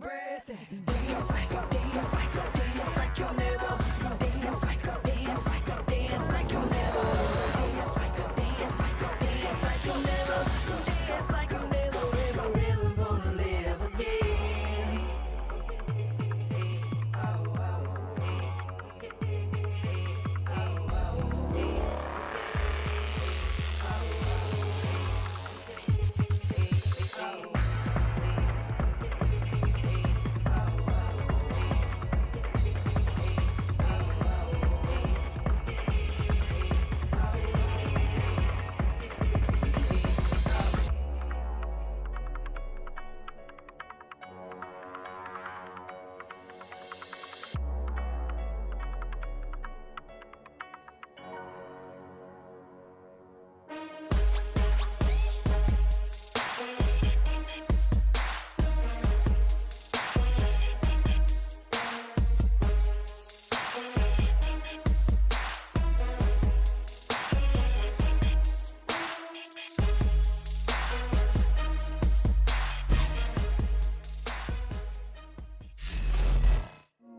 breath and dance like you'll never. Dance like you'll never. Ever gonna live again.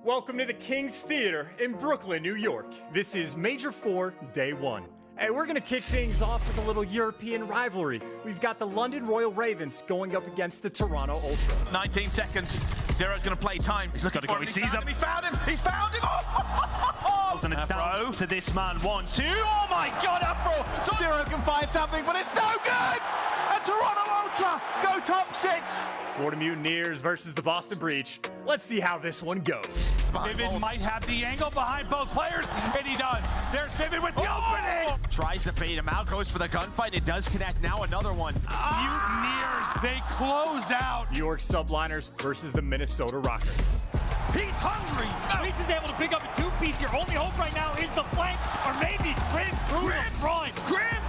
Welcome to the King's Theater in Brooklyn, New York. This is Major 4, Day 1. Hey, we're gonna kick things off with a little European rivalry. We've got the London Royal Ravens going up against the Toronto Ultra. 19 seconds. Zero's gonna play time. He's got to go. He sees him. He found him. He's found him. Oh! And it's Afro down to this man. 1, 2. Oh my God, Afro! So Zero can find something, but it's no good. And Toronto Ultra go top 6. Florida Mutineers versus the Boston Breach. Let's see how this one goes. Vivid might have the angle behind both players, and he does. There's Vivid with the opening. Tries to bait him out, goes for the gunfight. It does connect. Now another one. Mutineers, they close out. York Subliners versus the Minnesota Røkkr. He's hungry. Priest is able to pick up a 2-piece. Your only hope right now is the flank, or maybe Crim through the front. Crim!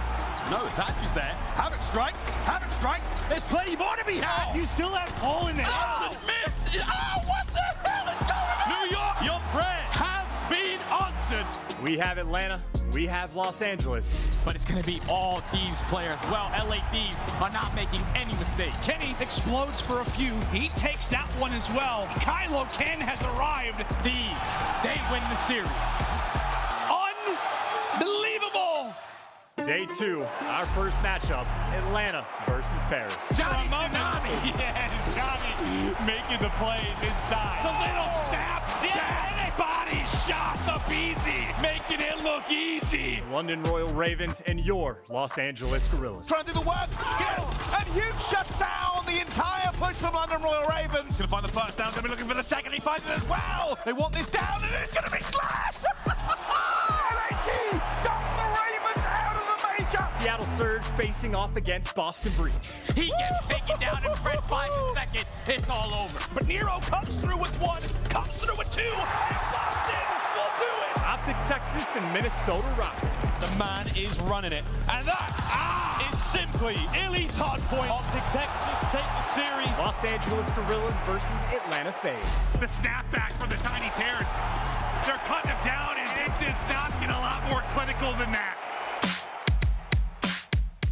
No, Dashy's there. Havok strikes. Havok strikes. There's plenty more to be had. You still have Paul in there. Oh, miss! Oh, what the hell is going on? New York, your prayer has been answered. We have Atlanta, we have Los Angeles. But it's going to be all Thieves players. Well, LA Thieves are not making any mistakes. Kenny explodes for a few. He takes that one as well. Kylo Ken has arrived. Thieves, they win the series. Unbelievable. Day 2, our first matchup, Atlanta versus Paris. Johnny Tsunami. Yeah, Johnny making the plays inside. It's a little snap. Yeah, body shots aBeZy, making it look easy. London Royal Ravens and your Los Angeles Guerrillas. Trying to do the work. And Hugh shuts down the entire push from London Royal Ravens. Gonna find the first down. Gonna be looking for the second. He finds it as well. They want this down, and it's gonna be slashed. LAG dump the Ravens out of the major. Seattle Surge facing off against Boston Breach. He gets taken down in red 5 seconds. It's all over. But Nero comes through with 1, comes through with 2, and Boston will do it. OpTic Texas and Minnesota Røkkr. The man is running it, and that is simply iLLeY's hard point. OpTic Texas take the series. Los Angeles Guerrillas versus Atlanta FaZe. The snapback from the Tiny Terrors. They're cutting him down, and it does not get a lot more clinical than that.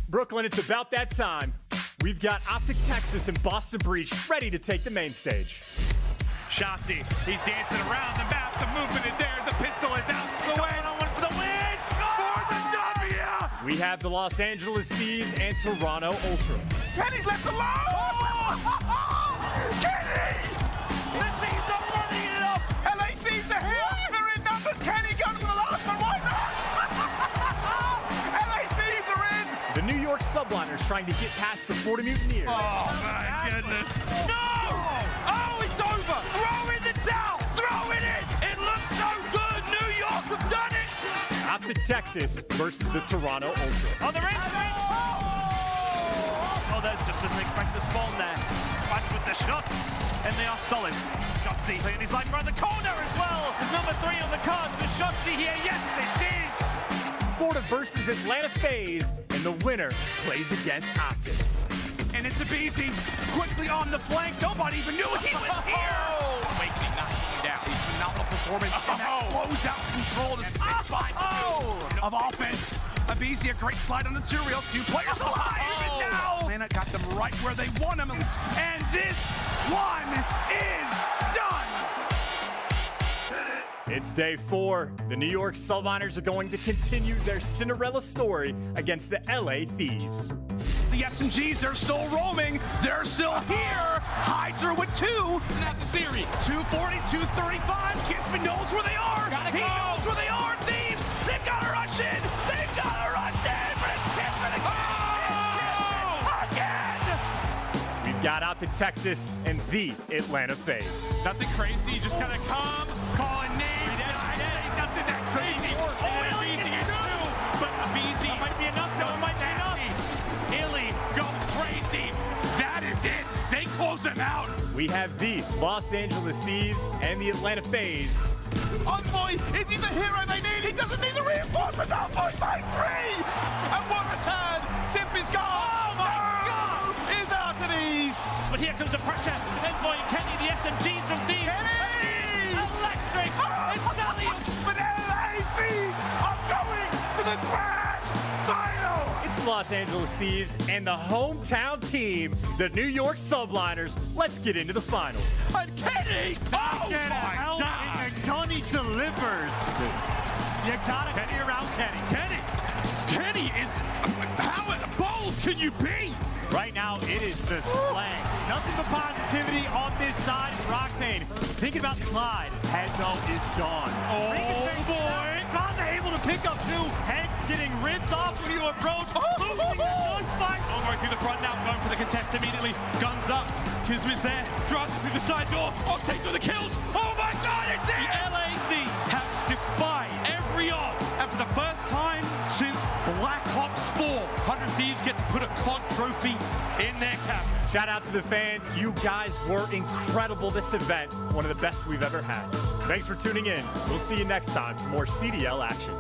Brooklyn, it's about that time. We've got OpTic Texas and Boston Breach ready to take the main stage. Shotzzy, he's dancing around the map. The movement is there. The pistol is out. The way on one for the win. For the W. We have the Los Angeles Thieves and Toronto Ultra. Kenny's left alone. Kenny! The Thieves are running it up. LA Thieves are here. They're in numbers. Kenny going for the last one. Why not? LA Thieves are in. The New York Subliners trying to get past the Florida Mutineers. Oh my goodness. No! Oh, it's over. Throw in the towel. Throw it in. It looks so good. New York have done it. OpTic Texas versus the Toronto Ultra. Oh, they're in. Oh, there's just didn't expect the spawn there. Match with the shots, and they are solid. Shotzzy playing his life around the corner as well. There's number 3 on the cards for Shotzzy here. Yes, it is. Florida versus Atlanta FaZe, and the winner plays against OpTic. And it's aBeZy quickly on the flank. Nobody even knew he was here. Awakening, knocking you down. He's phenomenal performance. And that closeout control is of offense. aBeZy, a great slide on the material. 2 players alive, and now Atlanta got them right where they want them. And this one is day 4. The New York Subliners are going to continue their Cinderella story against the LA Thieves. The SMGs, they're still roaming. They're still here. Hydra with 2. That's the series. 240, 235. Kismet knows where they are. He knows where they are. Thieves, they've got to rush in. They've got to rush in. But it's Kismet again. We've got OpTic Texas and the Atlanta FaZe. Nothing crazy. Just kind of calm, calling names. Nothing that crazy. But aBeZy might be enough. That might be enough. iLLeY goes crazy. That is it. They close them out. We have the Los Angeles Thieves and the Atlanta FaZe. Envoy, is he the hero they need? He doesn't need the reinforcements. Envoy by 3. And what return? Simp is gone. Oh my God. Is Arcitys. But here comes the pressure. Envoy and Kenny, the SMGs from Thieves. Electric. It's Cellium. But LA Thieves are going to the grand final. It's the Los Angeles Thieves and the hometown team, the New York Subliners. Let's get into the finals. And Kenny. Oh my God. Kenny delivers. You gotta be around Kenny. Kenny is. How bold can you be? Right now, it is the slang. Nothing but positivity on this side. Octane, thinking about the slide. Headzo is gone. Oh boy. Drazah able to pick up 2. Head getting ripped off when you approach. Losing the gunfight. All the way through the front now, going for the contest immediately. Guns up. Kismet's there. Drazah through the side door. Octane through the kills. Oh my God, it's it! The LA Thieves have defied every odds. And for the first time since Black Ops 4, 100 Thieves get to put a COD trophy in their cap. Shout out to the fans. You guys were incredible this event. One of the best we've ever had. Thanks for tuning in. We'll see you next time for more CDL action.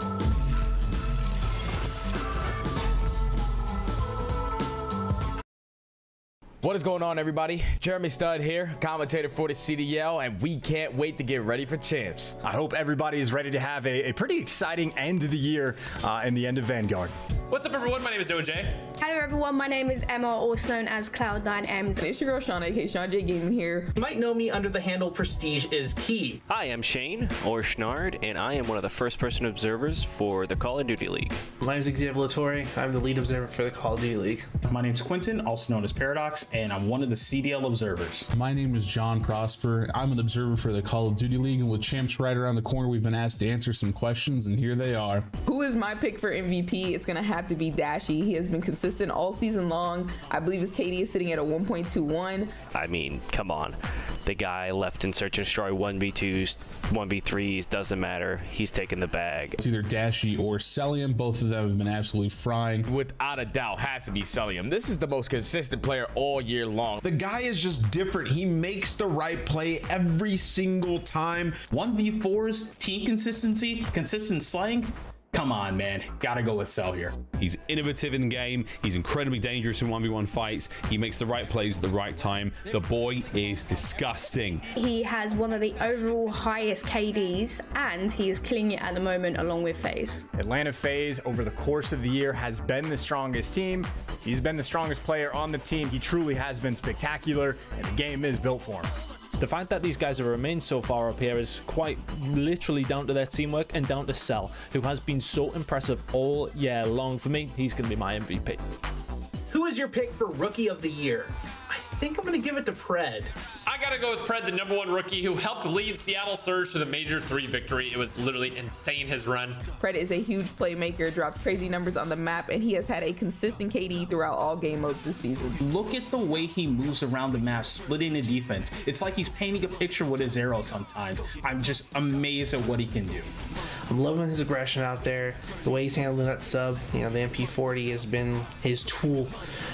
What is going on, everybody? Jeremy Stud here, commentator for the CDL, and we can't wait to get ready for champs. I hope everybody is ready to have a pretty exciting end of the year and the end of Vanguard. What's up, everyone? My name is OJ. Hello everyone, my name is Emma, also known as Cloud9Ems. It's your girl Sean, aka Sean J Gaming here. You might know me under the handle Prestige is Key. Hi, I'm Shane, or Schnard, and I am one of the first-person observers for the Call of Duty League. My name is Xavier Latore. I'm the lead observer for the Call of Duty League. My name is Quentin, also known as Paradox, and I'm one of the CDL observers. My name is John Prosper. I'm an observer for the Call of Duty League, and with champs right around the corner, we've been asked to answer some questions, and here they are. Who is my pick for MVP? It's gonna have to be Dashy. He has been consistent all season long. I believe his KD is sitting at a 1.21. I mean, come on. The guy left in Search and Destroy 1v2s, 1v3s, doesn't matter. He's taking the bag. It's either Dashy or Cellium. Both of them have been absolutely frying. Without a doubt, has to be Cellium. This is the most consistent player all year long. The guy is just different. He makes the right play every single time. 1v4s, team consistency, consistent slaying. Come on, man. Gotta go with Cell here. He's innovative in game. He's incredibly dangerous in 1v1 fights. He makes the right plays at the right time. The boy is disgusting. He has one of the overall highest KDs, and he is killing it at the moment along with FaZe. Atlanta FaZe, over the course of the year, has been the strongest team. He's been the strongest player on the team. He truly has been spectacular, and the game is built for him. The fact that these guys have remained so far up here is quite literally down to their teamwork and down to Cell, who has been so impressive all year long. For me, he's going to be my MVP. Who is your pick for Rookie of the Year? I think I'm going to give it to Pred. I gotta go with Pred, the #1 rookie who helped lead Seattle Surge to the Major 3 victory. It was literally insane, his run. Pred is a huge playmaker, drops crazy numbers on the map, and he has had a consistent KD throughout all game modes this season. Look at the way he moves around the map, splitting the defense. It's like he's painting a picture with his arrow sometimes. I'm just amazed at what he can do. I'm loving his aggression out there. The way he's handling that sub, you know, the MP40 has been his tool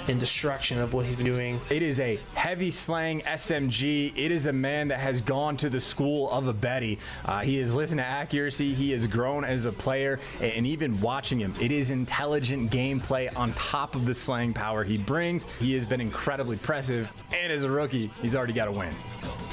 in destruction of what he's been doing. It is a heavy slang SMG. It is a man that has gone to the school of aBeZy. He has listened to accuracy. He has grown as a player, and even watching him, it is intelligent gameplay on top of the slang power he brings. He has been incredibly impressive, and as a rookie, he's already got a win.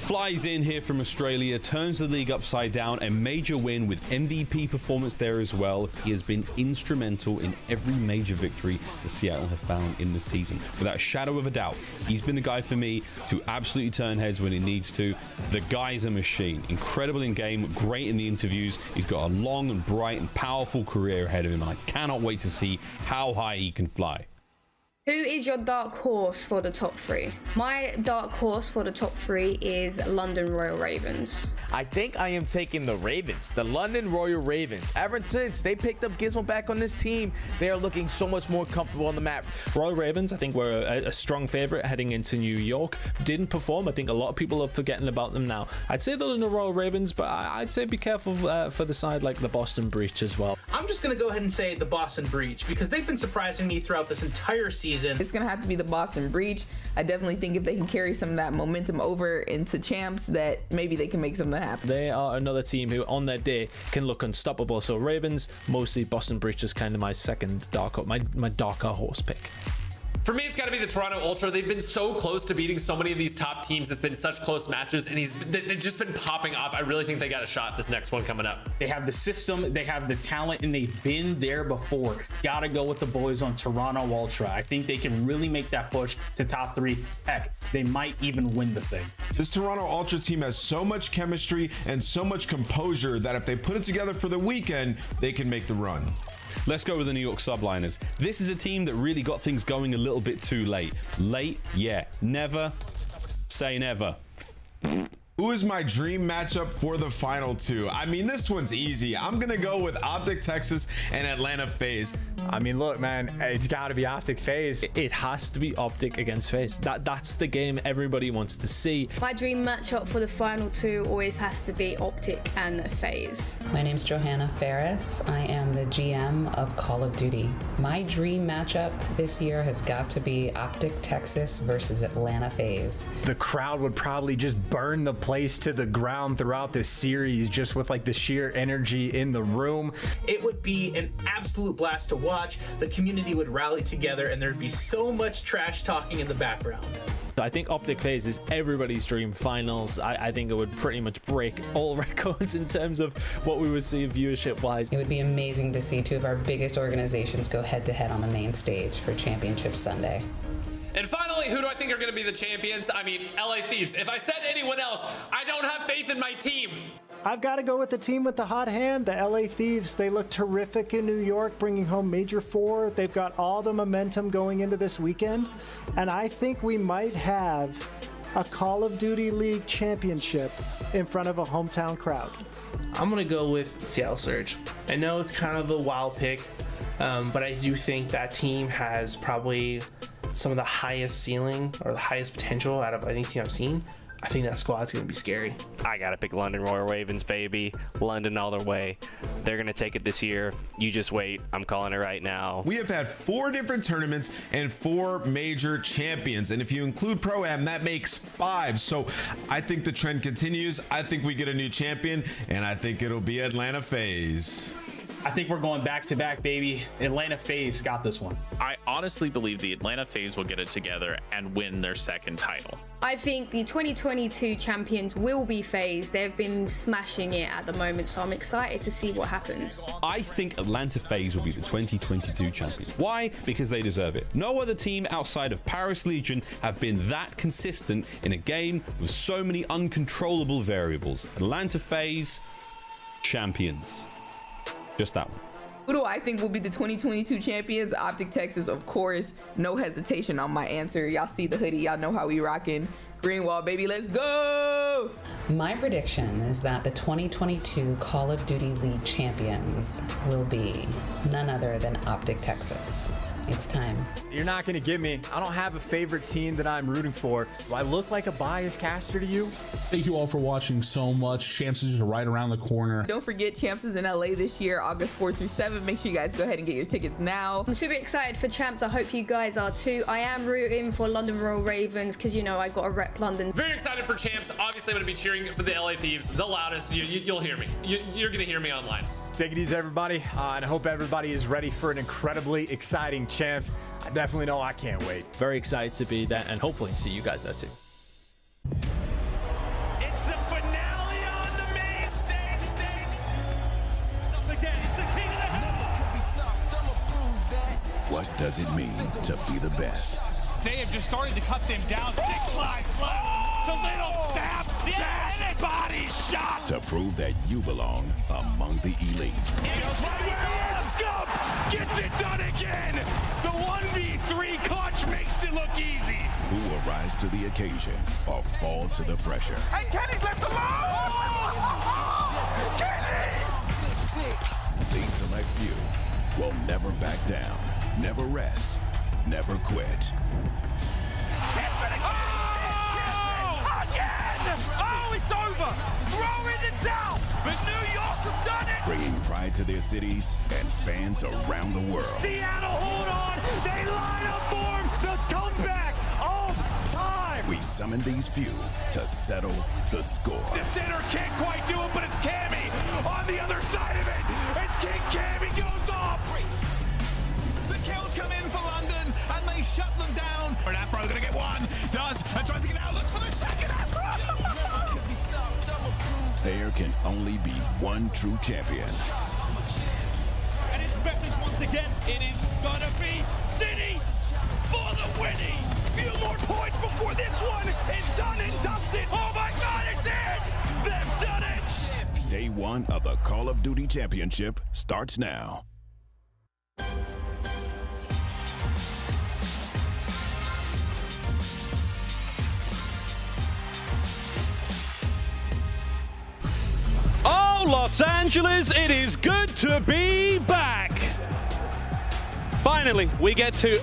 flies in here from Australia, turns the league upside down, a major win with MVP performance there as well. He has been instrumental in every major victory the Seattle have found in the season. Without a shadow of a doubt, he's been the guy for me to absolutely turn heads when he needs to. The guy's a machine. Incredible in game, great in the interviews. He's got a long and bright and powerful career ahead of him. I cannot wait to see how high he can fly. Who is your dark horse for the top 3? My dark horse for the top 3 is London Royal Ravens. I think I am taking the Ravens, the London Royal Ravens. Ever since they picked up Gizmo back on this team, they are looking so much more comfortable on the map. Royal Ravens, I think, were a strong favorite heading into New York. Didn't perform. I think a lot of people are forgetting about them now. I'd say the London Royal Ravens, but I'd say be careful for the side like the Boston Breach as well. I'm just going to go ahead and say the Boston Breach because they've been surprising me throughout this entire season. It's gonna have to be the Boston Breach. I definitely think if they can carry some of that momentum over into champs, that maybe they can make something happen. They are another team who on their day can look unstoppable. So Ravens, mostly Boston Breach is kind of my second my darker horse pick. For me, it's got to be the Toronto Ultra. They've been so close to beating so many of these top teams. It's been such close matches, and they've just been popping off. I really think they got a shot this next one coming up. They have the system, they have the talent, and they've been there before. Gotta go with the boys on Toronto Ultra. I think they can really make that push to top 3. Heck, they might even win the thing. This Toronto Ultra team has so much chemistry and so much composure that if they put it together for the weekend, they can make the run. Let's go with the New York Subliners. This is a team that really got things going a little bit too late. Late? Yeah. Never say never. Who is my dream matchup for the final 2? I mean, this one's easy. I'm gonna go with OpTic Texas and Atlanta FaZe. I mean, look, man, it's got to be OpTic FaZe. It has to be OpTic against FaZe. That's the game everybody wants to see. My dream matchup for the final 2 always has to be OpTic and FaZe. My name's Johanna Ferris. I am the GM of Call of Duty. My dream matchup this year has got to be OpTic Texas versus Atlanta FaZe. The crowd would probably just burn the place to the ground throughout this series, just with like the sheer energy in the room. It would be an absolute blast to watch. The community would rally together and there'd be so much trash talking in the background. I think OpTic FaZe is everybody's dream finals. I think it would pretty much break all records in terms of what we would see viewership wise. It would be amazing to see 2 of our biggest organizations go head to head on the main stage for Championship Sunday. And finally, who do I think are going to be the champions? I mean, LA Thieves. If I said anyone else, I don't have faith in my team. I've got to go with the team with the hot hand, the LA Thieves. They look terrific in New York, bringing home Major 4. They've got all the momentum going into this weekend. And I think we might have a Call of Duty League championship in front of a hometown crowd. I'm going to go with Seattle Surge. I know it's kind of a wild pick, but I do think that team has probably some of the highest ceiling or the highest potential out of any team I've seen. I think that squad's going to be scary. I got to pick London Royal Ravens, baby. London all the way. They're going to take it this year. You just wait. I'm calling it right now. We have had 4 different tournaments and 4 major champions. And if you include Pro-Am, that makes 5. So I think the trend continues. I think we get a new champion, and I think it'll be Atlanta FaZe. I think we're going back to back, baby. Atlanta FaZe got this one. I honestly believe the Atlanta FaZe will get it together and win their second title. I think the 2022 champions will be FaZe. They've been smashing it at the moment, so I'm excited to see what happens. I think Atlanta FaZe will be the 2022 champions. Why? Because they deserve it. No other team outside of Paris Legion have been that consistent in a game with so many uncontrollable variables. Atlanta FaZe, champions. Just that one. Who do I think will be the 2022 champions? OpTic Texas, of course. No hesitation on my answer. Y'all see the hoodie. Y'all know how we rocking. Green wall, baby. Let's go. My prediction is that the 2022 Call of Duty League champions will be none other than OpTic Texas. It's time. You're not going to get me. I don't have a favorite team that I'm rooting for. Do I look like a biased caster to you? Thank you all for watching so much. Champs is right around the corner. Don't forget, Champs is in LA this year, August 4 through 7. Make sure you guys go ahead and get your tickets now. I'm super excited for Champs. I hope you guys are too. I am rooting for London Royal Ravens because, you know, I got to rep London. Very excited for Champs. Obviously, I'm going to be cheering for the LA Thieves, the loudest. You'll hear me. You're going to hear me online. Take it easy, everybody, and I hope everybody is ready for an incredibly exciting Champs. I definitely know I can't wait. Very excited to be there and hopefully see you guys there too. does it mean to be the best? They have just started to cut them down. 6 lines left. It's a little stab. Dash, body shot. To prove that you belong among the elite. Scump gets it done again. The 1v3 clutch makes it look easy. Who will rise to the occasion or fall to the pressure? And Kenny's left alone. Kenny! These select few will never back down, never rest, never quit. Oh, it's over! Throw in the towel! But New York have done it! Bringing pride to their cities and fans around the world. Seattle, hold on! They line up for the comeback of time! We summon these few to settle the score. The center can't quite do it, but it's Cammy on the other side of it! It's King Cammy goes off! The kills come in for London, and they shut them down. And Afro gonna get one. Does, and tries to get out. Look for the second Afro! There can only be one true champion. And it's Methodz once again. It is gonna be City for the winning. Few more points before this one is done and dusted. Oh my God, it's in! They've done it! Day one of the Call of Duty Championship starts now. Oh, Los Angeles, it is good to be back. Finally, we get to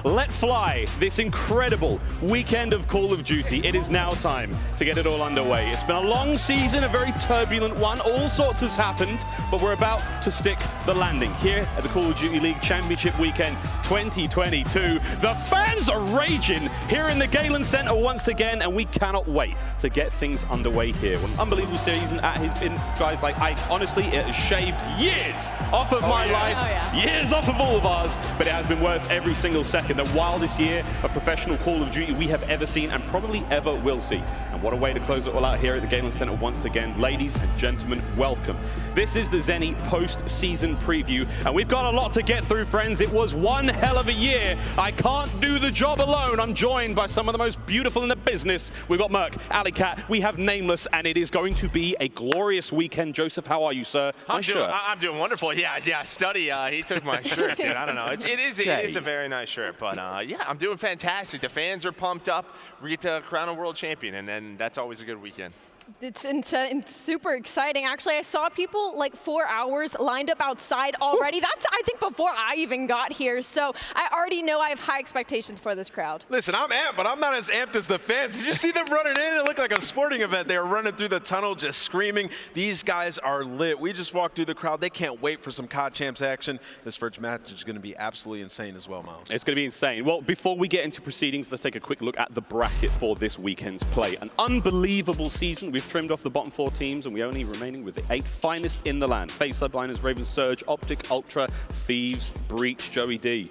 let fly this incredible weekend of Call of Duty. It is now time to get it all underway. It's been a long season, a very turbulent one. All sorts has happened, but we're about to stick the landing here at the Call of Duty League Championship Weekend 2022. The fans are raging here in the Galen Center once again, and we cannot wait to get things underway here. What an unbelievable season it has been, guys. Like, honestly, it has shaved years off of my life, years off of all of ours, but it has been worth every single second. The wildest year of professional Call of Duty we have ever seen and probably ever will see. And what a way to close it all out here at the Galen Center once again. Ladies and gentlemen, welcome. This is the Zenny post-season preview, and we've got a lot to get through, friends. It was one hell of a year. I can't do the job alone. I'm joined by some of the most beautiful in the business. We've got Merc, Alley Cat, we have Nameless, and it is going to be a glorious weekend. Joseph, how are you, sir? I'm doing wonderful. Yeah, Study, he took my shirt, dude. I don't know. It is a very nice shirt, but yeah, I'm doing fantastic. The fans are pumped up. We get to crown a world champion, and then that's always a good weekend. It's super exciting. Actually, I saw people like 4 hours lined up outside already. That's, I think, before I even got here. So I already know I have high expectations for this crowd. Listen, I'm amped, but I'm not as amped as the fans. Did you see them running in? It looked like a sporting event. They were running through the tunnel just screaming. These guys are lit. We just walked through the crowd. They can't wait for some COD Champs action. This first match is going to be absolutely insane as well, Miles. It's going to be insane. Well, before we get into proceedings, let's take a quick look at the bracket for this weekend's play. An unbelievable season. We've trimmed off the bottom 4 teams, and we're only remaining with the 8 finest in the land. FaZe, Subliners, Ravens, Surge, OpTic, Ultra, Thieves, Breach, Joey D.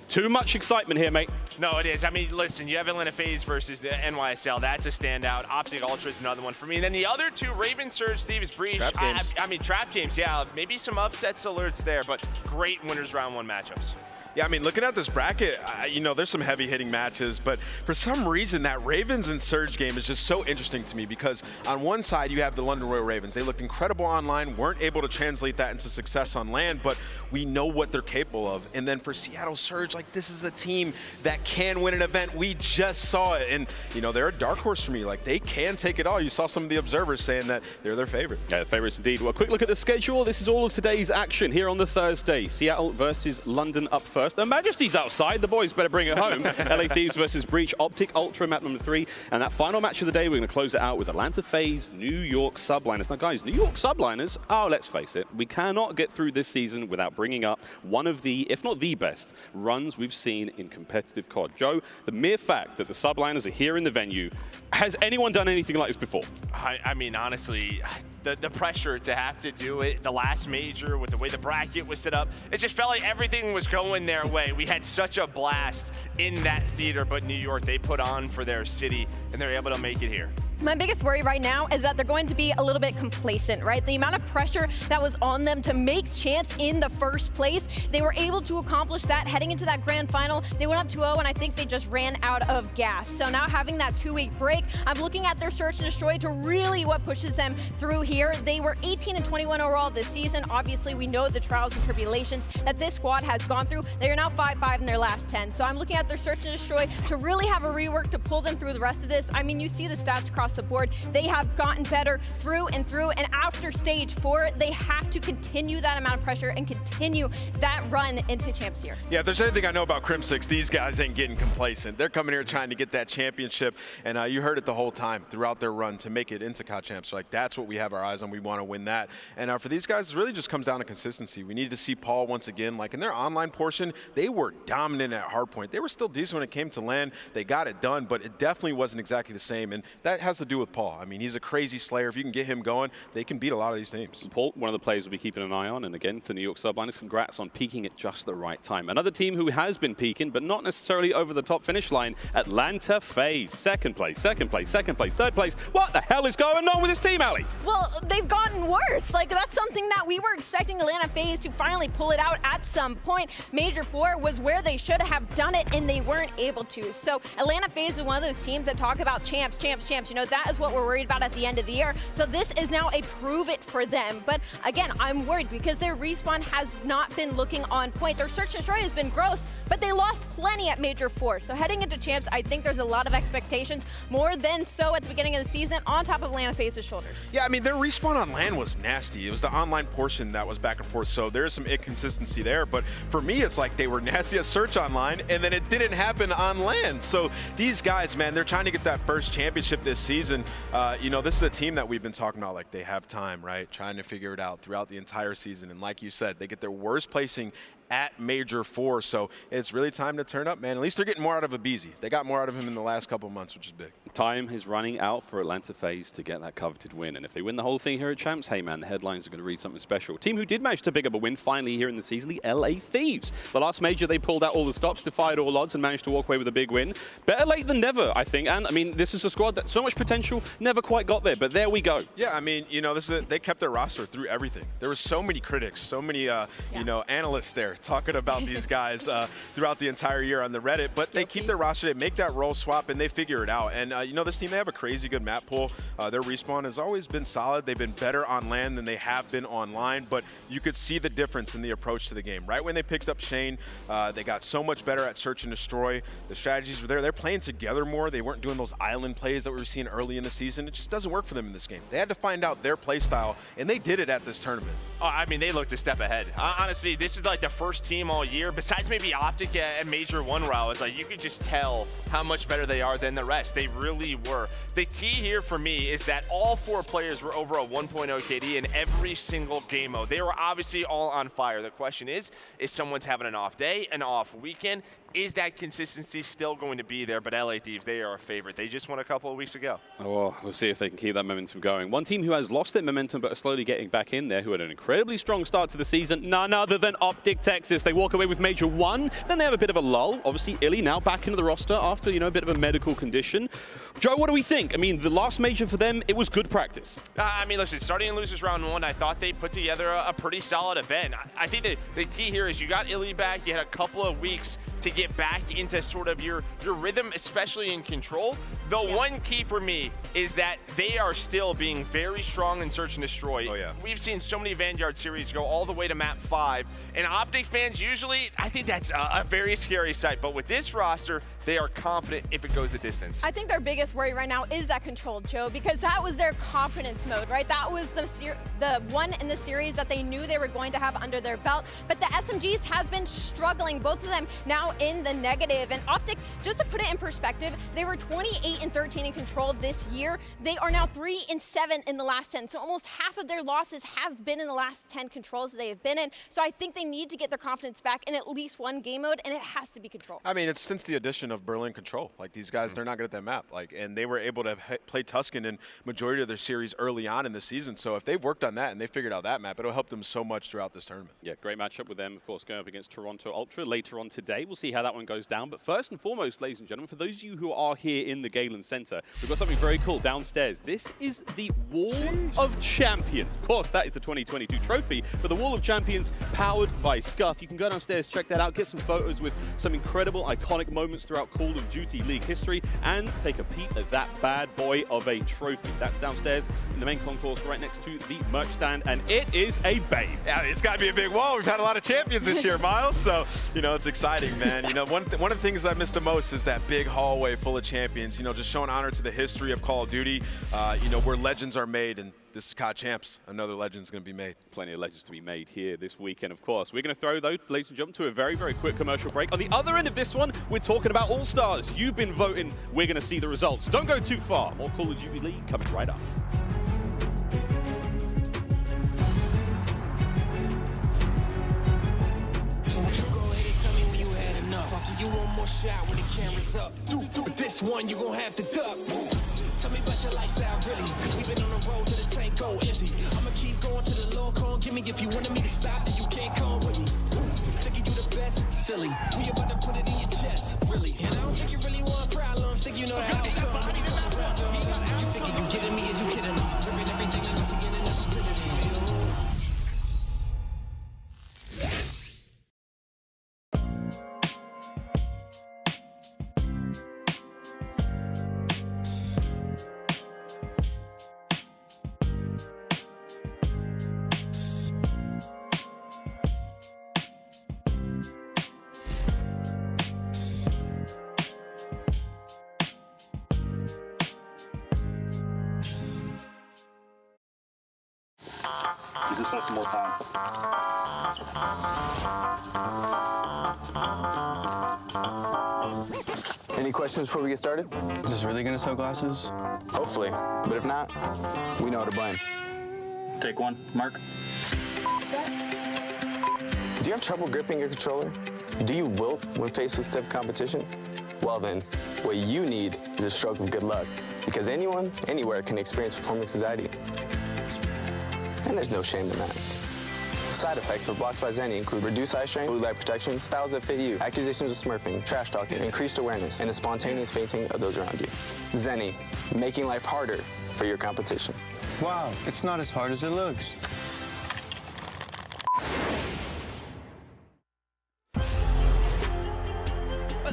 Too much excitement here, mate. No, it is. I mean, listen, you have Atlanta FaZe versus the NYSL. That's a standout. OpTic Ultra is another one for me. And then the other 2, Ravens, Surge, Thieves, Breach. Trap games. I mean, trap games, yeah. Maybe some upsets alerts there, but great winners round 1 matchups. Yeah, I mean, looking at this bracket, you know, there's some heavy-hitting matches, but for some reason, that Ravens and Surge game is just so interesting to me because on one side, you have the London Royal Ravens. They looked incredible online, weren't able to translate that into success on land, but we know what they're capable of. And then for Seattle Surge, like, this is a team that can win an event. We just saw it, and, you know, they're a dark horse for me. Like, they can take it all. You saw some of the observers saying that they're their favorite. Yeah, favorites indeed. Well, a quick look at the schedule. This is all of today's action here on the Thursday. Seattle versus London up first. And Majesty's outside. The boys better bring it home. LA Thieves versus Breach, OpTic Ultra, map number 3. And that final match of the day, we're going to close it out with Atlanta FaZe, New York Subliners. Now, guys, New York Subliners, let's face it, we cannot get through this season without bringing up one of the, if not the best, runs we've seen in competitive COD. Joe, the mere fact that the Subliners are here in the venue, has anyone done anything like this before? I mean, honestly, the pressure to have to do it, the last major with the way the bracket was set up, it just felt like everything was going their way. We had such a blast in that theater, but New York, they put on for their city, and they're able to make it here. My biggest worry right now is that they're going to be a little bit complacent, right? The amount of pressure that was on them to make champs in the first place, they were able to accomplish that heading into that grand final. They went up 2-0, and I think they just ran out of gas. So now having that 2-week break, I'm looking at their search and destroy to really what pushes them through here. They were 18-21 overall this season. Obviously, we know the trials and tribulations that this squad has gone through. They are now 5-5 in their last 10. So I'm looking at their search and destroy to really have a rework to pull them through the rest of this. I mean, you see the stats across the board. They have gotten better through and through, and after stage 4, they have to continue that amount of pressure and continue that run into champs here. Yeah, if there's anything I know about Crimsix, these guys ain't getting complacent. They're coming here trying to get that championship, and you heard it the whole time throughout their run to make it into COD champs. So, like, that's what we have our eyes on. We want to win that. And for these guys, it really just comes down to consistency. We need to see Paul once again. Like, in their online portion, they were dominant at hardpoint. They were still decent when it came to LAN. They got it done, but it definitely wasn't exactly the same, and that has to do with Paul. I mean, he's a crazy slayer. If you can get him going, they can beat a lot of these teams. Paul, one of the players we'll be keeping an eye on, and again, to New York Subliners, congrats on peaking at just the right time. Another team who has been peaking, but not necessarily over the top finish line, Atlanta FaZe. Second place, third place. What the hell is going on with this team, aLLeY? Well, they've gotten worse. Like, that's something that we were expecting Atlanta FaZe to finally pull it out at some point. Major 4 was where they should have done it, and they weren't able to. So Atlanta FaZe is one of those teams that talk about champs. You know, that is what we're worried about at the end of the year. So this is now a prove it for them. But again, I'm worried because their respawn has not been looking on point. Their search and destroy has been gross, but they lost plenty at Major 4. So heading into champs, I think there's a lot of expectations, more than so at the beginning of the season, on top of Atlanta FaZe's shoulders. Yeah, I mean, their respawn on LAN was nasty. It was the online portion that was back and forth, so there's some inconsistency there. But for me, it's like they were nasty at search online, and then it didn't happen on LAN. So these guys, man, they're trying to get that first championship this season. You know, this is a team that we've been talking about, like, they have time, right? Trying to figure it out throughout the entire season. And like you said, they get their worst placing at Major 4, so it's really time to turn up, man. At least they're getting more out of aBeZy. They got more out of him in the last couple of months, which is big. Time is running out for Atlanta FaZe to get that coveted win, and if they win the whole thing here at Champs, hey man, the headlines are going to read something special. Team who did manage to pick up a win finally here in the season, the LA Thieves. The last major, they pulled out all the stops, defied all odds, and managed to walk away with a big win. Better late than never, I think, and I mean, this is a squad that so much potential, never quite got there, but there we go. Yeah, I mean, you know, they kept their roster through everything. There were so many critics, so many, you know, analysts there talking about these guys throughout the entire year on the Reddit, but they keep their roster, they make that role swap, and they figure it out. And you know, this team, they have a crazy good map pool. Their respawn has always been solid. They've been better on LAN than they have been online, but you could see the difference in the approach to the game. Right when they picked up Shane, they got so much better at search and destroy. The strategies were there. They're playing together more. They weren't doing those island plays that we were seeing early in the season. It just doesn't work for them in this game. They had to find out their play style, and they did it at this tournament. Oh, I mean, they looked a step ahead. Honestly, this is like the first team all year, besides maybe OpTic at Major 1 row. It's like you could just tell how much better they are than the rest. They really were. The key here for me is that all 4 players were over a 1.0 KD in every single game mode. They were obviously all on fire. The question is someone's having an off day, an off weekend? Is that consistency still going to be there? But LA Thieves, they are a favorite. They just won a couple of weeks ago. Oh, well, we'll see if they can keep that momentum going. One team who has lost their momentum but are slowly getting back in there, who had an incredibly strong start to the season, none other than OpTic Texas. They walk away with Major 1, then they have a bit of a lull. Obviously, iLLeY now back into the roster after, you know, a bit of a medical condition. Joe, what do we think? I mean, the last major for them, it was good practice. I mean, listen, starting in losers round 1, I thought they put together a pretty solid event. I think the key here is you got iLLeY back. You had a couple of weeks to get back into sort of your rhythm, especially in control. The one key for me is that they are still being very strong in search and destroy. Oh, yeah. We've seen so many Vanguard series go all the way to map 5, and OpTic fans usually, I think that's a very scary sight. But with this roster, they are confident if it goes the distance. I think their biggest worry right now is that control, Joe, because that was their confidence mode, right? That was the one in the series that they knew they were going to have under their belt. But the SMGs have been struggling, both of them now in the negative. And OpTic, just to put it in perspective, they were 28-13 in control this year. They are now 3-7 in the last 10. So almost half of their losses have been in the last 10 controls that they have been in. So I think they need to get their confidence back in at least one game mode, and it has to be control. I mean, it's since the addition of Berlin control. Like, these guys, they're not good at that map. Like, and they were able to play Tuscan in majority of their series early on in the season. So if they've worked on that and they figured out that map, it'll help them so much throughout this tournament. Yeah, great matchup with them, of course, going up against Toronto Ultra later on today. We'll see how that one goes down. But first and foremost, foremost, ladies and gentlemen, for those of you who are here in the Galen Center, we've got something very cool downstairs. This is the Wall of Champions. Of course, that is the 2022 trophy for the Wall of Champions powered by Scump. You can go downstairs, check that out, get some photos with some incredible, iconic moments throughout Call of Duty League history, and take a peek at that bad boy of a trophy. That's downstairs in the main concourse right next to the merch stand, and it is a babe. Yeah, it's got to be a big wall. We've had a lot of champions this year, Miles, so, you know, it's exciting, man. You know, one of the things I miss the most is that big hallway full of champions, you know, just showing honor to the history of Call of Duty, you know, where legends are made, and this is COD Champs. Another legend's going to be made. Plenty of legends to be made here this weekend, of course. We're going to throw, though, ladies and gentlemen, to a very, very quick commercial break. On the other end of this one, we're talking about All-Stars. You've been voting. We're going to see the results. Don't go too far. More Call of Duty League coming right up. You want more shot when the camera's up. But this one you gon' have to duck. Tell me about your lifestyle, really. We've been on the road to the tank go empty. I'ma keep going to the Lord, come give me. If you wanted me to stop, then you can't come with me. Thinking you the best, silly. We about to put it in your chest, really. And I don't think you really want problems. Think you know the outcome when you come around, dog. You thinking you kidding me? Is you kidding me? Ripping everything that was again in the vicinity. Give yourself some more time. Any questions before we get started? Is this really gonna sell glasses? Hopefully, but if not, we know how to blame. Take one, Mark. Do you have trouble gripping your controller? Do you wilt when faced with stiff competition? Well then, what you need is a stroke of good luck, because anyone, anywhere can experience performance anxiety. And there's no shame in that. Side effects for blocks by Zenny include reduced eye strain, blue light protection, styles that fit you, accusations of smurfing, trash talking, increased awareness, and the spontaneous fainting of those around you. Zenny, making life harder for your competition. Wow, it's not as hard as it looks.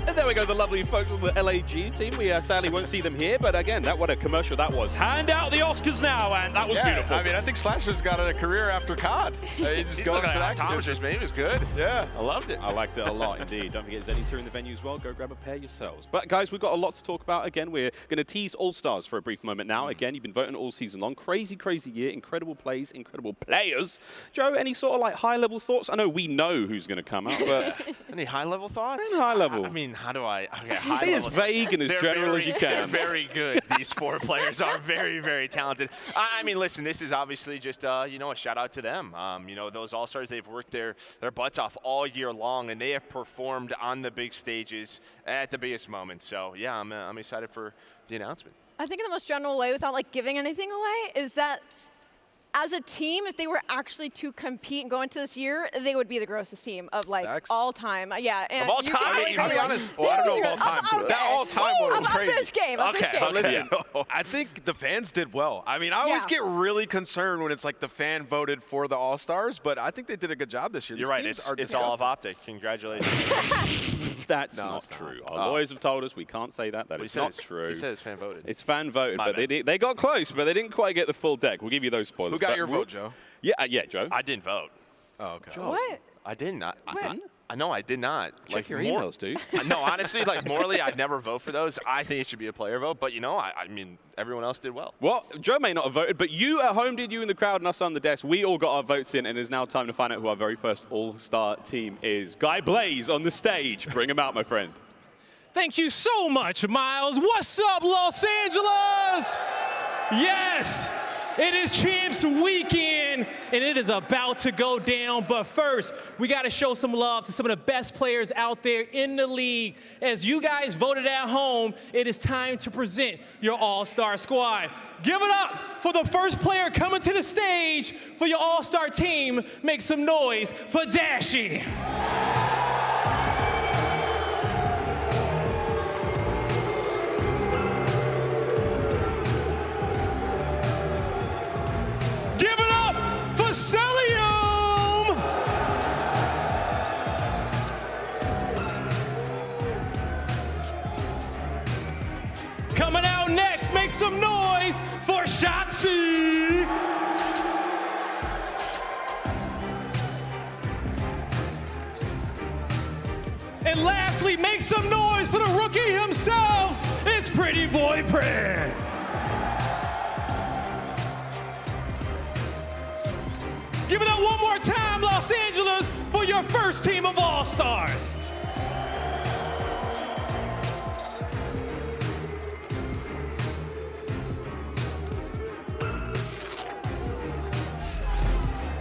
And there we go, the lovely folks on the LAG team. We sadly won't see them here, but again, what a commercial that was. Hand out the Oscars now, and that was beautiful. I mean, I think Slasher's got a career after COD. He's just going to that optometrist, man. He was good. Yeah. I loved it. I liked it a lot indeed. Don't forget Zenny's here in the venue as well. Go grab a pair yourselves. But guys, we've got a lot to talk about. Again, we're going to tease All-Stars for a brief moment now. Again, you've been voting all season long. Crazy, crazy year. Incredible plays, incredible players. Joe, any sort of like high-level thoughts? I know we know who's going to come out, but any high-level thoughts? Any high-level. I mean, how do I? Okay, high Be level. as vague and as general as you can. They're very good. These four players are very, very talented. I mean, listen, this is obviously just you know, a shout out to them. You know, those All-Stars, they've worked their butts off all year long, and they have performed on the big stages at the biggest moments. So yeah, I'm excited for the announcement. I think in the most general way, without like giving anything away, is that as a team, if they were actually to compete and go into this year, they would be the grossest team of like all time. Yeah, and of all time. I'll be honest. Well, I don't know of all time. Okay. That all time one was crazy. This game. Okay, this game. listen. I think the fans did well. I mean, I always get really concerned when it's like the fan voted for the All-Stars, but I think they did a good job this year. You're right. It's all of OpTic. Congratulations. That's not true. Our lawyers have told us we can't say that. That is not true. He said it's fan voted. It's fan voted, but they got close, but they didn't quite get the full deck. We'll give you those spoilers. Who got your vote, Joe? Yeah, Joe. I didn't vote. Oh, okay. Joe, what? I didn't. I know I did not. Check your emails, dude. No, honestly, like morally, I'd never vote for those. I think it should be a player vote, but you know, I mean, everyone else did well. Well, Joe may not have voted, but you at home did, you in the crowd and us on the desk. We all got our votes in, and it is now time to find out who our very first All-Star team is. Guy Blaze on the stage. Bring him out, my friend. Thank you so much, Miles. What's up, Los Angeles? Yes, it is Champs Weekend, and it is about to go down. But first, we got to show some love to some of the best players out there in the league. As you guys voted at home, it is time to present your All-Star squad. Give it up for the first player coming to the stage for your All-Star team. Make some noise for Dashy. some noise for Shotzzy. And lastly, make some noise for the rookie himself. It's Pretty Boy Pred. Give it up one more time, Los Angeles, for your first team of All-Stars.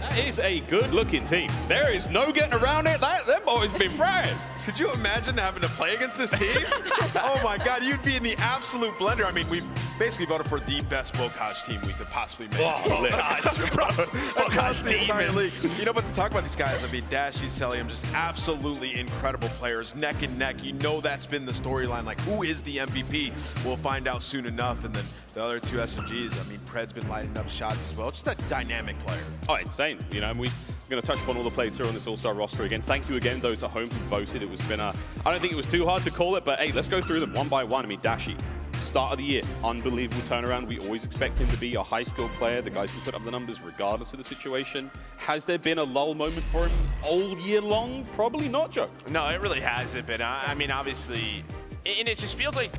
That is a good-looking team. There is no getting around it. Them boys been frying. Could you imagine having to play against this team? Oh my God, you'd be in the absolute blender. I mean, we've basically voted for the best Bocage team we could possibly make. Oh, across the entire league. You know, but to talk about these guys, I mean, Dashy, Cellium, just absolutely incredible players, neck and neck. You know that's been the storyline. Like, who is the MVP? We'll find out soon enough. And then the other two SMGs, I mean, Pred's been lighting up shots as well. Just a dynamic player. Oh, insane. You know, and we're going to touch upon all the players here on this All-Star roster again. Thank you again, those at home who voted. It was been I don't think it was too hard to call it, but hey, let's go through them one by one. I mean, Dashy, start of the year, unbelievable turnaround. We always expect him to be a high-skilled player, the guys who put up the numbers regardless of the situation. Has there been a lull moment for him all year long? Probably not, Joe. No, it really hasn't been. I mean, obviously, and it just feels like,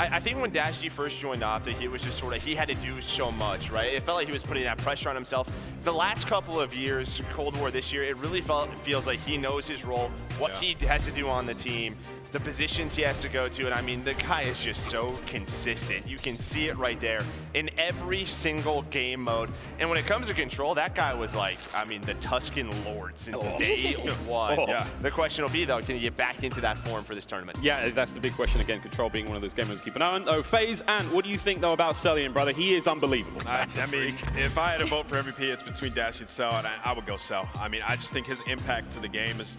I think when Dashy first joined OpTic, he was just sort of, he had to do so much, right? It felt like he was putting that pressure on himself. The last couple of years, Cold War this year, it really feels like he knows his role, what he has to do on the team, the positions he has to go to, and I mean, the guy is just so consistent. You can see it right there in every single game mode. And when it comes to control, that guy was like, I mean, the Tuscan Lord since day one. Yeah. The question will be, though, can he get back into that form for this tournament? Yeah, that's the big question again. Control being one of those gamers to keep an eye on. Oh, FaZe, and what do you think, though, about Cellium, brother? He is unbelievable. I mean, if I had to vote for MVP, it's between Dashy and Cell, and I would go Cell. I mean, I just think his impact to the game is,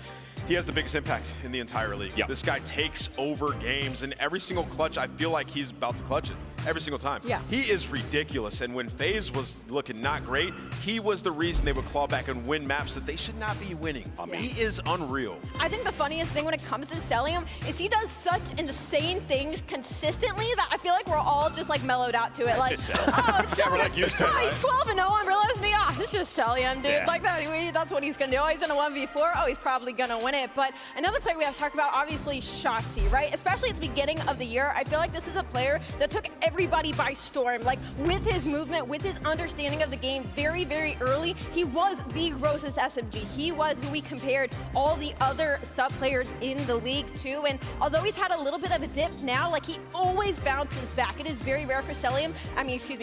he has the biggest impact in the entire league. Yep. This guy takes over games, and every single clutch, I feel like he's about to clutch it. Every single time. Yeah. He is ridiculous, and when FaZe was looking not great, he was the reason they would claw back and win maps that they should not be winning. I mean, he is unreal. I think the funniest thing when it comes to Cellium is he does such insane things consistently that I feel like we're all just like mellowed out to it. Like, oh, it's yeah, we're like used to it, right? He's 12-0. I'm realizing, yeah, it's just Cellium, dude. Yeah. Like that's what he's gonna do. Oh, he's in a 1v4. Oh, he's probably gonna win it. But another player we have to talk about, obviously, Shotzzy, right? Especially at the beginning of the year, I feel like this is a player that took everybody by storm. Like, with his movement, with his understanding of the game very, very early, he was the grossest SMG. He was who we compared all the other sub players in the league to. And although he's had a little bit of a dip now, like, he always bounces back. It is very rare for Cellium,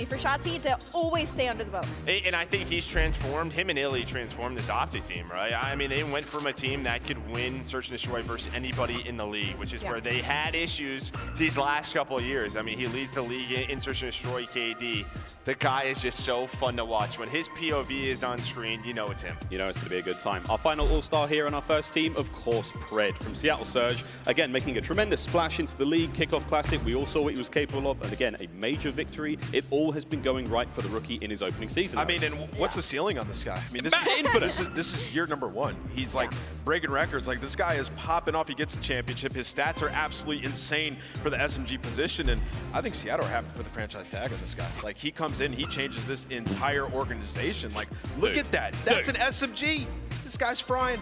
for Shotzzy to always stay under the boat. And I think he's transformed, him and iLLeY transformed this OpTic team, right? I mean, they went from a team that could win Search and Destroy versus anybody in the league, which is where they had issues these last couple of years. I mean, he leads the league in Search and Destroy KD. The guy is just so fun to watch. When his POV is on screen, you know it's him. You know it's going to be a good time. Our final All-Star here on our first team, of course, Pred from Seattle Surge. Again, making a tremendous splash into the league kickoff classic. We all saw what he was capable of, and again, a major victory. It all has been going right for the rookie in his opening season. I mean, and what's the ceiling on this guy? I mean, this is year number one. He's like breaking records. Like, this guy is popping off. He gets the championship. His stats are absolutely insane for the SMG position, and I think Seattle are happy to put the franchise tag on this guy. Like, he comes in, he changes this entire organization. Like, look at that. That's an SMG. This guy's frying.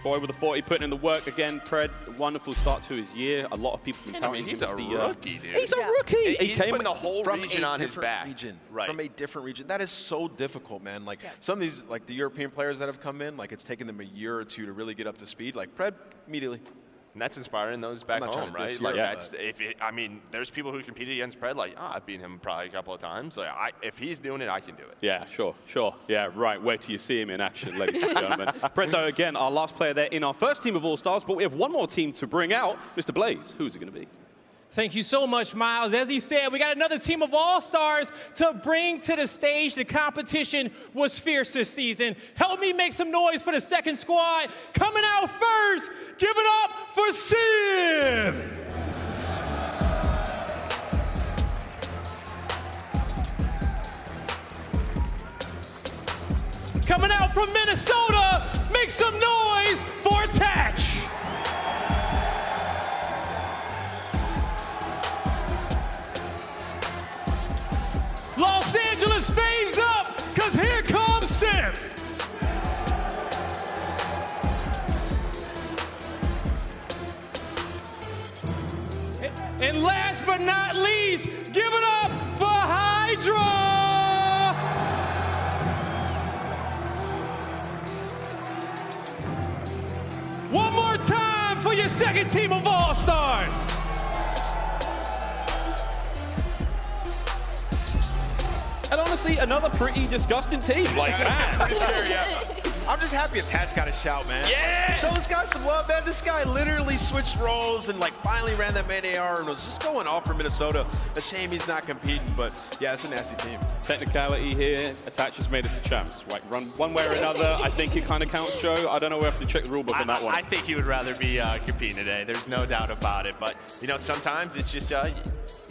Boy with the 40 putting in the work again. Pred, wonderful start to his year. A lot of people have been telling him he's a rookie, dude. He's a rookie. He came with the whole from region on his back. Right. From a different region. That is so difficult, man. Like, some of these, like the European players that have come in, like, it's taken them a year or two to really get up to speed. Like, Pred, immediately. And that's inspiring those back home, right? Like, that's I mean, there's people who competed against Pred, like, I've beaten him probably a couple of times. Like, if he's doing it, I can do it. Yeah, sure. Yeah, right. Wait till you see him in action, ladies and gentlemen. Pred, though, again, our last player there in our first team of All-Stars, but we have one more team to bring out. Mr. Blaze, who's it going to be? Thank you so much, Miles. As he said, we got another team of all-stars to bring to the stage. The competition was fierce this season. Help me make some noise for the second squad. Coming out first, give it up for Simp. Coming out from Minnesota, make some noise for Tatch. And last but not least, give it up for Hydra! One more time for your second team of All-Stars. And honestly, another pretty disgusting team. Like, man. Pretty scary, yeah. I'm just happy Attach got a shout, man. Yeah! Show this guy some love, man. This guy literally switched roles and like finally ran that main AR and was just going off for Minnesota. A shame he's not competing, but yeah, it's a nasty team. Technicality here, Attach has made it to champs. Right, run one way or another. I think it kind of counts, Joe. I don't know. We have to check the rule book on that one. I think he would rather be competing today. There's no doubt about it. But you know, sometimes it's just you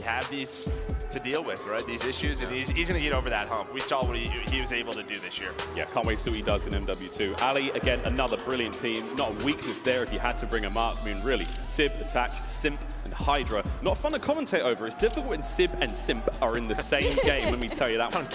have these to deal with, right? These issues, and he's going to get over that hump. We saw what he was able to do this year. Yeah, can't wait to see what he does in MW2. aLLeY, again, another brilliant team. Not a weakness there if you had to bring him up. I mean, really, Sib, Attach, Simp, and Hydra. Not fun to commentate over. It's difficult when Sib and Simp are in the same game, let me tell you that one.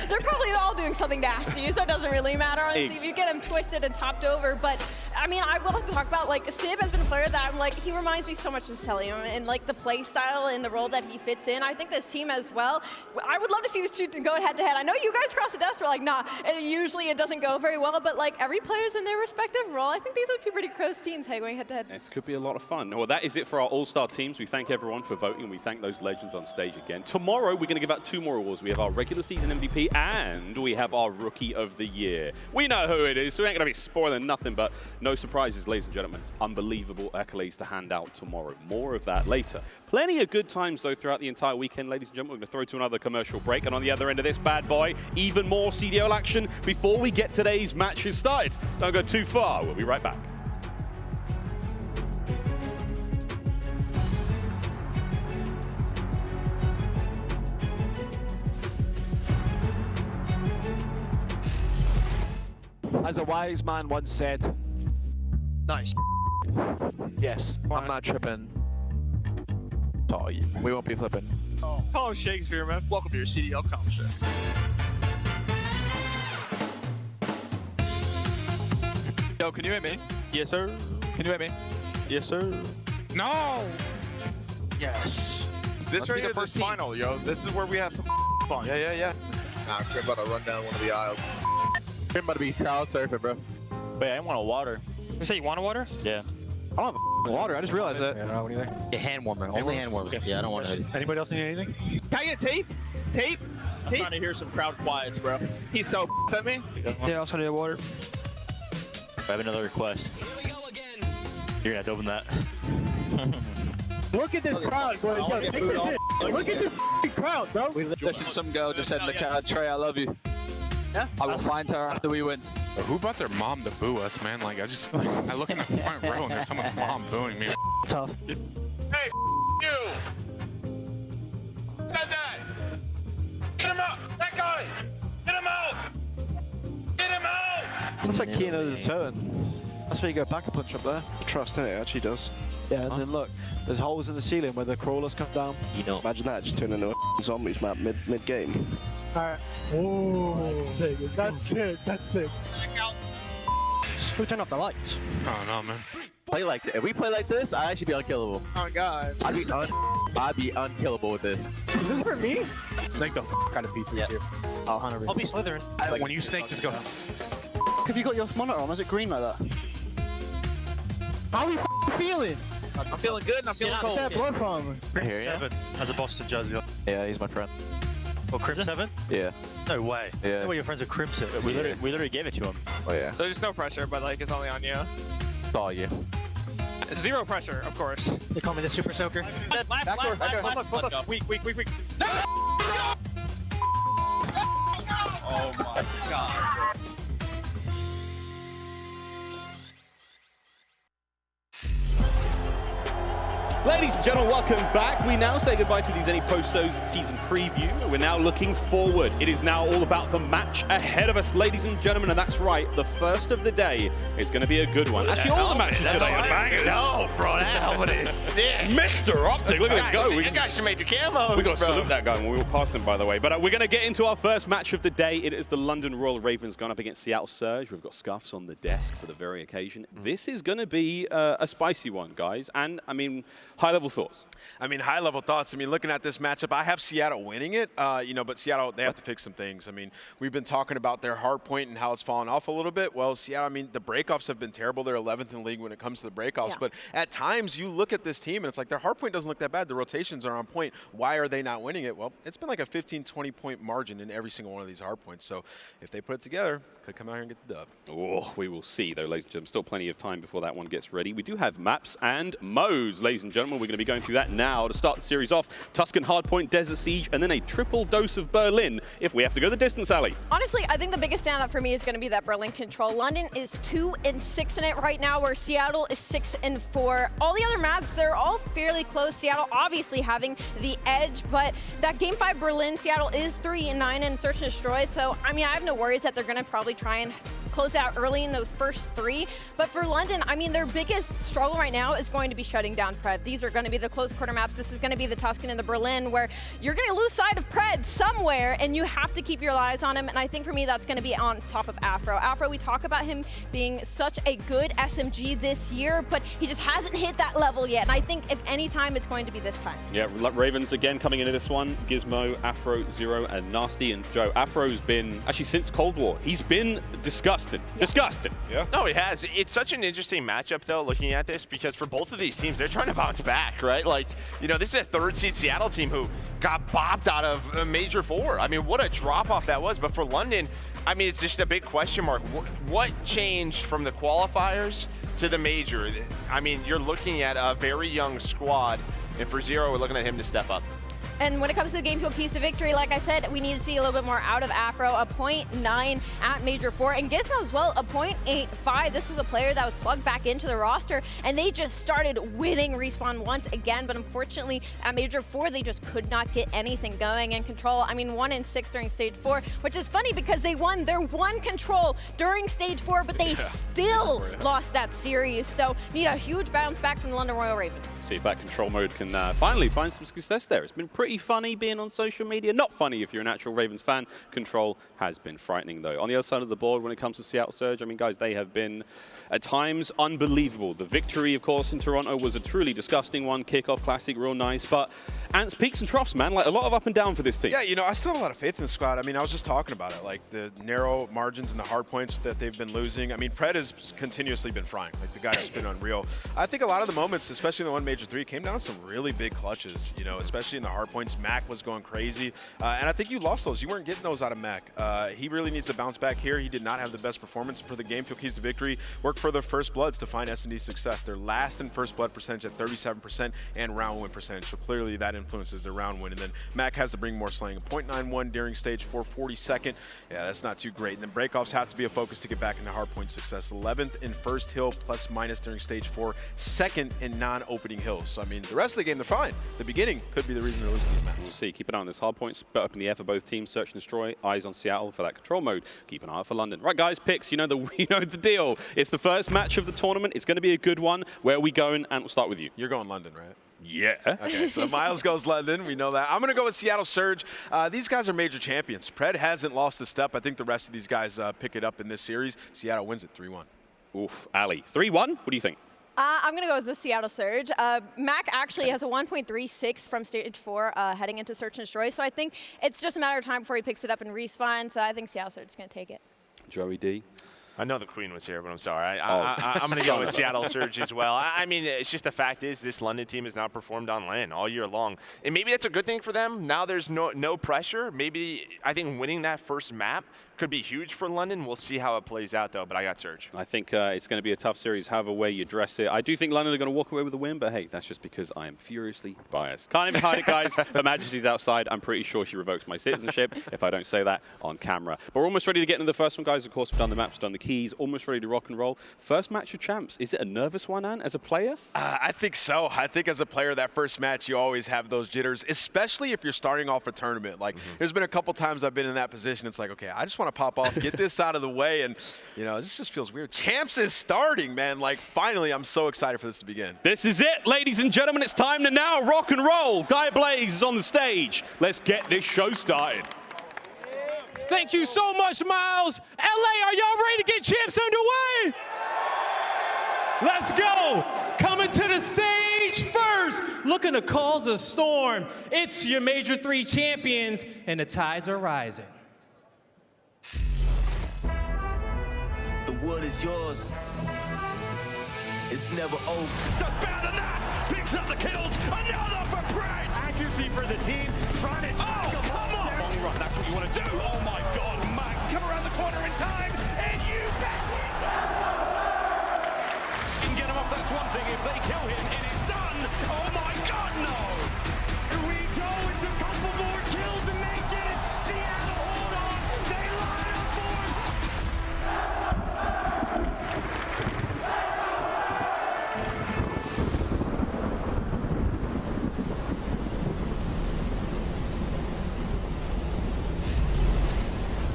They're probably all doing something nasty, so it doesn't really matter, honestly, if you get them twisted and topped over. But, I mean, I will have to talk about, like, Sib has been a player that I'm like, he reminds me so much of Cellium and, like, the play style and the role that he fits in. I think this team as well. I would love to see these two go head-to-head. I know you guys across the desk were like, nah, and usually it doesn't go very well, but, like, every player's in their respective role. I think these would be pretty close teams, hey, going head-to-head. It could be a lot of fun. Well, that is it for our All-Star teams. We thank everyone for voting. We thank those legends on stage again. Tomorrow, we're going to give out 2 more awards. We have our regular season MVP and we have our Rookie of the Year. We know who it is, so we ain't going to be spoiling nothing, but no surprises, ladies and gentlemen. It's unbelievable accolades to hand out tomorrow. More of that later. Plenty of good times, though, throughout the entire weekend, ladies and gentlemen. We're going to throw to another commercial break, and on the other end of this bad boy, even more CDL action before we get today's matches started. Don't go too far. We'll be right back. As a wise man once said, nice. Yes, I'm not tripping. We won't be flipping. Hello, Shakespeare, man. Welcome to your CDL comp show. Yo, can you hit me? Yes, sir. Can you hit me? Yes, sir. No! Yes. This right here, this final, yo. This is where we have some fun. Yeah. Nah, Crim about to run down one of the aisles. Crim about to be crowd surfing, bro. Wait, I want a water. You say you want a water? Yeah. I don't have water. I just realized that. Yeah, I don't know anything. Yeah, hand warmer. Only hand warmer. Yeah, I don't want to. Anybody else need anything? Can I get tape? Tape? I'm trying to hear some crowd quiets, bro. He's so at me. Yeah, I also need water. I have another request. Here we go again. You're gonna have to open that. Look at this crowd, bro. Yo, take this in. Look at this crowd, bro. Listen, some girl just said in the crowd, Trey, I love you. Yeah? I will find her after we win. Who brought their mom to boo us, man? Like, I look in the front row and there's someone's mom booing me. Tough. Hey, you! Said that! Get him out! That guy! Get him out! Get him out! Looks like key another turn. That's where you go back a punch up there. Trust in it, actually does. Yeah, and then look, there's holes in the ceiling where the crawlers come down. You know, imagine that just turning into a zombies map mid game. Alright. Oh, that's sick. That's sick. That's sick. Who turned off the lights? Oh no, man. Play like this. If we play like this, I'd actually be unkillable. Oh god. I'd be unkillable with this. Is this for me? Snake the out of pizza here. Oh, 100%. I'll be slithering. Like, when you snake, just go. Have you got your monitor on? Is it green like that? How are we feeling? I'm feeling good and I'm feeling cold. Blood from Crim7 has a Boston jersey on. Yeah, he's my friend. Oh, Crim7? Yeah. No way. Yeah. No, your friends are Crimsix. We literally gave it to him. Oh yeah. So there's no pressure, but like it's only on you. It's all you. Zero pressure, of course. They call me the Super Soaker. Last. Weak. No! Oh my god. Ladies and gentlemen, welcome back. We now say goodbye to these any post-season preview. We're now looking forward. It is now all about the match ahead of us, ladies and gentlemen, and that's right. The first of the day is going to be a good one. Actually, all the matches today are banging. No, bro, that helmet is sick. Mr. OpTic, look at us go. That guy should make the camo. We got to salute that guy when we walk past him, by the way. But we're going to get into our first match of the day. It is the London Royal Ravens going up against Seattle Surge. We've got Scuffs on the desk for the very occasion. This is going to be a spicy one, guys. And, I mean, high-level thoughts? I mean, high-level thoughts. I mean, looking at this matchup, I have Seattle winning it, you know, but Seattle, they have to fix some things. I mean, we've been talking about their hard point and how it's fallen off a little bit. Well, Seattle, I mean, the breakoffs have been terrible. They're 11th in the league when it comes to the breakoffs. But at times, you look at this team, and it's like their hard point doesn't look that bad. The rotations are on point. Why are they not winning it? Well, it's been like a 15, 20-point margin in every single one of these hard points. So if they put it together, could come out here and get the dub. Oh, we will see, though, ladies and gentlemen. Still plenty of time before that one gets ready. We do have maps and modes, ladies and gentlemen. We're going to be going through that now to start the series off. Tuscan Hardpoint, Desert Siege, and then a triple dose of Berlin if we have to go the distance, aLLeY. Honestly, I think the biggest standout for me is going to be that Berlin control. London is 2-6 in it right now, where Seattle is 6-4. All the other maps, they're all fairly close. Seattle obviously having the edge, but that Game 5 Berlin, Seattle is 3-9 in Search and Destroy. So, I mean, I have no worries that they're going to probably try and close out early in those first 3. But for London, I mean, their biggest struggle right now is going to be shutting down Pred. These are going to be the close quarter maps. This is going to be the Tuscan and the Berlin, where you're going to lose sight of Pred somewhere, and you have to keep your eyes on him. And I think for me, that's going to be on top of Afro. Afro, we talk about him being such a good SMG this year, but he just hasn't hit that level yet. And I think if any time, it's going to be this time. Yeah, Ravens again coming into this one. Gizmo, Afro, Zero, and Nasty. And Joe, Afro's been, actually since Cold War, he's been disgusting. Disgusting. Yeah. No, he has. It's such an interesting matchup, though, looking at this, because for both of these teams, they're trying to bounce back, right? Like, you know, this is a 3rd seed Seattle team who got bopped out of Major 4. I mean, what a drop-off that was. But for London, I mean, it's just a big question mark. What changed from the qualifiers to the Major? I mean, you're looking at a very young squad, and for Zero, we're looking at him to step up. And when it comes to the game fuel keys to victory, like I said, we need to see a little bit more out of Afro, a 0.9 at Major 4, and Gizmo as well, a 0.85. This was a player that was plugged back into the roster, and they just started winning respawn once again, but unfortunately at Major 4, they just could not get anything going. And Control, I mean, 1-6 during Stage 4, which is funny because they won their one Control during Stage 4, but they still lost that series. So need a huge bounce back from the London Royal Ravens. See if that control mode can finally find some success there. It's been pretty funny being on social media. Not funny if you're an actual Ravens fan. Control has been frightening, though. On the other side of the board, when it comes to Seattle Surge, I mean, guys, they have been, at times, unbelievable. The victory, of course, in Toronto was a truly disgusting one. Kickoff classic, real nice. But Ants, peaks and troughs, man. Like, a lot of up and down for this team. Yeah, you know, I still have a lot of faith in the squad. I mean, I was just talking about it. Like, the narrow margins and the hard points that they've been losing. I mean, Pred has continuously been frying. Like, the guy has been unreal. I think a lot of the moments, especially in the one Major 3, came down to some really big clutches, you know, especially in the hard points. Mack was going crazy. And I think you lost those. You weren't getting those out of Mack. He really needs to bounce back here. He did not have the best performance for the game. Fuel keys to victory. Work for the First Bloods to find S&D success. They're last in First Blood percentage at 37% and round win percentage. So clearly that influences their round win. And then Mack has to bring more slaying. 0.91 during stage 4, 42nd. Yeah, that's not too great. And then breakoffs have to be a focus to get back into hardpoint success. 11th in first hill plus minus during stage 4. 2nd in non-opening hills. So I mean, the rest of the game they're fine. The beginning could be the reason they're losing these matches. We'll see. Keep an eye on this hard points. Bet up in the air for both teams. Search and destroy. Eyes on Seattle for that control mode. Keep an eye out for London. Right, guys, picks. You know the deal. It's the first match of the tournament. It's going to be a good one. Where are we going? And we'll start with you. You're going London, right? Yeah. Okay, so Miles goes London. We know that. I'm going to go with Seattle Surge. These guys are major champions. Pred hasn't lost a step. I think the rest of these guys pick it up in this series. Seattle wins it 3-1. Oof, aLLeY. 3-1? What do you think? I'm going to go with the Seattle Surge. Mack actually has a 1.36 from stage 4 heading into Search and Destroy, so I think it's just a matter of time before he picks it up and respawns. So I think Seattle Surge is going to take it. Joey D. I know the Queen was here, but I'm sorry. I'm going to go with Seattle Surge as well. I mean, it's just the fact is this London team has not performed on LAN all year long. And maybe that's a good thing for them. Now there's no pressure. Maybe I think winning that first map could be huge for London. We'll see how it plays out, though, but I got Surge. I think it's going to be a tough series, however way you dress it. I do think London are going to walk away with a win, but hey, that's just because I am furiously biased. Can't even hide it, guys. Her Majesty's outside. I'm pretty sure she revokes my citizenship if I don't say that on camera. But we're almost ready to get into the first one, guys. Of course, we've done the maps, done the keys, almost ready to rock and roll. First match of champs. Is it a nervous one, Ann, as a player? I think so. I think as a player, that first match, you always have those jitters, especially if you're starting off a tournament. Like, there's been a couple times I've been in that position. It's like, okay, I just want to pop off, get this out of the way, and, you know, this just feels weird. Champs is starting, man. Like, finally, I'm so excited for this to begin. This is it, ladies and gentlemen. It's time to now rock and roll. Guy Blaze is on the stage. Let's get this show started. Thank you so much, Miles. aLLeY, are y'all ready to get champs underway? Let's go. Coming to the stage first, looking to cause a storm. It's your Major 3 champions, and the tides are rising. The wood is yours. It's never over. The better than that! Picks up the kills. Another for Brent! Accuracy for the team. Trying to come on! Long run, that's what you want to do. Oh my God, Mack, come around the corner in time, and you bet we can get him off, that's one thing. If they kill him, it is done. Oh my God, no! Here we go. It's a couple more kills and they get it. Seattle, hold on. They line up for it.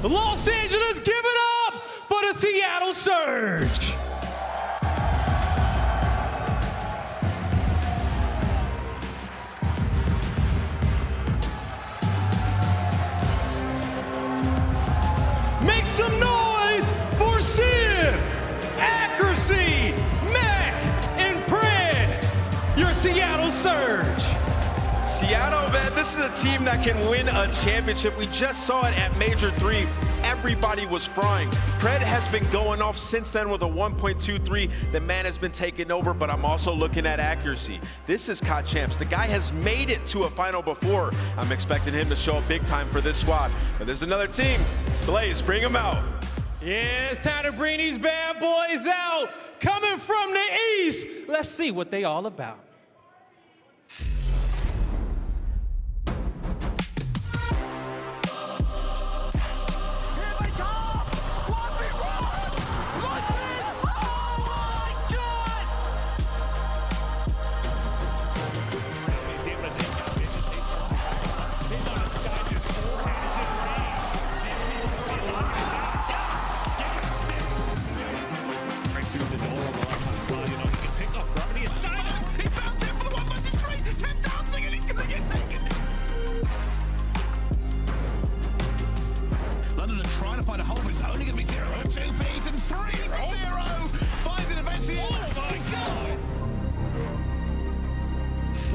Los Angeles, give it up for the Seattle Surge. Make some noise for Simp, Accuracy, Mack, and Pred, your Seattle Surge. Seattle, man, this is a team that can win a championship. We just saw it at Major 3. Everybody was frying. Pred has been going off since then with a 1.23. The man has been taking over, but I'm also looking at Accuracy. This is COD Champs. The guy has made it to a final before. I'm expecting him to show up big time for this squad. But there's another team. Blaze, bring him out. Yeah, it's time to bring these bad boys out. Coming from the east. Let's see what they all about.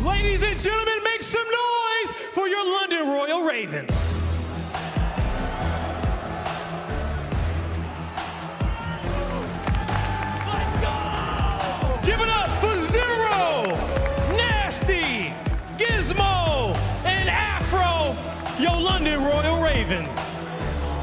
Ladies and gentlemen, make some noise for your London Royal Ravens. Let's go! Give it up for Zero, Nasty, Gizmo, and Afro, your London Royal Ravens.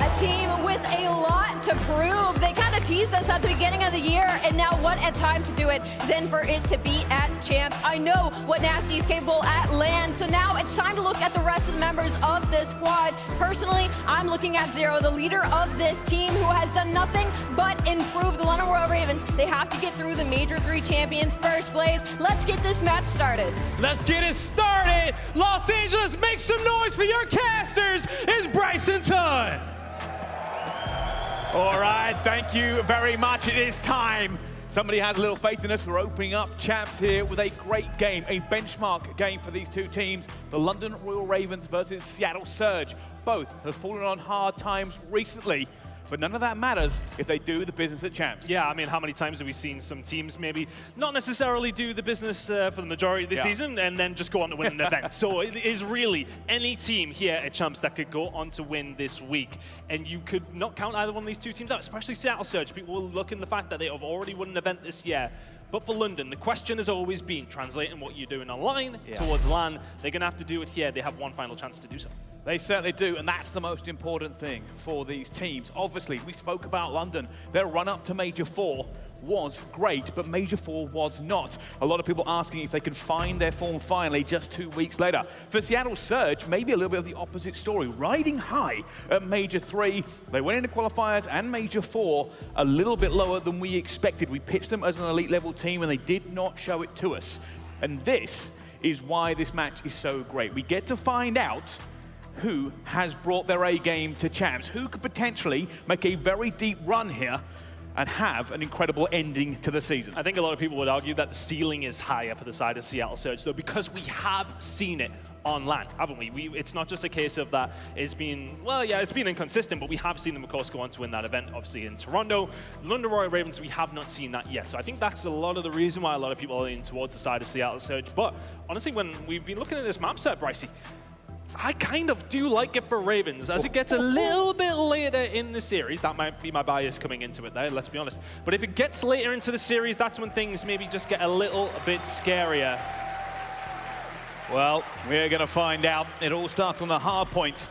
A team with a lot to prove. They kind of teased us at the beginning of the year, and now what a time to do it than for it to be at Champs. I know what Nasty is capable at LAN, so now it's time to look at the rest of the members of the squad. Personally, I'm looking at Zero, the leader of this team, who has done nothing but improve the London Royal Ravens. They have to get through the Major 3 champions first, Blaze. Let's get this match started. Let's get it started. Los Angeles, make some noise for your casters. It's Bryson Tunn. All right, thank you very much. It is time. Somebody has a little faith in us. We're opening up Champs here with a great game, a benchmark game for these two teams. The London Royal Ravens versus Seattle Surge. Both have fallen on hard times recently, but none of that matters if they do the business at Champs. Yeah, I mean, how many times have we seen some teams maybe not necessarily do the business for the majority of the season and then just go on to win an event? So it is really any team here at Champs that could go on to win this week. And you could not count either one of these two teams out, especially Seattle Surge. People will look in the fact that they have already won an event this year. But for London, the question has always been translating what you're doing online towards LAN. They're going to have to do it here. They have one final chance to do so. They certainly do, and that's the most important thing for these teams. Obviously, we spoke about London. Their run-up to Major 4 was great, but Major 4 was not. A lot of people asking if they can find their form finally just 2 weeks later. For Seattle Surge, maybe a little bit of the opposite story. Riding high at Major 3, they went into qualifiers and Major 4 a little bit lower than we expected. We pitched them as an elite level team and they did not show it to us. And this is why this match is so great. We get to find out who has brought their A game to Champs, who could potentially make a very deep run here and have an incredible ending to the season. I think a lot of people would argue that the ceiling is higher for the side of Seattle Surge, though, because we have seen it on LAN, haven't we? It's not just a case of that it's been, well, yeah, it's been inconsistent, but we have seen them, of course, go on to win that event, obviously, in Toronto. London Royal Ravens, we have not seen that yet. So I think that's a lot of the reason why a lot of people are leaning towards the side of Seattle Surge. But honestly, when we've been looking at this map set, Brycey, I kind of do like it for Ravens. As it gets a little bit later in the series, that might be my bias coming into it there, let's be honest. But if it gets later into the series, that's when things maybe just get a little bit scarier. Well, we're going to find out. It all starts on the hard point.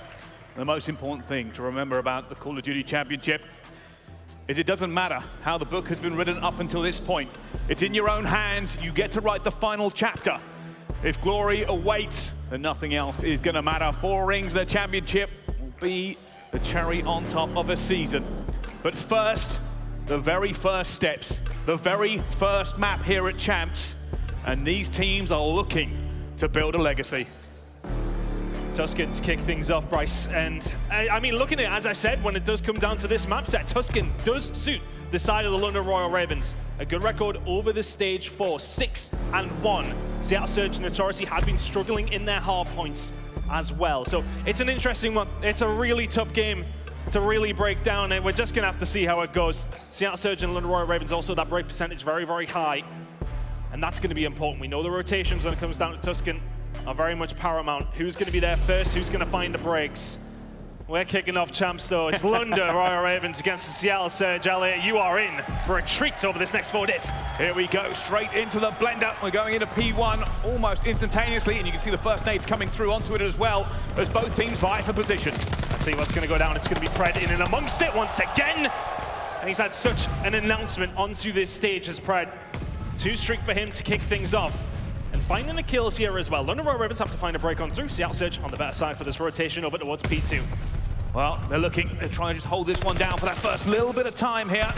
The most important thing to remember about the Call of Duty Championship is it doesn't matter how the book has been written up until this point. It's in your own hands. You get to write the final chapter. If glory awaits, then nothing else is going to matter. 4 rings, the championship will be the cherry on top of a season. But first, the very first steps, the very first map here at Champs, and these teams are looking to build a legacy. Tuscan to kick things off, Bryce. And I mean, looking at it, as I said, when it does come down to this map set, Tuscan does suit the side of the London Royal Ravens. A good record over the stage 4, 6-1. Seattle Surge notoriously had been struggling in their hard points as well. So it's an interesting one. It's a really tough game to really break down, and we're just gonna have to see how it goes. Seattle Surge and London Royal Ravens, also that break percentage very, very high. And that's going to be important. We know the rotations when it comes down to Tuscan are very much paramount. Who's going to be there first? Who's going to find the breaks? We're kicking off Champs, though. It's London Royal Ravens against the Seattle Surge. Elliot, you are in for a treat over this next 4 days. Here we go, straight into the blender. We're going into P1 almost instantaneously, and you can see the first nades coming through onto it as well, as both teams vie for position. Let's see what's going to go down. It's going to be Pred in and amongst it once again. And he's had such an announcement onto this stage as Pred. 2 streak for him to kick things off. And finding the kills here as well. London Royal Ravens have to find a break on through. Seattle Surge on the better side for this rotation over towards P2. Well, they're trying to just hold this one down for that first little bit of time here.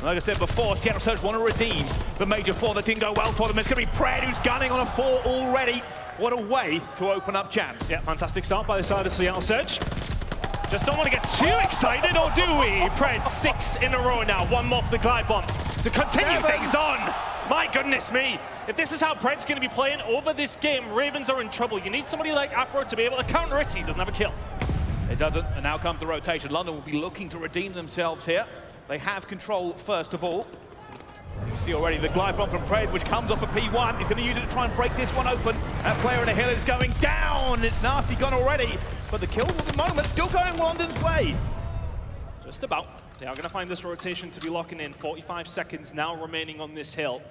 Like I said before, Seattle Surge want to redeem the Major 4 that didn't go well for them. It's going to be Pred who's gunning on a 4 already. What a way to open up Champs. Yeah, fantastic start by the side of Seattle Surge. Just don't want to get too excited, or do we? Pred 6 in a row now. 1 more for the glide bomb to continue things on. My goodness me. If this is how Pred's going to be playing over this game, Ravens are in trouble. You need somebody like Afro to be able to counter it. He doesn't have a kill. It doesn't, and now comes the rotation. London will be looking to redeem themselves here. They have control first of all. You see already the glide bomb from Pred, which comes off a P1. He's going to use it to try and break this one open. That player in the hill is going down. It's nasty gone already, but the kill at the moment still going London's way. Just about. They are going to find this rotation to be locking in. 45 seconds now remaining on this hill.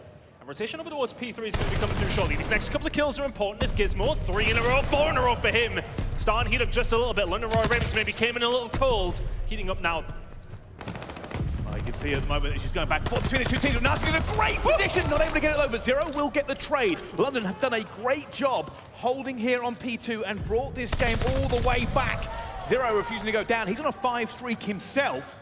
And rotation over towards P3 is going to be coming through shortly. These next couple of kills are important. This Gizmo, 3 in a row, 4 in a row for him. Starting to heat up just a little bit. London Royal Ravens maybe came in a little cold. Heating up now. Well, you can see at the moment that she's going back and forth between the 2 teams. Nasty in a great position, not able to get it though, but Zero will get the trade. London have done a great job holding here on P2 and brought this game all the way back. Zero refusing to go down. He's on a 5 streak himself.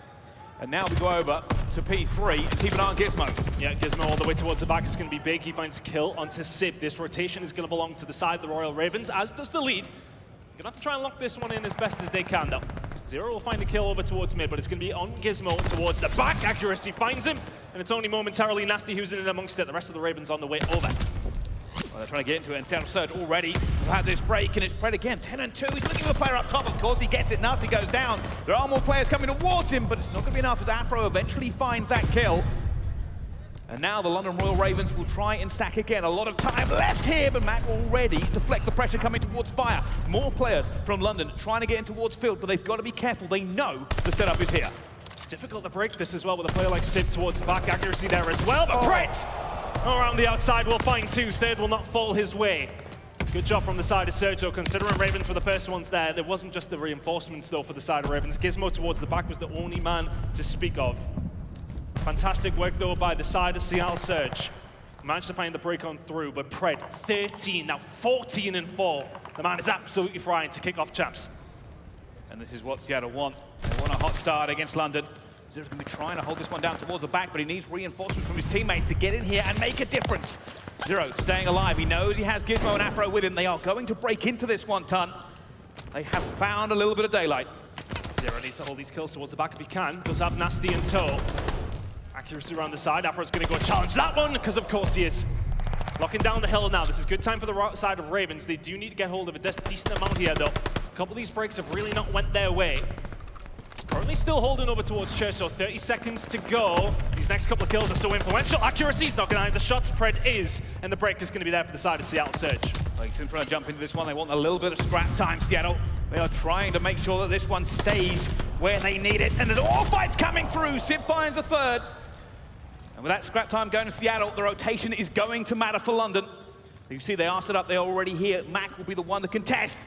And now we go over to P3 and keep an eye on Gizmo. Yeah, Gizmo all the way towards the back is going to be big. He finds a kill onto Sib. This rotation is going to belong to the side of the Royal Ravens, as does the lead. You're going to have to try and lock this one in as best as they can, though. Zero will find a kill over towards mid, but it's going to be on Gizmo towards the back. Accuracy finds him, and it's only momentarily Nasty who's in and amongst it. The rest of the Ravens on the way over. Well, they're trying to get into it, and Seattle Surge already had this break, and it's Pred again, 10 and 2. He's looking for a player up top, of course, he gets it, Nasty goes down. There are more players coming towards him, but it's not going to be enough as Afro eventually finds that kill. And now the London Royal Ravens will try and stack again. A lot of time left here, but Mack already deflect the pressure coming towards fire. More players from London trying to get in towards field, but they've got to be careful. They know the setup is here. It's difficult to break this as well with a player like Sib towards the back. Accuracy there as well, but Pred around the outside will find 2. Third will not fall his way. Good job from the side of Sergio, considering Ravens were the first ones there. There wasn't just the reinforcements, though, for the side of Ravens. Gizmo towards the back was the only man to speak of. Fantastic work, though, by the side of Seattle Surge. Managed to find the break on through, but Pred, 13, now 14 and 4. The man is absolutely frying to kick off Champs. And this is what Seattle want. They want a hot start against London. Zero's going to be trying to hold this one down towards the back, but he needs reinforcements from his teammates to get in here and make a difference. Zero staying alive. He knows he has Gizmo and Afro with him. They are going to break into this 1 ton. They have found a little bit of daylight. Zero needs to hold these kills towards the back if he can. Does have Nasty in tow. Accuracy around the side. Afro's going to go challenge that one, because of course he is. Locking down the hill now. This is good time for the side of Ravens. They do need to get hold of a decent amount here, though. A couple of these breaks have really not went their way. Currently still holding over towards Church, so 30 seconds to go. These next couple of kills are so influential. Accuracy's not going to hide the shots. Pred is, and the break is going to be there for the side of Seattle Surge. Like Simp trying to jump into this one. They want a little bit of scrap time, Seattle. They are trying to make sure that this one stays where they need it. And there's all fights coming through. Simp finds a third. And with that scrap time going to Seattle, the rotation is going to matter for London. You see they are set up. They're already here. Mack will be the one to contest.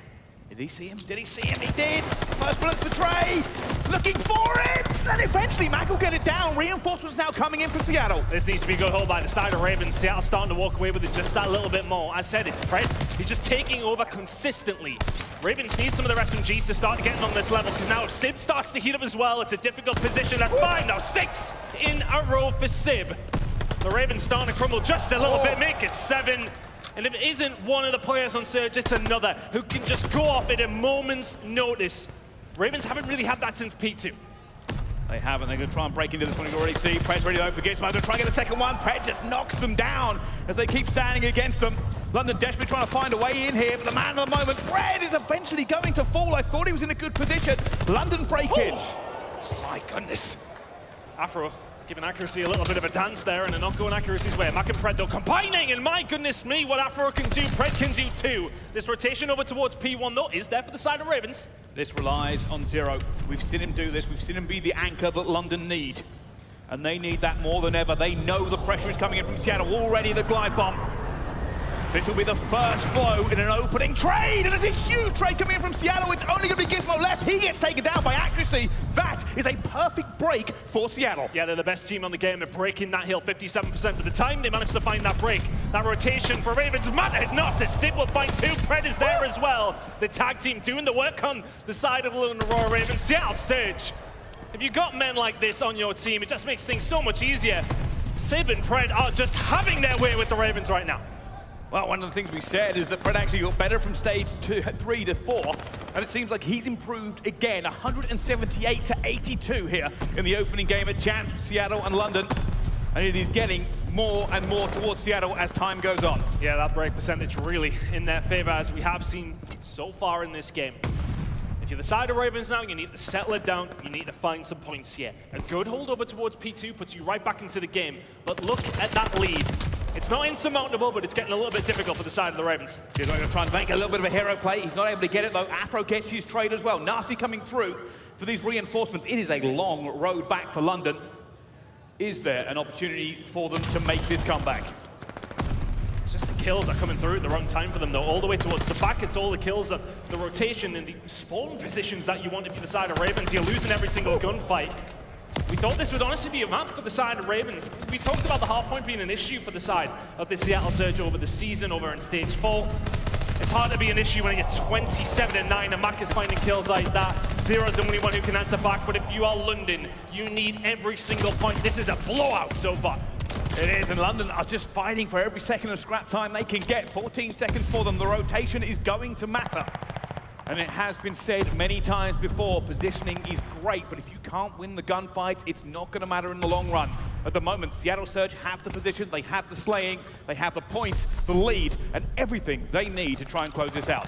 Did he see him? Did he see him? He did! First bullets for Trey! Looking for it! And eventually Mack will get it down. Reinforcements now coming in for Seattle. This needs to be a good hold by the side of Ravens. Seattle starting to walk away with it just that little bit more. As said, it's Pred. He's just taking over consistently. Ravens need some of the SMGs to start getting on this level, because now if Sib starts to heat up as well, it's a difficult position. That's fine now. 6 in a row for Sib. The Ravens starting to crumble just a little bit, make it 7. And if it isn't one of the players on Surge, it's another who can just go off at a moment's notice. Ravens haven't really had that since P2. They haven't. They're going to try and break into this one. You can already see Pred's ready though for Gizmo. They're going to try and get the second one. Pred just knocks them down as they keep standing against them. London desperately trying to find a way in here, but the man of the moment, Pred, is eventually going to fall. I thought he was in a good position. London break in. My goodness. Afro giving accuracy a little bit of a dance there, and they're not going accuracy's way. Mack and Pred though combining, and my goodness me, what Afro can do, Pred can do too. This rotation over towards P1 though is there for the side of Ravens. This relies on Zero. We've seen him do this. We've seen him be the anchor that London need. And they need that more than ever. They know the pressure is coming in from Seattle. Already the glide bomb. This will be the first blow in an opening trade, and there's a huge trade coming in from Seattle. It's only going to be Gizmo left. He gets taken down by accuracy. That is a perfect break for Seattle. Yeah, they're the best team on the game. They're breaking that hill 57% of the time. They managed to find that break. That rotation for Ravens mattered not. A Sib will find 2. Pred is there as well. The tag team doing the work on the side of the Royal Ravens. Seattle Surge. If you've got men like this on your team, it just makes things so much easier. Sib and Pred are just having their way with the Ravens right now. Well, one of the things we said is that Pred actually got better from stage 3 to 4, and it seems like he's improved again, 178 to 82 here in the opening game at Champs, Seattle and London, and it is getting more and more towards Seattle as time goes on. Yeah, that break percentage really in their favor, as we have seen so far in this game. If you're the side of Ravens now, you need to settle it down. You need to find some points here. A good hold over towards P2 puts you right back into the game, but look at that lead. It's not insurmountable, but it's getting a little bit difficult for the side of the Ravens. He's going to try and make a little bit of a hero play. He's not able to get it, though. Afro gets his trade as well. Nasty coming through for these reinforcements. It is a long road back for London. Is there an opportunity for them to make this comeback? It's just the kills are coming through at the wrong time for them, though. All the way towards the back, it's all the kills, the rotation, and the spawn positions that you want if you're the side of Ravens. You're losing every single gunfight. We thought this would honestly be a map for the side of Ravens. We talked about the hardpoint being an issue for the side of the Seattle Surge over the season, over in stage 4. It's hard to be an issue when you're 27-9 and Mack is finding kills like that. Zero's the only one who can answer back, but if you are London, you need every single point. This is a blowout so far. It is, and London are just fighting for every second of scrap time they can get. 14 seconds for them. The rotation is going to matter. And it has been said many times before, positioning is great, but if you can't win the gunfights, it's not going to matter in the long run. At the moment, Seattle Surge have the position, they have the slaying, they have the points, the lead, and everything they need to try and close this out.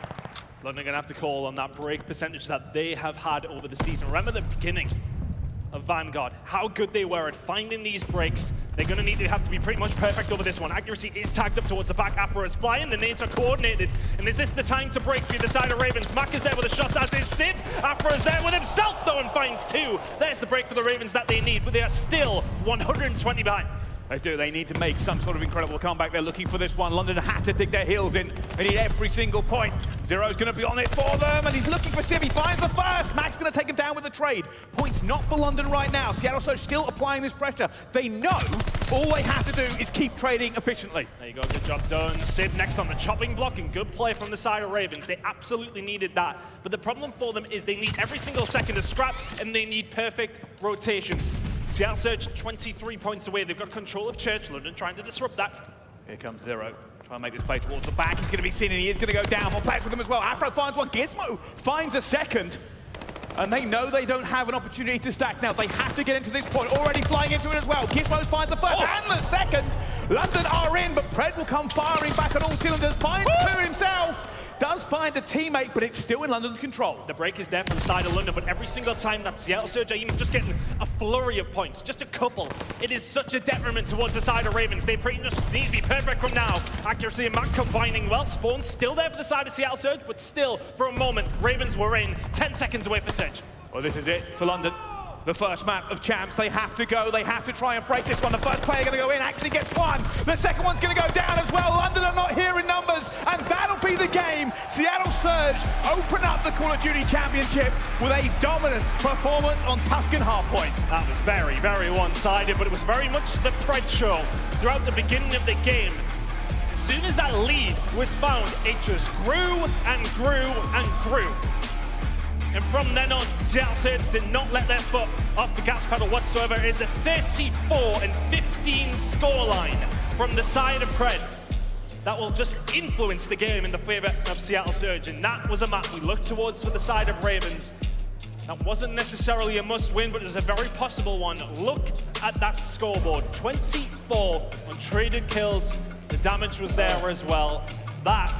London are going to have to call on that break percentage that they have had over the season. Remember the beginning of Vanguard, how good they were at finding these breaks. They're going to have to be pretty much perfect over this one. Accuracy is tagged up towards the back. Afro is flying, the nades are coordinated. And is this the time to break for the side of Ravens? Mack is there with the shots, as is Sid. Afro is there with himself, though, and finds 2. There's the break for the Ravens that they need, but they are still 120 behind. They do. They need to make some sort of incredible comeback. They're looking for this one. London have to dig their heels in. They need every single point. Zero's going to be on it for them, and he's looking for Sib. He finds the first. Mack's going to take him down with the trade. Points not for London right now. Seattle Surge still applying this pressure. They know all they have to do is keep trading efficiently. There you go. Good job done. Sib next on the chopping block, and good play from the side of Ravens. They absolutely needed that. But the problem for them is they need every single second of scrap, and they need perfect rotations. Seattle Surge 23 points away. They've got control of Church. London trying to disrupt that. Here comes Zero. Try and make this play towards the back. He's going to be seen and he is going to go down. One plays with them as well. Afro finds one. Gizmo finds a second. and they know they don't have an opportunity to stack now. They have to get into this point, already flying into it as well. Kismet finds the first and the second. London are in, but Pred will come firing back on all cylinders, finds two himself. Does find a teammate, but it's still in London's control. The break is there from the side of London, but every single time that Seattle Surge are even just getting a flurry of points, just a couple, it is such a detriment towards the side of Ravens. They pretty much need to be perfect from now. Accuracy and Mack combining well. Spawn still there for the side of Seattle Surge, but still, for a moment, Ravens were in 10 seconds away for Surge. Well, this is it for London. The first map of champs, they have to go, they have to try and break this one. The first player gonna go in, actually gets one. The second one's gonna go down as well. London are not here in numbers, and that'll be the game. Seattle Surge open up the Call of Duty Championship with a dominant performance on Tuscan Hardpoint. That was very, very one-sided, but it was very much the Pred show throughout the beginning of the game. As soon as that lead was found, it just grew and grew and grew. And from then on, Seattle Surge did not let their foot off the gas pedal whatsoever. It is a 34-15 scoreline from the side of Pred that will just influence the game in the favor of Seattle Surge. And that was a map we looked towards for the side of Ravens. That wasn't necessarily a must-win, but it was a very possible one. Look at that scoreboard. 24 on traded kills. The damage was there as well. That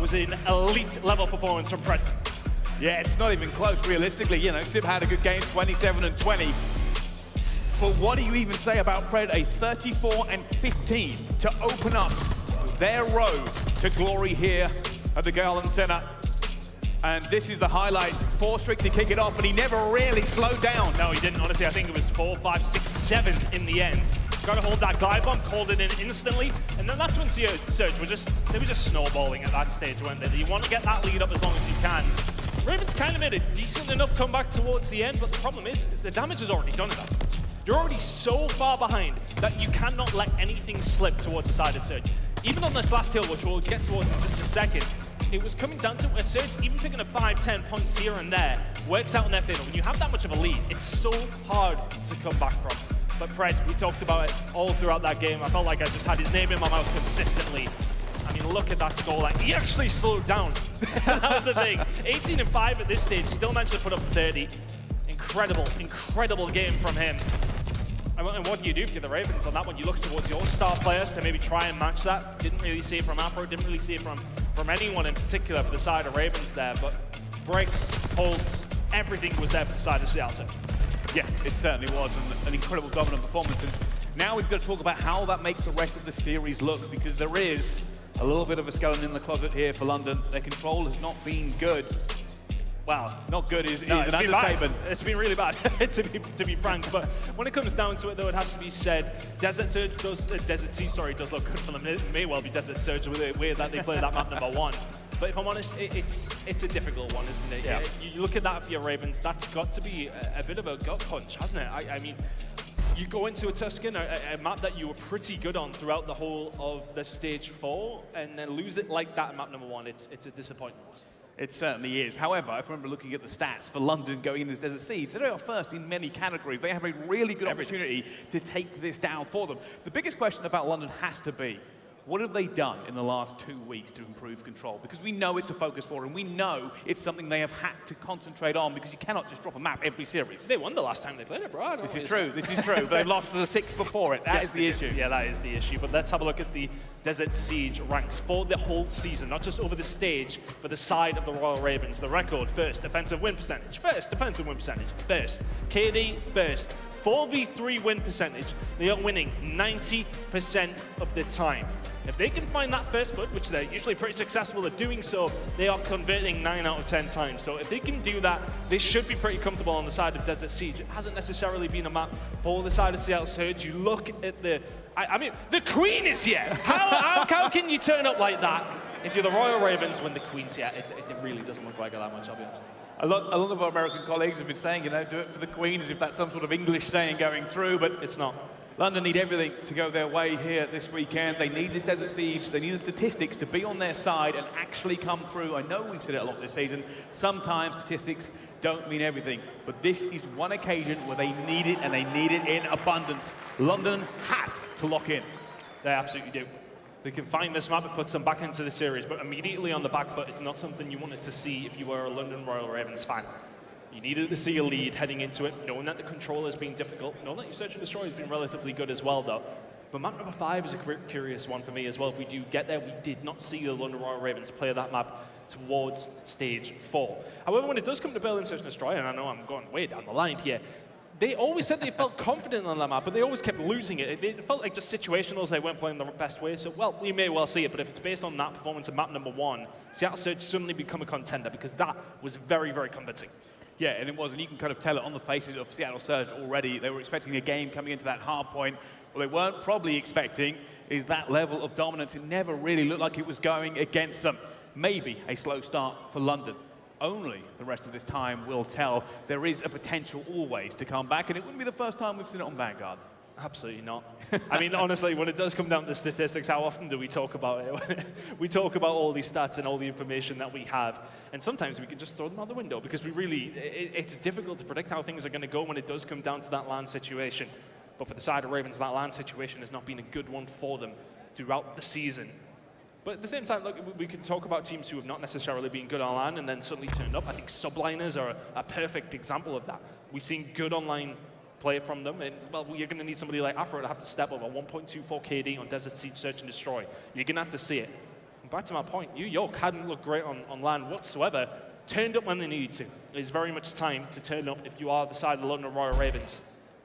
was an elite level performance from Pred. Yeah, it's not even close, realistically. You know, Simp had a good game, 27 and 20. But what do you even say about Pred? A 34 and 15 to open up their road to glory here at the Garland Center. And this is the highlights. 4 streaks to kick it off, and he never really slowed down. No, he didn't. Honestly, I think it was 4, 5, 6, 7 in the end. Got to hold that glide bomb, called it in instantly, and then that's when Surge were just snowballing at that stage, weren't they? You want to get that lead up as long as you can. Ravens kind of made a decent enough comeback towards the end, but the problem is the damage is already done at that stage. You're already so far behind that you cannot let anything slip towards the side of Surge. Even on this last hill, which we'll get towards in just a second, it was coming down to where Surge, even picking up 5, 10 points here and there, works out in their favor. When you have that much of a lead, it's so hard to come back from. But Pred, we talked about it all throughout that game. I felt like I just had his name in my mouth consistently. I mean, look at that scoreline. He actually slowed down. That was the thing. 18 and 5 at this stage, still managed to put up 30. Incredible, incredible game from him. And what do you do for the Ravens on that one? You look towards your star players to maybe try and match that. Didn't really see it from Afro, didn't really see it from anyone in particular for the side of Ravens there, but breaks, holds, everything was there for the side of Seattle. Yeah, it certainly was an incredible dominant performance. And now we've got to talk about how that makes the rest of the series look, because there is a little bit of a skeleton in the closet here for London. Their control has not been good. Well, not good is an understatement. It's been really bad, to be frank. But when it comes down to it, though, it has to be said, Desert Surge does, Desert Sea, sorry, does look good for them. It may well be Desert Surge with the way that they play that map number 1. But if I'm honest, it's a difficult one, isn't it? Yeah. You look at that for your Ravens, that's got to be a bit of a gut punch, hasn't it? I mean, you go into a Tuscan, a map that you were pretty good on throughout the whole of the stage 4, and then lose it like that in map number 1. It's a disappointment. It certainly is. However, if I remember looking at the stats for London going into Desert Siege, they are first in many categories. They have a really good opportunity to take this down for them. The biggest question about London has to be, what have they done in the last 2 weeks to improve control? Because we know it's a focus for them. We know it's something they have had to concentrate on, because you cannot just drop a map every series. They won the last time they played it, bro. This is true, but they've lost for the 6 before it. That is the issue. Yeah, that is the issue. But let's have a look at the Desert Siege ranks for the whole season, not just over the stage, for the side of the Royal Ravens. The record, first defensive win percentage, first defensive win percentage, first KD, first 4v3 win percentage. They are winning 90% of the time. If they can find that first blood, which they're usually pretty successful at doing so, they are converting 9 out of 10 times. So if they can do that, they should be pretty comfortable on the side of Desert Siege. It hasn't necessarily been a map for the side of Seattle Surge. You look at the, I mean, the Queen is here. How can you turn up like that if you're the Royal Ravens when the Queen's here? It really doesn't look like it that much, I'll be honest. A lot of our American colleagues have been saying, you know, do it for the Queen, as if that's some sort of English saying going through, but it's not. London need everything to go their way here this weekend. They need this Desert Siege. They need the statistics to be on their side and actually come through. I know we've said it a lot this season. Sometimes statistics don't mean everything, but this is one occasion where they need it, and they need it in abundance. London have to lock in. They absolutely do. They can find this map, it puts them back into the series, but immediately on the back foot is not something you wanted to see if you were a London Royal Ravens fan. You needed to see a lead heading into it, knowing that the control has been difficult, knowing that your search and destroy has been relatively good as well, though. But map number 5 is a curious one for me as well. If we do get there, we did not see the London Royal Ravens play that map towards stage 4. However, when it does come to building search and destroy, and I know I'm going way down the line here, they always said they felt confident on that map, but they always kept losing it. It felt like just situationals, they weren't playing the best way. So, well, we may well see it, but if it's based on that performance of map number 1, Seattle Surge suddenly become a contender, because that was very, very convincing. Yeah, and it was, and you can kind of tell it on the faces of Seattle Surge already. They were expecting a game coming into that hard point. What they weren't probably expecting is that level of dominance. It never really looked like it was going against them. Maybe a slow start for London. Only the rest of this time will tell. There is a potential always to come back, and it wouldn't be the first time we've seen it on Vanguard. Absolutely not. I mean, honestly, when it does come down to statistics, how often do we talk about it? We talk about all these stats and all the information that we have, and sometimes we can just throw them out the window because we really, it's difficult to predict how things are going to go when it does come down to that LAN situation. But for the side of Ravens, that LAN situation has not been a good one for them throughout the season. But at the same time, look, we can talk about teams who have not necessarily been good online and then suddenly turned up. I think Subliners are a perfect example of that. We've seen good online play from them, and well, you're going to need somebody like Afro to have to step up a 1.24 KD on Desert Siege Search and Destroy. You're going to have to see it. And back to my point, New York hadn't looked great on land whatsoever, turned up when they needed to. It's very much time to turn up if you are the side of the London Royal Ravens.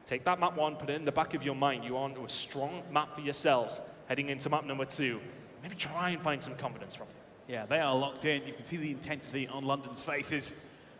Take that map 1, put it in the back of your mind. You are onto a strong map for yourselves heading into map number 2. Maybe try and find some confidence from them. Yeah, they are locked in. You can see the intensity on London's faces.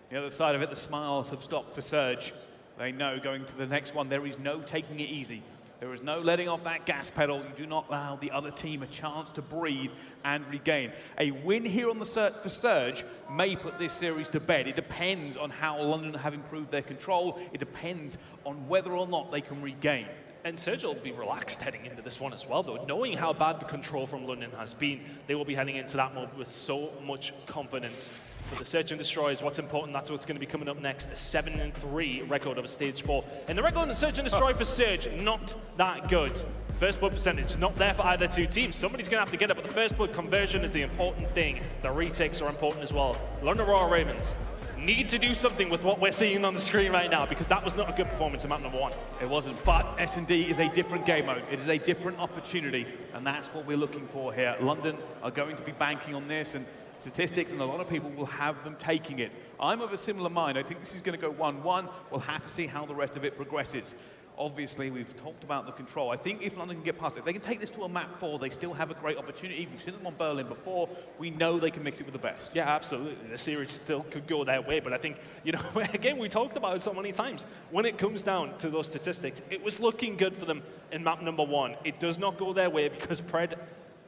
The other side of it, the smiles have stopped for Surge. They know going to the next one, there is no taking it easy. There is no letting off that gas pedal. You do not allow the other team a chance to breathe and regain. A win here on the for Surge may put this series to bed. It depends on how London have improved their control. It depends on whether or not they can regain. And Surge will be relaxed heading into this one as well, though. Knowing how bad the control from London has been, they will be heading into that mode with so much confidence. For the Search and Destroy is what's important. That's what's going to be coming up next. A 7-3 record of Stage 4. And the record in Search and Destroy for Surge, not that good. First blood percentage, not there for either two teams. Somebody's going to have to get it, but the first blood conversion is the important thing. The retakes are important as well. London Royal Ravens need to do something with what we're seeing on the screen right now, because that was not a good performance in map number 1. It wasn't, but S&D is a different game mode. It is a different opportunity, and that's what we're looking for here. London are going to be banking on this, and statistics, and a lot of people will have them taking it. I'm of a similar mind. I think this is going to go 1-1. We'll have to see how the rest of it progresses. Obviously, we've talked about the control. I think if London can get past it, if they can take this to a map 4, they still have a great opportunity. We've seen them on Berlin before. We know they can mix it with the best. Yeah, absolutely. The series still could go their way, but I think, you know, again, we talked about it so many times. When it comes down to those statistics, it was looking good for them in map number 1. It does not go their way because Pred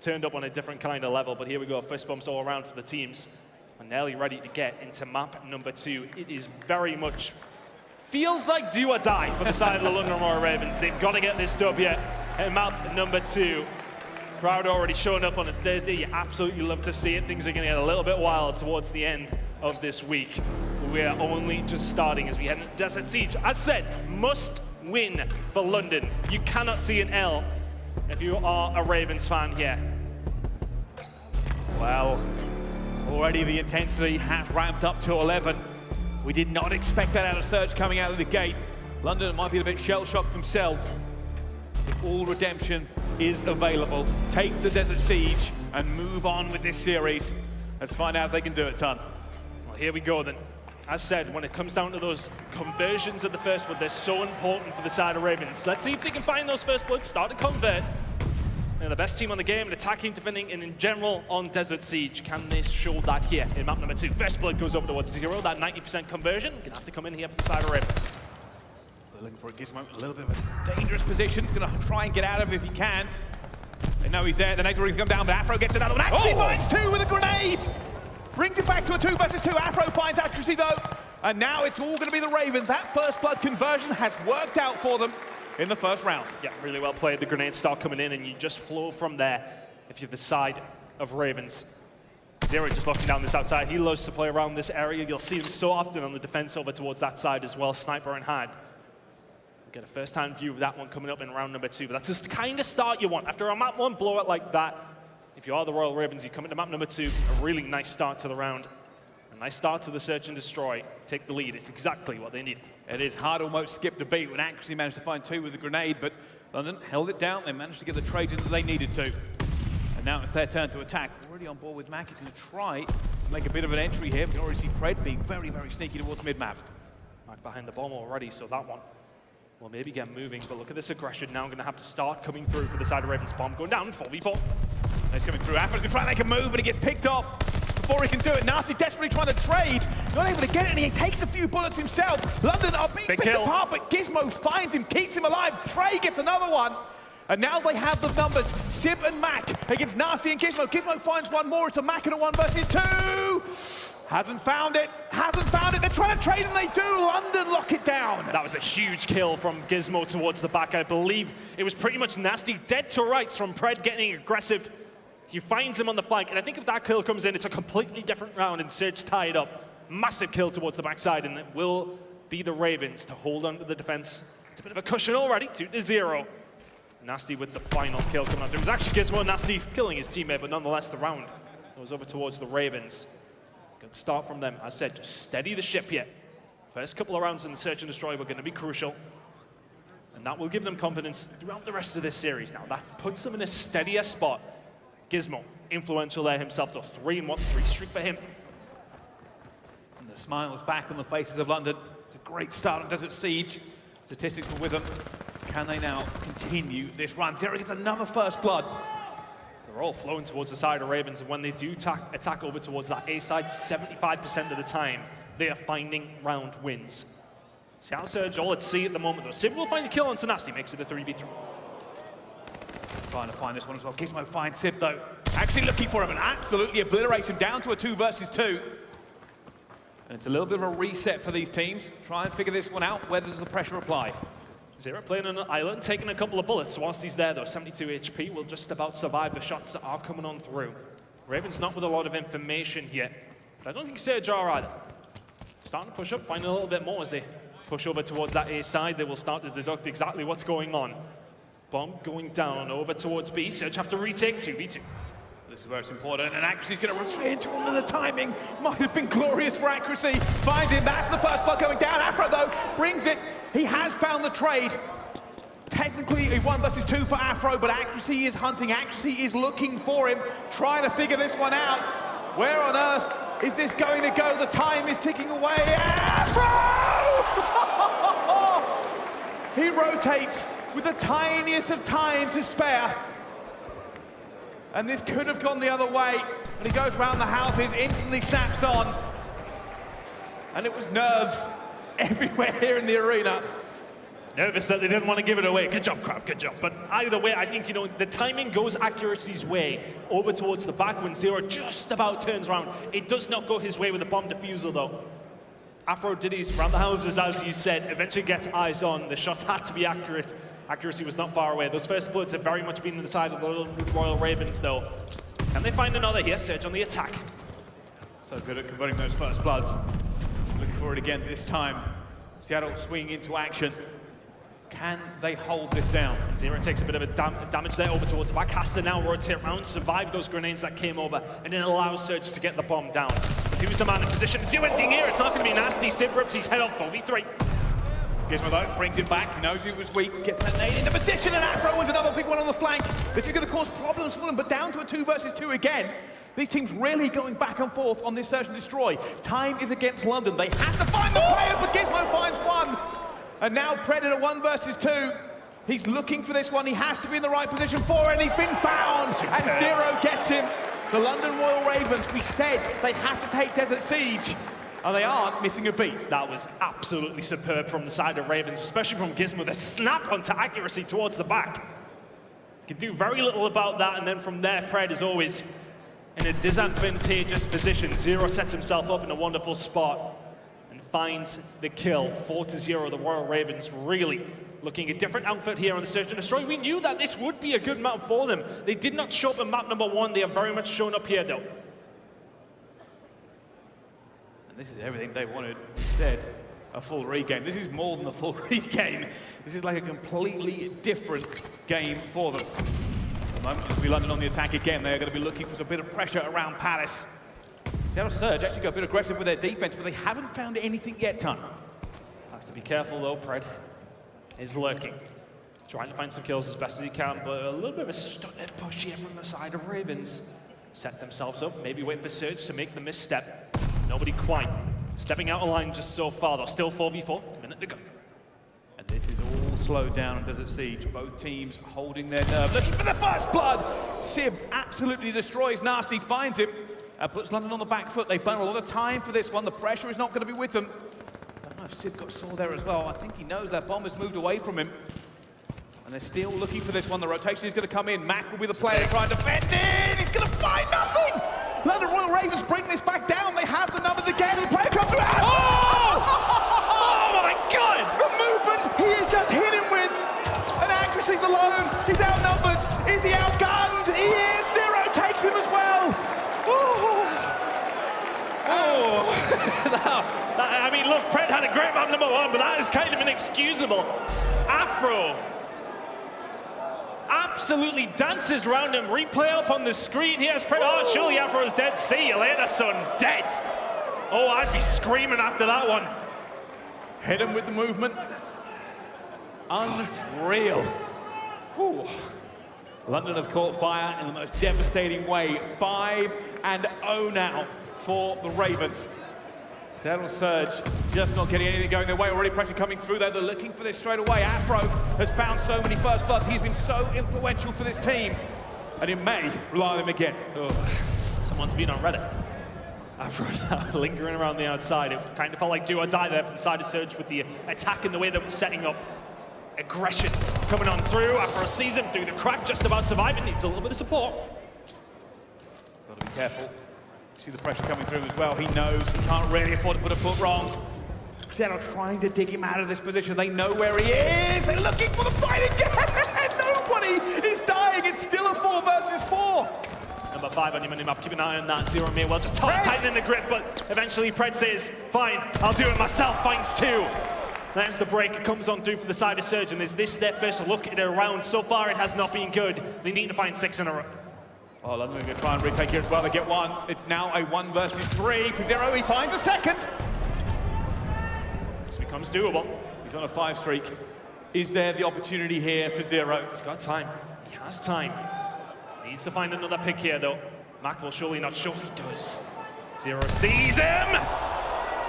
turned up on a different kind of level, but here we go. Fist bumps all around for the teams. And nearly ready to get into map number 2. It is very much feels like do or die for the side of the London Royal Ravens. They've got to get this dub yet at map number 2. Crowd already showing up on a Thursday. You absolutely love to see it. Things are going to get a little bit wild towards the end of this week. We are only just starting as we head into Desert Siege. As said, must win for London. You cannot see an L if you are a Ravens fan here. Well, already the intensity has ramped up to 11. We did not expect that out of Surge coming out of the gate. London might be a bit shell-shocked themselves. But all redemption is available. Take the Desert Siege and move on with this series. Let's find out if they can do it, Ton. Well, here we go then. As said, when it comes down to those conversions of the first blood, they're so important for the side of Ravens. Let's see if they can find those first bloods, start to convert. They're the best team on the game, attacking, defending, and in general on Desert Siege. Can they show that here in map number 2? First blood goes over towards 0, that 90% conversion. Gonna have to come in here for the side of Ravens. They're looking for a Gizmo, a little bit of a dangerous position. Gonna try and get out of it if he can. They know he's there, the nade's already come down, but Afro gets another one. Actually finds 2 with a grenade! Brings it back to a 2 versus 2. Afro finds accuracy though. And now it's all gonna be the Ravens. That first blood conversion has worked out for them in the first round. Yeah, really well played. The grenades start coming in and you just flow from there if you're the side of Ravens. Zero just locking down this outside. He loves to play around this area. You'll see him so often on the defense over towards that side as well, sniper in hand. Get a first-hand view of that one coming up in round number 2. But that's the kind of start you want. After a map 1 blowout like that, if you are the Royal Ravens, you come into map number 2, a really nice start to the round. A nice start to the search and destroy. Take the lead. It's exactly what they need. It is hard, almost skipped a beat when Accuracy managed to find 2 with the grenade, but London held it down. They managed to get the trades in that they needed to. And now it's their turn to attack. Already on board with Mack. He's going to try to make a bit of an entry here. We can already see Pred being very, very sneaky towards mid-map. Mack behind the bomb already, so that one will maybe get moving. But look at this aggression now. Going to have to start coming through for the side of Ravens. Bomb going down, 4v4. He's coming through. Afro's going to try and make a move, but he gets picked off before he can do it. Nasty desperately trying to trade. Not able to get it, and he takes a few bullets himself. London are being picked apart, but Gizmo finds him, keeps him alive. Trey gets another one. And now they have the numbers. Simp and Mack against Nasty and Gizmo. Gizmo finds one more. It's a Mack and a 1 versus 2. Hasn't found it. Hasn't found it. They're trying to trade, and they do. London lock it down. That was a huge kill from Gizmo towards the back. I believe it was pretty much Nasty dead to rights from Pred getting aggressive. He finds him on the flank, and I think if that kill comes in, it's a completely different round, and Surge tied up. Massive kill towards the backside, and it will be the Ravens to hold on to the defense. It's a bit of a cushion already, 2-0. Nasty with the final kill coming up. It was actually Gizmo and Nasty killing his teammate, but nonetheless, the round goes over towards the Ravens. Good start from them. As I said, just steady the ship here. First couple of rounds in the search and destroy were going to be crucial, and that will give them confidence throughout the rest of this series. Now, that puts them in a steadier spot. Gizmo, influential there himself, so 3-1, 3 streak for him. And the smiles back on the faces of London. It's a great start on Desert Siege. Statistics are with them. Can they now continue this run? Zero gets another first blood. They're all flowing towards the side of Ravens, and when they do attack over towards that A side, 75% of the time, they are finding round wins. Seattle Surge all at sea at the moment, though. Simp will find a kill on Nasty, makes it a 3v3. Trying to find this one as well. Gizmo finds Simp, though. Actually looking for him and absolutely obliterates him down to a 2 versus 2. And it's a little bit of a reset for these teams. Try and figure this one out. Where does the pressure apply? Zero playing on an island, taking a couple of bullets whilst he's there, though. 72 HP will just about survive the shots that are coming on through. Ravens not with a lot of information here, but I don't think Surge are either. Starting to push up, finding a little bit more as they push over towards that A side. They will start to deduct exactly what's going on. Bomb going down over towards B. Surge have to retake 2v2. This is where it's important, and Accuracy's going to retreat into him, and the timing might have been glorious for Accuracy. Finds him, that's the first blood going down. Afro, though, brings it. He has found the trade. Technically a 1 versus 2 for Afro, but Accuracy is hunting. Accuracy is looking for him, trying to figure this one out. Where on earth is this going to go? The time is ticking away. Afro! He rotates with the tiniest of time to spare. And this could have gone the other way, but he goes round the houses, instantly snaps on. And it was nerves everywhere here in the arena. Nervous that they didn't want to give it away. Good job, crowd, good job. But either way, I think, the timing goes Accuracy's way over towards the back when Zero just about turns around. It does not go his way with the bomb defusal, though. Afro did his round the houses, as you said, eventually gets eyes on. The shot had to be accurate. Accuracy was not far away. Those first bloods have very much been on the side of the Royal Ravens, though. Can they find another here? Surge on the attack. So good at converting those first bloods. Looking for it again this time. Seattle swinging into action. Can they hold this down? Zero takes a bit of a damage there over towards the back. Has to now rotate around, survive those grenades that came over, and then allow Surge to get the bomb down. But who's the man in position to do anything here? It's not going to be Nasty. Simp rips his head off 4v3. Gizmo, though, brings it back. He knows he was weak. Gets that nade into position, and Afro wins another big one on the flank. This is going to cause problems for them, but down to a 2 versus 2 again. These teams really going back and forth on this search and destroy. Time is against London. They have to find the players, but Gizmo finds one. And now Predator 1 versus 2. He's looking for this one. He has to be in the right position for it, and he's been found. And Zero gets him. The London Royal Ravens, we said they have to take Desert Siege. And they aren't missing a beat. That was absolutely superb from the side of Ravens, especially from Gizmo. The snap onto Accuracy towards the back. Can do very little about that, and then from there, Pred is always in a disadvantageous position. Zero sets himself up in a wonderful spot and finds the kill. 4-0, the Royal Ravens really looking a different outfit here on the Search and Destroy. We knew that this would be a good map for them. They did not show up in map number 1. They have very much shown up here, though. This is everything they wanted. We said a full regame. This is more than a full regame. This is like a completely different game for them. At the moment, it'll be London on the attack again. They're going to be looking for some bit of pressure around Palace. Seattle Surge actually got a bit aggressive with their defense, but they haven't found anything yet, Ton. Have to be careful though, Pred is lurking. Trying to find some kills as best as he can, but a little bit of a stunted push here from the side of Ravens. Set themselves up, maybe wait for Surge to make the misstep. Nobody quite. Stepping out of line just so far, though. Still 4v4, minute to go. And this is all slowed down in Desert Siege. Both teams holding their nerve, looking for the first blood. Simp absolutely destroys Nasty, finds him, puts London on the back foot. They've burned a lot of time for this one. The pressure is not going to be with them. I don't know if Simp got saw there as well. I think he knows that bomb has moved away from him. And they're still looking for this one. The rotation is going to come in. Mack will be the player to try and defend it. He's going to find nothing. London Royal Ravens bring this back down. They have the numbers again. The player comes around. Oh! Oh my God! The movement he has just hit him with. And accuracy's alone. He's outnumbered. Is he outgunned? He is. Zero takes him as well. I mean, look, Pred had a great map number 1, but that is kind of inexcusable. Afro absolutely dances around him. Replay up on the screen. Here's Pred. Oh, surely Afro's dead. See you later, son. Dead. Oh, I'd be screaming after that one. Hit him with the movement. Unreal. Whew. London have caught fire in the most devastating way. 5-0 now for the Ravens. Seattle Surge just not getting anything going their way. Already pressure coming through there. They're looking for this straight away. Afro has found so many first bloods. He's been so influential for this team. And it may rely on him again. Oh, someone's been on Reddit. Afro now lingering around the outside. It kind of felt like do or die there for the side of Surge with the attack in the way that was setting up. Aggression coming on through. Afro sees him through the crack, just about surviving. Needs a little bit of support. Got to be careful. See the pressure coming through as well. He knows he can't really afford to put a foot wrong. Seattle trying to dig him out of this position. They know where he is. They're looking for the fight again. Nobody is dying. It's still a 4 versus 4. Number 5 on your minimap. Keep an eye on that. Zero may well just tightening the grip, but eventually Pred says, fine, I'll do it myself. Finds 2. That's the break. It comes on through from the side of Surge, and is this their first look at a round? So far, it has not been good. They need to find 6 in a row. Oh, London going to try and retake here as well. They get 1. It's now a 1 versus 3. For Zero, he finds a second. This becomes doable. He's on a 5 streak. Is there the opportunity here for Zero? He's got time. He has time. Needs to find another pick here, though. Mack will surely not show. He does. Zero sees him.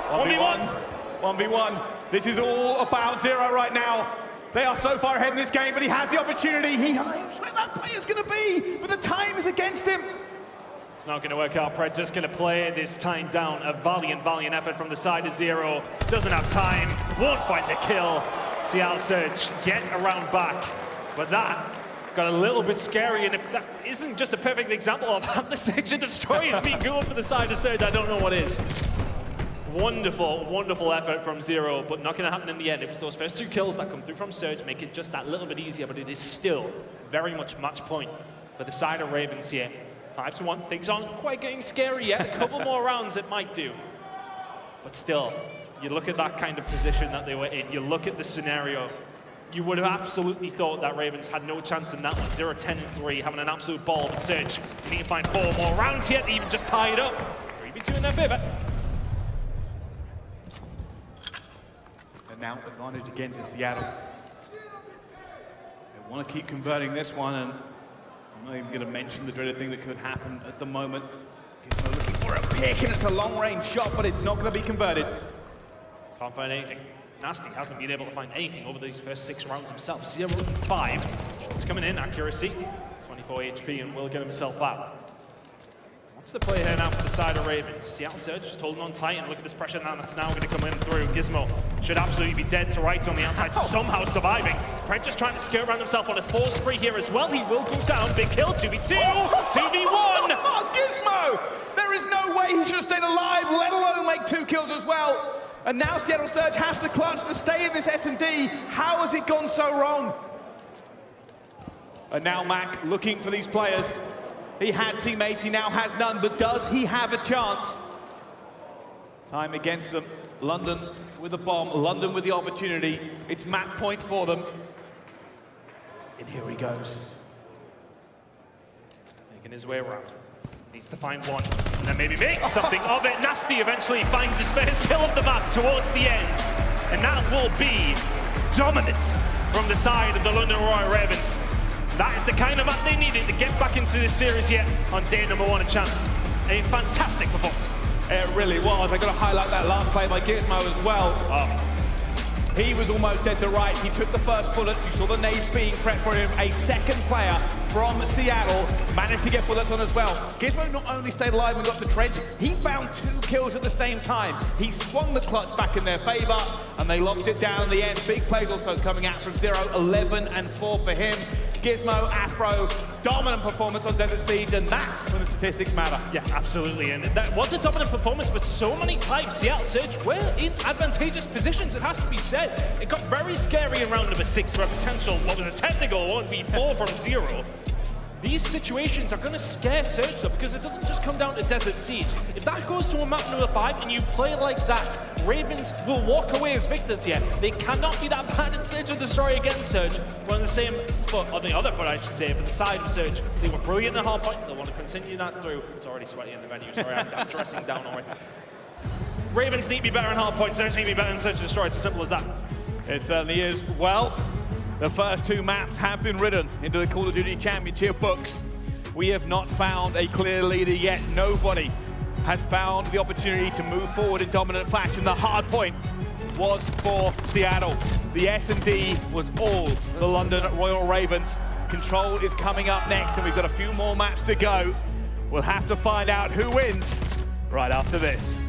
1v1. 1v1. This is all about Zero right now. They are so far ahead in this game, but he has the opportunity. He knows where that player's going to be, but the time is against him. It's not going to work out. Pred just going to play this time down. A valiant effort from the side of Zero. Doesn't have time. Won't find the kill. CL Surge get around back. But that got a little bit scary, and if that isn't just a perfect example of how the Search and Destroy is being good for the side of Surge, I don't know what is. Wonderful effort from Zero, but not going to happen in the end. It was those first 2 kills that come through from Surge, make it just that little bit easier, but it is still very much match point for the side of Ravens here. 5-1, things aren't quite getting scary yet. A couple more rounds it might do. But still, you look at that kind of position that they were in, you look at the scenario, you would have absolutely thought that Ravens had no chance in that one. 0-10-3, having an absolute ball, but Surge, you need to find 4 more rounds yet, even just tie it up. 3v2 in their favor. Now advantage again to Seattle. They want to keep converting this one, and I'm not even going to mention the dreaded thing that could happen at the moment. Kismet looking for a pick, and it's a long-range shot, but it's not going to be converted. Can't find anything. Nasty hasn't been able to find anything over these first 6 rounds himself. 0-5. It's coming in, accuracy. 24 HP, and will get himself out. What's the play here now for the side of Ravens? Seattle Surge just holding on tight, and look at this pressure now that's now going to come in through. Gizmo should absolutely be dead to rights on the outside, somehow surviving. Pred just trying to skirt around himself on a 4 spree here as well. He will go down. Big kill, 2v2, 2v1. Oh, Gizmo! There is no way he should have stayed alive, let alone make 2 kills as well. And now Seattle Surge has to clutch to stay in this S&D. How has it gone so wrong? And now Mack looking for these players. He had teammates, he now has none, but does he have a chance? Time against them. London with the bomb, London with the opportunity. It's map point for them. And here he goes. Making his way around. Needs to find one, and then maybe make something of it. Nasty eventually finds his first kill of the map towards the end, and that will be dominant from the side of the London Royal Ravens. That is the kind of map they needed to get back into this series yet on day number 1 of Champs. A fantastic performance. It really was. I got to highlight that last play by Gizmo as well. He was almost dead to rights. He took the first bullets. You saw the nades being prepped for him. A second player from Seattle managed to get bullets on as well. Gizmo not only stayed alive and got the trench, he found 2 kills at the same time. He swung the clutch back in their favor, and they locked it down in the end. Big plays also coming out from Zero, 11 and 4 for him. Gizmo, Afro, dominant performance on Desert Siege, and that's when the statistics matter. Yeah, absolutely, and that was a dominant performance, but so many times Seattle Surge were in advantageous positions, it has to be said. It got very scary in round number 6 for a potential, what was a technical 1v4 from Zero. These situations are going to scare Surge though, because it doesn't just come down to Desert Siege. If that goes to a map number 5 and you play like that, Ravens will walk away as victors here. They cannot be that bad in Surge and Destroy against Surge. But on the same foot, on the other foot I should say, for the side of Surge, they were brilliant in hardpoint. They want to continue that through. It's already sweaty in the venue, sorry, I'm dressing down already. Ravens need to be better in hardpoint, Surge need to be better in Surge and Destroy. It's as simple as that. It certainly is. Well, the first 2 maps have been written into the Call of Duty Championship books. We have not found a clear leader yet. Nobody has found the opportunity to move forward in dominant fashion. The hard point was for Seattle. The S&D was all the London Royal Ravens. Control is coming up next, and we've got a few more maps to go. We'll have to find out who wins right after this.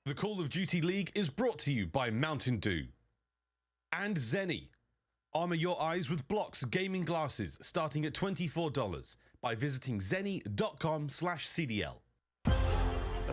The Call of Duty League is brought to you by Mountain Dew and Zenny. Armor your eyes with Blocks gaming glasses starting at $24 by visiting zenny.com/CDL.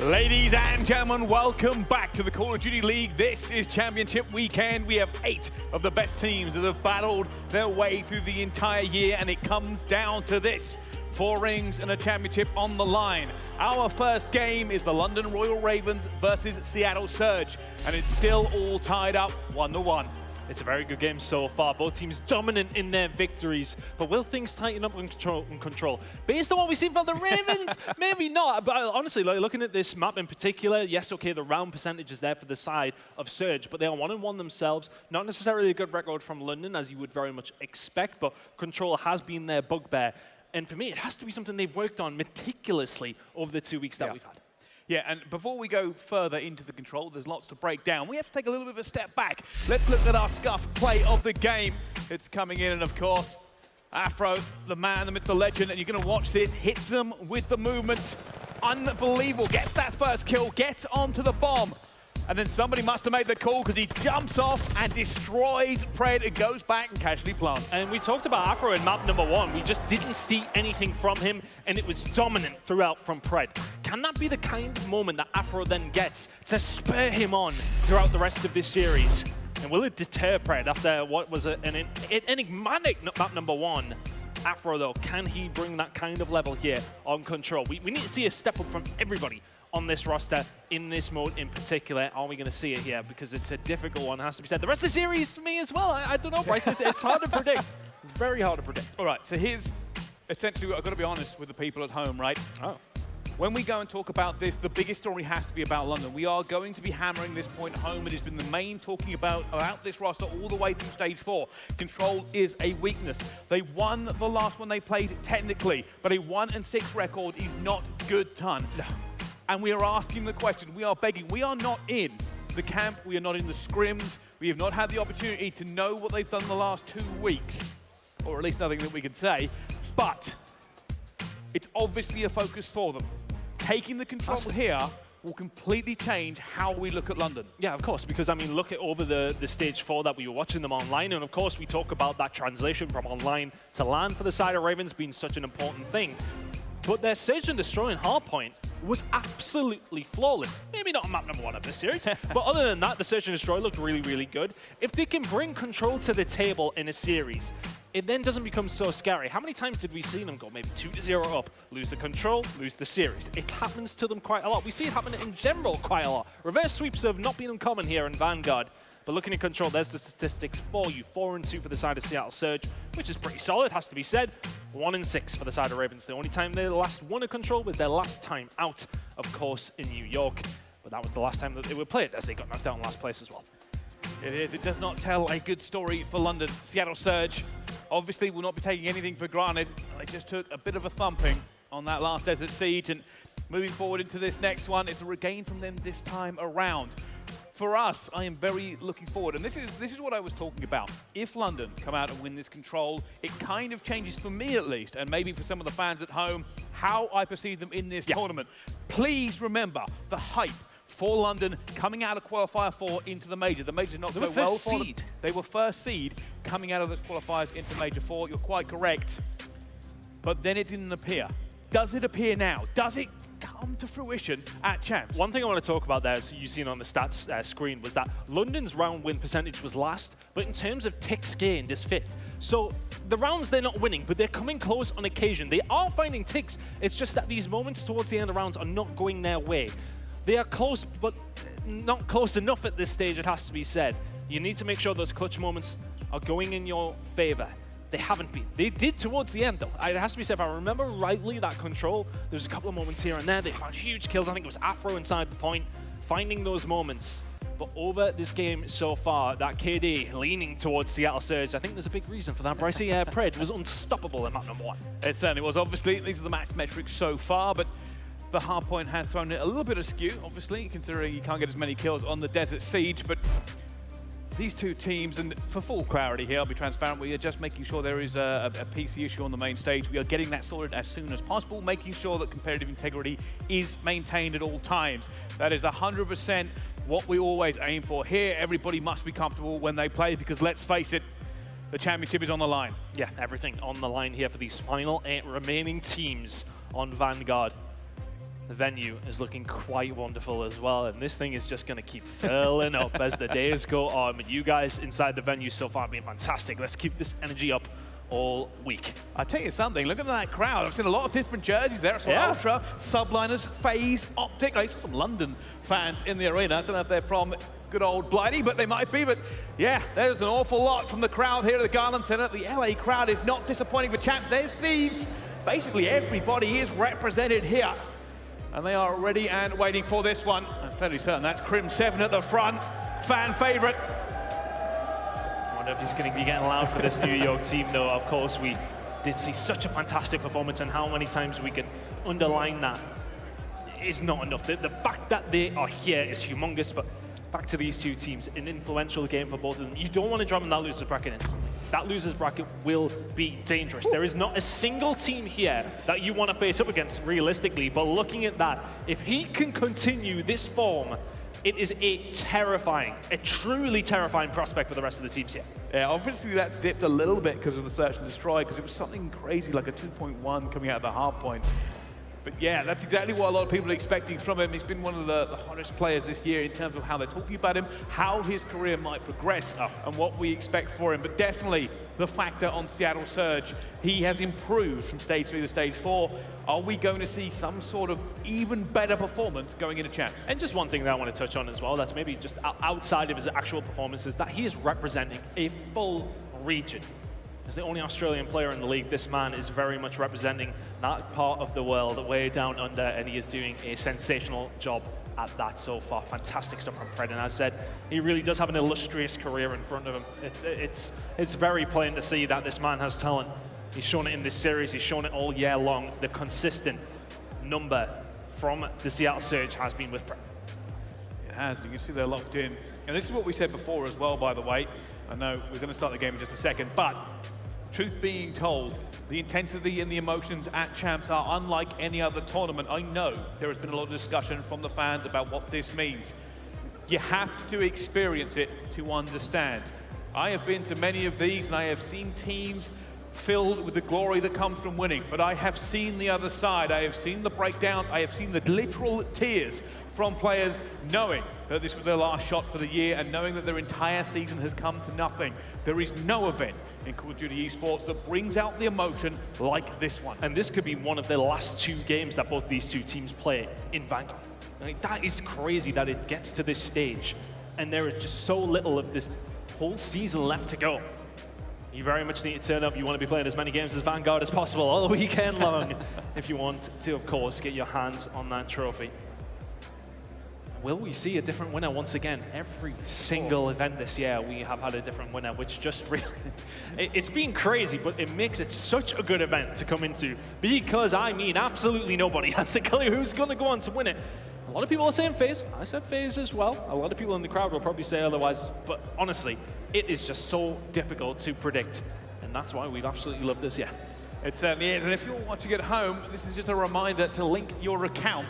Ladies and gentlemen, welcome back to the Call of Duty League. This is Championship Weekend. We have 8 of the best teams that have battled their way through the entire year, and it comes down to this. 4 rings and a championship on the line. Our first game is the London Royal Ravens versus Seattle Surge, and it's still all tied up 1-1. It's a very good game so far. Both teams dominant in their victories. But will things tighten up in control? Based on what we've seen from the Ravens, maybe not. But honestly, like, looking at this map in particular, yes, okay, the round percentage is there for the side of Surge, but they are 1-1 themselves. Not necessarily a good record from London, as you would very much expect, but control has been their bugbear. And for me, it has to be something they've worked on meticulously over the 2 weeks that we've had. Yeah, and before we go further into the control, there's lots to break down. We have to take a little bit of a step back. Let's look at our scuff play of the game. It's coming in, and of course, Afro, the man, the myth, the legend, and you're going to watch this, hits them with the movement. Unbelievable, gets that first kill, gets onto the bomb. And then somebody must have made the call because he jumps off and destroys Pred and goes back and casually plants. And we talked about Afro in map number 1. We just didn't see anything from him, and it was dominant throughout from Pred. Can that be the kind of moment that Afro then gets to spur him on throughout the rest of this series? And will it deter Pred after what was an enigmatic map number 1? Afro, though, can he bring that kind of level here on control? We need to see a step up from everybody on this roster, in this mode in particular. Are we going to see it here? Because it's a difficult one, has to be said. The rest of the series, for me as well, I don't know, Bryce. It's hard to predict. It's very hard to predict. All right, so here's essentially, I've got to be honest with the people at home, right? Oh. When we go and talk about this, the biggest story has to be about London. We are going to be hammering this point home. It has been the main talking about this roster all the way through stage 4. Control is a weakness. They won the last one they played technically, but a 1-6 record is not good ton. No. And we are asking the question, we are begging, we are not in the camp, we are not in the scrims, we have not had the opportunity to know what they've done the last 2 weeks, or at least nothing that we can say, but it's obviously a focus for them. Taking the control here will completely change how we look at London. Yeah, of course, because I mean, look at over the stage 4 that we were watching them online, and of course we talk about that translation from online to LAN for the side of Ravens being such an important thing. But their Search and Destroy and Hardpoint was absolutely flawless. Maybe not map number 1 of this series, but other than that, the Search and Destroy looked really, really good. If they can bring control to the table in a series, it then doesn't become so scary. How many times did we see them go maybe 2-0 up, lose the control, lose the series? It happens to them quite a lot. We see it happen in general quite a lot. Reverse sweeps have not been uncommon here in Vanguard. But looking at control, there's the statistics for you. 4-2 for the side of Seattle Surge, which is pretty solid, has to be said. 1-6 for the side of Ravens. The only time they last won a control was their last time out, of course, in New York. But that was the last time that they were played, as they got knocked out in last place as well. It is. It does not tell a good story for London. Seattle Surge obviously will not be taking anything for granted. They just took a bit of a thumping on that last Desert Siege, and moving forward into this next one, it's a regain from them this time around. For us, I am very looking forward, and this is what I was talking about. If London come out and win this control, it kind of changes, for me at least, and maybe for some of the fans at home, how I perceive them in this tournament. Please remember the hype for London coming out of qualifier 4 into the major. The major not so well for them. They were first seed coming out of those qualifiers into major 4. You're quite correct, but then it didn't appear. Does it appear now? Does it come to fruition at Champs? One thing I want to talk about there, as you've seen on the stats screen, was that London's round win percentage was last, but in terms of ticks gained is 5th. So the rounds they're not winning, but they're coming close on occasion. They are finding ticks. It's just that these moments towards the end of rounds are not going their way. They are close, but not close enough at this stage, it has to be said. You need to make sure those clutch moments are going in your favor. They haven't been. They did towards the end, though. It has to be said, if I remember rightly, that control, there was a couple of moments here and there. They found huge kills. I think it was Afro inside the point, finding those moments. But over this game so far, that KD leaning towards Seattle Surge, I think there's a big reason for that. Brycey, Pred was unstoppable in map number 1. It certainly was. Obviously, these are the match metrics so far, but the hardpoint has thrown it a little bit askew, obviously, considering you can't get as many kills on the Desert Siege. But these two teams, and for full clarity here, I'll be transparent, we are just making sure there is a PC issue on the main stage. We are getting that sorted as soon as possible, making sure that competitive integrity is maintained at all times. That is 100% what we always aim for here. Everybody must be comfortable when they play, because let's face it, the championship is on the line. Yeah, everything on the line here for these final 8 remaining teams on Vanguard. The venue is looking quite wonderful as well, and this thing is just going to keep filling up as the days go on. But you guys inside the venue so far have been fantastic. Let's keep this energy up all week. I'll tell you something, look at that crowd. I've seen a lot of different jerseys there. Some Ultra, Subliners, FaZe, OpTic. I saw some London fans in the arena. I don't know if they're from good old Blighty, but they might be. But yeah, there's an awful lot from the crowd here at the Garland Center. The LA crowd is not disappointing for champs. There's Thieves. Basically everybody is represented here. And they are ready and waiting for this one. I'm fairly certain that's Crim7 at the front. Fan favorite. I wonder if he's going to be getting loud for this New York team, though. Of course, we did see such a fantastic performance, and how many times we can underline that is not enough. The fact that they are here is humongous, but back to these two teams, an influential game for both of them. You don't want to drop in that loser's bracket instantly. That loser's bracket will be dangerous. There is not a single team here that you want to face up against realistically, but looking at that, if he can continue this form, it is a truly terrifying prospect for the rest of the teams here. Yeah, obviously that's dipped a little bit because of the search and destroy, because it was something crazy like a 2.1 coming out of the hard point. But yeah, that's exactly what a lot of people are expecting from him. He's been one of the hottest players this year in terms of how they're talking about him, how his career might progress, and what we expect for him. But definitely the factor on Seattle Surge, he has improved from stage 3 to stage 4. Are we going to see some sort of even better performance going into champs? And just one thing that I want to touch on as well, that's maybe just outside of his actual performances, that he is representing a full region. As the only Australian player in the league, this man is very much representing that part of the world way down under, and he is doing a sensational job at that so far. Fantastic stuff from Pred, and as I said, he really does have an illustrious career in front of him. It's very plain to see that this man has talent. He's shown it in this series, he's shown it all year long. The consistent number from the Seattle Surge has been with Pred. It has, you can see they're locked in. And this is what we said before as well, by the way. I know we're going to start the game in just a second, but truth being told, the intensity and the emotions at champs are unlike any other tournament. I know there has been a lot of discussion from the fans about what this means. You have to experience it to understand. I have been to many of these, and I have seen teams filled with the glory that comes from winning, but I have seen the other side. I have seen the breakdowns, I have seen the literal tears from players knowing that this was their last shot for the year and knowing that their entire season has come to nothing. There is no event in Call of Duty esports that brings out the emotion like this one. And this could be one of the last 2 games that both these 2 teams play in Vanguard. Like, that is crazy that it gets to this stage, and there is just so little of this whole season left to go. You very much need to turn up. You want to be playing as many games as Vanguard as possible all weekend long if you want to, of course, get your hands on that trophy. Will we see a different winner once again? Every single event this year, we have had a different winner, which just really, it's been crazy, but it makes it such a good event to come into, because, I mean, absolutely nobody has to tell you who's going to go on to win it. A lot of people are saying FaZe. I said FaZe as well. A lot of people in the crowd will probably say otherwise, but honestly, it is just so difficult to predict, and that's why we've absolutely loved this year. It certainly is, and if you're watching at home, this is just a reminder to link your account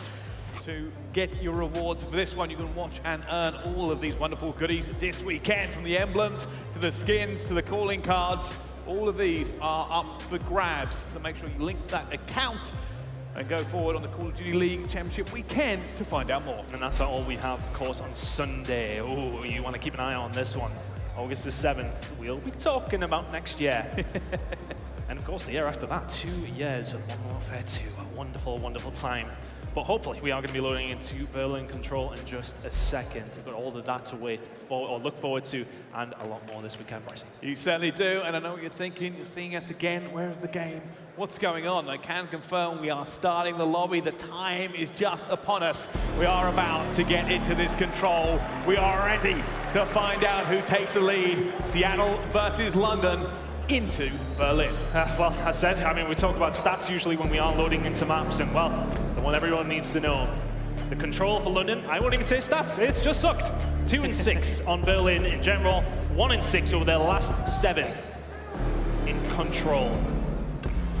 to get your rewards for this one. You can watch and earn all of these wonderful goodies this weekend, from the emblems to the skins to the calling cards. All of these are up for grabs, so make sure you link that account and go forward on the Call of Duty League Championship weekend to find out more. And that's all we have, of course, on Sunday. Oh, you want to keep an eye on this one. August the 7th, we'll be talking about next year. And of course, the year after that, 2 years of Modern Warfare 2. A wonderful, wonderful time. But hopefully, we are going to be loading into Berlin Control in just a second. We've got all of that to wait for, or look forward to, and a lot more this weekend, Bryson. You certainly do, and I know what you're thinking. You're seeing us again. Where is the game? What's going on? I can confirm we are starting the lobby. The time is just upon us. We are about to get into this control. We are ready to find out who takes the lead. Seattle versus London into Berlin. Well, as I said, I mean, we talk about stats usually when we are loading into maps, and well, the one everyone needs to know, The control for London, I won't even say stats, it's just sucked. 2-6 on Berlin in general, 1-6 over their last 7 in control.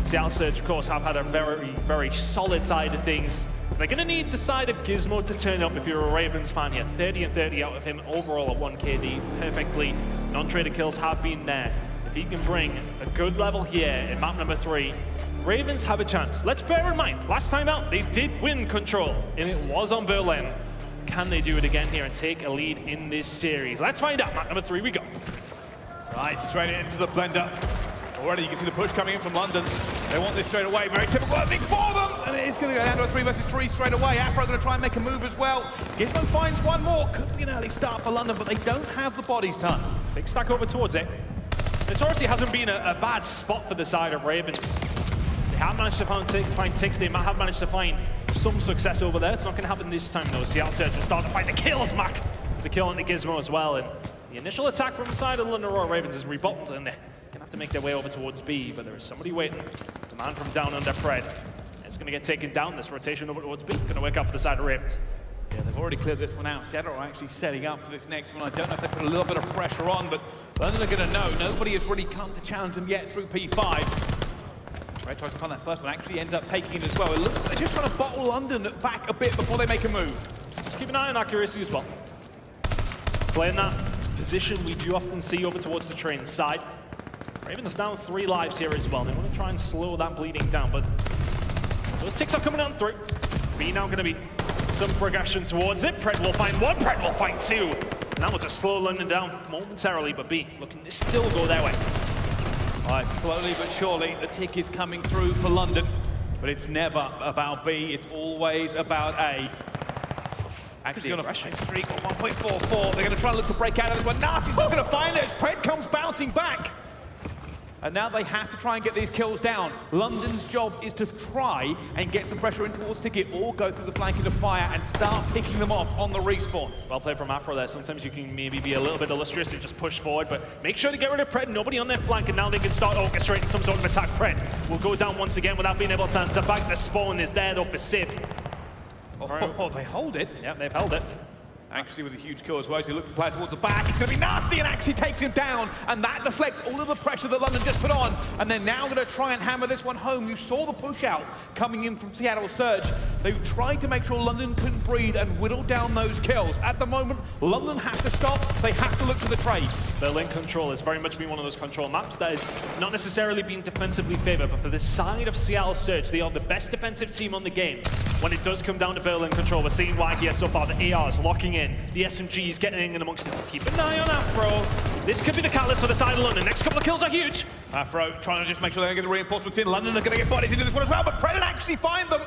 Seattle Surge, of course, have had a very, very solid side of things. They're going to need the side of Gizmo to turn up if you're a Ravens fan here. 30 and 30 out of him overall at 1 KD, perfectly. Non-traded kills have been there. If he can bring a good level here in map number 3, Ravens have a chance. Let's bear in mind, last time out, they did win control, and it was on Berlin. Can they do it again here and take a lead in this series? Let's find out. Map number 3 we go. Right, straight into the blender. Already you can see the push coming in from London. They want this straight away. Very typical, I think, for them. And it is going to go down to a 3 versus 3 straight away. Afro going to try and make a move as well. Gizmo finds one more. Could be an early start for London, but they don't have the bodies done. Big stack over towards it. Notoriously hasn't been a bad spot for the side of Ravens. They have managed to find 6. They have managed to find some success over there. It's not going to happen this time, though. Seattle Surge will start to find the kills, Mack. The kill on the Gizmo as well. And the initial attack from the side of the London Royal Ravens is rebutted, and they're going to have to make their way over towards B, but there is somebody waiting. The man from down under, Pred. It's going to get taken down. This rotation over towards B. Going to work out for the side of Ravens. Yeah, they've already cleared this one out. Seattle are actually setting up for this next one. I don't know if they put a little bit of pressure on, but London are going to know. Nobody has really come to challenge them yet through P5. Red tries to find that first one, actually ends up taking it as well. It looks like they're just trying to bottle London back a bit before they make a move. Just keep an eye on accuracy as well. Playing that position we do often see over towards the train side. Ravens down 3 lives here as well. They want to try and slow that bleeding down, but those ticks are coming on through. B now going to be some progression towards it. Pred will find 1, Pred will find 2. And that will just slow London down momentarily, but B looking to still go their way. All right, slowly but surely, the tick is coming through for London, but it's never about B, it's always about A. Actually on a streak of 1.44, they're going to try and look to break out of this one. Nasty's not going to find it as Pred comes bouncing back. And now they have to try and get these kills down. London's job is to try and get some pressure in towards Ticket or go through the flank into fire and start picking them off on the respawn. Well played from Afro there. Sometimes you can maybe be a little bit illustrious and just push forward, but make sure to get rid of Pred. Nobody on their flank, and now they can start orchestrating some sort of attack. Pred will go down once again without being able to answer back. The spawn is there though for Simp. Oh, they hold it. Yeah, they've held it. Actually with a huge kill as well, as he looks to play towards the back, it's going to be nasty and actually takes him down, and that deflects all of the pressure that London just put on, and they're now going to try and hammer this one home. You saw the push out coming in from Seattle Surge. They tried to make sure London couldn't breathe and whittle down those kills. At the moment, London has to stop. They have to look to the trades. Berlin control has very much been one of those control maps that has not necessarily been defensively favored, but for the side of Seattle Surge, they are the best defensive team on the game. When it does come down to Berlin control, we're seeing why here so far. The ARs locking in, the SMGs getting in amongst them. Keep an eye on Afro. This could be the catalyst for the side of London. Next couple of kills are huge. Afro trying to just make sure they get the reinforcements in. London are going to get bodies into this one as well, but Pred actually find them.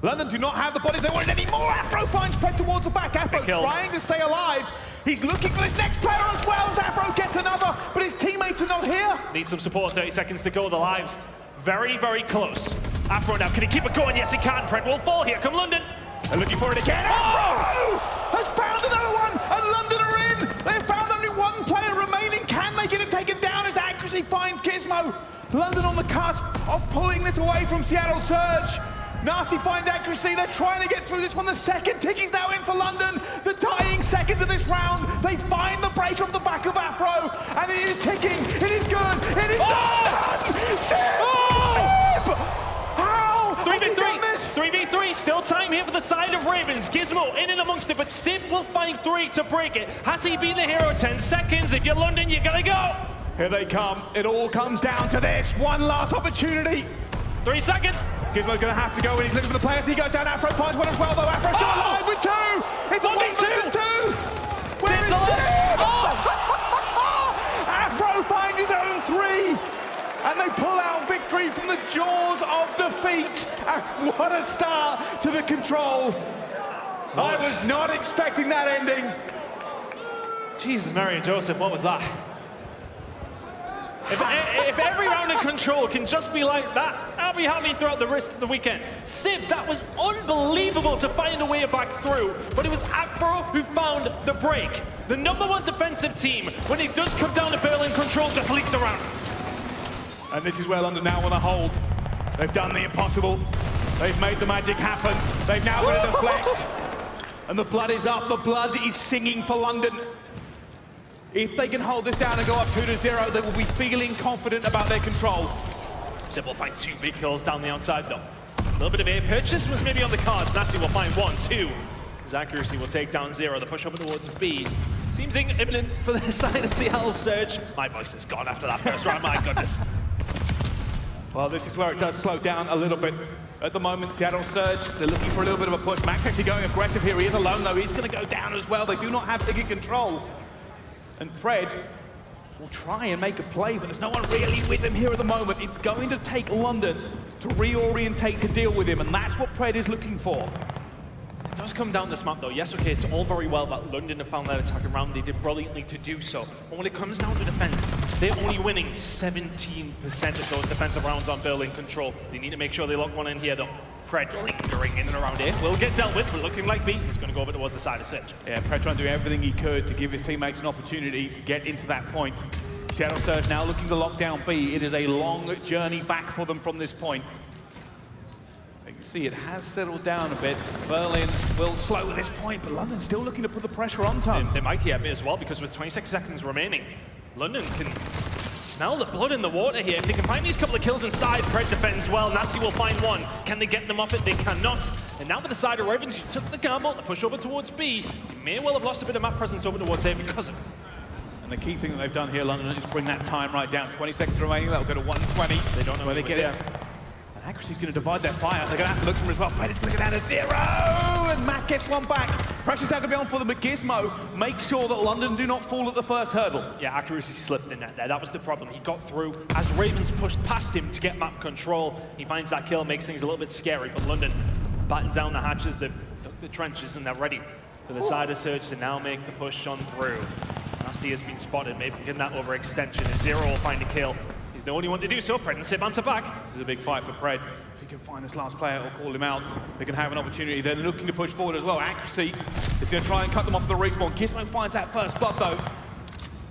London do not have the bodies they wanted anymore. Afro finds Pred towards the back. Afro trying to stay alive. He's looking for this next player as well as Afro gets another, but his teammates are not here. Need some support, 30 seconds to go. The lives very, very close. Afro now, can he keep it going? Yes, he can. Pred will fall here. Come London. They're looking for it again. Afro has found another one, and London are in. They have found only 1 player remaining. Can they get him taken down as accuracy finds Gizmo? London on the cusp of pulling this away from Seattle Surge. Nasty finds accuracy. They're trying to get through this one. The second tick is now in for London. The dying seconds of this round. They find the break off the back of Afro, and it is ticking. It is good. It is done. Simp! How? 3v3, still time here for the side of Ravens. Gizmo in and amongst it, but Simp will find 3 to break it. Has he been the hero? 10 seconds. If you're London, you gotta go. Here they come. It all comes down to this. One last opportunity. 3 seconds. Gizmo's gonna have to go in. He's looking for the players. He goes down. Afro finds one as well, though. Afro's still alive with 2. It's 1 versus 2. Where is Simp? Afro finds his own 3. And they pull out victory from the jaws of defeat. And what a start to the control. I was not expecting that ending. Jesus, Mary and Joseph, what was that? If every round of control can just be like that, I'll be happy throughout the rest of the weekend. Simp, that was unbelievable to find a way back through, but it was Afro who found the break. The #1 defensive team, when it does come down to Berlin control, just leaked around. And this is where London now want to hold. They've done the impossible. They've made the magic happen. They've now got to deflect. And the blood is up, the blood is singing for London. If they can hold this down and go up 2-0, they will be feeling confident about their control. Simp will find 2 big kills down the outside though. A little bit of air purchase was maybe on the cards. Nasty will find 1, 2. His accuracy will take down 0. The push over towards B. Seems imminent for the side of CDL Surge. My voice is gone after that first round, my goodness. Well, this is where it does slow down a little bit. At the moment, CDL Surge, they're looking for a little bit of a push. Mack's actually going aggressive here. He is alone, though. He's going to go down as well. They do not have ticket control. And Pred will try and make a play, but there's no one really with him here at the moment. It's going to take London to reorientate to deal with him, and that's what Pred is looking for. It does come down this map though. Yes, okay, it's all very well that London have found that attack around. They did brilliantly to do so. But when it comes down to defense, they're only winning 17% of those defensive rounds on Berlin control. They need to make sure they lock one in here though. Pred lingering in and around here. Will get dealt with, but looking like B. He's going to go over towards the side of Surge. Yeah, Pred trying to do everything he could to give his teammates an opportunity to get into that point. CDL Surge now looking to lock down B. It is a long journey back for them from this point. You can see it has settled down a bit. Berlin will slow this point, but London's still looking to put the pressure on Tom. They might a bit as well, because with 26 seconds remaining, London can smell the blood in the water here. If they can find these couple of kills inside, Pred defends well. Nasty will find 1. Can they get them off it? They cannot. And now for the side of Ravens, you took the gamble to push over towards B. You may well have lost a bit of map presence over towards A because of it. And the key thing that they've done here, London, is bring that time right down. 20 seconds remaining, that'll go to 120. They don't know where they get it. And accuracy's going to divide their fire. They're going to have to look for him as well. Pred is going to go down to 0! And Mack gets one back. Pressure's now going to be on for them, but Gizmo makes sure that London do not fall at the first hurdle. Yeah, accuracy slipped in there. That was the problem. He got through as Ravens pushed past him to get map control. He finds that kill, makes things a little bit scary, but London battens down the hatches, they've dug the trenches, and they're ready for the side of Surge to now make the push on through. Nasty has been spotted, maybe getting that overextension. 0 will find a kill. He's the only one to do so. Pred and Simp answer back. This is a big fight for Pred. If he can find this last player or call him out, they can have an opportunity. They're looking to push forward as well. Accuracy is going to try and cut them off the respawn. Kismet finds that first blood though.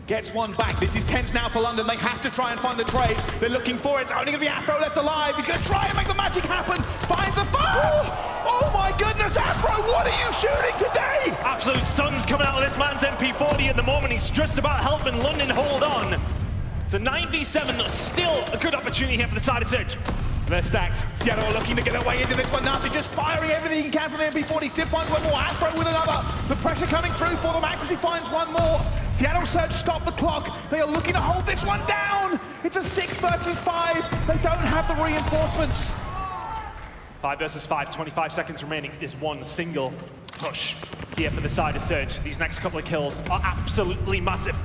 Gets one back. This is tense now for London. They have to try and find the trade. They're looking for it. It's only going to be Afro left alive. He's going to try and make the magic happen. Finds the first. Oh my goodness, Afro, what are you shooting today? Absolute sun's coming out of this man's MP40 at the moment. He's just about helping London hold on. It's a 9v7, still a good opportunity here for the side of Surge. They're stacked. Seattle are looking to get their way into this one. Nasty just firing everything he can from the MP40. Simp finds one more. Afro with another. The pressure coming through for them. Accuracy finds one more. Seattle Surge stop the clock. They are looking to hold this one down. It's a 6 versus 5. They don't have the reinforcements. 5 versus 5, 25 seconds remaining. Is one single push here for the side of Surge. These next couple of kills are absolutely massive.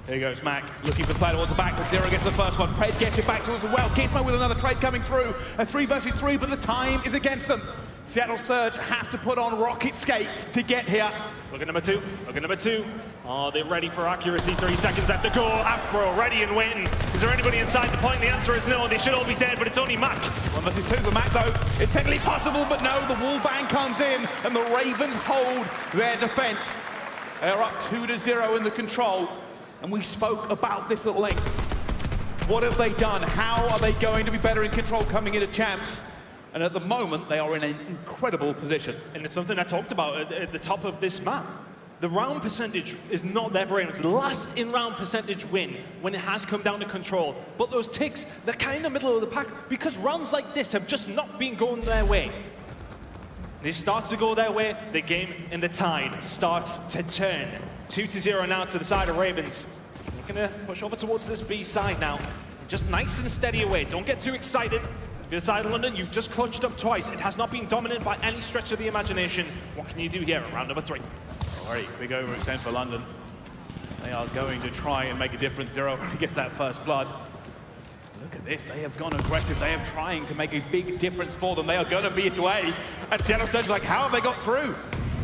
There goes Mack, looking for play towards the back, but 0 gets the first one. Pred gets it back towards as well. Kismet with another trade coming through. A 3 versus 3, but the time is against them. CDL Surge have to put on rocket skates to get here. Look at number 2, look at number 2. Are they ready for accuracy? 3 seconds left to go. Afro ready and waiting. Is there anybody inside the point? The answer is no. They should all be dead, but it's only Mack. 1 versus 2 for Mack though. It's technically possible, but no, the wall bang comes in, and the Ravens hold their defense. They are up 2-0 in the control. And we spoke about this at length. What have they done? How are they going to be better in control coming into champs? And at the moment, they are in an incredible position. And it's something I talked about at the top of this map. The round percentage is not there for anyone. It's last in round percentage win when it has come down to control. But those ticks, they're kind of middle of the pack because rounds like this have just not been going their way. They start to go their way, the game and the tide starts to turn. 2-0 now to the side of Ravens. They're going to push over towards this B side now. Just nice and steady away. Don't get too excited. For the side of London, you've just clutched up twice. It has not been dominant by any stretch of the imagination. What can you do here in round number 3? Alright, big overextend for London. They are going to try and make a difference. 0 gets that first blood. Look at this, they have gone aggressive. They are trying to make a big difference for them. They are going to be away. And Seattle Surge like, how have they got through?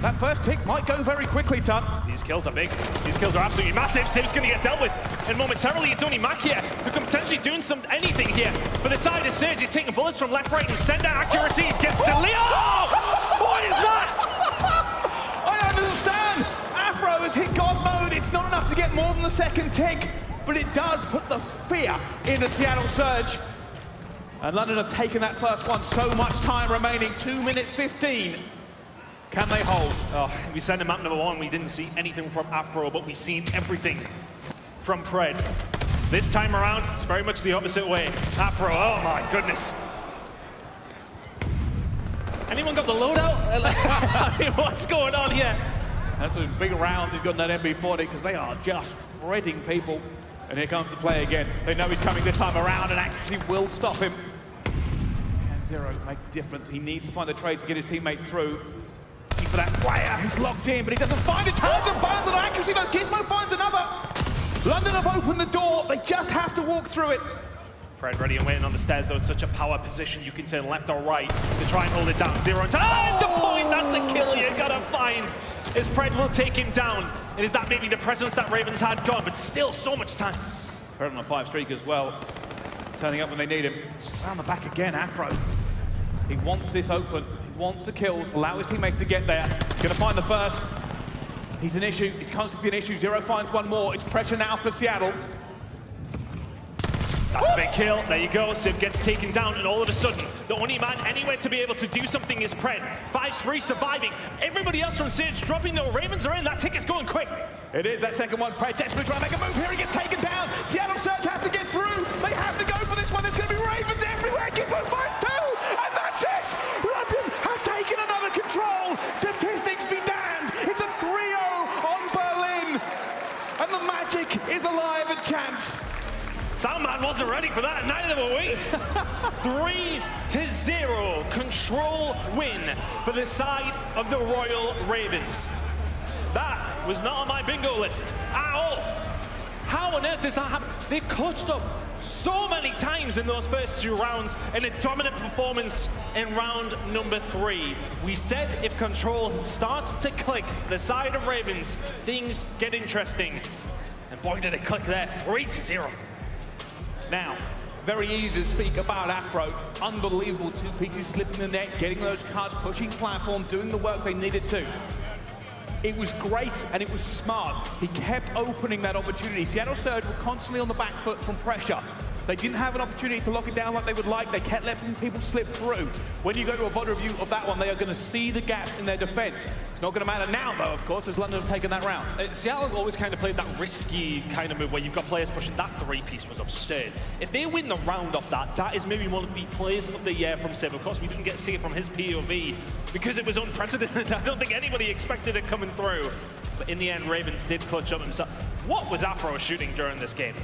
That first tick might go very quickly, Tut. These kills are big. These kills are absolutely massive. Simp's going to get dealt with. And momentarily, it's only Mack here who can potentially do anything here. For the side of Surge, he's taking bullets from left, right, and center. Accuracy gets Cellium. Oh! What is that? I don't understand. Afro has hit God mode. It's not enough to get more than the second tick, but it does put the fear into Seattle Surge. And London have taken that first one. So much time remaining. 2 minutes 15. Can they hold? Oh, we sent him up number 1. We didn't see anything from Afro, but we've seen everything from Pred. This time around, it's very much the opposite way. Afro, oh my goodness. Anyone got the loadout? I mean, what's going on here? That's a big round. He's got that MB40 because they are just shredding people. And here comes the play again. They know he's coming this time around and actually will stop him. Can Zero make the difference? He needs to find the trades to get his teammates through. For that player, he's locked in, but he doesn't find it. Turns and burns on accuracy, though. Gizmo finds another. London have opened the door. They just have to walk through it. Pred ready and waiting on the stairs, though. It's such a power position. You can turn left or right to try and hold it down. Zero inside. The point. That's a kill you gotta find. As Pred will take him down. And is that maybe the presence that Ravens had gone? But still, so much time. Pred on a 5 streak as well. Turning up when they need him. Around the back again, Afro. He wants this open. He wants the kills. Allow his teammates to get there. Gonna find the first. He's an issue. He's constantly an issue. Zero finds one more. It's pressure now for Seattle. That's a big kill. There you go. Simp gets taken down, and all of a sudden, the only man anywhere to be able to do something is Pred. 5-3 surviving. Everybody else from Surge dropping. The Ravens are in. That ticket's going quick. It is that second one. Pred desperately trying to make a move here. He gets taken down. Seattle Surge have to get through. They have to go for this one. There's going to be Ravens everywhere. Kismet finds 2, and that's it. London have taken another control. Statistics be damned. It's a 3-0 on Berlin, and the magic is alive at Champs. Soundman wasn't ready for that, neither were we. 3-0 control win for the side of the Royal Ravens. That was not on my bingo list at all. How on earth does that happen? They've clutched up so many times in those first 2 rounds, and a dominant performance in round number 3. We said if control starts to click the side of Ravens, things get interesting. And boy, did it click there. 3-0. Now, very easy to speak about Afro. Unbelievable 2 pieces slipping the net, getting those cuts, pushing platform, doing the work they needed to. It was great and it was smart. He kept opening that opportunity. Seattle Surge were constantly on the back foot from pressure. They didn't have an opportunity to lock it down like they would like. They kept letting people slip through. When you go to a VOD review of that one, they are going to see the gaps in their defense. It's not going to matter now, though, of course, as London have taken that round. Seattle have always kind of played that risky kind of move where you've got players pushing. That 3-piece was absurd. If they win the round off that, that is maybe one of the plays of the year from Simp. Of course, we didn't get to see it from his POV because it was unprecedented. I don't think anybody expected it coming through. But in the end, Ravens did clutch up himself. What was Afro shooting during this game?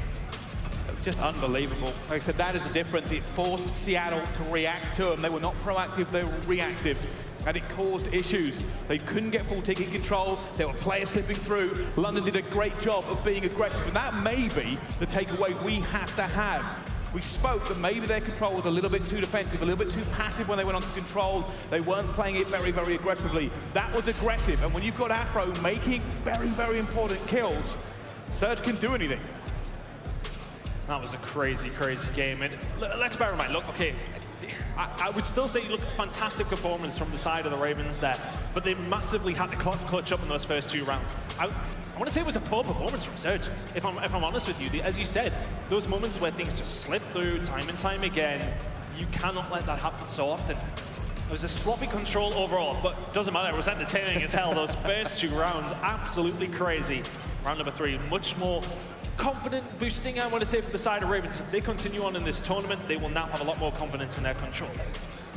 Just unbelievable. Like I said, that is the difference. It forced Seattle to react to them. They were not proactive, they were reactive. And it caused issues. They couldn't get full ticket control. There were players slipping through. London did a great job of being aggressive. And that may be the takeaway we have to have. We spoke that maybe their control was a little bit too defensive, a little bit too passive when they went on to control. They weren't playing it very, very aggressively. That was aggressive. And when you've got Afro making very, very important kills, Surge can do anything. That was a crazy, crazy game. And let's bear in mind, look, okay, I would still say, look, fantastic performance from the side of the Ravens there, but they massively had to clutch up in those first 2 rounds. I want to say it was a poor performance from Surge, if I'm honest with you. As you said, those moments where things just slip through time and time again, you cannot let that happen so often. It was a sloppy control overall, but doesn't matter, it was entertaining as hell. Those first 2 rounds, absolutely crazy. Round number 3, much more confident boosting, I want to say, for the side of Ravens. If they continue on in this tournament, they will now have a lot more confidence in their control.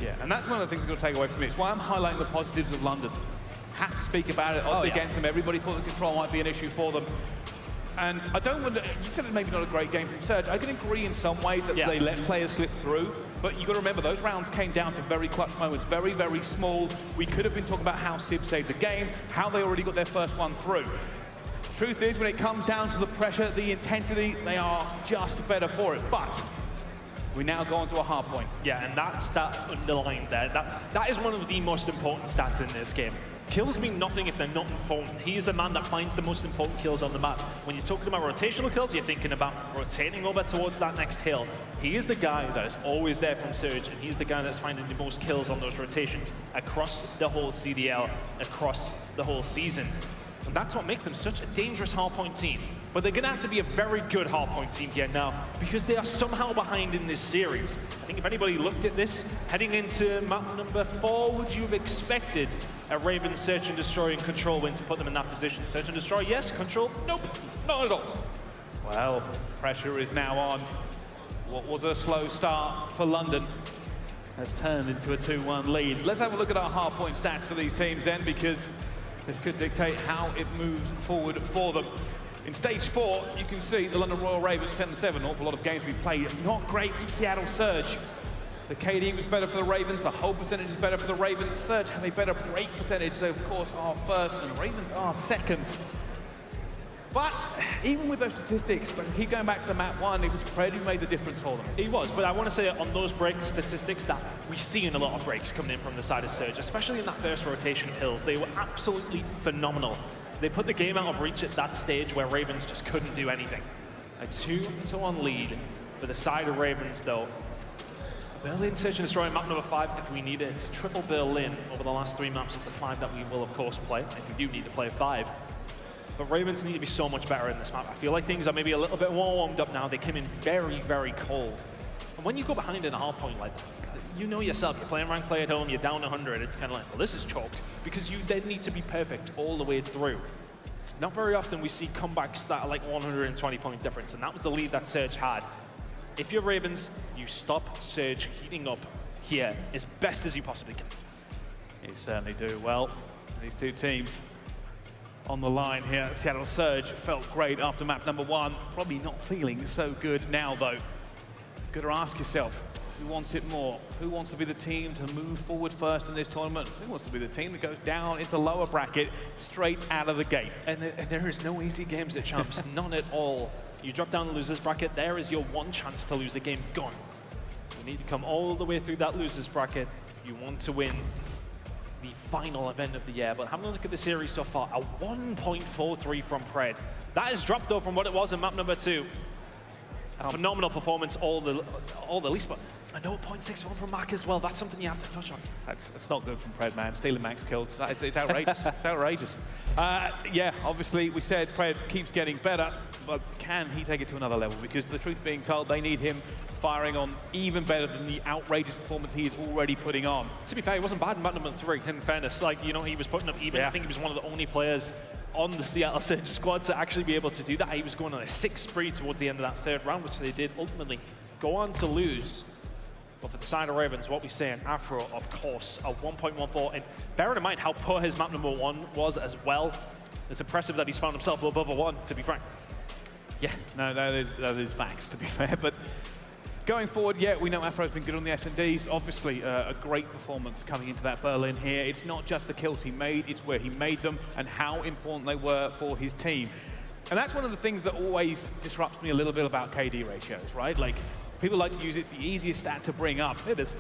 Yeah, and that's one of the things we're going to take away from it. It's why I'm highlighting the positives of London. Have to speak about it against them. Everybody thought the control might be an issue for them. And I don't wonder, you said it's maybe not a great game from Surge. I can agree in some ways that they let players slip through, but you've got to remember those rounds came down to very clutch moments, very, very small. We could have been talking about how Simp saved the game, how they already got their first one through. Truth is, when it comes down to the pressure, the intensity, they are just better for it. But we now go on to a hard point. Yeah, and that stat underlined there, that is one of the most important stats in this game. Kills mean nothing if they're not important. He's the man that finds the most important kills on the map. When you're talking about rotational kills, you're thinking about rotating over towards that next hill. He is the guy that is always there from Surge, and he's the guy that's finding the most kills on those rotations across the whole CDL, across the whole season. And that's what makes them such a dangerous hardpoint team. But they're going to have to be a very good hardpoint team here now because they are somehow behind in this series. I think if anybody looked at this, heading into map number 4, would you have expected a Ravens Search and Destroy and Control win to put them in that position? Search and Destroy, yes. Control, nope. Not at all. Well, pressure is now on. What was a slow start for London has turned into a 2-1 lead. Let's have a look at our hardpoint stats for these teams then, because this could dictate how it moves forward for them. In stage 4, you can see the London Royal Ravens 10-7. An awful lot of games we played. Not great from Seattle Surge. The KD was better for the Ravens. The hold percentage is better for the Ravens. Surge have a better break percentage. They, of course, are first, and the Ravens are second. But even with those statistics, like, keep going back to the map 1, it was Pred who made the difference for them. He was, but I want to say on those break statistics that we see in a lot of breaks coming in from the side of Surge, especially in that first rotation of hills. They were absolutely phenomenal. They put the game out of reach at that stage where Ravens just couldn't do anything. A 2-1 lead for the side of Ravens, though. Berlin Search and Destroy in map number 5 if we need it. It's a triple Berlin over the last 3 maps of the 5 that we will, of course, play, if we do need to play 5. But Ravens need to be so much better in this map. I feel like things are maybe a little bit more warmed up now. They came in very, very cold. And when you go behind in a hardpoint like that, you know yourself, you're playing ranked play at home, you're down 100, it's kind of like, well, this is chalked, because you then need to be perfect all the way through. It's not very often we see comebacks that are like 120-point difference, and that was the lead that Surge had. If you're Ravens, you stop Surge heating up here as best as you possibly can. You certainly do. Well, these two teams on the line here. Seattle Surge felt great after map number 1. Probably not feeling so good now, though. Got to ask yourself, who wants it more? Who wants to be the team to move forward first in this tournament? Who wants to be the team that goes down into lower bracket straight out of the gate? And there is no easy games at Champs, none at all. You drop down the losers bracket, there is your one chance to lose a game gone. You need to come all the way through that losers bracket if you want to win the final event of the year. But having a look at the series so far, a 1.43 from Pred. That has dropped though from what it was in map number 2. A phenomenal performance all the least, but a 0.61 from Mack as well. That's something you have to touch on. That's not good from Pred, man. Stealing Mack's kills. It's outrageous. It's outrageous. Yeah, obviously we said Pred keeps getting better, but can he take it to another level? Because the truth being told, they need him firing on even better than the outrageous performance he is already putting on. To be fair, he wasn't bad in map number 3, in fairness. Like, you know, he was putting up even. Yeah. I think he was one of the only players on the Seattle Surge squad to actually be able to do that. He was going on a 6 spree towards the end of that 3rd round, which they did ultimately go on to lose. But for the side of Ravens, what we say in Afro, of course, a 1.14. And bearing in mind how poor his map number 1 was as well, it's impressive that he's found himself above a 1, to be frank. Yeah, no, that is facts, to be fair. But going forward, yeah, we know Afro's been good on the S&Ds. Obviously, a great performance coming into that Berlin here. It's not just the kills he made, it's where he made them and how important they were for his team. And that's one of the things that always disrupts me a little bit about KD ratios, right? Like, people like to use it's the easiest stat to bring up. It is.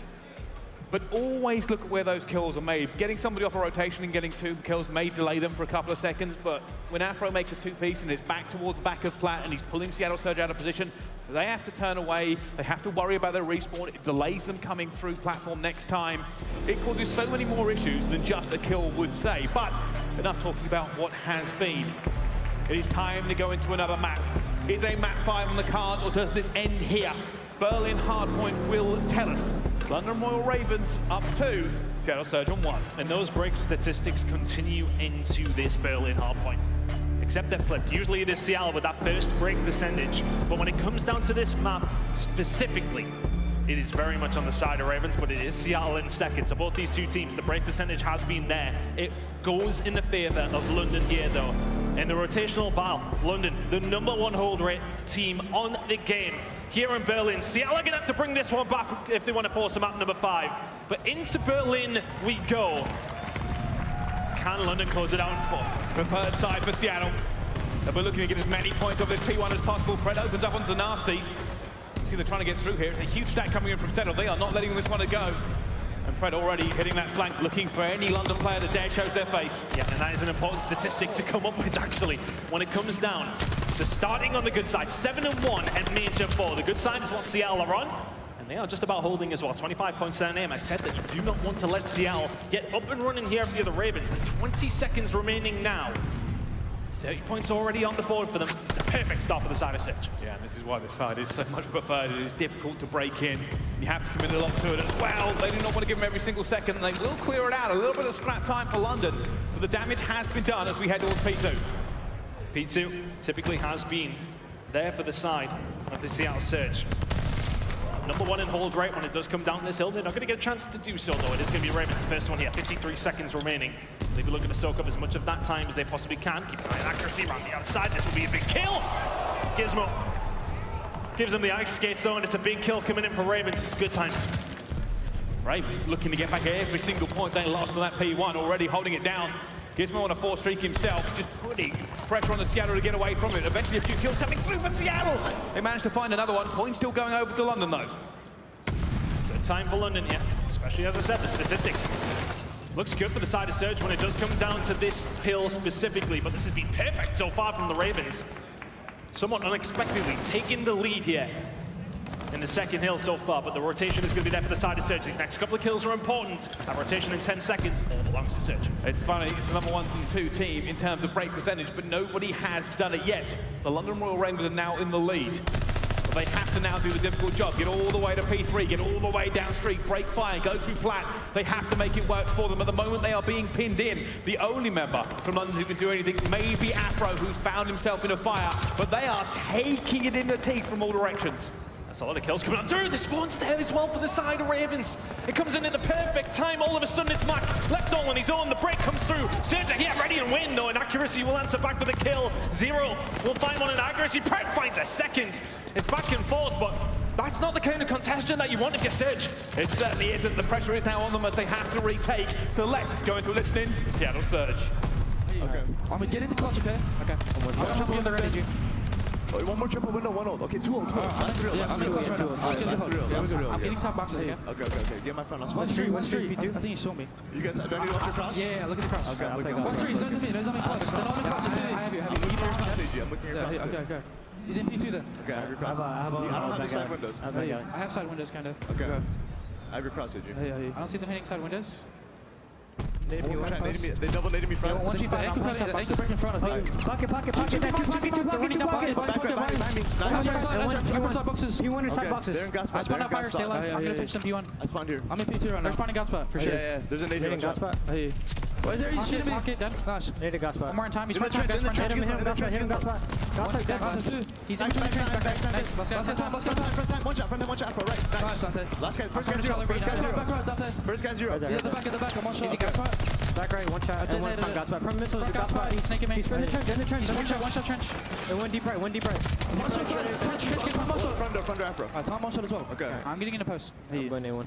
But always look at where those kills are made. Getting somebody off a rotation and getting 2 kills may delay them for a couple of seconds, but when Afro makes a 2-piece and it's back towards the back of Plat and he's pulling Seattle Surge out of position, they have to turn away, they have to worry about their respawn, it delays them coming through platform next time. It causes so many more issues than just a kill would say. But enough talking about what has been. It is time to go into another map. Is a map 5 on the cards, or does this end here? Berlin Hardpoint will tell us. London Royal Ravens up 2, Seattle Surge on 1. And those break statistics continue into this Berlin Hardpoint. Except they're flipped. Usually it is Seattle with that first break percentage. But when it comes down to this map specifically, it is very much on the side of Ravens, but it is Seattle in second. So both these two teams, the break percentage has been there. It goes in the favor of London here, though. In the rotational battle, London, the #1 hold rate team on the game. Here in Berlin, Seattle are going to have to bring this one back if they want to force a map number 5. But into Berlin we go. Can London close it out in 4? Preferred side for Seattle. They'll be looking to get as many points of this T1 as possible. Pred opens up onto Nasty. See, they're trying to get through here. It's a huge stack coming in from Seattle. They are not letting this one go. And Pred already hitting that flank, looking for any London player that dare shows their face. Yeah, and that is an important statistic to come up with, actually, when it comes down to starting on the good side. 7-1 at Major 4. The good side is what Seattle are on, and they are just about holding as well. 25 points to their name. I said that you do not want to let Seattle get up and running here for the Ravens. There's 20 seconds remaining now. 30 points already on the board for them. It's a perfect start for the side of Surge. Yeah, and this is why this side is so much preferred. It is difficult to break in. You have to commit a lot to it as well. They do not want to give them every single second. They will clear it out. A little bit of scrap time for London, but the damage has been done as we head towards P2. P2 typically has been there for the side of the Seattle Surge. Number one in hold rate when it does come down this hill. They're not going to get a chance to do so, though. It is going to be Ravens' first one here. 53 seconds remaining. They'll be looking to soak up as much of that time as they possibly can. Keep an eye on accuracy around the outside. This will be a big kill. Gizmo gives them the ice skates, though, and it's a big kill coming in for Ravens. It's good time. Ravens looking to get back every single point they lost on that P1, already holding it down. Gizmo on a 4 streak himself, just putting pressure on the Seattle to get away from it. Eventually a few kills coming through for Seattle. They managed to find another one. Point still going over to London, though. Good time for London here, especially, as I said, the statistics. Looks good for the side of Surge when it does come down to this hill specifically, but this has been perfect so far from the Ravens. Somewhat unexpectedly taking the lead here in the second hill so far, but the rotation is going to be there for the side of Surge. These next couple of kills are important. That rotation in 10 seconds all belongs to Surge. It's funny, it's the number 1 and 2 team in terms of break percentage, but nobody has done it yet. The London Royal Ravens are now in the lead. But they have to now do the difficult job. Get all the way to P3, get all the way down street, break fire, go through plat. They have to make it work for them. At the moment, they are being pinned in. The only member from London who can do anything may be Afro, who's found himself in a fire, but they are taking it in the teeth from all directions. That's a lot of kills coming up through. The spawn's there as well for the side of Ravens. It comes in at the perfect time. All of a sudden, it's Mack left all on his own. The break comes through. Surge here, ready and win, though. And accuracy will answer back with a kill. Zero will find one in accuracy. Brett finds a second. It's back and forth, but that's not the kind of congestion that you want if you're Surge. It certainly isn't. The pressure is now on them as they have to retake. So let's go into listening to Seattle Surge. Okay. I'm gonna get into clutch, okay? Okay. I'll jump in the energy. Oh, one more triple window, 1 ult. Okay, 2 ult. That's real. Yeah, I'm in clutch right now. That's real. I'm getting top boxes, okay? Okay. Get my front. What street? P2? I think you saw me. You guys, do I need to watch your cross? Yeah, look at the cross. Okay, I'm looking. What street? There's on me clutch. Then I'm in clutch. I have you. I'm looking at your cross. Okay. He's in P2 then. Okay, I have your cross. I don't have the side windows. I have side windows, kind of. Okay. I have your cross, did you? I don't see them hitting side windows. They double naded me front. Yeah, one G5, ankle break in front of me. Pocket. Side boxes. P1 inside boxes. They're in God spot. I spawned out fire, stay alive. I'm gonna pinch them P1. I spawned here. I'm in P2 right now. They're spawning God spot, for sure. Yeah. There's a nade in God spot. Hey. Why is there? He's shooting me. Pocket, done. Flash. Nade God spot. One more in time. He's front time, guys. Front time. Hit him, God spot. He's in between trains. Nice. Let's go. First time. One shot. Afro, right. Nice. Last guy. First guy 0. First guy 0. At the back. I'm on shot. Easy God spot. Back right, one shot. And one from God spot. From missile, God spot. He's snaking me. He's in the trench. One shot trench. And one deep right. One shot trench. Get my muscle. Front door, Afro. Tom one shot as well. Okay. I'm getting in the post. I'm going A1.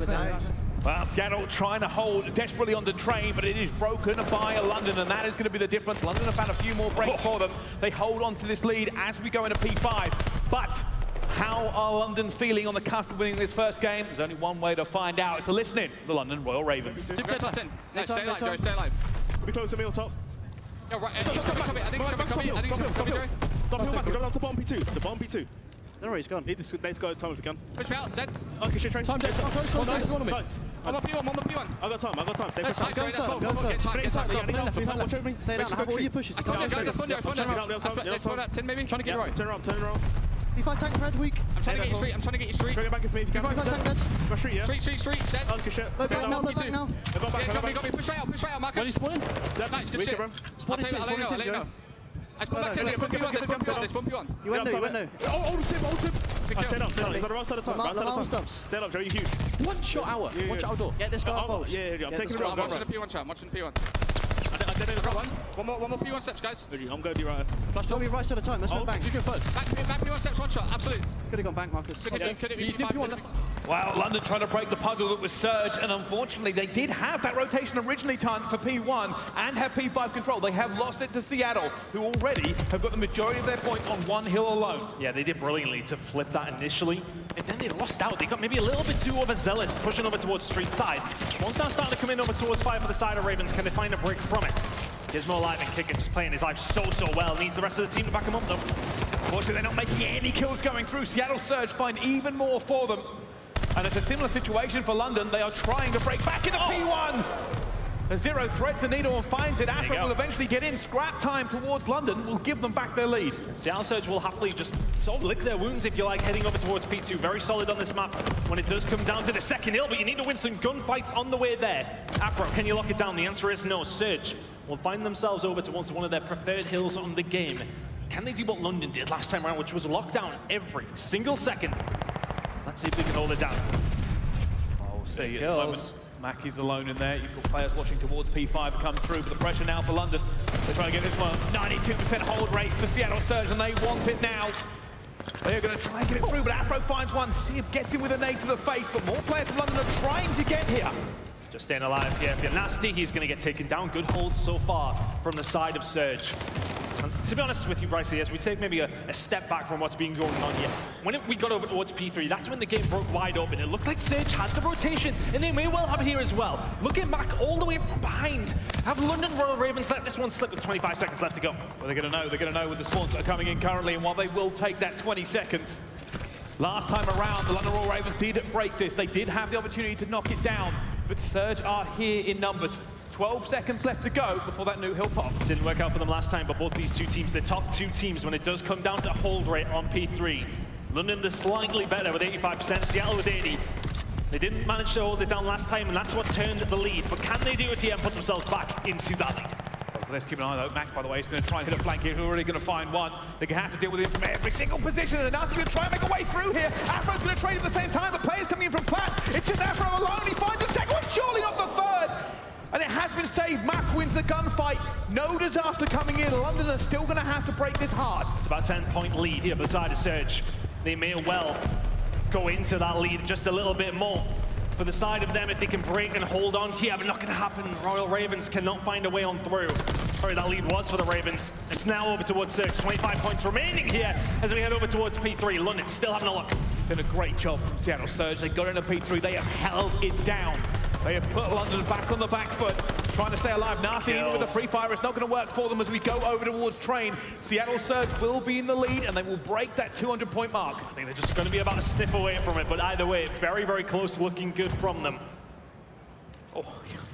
Nice. Well, Seattle trying to hold desperately on the train, but it is broken by London, and that is going to be the difference. London have found a few more breaks for them. They hold on to this lead as we go into P5. But how are London feeling on the cusp of winning this first game? There's only one way to find out. It's to listen in the London Royal Ravens. Simp dead top 10. No, stay alive, Joey, stay alive. We close the middle top. No, right, he's coming. I think he's coming. Joey. Stop, drop down to bottom P2. To bottom P2. No, he's gone. Let's go time if we can. Push me out, dead. Okay, shit, train. Time dead. Nice. One more P1. I got time. Same That's fine, Joey, that's fine. Get time. Watch over me. Stay down, have all your pushes. I spawned down. Let's spawn out 10 maybe. Trying to get you right. Turn around. You find tank red weak. I'm trying to get you street. Bring it back with me. You find tank dead. Go street, yeah? Street, dead. Okay, shit. Go back now. Got me. Push right out, Marcus. When he's spawning? Nice, good shit. Spawn in 2, I'll let you know. I spawned back 10, there's one P1. You went no. Oh, tip. Stay down. He's on the right side of the time. Right side of the time. Stay up, Joey, huge. One shot hour. One shot door. Get this guy off. Yeah, I'm taking it. I'm watching the P1 shot. One more P1 steps, guys. I'm going to be right. Flash top. Right side of time. Let's run bank. You can first. Back P1 steps, one shot. Absolute. Could have gone bank, Marcus. Could have Wow, London trying to break the puzzle that was Surge, and unfortunately they did have that rotation originally timed for P1 and have P5 control. They have lost it to Seattle, who already have got the majority of their points on one hill alone. Yeah, they did brilliantly to flip that initially, and then they lost out. They got maybe a little bit too overzealous, pushing over towards street side. Once now starting to come in over towards fire for the side of Ravens, can they find a break from it? Gizmo alive and kicking, just playing his life so well. Needs the rest of the team to back him up though. Unfortunately, they're not making any kills going through. Seattle Surge find even more for them. And it's a similar situation for London. They are trying to break back into P1. As Zero threads the needle and finds it. Afro will eventually get in. Scrap time towards London will give them back their lead. Seattle Surge will happily just sort of lick their wounds, if you like, heading over towards P2. Very solid on this map when it does come down to the second hill, but you need to win some gunfights on the way there. Afro, can you lock it down? The answer is no. Surge will find themselves over towards one of their preferred hills on the game. Can they do what London did last time around, which was lock down every single second? Let's see if they can hold it down. We'll see at the moment. Mack is alone in there. You've got players watching towards P5 come through, but the pressure now for London. They're trying to get this one. 92% hold rate for Seattle Surge, and they want it now. They're going to try and get it through, but Afro finds one. Simp gets him with a nade to the face, but more players from London are trying to get here. Just staying alive here. If you're nasty, he's going to get taken down. Good hold so far from the side of Surge. And to be honest with you, Bryce, yes, we take maybe a step back from what's been going on here. When we got over towards P3, that's when the game broke wide open. It looked like Surge had the rotation, and they may well have it here as well. Look at Mack all the way from behind. Have London Royal Ravens let this one slip with 25 seconds left to go? Well, they're going to know. They're going to know with the spawns that are coming in currently, and while they will take that 20 seconds, last time around, the London Royal Ravens did break this. They did have the opportunity to knock it down, but Surge are here in numbers. 12 seconds left to go before that new hill pop. Didn't work out for them last time, but both these two teams, the top two teams, when it does come down to hold rate on P3. London is slightly better with 85%, Seattle with 80. They didn't manage to hold it down last time, and that's what turned the lead. But can they do it here and put themselves back into that lead? Let's keep an eye though. Mack, by the way, is going to try and hit a flank here. He's already going to find one. They're going to have to deal with him from every single position. And Nasty's going to try and make a way through here. Afro's going to trade at the same time. The players coming in from plat. It's just Afro alone. He finds the second one, surely not the third. And it has been saved. Mack wins the gunfight. No disaster coming in. London are still going to have to break this hard. It's about a 10-point lead here for the side of Surge. They may well go into that lead just a little bit more. For the side of them, if they can break and hold on here, but not going to happen. Royal Ravens cannot find a way on through. Sorry, that lead was for the Ravens. It's now over towards Surge. 25 points remaining here as we head over towards P3. London still having a look. Done a great job from Seattle Surge. They got into P3. They have held it down. They have put London back on the back foot, trying to stay alive. Nasty, even with the free fire, it's not going to work for them as we go over towards Train. Seattle Surge will be in the lead, and they will break that 200-point mark. I think they're just going to be about a sniff away from it, but either way, very, very close, looking good from them. Oh,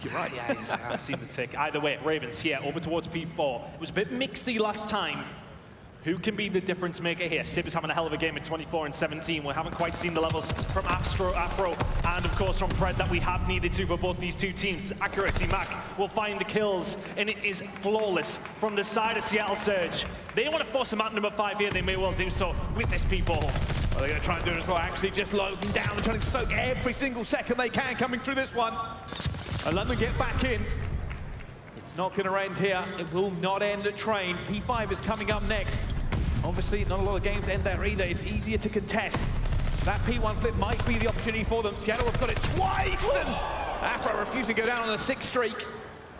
you're right. Yeah, I've seen the tick. Either way, Ravens here, over towards P4. It was a bit mixy last time. Who can be the difference maker here? Simp is having a hell of a game at 24 and 17. We haven't quite seen the levels from Afro, and of course from Pred that we have needed to for both these two teams. Accuracy, Mack will find the kills, and it is flawless from the side of Seattle Surge. They want to force them out number 5 here. They may well do so with this P4. Well, they're going to try and do it as well. Actually, just loading down and trying to soak every single second they can coming through this one. And London get back in. It's not going to end here. It will not end at Train. P5 is coming up next. Obviously, not a lot of games end there either. It's easier to contest. That P1 flip might be the opportunity for them. Seattle have got it twice, and Afro refusing to go down on a 6th streak.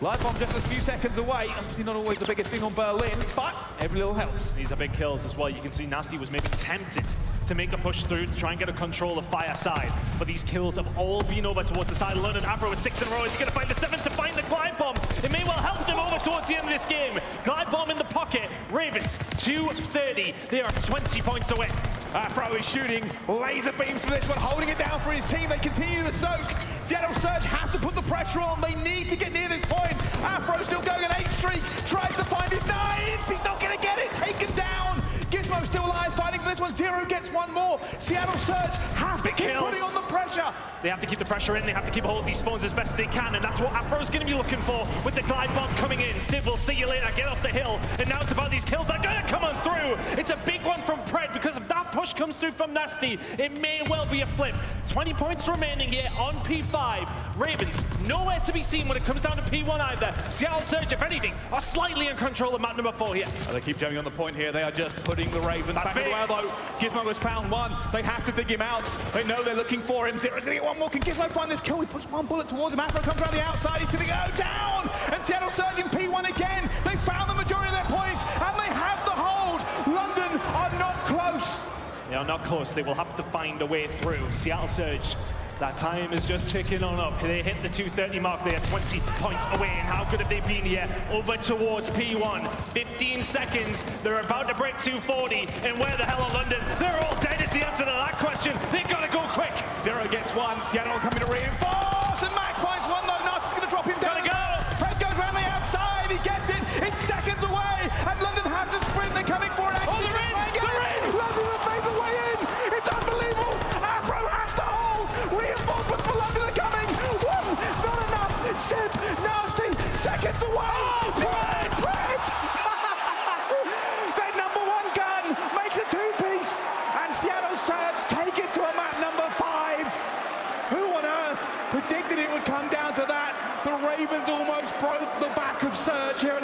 Live bomb just a few seconds away. Obviously not always the biggest thing on Berlin, but every little helps. These are big kills as well. You can see Nasty was maybe tempted to make a push through to try and get a control of fire side. But these kills have all been over towards the side of London. Afro with 6 in a row. He's going to find the 7th to find the glide bomb. It may well help them over towards the end of this game. Glide bomb in the pocket. Ravens, 230. They are 20 points away. Afro is shooting laser beams for this one, holding it down for his team. They continue to soak. Seattle Surge have to put the pressure on. They need to get near this point. Afro still going an 8th streak. Tries to find his 9th. He's not going to get it. Taken down. Gizmo still alive, fighting for this one. Zero gets one more. Seattle Surge have to keep putting on the pressure. They have to keep the pressure in. They have to keep hold of these spawns as best they can, and that's what Afro's going to be looking for with the glide bomb coming in. Simp will see you later. Get off the hill. And now it's about these kills. They're going to come on through. It's a big one from Pred because if that push comes through from Nasty, it may well be a flip. 20 points remaining here on P5. Ravens, nowhere to be seen when it comes down to P1 either. Seattle Surge, if anything, are slightly in control of map number 4 here. Well, they keep jamming on the point here. They are just putting the Ravens back in the well, though. Gizmo has found one. They have to dig him out. They know they're looking for him. Zero's going to get one more. Can Gizmo find this kill? He puts one bullet towards him. Afro comes around the outside. He's going to go down. And Seattle Surge in P1 again. They found the majority of their points, and they have the hold. London are not close. They are not close. They will have to find a way through. Seattle Surge, that time is just ticking on up. They hit the 230 mark. They are 20 points away. And how good have they been here? Over towards P1. 15 seconds. They're about to break 240. And where the hell are London? They're all dead is the answer to that question. They've got to go quick. Zero gets one. Seattle coming to reinforce. And Mack finds one, though. Nuts is going to drop him down. Gotta go.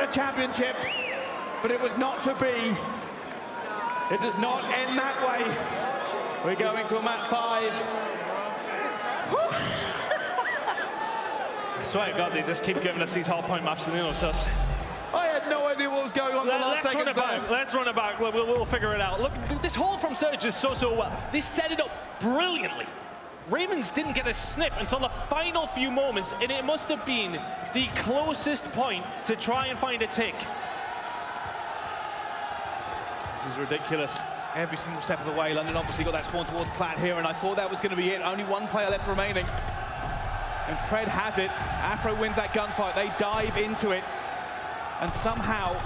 the championship, but it was not to be. It does not end that way. We're going to a map 5. I swear to God, they just keep giving us these hardpoint maps and they know it's us. I had no idea what was going on. Let's run it back. Let's run it back. We'll figure it out. Look, this hold from Surge is so well. They set it up brilliantly. Ravens didn't get a sniff until the final few moments, and it must have been the closest point to try and find a tick. This is ridiculous. Every single step of the way. London obviously got that spawn towards Plat here, and I thought that was going to be it. Only one player left remaining. And Pred has it. Afro wins that gunfight. They dive into it. And somehow,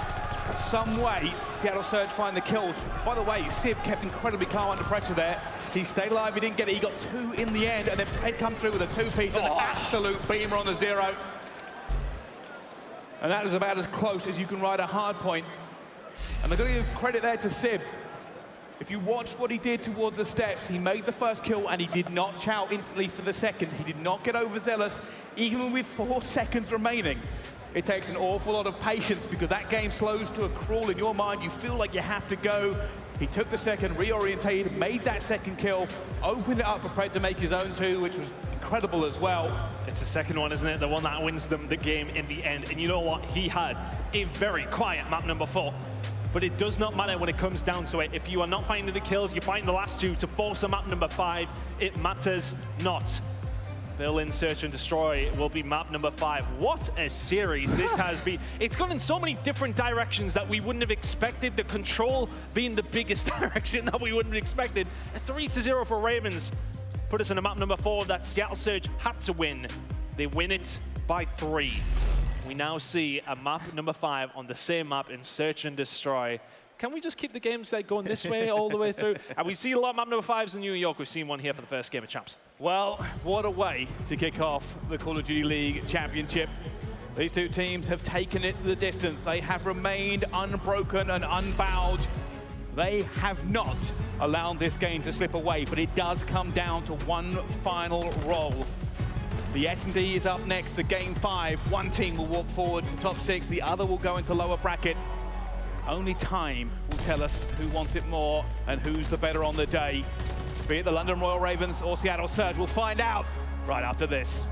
some way, Seattle Surge find the kills. By the way, Sib kept incredibly calm under pressure there. He stayed alive, he didn't get it. He got 2 in the end, and then Pred comes through with a 2-piece, an absolute beamer on the 0. And that is about as close as you can ride a hard point. And I've got to give credit there to Sib. If you watched what he did towards the steps, he made the first kill and he did not chow instantly for the second. He did not get overzealous, even with 4 seconds remaining. It takes an awful lot of patience because that game slows to a crawl in your mind. You feel like you have to go. He took the second, reorientated, made that second kill, opened it up for Pred to make his own 2, which was incredible as well. It's the second one, isn't it? The one that wins them the game in the end. And you know what? He had a very quiet map number 4. But it does not matter when it comes down to it. If you are not finding the kills, you find the last 2 to force a map number 5. It matters not. Berlin Search and Destroy will be map number 5. What a series this has been. It's gone in so many different directions that we wouldn't have expected. The control being the biggest direction that we wouldn't have expected. A 3-0 for Ravens. Put us in a map number 4 that Seattle Surge had to win. They win it by 3. We now see a map number 5 on the same map in Search and Destroy. Can we just keep the games going this way all the way through? And we see a lot of map number 5s in New York. We've seen one here for the first game of Champs. Well, what a way to kick off the Call of Duty League Championship. These 2 teams have taken it the distance. They have remained unbroken and unbowed. They have not allowed this game to slip away, but it does come down to one final roll. The S&D is up next to game 5. One team will walk forward to top 6, the other will go into lower bracket. Only time will tell us who wants it more and who's the better on the day. Be it the London Royal Ravens or Seattle Surge, we'll find out right after this.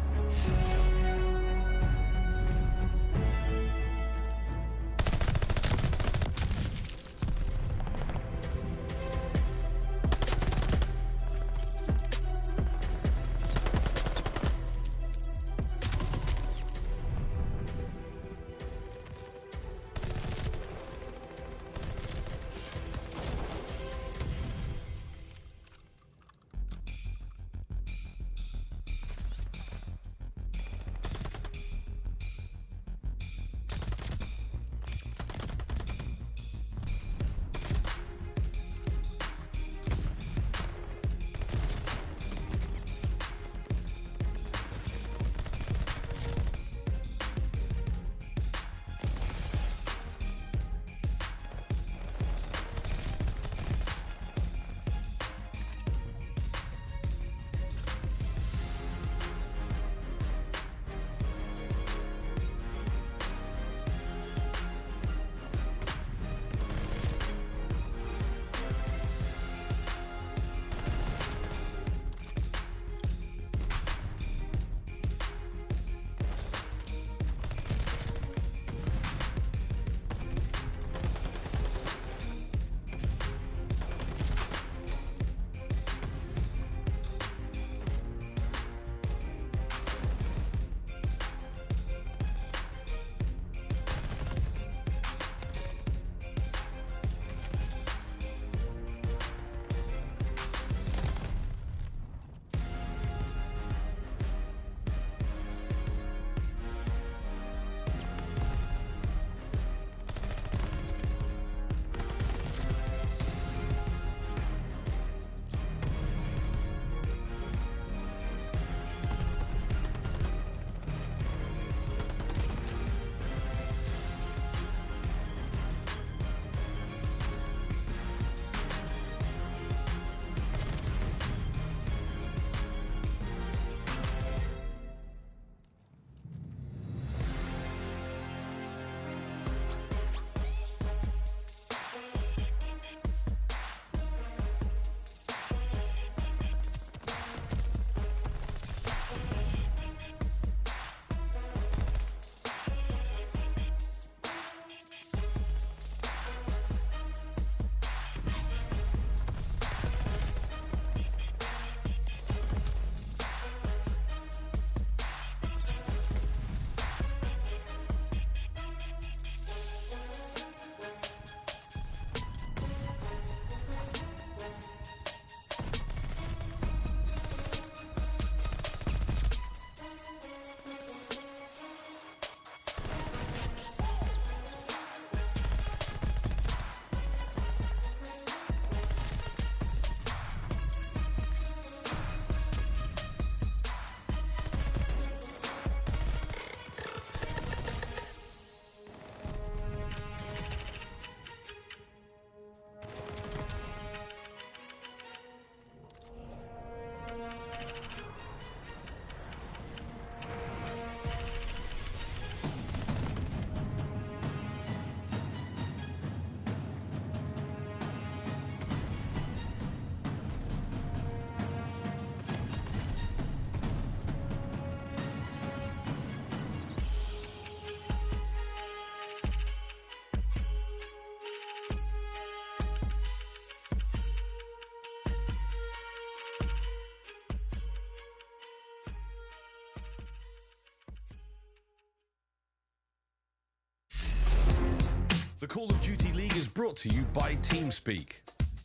Call of Duty League is brought to you by TeamSpeak,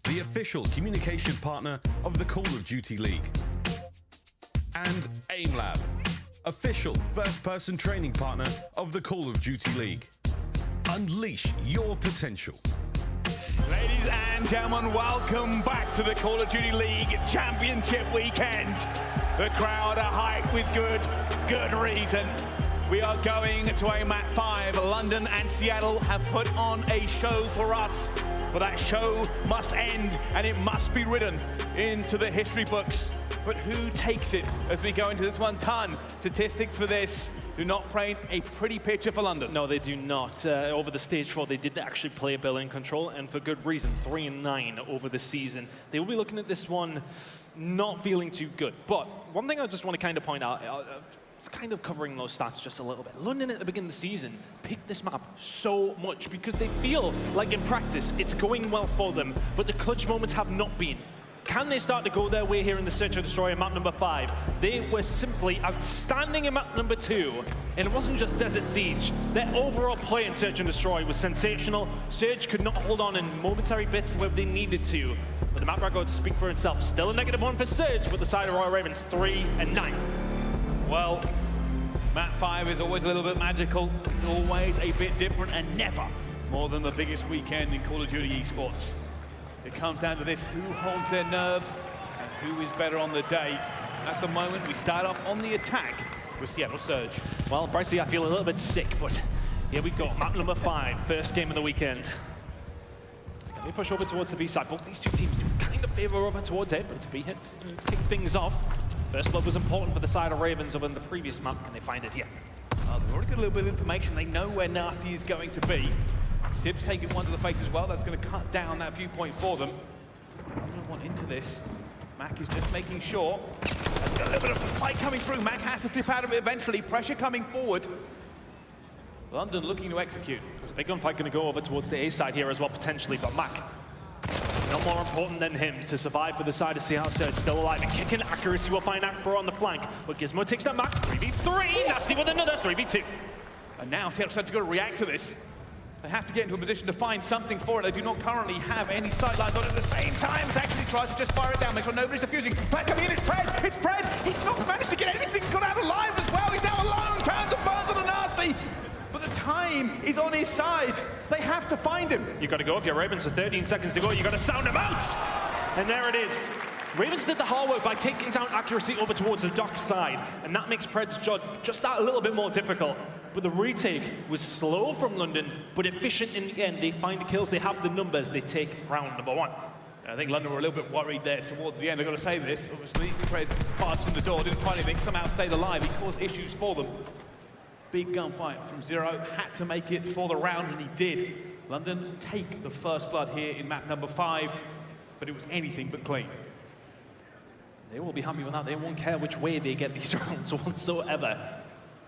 the official communication partner of the Call of Duty League. And AimLab, official first-person training partner of the Call of Duty League. Unleash your potential. Ladies and gentlemen, welcome back to the Call of Duty League Championship weekend. The crowd are hyped with good reason. We are going to a Map 5. London and Seattle have put on a show for us. But that show must end, and it must be written into the history books. But who takes it as we go into this one? Ton statistics for this do not paint a pretty picture for London. No, they do not. Over the stage 4, they did actually play a bill in control, and for good reason. 3-9 over the season. They will be looking at this one not feeling too good. But one thing I just want to kind of point out, it's kind of covering those stats just a little bit. London at the beginning of the season picked this map so much because they feel like in practice it's going well for them, but the clutch moments have not been. Can they start to go their way here in the Search and Destroy in map number 5? They were simply outstanding in map number 2, and it wasn't just Desert Siege. Their overall play in Search and Destroy was sensational. Surge could not hold on in momentary bits where they needed to, but the map records speak for itself. Still a -1 for Surge, but the side of Royal Ravens 3-9. Well, map 5 is always a little bit magical. It's always a bit different, and never more than the biggest weekend in Call of Duty esports. It comes down to this: who holds their nerve and who is better on the day. At the moment, we start off on the attack with Seattle Surge. Well, Brycey, I feel a little bit sick, but here we go. Map number 5, first game of the weekend. Let me push over towards the B side. Both these two teams do kind of favor over towards A, but it's B hits to kick things off. First blood was important for the side of Ravens over in the previous map. Can they find it here? They've already got a little bit of information. They know where Nasty is going to be. Sib's taking one to the face as well. That's going to cut down that viewpoint for them. I don't want into this. Mack is just making sure. There's got a little bit of fight coming through. Mack has to dip out of it eventually. Pressure coming forward. London looking to execute. There's a big gunfight going to go over towards the A side here as well, potentially, but Mack, not more important than him to survive for the side of Seattle Surge. Still alive and kicking. Accuracy will find Afro on the flank, but Gizmo takes that Mack. 3v3. Nasty with another 3v2. And now Seattle Surge have got to react to this. They have to get into a position to find something for it. They do not currently have any sidelines on at the same time. It actually tries to just fire it down, make sure nobody's defusing. Pred coming in, it's Pred! It's Pred! He's not managed to get anything got out alive as well. He's now alone, turns and burns on a Nasty. But the time is on his side. They have to find him. You got to go if you're Ravens with 13 seconds to go. You got to sound him out! And there it is. Ravens did the hard work by taking down accuracy over towards the dock side, and that makes Pred's job just that a little bit more difficult. But the retake was slow from London, but efficient in the end. They find the kills, they have the numbers, they take round number 1. I think London were a little bit worried there towards the end. I've got to say this, obviously. Pred barged in the door, didn't find anything, somehow stayed alive. He caused issues for them. Big gunfight from Zero, had to make it for the round, and he did. London take the first blood here in map number 5, but it was anything but clean. They will be happy with that. They won't care which way they get these rounds whatsoever.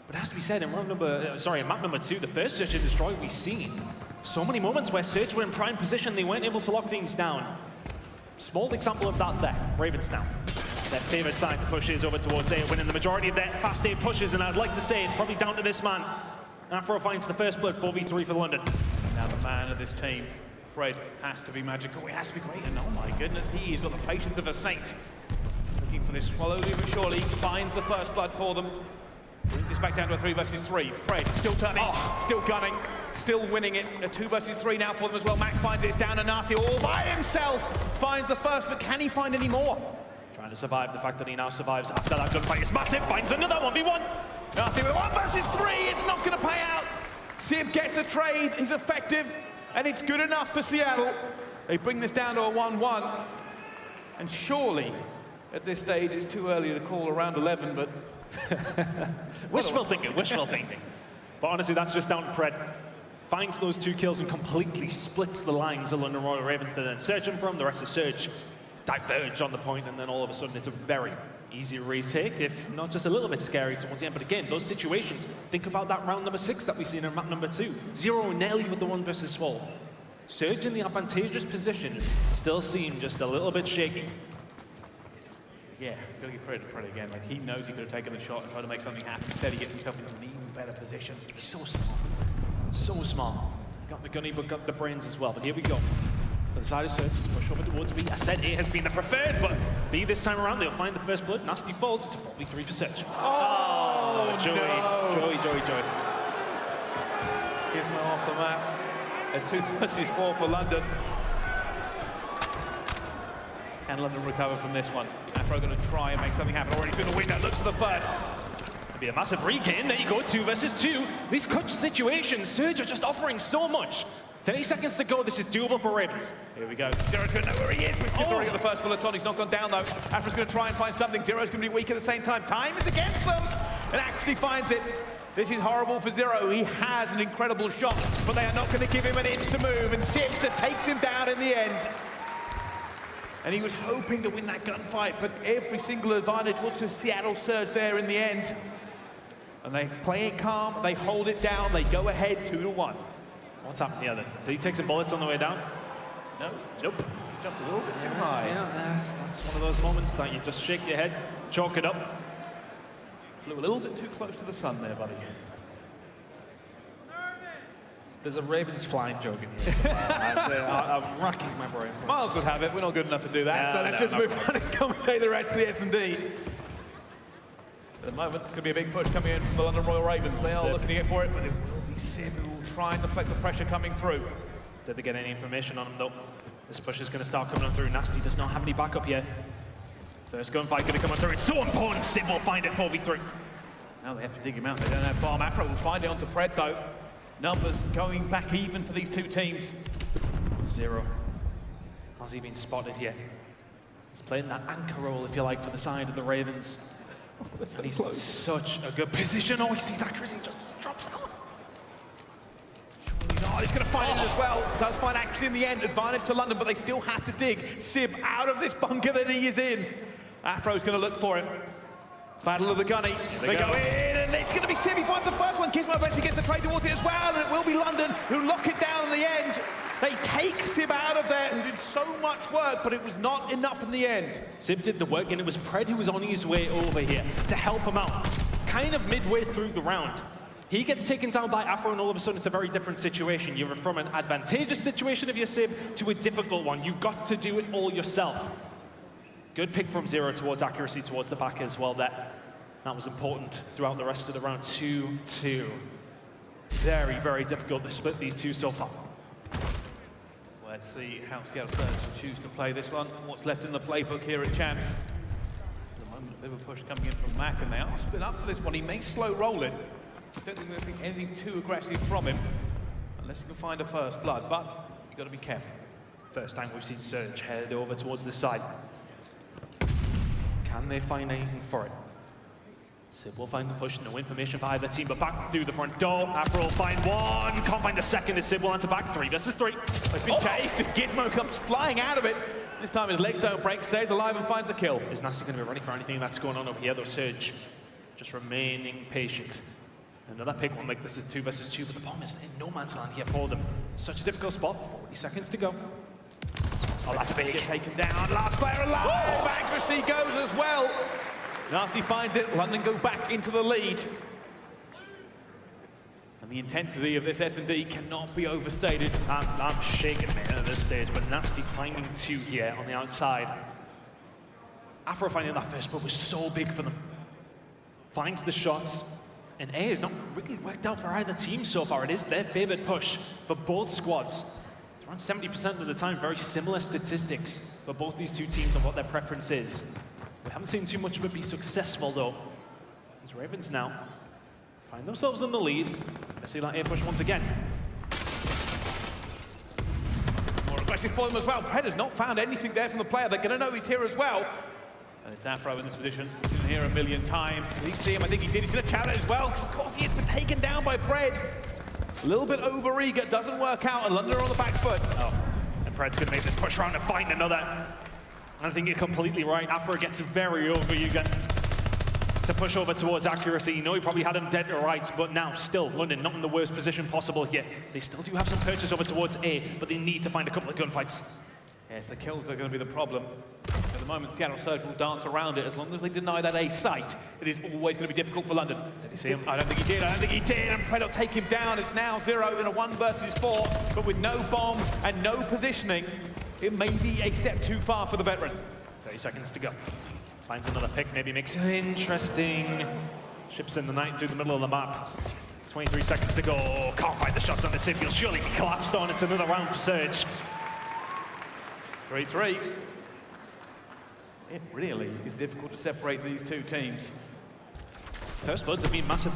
But it has to be said, in map number 2, the first Search and Destroy we've seen. So many moments where Surge were in prime position, they weren't able to lock things down. Small example of that there. Ravens now. Their favorite side to push is over towards A, winning the majority of their fast A pushes, and I'd like to say it's probably down to this man. Afro finds the first blood, 4v3 for London. Now the man of this team, Pred, has to be magical. He has to be great, and oh my goodness, he's got the patience of a saint. Looking for this slowly but surely, finds the first blood for them. Brings this back down to a 3 versus 3. Pred still turning, still gunning, still winning it. A 2 versus 3 now for them as well. Mack finds it, it's down to Nasty all by himself. Finds the first, but can he find any more? Trying to survive. The fact that he now survives after that gunfight is massive. Finds another 1v1. Nasty with 1 versus 3. It's not going to pay out. Simp gets the trade. He's effective, and it's good enough for Seattle. They bring this down to a 1-1. And surely, at this stage, it's too early to call around 11, but... wishful thinking. But honestly, that's just down to Pred. Finds those 2 kills and completely splits the lines of London Royal Ravens to then search him from. The rest of Surge diverge on the point, and then all of a sudden it's a very easy retake, if not just a little bit scary towards the end. But again, those situations, think about that round number 6 that we've seen in map number 2. Zero nearly with the 1 versus 4. Surge in the advantageous position, still seem just a little bit shaky. Yeah, gotta give credit to Pred again. Like, he knows he could have taken the shot and tried to make something happen. Instead, he gets himself into an even better position. He's so small. So small. Got the gunny, but got the brains as well. But here we go. For the side of Surge, just push over towards B. I said A has been the preferred, but B this time around, they'll find the first blood. Nasty falls, it's a 4v3 for Surge. Oh, Joey. no. Joey. Kismet off the map. A 2 versus 4 for London. Can London recover from this one? Afro going to try and make something happen. Already through the window, looks for the first. It'll be a massive regain. There you go, 2 versus 2. These clutch situations, Surge are just offering so much. 30 seconds to go. This is doable for Ravens. Here we go. Zero's going to know where he is. With Simp already got the first bullet on. He's not gone down, though. Afro's going to try and find something. Zero's going to be weak at the same time. Time is against them. And actually finds it. This is horrible for Zero. He has an incredible shot, but they are not going to give him an inch to move. And Simp just takes him down in the end. And he was hoping to win that gunfight, but every single advantage was to Seattle Surge there in the end. And they play it calm, they hold it down, they go ahead 2-1. What's happened here then? Did he take some bullets on the way down? No, nope. Just jumped a little bit too high. Yeah, that's one of those moments that you just shake your head, chalk it up. Flew a little bit too close to the sun there, buddy. There's a Ravens flying joke in here somewhere. I'm racking my brain. Miles would have it. We're not good enough to do that. So let's just move on and commentate the rest of the S&D. At the moment, it's going to be a big push coming in from the London Royal Ravens. They are looking to get for it, but it will be Simp who will try and deflect the pressure coming through. Did they get any information on him though? This push is going to start coming on through. Nasty does not have any backup yet. First gunfight going to come on through. It's so important. Simp will find it 4v3. Now they have to dig him out. They don't have bomb. Afro will find it onto Pred though. Numbers going back even for these two teams. Zero. Has he been spotted here? He's playing that anchor role, if you like, for the side of the Ravens. So he's close. in such a good position. Oh, he sees accuracy, just drops out. Oh, he's going to find it as well. Does find accuracy in the end. Advantage to London, but they still have to dig Simp out of this bunker that he is in. Afro's going to look for him. Battle of the Gunny. They go in, and it's going to be Simp. He finds the first one. Kismet eventually gets the trade towards it as well, and it will be London who lock it down in the end. They take Simp out of there, who did so much work, but it was not enough in the end. Simp did the work, and it was Pred who was on his way over here to help him out. Kind of midway through the round. He gets taken down by Afro, and all of a sudden it's a very different situation. You're from an advantageous situation if you're Simp to a difficult one. You've got to do it all yourself. Good pick from Zero towards accuracy towards the back as well there. That was important throughout the rest of the round. 2-2. Very, very difficult to split these two so far. Let's see how Seattle Surge choose to play this one. What's left in the playbook here at Champs. At the moment, a bit of a push coming in from Mack, and they are split up for this one. He may slow roll it. I don't think there's anything too aggressive from him, unless you can find a first blood, but you've got to be careful. First time we've seen Surge head over towards this side. Can they find anything for it? Simp will find the push, no information for either team, but back through the front door. Afro will find one, can't find the second as Simp will enter back. 3 versus 3. They've been chased, if Gizmo comes flying out of it. This time his legs don't break, stays alive and finds the kill. Is Nasty going to be ready for anything that's going on over here though? Surge just remaining patient. Another pick will make this is 2 versus 2, but the bomb is in no man's land here for them. Such a difficult spot, 40 seconds to go. Oh, that's a big. Get taken down, last player alive! Accuracy goes as well. Nasty finds it, London go back into the lead. And the intensity of this S&D cannot be overstated. I'm shaking man at this stage, but Nasty finding 2 here on the outside. Afro finding that first blood was so big for them. Finds the shots, and A has not really worked out for either team so far. It is their favored push for both squads. It's around 70% of the time, very similar statistics for both these two teams on what their preference is. We haven't seen too much of it be successful though. These Ravens now find themselves in the lead. Let's see that A push once again. More aggressive for them as well. Pred has not found anything there from the player. They're going to know he's here as well. And it's Afro in this position. He's been here a million times. Did he see him? I think he did. He's going to challenge as well. Of course, he has been taken down by Pred. A little bit over-eager. Doesn't work out. And London are on the back foot. Oh, and Pred's going to make this push around to find another. I think you're completely right. Afro gets very over-eager to push over towards accuracy. You know, he probably had him dead to rights, but now still London not in the worst position possible here. They still do have some purchase over towards A, but they need to find a couple of gunfights. Yes, the kills are going to be the problem. Going to the moment Seattle Surge will dance around it as long as they deny that A site. It is always going to be difficult for London. Did he see him? I don't think he did. I don't think he did. And Pred will take him down. It's now 0 in a 1 versus 4, but with no bomb and no positioning, it may be a step too far for the veteran. 30 seconds to go. Finds another pick, maybe makes it interesting. Ships in the night through the middle of the map. 23 seconds to go. Can't find the shots on the Simp. He'll surely be collapsed on. It's another round for Surge. 3-3. It really is difficult to separate these two teams. First bloods have been massive.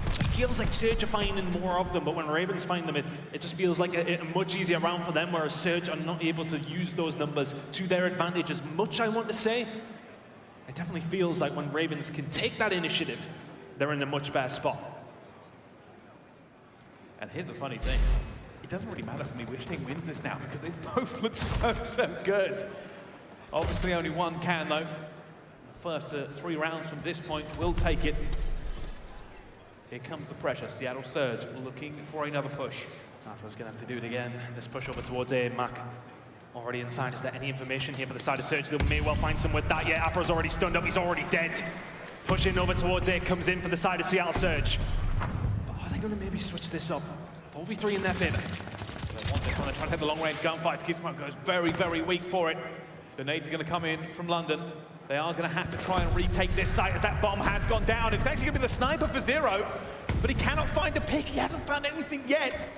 It feels like Surge are finding more of them, but when Ravens find them, it just feels like a much easier round for them, whereas Surge are not able to use those numbers to their advantage as much, I want to say. It definitely feels like when Ravens can take that initiative, they're in a much better spot. And here's the funny thing. It doesn't really matter for me which team wins this now because they both look so good. Obviously only one can though. The first 3 rounds from this point will take it. Here comes the pressure. Seattle Surge looking for another push. Afro's gonna have to do it again. This push over towards A, Mack already inside. Is there any information here for the side of Surge? They may well find some with that. Yeah, Afro's already stunned up. He's already dead. Pushing over towards A, comes in for the side of Seattle Surge. Are they gonna maybe switch this up? 4v3 in their favor. They want this one. They're trying to hit the long-range gunfights. Kismet goes very weak for it. The nades are going to come in from London. They are going to have to try and retake this site as that bomb has gone down. It's actually going to be the sniper for Zero, but he cannot find a pick. He hasn't found anything yet.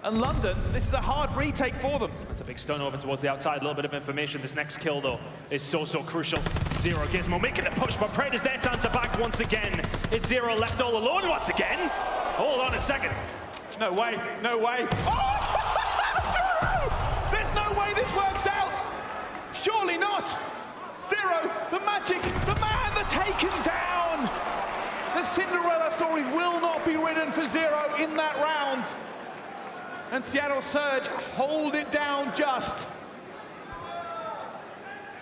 And London, this is a hard retake for them. That's a big stun over towards the outside. A little bit of information. This next kill, though, is so crucial. Zero Gizmo making the push, but Pred is there to answer back once again. It's Zero left all alone once again. Hold on a second. No way, no way. Oh! Zero! There's no way this works out. Surely not. Zero, the magic, the man, the taken down. The Cinderella story will not be written for Zero in that round. And Seattle Surge hold it down just.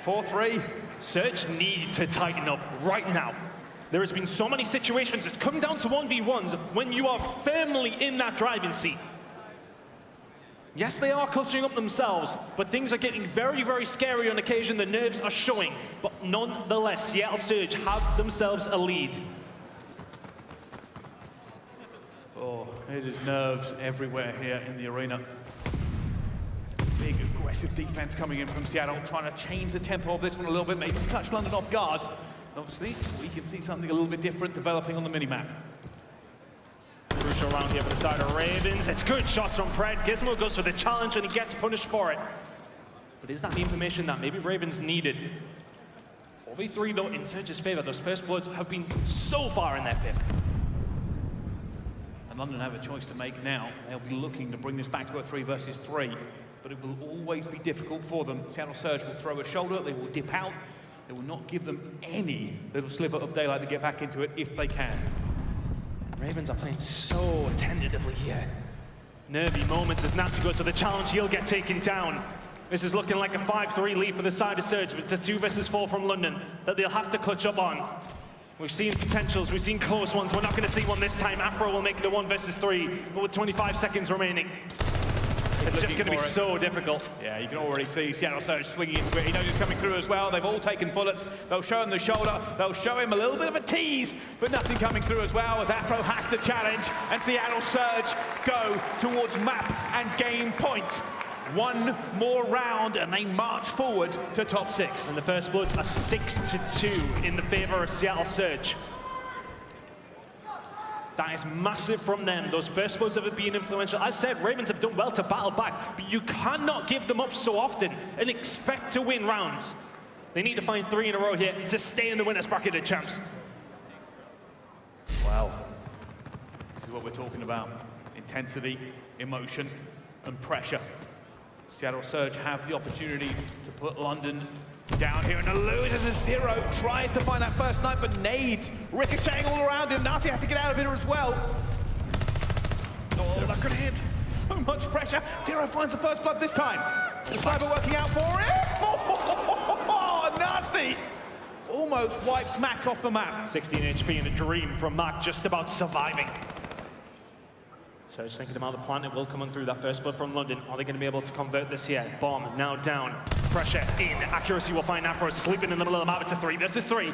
4-3. Surge need to tighten up right now. There has been so many situations, it's come down to 1v1s when you are firmly in that driving seat. Yes, they are clutching up themselves, but things are getting very scary on occasion. The nerves are showing, but nonetheless, Seattle Surge have themselves a lead. Oh, it is nerves everywhere here in the arena. Big aggressive defense coming in from Seattle, trying to change the tempo of this one a little bit, maybe catch London off guard. Obviously, we can see something a little bit different developing on the minimap. Crucial round here for the side of Ravens. It's good shots from Pred. Gizmo goes for the challenge and he gets punished for it. But is that the information that maybe Ravens needed? 4v3 though in Surge's favor. Those first bloods have been so far in their favor. And London have a choice to make now. They'll be looking to bring this back to a 3 versus 3. But it will always be difficult for them. Seattle Surge will throw a shoulder, they will dip out. They will not give them any little sliver of daylight to get back into it if they can. Ravens are playing so tentatively here. Nervy moments as Nasty goes to the challenge, he'll get taken down. This is looking like a 5-3 lead for the side of Surge, but it's a 2 versus 4 from London that they'll have to clutch up on. We've seen potentials, we've seen close ones, we're not going to see one this time. Afro will make it a 1 versus 3, but with 25 seconds remaining. It's just going to be so difficult. Yeah, you can already see Seattle Surge swinging into it. He knows he's coming through as well. They've all taken bullets. They'll show him the shoulder. They'll show him a little bit of a tease, but nothing coming through as well as Afro has to challenge. And Seattle Surge go towards map and game points. One more round and they march forward to top 6. And the first bloods are 6-2 in the favor of Seattle Surge. That is massive from them. Those first bloods have been influential. As said, Ravens have done well to battle back, but you cannot give them up so often and expect to win rounds. They need to find 3 in a row here to stay in the winners bracket of champs. Wow. This is what we're talking about. Intensity, emotion, and pressure. Seattle Surge have the opportunity to put London down here, and a loses a Zero. Tries to find that first snipe, but nades ricocheting all around him. Nasty has to get out of here as well. Oh, that could hit. So much pressure. Zero finds the first blood this time. The sniper working out for him. Oh, Nasty almost wipes Mack off the map. 16 HP in a dream from Mack, just about surviving. So just thinking about the plan, it will come on through that first blood from London. Are they going to be able to convert this here? Bomb now down. Pressure in. Accuracy will find Afro sleeping in the middle of the map. It's a 3 versus 3.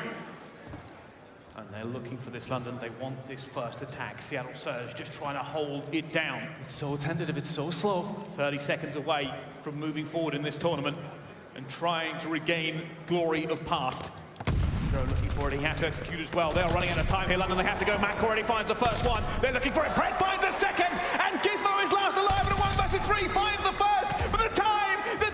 And they're looking for this London. They want this first attack. Seattle Surge just trying to hold it down. It's so tentative. It's so slow. 30 seconds away from moving forward in this tournament and trying to regain glory of past. So looking for it, he has to execute as well. They're running out of time here, London. They have to go. Mack already finds the first one. They're looking for it. Brett finds a second, and Gizmo is last alive in a 1 versus 3. Finds the first, but the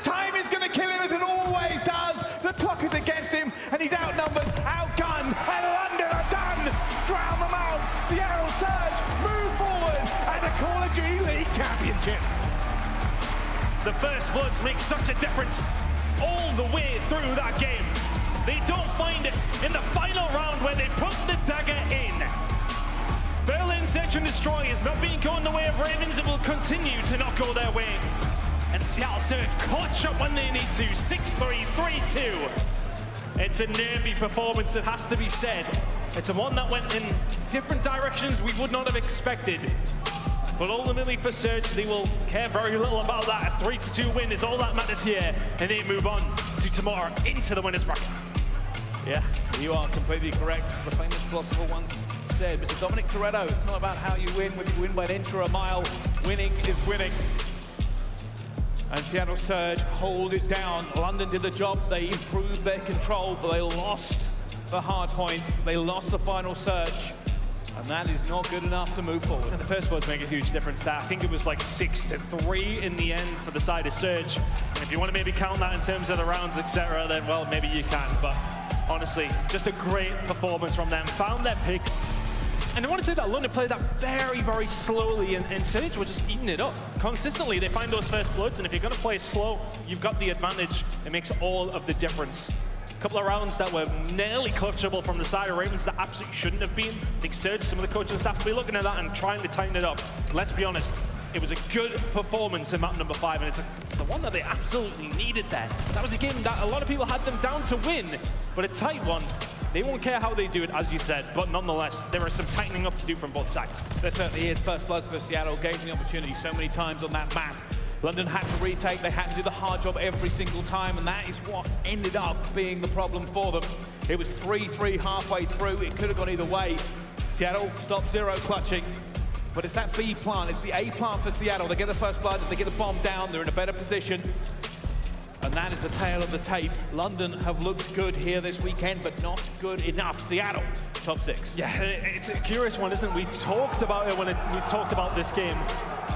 time is going to kill him as it always does. The clock is against him, and he's outnumbered, outgunned, and London are done. Drown them out. Seattle Surge move forward, and the Call of Duty League Championship. The first bloods make such a difference all the way through that game. They don't find it in the final round where they put the dagger in. Berlin Search and Destroy is not being going the way of Ravens. It will continue to not go their way. And Seattle Surge clutch up when they need to. 6-3, 3-2. It's a nervy performance that has to be said. It's a one that went in different directions we would not have expected. But ultimately for Surge, they will care very little about that. A 3-2 win is all that matters here. And they move on to tomorrow into the winners bracket. Yeah, you are completely correct. The famous philosopher once said, Mr. Dominic Toretto, it's not about how you win. When you win by an inch or a mile, winning is winning. And Seattle Surge hold it down. London did the job. They improved their control, but they lost the hard points. They lost the final Surge. And that is not good enough to move forward. And the first bloods make a huge difference there. I think it was like 6-3 in the end for the side of Surge. And if you want to maybe count that in terms of the rounds, etc., then well, maybe you can. But honestly, just a great performance from them. Found their picks. And I want to say that London played that very, very slowly, and Surge were just eating it up. Consistently, they find those first bloods, and if you're going to play slow, you've got the advantage. It makes all of the difference. A couple of rounds that were nearly clutchable from the side of Ravens that absolutely shouldn't have been. I think Surge, some of the coaching staff will be looking at that and trying to tighten it up. Let's be honest, it was a good performance in map number 5, and it's the one that they absolutely needed there. That was a game that a lot of people had them down to win, but a tight one. They won't care how they do it, as you said, but nonetheless, there is some tightening up to do from both sides. There certainly is. First bloods for Seattle, gave the opportunity so many times on that map. London had to retake, they had to do the hard job every single time, and that is what ended up being the problem for them. It was 3-3 halfway through, it could have gone either way. Seattle stopped zero clutching, but it's that B plant, it's the A plant for Seattle. They get the first blood, they get the bomb down, they're in a better position. And that is the tail of the tape. London have looked good here this weekend, but not good enough. Seattle, top 6. Yeah, it's a curious one, isn't it? We talked about it when we talked about this game.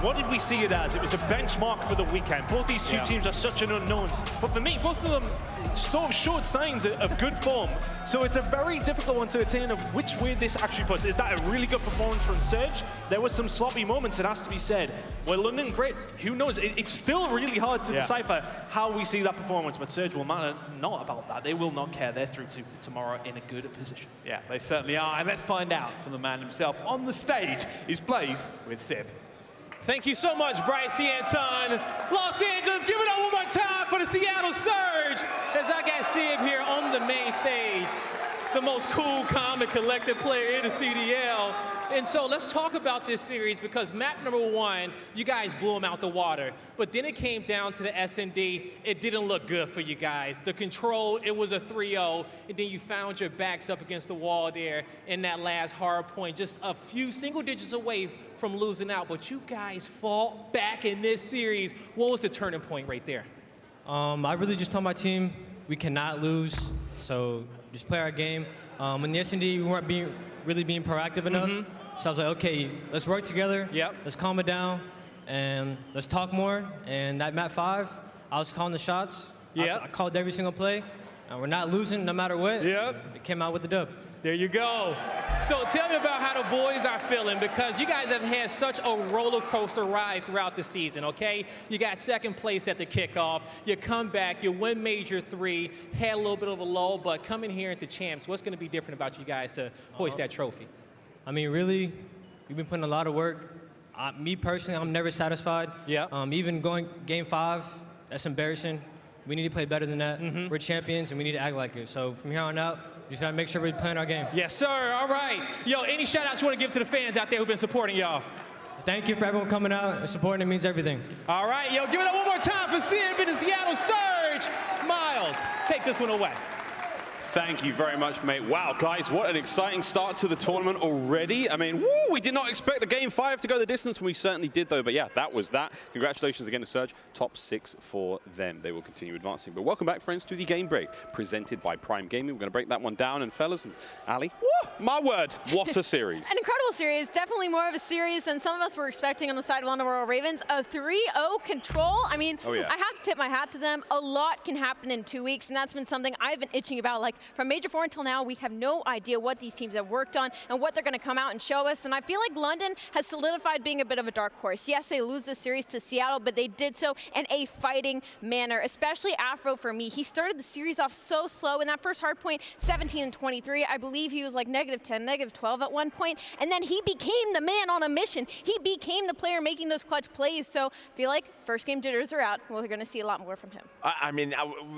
What did we see it as? It was a benchmark for the weekend. Both these two teams are such an unknown. But for me, both of them sort of showed signs of good form. So it's a very difficult one to attain of which way this actually puts. Is that a really good performance from Surge? There were some sloppy moments, it has to be said. Well, London, great. Who knows? It's still really hard to decipher how we see that performance, but Surge will matter not about that. They will not care. They're through to tomorrow in a good position. Yeah, they certainly are. And let's find out from the man himself. On the stage is Blaze with Simp. Thank you so much, Bryce Anton. Los Angeles, give it up one more time for the Seattle Surge as I got Simp here on the main stage. The most cool, calm, and collected player in the CDL. And so let's talk about this series because map number 1, you guys blew them out the water. But then it came down to the S&D. It didn't look good for you guys. The control, it was a 3-0. And then you found your backs up against the wall there in that last hard point, just a few single digits away from losing out. But you guys fought back in this series. What was the turning point right there? I really just told my team we cannot lose. So just play our game. In the S&D, we weren't really being proactive enough. So I was like, okay, let's work together. Let's calm it down, and let's talk more. And that map 5, I was calling the shots. I called every single play. And we're not losing no matter what. It came out with the dub. There you go. So tell me about how the boys are feeling, because you guys have had such a roller coaster ride throughout the season, okay? You got second place at the kickoff, you come back, you win Major 3, had a little bit of a lull, but coming here into champs, what's gonna be different about you guys to hoist that trophy? I mean, really, we've been putting a lot of work. Me personally, I'm never satisfied. Even going game 5, that's embarrassing. We need to play better than that. We're champions and we need to act like it. So from here on out, we just gotta make sure we're playing our game. Yes, sir. All right. Yo, any shout outs you want to give to the fans out there who've been supporting y'all? thank you for everyone coming out and supporting. It means everything. All right, yo, give it up one more time for Simp in the Seattle Surge. Miles, take this one away. Thank you very much, mate. Wow, guys, what an exciting start to the tournament already. I mean, woo, we did not expect the Game 5 to go the distance, and we certainly did, though. But yeah, that was that. Congratulations again to Surge. Top 6 for them. They will continue advancing. But welcome back, friends, to the Game Break, presented by Prime Gaming. We're going to break that one down. And fellas and aLLeY, woo, my word, what a series. An incredible series. Definitely more of a series than some of us were expecting on the side of London Royal Ravens. A 3-0 control. I mean, I have to tip my hat to them. A lot can happen in 2 weeks, and that's been something I've been itching about. Like, from Major 4 until now, we have no idea what these teams have worked on and what they're going to come out and show us. And I feel like London has solidified being a bit of a dark horse. Yes, they lose the series to Seattle, but they did so in a fighting manner, especially Afro for me. He started the series off so slow in that first hard point, 17-23. I believe he was like -10, -12 at one point. And then he became the man on a mission. He became the player making those clutch plays. So I feel like first game jitters are out. We're going to see a lot more from him. I mean,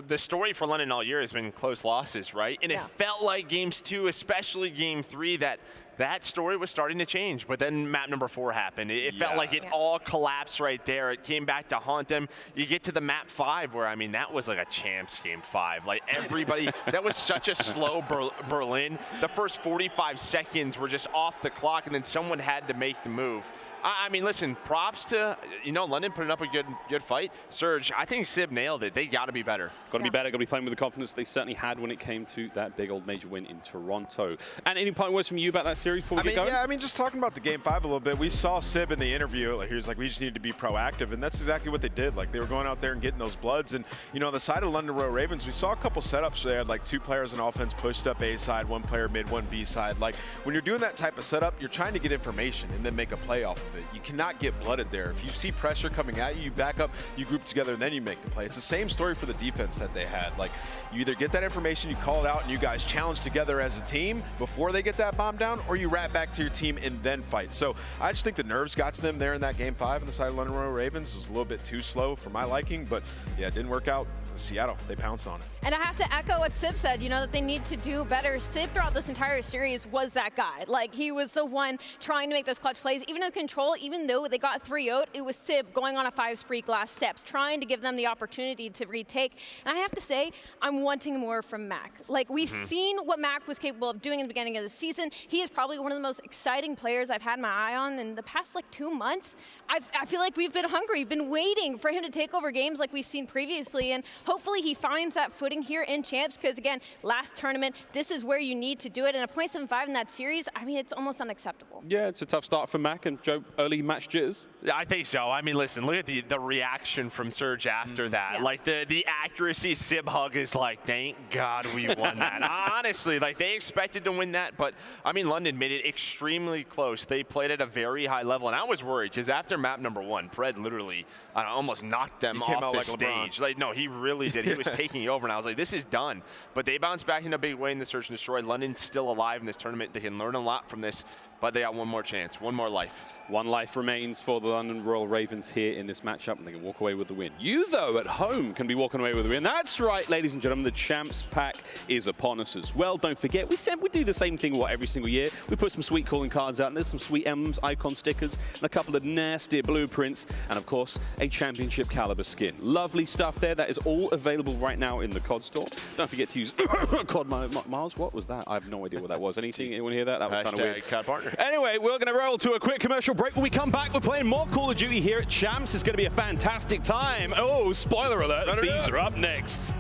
the story for London all year has been close losses, right? And it felt like games 2, especially game 3, that story was starting to change. But then map number 4 happened. It felt like it all collapsed right there. It came back to haunt them. You get to the map 5 where, I mean, that was like a champs game 5. Like everybody, that was such a slow Berlin. The first 45 seconds were just off the clock, and then someone had to make the move. I mean, listen, props to, London putting up a good fight. Surge, I think Sib nailed it. They got to be better. Got to be better, got to be playing with the confidence they certainly had when it came to that big old major win in Toronto. And any final words from you about that series before we get going? Yeah, I mean, just talking about the Game 5 a little bit, we saw Sib in the interview. Like, he was like, we just need to be proactive, and that's exactly what they did. Like, they were going out there and getting those bloods. And, on the side of London Royal Ravens, we saw a couple setups where they had, like, 2 players on offense pushed up A side, 1 player mid, 1 B side. Like, when you're doing that type of setup, you're trying to get information and then make a play off of it. You cannot get blooded there. If you see pressure coming at you, you back up, you group together, and then you make the play. It's the same story for the defense that they had. Like, you either get that information, you call it out, and you guys challenge together as a team before they get that bomb down, or you wrap back to your team and then fight. So I just think the nerves got to them there in that Game 5 on the side of London Royal Ravens. It was a little bit too slow for my liking, but yeah, it didn't work out. Seattle, they pounced on it. And I have to echo what Sib said, that they need to do better. Sib throughout this entire series was that guy. Like, he was the one trying to make those clutch plays. Even in control, even though they got 3-0'd, it was Sib going on a 5-spree glass steps, trying to give them the opportunity to retake. And I have to say, I'm wanting more from Mack. Like, we've seen what Mack was capable of doing in the beginning of the season. He is probably one of the most exciting players I've had my eye on in the past, 2 months. I feel like we've been hungry, been waiting for him to take over games like we've seen previously, and hopefully he finds that footing here in Champs, because again, last tournament, this is where you need to do it, and a 0.75 in that series, I mean, it's almost unacceptable. Yeah, it's a tough start for Mack, and Joe, early match jitters? Yeah, I think so. I mean, listen, look at the reaction from Surge after that. Like, the accuracy Sib hug is like, thank God we won that. Honestly, like, they expected to win that, but, I mean, London made it extremely close. They played at a very high level, and I was worried, because after map number 1, Pred literally almost knocked them off the stage. Like, no, he really did. He was taking over, and I was like, this is done. But they bounced back in a big way in the Search and Destroy. London's still alive in this tournament. They can learn a lot from this, but they got one more chance, one more life. One life remains for the London Royal Ravens here in this matchup, and they can walk away with the win. You, though, at home can be walking away with the win. That's right, ladies and gentlemen, the Champs Pack is upon us as well. Don't forget, we said we'd do the same thing, every single year. We put some sweet calling cards out, and there's some sweet emblems, icon stickers, and a couple of nasty blueprints, and of course, a championship caliber skin. Lovely stuff there. That is all available right now in the COD store. Don't forget to use COD Miles. What was that? I have no idea what that was. Anyone hear that? That was kind of weird. COD partner. Anyway, we're going to roll to a quick commercial break. When we come back, we're playing more Call of Duty here at Champs. It's going to be a fantastic time. Oh, spoiler alert. Thieves are up next.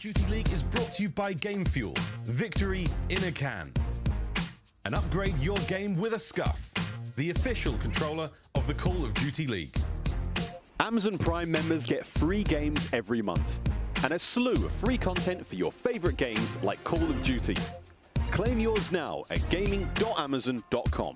Duty League is brought to you by Game Fuel. Victory in a can. And upgrade your game with a Scuff, the official controller of the Call of Duty League. Amazon Prime members get free games every month and a slew of free content for your favorite games like Call of Duty. Claim yours now at gaming.amazon.com.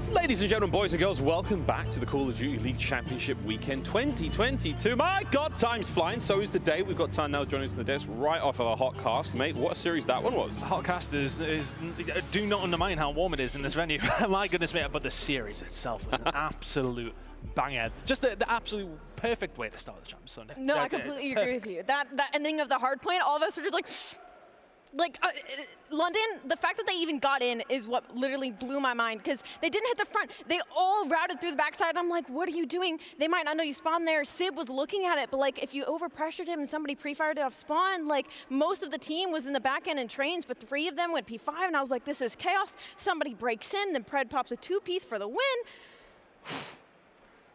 Ladies and gentlemen, boys and girls, welcome back to the Call of Duty League Championship Weekend 2022. My God, time's flying. So is the day. We've got Tan now joining us on the desk right off of our hot cast. Mate, what a series that one was. Hot cast is do not undermine how warm it is in this venue. My goodness, mate, but the series itself was an absolute banger. Just the absolute perfect way to start the Champions Sunday. No, I completely agree with you. That ending of the hard point, all of us were just like London, the fact that they even got in is what literally blew my mind, because they didn't hit the front. They all routed through the backside. I'm like, what are you doing? They might not know you spawned there. Sib was looking at it, but like if you overpressured him and somebody pre-fired it off spawn, like most of the team was in the back end in trains, but 3 of them went P5, and I was like, this is chaos. Somebody breaks in, then Pred pops a 2-piece for the win.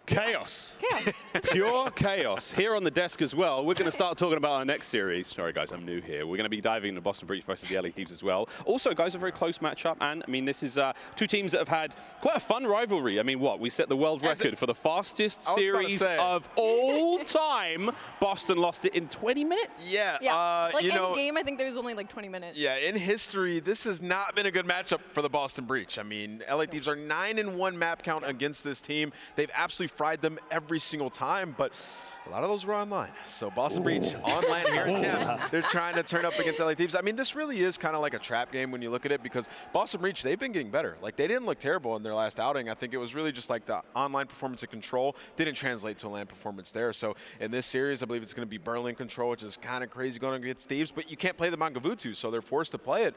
Chaos. Chaos. Pure chaos. Here on the desk as well, we're going to start talking about our next series. Sorry, guys, I'm new here. We're going to be diving into Boston Breach versus the aLLeY Thieves as well. Also, guys, a very close matchup. And, I mean, this is 2 teams that have had quite a fun rivalry. I mean, what? We set the world record for the fastest series of all time. Boston lost it in 20 minutes. Yeah. Like you in know, game, I think there was only like 20 minutes. Yeah, in history, this has not been a good matchup for the Boston Breach. I mean, aLLeY Thieves are 9-1 map count against this team. They've absolutely fried them every single time, but a lot of those were online. So Boston Breach on land here in Champs, they're trying to turn up against aLLeY Thieves. I mean, this really is kind of like a trap game when you look at it, because Boston Breach, they've been getting better. Like, they didn't look terrible in their last outing. I think it was really just like the online performance and control didn't translate to a land performance there. So in this series, I believe it's going to be Berlin control, which is kind of crazy going against Thieves, but you can't play them on Gavutu, so they're forced to play it.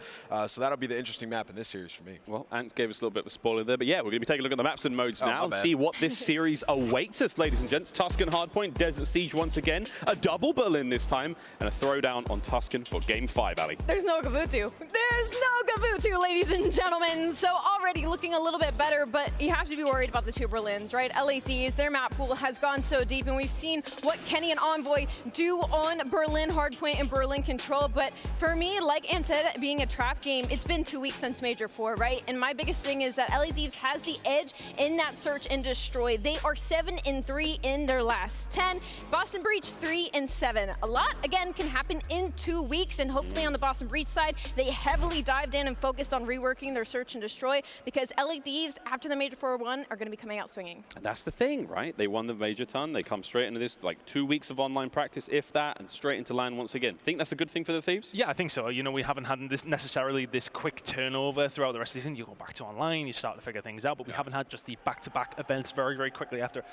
So that'll be the interesting map in this series for me. Well, Ant gave us a little bit of a spoiler there, but yeah, we're going to be taking a look at the maps and modes now and see what this series awaits us, ladies and gents. Tuscan Hardpoint, Desert Siege once again. A double Berlin this time, and a throwdown on Tuscan for Game 5, aLLeY. There's no Gavutu. There's no Gavutu, ladies and gentlemen. So already looking a little bit better, but you have to be worried about the 2 Berlins, right? aLLeY Thieves, their map pool has gone so deep, and we've seen what Kenny and Envoy do on Berlin Hardpoint and Berlin Control. But for me, like Ant said, being a trap game, it's been 2 weeks since Major 4, right? And my biggest thing is that aLLeY Thieves has the edge in that search and destroy. They are 7-3 in their last 10. Boston Breach 3-7. A lot, again, can happen in 2 weeks, and hopefully on the Boston Breach side, they heavily dived in and focused on reworking their search and destroy, because aLLeY Thieves, after the Major 4-1, are going to be coming out swinging. And that's the thing, right? They won the Major ton. They come straight into this, like 2 weeks of online practice, if that, and straight into LAN once again. Think that's a good thing for the Thieves? Yeah, I think so. You know, we haven't had this necessarily this quick turnover throughout the rest of the season. You go back to online, you start to figure things out, but we haven't had just the back-to-back events very, very quickly after.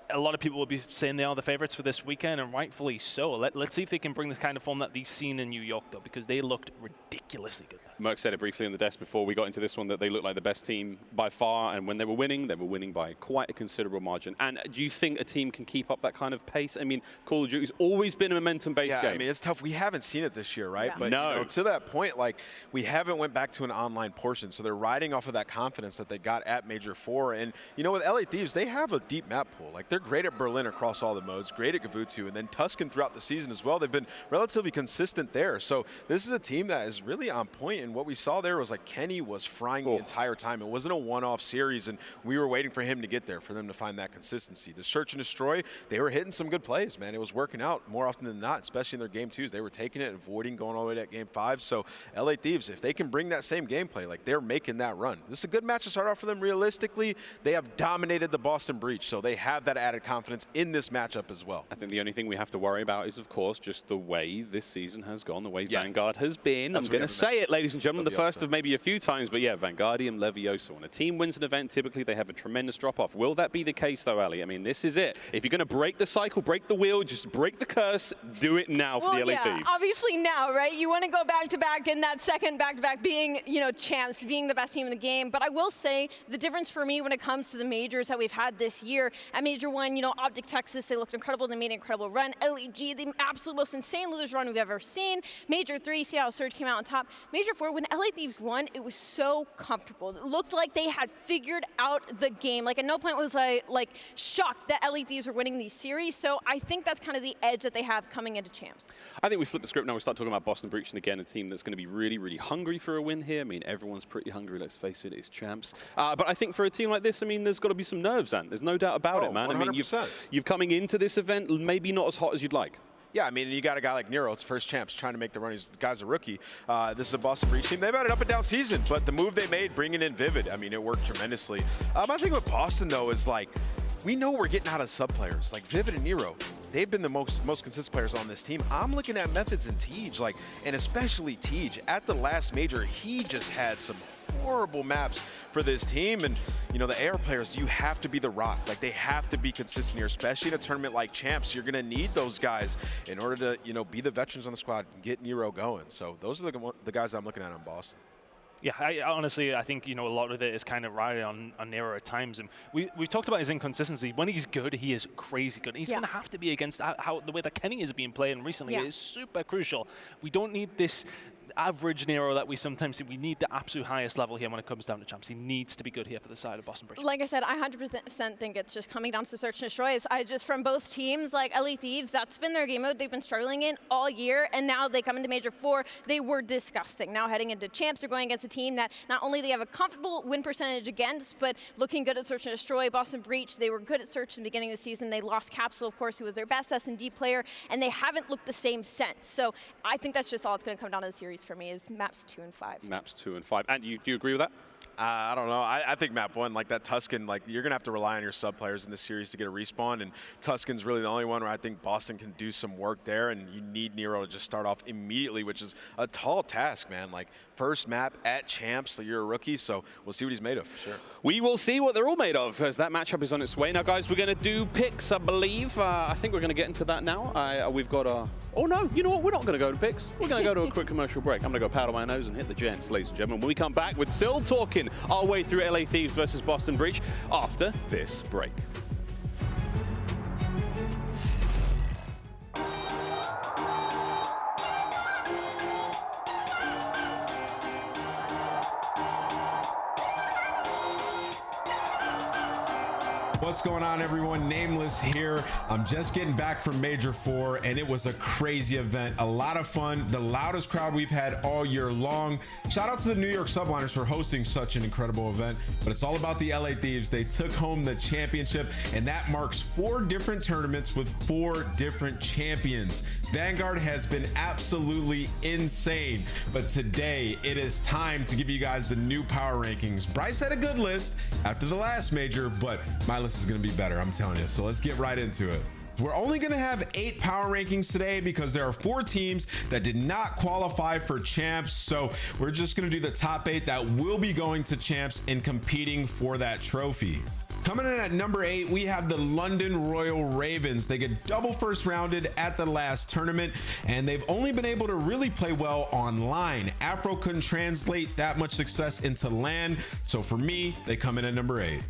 A lot of people will be saying they are the favorites for this weekend, and rightfully so. Let's see if they can bring the kind of form that they've seen in New York, though, because they looked ridiculously good. Merck said it briefly on the desk before we got into this one that they looked like the best team by far, and when they were winning by quite a considerable margin. And do you think a team can keep up that kind of pace? I mean, Call of Duty's always been a momentum-based game. I mean, it's tough. We haven't seen it this year, right? Yeah. But no. You know, to that point, like, we haven't went back to an online portion, so they're riding off of that confidence that they got at Major 4. And, you know, with aLLeY Thieves, they have a deep map pool. Like, they're great at Berlin across all the modes, great at Gavutu, and then Tuscan throughout the season as well. They've been relatively consistent there. So this is a team that is really on point, and what we saw there was like Kenny was frying the entire time. It wasn't a one-off series, and we were waiting for him to get there, for them to find that consistency. The search and destroy, they were hitting some good plays, man. It was working out more often than not, especially in their game 2s. They were taking it, avoiding going all the way to that game 5. So aLLeY Thieves, if they can bring that same gameplay, like they're making that run. This is a good match to start off for them. Realistically, they have dominated the Boston Breach, so they have that added confidence in this matchup as well. I think the only thing we have to worry about is, of course, just the way this season has gone, the way Vanguard has been. I'm going to say it, ladies and gentlemen, the first of maybe a few times, but yeah, Vanguardium Leviosa. When a team wins an event, typically they have a tremendous drop-off. Will that be the case, though, aLLeY? I mean, this is it. If you're going to break the cycle, break the wheel, just break the curse, do it now for the aLLeY Thieves. Obviously now, right? You want to go back-to-back in that second back-to-back being, you know, champs, being the best team in the game. But I will say the difference for me when it comes to the majors that we've had this year year. At Major 1, you know, OpTic Texas, they looked incredible. They made an incredible run. LEG, the absolute most insane losers run we've ever seen. Major 3, Seattle Surge came out on top. Major 4, when LA Thieves won, it was so comfortable. It looked like they had figured out the game. Like, at no point was I like shocked that LA Thieves were winning these series. So I think that's kind of the edge that they have coming into champs. I think we flip the script now. We start talking about Boston Breach, and again, a team that's going to be really, really hungry for a win here. I mean, everyone's pretty hungry, let's face it, it's champs. But I think for a team like this, I mean, there's got to be some nerves, and there's no doubt about it, man. 100%. I mean, you've coming into this event maybe not as hot as you'd like. Yeah, I mean, you got a guy like Nero, it's first champs, trying to make the run. This guy's a rookie. This is a Boston Breach team. They've had an up and down season, but the move they made, bringing in Vivid, I mean, it worked tremendously. My thing with Boston, though, is like, we know we're getting out of sub players. Like Vivid and Nero, they've been the most consistent players on this team. I'm looking at Methodz and TJ, like, and especially TJ. At the last major, he just had some horrible maps for this team. And, you know, the AR players, you have to be the rock. Like, they have to be consistent here, especially in a tournament like champs. You're going to need those guys in order to, you know, be the veterans on the squad and get Nero going. So those are the guys I'm looking at on Boston. Yeah, I think, you know, a lot of it is kind of riding on Nero at times. And we talked about his inconsistency. When he's good, he is crazy good. He's going to have to be against how the way that Kenny is being played recently. It is super crucial. We don't need this average Nero that we sometimes see. We need the absolute highest level here when it comes down to champs. He needs to be good here for the side of Boston Breach. Like I said, I 100% think it's just coming down to search and destroy. I just, from both teams, like LA Thieves, that's been their game mode they've been struggling in all year, and now they come into Major 4, they were disgusting. Now heading into champs, they're going against a team that not only they have a comfortable win percentage against, but looking good at search and destroy. Boston Breach, they were good at search in the beginning of the season. They lost Capsule, of course, who was their best S&D player, and they haven't looked the same since. So I think that's just all it's going to come down to the series for me, is maps 2 and 5. Maps 2 and 5. And do you agree with that? I don't know. I think map 1, like that Tuscan, like you're going to have to rely on your sub players in this series to get a respawn. And Tuscan's really the only one where I think Boston can do some work there. And you need Nero to just start off immediately, which is a tall task, man. Like first map at champs, so you're a rookie. So we'll see what he's made of, for sure. We will see what they're all made of as that matchup is on its way. Now, guys, we're going to do picks, I believe. I think we're going to get into that now. We've got a... Oh, no, you know what? We're not going to go to picks. We're going to go to a quick commercial break. I'm going to go powder my nose and hit the gents, ladies and gentlemen. When we come back, we're still talking our way through LA Thieves versus Boston Breach after this break. What's going on, everyone? Nameless here. I'm just getting back from Major 4, and it was a crazy event. A lot of fun. The loudest crowd we've had all year long. Shout out to the New York Subliners for hosting such an incredible event, but it's all about the LA Thieves. They took home the championship, and that marks 4 different tournaments with 4 different champions. Vanguard has been absolutely insane, but today it is time to give you guys the new power rankings. Bryce had a good list after the last major, but my list is going to be better, I'm telling you. So let's get right into it. We're only going to have 8 power rankings today because there are 4 teams that did not qualify for champs. So we're just going to do the top 8 that will be going to champs and competing for that trophy. Coming in at number 8, we have the London Royal Ravens. They get double first rounded at the last tournament, and they've only been able to really play well online. Afro couldn't translate that much success into LAN, so for me, they come in at number 8.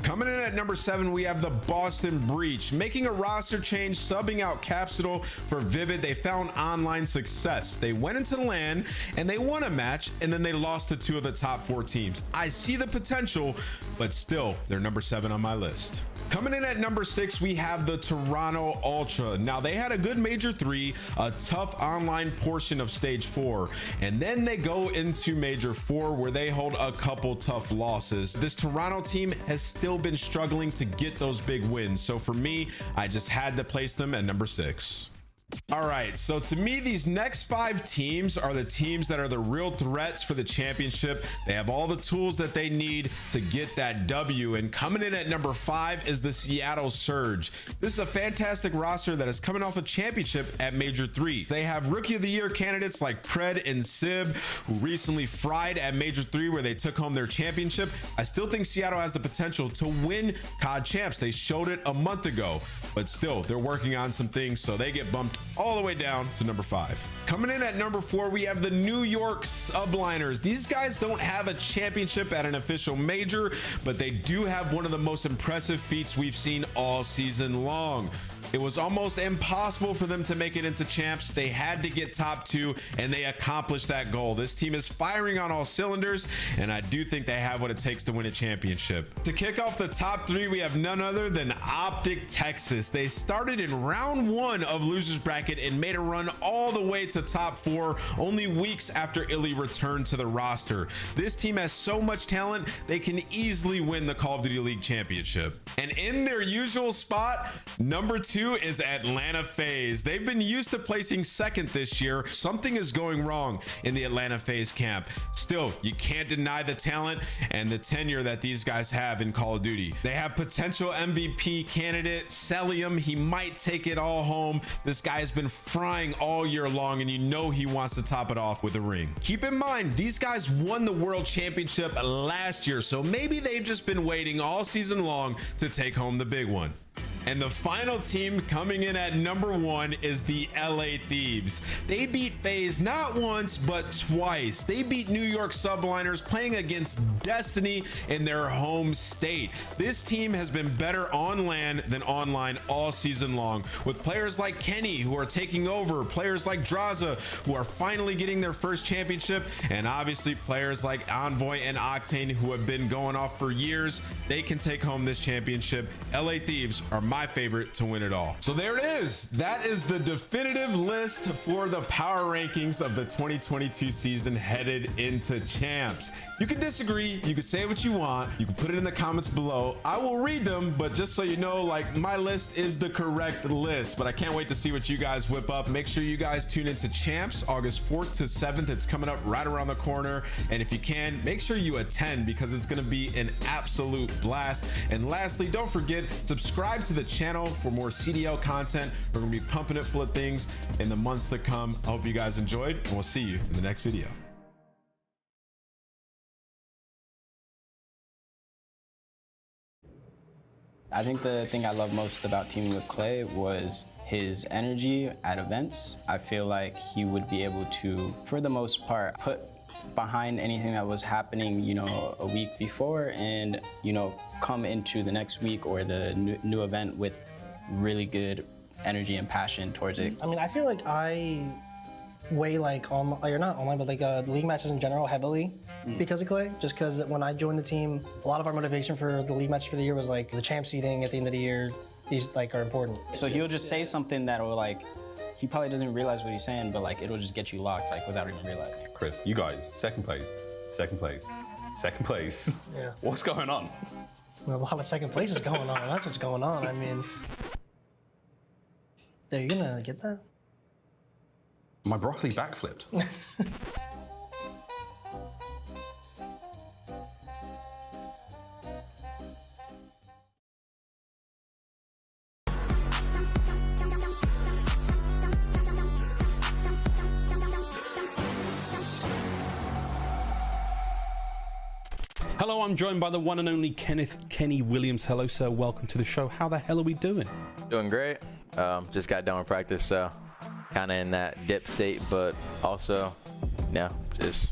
Coming in at number 7, we have the Boston Breach. Making a roster change, subbing out Capsule for Vivid, they found online success. They went into LAN and they won a match, and then they lost to 2 of the top 4 teams. I see the potential, but still, they're number 7 on my list. Coming in at number 6, we have the Toronto Ultra. Now, they had a good Major 3, a tough online portion of Stage 4, and then they go into Major 4 where they hold a couple tough losses. This Toronto team has still been struggling to get those big wins, so for me, I just had to place them at number 6. All right, so to me, these next 5 teams are the teams that are the real threats for the championship. They have all the tools that they need to get that W, and coming in at number 5 is the Seattle Surge. This is a fantastic roster that is coming off a championship at Major 3. They have Rookie of the Year candidates like Pred and Sib, who recently fried at Major 3 where they took home their championship. I still think Seattle has the potential to win COD Champs. They showed it a month ago, but still, they're working on some things, so they get bumped all the way down to number 5. Coming in at number 4, we have the New York Subliners. These guys don't have a championship at an official major, but they do have one of the most impressive feats we've seen all season long. It was almost impossible for them to make it into champs. They had to get top 2, and they accomplished that goal. This team is firing on all cylinders, and I do think they have what it takes to win a championship. To kick off the top 3, we have none other than OpTic Texas. They started in round 1 of losers bracket and made a run all the way to top 4 only weeks after iLLeY returned to the roster. This team has so much talent, they can easily win the Call of Duty League championship. And in their usual spot, number 2 is Atlanta FaZe. They've been used to placing second this year. Something is going wrong in the Atlanta FaZe camp. Still, you can't deny the talent and the tenure that these guys have in Call of Duty. They have potential MVP candidate Cellium. He might take it all home. This guy has been frying all year long, and you know he wants to top it off with a ring. Keep in mind, these guys won the World Championship last year, so maybe they've just been waiting all season long to take home the big one. And the final team coming in at number 1 is the LA Thieves. They beat FaZe not once, but twice. They beat New York Subliners playing against Destiny in their home state. This team has been better on LAN than online all season long, with players like Kenny who are taking over, players like Drazah who are finally getting their first championship, and obviously players like Envoy and Octane who have been going off for years. They can take home this championship. LA Thieves are my favorite to win it all. So there it is. That is the definitive list for the power rankings of the 2022 season headed into champs. You can disagree, you can say what you want, you can put it in the comments below. I will read them, but just so you know, like, my list is the correct list, but I can't wait to see what you guys whip up. Make sure you guys tune into champs August 4th to 7th. It's coming up right around the corner, and if you can, make sure you attend because it's going to be an absolute blast. And lastly, don't forget, subscribe to the channel for more CDL content. We're gonna be pumping it full of things in the months to come. I hope you guys enjoyed, and we'll see you in the next video. I think the thing I love most about teaming with Clay was his energy at events. I feel like he would be able to, for the most part, put behind anything that was happening, you know, a week before, and, you know, come into the next week or the new event with really good energy and passion towards it. I mean, I feel like I weigh like you're not online, but like league matches in general heavily because of Clay. Just because when I joined the team, a lot of our motivation for the league match for the year was like the champ seeding at the end of the year. These like are important. So he'll just say something that will like, he probably doesn't realize what he's saying, but like it'll just get you locked like without even realizing. Chris, you guys, second place. Yeah. What's going on? Well, a lot of second place is going on. That's what's going on. I mean, are you gonna get that? My broccoli backflipped. Hello, I'm joined by the one and only Kenny Williams. Hello, sir. Welcome to the show. How the hell are we doing? Doing great. Just got done with practice, so kind of in that dip state, but also, yeah, just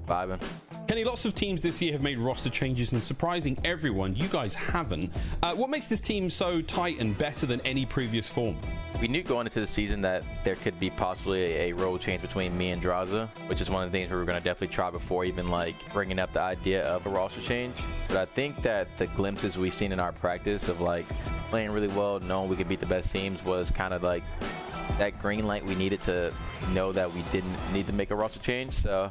vibing. Kenny, lots of teams this year have made roster changes, and surprising everyone, you guys haven't. What makes this team so tight and better than any previous form? We knew going into the season that there could be possibly a role change between me and Drazah, which is one of the things we were going to definitely try before even like bringing up the idea of a roster change. But I think that the glimpses we've seen in our practice of like playing really well, knowing we could beat the best teams was kind of like that green light we needed to know that we didn't need to make a roster change. So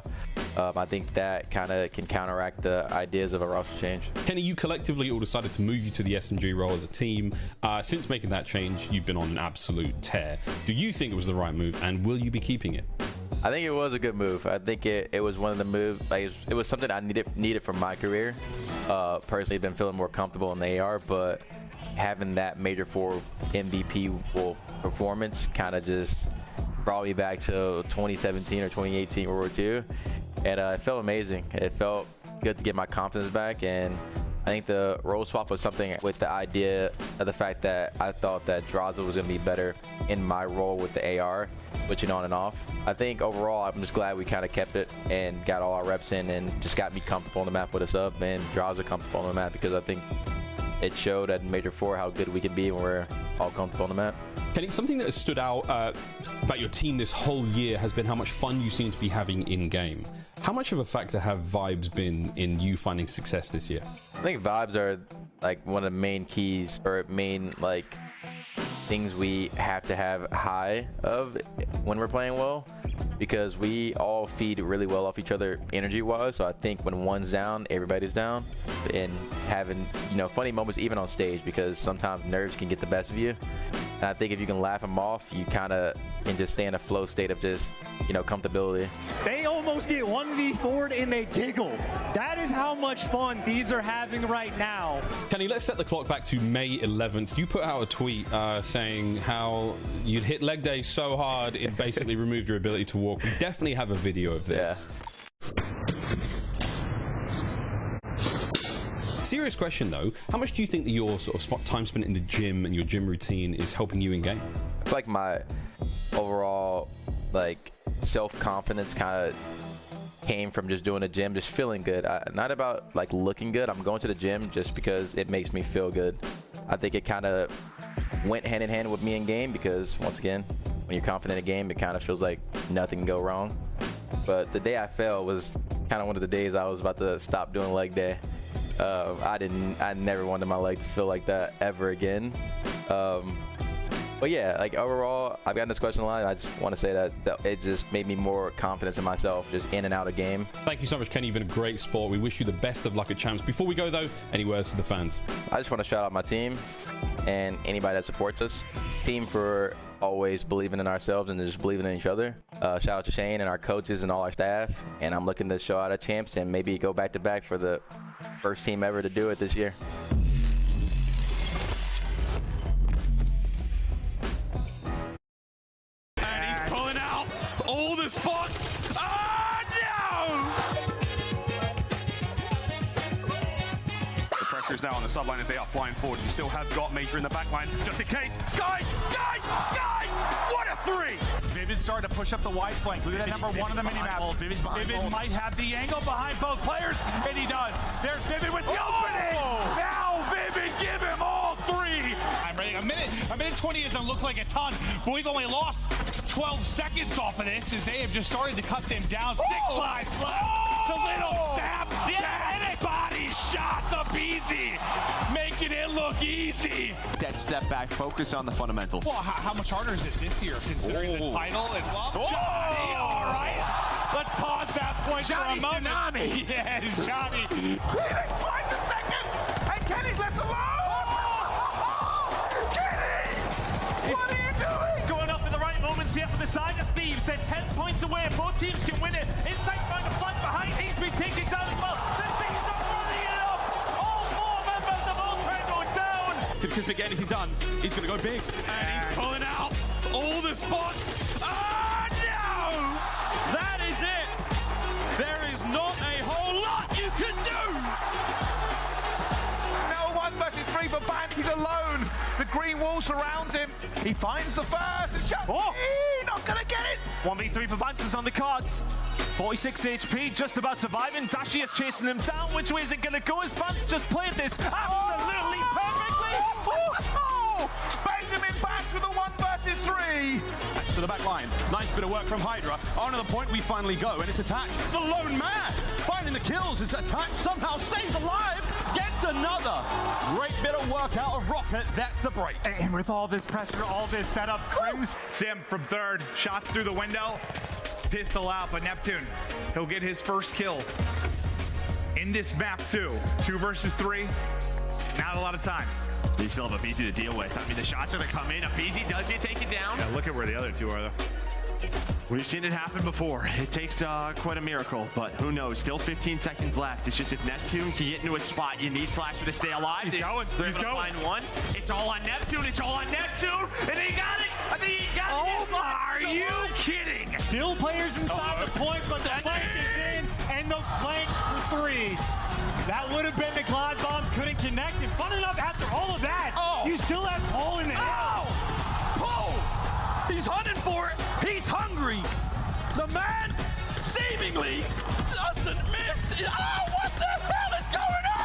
I think that kind of can counteract the ideas of a roster change. Kenny, you collectively all decided to move you to the SMG role as a team. Since making that change, you've been on an absolute tear. Do you think it was the right move, and will you be keeping it? I think it was a good move. I think it was one of the moves, like it was something I needed for my career. Personally, I've been feeling more comfortable in the AR, but having that Major 4 MVP performance kind of just brought me back to 2017 or 2018 World War II, and it felt amazing. It felt good to get my confidence back, and I think the role swap was something with the idea of the fact that I thought that Drazah was going to be better in my role with the AR, switching on and off. I think overall, I'm just glad we kind of kept it and got all our reps in and just got me comfortable on the map with a sub and Drazah comfortable on the map, because I think it showed at Major 4 how good we can be when we're all comfortable on the map. Kenny, something that has stood out about your team this whole year has been how much fun you seem to be having in-game. How much of a factor have vibes been in you finding success this year? I think vibes are like one of the main keys, or main like things we have to have high of when we're playing well, because we all feed really well off each other energy-wise. So I think when one's down, everybody's down, and having, you know, funny moments even on stage, because sometimes nerves can get the best of you. And I think if you can laugh them off, you kind of can just stay in a flow state of just, you know, comfortability. They almost get 1v4'd and they giggle. That is how much fun Thieves are having right now. Kenny, let's set the clock back to May 11th. You put out a tweet saying how you'd hit leg day so hard it basically removed your ability to walk. We definitely have a video of this. Yeah. Serious question though, how much do you think that your sort of time spent in the gym and your gym routine is helping you in game? I feel like my overall like self-confidence kind of came from just doing the gym, just feeling good. Not about like looking good. I'm going to the gym just because it makes me feel good. I think it kind of went hand in hand with me in game, because once again, when you're confident in a game, it kind of feels like nothing can go wrong. But the day I fell was kind of one of the days I was about to stop doing leg day. I never wanted my leg to feel like that ever again. But yeah, like overall, I've gotten this question a lot. I just want to say that it just made me more confidence in myself, just in and out of game. Thank you so much, Kenny. You've been a great sport. We wish you the best of luck at Champs. Before we go though, any words to the fans? I just want to shout out my team and anybody that supports us. Team for always believing in ourselves and just believing in each other. Shout out to Shane and our coaches and all our staff. And I'm looking to show out at Champs and maybe go back to back for the first team ever to do it this year. And he's pulling out all the spots. Ah, no! The pressure's now on the subliners. They are flying forward. You still have got Major in the back line, just in case. Sky! Sky! Sky! What a three! Vivid started to push up the wide flank. Look at that number one on the minimap. Vivid might have the angle behind both players, and he does. There's Vivid with the opening! Now Vivid, give him all three! I'm ready. A minute 20 doesn't look like a ton, but we've only lost 12 seconds off of this, as they have just started to cut them down. 6 lives left. It's a little stab. Yeah, body shots, aBeZy, making it look easy. Dead step back, focus on the fundamentals. Well, how much harder is it this year, considering the title as well? Johnny, all right. Let's pause that point Johnny for a moment. Tsunami. Yes, Johnny. Please, 5 seconds, and Kenny's left alone. Kenny, what are you doing? Going up in the right moments here for the side of Thieves. They're 10 points away. Both teams can win it. Inside trying to flank behind. He's been taken down as well. The Thieves are running it up. All 4 members of Octane are down. Did Kismet get anything done? He's going to go big. And he's pulling out all the spots. Ah, no! That is it. There is not a whole lot you can do. Now 1 versus 3 for Bant. He's alone. The green wall surrounds him. He finds the first. And Shotzzy, not going to get it. 1v3 for Bantus on the cards. 46 HP, just about surviving. Dashy is chasing him down. Which way is it going to go? As Bants just played this absolutely perfectly. Oh! Benjamin Bash with a 1 versus 3. To the back line. Nice bit of work from Hydra. On to the point we finally go, and it's attached. The lone man finding the kills is attached. Somehow stays alive. Gets another. Great bit of work out of Røkkr. That's the break. And with all this pressure, all this setup, Crimsix. Simp from third. Shots through the window. Pistol out, but Neptune, he'll get his first kill in this map too. 2 versus 3. Not a lot of time. You still have aBeZy to deal with. I mean, the shots are going to come in. aBeZy does you take it down. Yeah, look at where the other 2 are though. We've seen it happen before. It takes quite a miracle, but who knows? Still 15 seconds left. It's just if Neptune can get into a spot, you need Slasher to stay alive. He's going. They're He's able to going. find one. It's all on Neptune. It's all on Neptune. And he got it. I think he got it. Oh, are you kidding? Still players inside the point, but the flank is in, and the flank for 3. That would have been the Glide Bomb, couldn't connect. And fun enough, after all of that, you still have Paul in the Oh! Paul! He's hunting for it. He's hungry. The man seemingly doesn't miss. Oh, what the hell is going on?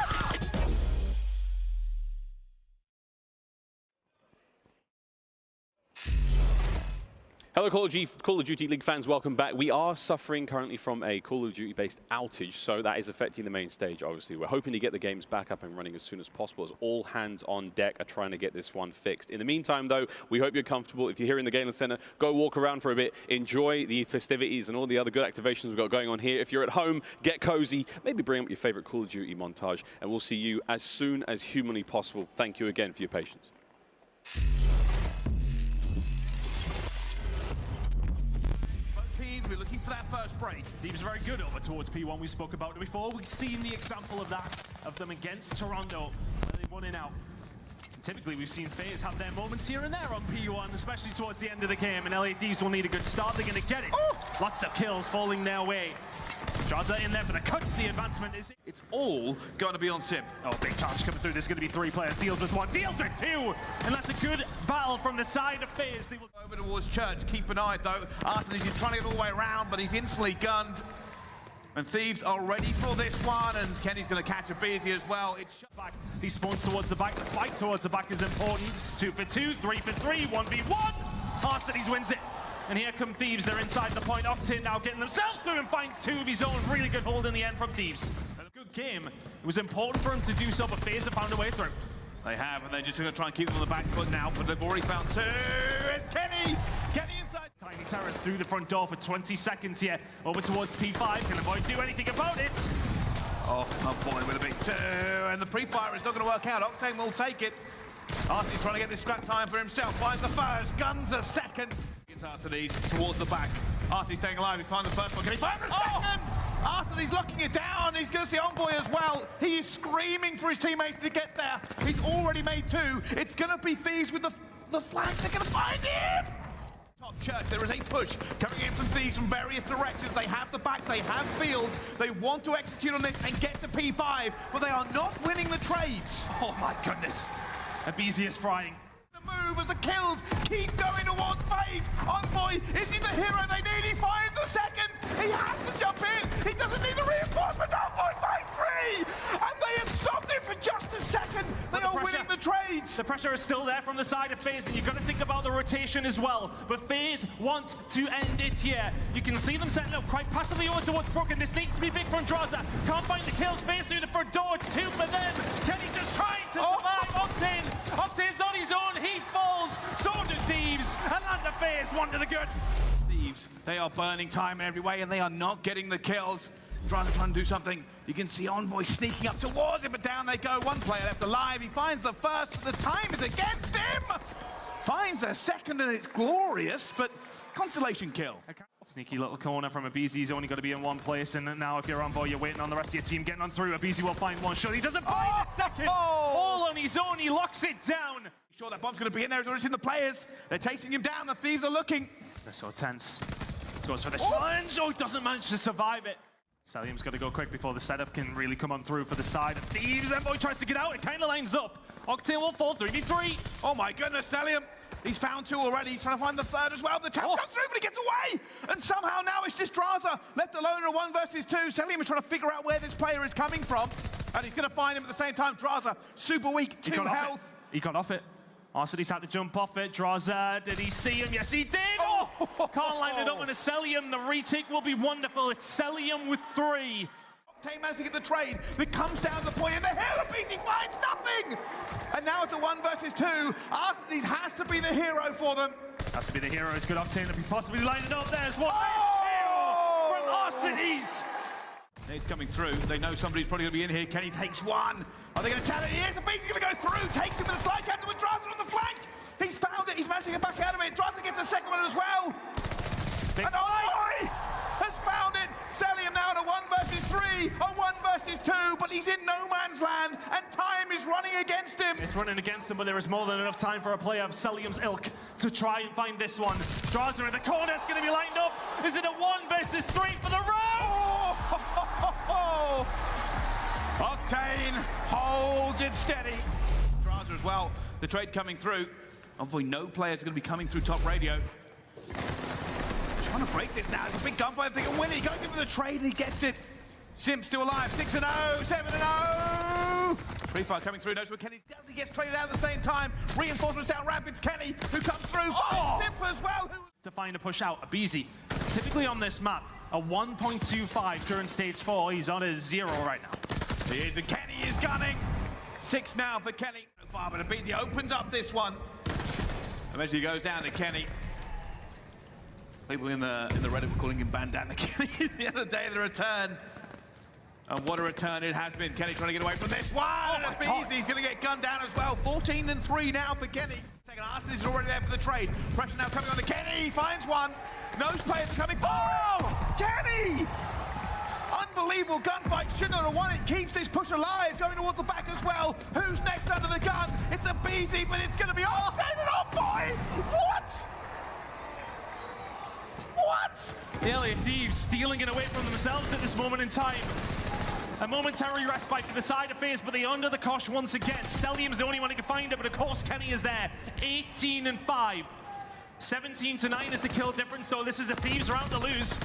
Hello Call of Duty League fans, welcome back. We are suffering currently from a Call of Duty based outage, so that is affecting the main stage obviously. We're hoping to get the games back up and running as soon as possible, as all hands on deck are trying to get this one fixed. In the meantime though, we hope you're comfortable. If you're here in the Galen Center, go walk around for a bit, enjoy the festivities and all the other good activations we've got going on here. If you're at home, get cozy, maybe bring up your favorite Call of Duty montage, and we'll see you as soon as humanly possible. Thank you again for your patience. We're looking for that first break. Thieves very good over towards P1. We spoke about it before. We've seen the example of that, of them against Toronto, where they won in out. And typically, we've seen FaZe have their moments here and there on P1, especially towards the end of the game, and LA Thieves will need a good start. They're going to get it. Lots of kills falling their way. Drazah in there for the cuts. The advancement is... It's all going to be on Simp. Oh, big charge coming through. There's going to be 3 players. Deals with 1, deals with 2. And that's a good battle from the side of FaZe. They will... Over towards Church. Keep an eye, though. Arcitys is trying to get all the way around, but he's instantly gunned. And Thieves are ready for this one, and Kenny's going to catch aBeZy as well. It's back. He spawns towards the back. The fight towards the back is important. 2 for 2, 3 for 3, 1v1. Arcitys wins it. And here come Thieves. They're inside the point. Octane now getting themselves through and finds 2 of his own. Really good hold in the end from Thieves. A good game. It was important for him to do so, but FaZe have found a way through. They have, and they're just going to try and keep them on the back foot now, but they've already found 2. It's Kenny! Kenny inside. Tiny Terrace through the front door for 20 seconds here. Over towards P5. Can Envoy do anything about it? Oh, Envoy with a big 2, and the pre-fire is not going to work out. Octane will take it. Arcitys trying to get this scrap time for himself. Finds the first, guns a second. Gets Arcitys towards the back. Arcitys staying alive. He finds the first one. Can he find the second? Arcitys locking it down. He's going to see Envoy as well. He is screaming for his teammates to get there. He's already made 2. It's going to be Thieves with the flank. They're going to find him. Top Church, there is a push coming in from Thieves from various directions. They have the back, they have fields. They want to execute on this and get to P5, but they are not winning the trades. Oh my goodness. aBeZy is frying. The move as the kills keep going towards FaZe. Envoy, is he the hero they need? He finds the second. He has to jump in. He doesn't need the reinforcement. Envoy finds 3. And they have stopped it for just a second. They are winning the trades. The pressure is still there from the side of FaZe, and you've got to think about the rotation as well. But FaZe want to end it here. You can see them setting up quite passively over towards Broken. This needs to be big from Drazah. Can't find the kills. FaZe through the front door. It's 2 for them. Kenny just trying to survive. Octane. Octane's on his own. He falls. So do Thieves. And under FaZe, 1 to the good. Thieves, they are burning time every way, and they are not getting the kills. Drazah trying to do something. You can see Envoy sneaking up towards him, but down they go. 1 player left alive. He finds the first, but the time is against him. Finds a second, and it's glorious, but consolation kill. Sneaky little corner from aBeZy. He's only got to be in 1 place, and now if you're Envoy, you're waiting on the rest of your team getting on through. aBeZy will find 1 shot. He doesn't find the second. All on his own. He locks it down. Sure, that bomb's going to be in there. He's already seen the players. They're chasing him down. The Thieves are looking. They're so tense. Goes for the challenge. Oh, he doesn't manage to survive it. Cellium's got to go quick before the setup can really come on through for the side of Thieves. Envoy tries to get out. It kind of lines up. Octane will fall 3v3. Oh my goodness, Cellium. He's found 2 already. He's trying to find the 3rd as well. The tap comes through, but he gets away. And somehow now it's just Drazah left alone in a 1 versus 2. Cellium is trying to figure out where this player is coming from. And he's going to find him at the same time. Drazah, super weak, 2 health. He got off it. Arcitys had to jump off it. Drazah, did he see him? Yes, he did! Oh! Can't line it up on a Cellium. The retake will be wonderful. It's Cellium with 3. Octane managed to get the trade. It comes down to the point, and the hell aBeZy finds nothing! And now it's a 1 versus 2. Arcitys has to be the hero for them. Has to be the hero. It's good Octane if he possibly lined it up. There's 1 from Arcitys. It's coming through. They know somebody's probably going to be in here. Kenny takes 1. Are they going to challenge? Yes, aBeZy's going to go through. Takes him with a slide captain with Drazah on the flank. He's found it. He's managed to get back out of it. Drazah gets a second one as well. And Envoy has found it. Cellium now in a 1 versus 3, a 1 versus 2, but he's in no man's land, and time is running against him. It's running against him, but there is more than enough time for a player of Cellium's ilk to try and find this one. Drazah in the corner is going to be lined up. Is it a 1 versus 3 for the round? Oh! Octane holds it steady. Drazah as well, the trade coming through. Envoy, no players are going to be coming through top radio. Trying to break this now. It's a big gunfight. They can win it. He goes in for the trade and he gets it. Simp still alive. 6-0, 7-0. Free fire coming through. Knows where Kenny does. He gets traded out at the same time. Reinforcements down Rapids. Kenny, who comes through. Oh! Simp as well. To find a push out, aBeZy. Typically on this map, a 1.25 during stage 4. He's on a 0 right now. He is, and Kenny is gunning. 6 now for Kenny. So far, but aBeZy opens up this one. Eventually goes down to Kenny. People in the Reddit were calling him Bandana Kenny the other day of the return. And what a return it has been. Kenny trying to get away from this one. Oh, and aBeZy's going to get gunned down as well. 14-3 now for Kenny. Second Arcitys is already there for the trade. Pressure now coming on to Kenny. He finds one. Nose players coming forward. Oh, Kenny! Unbelievable gunfight. Shouldn't have won it. Keeps this push alive. Going towards the back as well. Who's next under the gun? It's aBeZy, but it's going to be Octane and Envoy. What? What? The LA Thieves stealing it away from themselves at this moment in time. A momentary respite for the side of FaZe, but they under the cosh once again. Cellium's the only one who can find it, but of course Kenny is there. 18-5. 17-9 is the kill difference, though. This is the Thieves round to lose.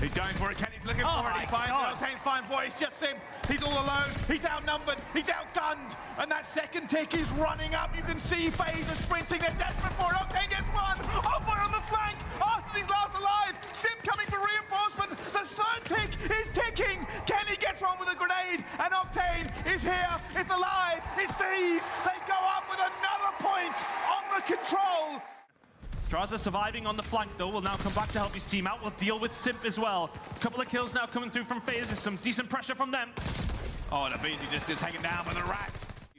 He's going for it. Kenny's looking for it. He finds it. Octane's fine for it. It's just Simp. He's all alone. He's outnumbered. He's outgunned. And that second tick is running up. You can see FaZe are sprinting. They're desperate for it. Octane gets one. Envoy on the flank. Arcitys last alive. Simp coming for reinforcement. The third tick is ticking. Kenny gets one with a grenade. And Octane is here. It's alive. It's Thieves. They go up with another point on the control. Drazah surviving on the flank, though, will now come back to help his team out. Will deal with Simp as well. A couple of kills now coming through from FaZe. There's some decent pressure from them. Oh, and aBeZy just taken down by the rat.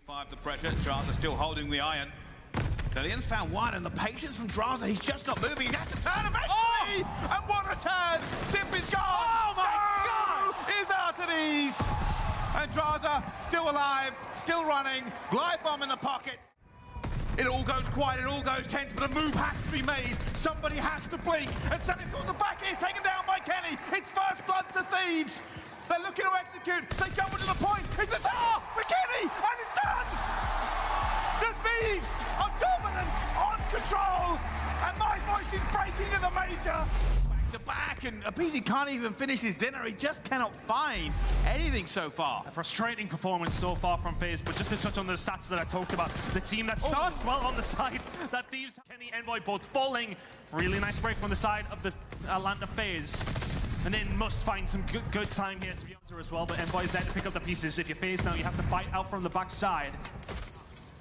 5 the pressure. Drazah still holding the iron. Cellium's found one, and the patience from Drazah. He's just not moving. He has to turn eventually. Oh! And what a turn! Simp is gone. Oh my God! Is Arcitys. And Drazah still alive, still running. Glide bomb in the pocket. It all goes quiet, it all goes tense, but a move has to be made. Somebody has to blink. And Cellium on the back is taken down by Kenny. It's first blood to Thieves. They're looking to execute. They jump into the point. It's a shot for Kenny, and it's done. The Thieves are dominant, on control, and my voice is breaking in the major. Back to back, and aBeZy can't even finish his dinner. He just cannot find anything so far. A frustrating performance so far from FaZe, but just to touch on the stats that I talked about, the team that starts well on the side, that Thieves, Kenny, Envoy both falling. Really nice break from the side of the Atlanta FaZe. And then must find some good time here to be honest as well, but Envoy's there to pick up the pieces. If you're FaZe now, you have to fight out from the backside.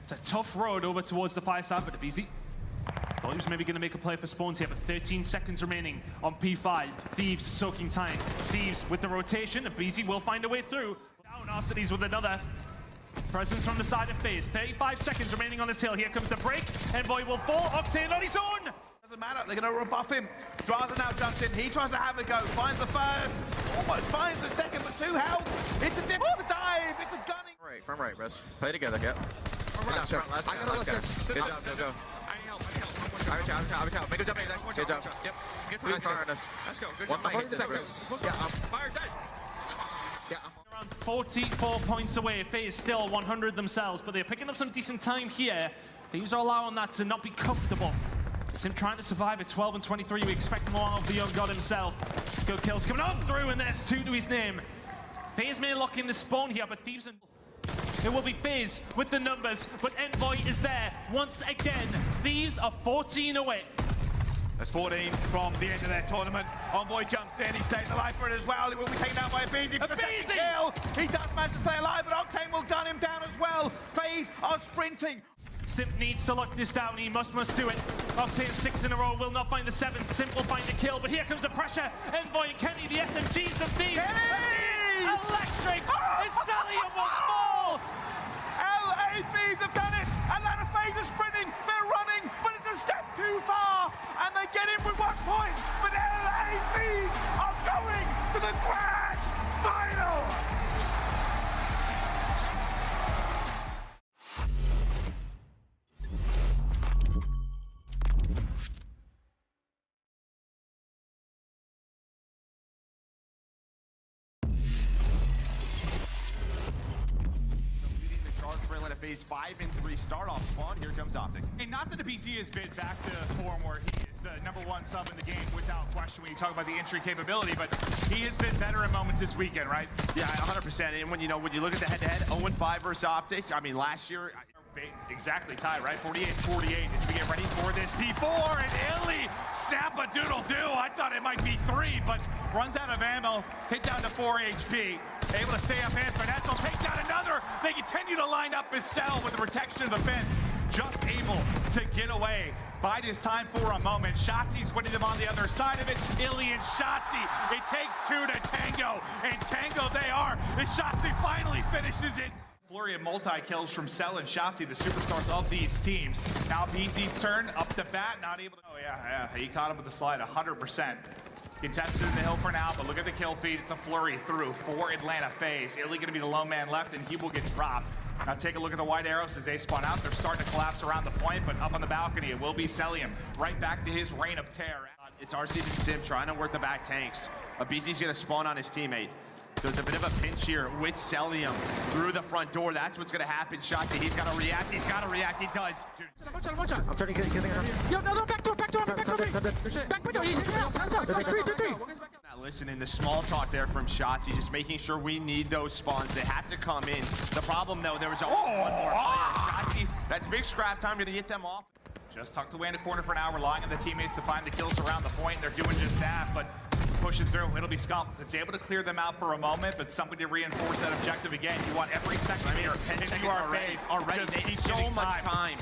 It's a tough road over towards the fire side, but aBeZy thought he was maybe going to make a play for spawns here, but 13 seconds remaining on P5. Thieves soaking time. Thieves with the rotation. aBeZy will find a way through. Down Arcitys with another presence from the side of FaZe. 35 seconds remaining on this hill. Here comes the break. Envoy will fall. Octane on his own. Doesn't matter. They're going to rebuff him. Drazah now jumps in. He tries to have a go. Finds the first. Almost finds the second, but 2 health. It's a different dive. It's a gunning. Right, from right, Rez. Play together, yep. Last go. Good job, go. Make a jump. Good job. Yep. Get to Let's go. Good job. Fire dead. Yeah. Around 44 points away. FaZe still 100 themselves, but they're picking up some decent time here. Thieves are allowing that to not be comfortable. Simp trying to survive at 12-23. We expect more of the young god himself. Good kills coming on through, and there's 2 to his name. FaZe may lock in the spawn here, but Thieves and... It will be FaZe with the numbers, but Envoy is there once again. Thieves are 14 away. That's 14 from the end of their tournament. Envoy jumps in, he stays alive for it as well. He will be taken down by aBeZy for the second kill. He does manage to stay alive, but Octane will gun him down as well. FaZe are sprinting. Simp needs to lock this down. He must do it. Octane 6 in a row, will not find the 7th. Simp will find the kill, but here comes the pressure. Envoy and Kenny, the SMGs, the Thieves. Kenny! Electric! His Cellium will fall! LA Thieves have done it! Atlanta FaZe are sprinting, they're running, but it's a step too far! And they get in with 1 point, but LA Thieves are going to the grand final! FaZe 5-3 start off spawn. Here comes OpTic. And not that aBeZy has been back to form where he is the #1 sub in the game without question when you talk about the entry capability, but he has been better in moments this weekend, right? Yeah, 100%. And when you look at the head-to-head, 0-5 versus OpTic. I mean, last year. Exactly, tie, right? 48-48 as we get ready for this P4, and iLLeY snap a doodle-doo. I thought it might be 3, but runs out of ammo, hit down to 4 HP. Able to stay up and Methodz will take down another. They continue to line up his cell with the protection of the fence. Just able to get away. Bide his time for a moment. Shotzzy's winning them on the other side of it. iLLeY and Shotzzy. It takes 2 to tango, and tango they are. And Shotzzy finally finishes it. Flurry of multi-kills from Cell and Shotzzy, the superstars of these teams. Now aBeZy's turn, up to bat, not able to... Oh, yeah, he caught him with the slide 100%. Contested in the hill for now, but look at the kill feed. It's a flurry through for Atlanta FaZe. iLLeY going to be the lone man left, and he will get dropped. Now take a look at the white arrows as they spawn out. They're starting to collapse around the point, but up on the balcony, it will be Cellium. Right back to his reign of terror. It's Arcitys and Simp trying to work the back tanks. aBeZy's going to spawn on his teammate. So it's a bit of a pinch here with Cellium through the front door. That's what's going to happen. Shotzzy, he's got to react. He's got to react. He does. I'm turning killing her. Yo, no, back door. Back window. He's in 3. Not listening. The small talk there from Shotzzy, just making sure we need those spawns. They have to come in. The problem, though, there was only one more player. Shotzzy, that's big scrap time. Going to get them off. Just tucked away in the corner for now, relying on the teammates to find the kills around the point. They're doing just that, but pushing through. It'll be Scump. It's able to clear them out for a moment, but somebody to reinforce that objective again. You want every second here. 10 seconds already. They need so much time.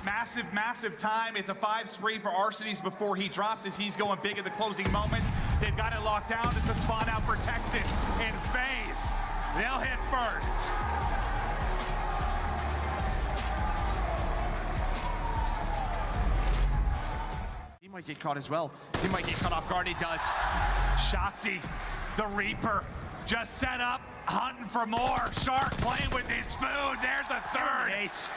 Massive time. It's a 5 spree for Arcitys before he drops as he's going big in the closing moments. They've got it locked down. It's a spawn out for Texas and FaZe. They'll hit first. He might get caught as well. He might get caught off guard. He does. Shotzzy, the Reaper, just set up, hunting for more. Shark playing with his food. There's a third. Ace.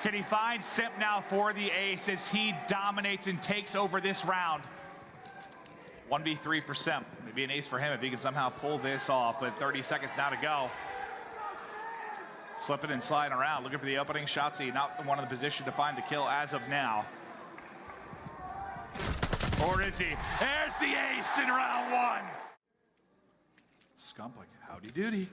Can he find Simp now for the ace as he dominates and takes over this round? 1v3 for Simp. Maybe an ace for him if he can somehow pull this off, but 30 seconds now to go. Slipping and sliding around, looking for the opening. Shotzzy not the one in the position to find the kill as of now. Or is he? There's the ace in round 1. Scump like, howdy doody.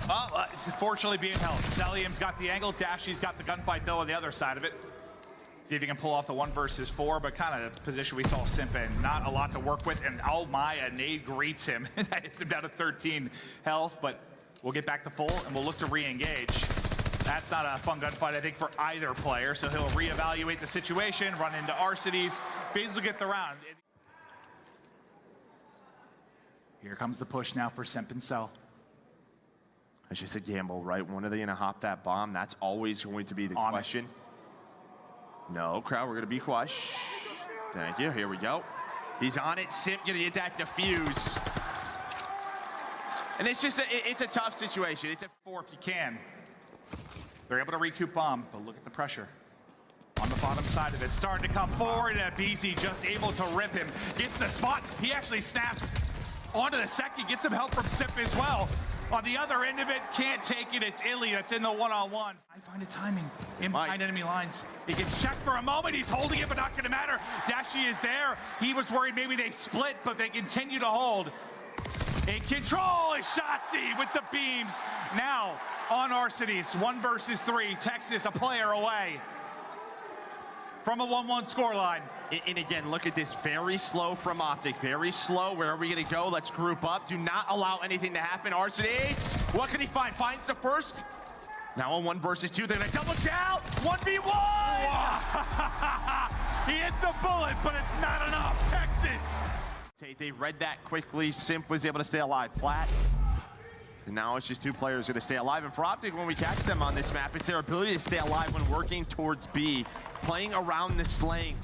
Oh, fortunately being held. Cellium's got the angle. Dashy's got the gunfight, though, on the other side of it. See if he can pull off the 1 versus 4, but kind of the position we saw Simp in. Not a lot to work with, and oh my, a nade greets him. It's about a 13 health, but we'll get back to full, and we'll look to re-engage. That's not a fun gunfight, I think, for either player, so he'll reevaluate the situation, run into Arcitys. FaZe will get the round. Here comes the push now for Simp and Cell. It's just a gamble, right? When are they going to hop that bomb? That's always going to be the question. No, crowd, we're going to be quiet. Thank you. Here we go. He's on it. Simp going to get that defuse. And it's just it's a tough situation. It's a 4 if you can. They're able to recoup bomb, but look at the pressure. On the bottom side of it, starting to come forward, and aBeZy just able to rip him. Gets the spot. He actually snaps onto the second, gets some help from Simp as well. On the other end of it, can't take it. It's iLLeY that's in the one-on-one. I find a timing in behind enemy lines. He gets checked for a moment. He's holding it, but not going to matter. Dashy is there. He was worried maybe they split, but they continue to hold. In control is Shotzzy with the beams. Now on Arcitys, 1 versus 3. Texas a player away from a 1-1 scoreline. And again, look at this. Very slow from OpTic. Very slow. Where are we going to go? Let's group up. Do not allow anything to happen. Arcitys, what can he find? Finds the first. Now on 1 versus 2. They're going to double down. 1v1. He hits a bullet, but it's not enough. Texas. They read that quickly. Simp was able to stay alive flat. And now it's just 2 players going to stay alive. And for OpTic, when we catch them on this map, it's their ability to stay alive when working towards B, playing around the slaying.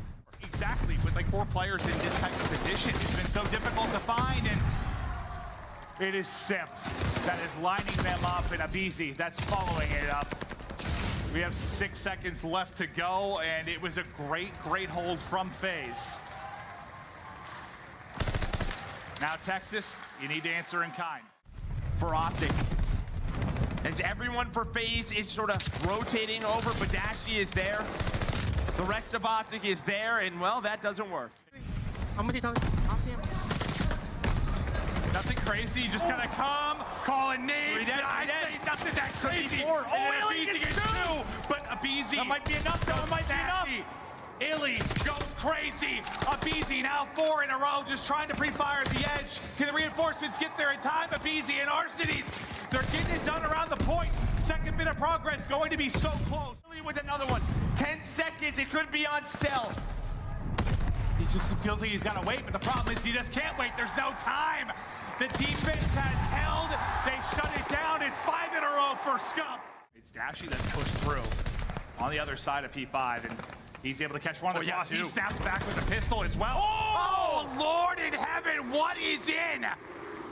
Exactly, with like 4 players in this type of position. It's been so difficult to find, and it is Simp that is lining them up, and aBeZy that's following it up. We have 6 seconds left to go, and it was a great hold from FaZe. Now Texas, you need to answer in kind. For OpTic, As everyone for FaZe is sort of rotating over, but Dashy is there. The rest of OpTic is there, and well, that doesn't work. I'm with you, Tyler. I'll see him. Nothing crazy, just kind of calm, calling names. I say nothing that crazy. Oh, aBeZy gets two, but aBeZy. That might be enough, though. It might be enough. iLLeY goes crazy. aBeZy now 4 in a row, just trying to pre-fire at the edge. Can the reinforcements get there in time? aBeZy and Arcitys, they're getting it done around the point. Second bit of progress going to be so close. With another one, 10 seconds, it could be on Cell. He just feels like he's got to wait, but the problem is he just can't wait. There's no time. The defense has held. They shut it down. It's 5 in a row for Scump. It's Dashy that's pushed through on the other side of P5, and he's able to catch one of the cross. He snaps back with a pistol as well. Oh, Lord in heaven, what is in?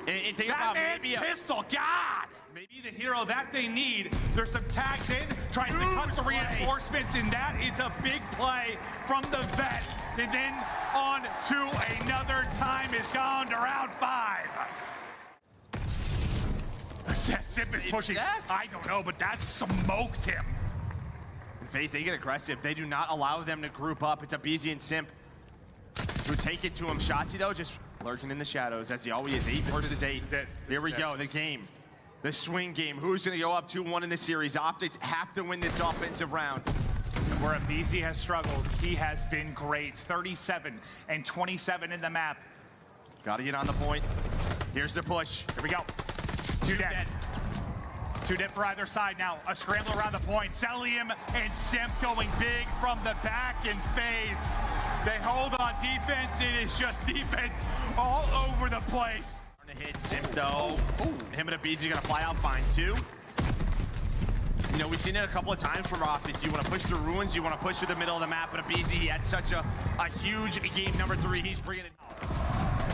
And think that about man's maybe pistol, God! Maybe the hero that they need. There's some tags in, tries to cut the reinforcements, and that is a big play from the vet. And then on to another. Time is gone to round 5. Simp is pushing. I don't know, but that smoked him. In FaZe, they get aggressive. They do not allow them to group up. It's aBeZy and Simp who take it to him. Shotzzy, though, just lurking in the shadows, as he always is. 8 versus 8. Here we go, the game. The swing game. Who's going to go up 2-1 in this series? OpTic have to win this offensive round. And where aBeZy has struggled, he has been great. 37 and 27 in the map. Got to get on the point. Here's the push. Here we go. 2 dead. 2 dead for either side now. A scramble around the point. Cellium and Simp going big from the back in FaZe. They hold on defense. It is just defense all over the place. To hit Simp though. Him and aBeZy gonna fly out fine too. You know, we've seen it a couple of times from OpTic. You want to push through ruins, you want to push through the middle of the map, but aBeZy, he had such a huge game number 3. He's bringing it.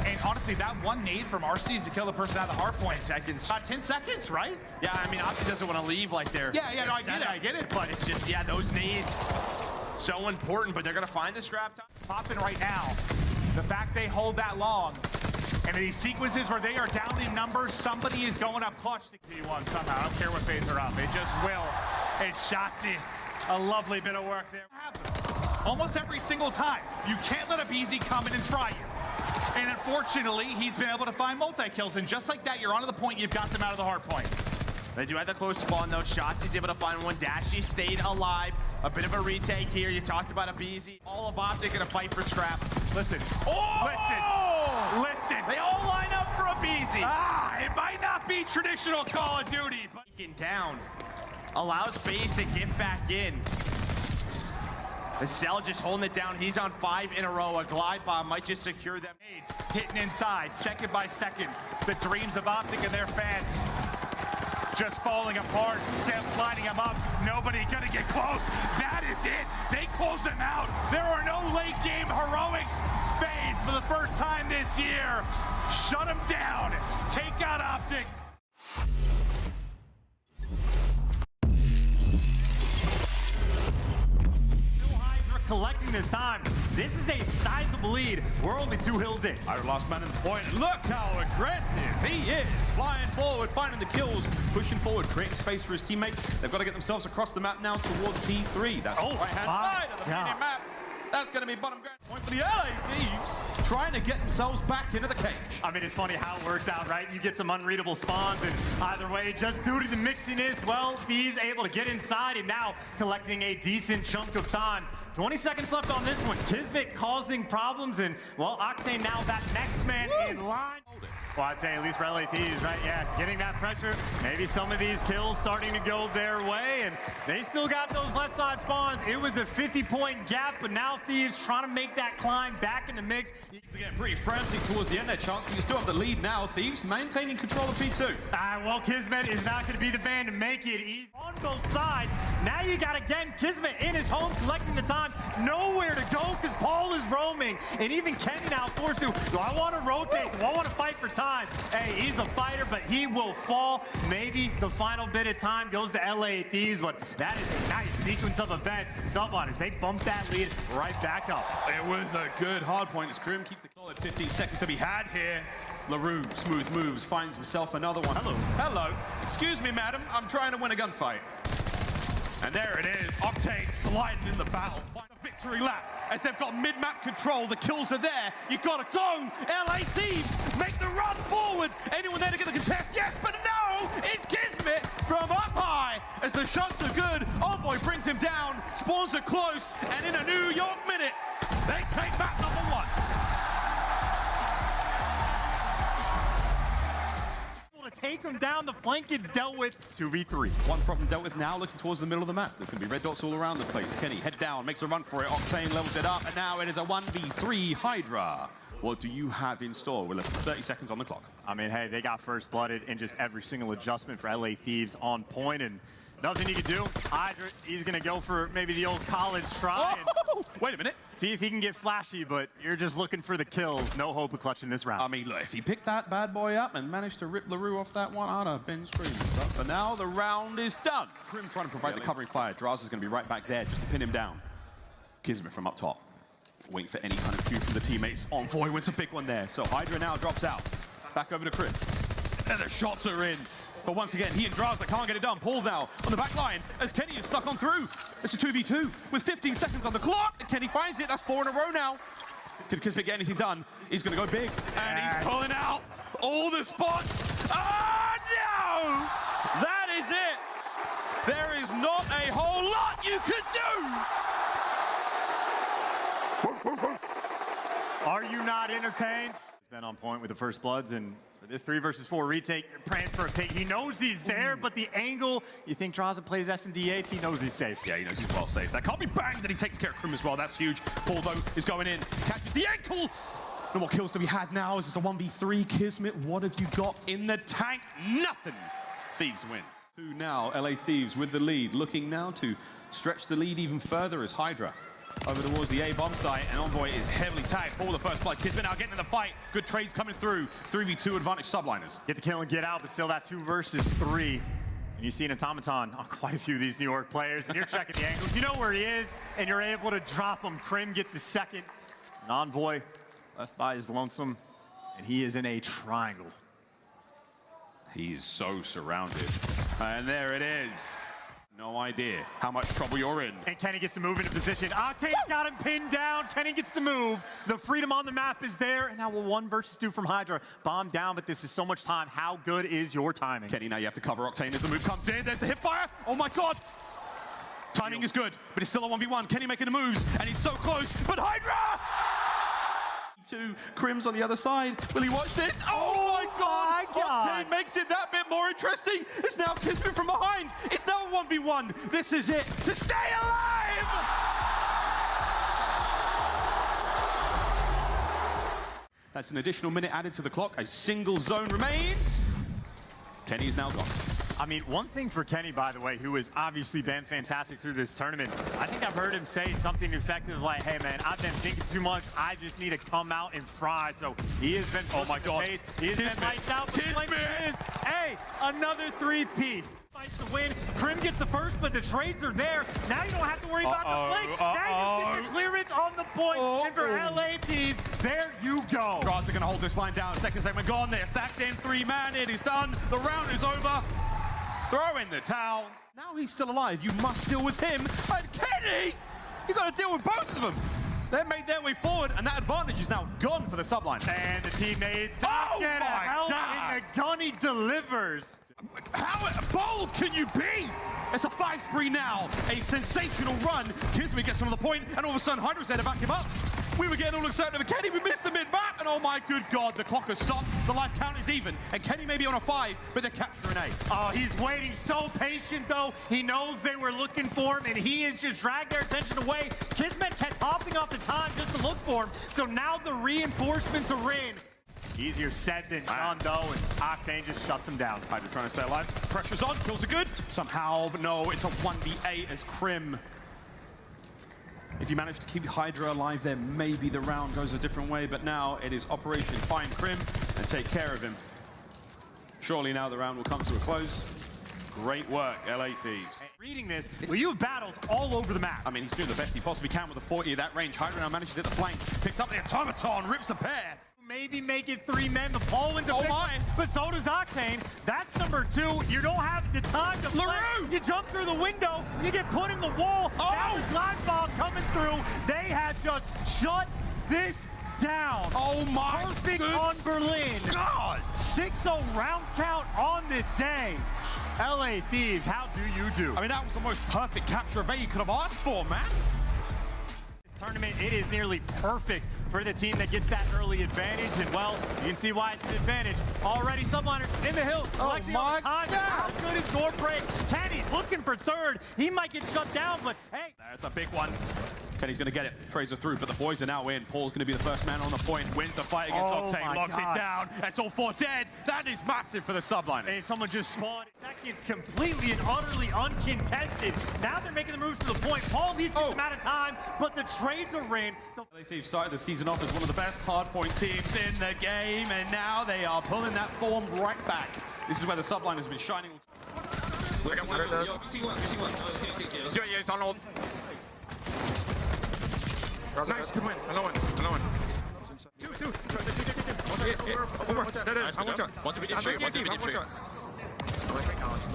And honestly, that one nade from Arcitys to kill the person out of the hard point. 10 seconds. 10 seconds, right? Yeah, I mean, OpTic doesn't want to leave like they're. Yeah, no, I get it. But it's just, yeah, those nades so important, but they're gonna find the scrap time. Popping right now. The fact they hold that long. And these sequences where they are down in numbers, somebody is going up clutch to P1 somehow. I don't care what FaZe are up. It just will. It's Shotzzy. A lovely bit of work there. Almost every single time. You can't let aBeZy come in and fry you. And unfortunately, he's been able to find multi-kills. And just like that, you're onto the point, you've got them out of the hard point. They do have the close spawn though. Shotzzy's able to find one. Dashy stayed alive. A bit of a retake here. You talked about aBeZy. All of OpTic gonna fight for scrap. Listen. Listen. They all line up for aBeZy. It might not be traditional Call of Duty, but down. Allows FaZe to get back in. The Cell just holding it down. He's on 5 in a row. A glide bomb might just secure them. Hitting inside, second by second. The dreams of OpTic and their fans just falling apart. Simp lining him up. Nobody gonna get close. That is it. They close him out. There are no late game heroics. FaZe for the first time this year. Shut him down. Take out OpTic. Hydra collecting this time. This is a sizable lead. We're only 2 hills in. Hydra last man in the point. And look how aggressive he is. Flying forward, finding the kills, pushing forward, creating space for his teammates. They've got to get themselves across the map now towards P3. That's the right-hand side of the medium map. That's going to be bottom ground point for the LA Thieves, trying to get themselves back into the cage. I mean, it's funny how it works out, right? You get some unreadable spawns, and either way, just due to the mixiness, well, Thieves able to get inside and now collecting a decent chunk of time. 20 seconds left on this one. Kismet causing problems, and, well, Octane now that next man in line. Well, I'd say at least for LA Thieves, right? Yeah, getting that pressure. Maybe some of these kills starting to go their way, and they still got those left side spawns. It was a 50-point gap, but now Thieves trying to make that climb back in the mix. It's getting pretty frantic towards the end there, Chance, but you still have the lead now. Thieves maintaining control of P2. Well, Kismet is not going to be the man to make it easy on both sides. Now you got, again, Kismet in his home collecting the time. Nowhere to go because Paul is roaming. And even Kenny now forced to, do I want to rotate? Do I want to fight for time? Hey, he's a fighter, but he will fall. Maybe the final bit of time goes to LA Thieves, but that is a nice sequence of events. Subliners, they bumped that lead right back up. It was a good hard point as Crim keeps the solid 15 seconds to be had here. LaRue, smooth moves, finds himself another one. Hello. Hello. Excuse me, madam. I'm trying to win a gunfight. And there it is. Octane sliding in the battle. Find a victory lap as they've got mid-map control. The kills are there. You gotta go. LA Thieves make the run forward. Anyone there to get the contest? Yes, but no! It's Kismet from up high. As the shots are good, Envoy brings him down. Spawns are close. And in a New York minute, they take map number 1. To take him down, the flank gets dealt with. 2v3. One problem dealt with now, looking towards the middle of the map. There's going to be red dots all around the place. Kenny, head down, makes a run for it. Octane levels it up, and now it is a 1v3 Hydra. What do you have in store? We're less than 30 seconds on the clock. I mean, hey, they got first blooded in just every single adjustment for LA Thieves on point, and nothing you can do. Hydra, he's going to go for maybe the old college try. Oh, wait a minute. See if he can get flashy, but you're just looking for the kills. No hope of clutching this round. I mean, look, if he picked that bad boy up and managed to rip LaRue off that one, I'd have been screaming. But for now, the round is done. Crim trying to provide the covering fire. Drazah's going to be right back there just to pin him down. Kismet from up top. Waiting for any kind of cue from the teammates. Envoy wins a big one there. So Hydra now drops out. Back over to Crim. And the shots are in. But once again, he and Drazah can't get it done. Paul now on the back line as Kenny is stuck on through. It's a 2v2 with 15 seconds on the clock. And Kenny finds it. That's 4 in a row now. Can Kismet get anything done? He's going to go big. And he's pulling out all the spots. Oh, no! That is it. There is not a whole lot you could do. Are you not entertained? He's been on point with the first bloods, and for this 3 versus 4 retake, you're praying for a pick. He knows he's there, but the angle, you think Drazah plays SND8, he knows he's safe. Yeah, he knows he's well safe. That can't be banged, and he takes care of Crim as well. That's huge. Paul, though, is going in. Catches the ankle. No more kills to be had now. Is this a 1v3? Kismet, what have you got in the tank? Nothing. Thieves win. 2 now, LA Thieves with the lead. Looking now to stretch the lead even further as Hydra over towards the A bomb site, and Envoy is heavily tagged. Paul the first blood. Kismet now getting in the fight. Good trades coming through. 3v2 advantage Subliners. Get the kill and get out, but still that 2 versus 3. And you see an automaton on quite a few of these New York players, and you're checking the angles. You know where he is, and you're able to drop him. Crim gets his second. And Envoy left by his lonesome, and he is in a triangle. He's so surrounded. And there it is. No idea how much trouble you're in. And Kenny gets to move into position. Octane's got him pinned down. Kenny gets to move. The freedom on the map is there. And now we're 1 versus 2 from Hydra. Bomb down, but this is so much time. How good is your timing? Kenny, now you have to cover Octane as the move comes in. There's the hip fire. Oh my God. Timing is good, but it's still a 1v1. Kenny making the moves, and he's so close. But Hydra! 2 Crims on the other side. Will he watch this? Oh my God! Octane makes it that bit more interesting. It's now Kismet from behind. It's now a 1v1. This is it to stay alive! That's an additional minute added to the clock. A single zone remains. Kenny is now gone. I mean, one thing for Kenny, by the way, who has obviously been fantastic through this tournament, I think I've heard him say something effective like, hey, man, I've been thinking too much. I just need to come out and fry. So he has been, oh my God, he has been lights out. Hey, another 3-piece. Fights to win. Crim gets the first, but the trades are there. Now you don't have to worry about the flank. Now you get the clearance on the point. And for LA Thieves, there you go. Drazah going to hold this line down. Second segment gone there. Stacked in 3-man. It is done. The round is over. Throw in the towel. Now he's still alive. You must deal with him. And Kenny, you got to deal with both of them. They made their way forward, and that advantage is now gone for the subline. And the teammates don't get a help in the gun. He delivers. How bold can you be? It's a 5 spree now. A sensational run. Kismet gets him on the point, and all of a sudden Hydra's there to back him up. We were getting all excited over Kenny. We missed the mid-map, and oh my good God, the clock has stopped. The life count is even, and Kenny may be on a 5, but they're capturing A. Oh, he's waiting, so patient though. He knows they were looking for him, and he has just dragged their attention away. Kismet kept popping off the time just to look for him, so now the reinforcements are in. Easier said than done, though, and Octane just shuts him down. Hydra trying to stay alive. Pressure's on. Kills are good. Somehow, but no, it's a 1v8 as Crim. If you manage to keep Hydra alive there, maybe the round goes a different way, but now it is Operation Find Crim and take care of him. Surely now the round will come to a close. Great work, LA Thieves. Reading this, well, you have battles all over the map. I mean, he's doing the best he possibly can with a 40 at that range. Hydra now manages to hit the flank, picks up the automaton, rips a pair. Maybe make it 3 men. The Paul into but so does Octane. That's number 2. You don't have the time to play. You jump through the window. You get put in the wall. Now the glide bomb coming through. They have just shut this down. Oh my Perfect on Berlin. God. 6-0 round count on the day. LA Thieves, how do you do? I mean, that was the most perfect capture event you could have asked for, man. This tournament, it is nearly perfect for the team that gets that early advantage, and well, you can see why it's an advantage. Already Subliners in the hill, collecting all the time. How good is door break? Kenny's looking for 3rd. He might get shut down, but hey. That's a big one. Kenny's going to get it. Tracer through, but the boys are now in. Paul's going to be the first man on the point. Wins the fight against Octane. Locks it down. That's all 4 dead. That is massive for the Subliners. Hey, someone just spawned. Seconds completely and utterly uncontested. Now they're making the moves to the point. Paul at least gets them out of time, but the trades are in. They've started the season off as one of the best hardpoint teams in the game, and now they are pulling that form right back. This is where the Subliners have been shining. Look at one. Yeah, it's on hold. Nice, good win. Another one. Two. One more. Dead end. One shot. Once we did trade. One shot. Low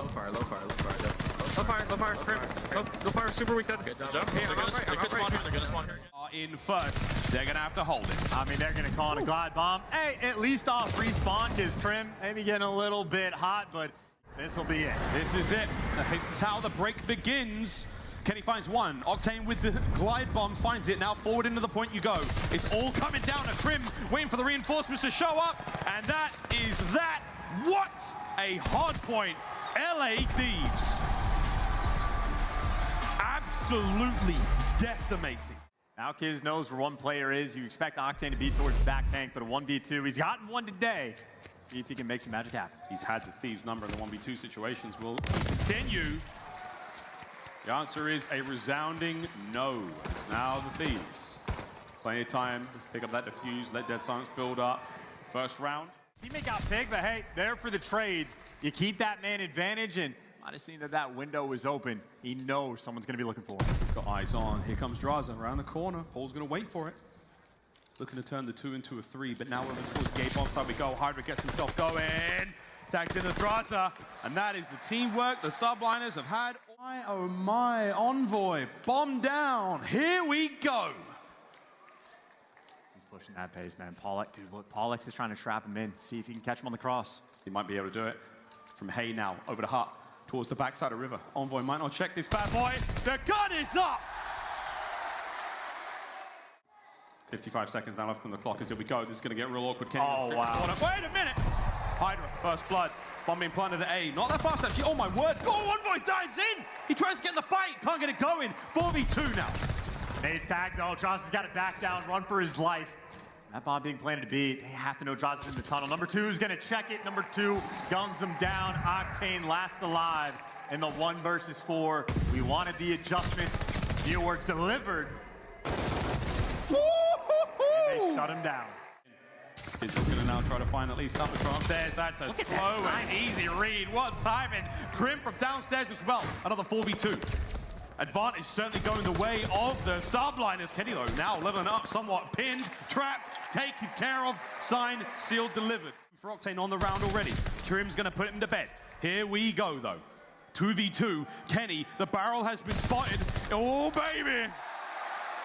fire. Crim. Low fire, super weak dead. Jump. They're gonna spawn here. In first. They're gonna have to hold it. I mean, they're gonna call it a glide bomb. Hey, at least off respawn is Crim. Maybe getting a little bit hot, but this will be it. This is it. This is how the break begins. Kenny finds one. Octane with the glide bomb finds it. Now forward into the point you go. It's all coming down to Crim, waiting for the reinforcements to show up. And that is that. What a hard point. LA Thieves. Absolutely decimating. Now Kiz knows where one player is. You expect Octane to be towards the back tank, but a 1v2. He's gotten one today. See if he can make some magic happen. He's had the Thieves number in the 1v2 situations. Will continue. The answer is a resounding no. Now the Thieves. Plenty of time to pick up that defuse, let Dead Silence build up. First round. Teammate got big, but hey, there for the trades. You keep that man advantage, and might have seen that window was open. He knows someone's going to be looking for him. He's got eyes on. Here comes Drazah around the corner. Paul's going to wait for it. Looking to turn the 2 into a 3, but now we're towards gate bomb side we go. Hydra gets himself going. Tags into Drazah, and that is the teamwork the Subliners have had. Oh my, Envoy, bomb down. Here we go. He's pushing that pace, man. Paulehx, dude, look, Paulehx is trying to trap him in. See if he can catch him on the cross. He might be able to do it. From Hay now, over to Hut, towards the backside of River. Envoy might not check this bad boy. The gun is up! 55 seconds now left on the clock as here we go. This is going to get real awkward. Oh, wow. Wait a minute! Hydra, first blood. Bomb being planted at A. Not that fast, actually. Oh, my word. Oh, Envoy dives in! He tries to get in the fight. Can't get it going. 4v2 now. Nate's tag, though. Drazah's got it back down. Run for his life. That bomb being planted to B. They have to know Drazah's in the tunnel. Number 2 is going to check it. Number 2 guns him down. Octane last alive in the 1 versus 4. We wanted the adjustments. New work delivered. And they shut him down. He's just going to now try to find at least Albatross. There's that's a slow and easy read. What timing. Crim from downstairs as well. Another 4v2. Advantage certainly going the way of the Subliners. Kenny, though, now leveling up, somewhat pinned, trapped, taken care of, signed, sealed, delivered. For Octane on the round already. Crim's going to put him to bed. Here we go, though. 2v2. Kenny, the barrel has been spotted. Oh, baby.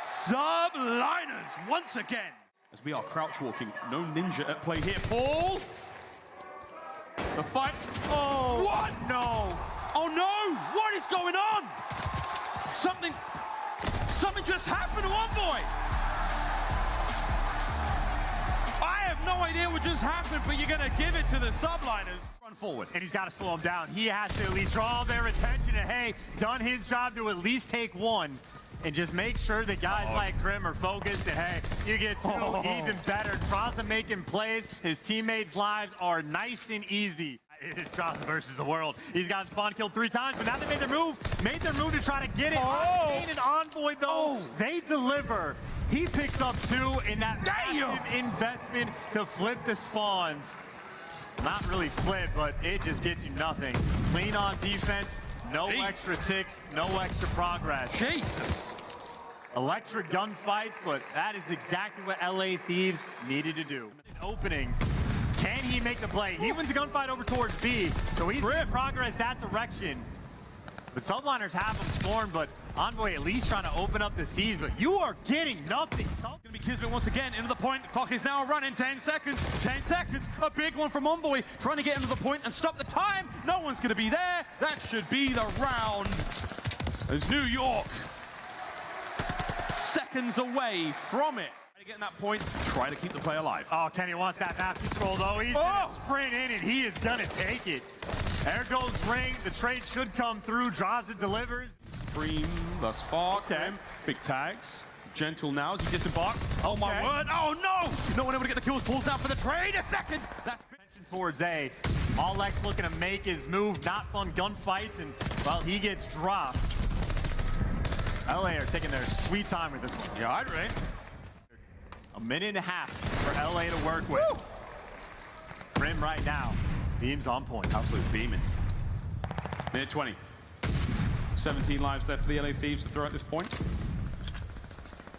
Subliners once again. As we are crouch walking, no ninja at play here. Paul! The fight. Oh! What? No! Oh no! What is going on? Something just happened to Envoy! I have no idea what just happened, but you're gonna give it to the Subliners. Run forward. And he's got to slow him down. He has to at least draw their attention and, hey, done his job to at least take 1. And just make sure that guys like Crim are focused. And hey, you get 2, even better. Drazah making plays. His teammates' lives are nice and easy. It is Drazah versus the world. He's got spawn killed 3 times, but now they made their move. Made their move to try to get it. Octane and Envoy, though, they deliver. He picks up 2 in that massive investment to flip the spawns. Not really flip, but it just gets you nothing. Clean on defense. No extra ticks, no extra progress. Jesus. Electric gunfights, but that is exactly what LA Thieves needed to do. Opening. Can he make the play? He wins the gunfight over towards B, so he's in progress that direction. The Subliners have him swarmed, but Envoy at least trying to open up the siege, but you are getting nothing. It's going to be Kismet once again into the point. The clock is now running. 10 seconds. 10 seconds. A big one from Envoy trying to get into the point and stop the time. No one's going to be there. That should be the round. As New York seconds away from it. Getting that point, try to keep the play alive. Oh, Kenny wants that map control though. He's gonna sprint in and he is gonna take it. There goes Ring. The trade should come through. Drazah delivers. Supreme thus far. Okay. Big tags. Gentle now as he disembarks. Oh my word. Oh no! No one able to get the kills. Pulls down for the trade. A second. That's towards A. Paulehx looking to make his move. Not fun gunfights, and well, he gets dropped. LA are taking their sweet time with this one. Yeah, I'd rate. A minute and a half for LA to work with. Woo! Rim right now. Beam's on point. Absolute beaming. Minute 20. 17 lives left for the LA Thieves to throw at this point.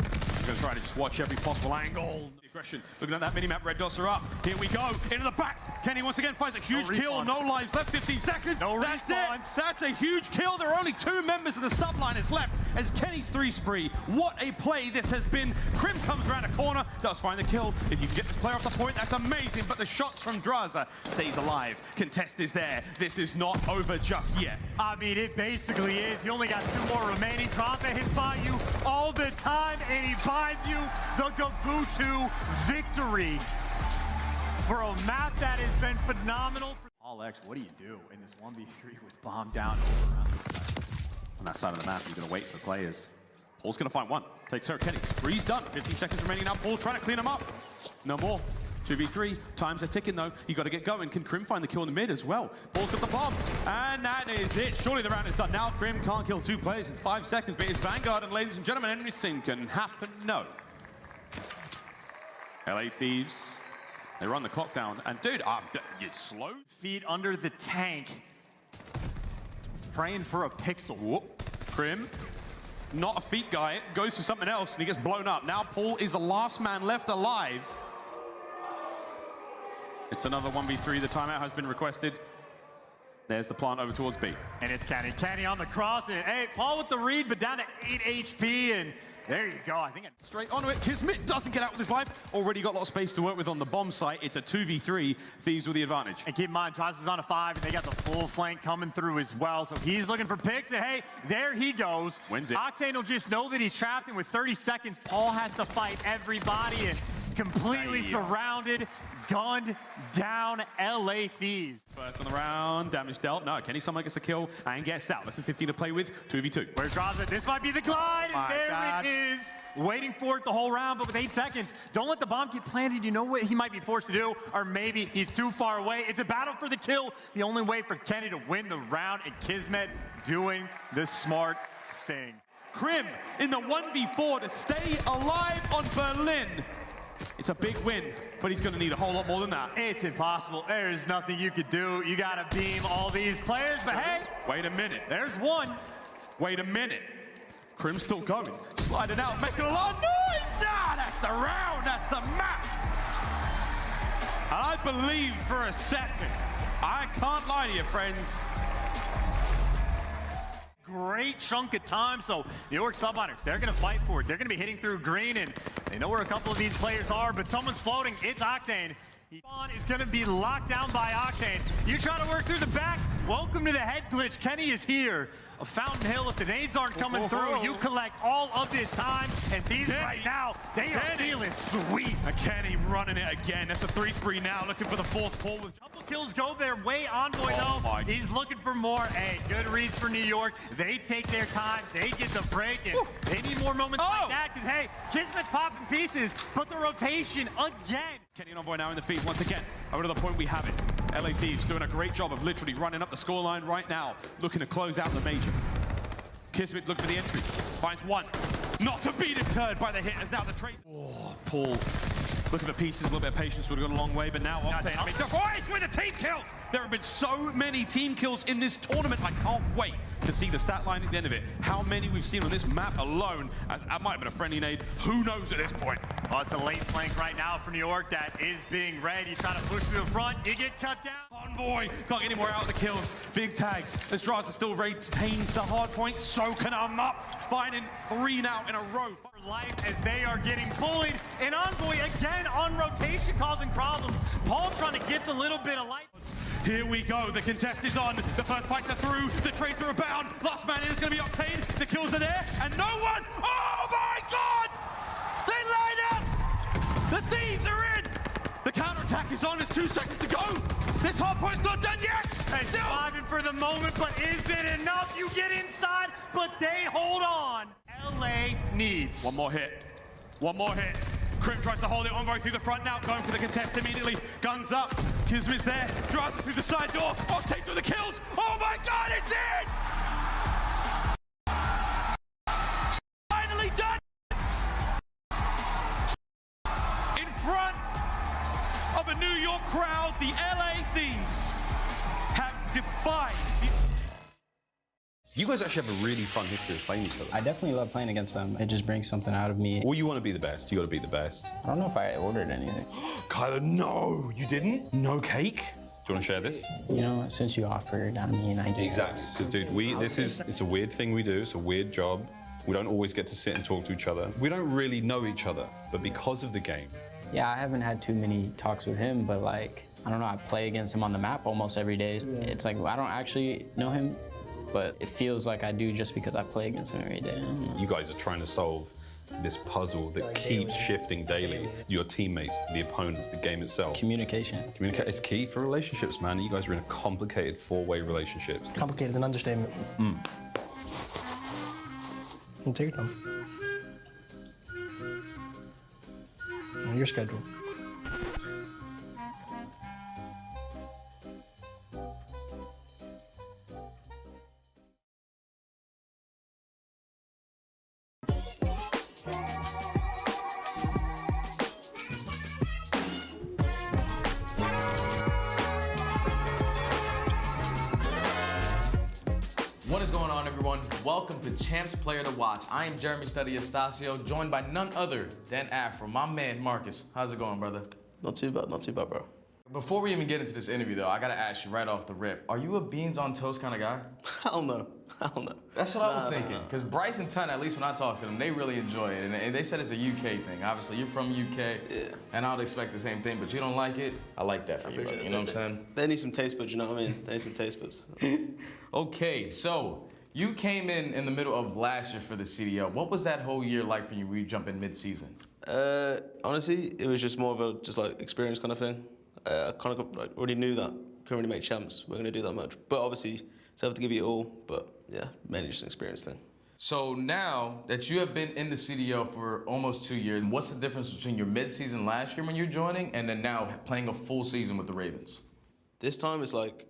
We're going to try to just watch every possible angle. Aggression. Looking at that mini-map, red dots are up. Here we go. Into the back. Kenny once again finds a huge kill. No lives left. 15 seconds. No That's response. it. That's a huge kill. There are only 2 members of the Subliners left as Kenny's 3 spree. What a play this has been. Crim comes around a corner. Does find the kill. If you can get this player off the point, that's amazing. But the shots from Drazah stays alive. Contest is there. This is not over just yet. I mean, it basically is. You only got 2 more remaining. Drazah hits by you all the time, and he buys you the Gavutu victory for a map that has been phenomenal. Paulehx, what do you do in this 1v3 with bomb down over on this side? On that side of the map, you're going to wait for the players. Paul's going to find one. Takes her. Kenny. Spree's done. 50 seconds remaining now. Paul trying to clean him up. No more. 2v3. Times are ticking, though. You got to get going. Can Crim find the kill in the mid as well? Paul's got the bomb. And that is it. Surely the round is done. Now Crim can't kill 2 players in 5 seconds, but it's Vanguard, and ladies and gentlemen, anything can happen. No. LA Thieves. They run the clock down. And dude, you're slow. Feet under the tank. Praying for a pixel. Whoop. Crim, not a feet guy, goes for something else and he gets blown up. Now Paul is the last man left alive. It's another 1v3. The timeout has been requested. There's the plant over towards B. And it's Kenny. Kenny on the cross. And hey, Paul with the read, but down to 8 HP. And there you go. I think straight onto it. Kismet doesn't get out with his life. Already got a lot of space to work with on the bomb site. It's a 2v3. Thieves with the advantage. And keep in mind, Drazah's on a 5, and they got the full flank coming through as well. So he's looking for picks, and hey, there he goes. Wins it. Octane will just know that he's trapped, and with 30 seconds, Paul has to fight everybody and completely surrounded, gunned down LA Thieves. First on the round, damage dealt. No, Kenny somehow gets a kill and gets out. Less than 15 to play with. 2v2. Where's Drazah? This might be the glide, and there it is. Waiting for it the whole round, but with 8 seconds, don't let the bomb get planted. You know what he might be forced to do, or maybe he's too far away. It's a battle for the kill. The only way for Kenny to win the round, and Kismet doing the smart thing. Crim in the 1v4 to stay alive on Berlin. It's a big win, but he's going to need a whole lot more than that. It's impossible. There's nothing you could do. You got to beam all these players, but hey. Wait a minute. There's one. Wait a minute. Crim's still going. Slide it out, making a lot of noise. Nah, that's the round. That's the map. And I believed for a second. I can't lie to you, friends. Great chunk of time, so New York Subliners, they're going to fight for it. They're going to be hitting through green, and they know where a couple of these players are, but someone's floating. It's Octane. Spawn is going to be locked down by Octane. You try to work through the back. Welcome to the head glitch. Kenny is here. A Fountain Hill, if the nades aren't coming through, you collect all of this time, and these right now, they are feeling sweet. Kenny running it again. That's a 3 spree now, looking for the 4th pull. With couple kills go their way. Envoy though, he's looking for more. Hey, good reads for New York. They take their time, they get the break, and they need more moments like that, because hey, Kismet's popping pieces, but the rotation again. Kenny and Envoy now in the feed once again. Over to the point we have it. LA Thieves doing a great job of literally running up the scoreline right now, looking to close out the major. Kismet looks for the entry, finds one. Not to be deterred by the hit, as now the trace. Oh, Paul Look at the pieces, a little bit of patience would have gone a long way, but now Octane, I mean, Devoice with the team kills! There have been so many team kills in this tournament, I can't wait to see the stat line at the end of it. How many we've seen on this map alone, as that might have been a friendly nade, who knows at this point? Well, it's a late flank right now for New York that is being read. You try to push through the front, you get cut down. Envoy can't get anywhere out of the kills. Big tags, as Drazah still retains the hard point, so can Up, finding 3 now in a row. Life as they are getting bullied, and Envoy again on rotation causing problems. Paul trying to gift a little bit of life. Here we go, the contest is on. The first fights are through, the trades are abound. Last man in is going to be Octane, the kills are there, and no one, oh my God! They line up! The Thieves are in! The counterattack is on, there's 2 seconds to go! This hard point's not done yet! Hey, surviving for the moment, but is it enough? You get inside, but they hold on. LA needs. One more hit. One more hit. Crim tries to hold it. Envoy through the front now, going for the contest immediately. Guns up. Kismet's there. Drazah through the side door. Octane through the kills. Oh my God, it's in! Finally done! In front of a New York crowd, the LA Thieves have defied the... You guys actually have a really fun history of playing each other. I definitely love playing against them. It just brings something out of me. Well, you want to be the best. You got to be the best. I don't know if I ordered anything. Kyler, no, you didn't? No cake? Do you want to share this? You know, since you offered, I mean, I did. Exactly, because dude, it's a weird thing we do. It's a weird job. We don't always get to sit and talk to each other. We don't really know each other, but because of the game. Yeah, I haven't had too many talks with him, but like, I don't know, I play against him on the map almost every day. Yeah. It's like, I don't actually know him, but it feels like I do just because I play against him every day. You guys are trying to solve this puzzle that keeps shifting daily. Your teammates, the opponents, the game itself. Communication. It's key for relationships, man. You guys are in a complicated 4-way relationships. Complicated is an understatement. And take your time. On your schedule. What is going on, everyone? Welcome to Champs Player to Watch. I am Jeremy Study Estasio, joined by none other than Afro, my man Marcus. How's it going, brother? Not too bad, bro. Before we even get into this interview, though, I gotta ask you right off the rip, are you a beans on toast kind of guy? Hell no. That's what I was thinking, because Bryce and Ton, at least when I talk to them, they really enjoy it, and they said it's a UK thing. Obviously, you're from UK, and I would expect the same thing, but you don't like it? I like that for you, brother. You know what I'm saying? They need some taste buds, you know what I mean? They need some taste buds. Okay, so you came in the middle of last year for the CDL. What was that whole year like for you when you jump in mid-season? Honestly, it was just more of a experience kind of thing. I kind of already knew that couldn't really make champs. We're going to do that much. But obviously, still have to give you it all. But yeah, mainly just an experience thing. So now that you have been in the CDL for almost 2 years, what's the difference between your mid-season last year when you're joining and then now playing a full season with the Ravens? This time it's like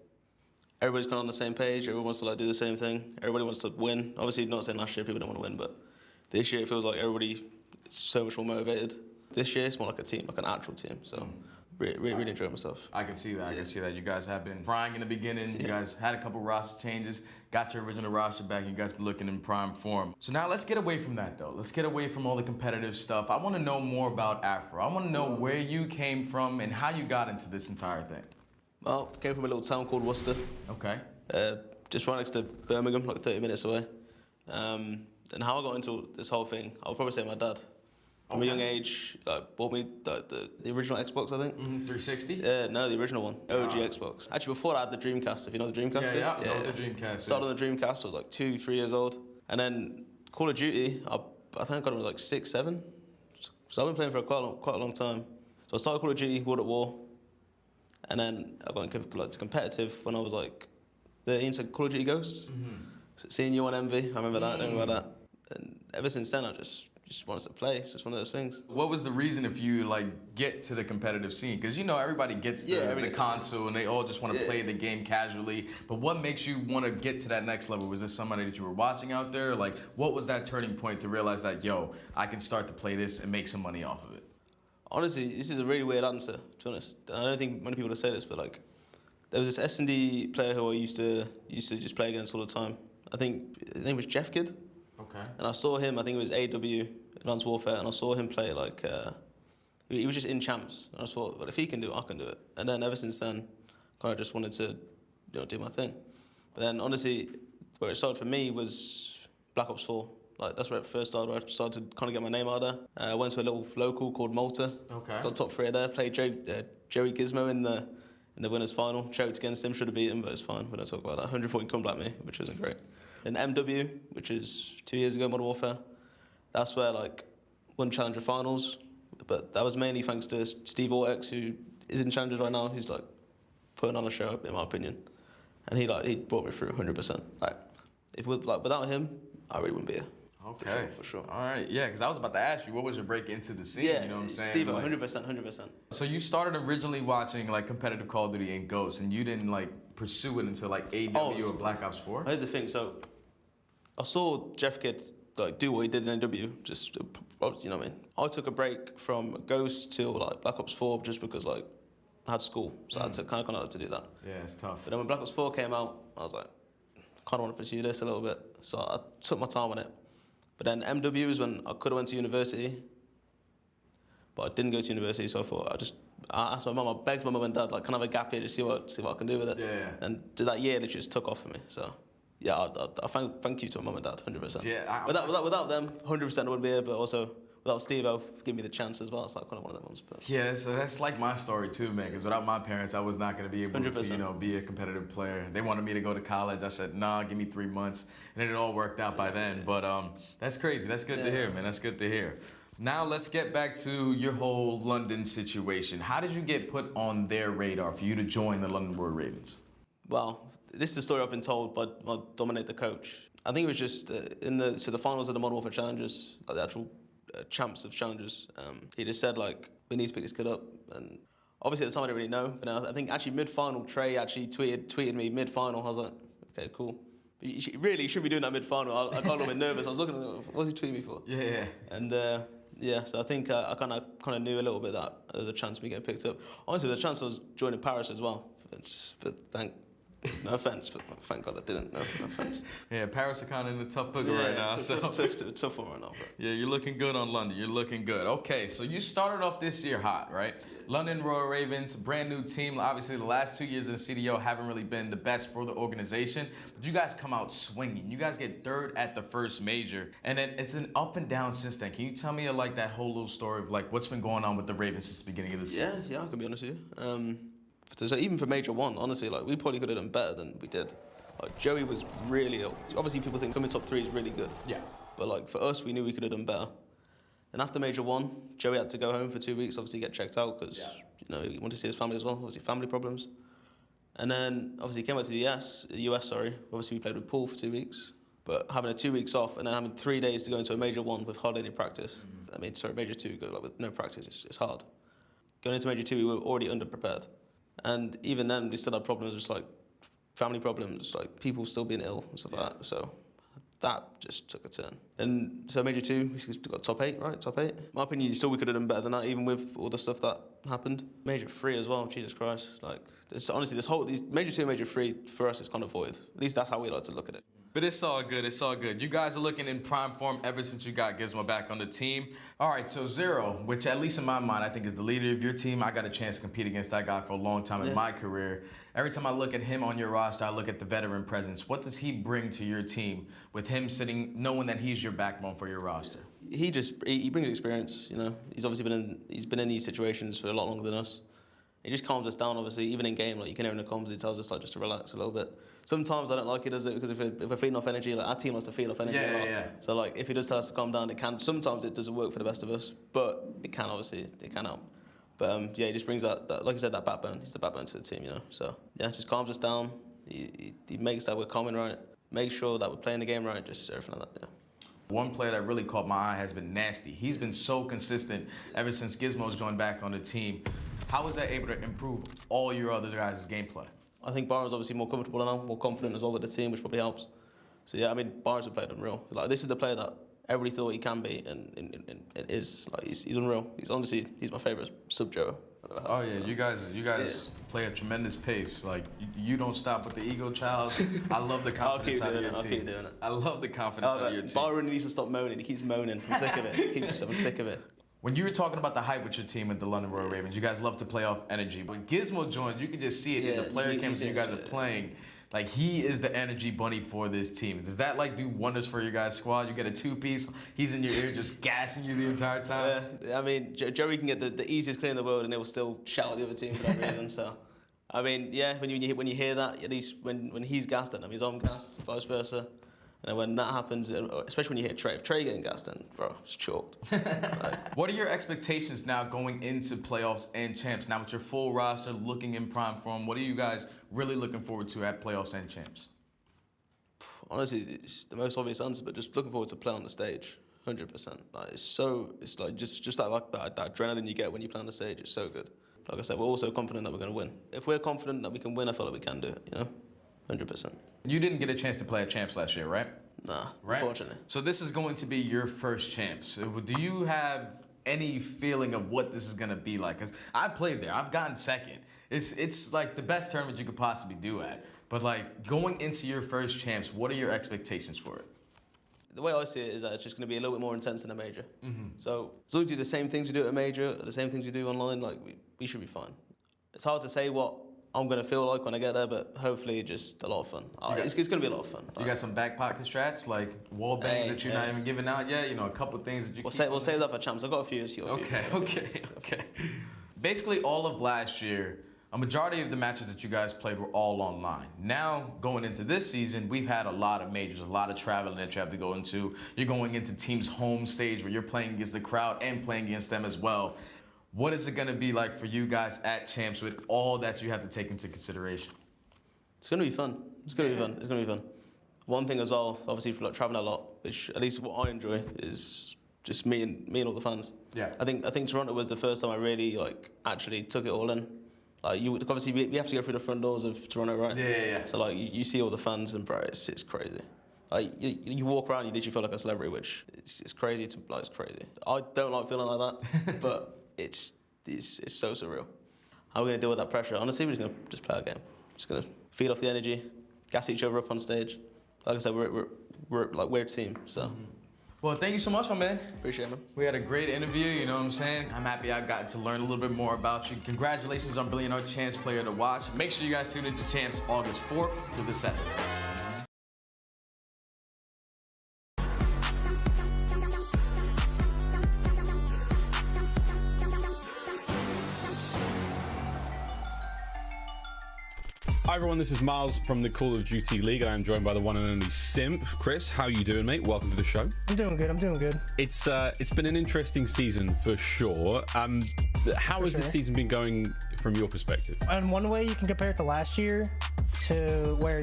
everybody's kind of on the same page. Everyone wants to do the same thing. Everybody wants to win. Obviously, not saying last year people didn't want to win, but this year it feels like everybody is so much more motivated. This year it's more like a team, like an actual team. So. Really enjoyed myself. I can see that. I can see that. You guys have been frying in the beginning. You guys had a couple roster changes, got your original roster back. You guys been looking in prime form. So now let's get away from that, though. Let's get away from all the competitive stuff. I want to know more about Afro. I want to know where you came from and how you got into this entire thing. Well, came from a little town called Worcester. Okay. Just right next to Birmingham, like 30 minutes away. And how I got into this whole thing, I'll probably say my dad. From a young age, bought me the original Xbox, I think. 360? No, the original one, OG Xbox. Actually, before that, I had the Dreamcast, if you know what the Dreamcast is. Yeah, I know what the Dreamcast is. Started on the Dreamcast, I was like 2, 3 years old. And then Call of Duty, I think I got it when like 6, 7. So I've been playing for quite a long time. So I started Call of Duty, World at War. And then I got into competitive when I was like 13, so Call of Duty Ghosts. So seeing you on Envy, I remember that, I remember that. And ever since then, I just wanted to play. It's just one of those things. What was the reason if you get to the competitive scene? Because you know everybody gets the console and they all just want to play the game casually. But what makes you want to get to that next level? Was this somebody that you were watching out there? What was that turning point to realize that, yo, I can start to play this and make some money off of it? Honestly, this is a really weird answer, to be honest. I don't think many people would say this, but like, there was this S&D player who I used to just play against all the time. I think his name was Jeff Kid. Okay. And I saw him, I think it was AW, Advanced Warfare, and I saw him play like, he was just in champs. And I thought, well, if he can do it, I can do it. And then ever since then, kind of just wanted to, do my thing. But then honestly, where it started for me was Black Ops 4. Like, that's where it first started, where I started to kind of get my name out there. I went to a little local called Malta. Okay. Got top 3 there, played Joey Gizmo in the winners final. Choked against him, should have beat him, but it's fine. We don't talk about that. 100-point comeback me, which wasn't great. Then MW, which is 2 years ago, Modern Warfare. That's where, like, won Challenger finals. But that was mainly thanks to Steve Vortex, who is in Challengers right now, who's, like, putting on a show, in my opinion. And he brought me through 100%. Like, without him, I really wouldn't be here. Okay. For sure. All right, yeah, because I was about to ask you, what was your break into the scene, Yeah, you know what I'm saying? Steve, like, 100%. So you started originally watching, like, competitive Call of Duty and Ghosts, and you didn't, like, pursue it until, like, AW or Black Ops 4? Here's the thing, so I saw Jeff Kidd, like, do what he did in AW, just, you know what I mean? I took a break from Ghost till, like, Black Ops 4 just because, like, I had school, so I had to kind of to do that. Yeah, it's tough. But then when Black Ops 4 came out, I was like, kind of want to pursue this a little bit. So I took my time on it. But then MW was when I could have went to university, but I didn't go to university, so I thought I asked my mum, I begged my mum and dad, like, can I have a gap year to see what I can do with it? Yeah. And that year, it just took off for me. So yeah, I thank you to my mum and dad, 100%. Yeah. Without them, 100% I wouldn't be here, but also without Steve, giving me the chance as well. So I kind of one of them ones. But. Yeah, so that's like my story too, man. Because without my parents, I was not going to be able 100%. to, be a competitive player. They wanted me to go to college. I said, nah, give me 3 months, and then it all worked out by then. But that's crazy. That's good to hear, man. That's good to hear. Now let's get back to your whole London situation. How did you get put on their radar for you to join the London Royal Ravens? Well, this is a story I've been told by Dominic, the coach. I think it was just the finals of the Modern Warfare Challengers, like the actual champs of Challengers. He just said, like, we need to pick this kid up. And obviously at the time I didn't really know, but now I think actually mid-final, Trey actually tweeted me mid-final. I was like, okay, cool. But you shouldn't be doing that mid-final. I got a little bit nervous. I was looking at him, what was he tweeting me for? Yeah. And yeah, so I think I kind of knew a little bit that there was a chance of me getting picked up. Honestly, there was a chance I was joining Paris as well. But no offense, but thank God I didn't. No offense. Yeah, Paris are kind of in a tough booger right now. Tough one right now. But. Yeah, you're looking good on London. You're looking good. Okay, so you started off this year hot, right? London Royal Ravens, brand new team. Obviously, the last 2 years in the CDL haven't really been the best for the organization. But you guys come out swinging. You guys get third at the first major. And then it's an up and down since then. Can you tell me, like, that whole little story of, like, what's been going on with the Ravens since the beginning of the season? Yeah, I can be honest with you. So even for Major 1, honestly, like, we probably could have done better than we did. Like, Joey was really ill. Obviously, people think coming top 3 is really good. Yeah. But, like, for us, we knew we could have done better. And after Major 1, Joey had to go home for 2 weeks, obviously get checked out, because, he wanted to see his family as well, obviously family problems. And then, obviously, he came back to the US, Obviously, we played with Paul for 2 weeks. But having 2 weeks off, and then having 3 days to go into a Major 1 with hardly any practice. Major 2, with no practice, it's hard. Going into Major 2, we were already underprepared. And even then, we still had problems, just like family problems, like people still being ill and stuff like that. So that just took a turn. And so Major 2, we got top 8, right? Top 8. In my opinion, still we could have done better than that, even with all the stuff that happened. Major 3 as well, Jesus Christ. Like, honestly, these Major 2 and Major 3, for us, is kind of void. At least that's how we like to look at it. But it's all good, it's all good. You guys are looking in prime form ever since you got Gizmo back on the team. All right, so Zero, which at least in my mind, I think is the leader of your team. I got a chance to compete against that guy for a long time in my career. Every time I look at him on your roster, I look at the veteran presence. What does he bring to your team with him sitting, knowing that he's your backbone for your roster? He brings experience, He's obviously been in these situations for a lot longer than us. He just calms us down, obviously, even in game. Like, you can hear in the comms, he tells us, like, just to relax a little bit. Sometimes I don't like it, does it? Because if we're feeding off energy, like, our team has to feed off energy a lot. Yeah. So, like, if he does tell us to calm down, it can. Sometimes it doesn't work for the best of us, but it can, obviously. It can help. But, he just brings that, like I said, that backbone. He's the backbone to the team, So, yeah, just calms us down. He makes that we're coming right. Makes sure that we're playing the game right. Just everything like that, One player that really caught my eye has been Nasty. He's been so consistent ever since Gizmo's joined back on the team. How was that able to improve all your other guys' gameplay? I think Byron's obviously more comfortable now, more confident as well with the team, which probably helps. So yeah, Byron's a player unreal. Like, this is the player that everybody thought he can be, and it is. Like, he's unreal. He's honestly, he's my favorite sub-Joe. Oh yeah, you guys play a tremendous pace. Like you don't stop with the ego child. I love the confidence out of your team. I'll keep doing it. I love the confidence out of your team. Byron needs to stop moaning. He keeps moaning. I'm sick of it. I'm sick of it. When you were talking about the hype with your team at the London Royal Ravens, you guys love to play off energy. But when Gizmo joined, you could just see it in the player cams you guys are playing. Like, he is the energy bunny for this team. Does that, like, do wonders for your guys' squad? You get a two-piece, he's in your ear just gassing you the entire time? I mean, Joey can get the easiest clear in the world and they will still shout at the other team for that reason, so. I mean, yeah, when you hear that, at least when he's gassed at them, he's on gassed, vice versa. And when that happens, especially when you hear Trey, if Trey getting gassed, then, bro, it's chalked. What are your expectations now going into playoffs and champs? Now with your full roster looking in prime form, what are you guys really looking forward to at playoffs and champs? Honestly, it's the most obvious answer, but just looking forward to play on the stage, 100%. Like, it's like just that adrenaline you get when you play on the stage. It's so good. Like I said, we're also confident that we're going to win. If we're confident that we can win, I feel like we can do it, you know? 100%. You didn't get a chance to play at champs last year, right? Nah, right? Unfortunately. So this is going to be your first champs. Do you have any feeling of what this is going to be like? Because I've played there. I've gotten second. It's like the best tournament you could possibly do at. But like going into your first champs, what are your expectations for it? The way I see it is that it's just going to be a little bit more intense than a major. So as long as we do the same things we do at a major, the same things we do online, like we should be fine. It's hard to say what I'm going to feel like when I get there, but hopefully just a lot of fun. It's going to be a lot of fun. You got some back pocket strats, like wall bangs that you're not even giving out yet? You know, a couple things that you We'll save that for champs. I've got a few. Okay. Basically, all of last year, a majority of the matches that you guys played were all online. Now, going into this season, we've had a lot of majors, a lot of traveling that you have to go into. You're going into teams' home stage where you're playing against the crowd and playing against them as well. What is it going to be like for you guys at champs with all that you have to take into consideration? It's going to be fun. It's going to be fun. One thing as well, obviously, for like traveling a lot, which at least what I enjoy is just me and all the fans. Yeah. I think Toronto was the first time I really actually took it all in. Like obviously we have to go through the front doors of Toronto, right? Yeah. So like you see all the fans and bro, it's crazy. Like you walk around, you literally feel like a celebrity, which it's crazy it's crazy. I don't like feeling like that, but it's so surreal. How are we gonna deal with that pressure? Honestly, we're just gonna play our game. Just gonna feed off the energy, gas each other up on stage. Like I said, we're a team, so. Well, thank you so much, my man. Appreciate it, man. We had a great interview, you know what I'm saying? I'm happy I got to learn a little bit more about you. Congratulations on being our Champs player to watch. Make sure you guys tune into Champs August 4th to the 7th. Hi everyone, this is Miles from the Call of Duty League, and I'm joined by the one and only Simp. Chris, how you doing, mate? Welcome to the show. I'm doing good. It's been an interesting season for sure. How has this season been going from your perspective? And one way you can compare it to last year, to where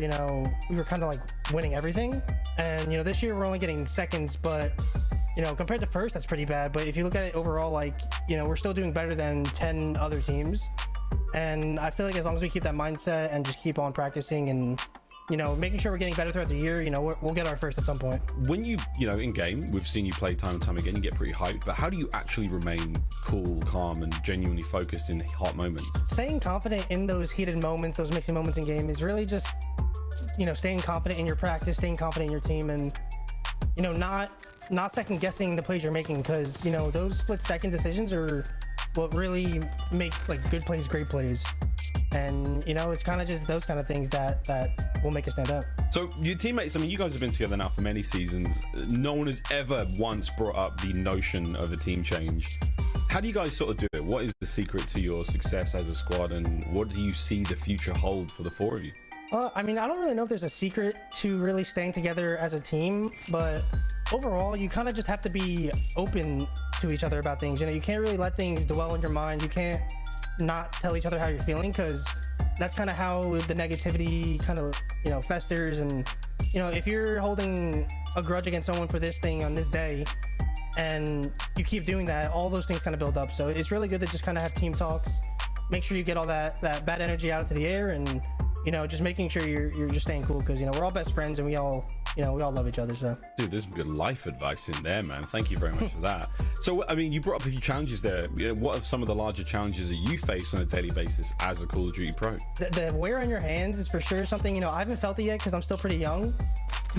we were kind of like winning everything, and this year we're only getting seconds, but compared to first, that's pretty bad. But if you look at it overall, we're still doing better than 10 other teams. And I feel like as long as we keep that mindset and just keep on practicing and, making sure we're getting better throughout the year, we'll get our first at some point. When you in game, we've seen you play time and time again, you get pretty hyped, but how do you actually remain cool, calm, and genuinely focused in hot moments? Staying confident in those heated moments, those mixing moments in game is really just, staying confident in your practice, staying confident in your team, and, not second guessing the plays you're making, because, those split second decisions are what really make good plays great plays. And it's kind of just those kind of things that will make us stand out. So your teammates, you guys have been together now for many seasons. No one has ever once brought up the notion of a team change. How do you guys sort of do it? What is the secret to your success as a squad, and what do you see the future hold for the four of you? I don't really know if there's a secret to really staying together as a team, but overall, you kind of just have to be open to each other about things. You can't really let things dwell in your mind. You can't not tell each other how you're feeling, because that's kind of how the negativity kind of, festers. And, if you're holding a grudge against someone for this thing on this day, and you keep doing that, all those things kind of build up. So it's really good to just kind of have team talks, make sure you get all that bad energy out into the air, and, just making sure you're just staying cool, because, we're all best friends and we all you know, we all love each other. So, dude, there's some good life advice in there, man. Thank you very much for that. So, I mean, you brought up a few challenges there. You know, what are some of the larger challenges that you face on a daily basis as a Call of Duty pro? The wear on your hands is for sure something, you know, I haven't felt it yet because I'm still pretty young,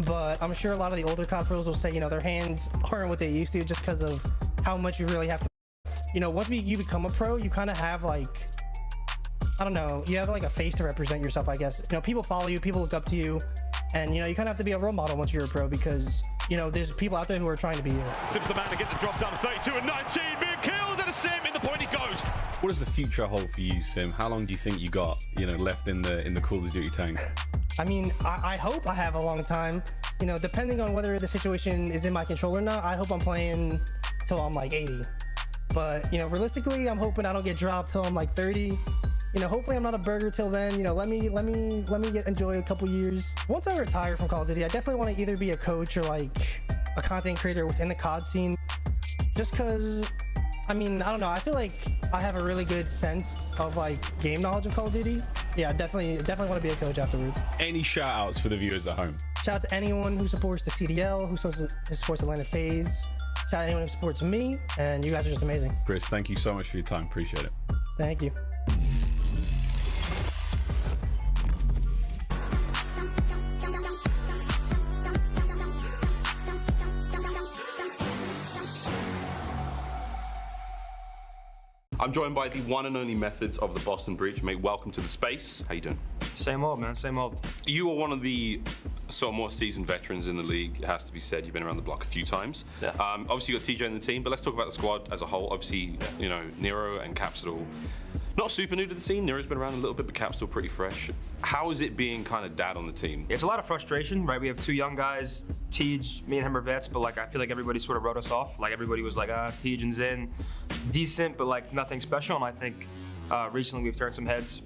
but I'm sure a lot of the older COD pros will say, you know, their hands aren't what they used to just because of how much you really have to. You know, once you become a pro, you kind of have like, I don't know, you have like a face to represent yourself, I guess. You know, people follow you, people look up to you, and you know, you kind of have to be a role model once you're a pro because, you know, there's people out there who are trying to be you. Simp's the man to get the drop down, 32 and 19, big kills and a Simp in the point he goes. What does the future hold for you, Sim? How long do you think you got, you know, left in the Call of Duty tank? I mean, I hope I have a long time. You know, depending on whether the situation is in my control or not, I hope I'm playing till I'm like 80. But, you know, realistically, I'm hoping I don't get dropped till I'm like 30. You know, hopefully I'm not a burger till then. You know, let me enjoy a couple years. Once I retire from Call of Duty, I definitely want to either be a coach or like a content creator within the COD scene. Just cause, I mean, I don't know. I feel like I have a really good sense of like game knowledge of Call of Duty. Yeah, I definitely want to be a coach afterwards. Any shout outs for the viewers at home? Shout out to anyone who supports the CDL, who supports Atlanta FaZe. Shout out to anyone who supports me, and you guys are just amazing. Chris, thank you so much for your time. Appreciate it. Thank you. I'm joined by the one and only Methodz of the Boston Breach. Mate, welcome to the space. How you doing? Same old, man, same old. You are one of the sort of more seasoned veterans in the league. It has to be said, you've been around the block a few times. Yeah. Obviously, you got TJ in the team, but let's talk about the squad as a whole. Obviously, you know, Nero and Capsule, not super new to the scene. Nero's been around a little bit, but Cap's still pretty fresh. How is it being kind of dad on the team? It's a lot of frustration, right? We have two young guys, Tej, me and him are vets, but like I feel like everybody sort of wrote us off. Like everybody was like, Tej and Zen, decent, but like nothing special. And I think recently we've turned some heads.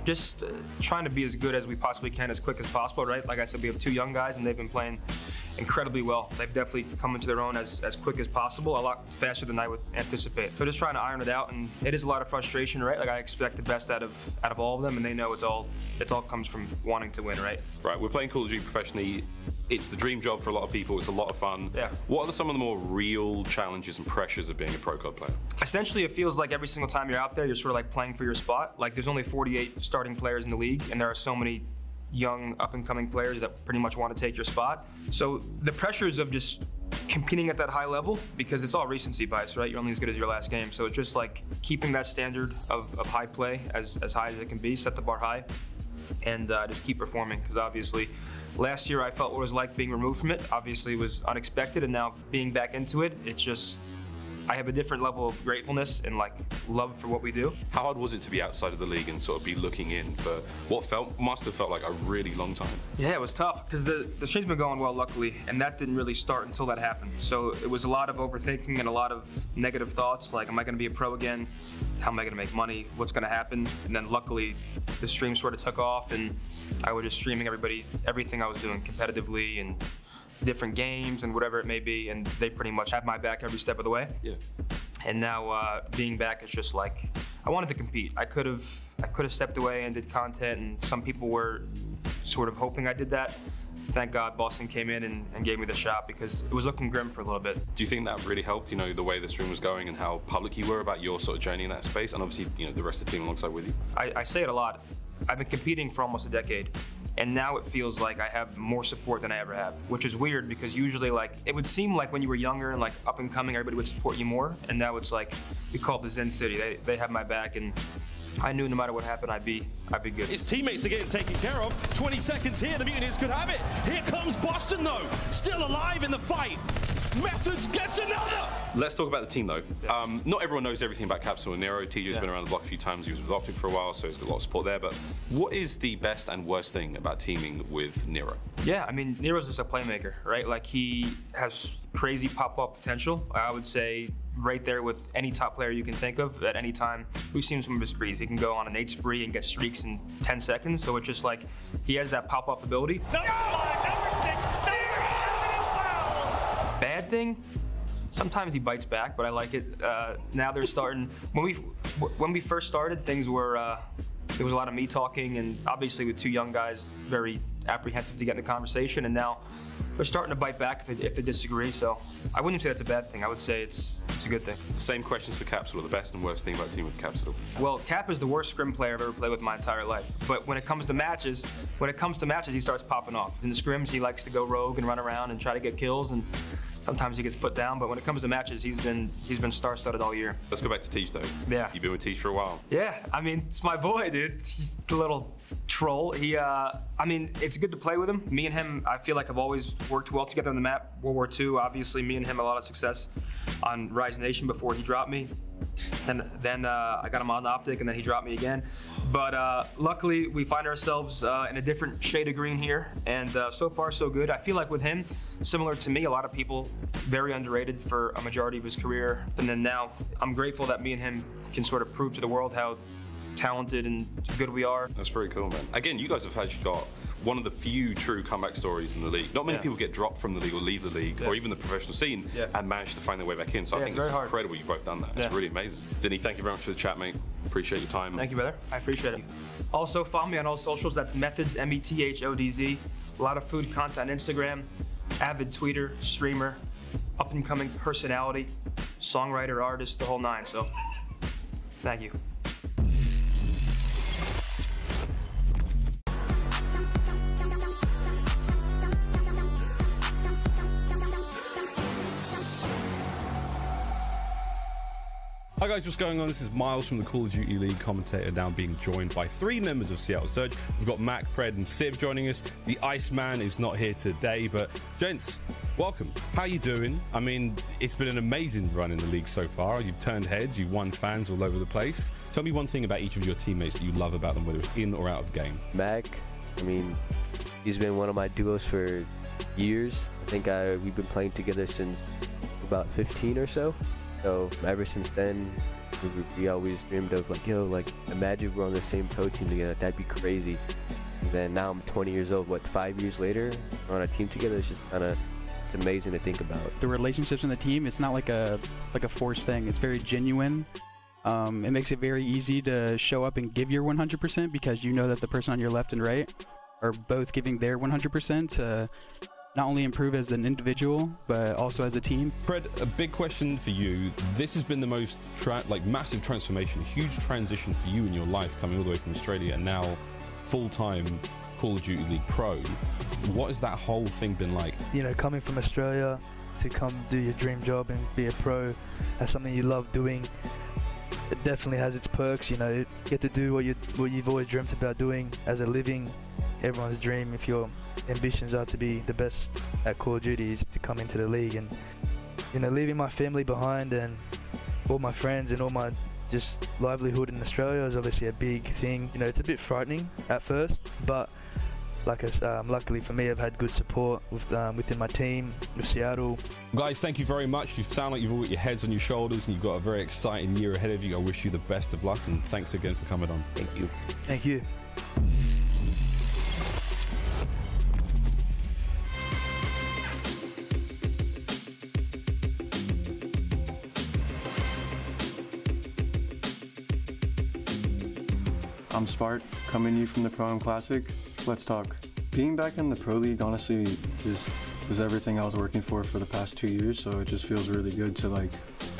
Just trying to be as good as we possibly can as quick as possible, right? Like I said, we have two young guys and they've been playing incredibly well. They've definitely come into their own as quick as possible, a lot faster than I would anticipate. So just trying to iron it out, and it is a lot of frustration, right? Like I expect the best out of all of them, and they know it all comes from wanting to win, right? Right, we're playing Call of Duty professionally. It's the dream job for a lot of people. It's a lot of fun. Yeah. What are some of the more real challenges and pressures of being a pro COD player? Essentially, it feels like every single time you're out there, you're sort of like playing for your spot. Like there's only 48 starting players in the league, and there are so many young up-and-coming players that pretty much want to take your spot. So the pressures of just competing at that high level, because it's all recency bias, right? You're only as good as your last game. So it's just like keeping that standard of high play as high as it can be, set the bar high, and just keep performing. Because obviously, last year I felt what it was like being removed from it. Obviously it was unexpected, and now being back into it, it's just, I have a different level of gratefulness and like love for what we do. How hard was it to be outside of the league and sort of be looking in for what must have felt like a really long time? Yeah, it was tough because the stream's been going well, luckily, and that didn't really start until that happened. So it was a lot of overthinking and a lot of negative thoughts, like, am I going to be a pro again? How am I going to make money? What's going to happen? And then luckily, the stream sort of took off, and I was just streaming everything I was doing competitively and different games and whatever it may be, and they pretty much had my back every step of the way. Yeah. And now being back, it's just like, I wanted to compete. I could have stepped away and did content, and some people were sort of hoping I did that. Thank God Boston came in and gave me the shot, because it was looking grim for a little bit. Do you think that really helped, you know, the way the stream was going and how public you were about your sort of journey in that space, and obviously, you know, the rest of the team alongside with you? I say it a lot. I've been competing for almost a decade, and now it feels like I have more support than I ever have, which is weird because usually, like, it would seem like when you were younger and like up and coming, everybody would support you more, and now it's like, we call it the Zen City. They have my back, and I knew no matter what happened, I'd be good. His teammates are getting taken care of. 20 seconds here, the Mutineers could have it. Here comes Boston though, still alive in the fight. Methodz gets another! Let's talk about the team though. Yeah. Not everyone knows everything about Capsule and Nero. TJ's been around the block a few times. He was with OpTic for a while, so he's got a lot of support there. But what is the best and worst thing about teaming with Nero? Yeah, I mean, Nero's just a playmaker, right? Like, he has crazy pop-up potential. I would say right there with any top player you can think of at any time. We've seen some of his sprees. He can go on an 8 spree and get streaks in 10 seconds. So it's just like, he has that pop-off ability. Bad thing, sometimes he bites back, but I like it. Now they're starting, when we first started, things were, there was a lot of me talking, and obviously with two young guys, very apprehensive to get in the conversation, and now they're starting to bite back if they disagree. So I wouldn't say that's a bad thing. I would say it's a good thing. Same questions for Capsule. The best and worst thing about teaming with Capsule? Well, Cap is the worst scrim player I've ever played with my entire life. But when it comes to matches, he starts popping off. In the scrims, he likes to go rogue and run around and try to get kills, and sometimes he gets put down. But when it comes to matches, he's been star-studded all year. Let's go back to Tej though. Yeah. You've been with Tej for a while. Yeah, I mean, it's my boy, dude. He's a little troll. I mean, it's good to play with him. Me and him, I feel like have always worked well together on the map. World War II, obviously, me and him had a lot of success on Rise Nation before he dropped me. And then I got him on OpTic, and then he dropped me again. But luckily, we find ourselves in a different shade of green here, and so far, so good. I feel like with him, similar to me, a lot of people, very underrated for a majority of his career. And then now, I'm grateful that me and him can sort of prove to the world how talented and good we are. That's very cool, man. Again, you guys have actually got one of the few true comeback stories in the league. Not many people get dropped from the league or leave the league or even the professional scene and manage to find their way back in. So I think it's incredible you've both done that. It's really amazing. Zinni, thank you very much for the chat, mate. Appreciate your time. Thank you, brother. I appreciate it. Also, follow me on all socials. That's Methodz, METHODZ. A lot of food content on Instagram. Avid tweeter, streamer, up-and-coming personality, songwriter, artist, the whole nine. So, thank you. Hi guys, what's going on? This is Miles from the Call of Duty League commentator, now being joined by 3 members of Seattle Surge. We've got Mack, Pred, and Simp joining us. The Iceman is not here today, but gents, welcome. How you doing? I mean, it's been an amazing run in the league so far. You've turned heads, you've won fans all over the place. Tell me one thing about each of your teammates that you love about them, whether it's in or out of game. Mack, I mean, he's been one of my duos for years. I think we've been playing together since about 15 or so. So ever since then, we always dreamed of like, yo, like imagine we're on the same pro team together. That'd be crazy. And then now I'm 20 years old. What, 5 years later, we're on a team together. It's just kind of, it's amazing to think about. The relationships in the team, it's not like a forced thing. It's very genuine. It makes it very easy to show up and give your 100% because you know that the person on your left and right are both giving their 100% to not only improve as an individual, but also as a team. Pred, a big question for you. This has been the most massive transformation, huge transition for you in your life, coming all the way from Australia and now full-time Call of Duty League Pro. What has that whole thing been like? You know, coming from Australia to come do your dream job and be a pro, that's something you love doing. It definitely has its perks, you know. You get to do what you've always dreamt about doing as a living, everyone's dream. If your ambitions are to be the best at Call of Duty, is to come into the league. And you know, leaving my family behind and all my friends and all my just livelihood in Australia is obviously a big thing. You know, it's a bit frightening at first, but luckily for me, I've had good support within my team, with Seattle. Guys, thank you very much. You sound like you've all got your heads on your shoulders and you've got a very exciting year ahead of you. I wish you the best of luck and thanks again for coming on. Thank you. Thank you. I'm Spart, coming to you from the Pro-Am Classic. Let's talk. Being back in the Pro League honestly just was everything I was working for the past 2 years, so it just feels really good to like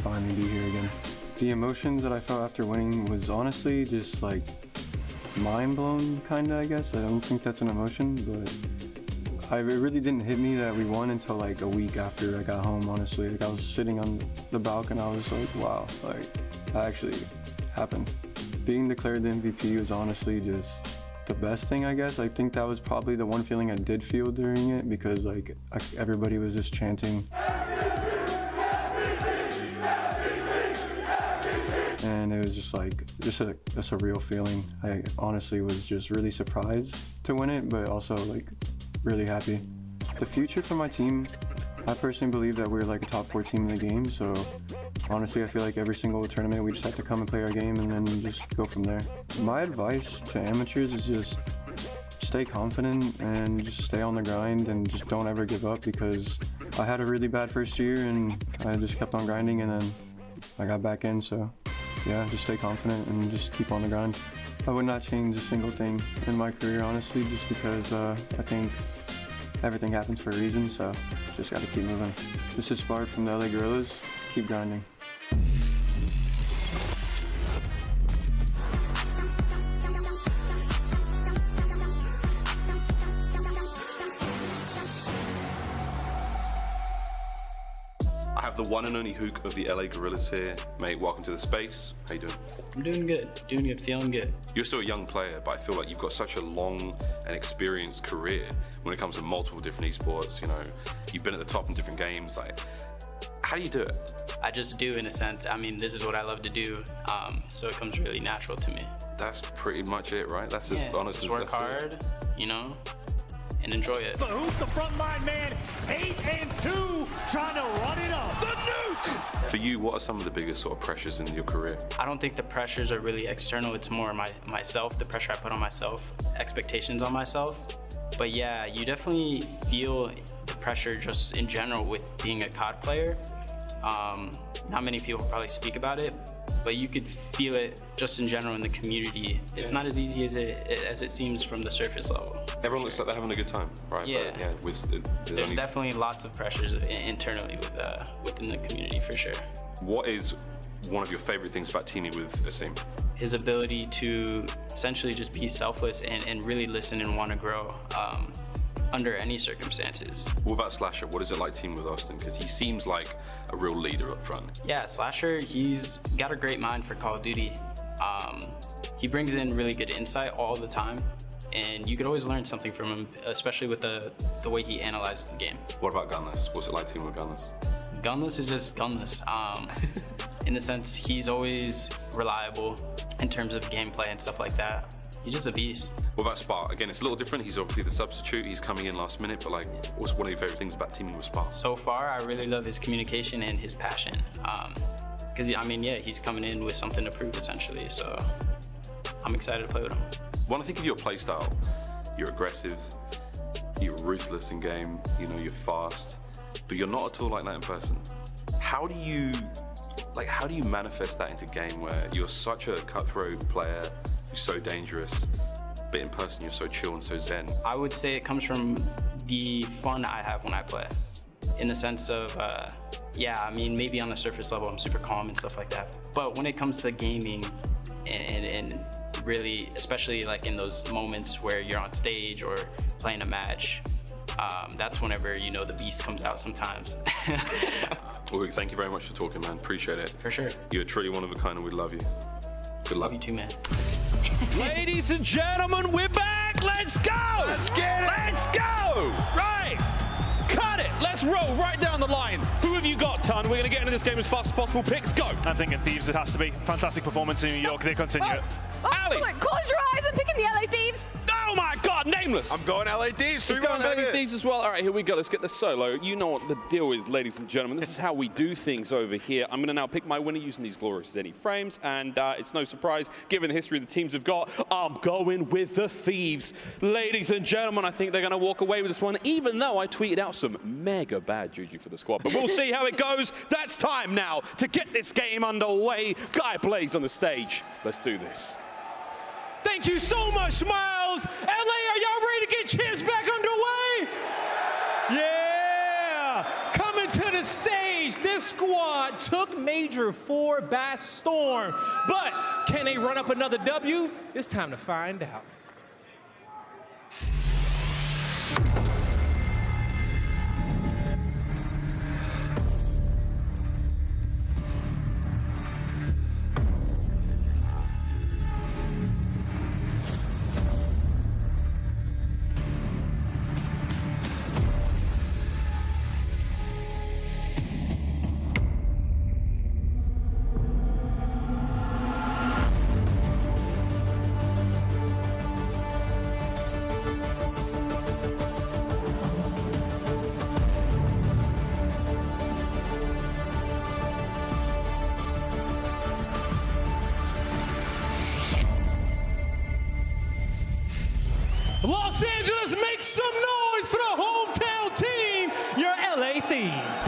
finally be here again. The emotions that I felt after winning was honestly just like mind blown kinda, I guess. I don't think that's an emotion, but it really didn't hit me that we won until like a week after I got home, honestly. Like I was sitting on the balcony and I was like, wow, like that actually happened. Being declared the MVP was honestly just the best thing, I guess. I think that was probably the one feeling I did feel during it because like everybody was just chanting. And it was just like, just a surreal feeling. I honestly was just really surprised to win it, but also like really happy. The future for my team, I personally believe that we're like a top 4 team in the game, so honestly, I feel like every single tournament we just have to come and play our game and then just go from there. My advice to amateurs is just stay confident and just stay on the grind and just don't ever give up because I had a really bad first year and I just kept on grinding and then I got back in, so yeah, just stay confident and just keep on the grind. I would not change a single thing in my career, honestly, just because I think everything happens for a reason, so just got to keep moving. This is Spart from the LA Guerrillas. Keep grinding. I have the one and only Hook of the LA Guerrillas here. Mate, welcome to the space. How you doing? I'm doing good, feeling good. You're still a young player, but I feel like you've got such a long and experienced career when it comes to multiple different esports. You know, you've been at the top in different games. Like, how do you do it? I just do, in a sense. I mean, this is what I love to do, so it comes really natural to me. That's pretty much it, right? That's as honest as work hard, you know, and enjoy it. But who's the frontline man? 8-2, trying to run it up. The nuke! For you, what are some of the biggest sort of pressures in your career? I don't think the pressures are really external. It's more myself, the pressure I put on myself, expectations on myself. But yeah, you definitely feel the pressure just in general with being a COD player. Not many people probably speak about it, but you could feel it just in general in the community. It's not as easy as it seems from the surface level. Everyone looks like they're having a good time, right? Yeah. But, there's definitely lots of pressures internally within the community, for sure. What is one of your favorite things about teaming with a Simp? His ability to essentially just be selfless and really listen and want to grow under any circumstances. What about Slasher? What is it like teaming with Austin? Because he seems like a real leader up front. Yeah, Slasher, he's got a great mind for Call of Duty. He brings in really good insight all the time, and you could always learn something from him, especially with the way he analyzes the game. What about Gunless? What's it like teaming with Gunless? Gunless is just Gunless. In the sense, he's always reliable in terms of gameplay and stuff like that. He's just a beast. What about Spart? Again, it's a little different. He's obviously the substitute. He's coming in last minute, but like, what's one of your favorite things about teaming with Spart? So far, I really love his communication and his passion. Because, I mean, yeah, he's coming in with something to prove, essentially. So I'm excited to play with him. When I think of your playstyle, you're aggressive, you're ruthless in game, you know, you're fast, but you're not at all like that in person. How do you manifest that into game where you're such a cutthroat player, you're so dangerous, but in person you're so chill and so zen? I would say it comes from the fun I have when I play. In the sense of, yeah, I mean, maybe on the surface level I'm super calm and stuff like that. But when it comes to gaming and really, especially like in those moments where you're on stage or playing a match, that's whenever, you know, the beast comes out sometimes. Well, thank you very much for talking, man. Appreciate it. For sure. You're truly one of a kind and we love you. Good luck. Love you too, man. Ladies and gentlemen, we're back. Let's go. Let's get it. Let's go. Right. Cut it. Let's roll right down the line. Who have you got, Ton? We're going to get into this game as fast as possible. Picks, go. I'm thinking Thieves, it has to be. Fantastic performance in New York. They continue it. aLLeY. Close your eyes. I'm picking the LA Thieves. Oh my God, nameless. I'm going LA Thieves. He's going LA Thieves as well. All right, here we go. Let's get the solo. You know what the deal is, ladies and gentlemen. This is how we do things over here. I'm going to now pick my winner using these glorious Zenny frames, and it's no surprise, given the history the teams have got, I'm going with the Thieves. Ladies and gentlemen, I think they're going to walk away with this one, even though I tweeted out some mega bad juju for the squad. But we'll see how it goes. That's time now to get this game underway. Guy Blaze on the stage. Let's do this. Thank you so much, Miles. LA, are y'all ready to get champs back underway? Yeah! Coming to the stage, this squad took Major 4 by storm. But can they run up another W? It's time to find out. Los Angeles, make some noise for the hometown team, your LA Thieves.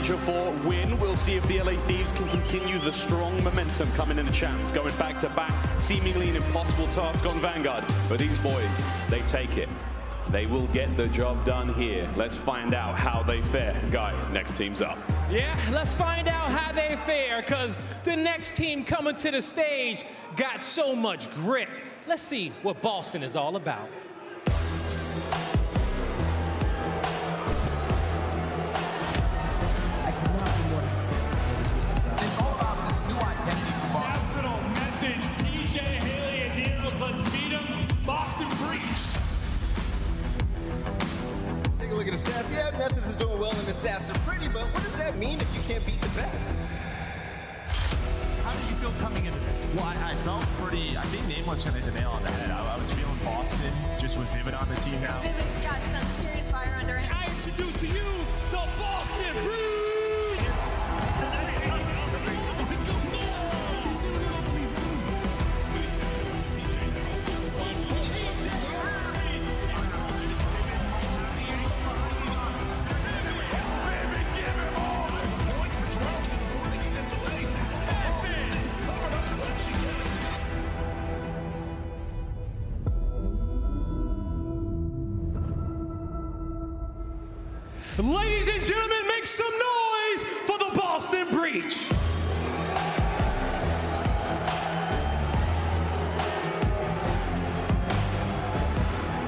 Major 4 win. We'll see if the LA Thieves can continue the strong momentum coming in the champs, going back-to-back, seemingly an impossible task on Vanguard. But these boys, they take it. They will get the job done here. Let's find out how they fare. Guy, next team's up. Yeah, let's find out how they fare, because the next team coming to the stage got so much grit. Let's see what Boston is all about. It's all about this new identity for Boston. Methodz, TJHaly, and Nero. Let's meet them. Boston Breach. Take a look at the stats. Yeah, Methodz is doing well and the stats are pretty, but what does that mean if you can't beat the best? How did you feel coming into this? Well, I felt pretty, I think Nameless kind of hit the nail on the head. I was feeling Boston just with Vivid on the team now. Vivid's got some serious fire under him. I introduce to you the Boston Breach. Ladies and gentlemen, make some noise for the Boston Breach.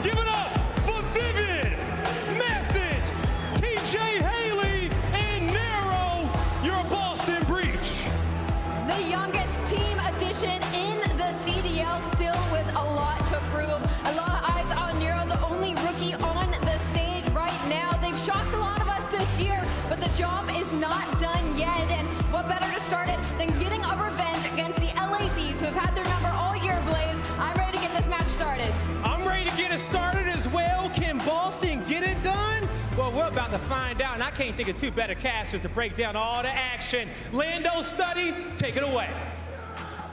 Give it up for Vivid, Methodz, TJHaly, and Nero, your Boston Breach. The youngest team addition in the CDL, still with a lot to prove. A lot of eyes on Nero, the only rookie on the stage right now. They've shocked a lot of us this year, but the job is not done yet. And what better to start it than getting a revenge against the LA Thieves, who have had their number all year, Blaze. I'm ready to get this match started. I'm ready to get it started as well. Can Boston get it done? Well, we're about to find out, and I can't think of two better casters to break down all the action. Lando Study, take it away.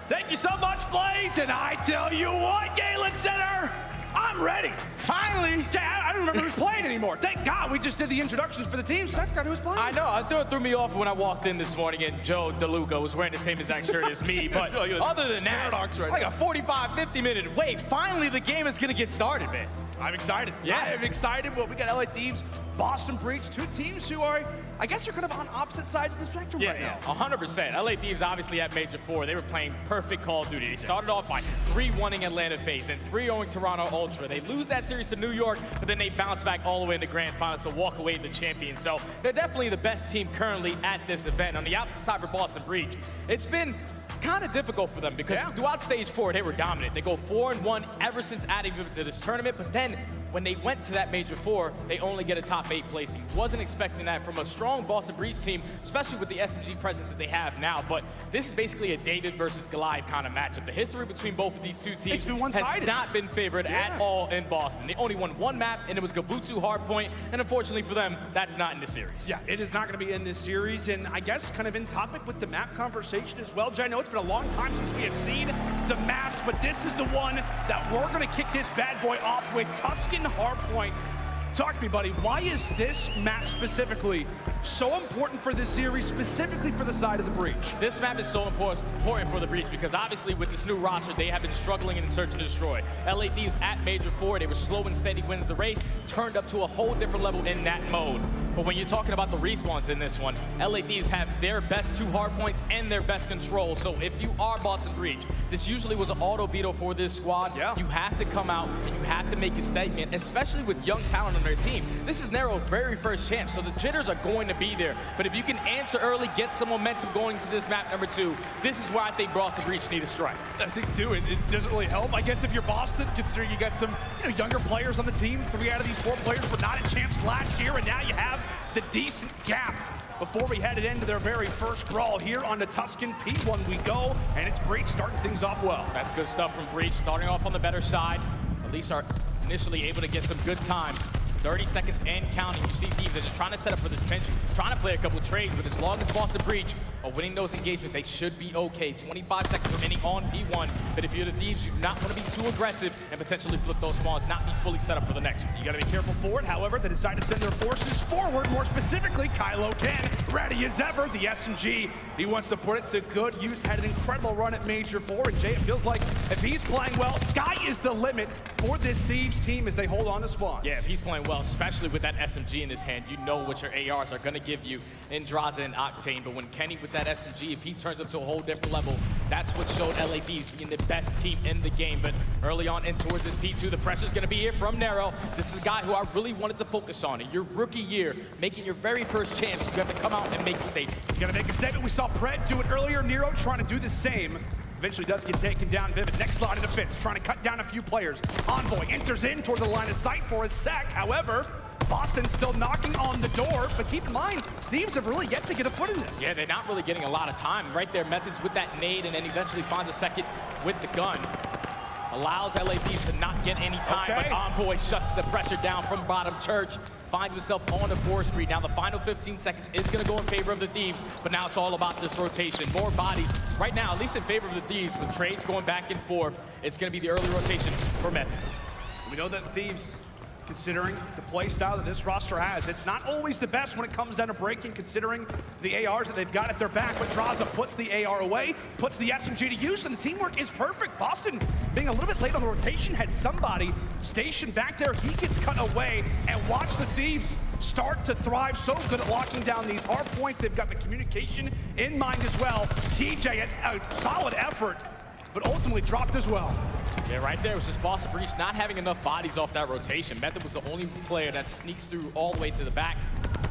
Thank you so much, Blaze, and I tell you what, Galen Center, I'm ready. Finally. I don't remember who's playing anymore. Thank God we just did the introductions for the teams, because I forgot who was playing. I know, it threw me off when I walked in this morning and Joe DeLuca was wearing the same exact shirt as me, but other than that, like a 45, 50-minute wait. Finally, the game is gonna get started, man. I'm excited. Yeah. I'm excited. Well, we got LA Thieves, Boston Breach, two teams who are, I guess you're kind of on opposite sides of the spectrum right now. 100%. LA Thieves obviously at Major 4. They were playing perfect Call of Duty. They started off by 3-1ing Atlanta FaZe, then 3-0ing Toronto Ultra. They lose that series to New York, but then they bounce back all the way in the grand finals to walk away the champion. So they're definitely the best team currently at this event. On the opposite side for Boston Breach, it's been kind of difficult for them because throughout stage 4 they were dominant. They go 4-1 ever since adding to this tournament, but then when they went to that Major 4, they only get a top 8 placing. Wasn't expecting that from a strong Boston Breach team, especially with the SMG presence that they have now. But this is basically a David versus Goliath kind of matchup. The history between both of these two teams has not been favored at all in Boston. They only won one map, and it was Gabutu Hardpoint, and unfortunately for them, that's not in the series. Yeah, it is not going to be in this series, and I guess kind of in topic with the map conversation as well. Jay, I know it's been a long time since we have seen the maps, but this is the one that we're going to kick this bad boy off with. Tuscan Hardpoint. Talk to me, buddy. Why is this map specifically so important for this series, specifically for the side of the Breach? This map is so important for the Breach because obviously with this new roster, they have been struggling in Search and Destroy. LA Thieves at Major 4, they were slow and steady wins the race, turned up to a whole different level in that mode. But when you're talking about the respawns in this one, LA Thieves have their best 2 hardpoints and their best control. So if you are Boston Breach, this usually was an auto veto for this squad. You have to come out and you have to make a statement, especially with young talent on their team. This is Nero's very first champ, so the jitters are going to be there. But if you can answer early, get some momentum going to this map number 2, this is where I think Boston Breach need a strike. I think too, it doesn't really help. I guess if you're Boston, considering you got some younger players on the team, 3 out of these 4 players were not at champs last year, and now you have the decent gap before we headed into their very first brawl here on the Tuscan P1 we go, and it's Breach starting things off well. That's good stuff from Breach, starting off on the better side. At least are initially able to get some good time 30 seconds and counting. You see Thieves, they're just trying to set up for this pinch, trying to play a couple trades, but as long as Boston Breach are winning those engagements, they should be okay. 25 seconds remaining on P1, but if you're the Thieves, you do not want to be too aggressive and potentially flip those spawns, not be fully set up for the next one. You gotta be careful for it. However, they decide to send their forces forward. More specifically, Kylo Ken, ready as ever. The SMG, he wants to put it to good use. Had an incredible run at Major 4, and Jay, it feels like if he's playing well, sky is the limit for this Thieves team as they hold on to spawn. Yeah, if he's playing well, especially with that SMG in his hand, you know what your ARs are gonna give you in Drazah and Octane. But when Kenny with that SMG, if he turns up to a whole different level, that's what showed LA Thieves being the best team in the game. But early on in towards this P2, the pressure's gonna be here from Nero. This is a guy who I really wanted to focus on. In your rookie year, making your very first chance, you have to come out and make a statement. You gotta make a statement. We saw Pred do it earlier. Nero trying to do the same. Eventually does get taken down. Vivid, next line of defense, trying to cut down a few players. Envoy enters in toward the line of sight for his sack. However, Boston still knocking on the door, but keep in mind, Thieves have really yet to get a foot in this. Yeah, they're not really getting a lot of time. Right there, Methodz with that nade, and then eventually finds a second with the gun. Allows LA Thieves to not get any time, but Envoy shuts the pressure down from bottom church. Finds himself on a 4-spree. Now the final 15 seconds is going to go in favor of the Thieves, but now it's all about this rotation. More bodies right now, at least in favor of the Thieves, with trades going back and forth. It's going to be the early rotation for Methodz. We know that Thieves, considering the play style that this roster has, it's not always the best when it comes down to breaking, considering the ARs that they've got at their back. But Drazah puts the AR away, puts the SMG to use, and the teamwork is perfect. Boston, being a little bit late on the rotation, had somebody stationed back there. He gets cut away, and watch the Thieves start to thrive. So good at locking down these hard points. They've got the communication in mind as well. TJ, a solid effort, but ultimately dropped as well. Yeah, right there was just Boston Breach not having enough bodies off that rotation. Methodz was the only player that sneaks through all the way to the back.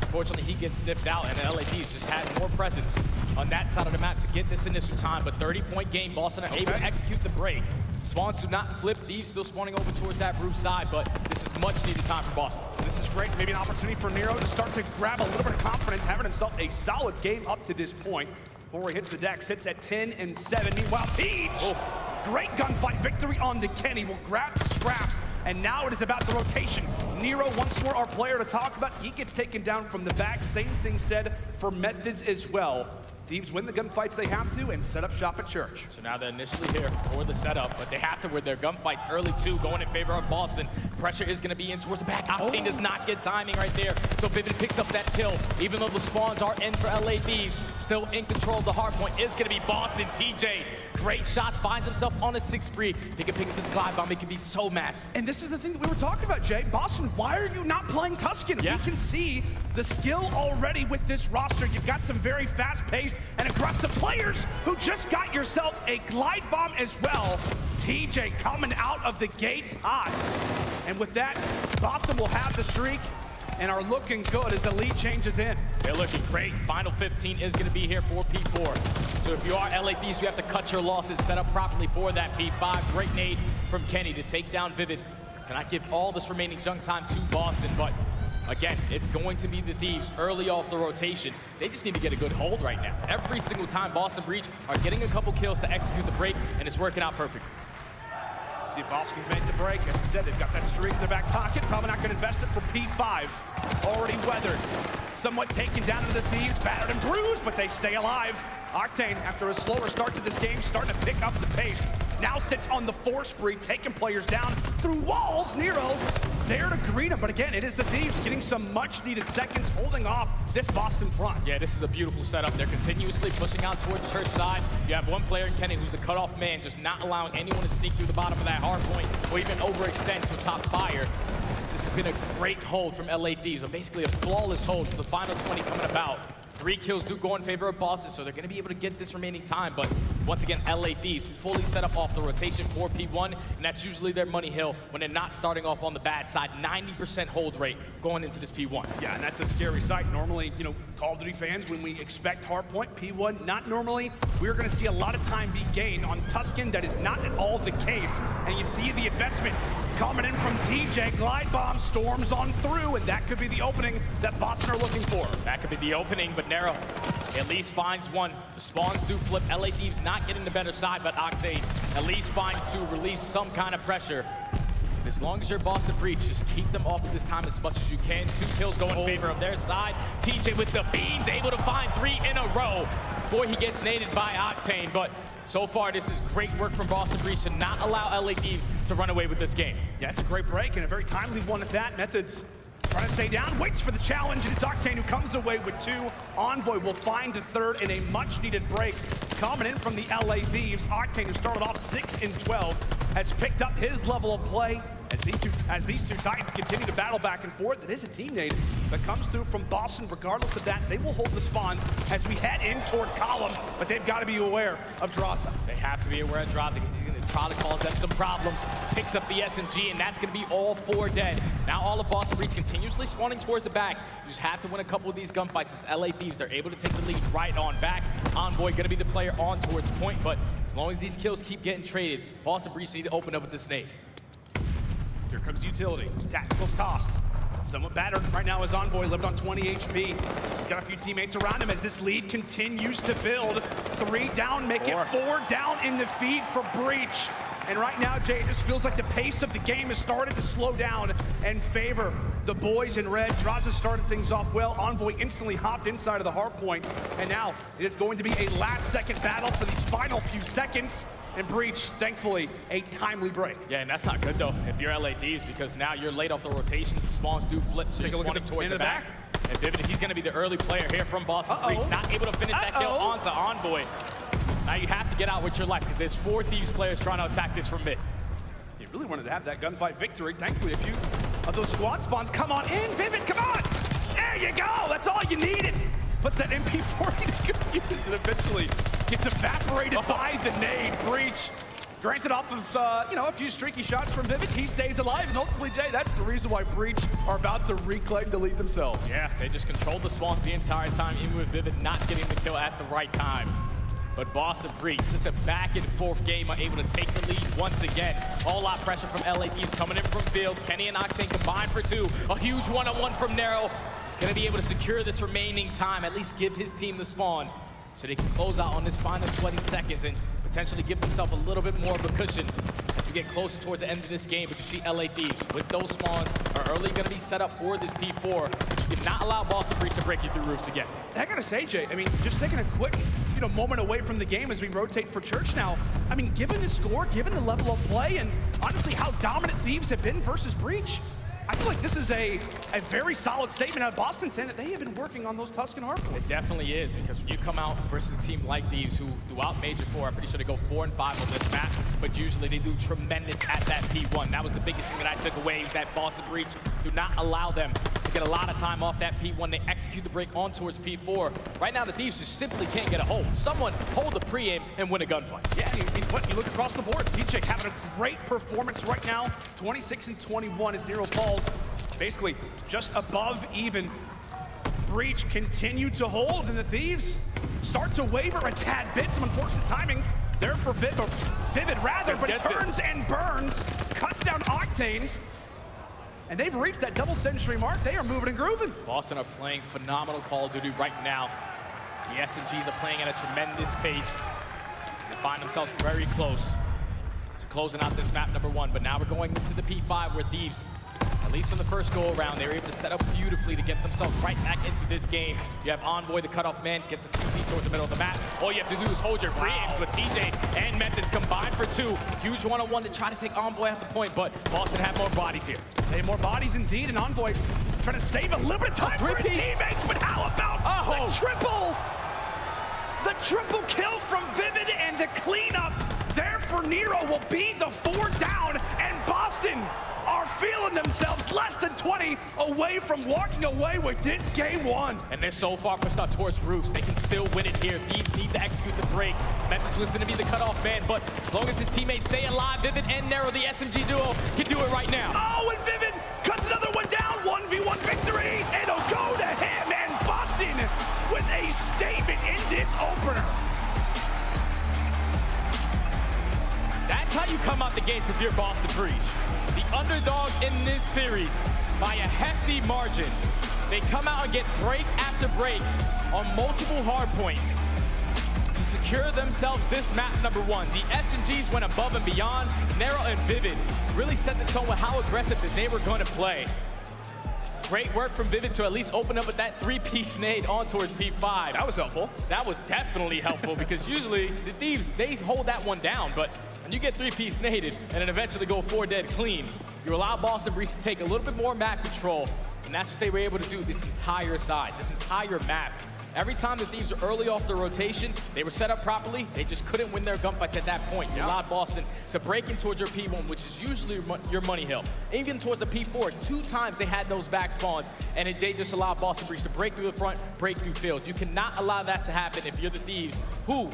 Unfortunately, he gets sniffed out, and LA Thieves just had more presence on that side of the map to get this initial time. But 30-point game, Boston are able to execute the break. Spawns do not flip. Thieves still spawning over towards that roof side, but this is much needed time for Boston. This is great. Maybe an opportunity for Nero to start to grab a little bit of confidence, having himself a solid game up to this point. Before he hits the deck, sits at 10 and 7. Meanwhile, Thieves, great gunfight victory on the Kenny, will grab the scraps, and now it is about the rotation. Nero, once more our player to talk about. He gets taken down from the back. Same thing said for Methodz as well. Thieves win the gunfights they have to and set up shop at church. So now they're initially here for the setup, but they have to win their gunfights early too, going in favor of Boston. Pressure is going to be in towards the back. Octane does not get timing right there, so Vivid picks up that kill. Even though the spawns are in for LA Thieves, still in control of the hard point is going to be Boston. TJ, great shots, finds himself on a 6-spree. He can pick up this glide bomb, it can be so massive. And this is the thing that we were talking about, Jay. Boston, why are you not playing Tuscan? Yeah. We can see the skill already with this roster. You've got some very fast-paced and aggressive players who just got yourself a glide bomb as well. TJ coming out of the gate hot. And with that, Boston will have the streak and are looking good as the lead changes in. They're looking great. Final 15 is going to be here for P4. So if you are LA Thieves, you have to cut your losses, set up properly for that P5. Great nade from Kenny to take down Vivid. To not give all this remaining junk time to Boston, but again, it's going to be the Thieves early off the rotation. They just need to get a good hold right now. Every single time Boston Breach are getting a couple kills to execute the break, and it's working out perfectly. See if Boston can make the break. As we said, they've got that streak in their back pocket. Probably not going to invest it for P5. Already weathered. Somewhat taken down to the Thieves, battered and bruised, but they stay alive. Octane, after a slower start to this game, starting to pick up the pace. Now sits on the 4-spree, taking players down through walls. Nero there to greet him, but again, it is the Thieves getting some much-needed seconds, holding off this Boston front. Yeah, this is a beautiful setup. They're continuously pushing out towards church side. You have one player in Kenny who's the cutoff man, just not allowing anyone to sneak through the bottom of that hard point or even overextend to top fire. This has been a great hold from LA Thieves, basically a flawless hold for the final 20 coming about. 3 kills do go in favor of Boston, so they're going to be able to get this remaining time. But once again, LA Thieves fully set up off the rotation for P1, and that's usually their money hill when they're not starting off on the bad side. 90% hold rate going into this P1. Yeah, and that's a scary sight. Normally, you know, Call of Duty fans, when we expect hardpoint, P1, not normally. We're going to see a lot of time be gained on Tuscan. That is not at all the case. And you see the investment coming in from TJ. Glide bomb storms on through, and that could be the opening that Boston are looking for. That could be the opening, but Nero at least finds one. The spawns do flip. LA Thieves not getting the better side, but Octane at least finds to release some kind of pressure. As long as you're Boston Breach, just keep them off of this time as much as you can. 2 kills go in favor of their side. TJ with the beams, able to find 3 in a row before he gets naded by Octane. But so far, this is great work from Boston Breach to not allow LA Thieves to run away with this game. Yeah, it's a great break and a very timely one at that. Methodz trying to stay down, waits for the challenge, and it's Octane who comes away with 2. Envoy will find the 3rd in a much-needed break. Coming in from the LA Thieves, Octane, who started off 6-12, has picked up his level of play as these two Titans continue to battle back and forth. It is a team nade that comes through from Boston. Regardless of that, they will hold the spawns as we head in toward Column, but they've got to be aware of Drazah. They have to be aware of Drazah. He's going to probably cause them some problems. Picks up the SMG, and that's going to be all 4 dead. Now all of Boston Breach continuously spawning towards the back. You just have to win a couple of these gunfights. It's LA Thieves. They're able to take the lead right on back. Envoy going to be the player on towards point, but as long as these kills keep getting traded, Boston Breach need to open up with this nade. Here comes utility. Tactical's tossed. Somewhat battered right now as Envoy, lived on 20 HP. Got a few teammates around him as this lead continues to build. 3 down, make it 4 down in the feed for Breach. And right now, Jay, it just feels like the pace of the game has started to slow down and favor the boys in red. Drazah started things off well. Envoy instantly hopped inside of the hard point. And now it is going to be a last-second battle for these final few seconds. And Breach, thankfully, a timely break. Yeah, and that's not good, though, if you're LA Thieves, because now you're late off the rotation. The spawns do flip, so Take a look at towards the back. And Vivid, he's going to be the early player here from Boston Breach. Not able to finish that kill onto Envoy. Now you have to get out with your life, because there's 4 Thieves players trying to attack this from mid. He really wanted to have that gunfight victory. Thankfully, a few of those squad spawns come on in. Vivid, come on! There you go! That's all you needed! Puts that MP40 to good use and eventually gets evaporated by the nade. Breach, granted off of, a few streaky shots from Vivid, he stays alive, and ultimately, Jay, that's the reason why Breach are about to reclaim the lead themselves. Yeah, they just controlled the spawns the entire time, even with Vivid not getting the kill at the right time. But Boston Breach, such a back and forth game, are able to take the lead once again. A whole lot of pressure from LA Thieves coming in from field. Kenny and Octane combined for 2. A huge one-on-one from Nero. He's going to be able to secure this remaining time, at least give his team the spawn, so they can close out on this final 20 seconds and potentially give themselves a little bit more of a cushion as we get closer towards the end of this game. But you see LA Thieves with those spawns are early going to be set up for this P4. You cannot allow Boston Breach to break you through roofs again. I gotta say, Jay, I mean, just taking a quick, moment away from the game as we rotate for Church now. I mean, given the score, given the level of play, and honestly how dominant Thieves have been versus Breach, I feel like this is a very solid statement out of Boston saying that they have been working on those Tuscan hardpoints. It definitely is, because when you come out versus a team like Thieves, who throughout Major 4, I'm pretty sure they go 4-5 on this map, but usually they do tremendous at that P1. That was the biggest thing that I took away, is that Boston Breach do not allow them to get a lot of time off that P1. They execute the break on towards P4. Right now, the Thieves just simply can't get a hold. Someone hold the pre-aim and win a gunfight. Yeah, you look across the board. TJ having a great performance right now. 26-21 as Nero falls basically just above even. Breach continued to hold, and the Thieves start to waver a tad bit. Some unfortunate timing there for Vivid, but it turns and burns, cuts down Octane, and they've reached that double century mark. They are moving and grooving. Boston are playing phenomenal Call of Duty right now. The SMGs are playing at a tremendous pace. They find themselves very close to closing out this map number 1, but now we're going into the P5 where Thieves, at least on the first go around, they were able to set up beautifully to get themselves right back into this game. You have Envoy, the cutoff man, gets a 2-piece towards the middle of the map. All you have to do is hold your pre-aims with TJ and Methodz combined for 2. Huge one-on-one to try to take Envoy at the point, but Boston have more bodies here. They have more bodies indeed, and Envoy trying to save a little bit of time for his teammates, but how about the triple? The triple kill from Vivid, and the cleanup there for Nero will be the 4 down, and Boston are feeling themselves less than 20 away from walking away with this game 1. And they're so far pushed out towards roofs. They can still win it here. Thieves need to execute the break. Methodz was going to be the cutoff man, but as long as his teammates stay alive, Vivid and Nero, the SMG duo, can do it right now. Oh, and Vivid cuts another one down. 1v1 victory. It'll go to him, and Boston with a statement in this opener. That's how you come out the gates if you're Boston Breach. The underdog in this series by a hefty margin. They come out and get break after break on multiple hard points to secure secure themselves this map number 1. The SMGs went above and beyond. Nero and Vivid really set the tone with how aggressive that they were going to play. Great work from Vivid to at least open up with that 3-piece nade on towards P5. That was helpful. That was definitely helpful because usually the Thieves, they hold that one down, but when you get 3-piece naded and then eventually go 4 dead clean, you allow Boston Breach to take a little bit more map control, and that's what they were able to do this entire side, this entire map. Every time the Thieves were early off the rotation, they were set up properly, they just couldn't win their gunfights at that point. You allowed Boston to break in towards your P1, which is usually your money hill. Even towards the P4, 2 times they had those back spawns, and they just allowed Boston Breach to break through the front, break through field. You cannot allow that to happen if you're the Thieves, who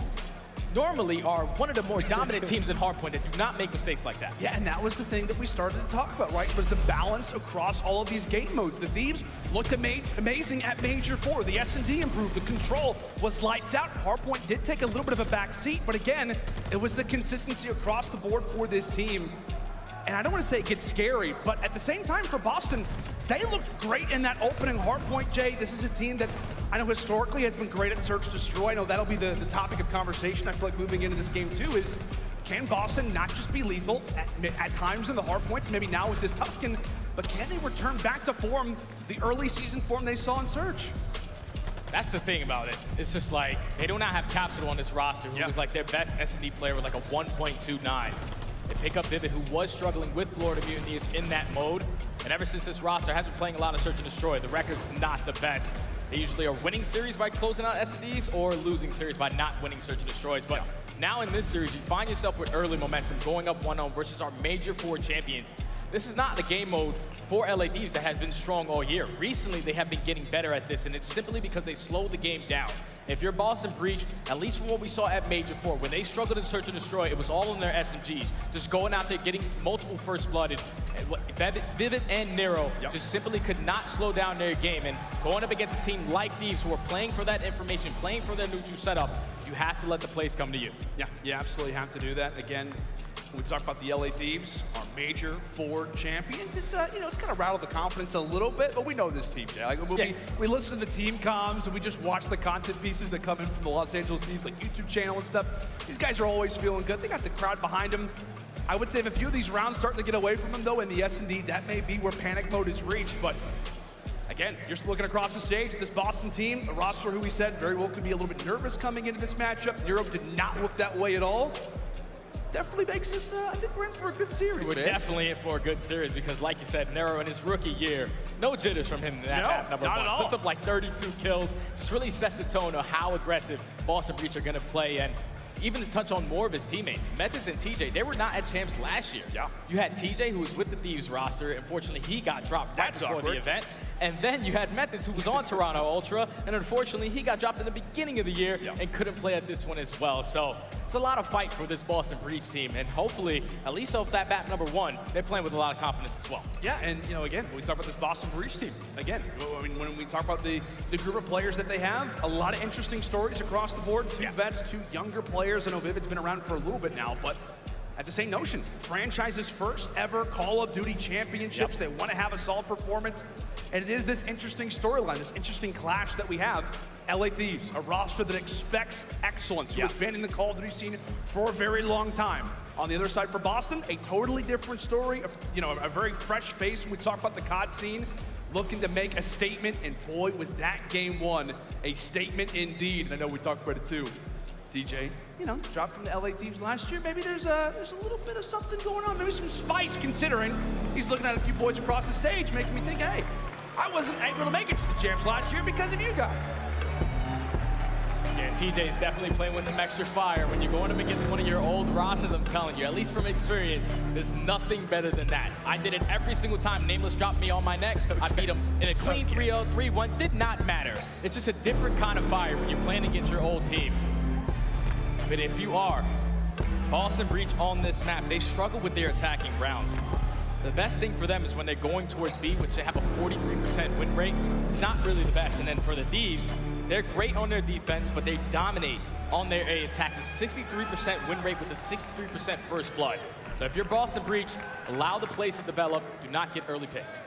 normally are one of the more dominant teams in Hardpoint that do not make mistakes like that. Yeah, and that was the thing that we started to talk about, right? Was the balance across all of these game modes. The Thieves looked amazing at Major 4. The S&D improved. The control was lights out. Hardpoint did take a little bit of a back seat, but again, it was the consistency across the board for this team. And I don't want to say it gets scary, but at the same time for Boston, they looked great in that opening hardpoint, Jay. This is a team that I know historically has been great at search destroy. I know that'll be the topic of conversation I feel like moving into this game too is, can Boston not just be lethal at times in the hardpoints, maybe now with this Tuscan, but can they return back to form, the early season form they saw in Search? That's the thing about it. It's just like, they do not have Capsule on this roster, who was like their best S&D player with like a 1.29. They pick up Vivid, who was struggling with Florida Mutineers in that mode. And ever since this roster has been playing a lot of Search and Destroy, the record's not the best. They usually are winning series by closing out S&Ds or losing series by not winning Search and Destroys. But now in this series, you find yourself with early momentum going up 1-0 versus our Major 4 champions. This is not the game mode for LA Thieves that has been strong all year. Recently, they have been getting better at this, and it's simply because they slowed the game down. If you're Boston Breach, at least from what we saw at Major 4, when they struggled in Search and Destroy, it was all in their SMGs. Just going out there, getting multiple First Blooded. Vivid and Nero just simply could not slow down their game. And going up against a team like Thieves, who are playing for that information, playing for their neutral setup, you have to let the plays come to you. Yeah, you absolutely have to do that. Again, when we talk about the LA Thieves, our Major 4 champions, it's it's kind of rattled the confidence a little bit, but we know this team, Jay. Like, we listen to the team comms and we just watch the content pieces that come in from the Los Angeles Thieves, like YouTube channel and stuff. These guys are always feeling good. They got the crowd behind them. I would say if a few of these rounds start to get away from them, though, in the S&D, that may be where panic mode is reached. But again, you're just looking across the stage at this Boston team, a roster who we said very well could be a little bit nervous coming into this matchup. Nero did not look that way at all. Definitely makes us, I think we're in for a good series, We're definitely in for a good series because, like you said, Nero in his rookie year, no jitters from him in that map, number 1. Puts up like 32 kills, just really sets the tone of how aggressive Boston Breach are going to play. And even to touch on more of his teammates, Methodz and TJ, they were not at champs last year. You had TJ, who was with the Thieves roster. Unfortunately, he got dropped right before the event. And then you had Methodz, who was on Toronto Ultra, and unfortunately, he got dropped in the beginning of the year and couldn't play at this one as well. So it's a lot of fight for this Boston Breach team, and hopefully, at least off that map number 1, they're playing with a lot of confidence as well. Yeah, and again, when we talk about this Boston Breach team, again, I mean, when we talk about the group of players that they have, a lot of interesting stories across the board. 2 vets, 2 younger players. I know Vivid's been around for a little bit now, but at the same notion, franchise's first ever Call of Duty championships. They want to have a solid performance. And it is this interesting storyline, this interesting clash that we have. LA Thieves, a roster that expects excellence, who has been in the Call of Duty scene for a very long time. On the other side for Boston, a totally different story, a very fresh face when we talk about the COD scene, looking to make a statement, and boy, was that game 1 a statement indeed. And I know we talked about it too. DJ, dropped from the LA Thieves last year. Maybe there's a little bit of something going on. Maybe some spice, considering he's looking at a few boys across the stage, making me think, hey, I wasn't able to make it to the champs last year because of you guys. Yeah, TJ's definitely playing with some extra fire. When you're going up against one of your old rosters, I'm telling you, at least from experience, there's nothing better than that. I did it every single time Nameless dropped me on my neck. I beat him in a clean 3-0, 3-1. Did not matter. It's just a different kind of fire when you're playing against your old team. But if you are Boston Breach on this map, they struggle with their attacking rounds. The best thing for them is when they're going towards B, which they have a 43% win rate. It's not really the best. And then for the Thieves, they're great on their defense, but they dominate on their A attacks. A 63% win rate with a 63% first blood. So if you're Boston Breach, allow the plays to develop. Do not get early picked.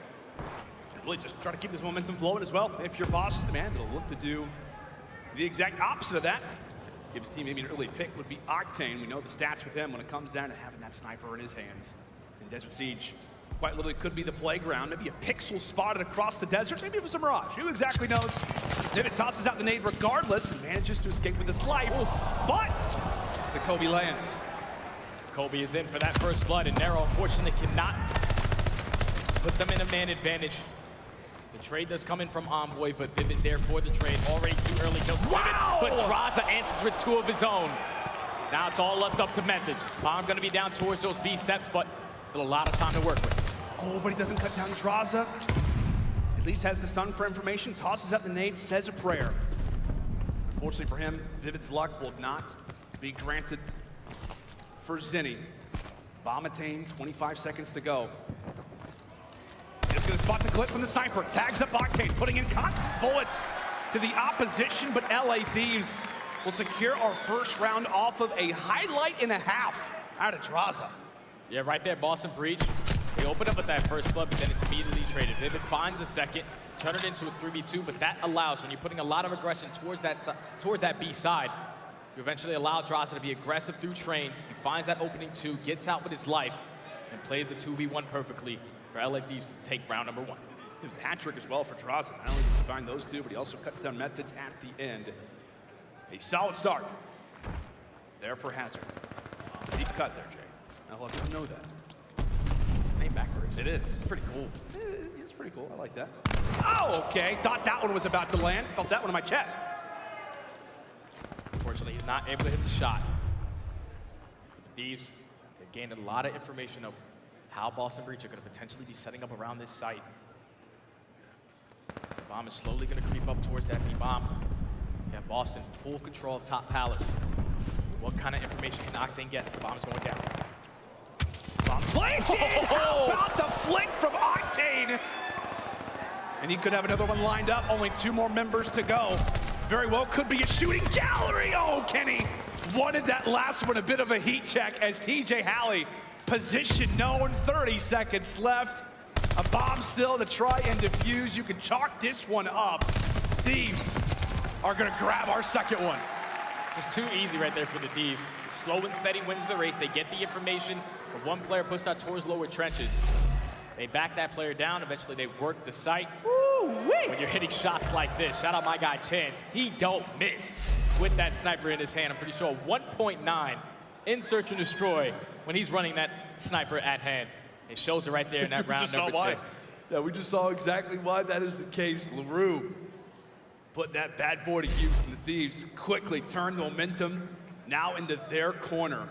Really just try to keep this momentum flowing as well. If you're Boston, man, it'll look to do the exact opposite of that. give his team maybe an early pick would be Octane. We know the stats with him when it comes down to having that sniper in his hands. In Desert Siege, quite literally could be the playground. Maybe a pixel spotted across the desert. Maybe it was a mirage. Who exactly knows? Vivid tosses out the nade regardless and manages to escape with his life. But the Kobe lands. Kobe is in for that first blood, and Nero unfortunately cannot put them in a man advantage. The trade does come in from Envoy, but Vivid there for the trade. Already too early to Wow! Vivid, but Drazah answers with 2 of his own. Now it's all left up to Methodz. Bomb gonna be down towards those B steps, but still a lot of time to work with. Oh, but he doesn't cut down Drazah. At least has the stun for information, tosses out the nade, says a prayer. Unfortunately for him, Vivid's luck will not be granted for Zinni. Bomb attained, 25 seconds to go. Just gonna spot the clip from the sniper, tags up Octane, putting in constant bullets to the opposition, but LA Thieves will secure our first round off of a highlight and a half out of Drazah. Yeah, right there, Boston Breach. They open up with that first blood, but then it's immediately traded. Vivid finds a second, turn it into a 3v2, but that allows, when you're putting a lot of aggression towards that B side, you eventually allow Drazah to be aggressive through trains. He finds that opening 2, gets out with his life, and plays the 2v1 perfectly for LA Thieves to take round number 1. It was a hat trick as well for Drazah. Not only does he find those 2, but he also cuts down Methodz at the end. A solid start there for Hazard. Deep cut there, Jay. I'll let them know that. It's name backwards. It is. It's pretty cool. It's pretty cool. I like that. Oh, okay. Thought that one was about to land. Felt that one in my chest. Unfortunately, he's not able to hit the shot. The Thieves, they've gained a lot of information of how Boston Breach are going to potentially be setting up around this site. The bomb is slowly going to creep up towards that B-bomb. You have Boston full control of top palace. What kind of information can Octane get as the bomb is going down? Bomb planted! How about the flick from Octane? And he could have another one lined up. Only 2 more members to go. Very well could be a shooting gallery. Oh, Kenny wanted that last one a bit of a heat check as TJHaly position known. 30 seconds left. A bomb still to try and defuse. You can chalk this one up. Thieves are gonna grab our second one. Just too easy right there for the Thieves. Slow and steady wins the race. They get the information, but one player pushed out towards lower trenches. They back that player down. Eventually, they work the site. Woo-wee! When you're hitting shots like this, shout out my guy Chance. He don't miss with that sniper in his hand. I'm pretty sure 1.9 in search and destroy when he's running that sniper at hand. It shows it right there in that round number 2. Yeah, we just saw exactly why that is the case. LaRue put that bad boy to use, and the Thieves quickly turn the momentum now into their corner.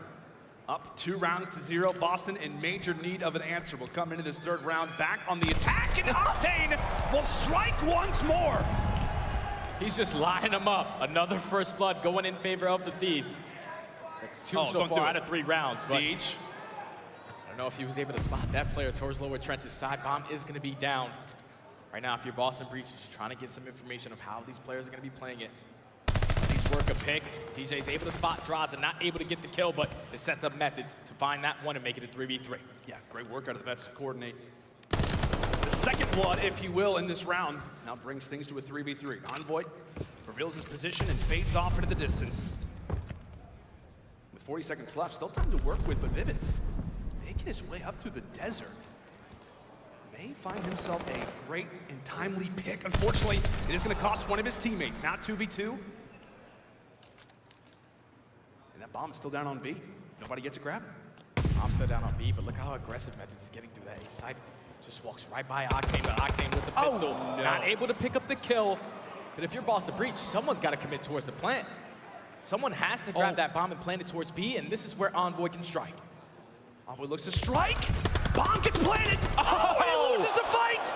Up 2 rounds to 0. Boston in major need of an answer. Will come into this 3rd round back on the attack, and Octane will strike once more. He's just lining them up. Another first blood going in favor of the Thieves. That's 2 so far out of 3 rounds. But I don't know if he was able to spot that player towards lower trenches. Side bomb is going to be down. Right now, if you're Boston Breach, just trying to get some information of how these players are going to be playing it. At least work a pick. TJ's able to spot Drazah, not able to get the kill, but it sets up Methodz to find that one and make it a 3v3. Yeah, great work out of the vets to coordinate. The second blood, if you will, in this round now brings things to a 3v3. Envoy reveals his position and fades off into the distance. With 40 seconds left, still time to work with, but Vivid making his way up through the desert. May find himself a great and timely pick. Unfortunately, it is going to cost one of his teammates. Now 2v2. And that bomb is still down on B. Nobody gets a grab. Bomb's still down on B, but look how aggressive Methodz is getting through that A side. Just walks right by Octane, but Octane with the pistol. No. Not able to pick up the kill. But if you're Boston Breach, someone's got to commit towards the plant. Someone has to grab that bomb and plant it towards B, and this is where Envoy can strike. Envoy looks to strike. Bomb gets planted. Oh, he loses the fight.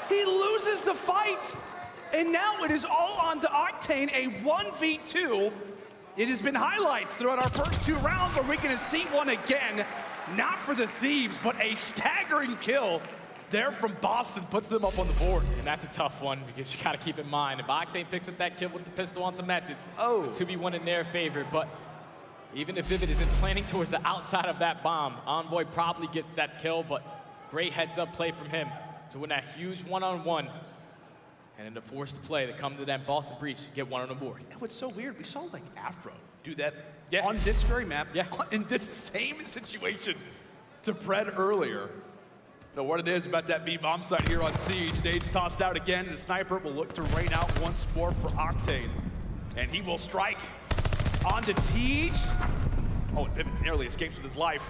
He loses the fight. And now it is all on to Octane, a 1v2. It has been highlights throughout our first 2 rounds where we can see one again. Not for the Thieves, but a staggering kill there from Boston puts them up on the board. And that's a tough one because you got to keep in mind, if Octane picks up that kill with the pistol onto Methodz, it's 2v1 in their favor. But even if Vivid isn't planning towards the outside of that bomb, Envoy probably gets that kill, but great heads-up play from him to win that huge one-on-one. And in the forced play, they come to that Boston Breach, get one on the board. And what's so weird, we saw like Afro do that on this very map, in this same situation to Pred earlier. Know what it is about that B-bomb site here on Siege. Nades tossed out again, and the sniper will look to rain out once more for Octane. And he will strike onto Tej. Oh, and Vivid nearly escapes with his life.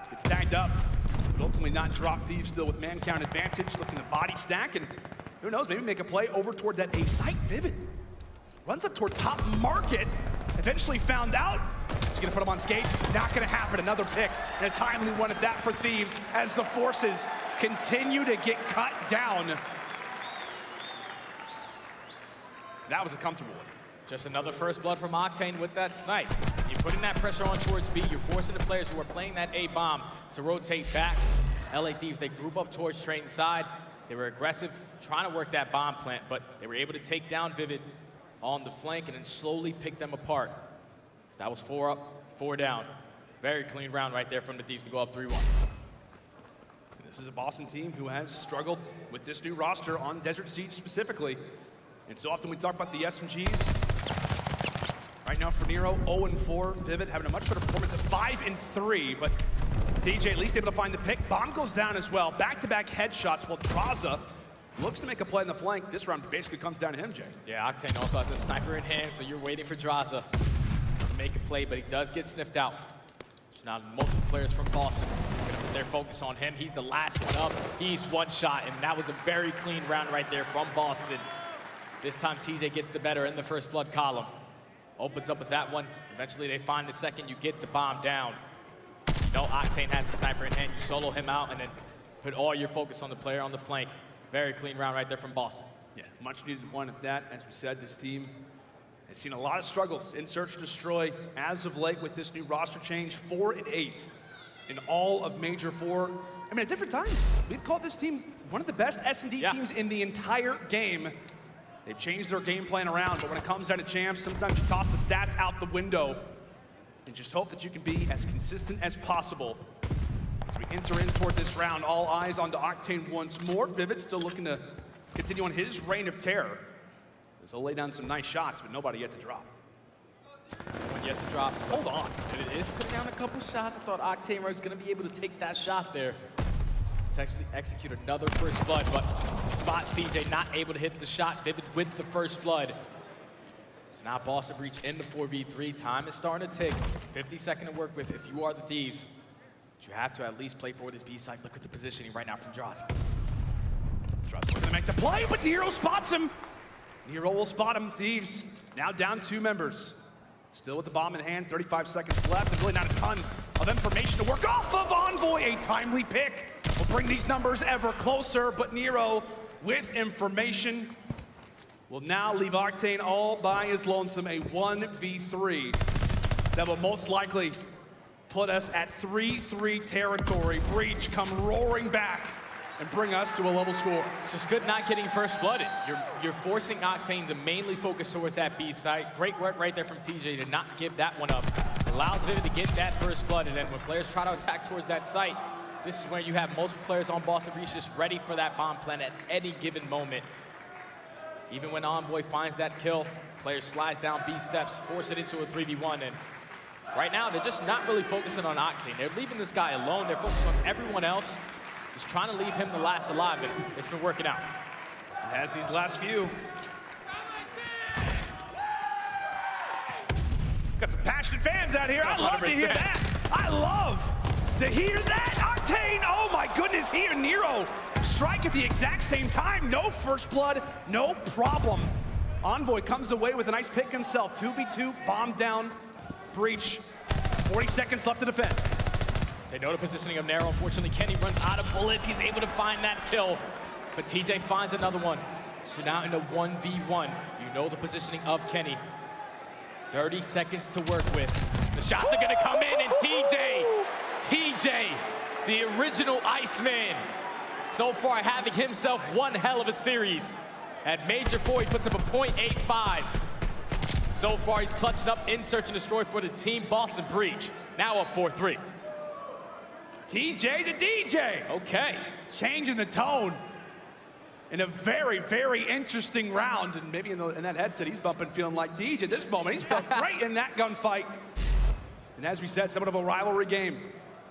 Gets tagged up, but ultimately not drop. Thieves still with man count advantage, looking to body stack, and who knows, maybe make a play over toward that A site. Vivid runs up toward top market, eventually found out. He's gonna put him on skates, not gonna happen. Another pick, and a timely one at that for Thieves as the forces continue to get cut down. That was a comfortable one. Just another first blood from Octane with that snipe. You're putting that pressure on towards B. You're forcing the players who are playing that A bomb to rotate back. LA Thieves, they group up towards Trayton's side. They were aggressive, trying to work that bomb plant, but they were able to take down Vivid on the flank and then slowly pick them apart. So that was 4 up, 4 down. Very clean round right there from the Thieves to go up 3-1. This is a Boston team who has struggled with this new roster on Desert Siege specifically. And so often we talk about the SMGs. Right now for Nero, 0-4. Vivid having a much better performance at 5-3, but TJ at least able to find the pick. Bomb goes down as well. Back-to-back headshots while Drazah looks to make a play in the flank. This round basically comes down to him, Jay. Yeah, Octane also has a sniper in hand, so you're waiting for Drazah to make a play, but he does get sniffed out. So now multiple players from Boston are gonna put their focus on him. He's the last one up. He's one shot, and that was a very clean round right there from Boston. This time TJ gets the better in the first blood column. Opens up with that one. Eventually they find the second. You get the bomb down. You know Octane has a sniper in hand. You solo him out and then put all your focus on the player on the flank. Very clean round right there from Boston. Yeah, much needed one at that. As we said, this team has seen a lot of struggles in Search and Destroy as of late with this new roster change. 4-8 in all of Major 4. I mean, at different times, we've called this team one of the best S&D teams in the entire game. They've changed their game plan around, but when it comes down to champs, sometimes you toss the stats out the window and just hope that you can be as consistent as possible. As we enter in toward this round, all eyes onto Octane once more. Vivid still looking to continue on his reign of terror. As he'll lay down some nice shots, but nobody yet to drop. One yet to drop. Hold on. It is putting down a couple shots. I thought Octane was going to be able to take that shot there. To actually execute another first blood, but spot CJ not able to hit the shot. Vivid with the first blood. So now Boston Breach in the 4v3. Time is starting to tick. 50 seconds to work with if you are the Thieves. But you have to at least play for this B site. Look at the positioning right now from Drazah. Drazah's going to make the play, but Nero spots him. Nero will spot him. Thieves now down 2 members. Still with the bomb in hand, 35 seconds left, and really not a ton of information to work off of. Envoy, a timely pick will bring these numbers ever closer, but Nero with information will now leave Octane all by his lonesome, a 1v3 that will most likely put us at 3-3 territory. Breach come roaring back and bring us to a level score. It's just good not getting first blooded. You're forcing Octane to mainly focus towards that B site. Great work right there from TJ to not give that one up. Allows Vivid to get that first blood, and then when players try to attack towards that site, this is where you have multiple players on Boston Breach just ready for that bomb plant at any given moment. Even when Envoy finds that kill, player slides down B steps, force it into a 3v1, and right now they're just not really focusing on Octane. They're leaving this guy alone. They're focused on everyone else, just trying to leave him the last alive, and it's been working out. It has these last few. Got some passionate fans out here. I love to hear that. I love to hear that. Octane, oh my goodness, he and Nero strike at the exact same time. No first blood, no problem. Envoy comes away with a nice pick himself. 2v2, bomb down, Breach. 40 seconds left to defend. They know the positioning of Nero. Unfortunately, Kenny runs out of bullets. He's able to find that kill, but TJ finds another one. So now in the 1v1, you know the positioning of Kenny. 30 seconds to work with. The shots are gonna come in, and TJ, the original Iceman, so far having himself one hell of a series. At Major 4, he puts up a .85. So far, he's clutching up in Search and Destroy for the team Boston Breach. Now up 4-3. TJ the DJ. Okay. Changing the tone. in a very, very interesting round. And maybe in that headset, he's bumping, feeling like Tej at this moment. He's bumping right in that gunfight. And as we said, somewhat of a rivalry game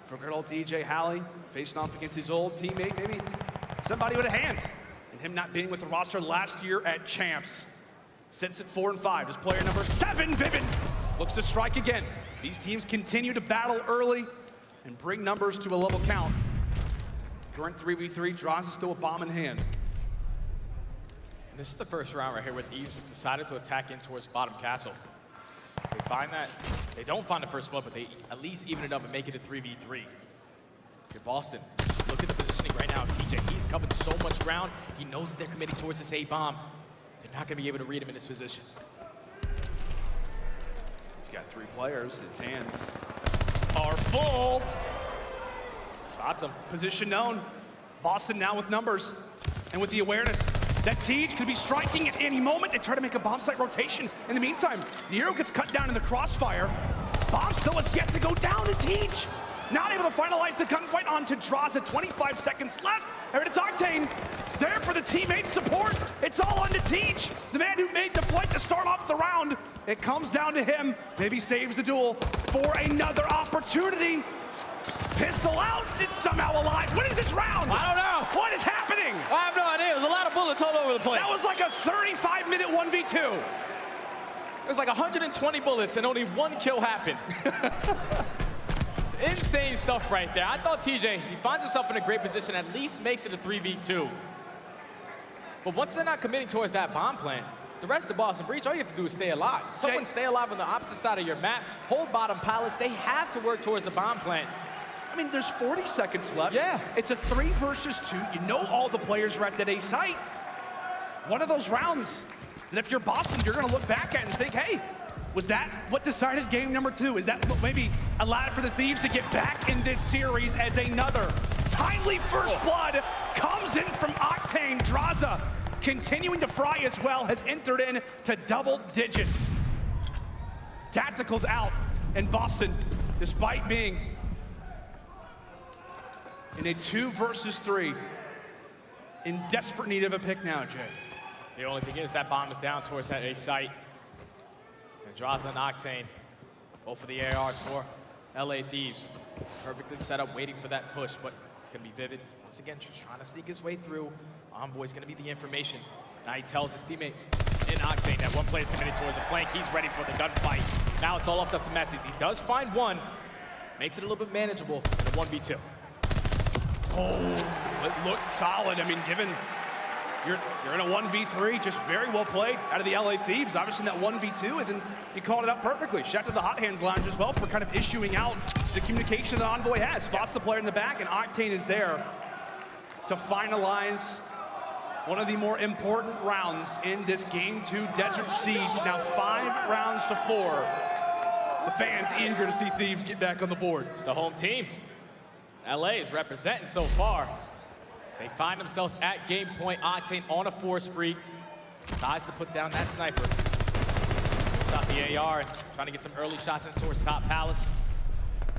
for good old TJHaly, facing off against his old teammate, maybe somebody with a hand. And him not being with the roster last year at Champs. Sits at 4 and 5. His player number 7, Vivid, looks to strike again. These teams continue to battle early and bring numbers to a level count. Current 3v3, Drazah still a bomb in hand. And this is the first round right here where Thieves decided to attack in towards bottom castle. They find that, they don't find the first blood, but they at least even it up and make it a 3v3. Here, Boston, just look at the positioning right now of TJ. He's covered so much ground. He knows that they're committing towards this A-bomb. They're not gonna be able to read him in this position. He's got 3 players, his hands are full. Spots him. Position known. Boston now with numbers and with the awareness that Tej could be striking at any moment. They try to make a bomb site rotation. In the meantime, Nero gets cut down in the crossfire. Bomb still has yet to go down to Tej. Not able to finalize the gunfight onto Drazah. 25 seconds left. And it's Octane there for the teammate support. It's all on to Tej, the man who made the flight to start off the round. It comes down to him. Maybe saves the duel for another opportunity. Pistol out, it's somehow alive. What is this round? I don't know. What is happening? I have no idea. There's a lot of bullets all over the place. That was like a 35-minute 1v2. It was like 120 bullets and only 1 kill happened. Insane stuff right there. I thought TJ, he finds himself in a great position, at least makes it a 3v2. But once they're not committing towards that bomb plant, the rest of Boston Breach, all you have to do is stay alive. Someone stay alive on the opposite side of your map, hold bottom palace. They have to work towards the bomb plant. I mean, there's 40 seconds left. Yeah. It's a 3 versus 2. You know all the players are at that A site. One of those rounds that if you're Boston, you're gonna look back at and think, hey, was that what decided game number 2? Is that what maybe allowed for the Thieves to get back in this series as another timely first blood comes in from Octane. Drazah, continuing to fry as well, has entered in to double digits. Tacticals out, and Boston, despite being in a 2 versus 3, in desperate need of a pick now, Jay. The only thing is that bomb is down towards that A site. And Drazah and Octane, both for the ARs for LA Thieves. Perfectly set up, waiting for that push, but it's gonna be Vivid. Once again, just trying to sneak his way through. Envoy's gonna be the information. Now he tells his teammate in Octane that one player is committed towards the flank. He's ready for the gunfight. Now it's all up to Methodz. He does find one, makes it a little bit manageable in a 1v2. Oh, it looked solid. I mean, given you're in a 1v3, just very well played out of the LA Thieves. Obviously in that 1v2, and then you called it out perfectly. Shout out to the Hot Hands Lounge as well for kind of issuing out the communication that Envoy has. Spots the player in the back, and Octane is there to finalize one of the more important rounds in this Game 2 Desert Siege. Now 5 rounds to 4. The fans eager to see Thieves get back on the board. It's the home team. LA is representing so far. They find themselves at game point. Octane on a 4 spree. Decides to put down that sniper. Shot the AR, trying to get some early shots in towards top palace.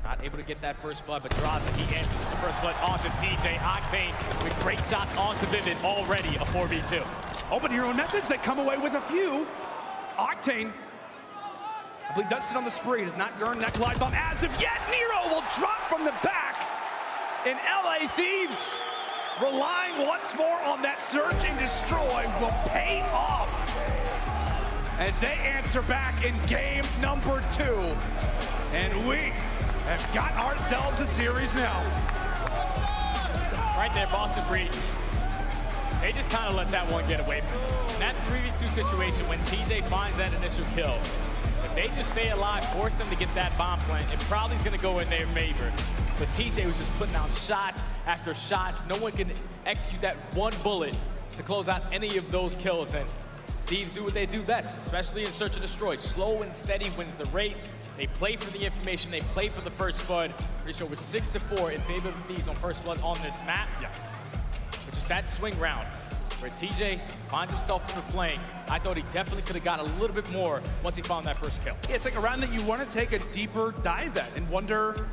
Not able to get that first blood, but Drazah, he answers the first blood onto TJ. Octane with great shots onto Vivid, already a 4v2. Open your own Methodz, they come away with a few. Octane, I believe, does sit on the spree. Does not earn that glide bomb as of yet. Nero will drop from the back. And LA Thieves, relying once more on that search and destroy, will pay off as they answer back in game number 2. And we have got ourselves a series now. Right there, Boston Breach. They just kind of let that one get away from them. In that 3v2 situation, when TJ finds that initial kill, if they just stay alive, force them to get that bomb plant, it probably is going to go in their favor. But TJ was just putting out shots after shots. No one can execute that one bullet to close out any of those kills. And Thieves do what they do best, especially in Search and Destroy. Slow and steady wins the race. They play for the information. They play for the first blood. Pretty sure it was 6-4 in favor of the Thieves on first blood on this map. Yeah. But just that swing round where TJ finds himself in the flank. I thought he definitely could have got a little bit more once he found that first kill. Yeah, it's like a round that you want to take a deeper dive at and wonder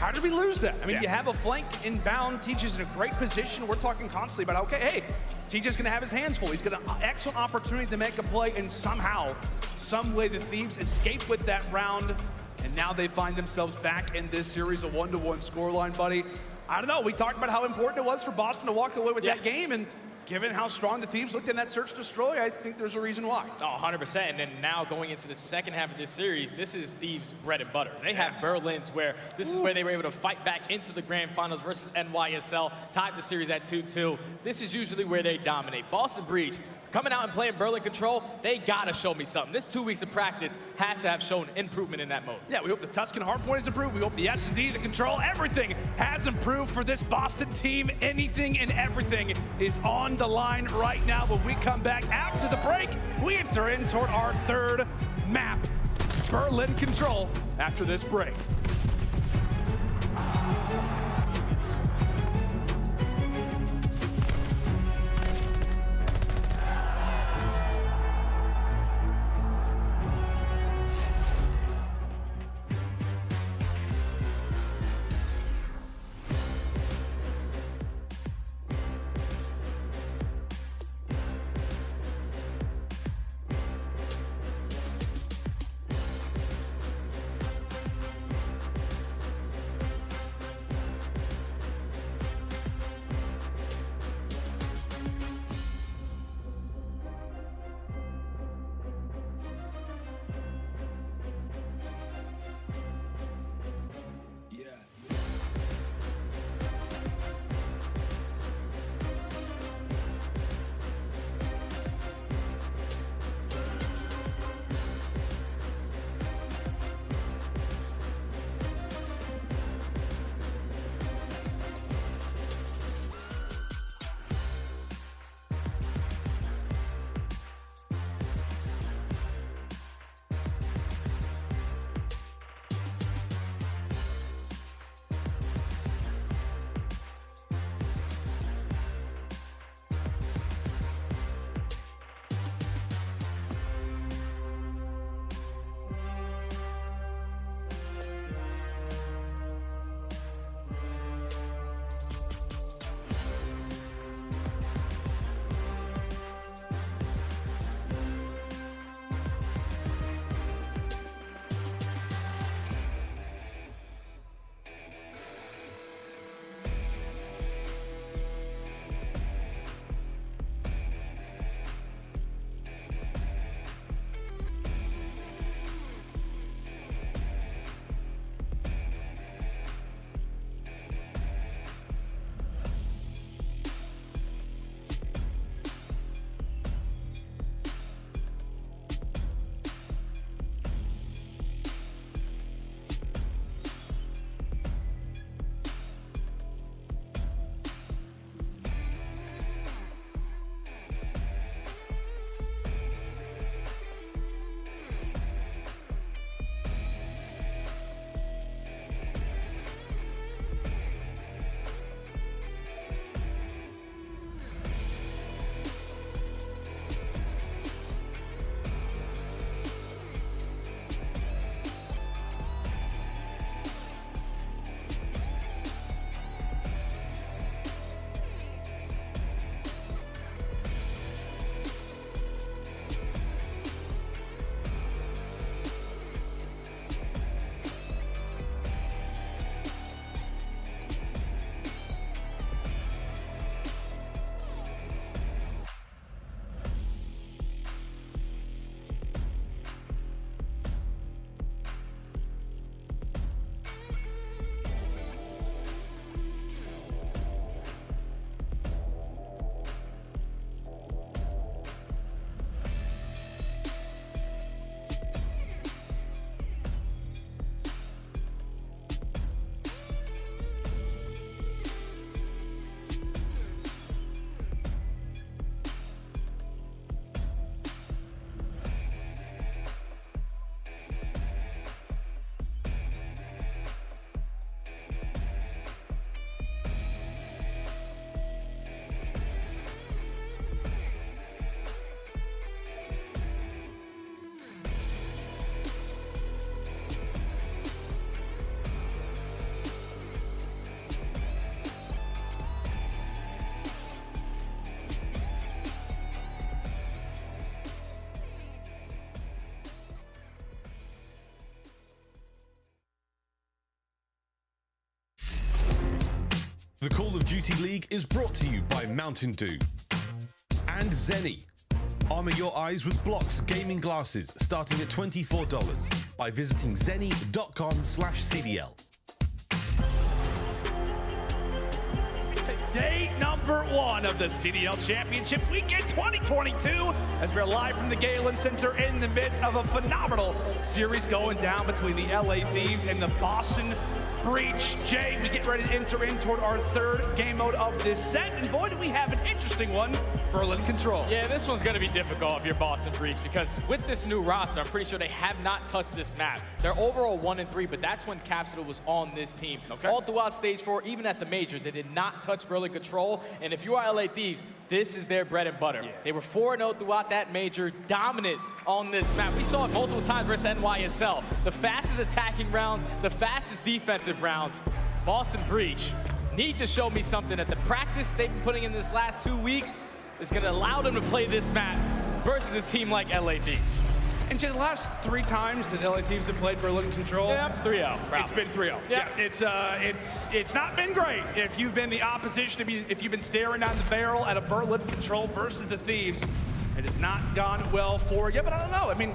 how did we lose that? I mean, you have a flank inbound. TJ's in a great position. We're talking constantly about, okay, hey, TJ's going to have his hands full. He's got an excellent opportunity to make a play, and somehow, some way, the Thieves escape with that round, and now they find themselves back in this series, a 1-1 scoreline, buddy. I don't know. We talked about how important it was for Boston to walk away with that game, and given how strong the Thieves looked in that search destroy, I think there's a reason why. Oh, 100%. And then now going into the second half of this series, this is Thieves' bread and butter. They have Berlin's where this is where they were able to fight back into the grand finals versus NYSL, tied the series at 2-2. This is usually where they dominate. Boston Breach, coming out and playing Berlin Control, they gotta show me something. This 2 weeks of practice has to have shown improvement in that mode. Yeah, we hope the Tuscan hardpoint has improved. We hope the S&D, the control, everything has improved for this Boston team. Anything and everything is on the line right now. When we come back after the break, we enter in toward our third map, Berlin Control, after this break. The Call of Duty League is brought to you by Mountain Dew and Zenny. Armor your eyes with Blocks gaming glasses starting at $24 by visiting zenny.com/CDL. Day number 1 of the CDL Championship Weekend 2022 as we're live from the Galen Center in the midst of a phenomenal series going down between the LA Thieves and the Boston Breach. Jay, we get ready to enter in toward our 3rd game mode of this set, and boy, do we have an interesting one, Berlin Control. Yeah, this one's gonna be difficult if you're Boston Breach, because with this new roster, I'm pretty sure they have not touched this map. They're overall 1-3, but that's when Capsule was on this team. Okay. All throughout Stage 4, even at the Major, they did not touch Berlin Control, and if you are LA Thieves, this is their bread and butter. Yeah. They were 4-0 throughout that Major, dominant on this map. We saw it multiple times versus NYSL. The fastest attacking rounds, the fastest defensive rounds. Boston Breach need to show me something that the practice they've been putting in this last 2 weeks is going to allow them to play this map versus a team like LA Thieves. And Jay, the last 3 times that LA Thieves have played Berlin Control, 3-0. It's been 3-0. Yeah, it's not been great. If you've been the opposition, if you've been staring down the barrel at a Berlin Control versus the Thieves, it has not gone well for you. But I don't know. I mean,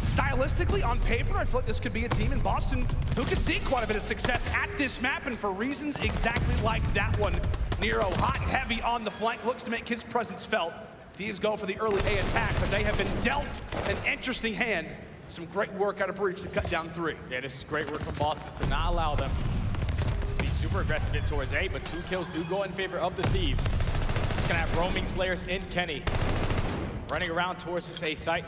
stylistically, on paper, I feel like this could be a team in Boston who could see quite a bit of success at this map, and for reasons exactly like that one. Nero, hot and heavy on the flank, looks to make his presence felt. Thieves go for the early A attack, but they have been dealt an interesting hand. Some great work out of Breach to cut down 3. Yeah, this is great work from Boston to not allow them to be super aggressive in towards A, but 2 kills do go in favor of the Thieves. Just gonna have roaming Slayers in Kenny, running around towards this A site.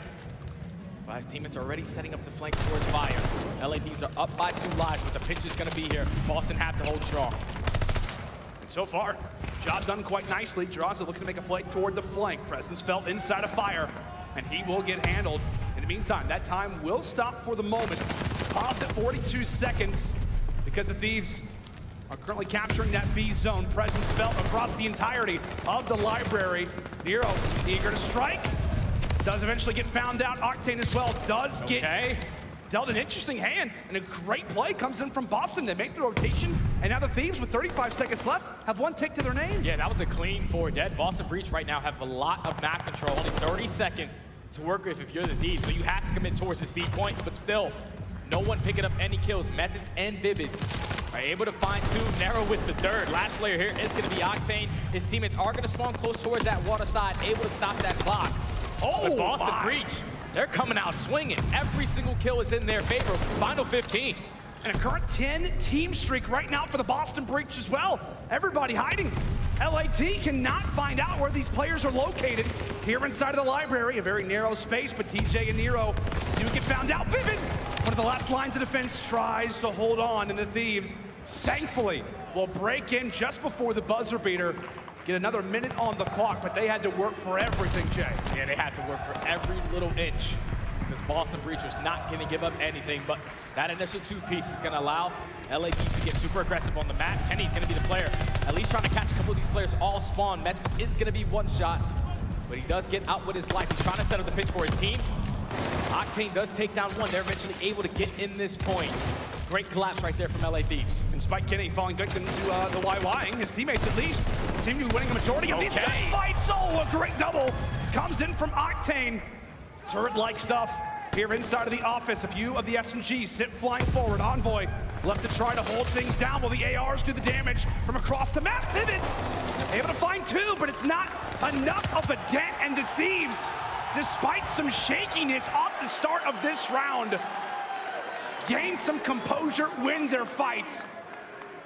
But his teammates are already setting up the flank towards fire. LA Thieves are up by 2 lives, but the pitch is gonna be here. Boston have to hold strong. And so far, job done quite nicely. Drazah looking to make a play toward the flank. Presence felt inside of fire, and he will get handled. In the meantime, that time will stop for the moment. Paused at 42 seconds because the Thieves are currently capturing that B zone. Presence felt across the entirety of the library. Nero eager to strike. Does eventually get found out. Octane as well does get dealt an interesting hand, and a great play comes in from Boston. They make the rotation, and now the Thieves, with 35 seconds left, have 1 tick to their name. Yeah, that was a clean 4 dead. Boston Breach right now have a lot of map control. Only 30 seconds to work with if you're the Thieves, so you have to commit towards this B point, but still, no one picking up any kills. Methodz and Vivid are able to find 2. Nero with the 3rd. Last player here is going to be Octane. His teammates are going to spawn close towards that water side, able to stop that clock. But Boston Breach, they're coming out swinging. Every single kill is in their favor. Final 15. And a current 10-team streak right now for the Boston Breach as well. Everybody hiding. LAT cannot find out where these players are located here inside of the library. A very narrow space, but TJ and Nero do get found out. Vivid, one of the last lines of defense, tries to hold on, and the Thieves, thankfully, will break in just before the buzzer beater. Get another minute on the clock, but they had to work for everything, Jay. Yeah, they had to work for every little inch. This Boston Breach was not going to give up anything, but that initial 2-piece is going to allow LA Thieves to get super aggressive on the map. Kenny's going to be the player, at least trying to catch a couple of these players all spawn. Methodz is going to be 1 shot, but he does get out with his life. He's trying to set up the pitch for his team. Octane does take down 1. They're eventually able to get in this point. Great collapse right there from LA Thieves. And despite Kenny falling victim to the YYing, his teammates at least seem to be winning the majority of these gunfights. Oh, a great double comes in from Octane. Turret-like stuff here inside of the office. A few of the SMGs sit flying forward. Envoy left to try to hold things down while the ARs do the damage from across the map. Pivot, able to find 2, but it's not enough of a dent, and the Thieves, despite some shakiness off the start of this round, gain some composure, win their fights.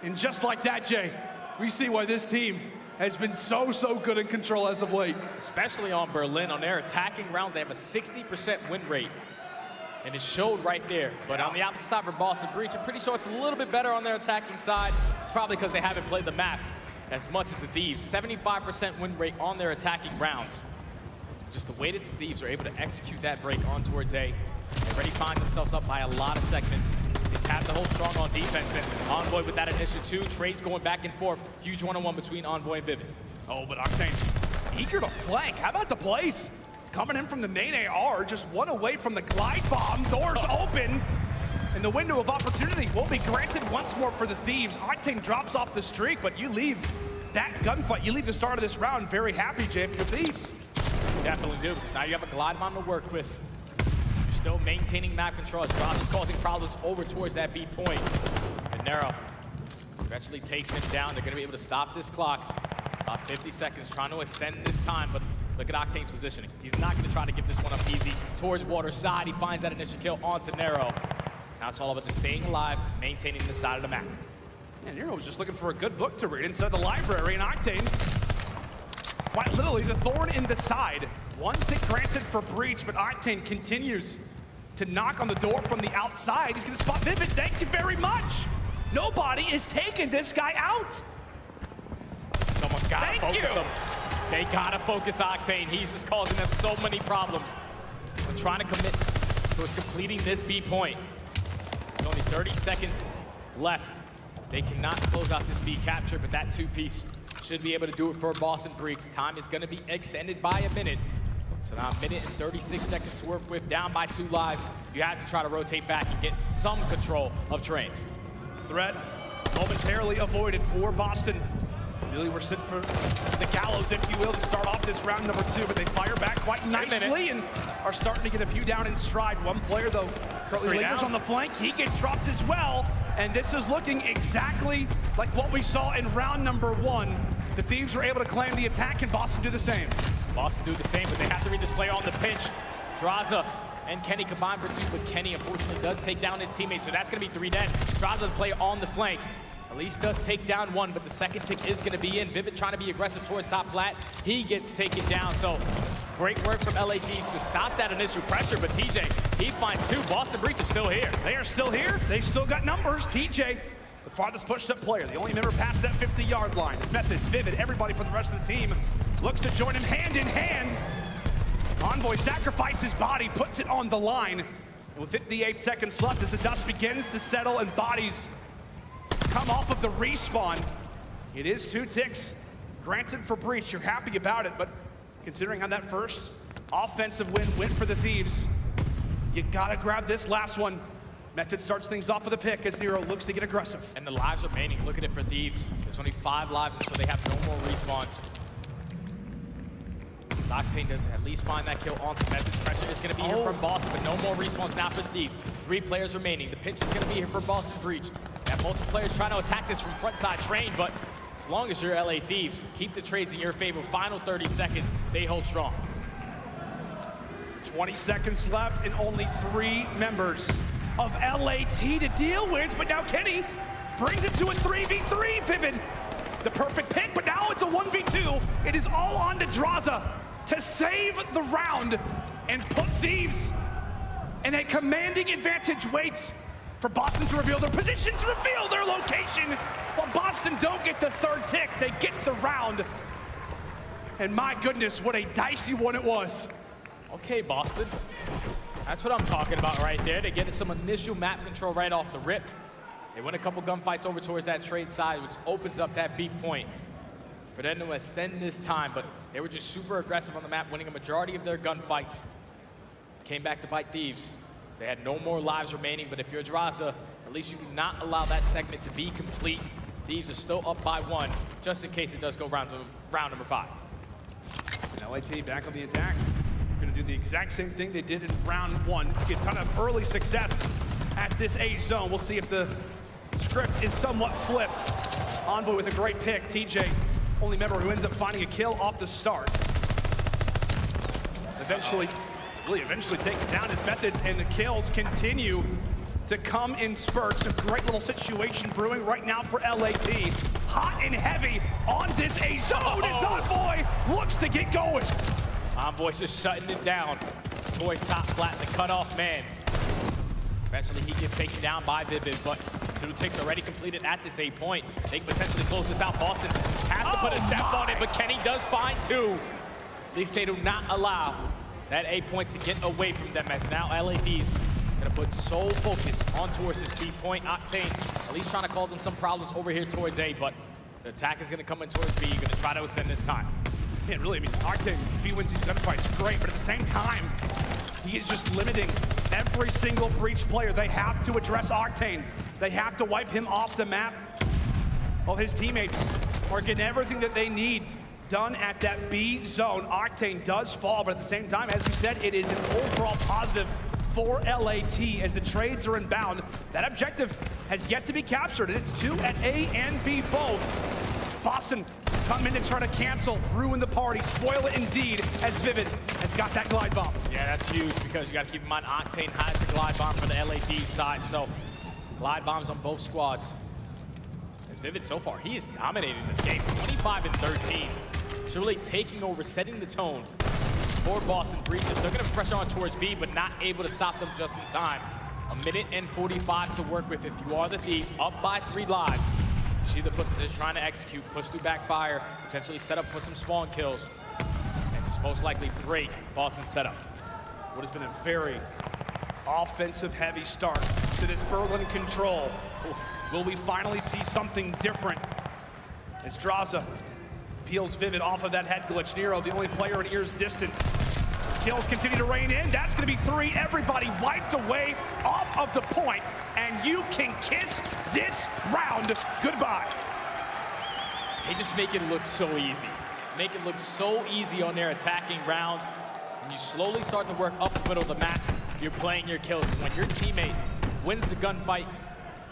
And just like that, Jay, we see why this team has been so good in control as of late. Especially on Berlin. On their attacking rounds, they have a 60% win rate. And it showed right there. But on the opposite side for Boston Breach, I'm pretty sure it's a little bit better on their attacking side. It's probably because they haven't played the map as much as the Thieves. 75% win rate on their attacking rounds. Just the way that the Thieves are able to execute that break on towards A. They already find themselves up by a lot of segments. They just have to hold strong on defense. And Envoy with that initial 2. Trades going back and forth. Huge 1-on-1 between Envoy and Vivid. Oh, but Octane eager to flank. How about the plays? Coming in from the main AR, just 1 away from the glide bomb. Doors open. And the window of opportunity will be granted once more for the Thieves. Octane drops off the streak, but you leave that gunfight, you leave the start of this round very happy, Jay, if you're Thieves. Definitely do, because now you have a glide bomb to work with. You're still maintaining map control. Drazah is causing problems over towards that B point. And Nero eventually takes him down. They're going to be able to stop this clock. About 50 seconds, trying to extend this time, but look at Octane's positioning. He's not going to try to give this one up easy. Towards water side, he finds that initial kill onto Nero. Now it's all about just staying alive, maintaining the side of the map. And Nero was just looking for a good book to read inside the library, and Octane, quite literally, the thorn in the side. One tick granted for breach, but Octane continues to knock on the door from the outside. He's going to spot Vivid. Thank you very much. Nobody is taking this guy out. Someone's got to focus him. They got to focus Octane. He's just causing them so many problems. They're trying to commit towards completing this B point. There's only 30 seconds left. They cannot close out this B capture, but that two-piece should be able to do it for Boston Breach. Time is going to be extended by a minute. So now a minute and 36 seconds to work with, down by 2 lives. You have to try to rotate back and get some control of trains. Threat momentarily avoided for Boston. Really, we're sitting for the gallows, if you will, to start off this round number 2, but they fire back quite nicely and are starting to get a few down in stride. One player, though, currently lingers on the flank. He gets dropped as well, and this is looking exactly like what we saw in round number 1. The Thieves were able to claim the attack, and Boston do the same. Boston do the same, but they have to read this play on the pinch. Drazah and Kenny combined for 2, but Kenny unfortunately does take down his teammate, so that's going to be 3 dead. Drazah the play on the flank. Elise does take down 1, but the second tick is going to be in. Vivid trying to be aggressive towards top flat. He gets taken down, so great work from LA Thieves to stop that initial pressure, but TJ, he finds 2. Boston Breach is still here. They are still here. They've still got numbers. TJ, the farthest pushed up player, the only member past that 50-yard line. It's Methodz, Vivid, everybody for the rest of the team looks to join him hand in hand. Envoy sacrifices his body, puts it on the line. With 58 seconds left as the dust begins to settle and bodies come off of the respawn. It is 2 ticks granted for breach. You're happy about it, but considering how that first offensive win went for the Thieves, you gotta grab this last one. Methodz starts things off with a pick as Nero looks to get aggressive. And the lives remaining, look at it for Thieves. There's only 5 lives, and so they have no more respawns. Octane does at least find that kill onto Methodz. Pressure is going to be here from Boston, but no more respawns now for the Thieves. 3 players remaining. The pinch is going to be here for Boston Breach. Got multiple players trying to attack this from frontside train, but as long as you're LA Thieves, keep the trades in your favor. Final 30 seconds, they hold strong. 20 seconds left and only 3 members of LAT to deal with, but now Kenny brings it to a 3v3. Vivid, the perfect pick, but now it's a 1v2. It is all on to Drazah to save the round and put Thieves in a commanding advantage. Waits for Boston to reveal their position, to reveal their location. While Boston don't get the 3rd tick, they get the round. And my goodness, what a dicey one it was. Okay, Boston. That's what I'm talking about right there. They get some initial map control right off the rip. They win a couple gunfights over towards that trade side, which opens up that B point for them to extend this time, but they were just super aggressive on the map, winning a majority of their gunfights. Came back to bite Thieves. They had no more lives remaining, but if you're Drazah, at least you do not allow that segment to be complete. Thieves are still up by 1, just in case it does go round number 5. And LAT back on the attack. Gonna do the exact same thing they did in round 1. Let's get a ton of early success at this A zone. We'll see if the script is somewhat flipped. Envoy with a great pick. TJ, only member who ends up finding a kill off the start. Eventually taken down as Methodz, and the kills continue to come in spurts. A great little situation brewing right now for LAT. Hot and heavy on this A zone as Envoy looks to get going. Envoy's just shutting it down towards top flat, the cutoff man. Eventually he gets taken down by Vivid, but 2 ticks already completed at this A point. They can potentially close this out. Boston has to put a step on it, but Kenny does find 2. At least they do not allow that A point to get away from them, as now LA Thieves gonna put sole focus on towards this B point. Octane at least trying to cause them some problems over here towards A, but the attack is gonna come in towards B. You're gonna try to extend this time. Man, really, I mean, Octane, if he wins these gunfights, great, but at the same time, he is just limiting Every single Breach player, they have to address Octane. They have to wipe him off the map. Well, his teammates are getting everything that they need done at that B zone. Octane does fall, but at the same time, as we said, it is an overall positive for LAT as the trades are inbound. That objective has yet to be captured, and it's 2 at A and B both. Boston come in and try to cancel, ruin the party, spoil it indeed, as Vivid has got that glide bomb. Yeah, that's huge because you got to keep in mind Octane has the glide bomb for the LAT side, so glide bombs on both squads. As Vivid so far, he is dominating this game, 25 and 13. So really taking over, setting the tone for Boston Breaches. They're going to pressure on towards B, but not able to stop them just in time. 1 minute and 45 to work with if you are the Thieves, up by 3 lives. You see the push they're trying to execute, push through backfire, potentially set up for some spawn kills, and just most likely break Boston's setup. What has been a very offensive-heavy start to this Berlin control. Will we finally see something different? As Drazah peels Vivid off of that head glitch. Nero, the only player in ear's distance. As kills continue to rain in, that's going to be 3. Everybody wiped away off of the point, and you can kiss this round goodbye. They just make it look so easy. Make it look so easy on their attacking rounds. When you slowly start to work up the middle of the map, you're playing your kills. When your teammate wins the gunfight,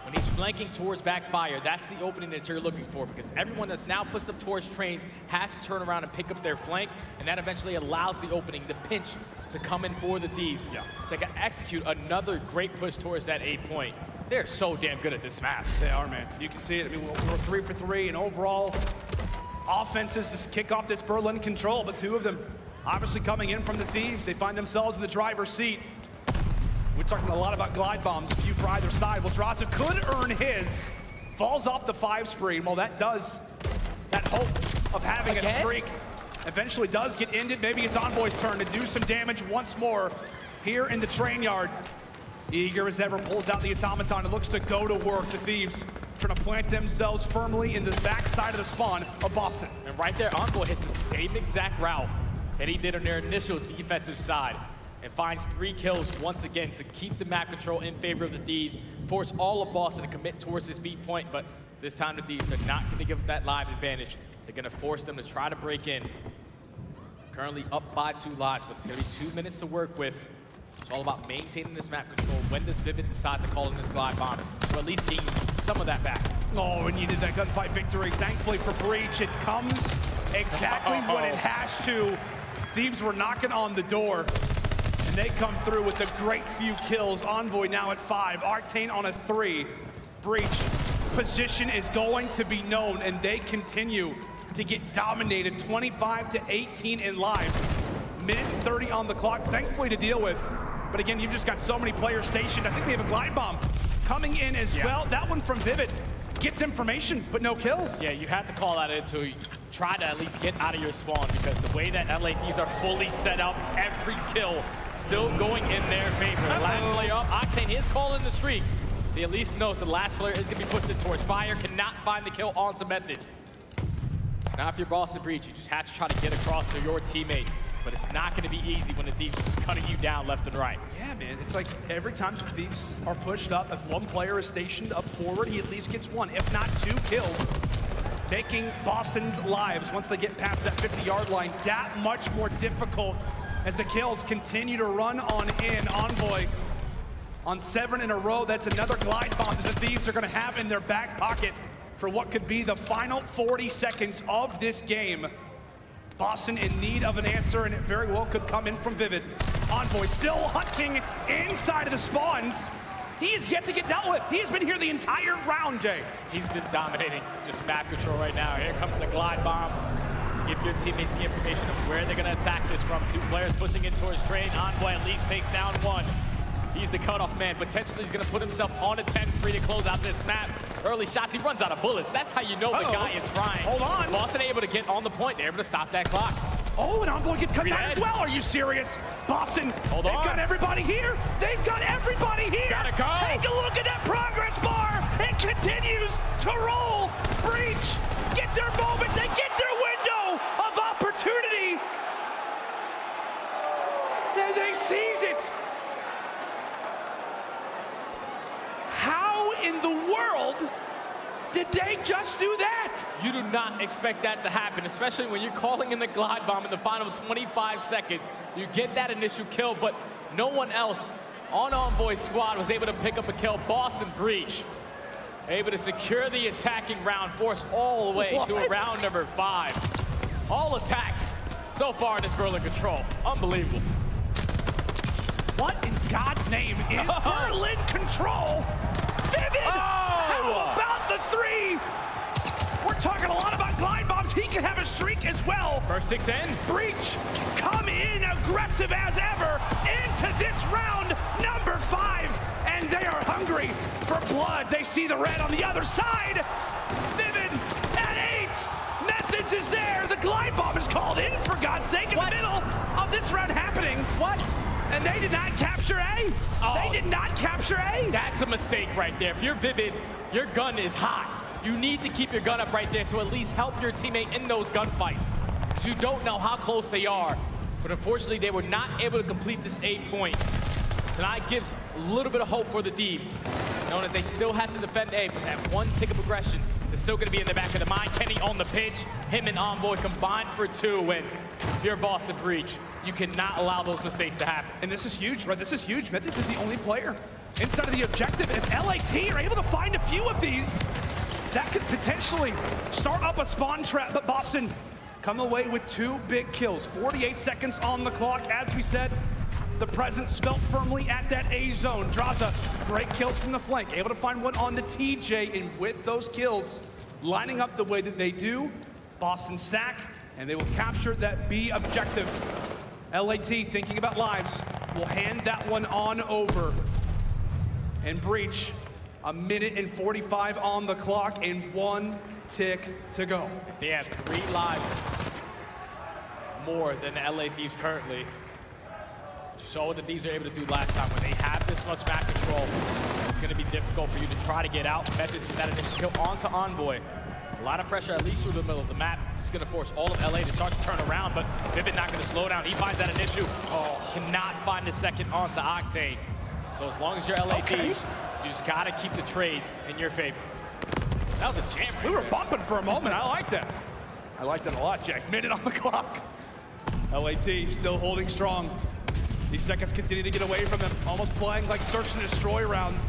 when he's flanking towards backfire, that's the opening that you're looking for, because everyone that's now pushed up towards trains has to turn around and pick up their flank, and that eventually allows the opening, the pinch, to come in for the Thieves. Yeah. To execute another great push towards that A point. They're so damn good at this map. They are, man. You can see it. I mean, we're 3 for 3, and overall offenses to kick off this Berlin control, but 2 of them obviously coming in from the Thieves. They find themselves in the driver's seat. We're talking a lot about glide bombs, a few for either side. Well, Drazah could earn his. Falls off the 5 spree. Well, that hope of having a streak eventually does get ended. Maybe it's Envoy's turn to do some damage once more here in the train yard. Eager as ever pulls out the automaton and looks to go to work. The Thieves trying to plant themselves firmly in the backside of the spawn of Boston. And right there, Envoy hits the same exact route that he did on their initial defensive side, and finds 3 kills once again to keep the map control in favor of the Thieves, force all of Boston to commit towards this B point, but this time the Thieves are not going to give up that live advantage. They're going to force them to try to break in. Currently up by 2 lives, but it's going to be 2 minutes to work with. It's all about maintaining this map control. When does Vivid decide to call in this glide bomb, or at least gain some of that back? Oh, and you did that gunfight victory. Thankfully for Breach, it comes exactly when it has to. Thieves were knocking on the door, and they come through with a great few kills. Envoy now at 5, Octane on a 3. Breach position is going to be known, and they continue to get dominated, 25 to 18 in lives. Minute 30 on the clock, thankfully to deal with. But again, you've just got so many players stationed. I think we have a glide bomb coming in as well. That one from Vivid gets information, but no kills. Yeah, you have to call that in to try to at least get out of your spawn, because the way that LATs are fully set up, every kill still going in their favor. The last player up, Octane is calling the streak. He at least knows the last player is going to be pushed in towards fire, cannot find the kill onto Methodz. Now if you're Boston Breach, you just have to try to get across to your teammate. But it's not going to be easy when the Thieves are just cutting you down left and right. Yeah, man. It's like every time the Thieves are pushed up, if one player is stationed up forward, he at least gets 1, if not 2 kills, making Boston's lives, once they get past that 50-yard line, that much more difficult as the kills continue to run on in. Envoy on 7 in a row. That's another glide bomb that the Thieves are going to have in their back pocket for what could be the final 40 seconds of this game. Boston in need of an answer, and it very well could come in from Vivid. Envoy still hunting inside of the spawns. He is yet to get dealt with. He has been here the entire round, Jay. He's been dominating just map control right now. Here comes the glide bomb. Give your teammates the information of where they're going to attack this from. 2 players pushing in towards train. Envoy at least takes down 1. He's the cutoff man. Potentially he's going to put himself on a 10 spree to close out this map. Early shots, he runs out of bullets. That's how you know the guy is frying. Hold on. Boston able to get on the point. They're able to stop that clock. Oh, and Envoy gets cut down as well. Are you serious? Boston, they've got everybody here. They've got everybody here. Gotta go. Take a look at that progress bar. It continues to roll. Breach, get their moment. They get their window of opportunity. They seize it. Did they just do that? You do not expect that to happen, especially when you're calling in the glide bomb in the final 25 seconds. You get that initial kill, but no one else on Envoy's squad was able to pick up a kill. Boston Breach able to secure the attacking round, force all the way to round number 5. All attacks so far in this Berlin Control. Unbelievable. What in God's name is Berlin Control? Vivid! How about the 3? We're talking a lot about glide bombs. He can have a streak as well. First 6 in. Breach come in aggressive as ever into this round number 5. And they are hungry for blood. They see the red on the other side. Vivid at 8. Methodz is there. The glide bomb is called in, for God's sake, in the middle of this round happening. What? And they did not capture A. They did not capture A. That's a mistake right there. If you're Vivid, your gun is hot. You need to keep your gun up right there to at least help your teammate in those gunfights, because you don't know how close they are. But unfortunately, they were not able to complete this 8 point. Tonight gives a little bit of hope for the Thieves, knowing that they still have to defend A, but that one tick of aggression is still going to be in the back of the mind. Kenny on the pitch, him and Envoy combined for 2, and if you're Boston Breach, you cannot allow those mistakes to happen. And this is huge, right? This is huge. Methodz is the only player inside of the objective. If LAT are able to find a few of these, that could potentially start up a spawn trap, but Boston come away with 2 big kills. 48 seconds on the clock. As we said, the presence felt firmly at that A zone. Drazah, great kills from the flank, able to find one on the TJ, and with those kills lining up the way that they do, Boston stack, and they will capture that B objective. LAT, thinking about lives, will hand that one on over. And Breach, 1 minute and 45 on the clock and 1 tick to go. They have 3 lives more than the LA Thieves currently. So what the Thieves are able to do last time. When they have this much map control, it's going to be difficult for you to try to get out. Methodz get that initial kill onto Envoy. A lot of pressure, at least through the middle of the map. This is going to force all of LA to start to turn around, but Vivid not going to slow down. He finds that initial. Cannot find the second onto Octane. So as long as you're LA Thieves, you just got to keep the trades in your favor. That was a jam. We were bumping for a moment. I like that. I like that a lot, Jack. Minute on the clock. LAT still holding strong. These seconds continue to get away from them, almost playing like search and destroy rounds,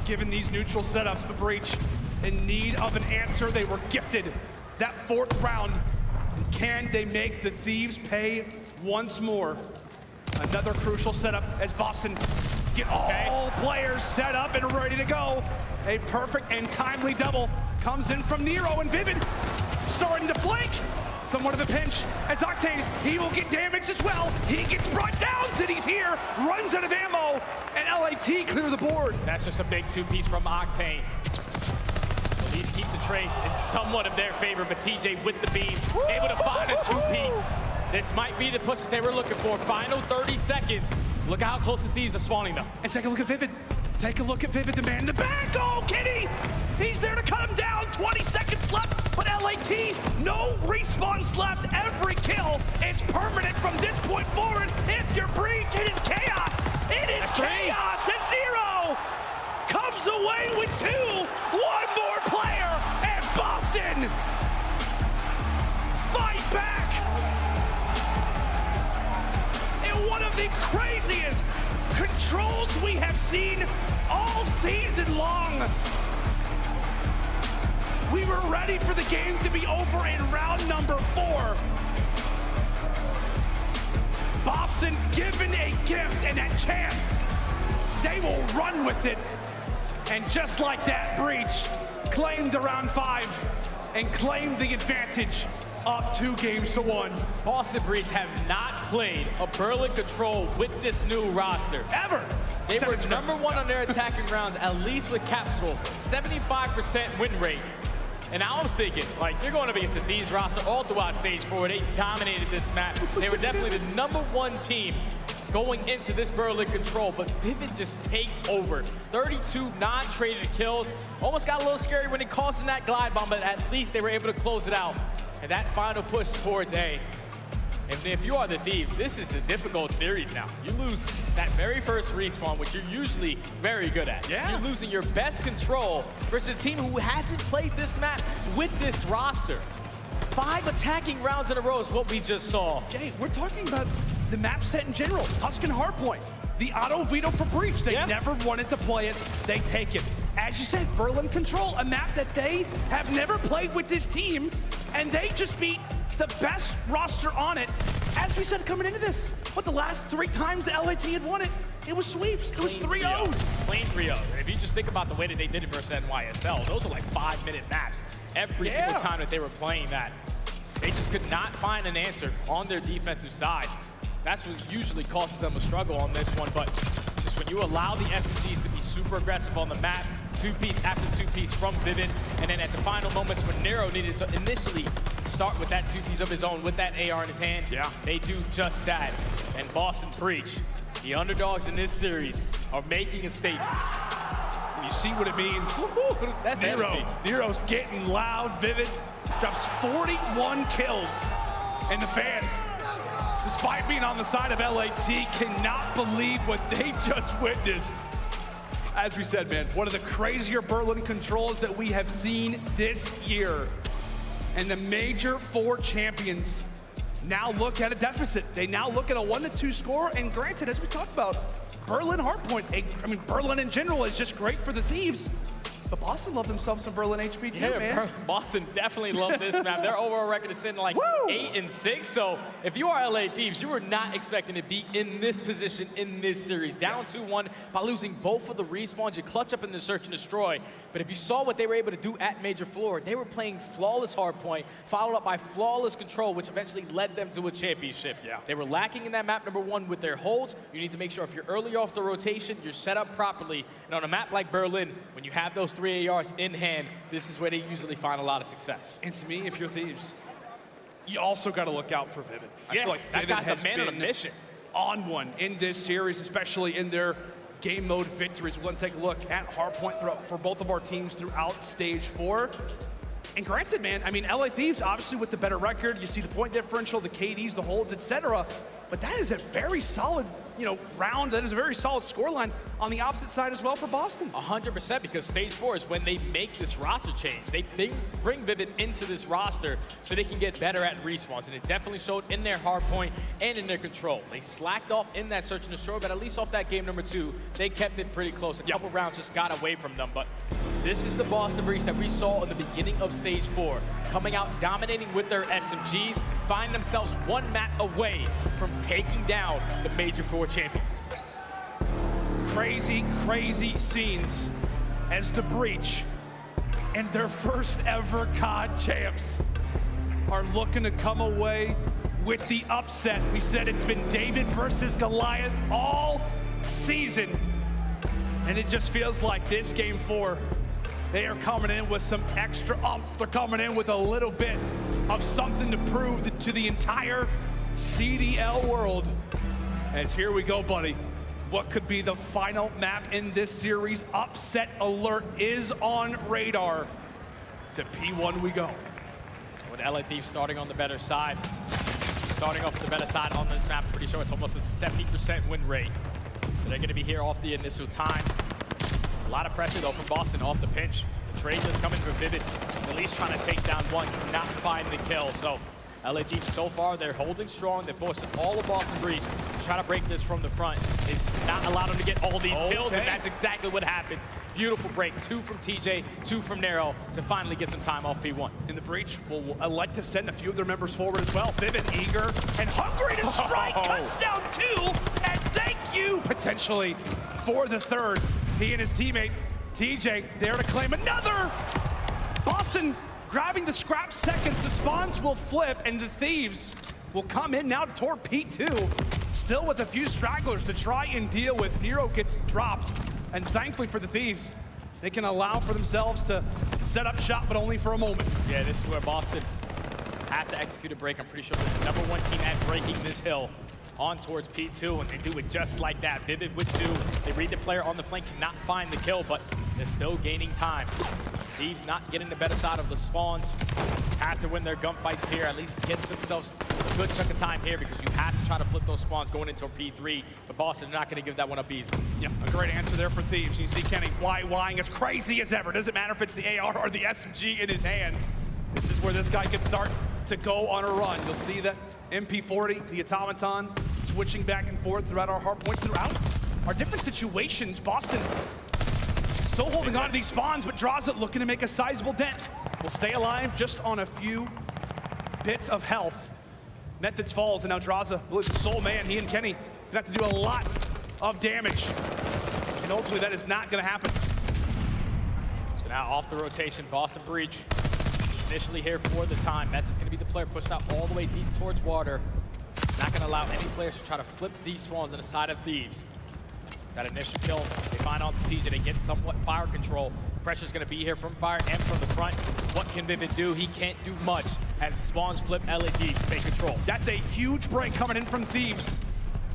given these neutral setups. But Breach in need of an answer. They were gifted that 4th round. And can they make the Thieves pay once more? Another crucial setup as Boston get all players set up and ready to go. A perfect and timely double comes in from Nero, and Vivid starting to flank. Somewhat of a pinch as Octane, he will get damaged as well. He gets brought down, and he's here, runs out of ammo, and LAT clear the board. That's just a big 2-piece from Octane. So these keep the trades in somewhat of their favor, but TJ with the beam, able to find a 2-piece. This might be the push that they were looking for. Final 30 seconds. Look at how close the Thieves are spawning them. And take a look at Vivid. Take a look at Vivid, the man in the back. Oh, Kitty! He's there to cut him down. 20 seconds left, but LAT, no respawns left. Every kill is permanent from this point forward. If you're Breach, it is chaos. It is chaos as Nero comes away with 2. 1 more player, and Boston fight back in one of the craziest controls we have seen all season long. We were ready for the game to be over in round number 4. Boston given a gift and a chance. They will run with it. And just like that, Breach claimed the round 5 and claimed the advantage up 2 games to 1. Boston Breach have not played a Berlin Control with this new roster. Ever. They were number 1 on their attacking rounds, at least with Capsule, 75% win rate. And I was thinking, like, you're going to be against the Thieves roster all throughout Stage 4. They dominated this map. They were definitely the number 1 team going into this Berlin Control, but Vivid just takes over. 32 non-traded kills. Almost got a little scary when he cost in that glide bomb, but at least they were able to close it out. And that final push towards A. If you are the Thieves, this is a difficult series now. You lose that very first respawn, which you're usually very good at. Yeah. You're losing your best control versus a team who hasn't played this map with this roster. 5 attacking rounds in a row is what we just saw. Jay, we're talking about the map set in general. Tuscan Hardpoint, the auto veto for Breach. They never wanted to play it. They take it. As you said, Berlin Control, a map that they have never played with this team, and they just beat the best roster on it. As we said coming into this, what, the last 3 times the LAT had won it, it was sweeps. It was 3-0s. Plain 3-0. If you just think about the way that they did it versus NYSL, those are like 5-minute maps. Every single time that they were playing that, they just could not find an answer on their defensive side. That's what usually causes them a struggle on this one, but just when you allow the SMGs to be super aggressive on the map, 2-piece after 2-piece from Vivid, and then at the final moments when Nero needed to initially start with that 2-piece of his own with that AR in his hand, they do just that. And Boston Breach, the underdogs in this series, are making a statement. You see what it means. That's Nero's getting loud. Vivid drops 41 kills. And the fans, despite being on the side of LAT, cannot believe what they just witnessed. As we said, man, one of the crazier Berlin controls that we have seen this year. And the major 4 champions now look at a deficit. They now look at a 1-2 score. And granted, as we talked about, Berlin Hardpoint, I mean, Berlin in general is just great for the Thieves. But Boston love themselves some Berlin HP too, man. Boston definitely love this map. Their overall record is sitting like 8-6. So if you are LA Thieves, you were not expecting to be in this position in this series. Down 2-1 by losing both of the respawns. You clutch up in the search and destroy. But if you saw what they were able to do at Major Floor, they were playing flawless hardpoint, followed up by flawless control, which eventually led them to a championship. They were lacking in that map number 1 with their holds. You need to make sure if you're early off the rotation, you're set up properly. And on a map like Berlin, when you have those 3 ARs in hand, this is where they usually find a lot of success. And to me, if you're Thieves, you also got to look out for Vivid. I Yeah, feel like that Vivid guy's a has man on a been mission. On one in this series, especially in their game mode victories. We're going to take a look at hardpoint for both of our teams throughout stage 4. And granted, man, I mean, LA Thieves, obviously with the better record, you see the point differential, the KDs, the holds, etc. But that is a very solid, round. That is a very solid scoreline on the opposite side as well for Boston. 100%, because stage 4 is when they make this roster change. They bring Vivid into this roster so they can get better at respawns, and it definitely showed in their hardpoint and in their control. They slacked off in that search and destroy, but at least off that game number 2, they kept it pretty close. A couple rounds just got away from them, but this is the Boston Breach that we saw in the beginning of stage 4, coming out dominating with their SMGs, find themselves 1 map away from taking down the Major 4 champions. Crazy, crazy scenes as the Breach and their first ever COD champs are looking to come away with the upset. We said it's been David versus Goliath all season, and it just feels like this game 4, they are coming in with some extra oomph. They're coming in with a little bit of something to prove to the entire CDL world. As here we go, buddy. What could be the final map in this series? Upset alert is on radar. To P1 we go. With LA Thieves starting on the better side. Starting off the better side on this map, pretty sure it's almost a 70% win rate. So they're gonna be here off the initial time. A lot of pressure though from Boston off the pinch. The trade is coming for Vivid, at least trying to take down 1, cannot find the kill. So LA Thieves so far, they're holding strong. They're forcing all of Boston Breach to try to break this from the front. It's not allowed them to get all these kills, and that's exactly what happens. Beautiful break, 2 from TJ, 2 from Nero to finally get some time off P1. In the Breach will elect to send a few of their members forward as well. Vivid, eager, and hungry to strike. Cuts down 2, and thank you, potentially, for the 3rd. He and his teammate, TJ, there to claim another. Boston grabbing the scrap seconds. The spawns will flip, and the Thieves will come in now toward P2. Still with a few stragglers to try and deal with. Nero gets dropped, and thankfully for the Thieves, they can allow for themselves to set up shop, but only for a moment. Yeah, this is where Boston have to execute a break. I'm pretty sure they're the number 1 team at breaking this hill on towards P2, and they do it just like that. Vivid, which do, they read the player on the flank, cannot find the kill, but they're still gaining time. Thieves not getting the better side of the spawns. have to win their gunfights here, at least get themselves a good chunk of time here, because you have to try to flip those spawns going into P3. But Boston not going to give that one up easy. Yeah, a great answer there for Thieves. You see Kenny YYing as crazy as ever. Doesn't matter if it's the AR or the SMG in his hands. This is where this guy can start to go on a run. You'll see that MP40, the automaton, switching back and forth throughout our hard point, throughout our different situations. Boston still holding on to these spawns, but Drazah looking to make a sizable dent. Will stay alive just on a few bits of health. Methodz falls, and now Drazah, the sole man, he and Kenny gonna have to do a lot of damage. And hopefully that is not gonna happen. So now off the rotation, Boston Breach. Initially here for the time. Methodz gonna be the player pushed out all the way deep towards water. Not gonna allow any players to try to flip these spawns on the side of Thieves. That initial kill, they find onto TJ, they get somewhat fire control. Pressure's gonna be here from fire and from the front. What can Vivid do? He can't do much as the spawns flip LAD, take control. That's a huge break coming in from Thieves.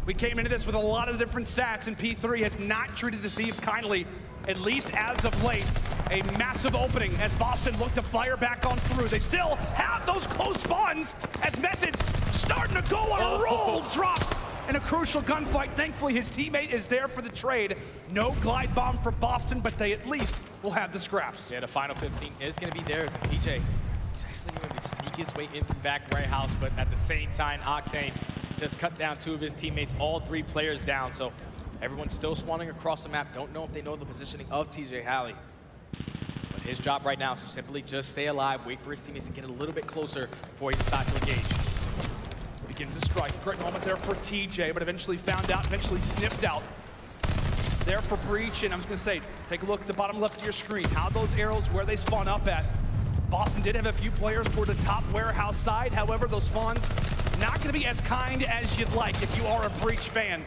We came into this with a lot of different stats, and P3 has not treated the Thieves kindly, at least as of late. A massive opening as Boston look to fire back on through. They still have those close spawns as Methodz starting to go on a roll. Drops in a crucial gunfight. Thankfully, his teammate is there for the trade. No glide bomb for Boston, but they at least will have the scraps. Yeah, the final 15 is going to be theirs. And TJ, he's actually going to sneak his way into the back right house, but at the same time, Octane just cut down 2 of his teammates, all 3 players down. So everyone's still spawning across the map. Don't know if they know the positioning of TJHaly. But his job right now is to simply just stay alive, wait for his teammates to get a little bit closer before he decides to engage. Begins to strike. Great moment there for TJ, but eventually found out, eventually sniffed out. There for Breach, and I was going to say, take a look at the bottom left of your screen. How those arrows, where they spawn up at. Boston did have a few players toward the top warehouse side. However, those spawns not going to be as kind as you'd like if you are a Breach fan.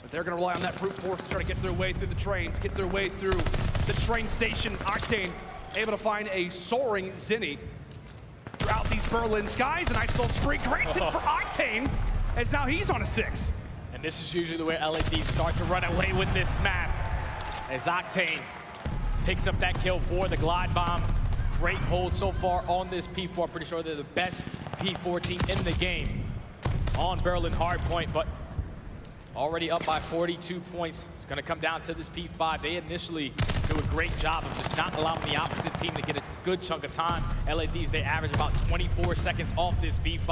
But they're going to rely on that brute force to try to get their way through the trains, get their way through the train station. Octane able to find a soaring Zinni throughout these Berlin skies. A nice little spree granted for Octane, as now he's on a 6. And this is usually the way LAD start to run away with this map, as Octane picks up that kill for the glide bomb. Great hold so far on this P4. Pretty sure they're the best P4 team in the game on Berlin hardpoint, but already up by 42 points. It's going to come down to this P5. They initially do a great job of just not allowing the opposite team to get a good chunk of time. LA Thieves, they average about 24 seconds off this P5.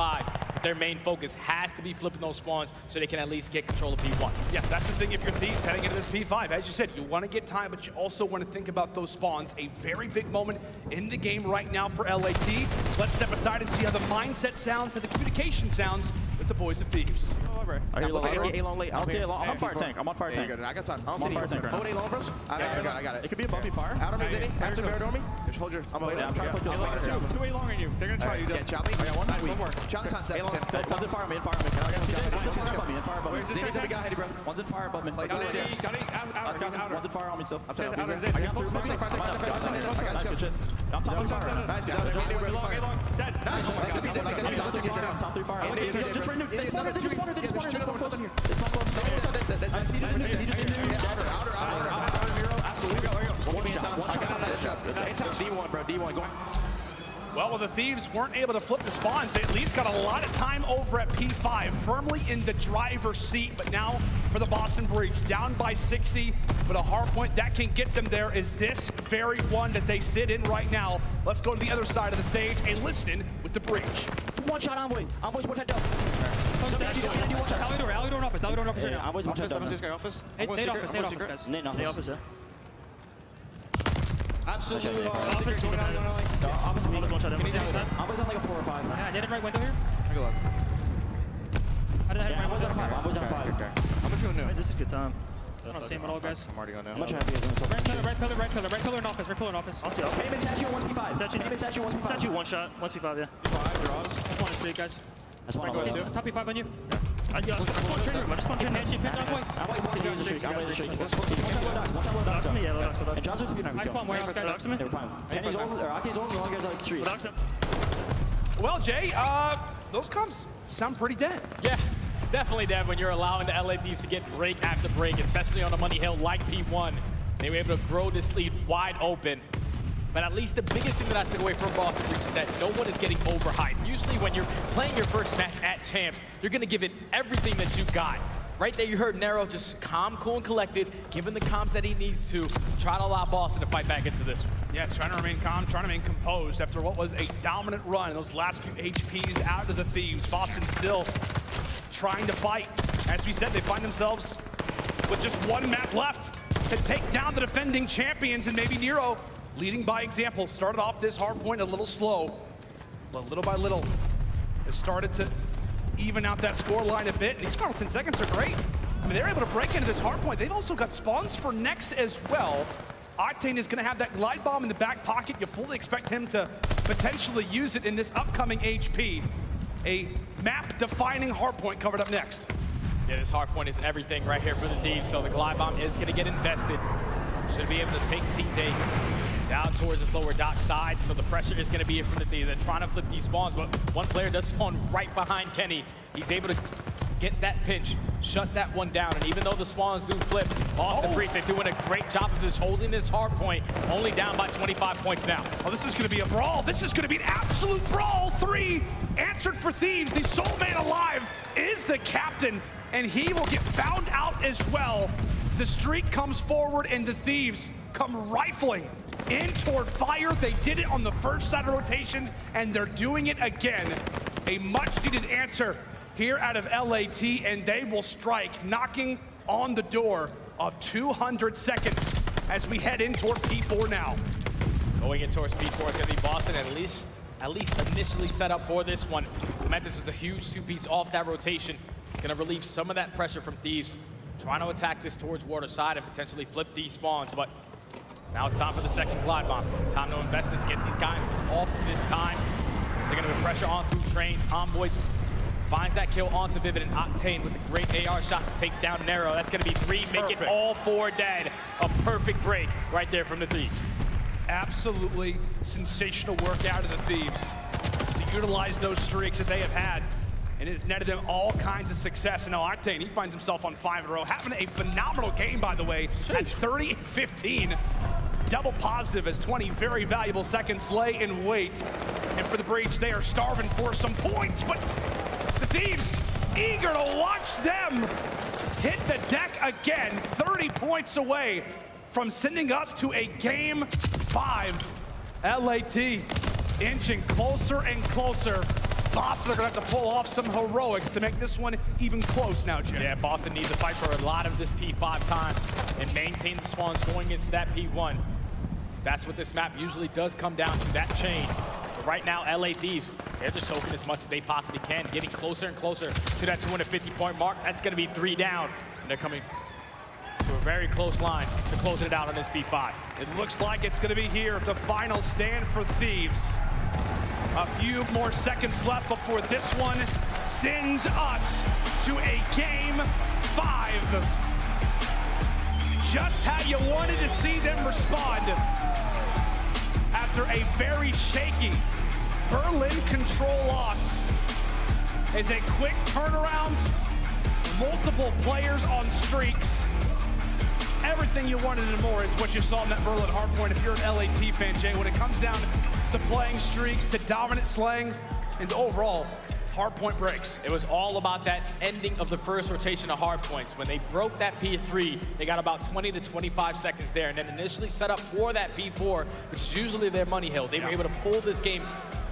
But their main focus has to be flipping those spawns so they can at least get control of P1. Yeah, that's the thing if you're Thieves heading into this P5. As you said, you want to get time, but you also want to think about those spawns. A very big moment in the game right now for LAT. Let's step aside and see how the mindset sounds, how the communication sounds with the boys of Thieves. Are you A-long late? I'll say I'm on fire tank. I'm on fire tank. I got time. I'm on fire tank. Hold A-long, bros. I got it. It could be a bumpy fire. Out on me, Zinni. After bear on me. Just hold your. I'm trying to put you 2 A-long on you. They're gonna try you. Yeah, Charlie. I got one more. Charlie time. One's in fire me. In fire me. In fire above me. Zinni's a big guy, bro. One's in fire above me. One's in fire on me still. I'm top of it. I got through. I'm top of fire. Nice, dead. Nice. Top 3 fire. Just right now. Well, the Thieves weren't able to flip the spawns. They at least got a lot of time over at P5, firmly in the driver's seat. But now for the Boston Breach, down by 60, but a hard point that can get them there is this very one that they sit in right now. Let's go to the other side of the stage and listen with the Breach. One shot Envoy. Envoy's one shot down. Alley door office right now. Envoy's one shot down. Office. Nate office, guys. Nate office, yeah. Absolutely. Office one shot down. Envoy's on like a 4 or 5. Yeah, I did it right window here. Take a look. I did it right Envoy's on 5. Envoy's on 5. How much you gonna do? This is good time. I don't see him at all, guys. I'm already going down. How much happy is on Right pillar in office. I'll see. Hey, statue 1v5. Statue one shot, 1v5, yeah. 5 draws. That's one street, guys. That's one on the Top P5 on you. I just want to train room. I just want to train handshake. Pick on point. Envoy the streak. Envoy the streak. One shot Dox me, yeah, Dox. And John's with you. I spawn warehouse, guys. Dox me. They were fine. Kenny's on, or Octane's on, the other guys are like street. Dox him. Well, Jay, those comps sound pretty dead. Yeah, definitely dead when you're allowing the LA Thieves to get break after break, especially on a money hill like P1. They were able to grow this lead wide open. But at least the biggest thing that I took away from Boston Breach is that no one is getting overhyped. Usually when you're playing your first match at Champs, you're gonna give it everything that you got. Right there, you heard Nero just calm, cool, and collected, giving the comms that he needs to try to allow Boston to fight back into this one. Yeah, trying to remain calm, trying to remain composed after what was a dominant run in those last few HPs out of the Thieves. Boston still trying to fight. As we said, they find themselves with just one map left to take down the defending champions, and maybe Nero leading by example. Started off this hard point a little slow, but little by little, it started to even out that score line a bit. These final 10 seconds are great. I mean, they're able to break into this hard point. They've also got spawns for next as well. Octane is gonna have that glide bomb in the back pocket. You fully expect him to potentially use it in this upcoming HP. A map-defining hard point covered up next. Yeah, this hard point is everything right here for the Thieves, so the glide bomb is gonna get invested. Should be able to take TJ down towards this lower dock side, so the pressure is going to be here from the Thieves. They're trying to flip these spawns, but one player does spawn right behind Kenny. He's able to get that pinch, shut that one down, and even though the spawns do flip, Boston Breach, they're doing a great job of just holding this hard point, only down by 25 points now. Oh, this is going to be a brawl. This is going to be an absolute brawl. 3 answered for Thieves. The sole man alive is the captain, and he will get found out as well. The streak comes forward, and the Thieves come rifling in toward fire. They did it on the first side of rotation, and they're doing it again. A much-needed answer here out of LAT, and they will strike, knocking on the door of 200 seconds as we head in toward P4 now. Going in towards P4 is going to be Boston, at least initially set up for this one. Methodz with a huge 2-piece off that rotation. Going to relieve some of that pressure from Thieves. Trying to attack this towards water side and potentially flip these spawns, but now it's time for the second glide bomb. Time to invest this, get these guys off this time. They're going to put pressure on through trains. Envoy finds that kill onto Vivid, and Octane with the great AR shots to take down Nero. That's going to be 3, make it all 4 dead. A perfect break right there from the Thieves. Absolutely sensational work out of the Thieves to utilize those streaks that they have had, and it has netted them all kinds of success. And now Octane, he finds himself on 5 in a row, having a phenomenal game, by the way, at 30-15. Double positive as 20 very valuable seconds lay in wait. And for the Breach, they are starving for some points, but the Thieves eager to watch them hit the deck again. 30 points away from sending us to a game 5. LAT inching closer and closer. Boston are going to have to pull off some heroics to make this one even close now, Jim. Yeah, Boston needs to fight for a lot of this P5 time and maintain the spawns going into that P1. That's what this map usually does come down to, that chain. But right now, LA Thieves, they're just soaking as much as they possibly can, getting closer and closer to that 250-point mark. That's going to be 3 down, and they're coming to a very close line to close it out on this P5. It looks like it's going to be here, the final stand for Thieves. A few more seconds left before this one sends us to a game 5. Just how you wanted to see them respond after a very shaky Berlin control loss. It's a quick turnaround, multiple players on streaks. Everything you wanted and more is what you saw in that Berlin hardpoint. If you're an LAT fan, Jay, when it comes down to playing streaks, to dominant slaying, and to overall hardpoint breaks. It was all about that ending of the first rotation of hardpoints. When they broke that P3, they got about 20 to 25 seconds there, and then initially set up for that P4, which is usually their money hill. They were able to pull this game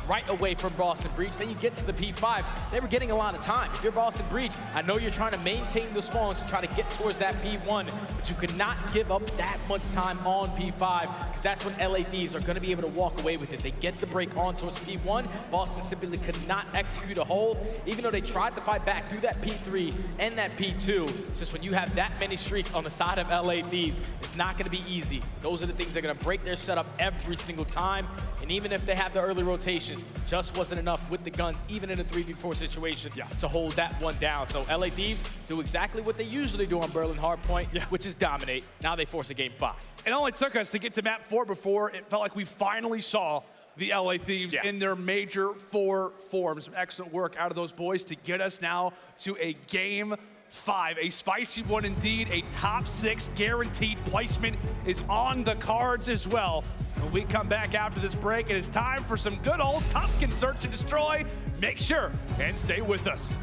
right away from Boston Breach. Then you get to the P5, they were getting a lot of time. If you're Boston Breach, I know you're trying to maintain the spawns to try to get towards that P1, but you could not give up that much time on P5, because that's when LA Thieves are gonna be able to walk away with it. They get the break on towards P1. Boston simply could not execute a hold, even though they tried to fight back through that P3 and that P2. Just when you have that many streaks on the side of LA Thieves, it's not gonna be easy. Those are the things that are gonna break their setup every single time, and even if they have the early rotation, just wasn't enough with the guns, even in a 3v4 situation, to hold that one down. So LA Thieves do exactly what they usually do on Berlin Hardpoint, which is dominate. Now they force a game 5. It only took us to get to map 4 before it felt like we finally saw the LA Thieves in their major 4 form. Some excellent work out of those boys to get us now to a game 5. A spicy one indeed. A top 6 guaranteed placement is on the cards as well. When we come back after this break, it is time for some good old Tuscan Search and Destroy. Make sure and stay with us.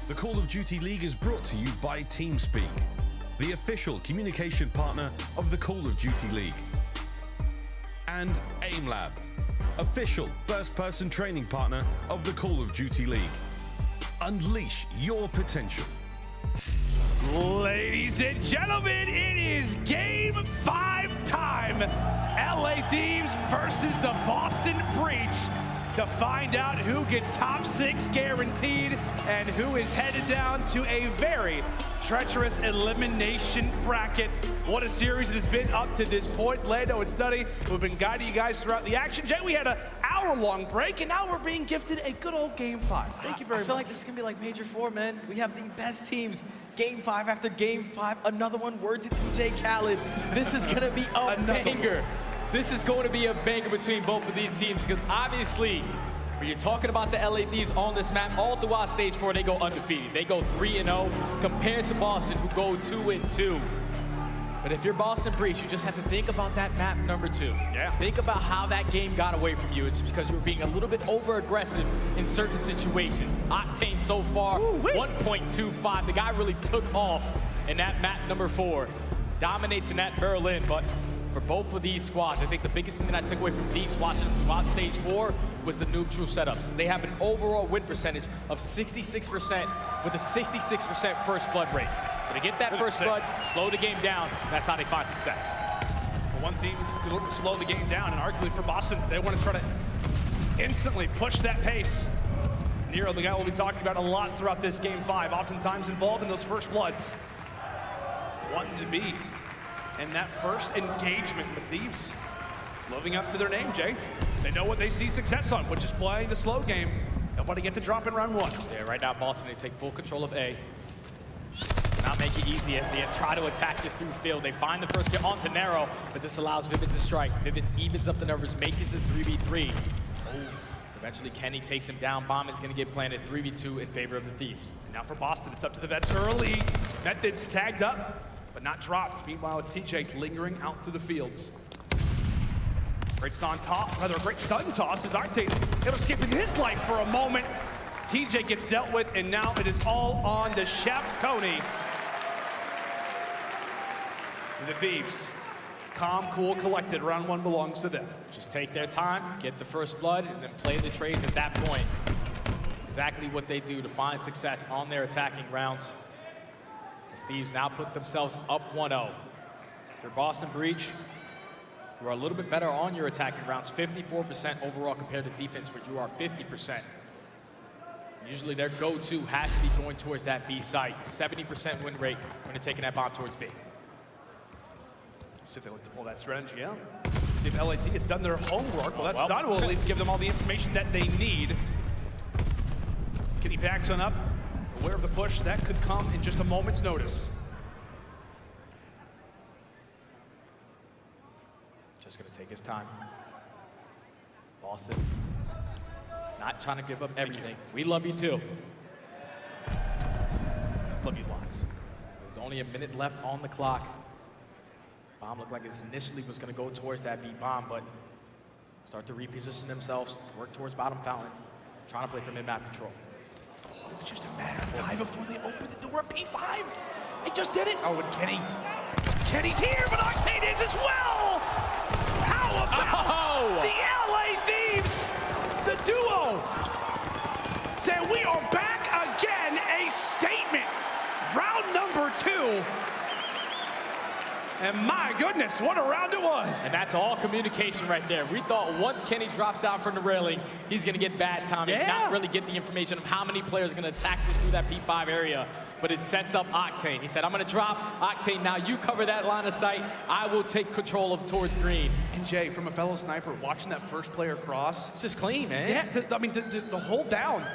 The Call of Duty League is brought to you by TeamSpeak, the official communication partner of the Call of Duty League. And AimLab, official first-person training partner of the Call of Duty League. Unleash your potential. Ladies and gentlemen, it is Game 5 time. LA Thieves versus the Boston Breach. to find out who gets top 6 guaranteed and who is headed down to a very treacherous elimination bracket. What a series it has been up to this point. Lando and Standy, who've been guiding you guys throughout the action. Jay, we had an hour-long break, and now we're being gifted a good old Game 5. Thank you very much. I feel like this is going to be like Major 4, man. We have the best teams. Game 5 after Game 5. Another one. Word to TJHaly. This is going to be a banger. This is going to be a banger between both of these teams because obviously, when you're talking about the LA Thieves on this map, all throughout Stage 4, they go undefeated. They go 3-0 compared to Boston, who go 2-2. But if you're Boston Breach, you just have to think about that map number 2. Yeah. Think about how that game got away from you. It's because you were being a little bit over-aggressive in certain situations. Octane so far, 1.25. The guy really took off in that map number 4. Dominates in that Berlin, but for both of these squads, I think the biggest thing that I took away from Thieves watching them throughout Stage 4 was the neutral setups. They have an overall win percentage of 66% with a 66% first blood rate. So to get that first blood, slow the game down, that's how they find success. Well, one team could look to slow the game down, and arguably for Boston, they want to try to instantly push that pace. Nero, the guy we'll be talking about a lot throughout this Game 5, oftentimes involved in those first bloods. Wanting to be in that first engagement with Thieves. Living up to their name, Jay. They know what they see success on, which is playing the slow game. Nobody get to drop in round 1. Yeah, right now Boston, they take full control of A. Not make it easy as they try to attack this through field. They find the first get onto Nero, but this allows Vivid to strike. Vivid evens up the numbers, makes it 3v3. Oh, eventually Kenny takes him down. Bomb is gonna get planted 3v2 in favor of the Thieves. Now for Boston, it's up to the vets early. Methodz tagged up, but not dropped. Meanwhile, it's TJ lingering out through the fields. Great stun toss, rather a great stun toss as Arcitys able to skip in his life for a moment. TJ gets dealt with, and now it is all on to Chef Tony. The Thieves, calm, cool, collected. Round 1 belongs to them. Just take their time, get the first blood, and then play the trades at that point. Exactly what they do to find success on their attacking rounds. The Thieves now put themselves up 1-0. For Boston Breach, you are a little bit better on your attacking rounds, 54% overall compared to defense, where you are 50%. Usually their go-to has to be going towards that B site. 70% win rate when they're taking that bomb towards B. See if they look to pull that strategy out. See if LAT has done their homework. Well, that's done. We'll at least give them all the information that they need. Kenny backs on up, aware of the push that could come in just a moment's notice. Just gonna take his time. Boston, not trying to give up everything. We love you too. Love you lots. There's only a minute left on the clock. Bomb looked like it initially was going to go towards that B bomb, but start to reposition themselves, work towards bottom fountain, trying to play for mid-map control. Oh, it's just a matter of time before they open the door at P5. They just did it. Oh, and Kenny's here, but Octane is as well. How about the LA Thieves? The duo say we are back again. A statement. Round number 2. And my goodness, what a round it was. And that's all communication right there. We thought once Kenny drops down from the railing, he's going to get bad timing, not really get the information of how many players are going to attack this through that P5 area. But it sets up Octane. He said, I'm going to drop Octane. Now you cover that line of sight. I will take control of towards green. And Jay, from a fellow sniper, watching that first player cross. It's just clean, man. Yeah, I mean, the hold down.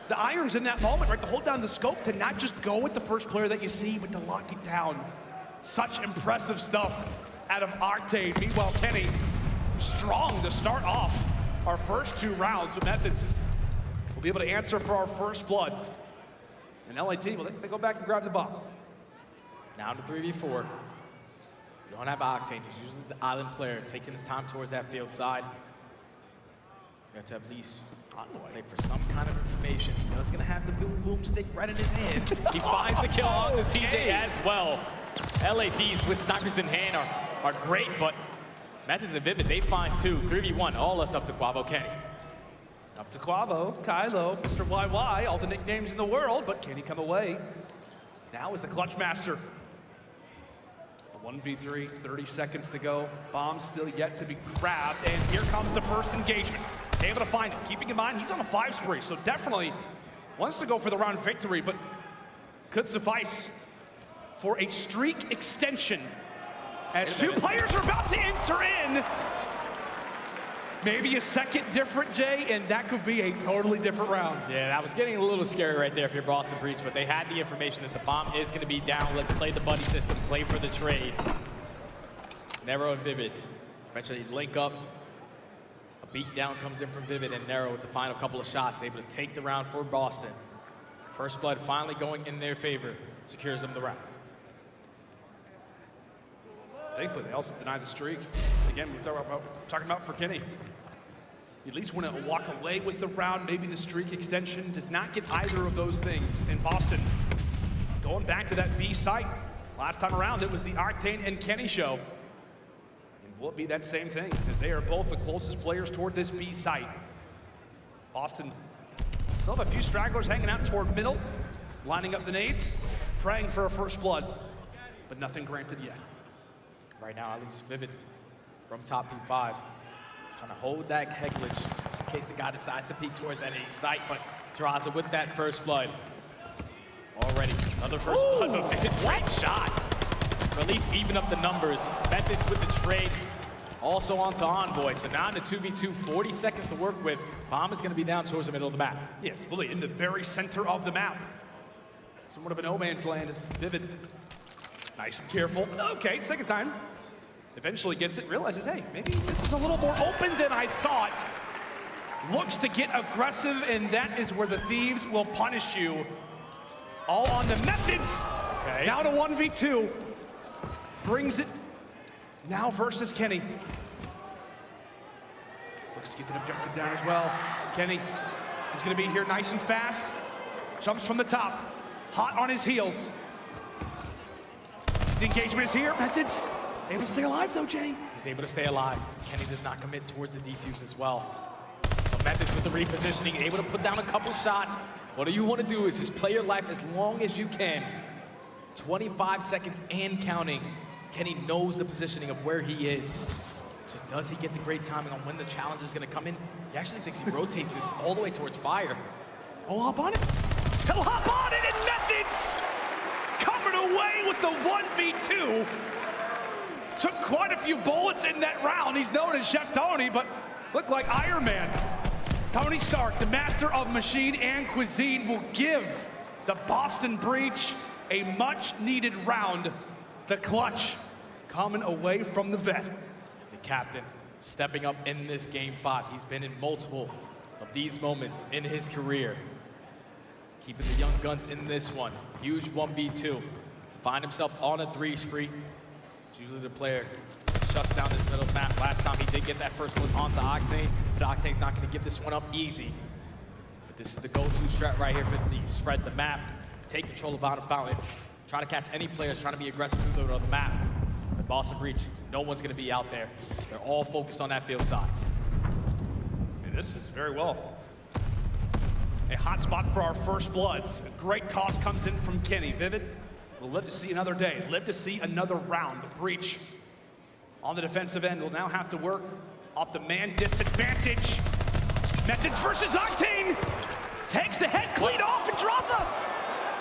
The irons in that moment, right? To hold down the scope, to not just go with the first player that you see, but to lock it down. Such impressive stuff out of Octane. Meanwhile, Kenny, strong to start off our first 2 rounds. But Methodz will be able to answer for our first blood. And LAT, well, they go back and grab the bomb. Down to 3v4. You don't have Octane. He's usually the island player, taking his time towards that field side. You have to at least play for some kind of information. He's going to have the boom stick right in his hand. He finds the kill onto TJ as well. LA Thieves with snipers in hand are great, but Methodz and Vivid, they find 2, 3v1, all left up to Quavo Kenny. Up to Quavo, Kylo, Mr. YY, all the nicknames in the world, but can he come away? Now is the clutch master. The 1v3, 30 seconds to go. Bomb still yet to be grabbed, and here comes the first engagement. able to find it. Keeping in mind, he's on a 5 spree, so definitely wants to go for the round victory, but could suffice for a streak extension as 2 players are about to enter in. Maybe a second different, Jay, and that could be a totally different round. Yeah, that was getting a little scary right there if you're Boston Breach, but they had the information that the bomb is going to be down. Let's play the buddy system, play for the trade. Nero and Vivid eventually link up. A beat down comes in from Vivid, and Nero with the final couple of shots, able to take the round for Boston. First blood finally going in their favor, secures them the round. Thankfully, they also deny the streak. Again, we're talking about for Kenny. You at least want to walk away with the round. Maybe the streak extension does not get either of those things. In Boston, going back to that B site. Last time around, it was the Octane and Kenny show. And will it be that same thing? Because they are both the closest players toward this B site. Boston still have a few stragglers hanging out toward middle, lining up the nades, praying for a first blood, but nothing granted yet. Right now, at least Vivid from top P5, trying to hold that Heglich just in case the guy decides to peek towards that A site, but Drazah with that first blood. Already, another first blood, but Vivid's great shots. Or at least even up the numbers. Methodz with the trade, also onto Envoy. So now in the 2v2, 40 seconds to work with. Bomb is going to be down towards the middle of the map. Yes, really in the very center of the map. Somewhat of a no man's land is Vivid. Nice and careful. Okay, second time. Eventually gets it, realizes, hey, maybe this is a little more open than I thought. Looks to get aggressive, and that is where the Thieves will punish you. All on the Methodz. Okay. Now to 1v2. Brings it now versus Kenny. Looks to get the objective down as well. Kenny is going to be here nice and fast. Jumps from the top. Hot on his heels. The engagement is here. Methodz able to stay alive though, Jay. He's able to stay alive. Kenny does not commit towards the defuse as well. So Methodz with the repositioning, able to put down a couple shots. What you want to do is just play your life as long as you can. 25 seconds and counting. Kenny knows the positioning of where he is. Just does he get the great timing on when the challenge is going to come in? He actually thinks he rotates this all the way towards fire. Oh, hop on it. He'll hop on it, and Methodz coming away with the 1v2. Took quite a few bullets in that round. He's known as Chef Tony, but looked like Iron Man. Tony Stark, the master of machine and cuisine, will give the Boston Breach a much-needed round. The clutch coming away from the vet. The captain stepping up in this game 5. He's been in multiple of these moments in his career. Keeping the young guns in this one. Huge 1v2. To find himself on a 3 spree. It's usually the player shuts down this middle map. Last time he did get that first one onto Octane, but Octane's not going to give this one up easy. But this is the go-to strat right here for the Thieves. Spread the map, take control of bottom fountain, try to catch any players trying to be aggressive through the map. But Boston Breach, no one's going to be out there. They're all focused on that field side. And this is very well a hot spot for our first bloods. A great toss comes in from Kenny. Vivid will live to see another day, live to see another round. The Breach on the defensive end will now have to work off the man disadvantage. Methodz versus Octane. Takes the head clean off, and Drazah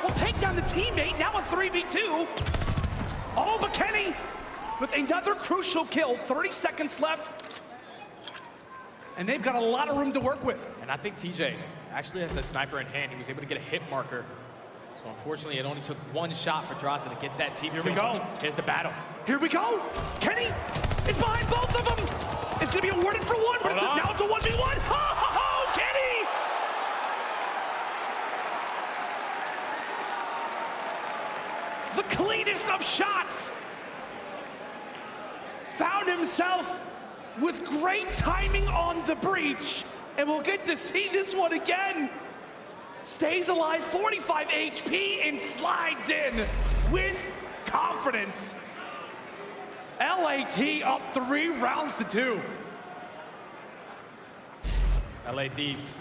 will take down the teammate. Now a 3v2. Oh, but Kenny with another crucial kill. 30 seconds left. And they've got a lot of room to work with. And I think TJ actually has the sniper in hand. He was able to get a hit marker. So unfortunately, it only took one shot for Drazah to get that team. Here we go. Here's the battle. Here we go. Kenny is behind both of them. It's going to be awarded for one, but now it's a 1v1. Oh, Kenny! The cleanest of shots. Found himself with great timing on the Breach. And we'll get to see this one again. Stays alive, 45 HP, and slides in with confidence. LAT up 3 rounds to 2. LA Thieves,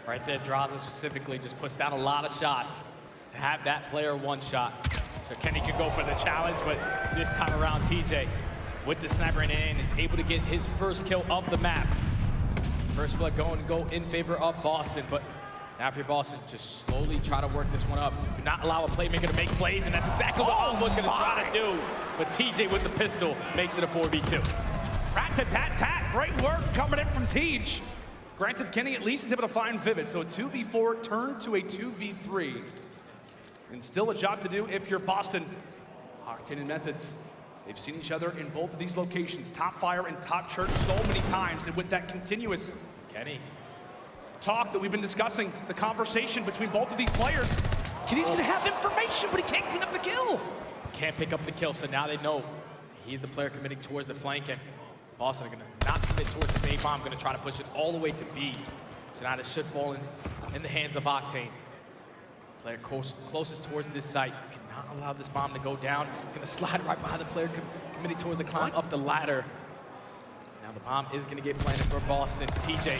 right there, Drazah specifically, just puts down a lot of shots to have that player one shot. So Kenny could go for the challenge, but this time around, TJ, with the sniper in hand, is able to get his first kill of the map. First blood going to go in favor of Boston, but after Boston, just slowly try to work this one up. Do not allow a playmaker to make plays, and that's exactly what Envoy's going to try to do. But TJ with the pistol makes it a 4v2. Rat-tat-tat-tat, great work coming in from Tej. Granted, Kenny at least is able to find Vivid, so a 2v4 turned to a 2v3. And still a job to do if you're Boston. Octane and Methodz, they've seen each other in both of these locations, Top Fire and Top Church, so many times, and with that continuous Kenny talk that we've been discussing, the conversation between both of these players, Kenny's gonna have information, but he can't clean up the kill. Can't pick up the kill, so now they know he's the player committing towards the flank, and Boston are gonna not commit towards the A-bomb, gonna try to push it all the way to B. So now this should fall in the hands of Octane. Player closest towards this site, cannot allow this bomb to go down. Gonna slide right behind the player committing towards the climb up the ladder. Now the bomb is gonna get planted for Boston. TJ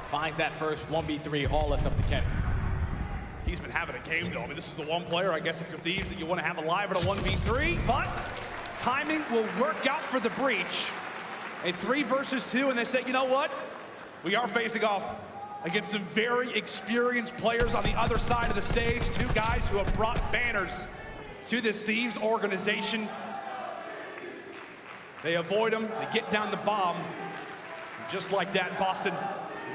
finds that first 1v3, all left up to Kenny. He's been having a game though. I mean, this is the one player, I guess, if you're Thieves, that you want to have alive at a 1v3, but timing will work out for the breach. A 3 versus 2, and they say, you know what? We are facing off against some very experienced players on the other side of the stage. 2 guys who have brought banners to this Thieves organization. They avoid them, they get down the bomb. And just like that, Boston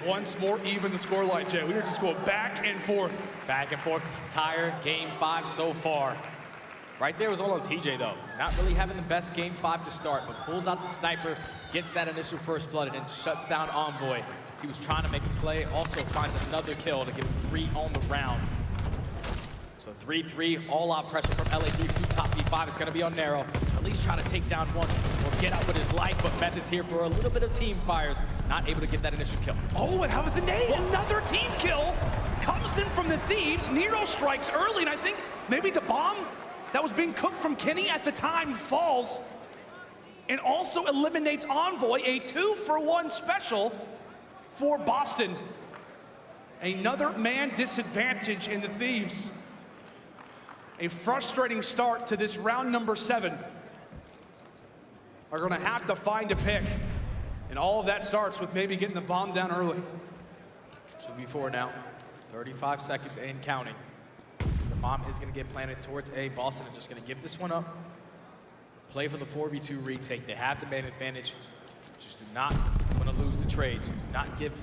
once more even the scoreline, Jay. We were just going back and forth. Back and forth this entire game 5 so far. Right there was all on TJ though. Not really having the best game 5 to start, but pulls out the sniper, gets that initial first blood, and then shuts down Envoy. He was trying to make a play, also finds another kill to give him 3 on the round. So 3-3, all-out pressure from LA Thieves to top V5. It's gonna be on Nero. At least try to take down one or get out with his life, but Methodz here for a little bit of team fires, not able to get that initial kill. Oh, and how about the nade? Another team kill comes in from the Thieves. Nero strikes early, and I think maybe the bomb that was being cooked from Kenny at the time falls and also eliminates Envoy, a 2-for-1 special for Boston. Another man disadvantage in the Thieves. A frustrating start to this round number 7. Are gonna have to find a pick. And all of that starts with maybe getting the bomb down early. 2v4 now, 35 seconds and counting. The bomb is gonna get planted towards A. Boston are just gonna give this one up. Play for the 4v2 retake. They have the man advantage. Just do not want to lose the trades. Do not give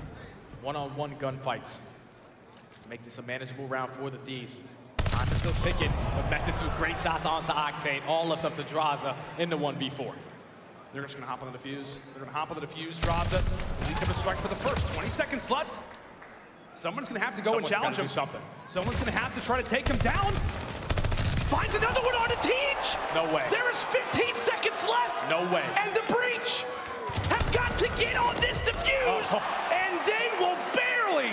one-on-one gunfights. To make this a manageable round for the Thieves. Time is still ticking, but Methodz with great shots onto Octane. All left up to Drazah in the 1v4. They're just gonna hop on the defuse. They're gonna hop on the defuse. Drazah at least have a strike for the first. 20 seconds left. Someone's gonna have to go and challenge him. Someone's gonna have to try to take him down. Finds another one on the Tej. No way. There is 15 seconds left. No way. And the breach have got to get on this defuse. And they will barely,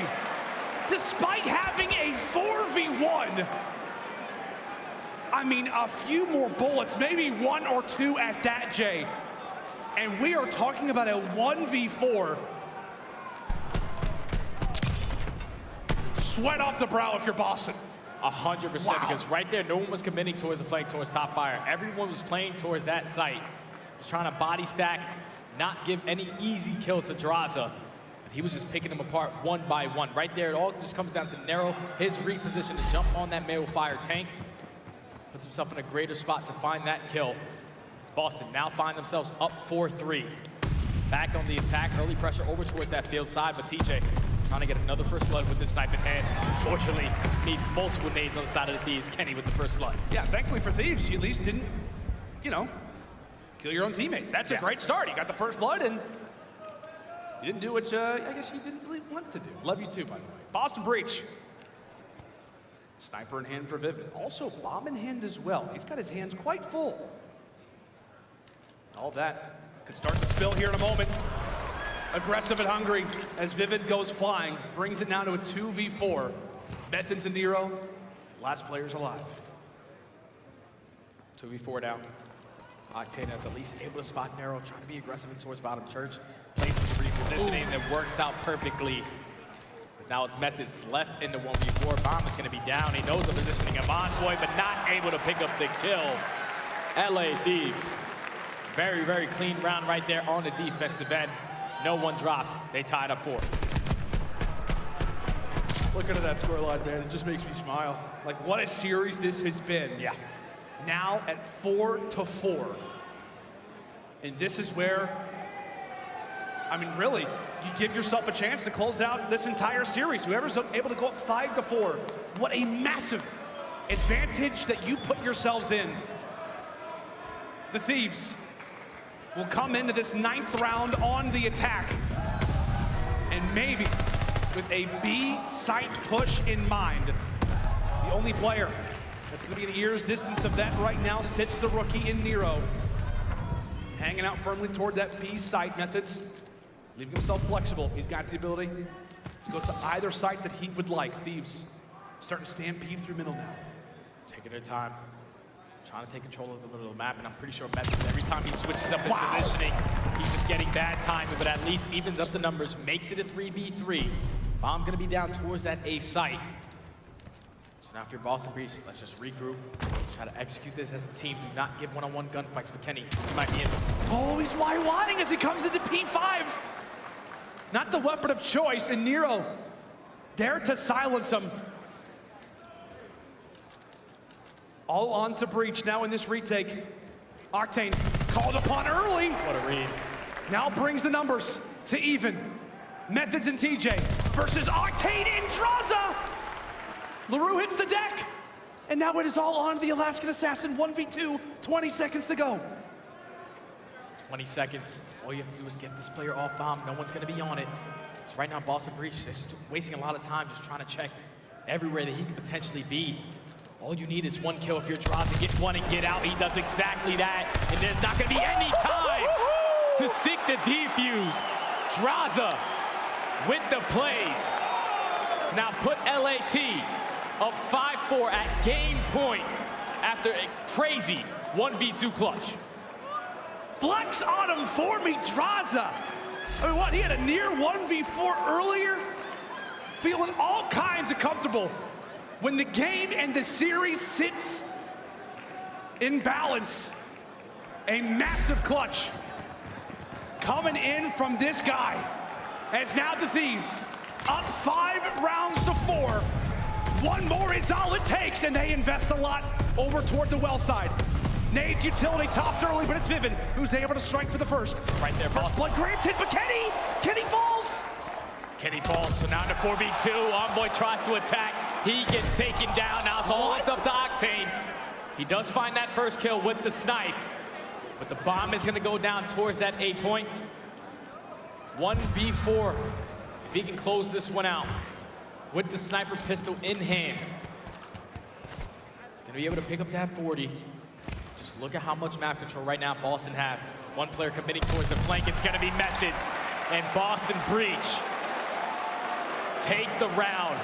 despite having a 4v1, I mean, a few more bullets, maybe 1 or 2 at that, Jay. And we are talking about a 1v4. Sweat off the brow if you're Boston. 100%, Wow. because right there, no one was committing towards the flank, towards top fire. Everyone was playing towards that site. Was trying to body stack, not give any easy kills to Drazah. But he was just picking them apart one by one. Right there, it all just comes down to Nero, his reposition to jump on that male fire tank. Puts himself in a greater spot to find that kill. As Boston now find themselves up 4-3. Back on the attack, early pressure over towards that field side, but TJ trying to get another first blood with this snipe in hand. Unfortunately, needs multiple nades on the side of the Thieves. Kenny with the first blood. Yeah, thankfully for Thieves, you at least didn't, you know, kill your own teammates. That's a great start. You got the first blood, and you didn't do what I guess you didn't really want to do. Love you too, by the way. Boston breach. Sniper in hand for Vivid. Also bomb in hand as well. He's got his hands quite full. All that could start to spill here in a moment. Aggressive and hungry as Vivid goes flying. Brings it now to a 2v4. Methodz and Nero, last players alive. 2v4 now. Octane is at least able to spot Nero, trying to be aggressive towards bottom church. Plays with the repositioning that works out perfectly. Because now it's Methodz left in the 1v4. Bomb is going to be down. He knows the positioning of Envoy, but not able to pick up the kill. LA Thieves. Very, very clean round right there on the defensive end. No one drops. They tied up 4. Looking at that scoreline, man, it just makes me smile. Like, what a series this has been. Yeah. Now at 4-4. And this is where, I mean, really, you give yourself a chance to close out this entire series. Whoever's able to go up 5-4, what a massive advantage that you put yourselves in. The Thieves will come into this 9th round on the attack. And maybe with a B site push in mind. The only player that's going to be an ear's distance of that right now sits the rookie in Nero. Hanging out firmly toward that B site. Methodz leaving himself flexible. He's got the ability to go to either site that he would like. Thieves starting to stampede through middle now. Taking their time. Trying to take control of the middle of the map, and I'm pretty sure Methodz, every time he switches up his positioning, he's just getting bad timing, but at least evens up the numbers, makes it a 3v3. Bomb gonna be down towards that A site. So now if you're Boston Breach, let's just regroup. Try to execute this as a team. Do not give one-on-one gunfights, but Kenny, he might be in. Oh, he's wide-wadding as he comes into P5. Not the weapon of choice, and Nero there to silence him. All on to Breach now in this retake. Octane called upon early. What a read. Now brings the numbers to even. Methodz and TJ versus Octane and Drazah. LaRue hits the deck. And now it is all on the Alaskan Assassin. 1v2, 20 seconds to go. 20 seconds. All you have to do is get this player off bomb. No one's gonna be on it. So right now, Boston Breach is wasting a lot of time just trying to check everywhere that he could potentially be. All you need is one kill if you're Drazah. Get one and get out. He does exactly that. And there's not gonna be any time to stick the defuse. Drazah with the plays. So now put LAT up 5-4 at game point after a crazy 1v2 clutch. Flex on him for me, Drazah. I mean, what, he had a near 1v4 earlier? Feeling all kinds of comfortable. When the game and the series sits in balance, a massive clutch coming in from this guy. As now the Thieves up 5-4. One more is all it takes, and they invest a lot over toward the well side. Nade's utility tossed early, but it's Vivid who's able to strike for the first. Right there, first blood granted, but Kenny falls. Kenny falls, so now to 4v2. Envoy tries to attack. He gets taken down. Now it's all left up to Octane. He does find that first kill with the snipe, but the bomb is gonna go down towards that A point. 1v4. If he can close this one out with the sniper pistol in hand, he's gonna be able to pick up that 40. Just look at how much map control right now Boston have. One player committing towards the flank. It's gonna be Methodz, and Boston Breach take the round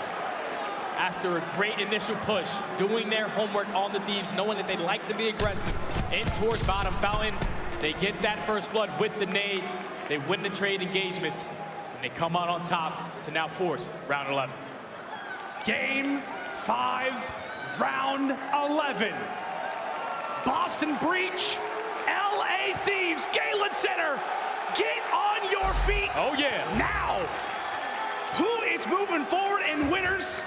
after a great initial push, doing their homework on the Thieves, knowing that they like to be aggressive in towards bottom fountain. They get that first blood with the nade. They win the trade engagements, and they come out on top to now force round 11. Game 5, round 11. Boston Breach, LA Thieves, Galen Center. Get on your feet. Oh yeah. Now. Who is moving forward in winners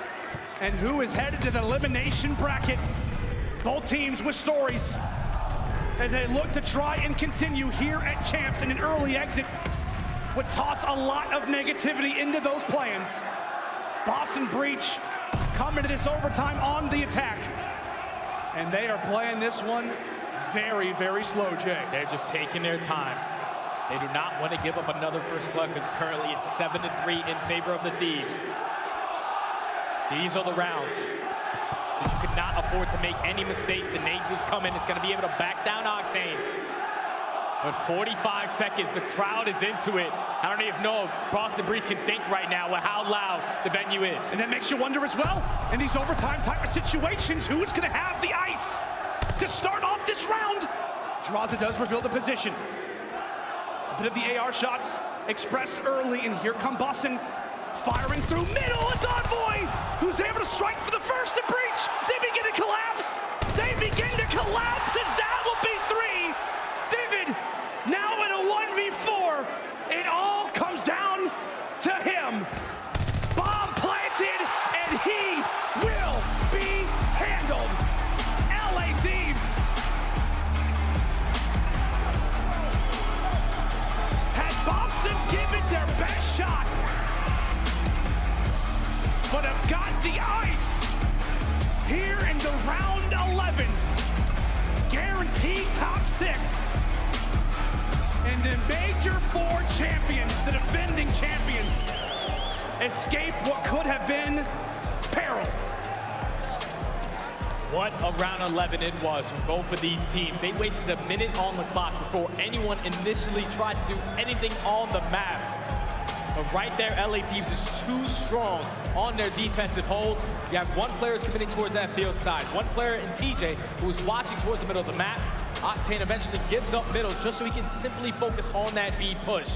and who is headed to the elimination bracket? Both teams with stories, and they look to try and continue here at Champs, and an early exit would toss a lot of negativity into those plans. Boston Breach coming to this overtime on the attack, and they are playing this one very, very slow, Jay. They're just taking their time. They do not want to give up another first blood because currently it's 7-3 in favor of the Thieves. These are the rounds that you could not afford to make any mistakes. The nade is coming. It's going to be able to back down Octane. But 45 seconds, the crowd is into it. I don't even know if Boston Breach can think right now with how loud the venue is. And that makes you wonder as well, in these overtime type of situations, who is going to have the ice to start off this round? Drazah does reveal the position. A bit of the AR shots expressed early, and here come Boston firing through middle. It's Envoy who's able to strike for the first to Breach. They begin to collapse. They begin to collapse as that will be 3. Vivid now in a 1v4. It all comes down to him. Bomb planted, T top 6. And the Major 4 champions, the defending champions, escape what could have been peril. What a round 11 it was for both of these teams. They wasted a minute on the clock before anyone initially tried to do anything on the map. But right there, LA Thieves is too strong on their defensive holds. You have one player committing towards that field side. One player in TJ who is watching towards the middle of the map. Octane eventually gives up middle just so he can simply focus on that B push.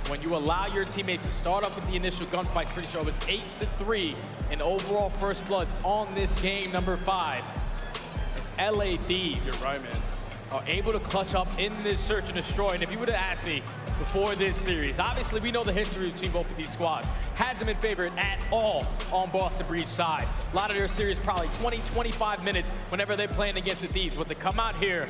When you allow your teammates to start off with the initial gunfight, pretty sure it was 8-3 in overall first bloods on this game number 5. As LA Thieves, you're right, man, are able to clutch up in this search and destroy. And if you would have asked me before this series, obviously we know the history between both of these squads hasn't been favored at all on Boston Breach side. A lot of their series probably 20-25 minutes whenever they're playing against the Thieves. But to come out here,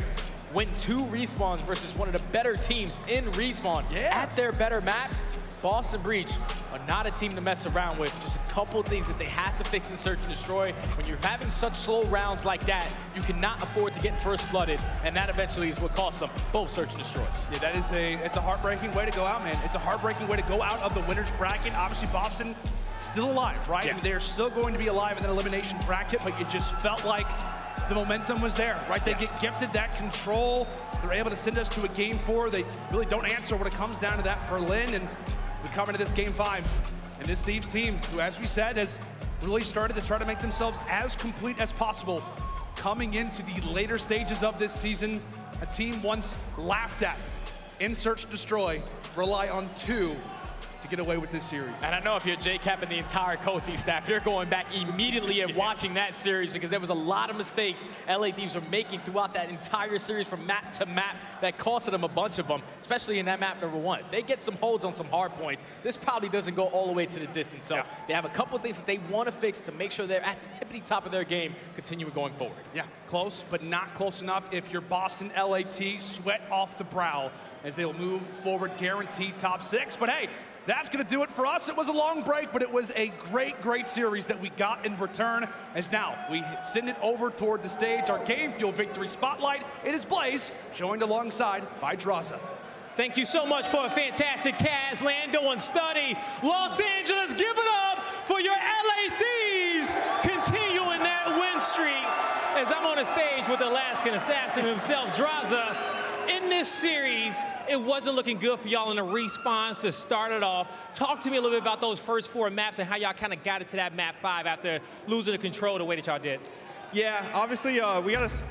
win 2 respawns versus one of the better teams in respawn at their better maps, Boston Breach are not a team to mess around with. Just a couple of things that they have to fix in search and destroy. When you're having such slow rounds like that, you cannot afford to get first blooded, and that eventually is what costs them both search and destroys. Yeah, that is it's a heartbreaking way to go out, man. It's a heartbreaking way to go out of the winner's bracket. Obviously, Boston still alive, right? Yeah. I mean, they're still going to be alive in that elimination bracket, but it just felt like the momentum was there, right? They get gifted that control. They're able to send us to a game 4. They really don't answer when it comes down to that Berlin, and we come into this game 5. And this Thieves team, who, as we said, has really started to try to make themselves as complete as possible coming into the later stages of this season. A team once laughed at in Search and Destroy, rely on 2 to get away with this series. And I know if you're JCap and the entire coaching staff, you're going back immediately and watching that series because there was a lot of mistakes LA Thieves were making throughout that entire series from map to map that costed them a bunch of them, especially in that map number 1. If they get some holds on some hard points, this probably doesn't go all the way to the distance. So they have a couple of things that they want to fix to make sure they're at the tippity top of their game, continuing going forward. Yeah, close, but not close enough if you're Boston LAT, sweat off the brow as they'll move forward, guaranteed top 6. But hey, that's going to do it for us. It was a long break, but it was a great, great series that we got in return. As now we send it over toward the stage, our Game Fuel Victory Spotlight. It is Blaze, joined alongside by Drazah. Thank you so much for a fantastic cast, Lando and Study. Los Angeles, give it up for your LA Thieves, continuing that win streak. As I'm on the stage with the Alaskan assassin himself, Drazah. In this series, it wasn't looking good for y'all in the respawns to start it off. Talk to me a little bit about those first 4 maps and how y'all kind of got it to that map 5 after losing the control the way that y'all did. Yeah, obviously we got to.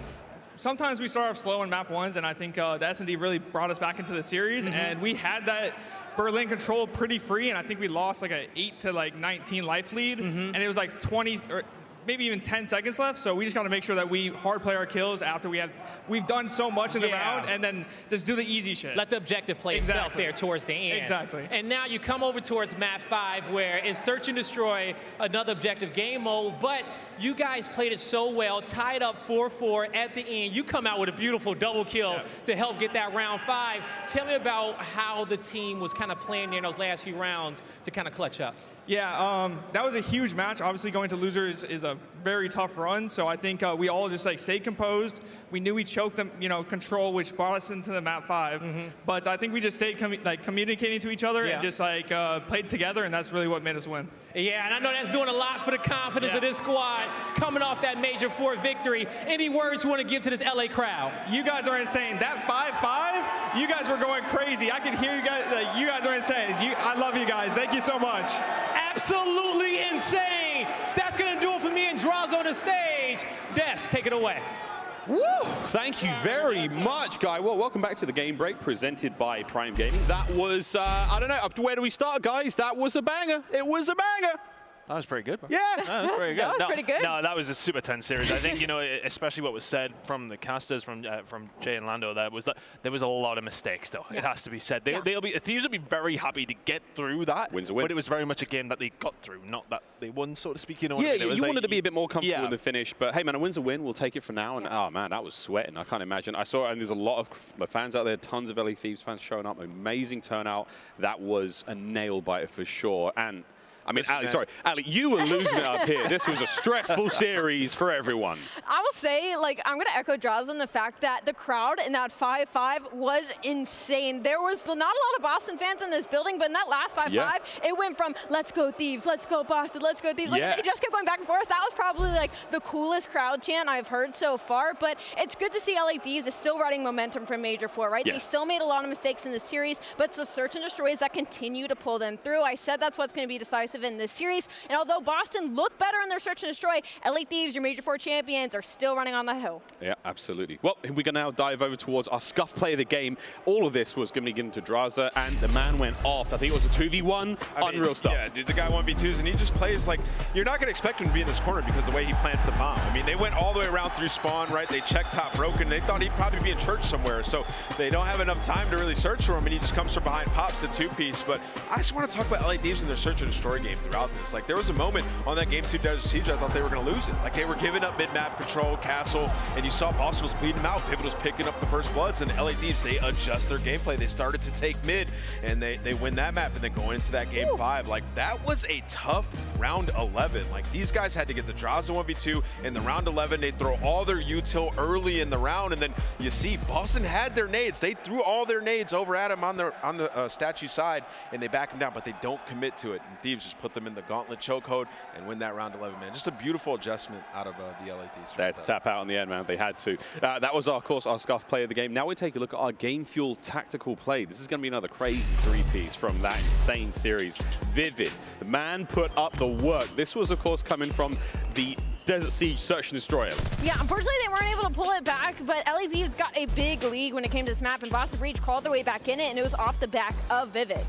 Sometimes we start off slow in map 1s, and I think the S&D really brought us back into the series, and we had that Berlin control pretty free, and I think we lost like an 8 to like 19 life lead, and it was like 20 or maybe even 10 seconds left, so we just got to make sure that we hard play our kills after we've done so much in the round, and then just do the easy shit. Let the objective play itself there towards the end. Exactly. And now you come over towards map 5, where it's search and destroy, another objective game mode, but you guys played it so well, tied up 4-4 at the end. You come out with a beautiful double kill to help get that round 5. Tell me about how the team was kind of playing there in those last few rounds to kind of clutch up. Yeah, that was a huge match. Obviously, going to losers is a very tough run, so I think we all just like stayed composed. We knew we choked them, control, which brought us into the map 5. But I think we just stayed communicating to each other and just like played together, and that's really what made us win. Yeah, and I know that's doing a lot for the confidence of this squad coming off that Major 4 victory. Any words you want to give to this LA crowd? You guys are insane. That 5-5, you guys were going crazy. I can hear you guys. Like, you guys are insane. I love you guys. Thank you so much. Absolutely insane. That's going to do it for me and Drazah on the stage. Des, take it away. Woo! Thank you very much, Guy. Well, welcome back to the Game Break presented by Prime Gaming. That was, I don't know, where do we start, guys? That was a banger. It was a banger. That was pretty good. Yeah. That was pretty good. That was pretty good. No, that was a super tense series. I think, especially what was said from the casters, from Jay and Lando, that there was a lot of mistakes, though. It has to be said. Thieves will be very happy to get through that. Wins a win. But it was very much a game that they got through, not that they won, so to speak. You wanted to be a bit more comfortable in the finish, but hey, man, a win's a win. We'll take it for now. And oh man, that was sweating. I can't imagine. I saw it, and there's a lot of the fans out there, tons of LA Thieves fans showing up. Amazing turnout. That was a nail biter for sure. And I mean, Ali, sorry, Ali, you were losing it up here. This was a stressful series for everyone. I will say, like, I'm going to echo Drazah in the fact that the crowd in that 5-5 was insane. There was not a lot of Boston fans in this building, but in that last 5-5, it went from let's go Thieves, let's go Boston, let's go Thieves. Like, they just kept going back and forth. That was probably like the coolest crowd chant I've heard so far, but it's good to see LA Thieves is still riding momentum from Major 4, right? They still made a lot of mistakes in the series, but it's the search and destroys that continue to pull them through. I said that's what's going to be decisive in this series, and although Boston looked better in their search and destroy, LA Thieves, your Major 4 champions, are still running on the hill. Yeah, absolutely. Well, we can now dive over towards our scuff play of the game. All of this was going to be given to Drazah, and the man went off. I think it was a 2v1, unreal stuff. Yeah, dude, the guy 1v2s, and he just plays like, you're not going to expect him to be in this corner because of the way he plants the bomb. I mean, they went all the way around through spawn, right? They checked top Røkkr, they thought he'd probably be in church somewhere, so they don't have enough time to really search for him, and he just comes from behind, pops the two-piece. But I just want to talk about LA Thieves and their search and destroy game throughout this. Like, there was a moment on that game 2 Desert Siege, I thought they were going to lose it. Like, they were giving up mid-map control, castle, and you saw Boston was bleeding them out. Pivot was picking up the first bloods, and LA Thieves, they adjust their gameplay. They started to take mid, and they win that map, and then going into that game 5, like, that was a tough round 11. Like, these guys had to get the Drazah 1v2 in the round 11. They throw all their util early in the round, and then you see Boston had their nades. They threw all their nades over at him on the statue side, and they back him down, but they don't commit to it. And Thieves just put them in the gauntlet chokehold and win that round 11, man. Just a beautiful adjustment out of the LA Thieves. They had to tap out in the end, man. They had to. That was, of course, our scuff play of the game. Now we take a look at our game fuel tactical play. This is going to be another crazy 3-piece from that insane series. Vivid. The man put up the work. This was, of course, coming from the Desert Siege Search and Destroy. Yeah, unfortunately they weren't able to pull it back, but LA Thieves got a big lead when it came to this map, and Boston Breach called their way back in it, and it was off the back of Vivid.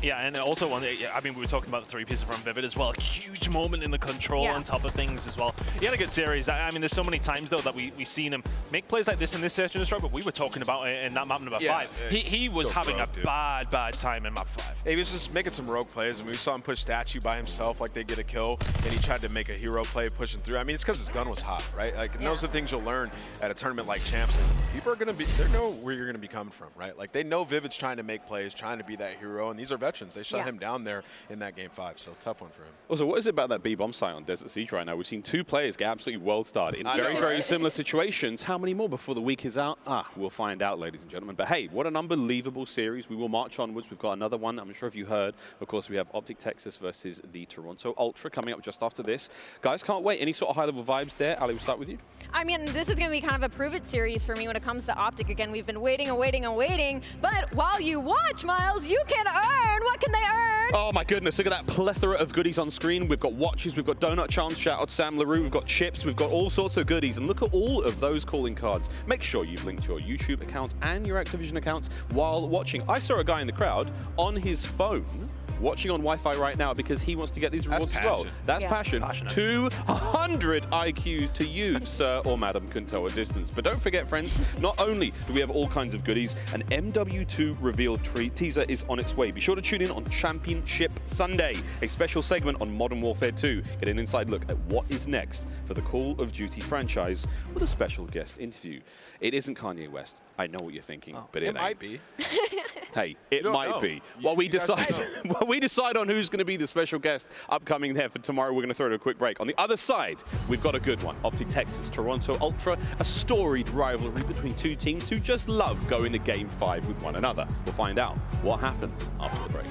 Yeah, and also, I mean, we were talking about the 3-pieces from Vivid as well. A huge moment in the control on top of things as well. He had a good series. I mean, there's so many times, though, that we've seen him make plays like this in this Search and Destroy, but we were talking about it in that map number 5. He was having a bad time in map 5. He was just making some rogue plays, and we saw him push statue by himself like they get a kill, and he tried to make a hero play pushing through. I mean, it's because his gun was hot, right? Like, and those are the things you'll learn at a tournament like Champs. Like, people are going to be, they know where you're going to be coming from, right? Like, they know Vivid's trying to make plays, trying to be that hero, and these are veterans. They shut him down there in that game 5, so tough one for him. Also, what is it about that B-bomb site on Desert Siege right now? We've seen 2 players get absolutely world-starred in very similar situations. How many more before the week is out? We'll find out, ladies and gentlemen. But hey, what an unbelievable series. We will march onwards. We've got another one. I'm sure if you heard, of course, we have OpTic Texas versus the Toronto Ultra coming up just after this. Guys, can't wait. Any sort of high-level vibes there? Ali, we'll start with you. I mean, this is going to be kind of a prove-it series for me when it comes to OpTic. Again, we've been waiting and waiting and waiting, but while you watch, Miles, you can earn. What can they earn? Oh my goodness, look at that plethora of goodies on screen. We've got watches, we've got donut charms, shout out Sam LaRue, we've got chips, we've got all sorts of goodies, and look at all of those calling cards. Make sure you've linked your YouTube accounts and your Activision accounts while watching. I saw a guy in the crowd on his phone watching on Wi-Fi right now because he wants to get these rewards as well. That's passion. 200 IQ to you, sir or madam, can tell a distance. But don't forget, friends, not only do we have all kinds of goodies, an MW2 reveal teaser is on its way. Be sure to tune in on Championship Sunday, a special segment on Modern Warfare 2. Get an inside look at what is next for the Call of Duty franchise with a special guest interview. It isn't Kanye West. I know what you're thinking, but it might be. Hey, it might be. While we decide on who's going to be the special guest upcoming there for tomorrow, we're going to throw it a quick break. On the other side, we've got a good one. OpTic Texas, Toronto Ultra, a storied rivalry between 2 teams who just love going to Game 5 with one another. We'll find out what happens after the break.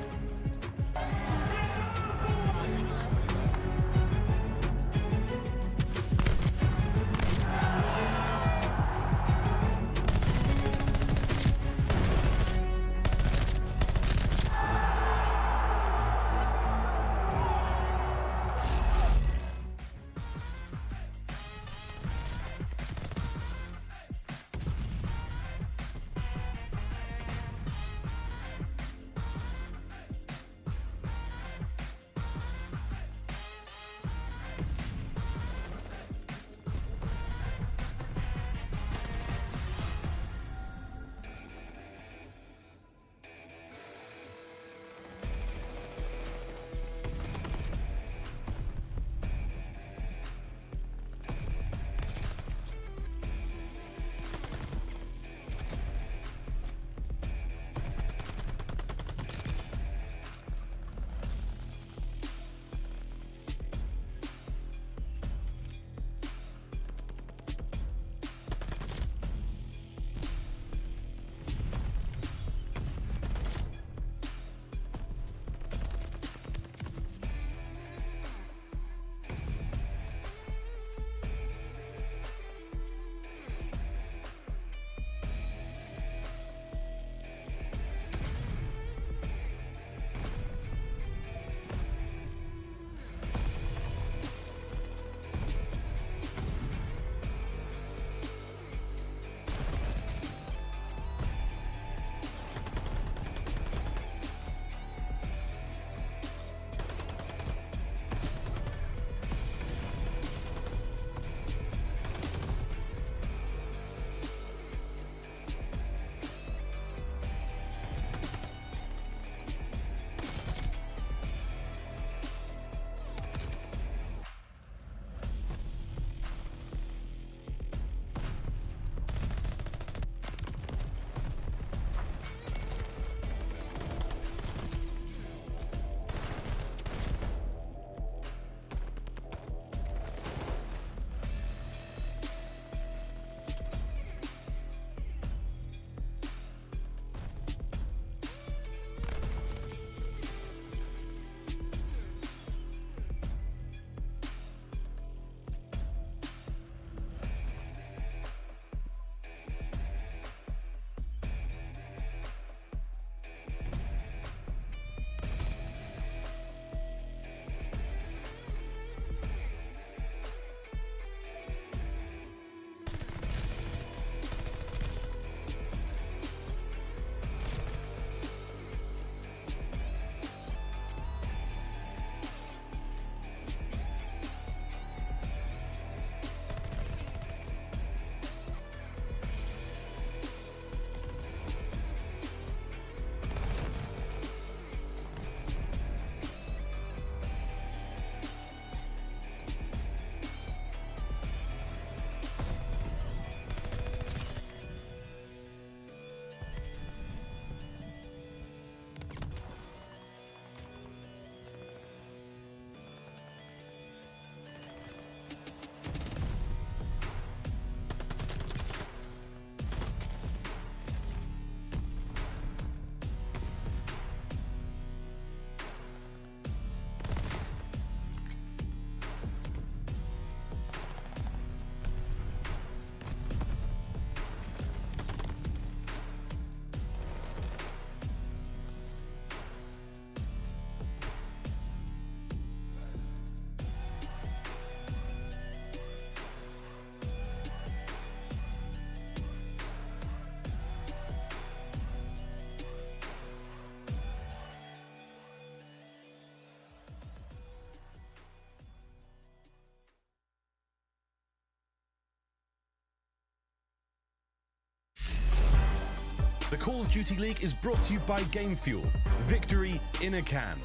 The Call of Duty League is brought to you by Game Fuel. Victory in a can.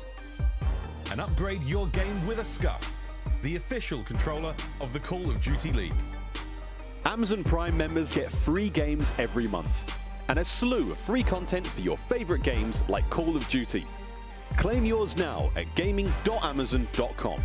And upgrade your game with a Scuff, the official controller of the Call of Duty League. Amazon Prime members get free games every month and a slew of free content for your favorite games like Call of Duty. Claim yours now at gaming.amazon.com.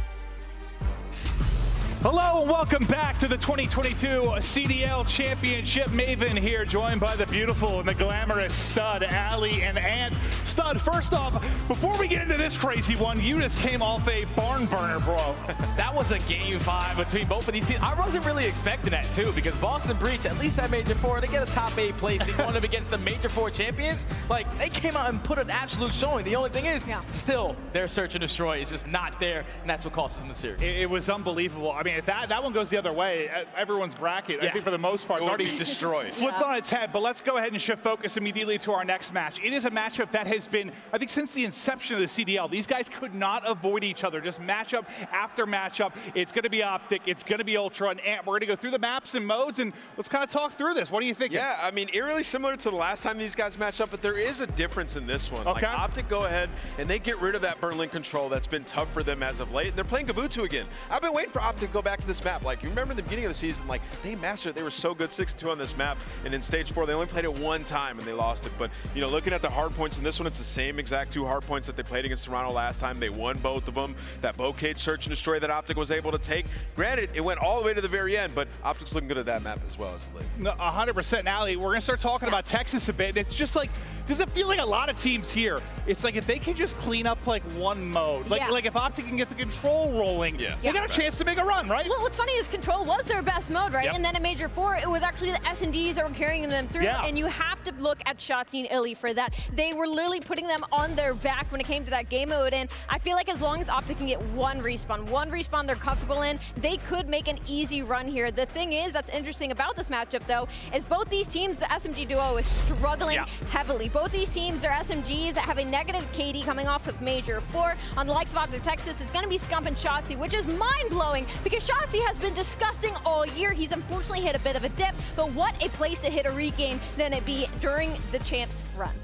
Hello and welcome back to the 2022 CDL Championship. Maven here, joined by the beautiful and the glamorous Stud, aLLeY, and Ant. Stud, first off, before we get into this crazy one, you just came off a barn burner, bro. That was a game 5 between both of these teams. I wasn't really expecting that, too, because Boston Breach, at least at Major 4, they get a top 8 place. They going up against the Major 4 champions. Like, they came out and put an absolute showing. The only thing is, still, their search and destroy is just not there, and that's what cost them the series. It was unbelievable. I mean, if that one goes the other way, everyone's bracket, I think for the most part, it's already destroyed. Flipped on its head. But let's go ahead and shift focus immediately to our next match. It is a matchup that has been, I think, since the inception of the CDL, these guys could not avoid each other. Just matchup after matchup. It's going to be OpTic, it's going to be Ultra, and Ant. We're going to go through the maps and modes, and let's kind of talk through this. What do you think? Yeah, I mean, eerily similar to the last time these guys matched up, but there is a difference in this one. Okay. Like, OpTic go ahead, and they get rid of that Berlin control that's been tough for them as of late. And they're playing Gabutu again. I've been waiting for OpTic to go back to this map. Like, you remember the beginning of the season, like, they mastered it. They were so good 6-2 on this map, and in stage 4 they only played it one time and they lost it. But you know, looking at the hard points in this one, it's the same exact 2 hard points that they played against Toronto last time. They won both of them. That bow cage search and destroy that OpTic was able to take, granted it went all the way to the very end, but OpTic's looking good at that map as well as late. No, 100%. aLLeY, we're gonna start talking about Texas a bit, and it's just like, does it feel like a lot of teams here, it's like if they can just clean up like one mode, like if OpTic can get the control rolling, they got a chance to make a run, right? Well, what's funny is control was their best mode, right? And then in Major 4, it was actually the S&Ds that were carrying them through, and you have to look at Shotzzy and iLLeY for that. They were literally putting them on their back when it came to that game mode, and I feel like as long as OpTic can get one respawn they're comfortable in, they could make an easy run here. The thing is, that's interesting about this matchup, though, is both these teams, the SMG duo is struggling heavily. Both these teams, their SMGs have a negative KD coming off of Major 4. On the likes of OpTic Texas, it's going to be Scump and Shotzzy, which is mind-blowing because Shotzzy has been disgusting all year. He's unfortunately hit a bit of a dip, but what a place to hit a regame than it be during the champs run.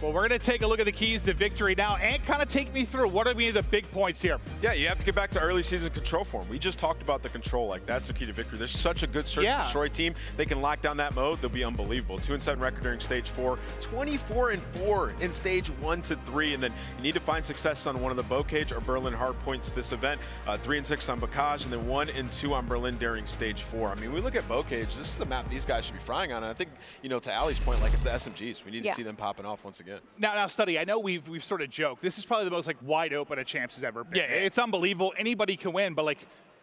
Well, we're going to take a look at the keys to victory now, and kind of take me through what are the big points here. Yeah, you have to get back to early season control form. We just talked about the control, like that's the key to victory. There's such a good search and destroy team. They can lock down that mode. They'll be unbelievable. 2-7 record during stage 4, 24-4 in stage 1 to 3, and then you need to find success on one of the bow cage or Berlin hard points this event. 3-6 on Bacage, and then 1-2 on Berlin during stage 4. I mean, we look at bow cage. This is a map these guys should be frying on. And I think, you know, to aLLeY's point, like it's the SMGs. We need to see them popping off once again. Now, Study, I know we've sort of joked. This is probably the most like wide open a champs has ever been. Yeah, it's unbelievable. Anybody can win, but like,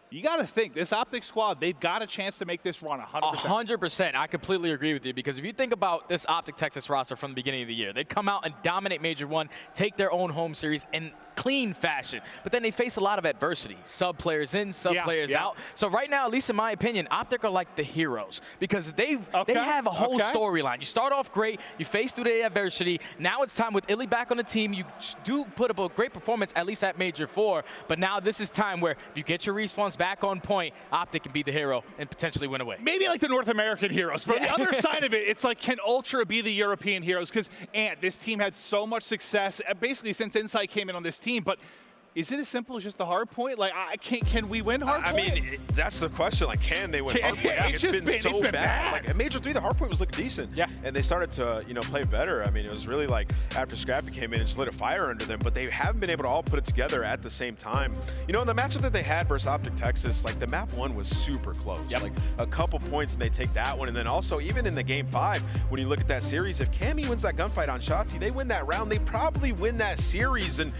you got to think, this OpTic squad, they've got a chance to make this run 100%. 100%. I completely agree with you, because if you think about this OpTic Texas roster from the beginning of the year, they come out and dominate Major 1, take their own home series in clean fashion, but then they face a lot of adversity. Sub players in, sub players out. So right now, at least in my opinion, OpTic are like the heroes, because they have a whole storyline. You start off great, you face through the adversity. Now it's time with iLLeY back on the team. You do put up a great performance, at least at Major 4, but now this is time where if you get your respawns back on point, OpTic can be the hero and potentially win away. Maybe like the North American heroes, but the other side of it, it's like, can Ultra be the European heroes? Because, Ant, this team had so much success, basically since Insight came in on this team, but is it as simple as just the hard point? Like, can we win hard point? I mean, that's the question. Like, can they win hard point? Like, it's been so bad. Like, at Major 3, the hard point was looking decent. And they started to, you know, play better. I mean, it was really like after Scrappy came in and just lit a fire under them, but they haven't been able to all put it together at the same time. You know, in the matchup that they had versus OpTic Texas, like, the map 1 was super close. Like, a couple points and they take that one. And then also, even in the game 5, when you look at that series, if Cammy wins that gunfight on Shotzzy, they win that round, they probably win that series. And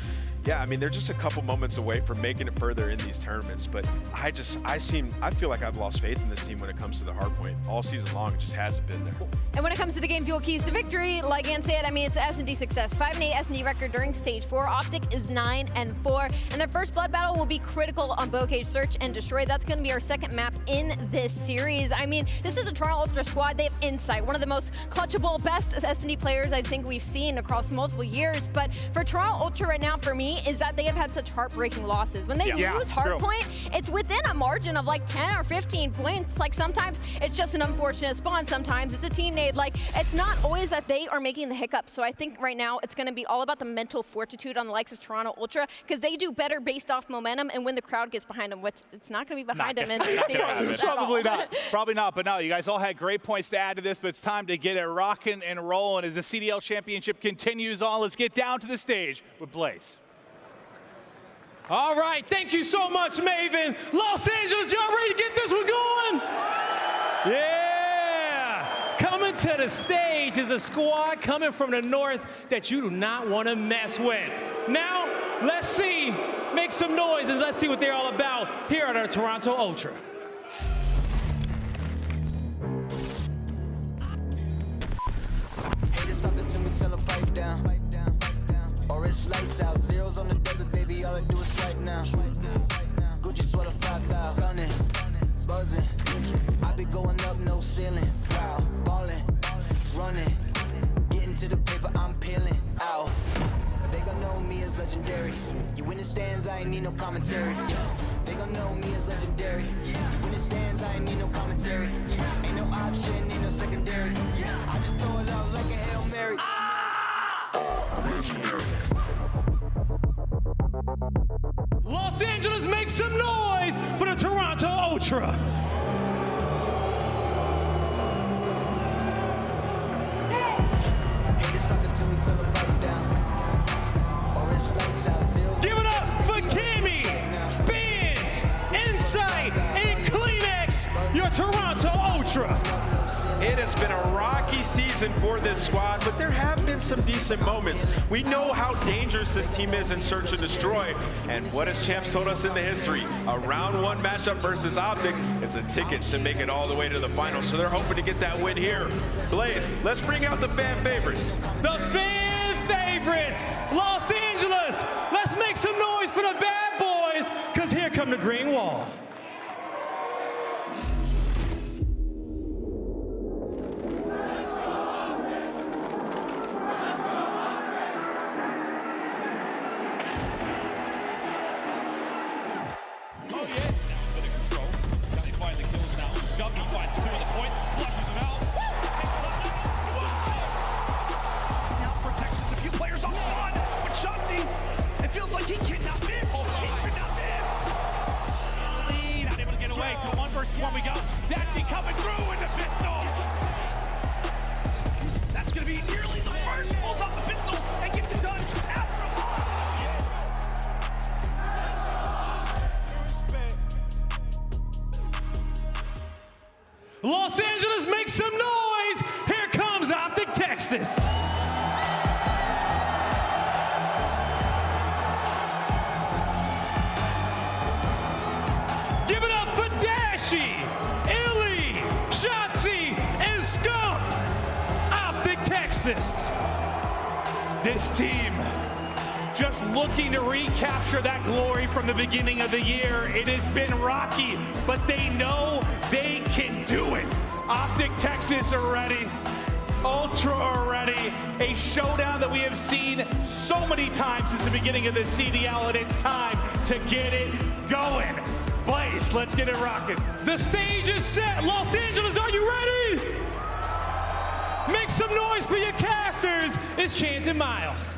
yeah, I mean, they're just a couple moments away from making it further in these tournaments, but I feel like I've lost faith in this team when it comes to the hard point. All season long, it just hasn't been there. And when it comes to the game fuel keys to victory, like Ant said, I mean, it's S&D success. 5-8 S&D record during stage 4. OpTic is 9-4, and their first blood battle will be critical on bow cage search and destroy. That's going to be our second map in this series. I mean, this is a Toronto Ultra squad. They have Insight, one of the most clutchable, best S&D players I think we've seen across multiple years. But for Toronto Ultra right now, for me, me is that they have had such heartbreaking losses. When they lose true. Hardpoint, it's within a margin of like 10 or 15 points. Like sometimes it's just an unfortunate spawn, sometimes it's a team nade. Like it's not always that they are making the hiccups. So I think right now it's going to be all about the mental fortitude on the likes of Toronto Ultra, because they do better based off momentum, and when the crowd gets behind them, it's not going to be behind them in the stadium. Probably not. Probably not. But no, you guys all had great points to add to this, but it's time to get it rocking and rolling as the CDL Championship continues on. Let's get down to the stage with Blaze. All right, thank you so much, Maven. Los Angeles, y'all ready to get this one going? Yeah! Coming to the stage is a squad coming from the north that you do not want to mess with. Now, let's see, make some noise and let's see what they're all about here at our Toronto Ultra. Haters talking to me, tell them pipe down. Or it's lights out. Zeros on the debit, baby, all I do is swipe now. Gucci sweater 5,000. Stunning, buzzing. I be going up, no ceiling. Wow, ballin', running. Getting to the paper, I'm peeling out. They gon' know me as legendary. You in the stands, I ain't need no commentary. They gon' know me as legendary. You in the stands, I ain't need no commentary. Ain't no option, ain't no secondary. I just throw it out like a Hail Mary. Los Angeles, make some noise for the Toronto Ultra. Haters talking to me, tell them pipe down. Or it's lights out. Zeros. Give it up for Kimmy, Bands, Insight, and Kleenex, your Toronto Ultra. It has been a rocky season for this squad, but there have been some decent moments. We know how dangerous this team is in Search and Destroy, and what has Champs told us in the history? A round one matchup versus OpTic is a ticket to make it all the way to the final, so they're hoping to get that win here. Blaze, let's bring out the fan favorites. The fan favorites, Los Angeles. Let's make some noise for the bad boys, because here come the Green Wall. One we got. Dashy coming through in the pistol. That's going to be nearly the first. Pulls off the pistol and gets it done. Afro. Los Angeles, make some noise. Here comes OpTic Texas. Give it up for Dashy, iLLeY, Shotzzy, and Scump. OpTic Texas. This team just looking to recapture that glory from the beginning of the year. It has been rocky, but they know they can do it. OpTic Texas are ready. Ultra are ready. A showdown that we have seen so many times since the beginning of the CDL, and it's time to get it going. Blaze, let's get it rocking. The stage is set. Los Angeles, are you ready? Make some noise for your casters. It's Chance and Miles.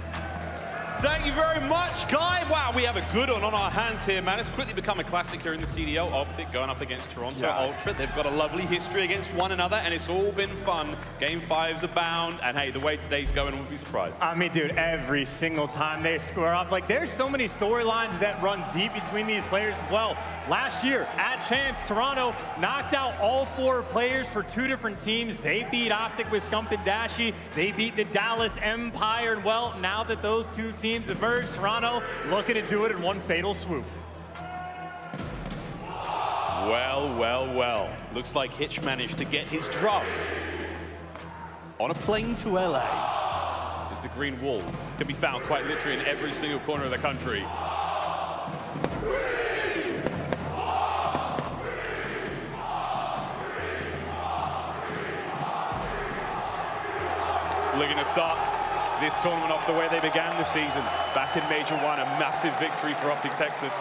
Thank you very much, Guy. Wow, we have a good one on our hands here, man. It's quickly become a classic here in the CDL. OpTic going up against Toronto Ultra. They've got a lovely history against one another, and it's all been fun. Game 5s abound, and hey, the way today's going, I wouldn't be surprised. I mean, dude, every single time they square up, like, there's so many storylines that run deep between these players as well. Last year, at Champs, Toronto knocked out all 4 players for 2 different teams. They beat OpTic with Scump and Dashy. They beat the Dallas Empire, and well, now that those 2 teams emerged, Toronto looking to do it in one fatal swoop. Well, well, well. Looks like Hitch managed to get his drop on a plane to LA. As the green wall can be found quite literally in every single corner of the country. Looking to start this tournament off the way they began the season. Back in Major 1, a massive victory for OpTic Texas.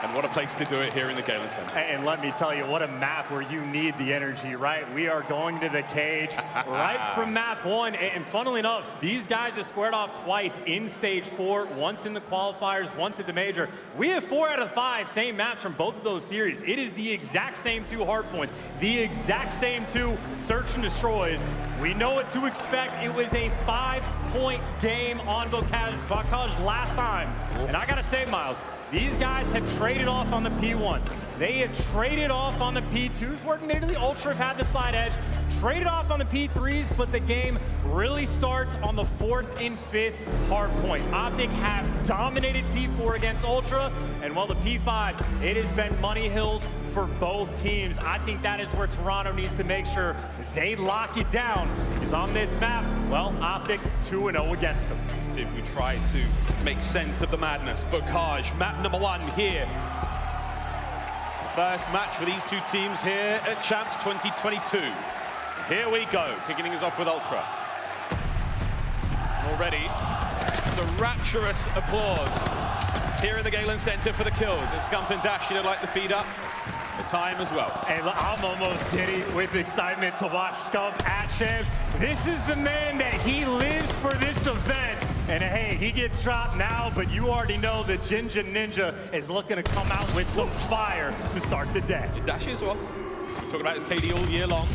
And what a place to do it here in the Galen Center. And let me tell you, what a map where you need the energy, right? We are going to the cage right from map 1. And funnily enough, these guys have squared off twice in stage 4, once in the qualifiers, once at the major. We have 4 out of 5 same maps from both of those series. It is the exact same 2 hard points, the exact same 2 search and destroys. We know what to expect. It was a 5-point game on Bocage last time. And I gotta say, Miles, these guys have traded off on the P1s. They have traded off on the P2s, where admittedly Ultra have had the slight edge. Traded off on the P3s, but the game really starts on the 4th and 5th hard point. OpTic have dominated P4 against Ultra, and while the P5s, it has been money hills for both teams. I think that is where Toronto needs to make sure they lock it down, because on this map, well, OpTic 2-0 against them. See if we try to make sense of the madness. Bocage, map number 1 here. First match for these 2 teams here at Champs 2022. Here we go, kicking things off with Ultra. Already, the rapturous applause here in the Galen Center for the kills as Scump and Dashy don't like the feed up. The time as well. Hey, I'm almost giddy with excitement to watch Scump at Champs. This is the man that he lives for this event. And hey, he gets dropped now, but you already know the Jinja Ninja is looking to come out with some fire to start the day. Dashy as well. We talk about his KD all year long.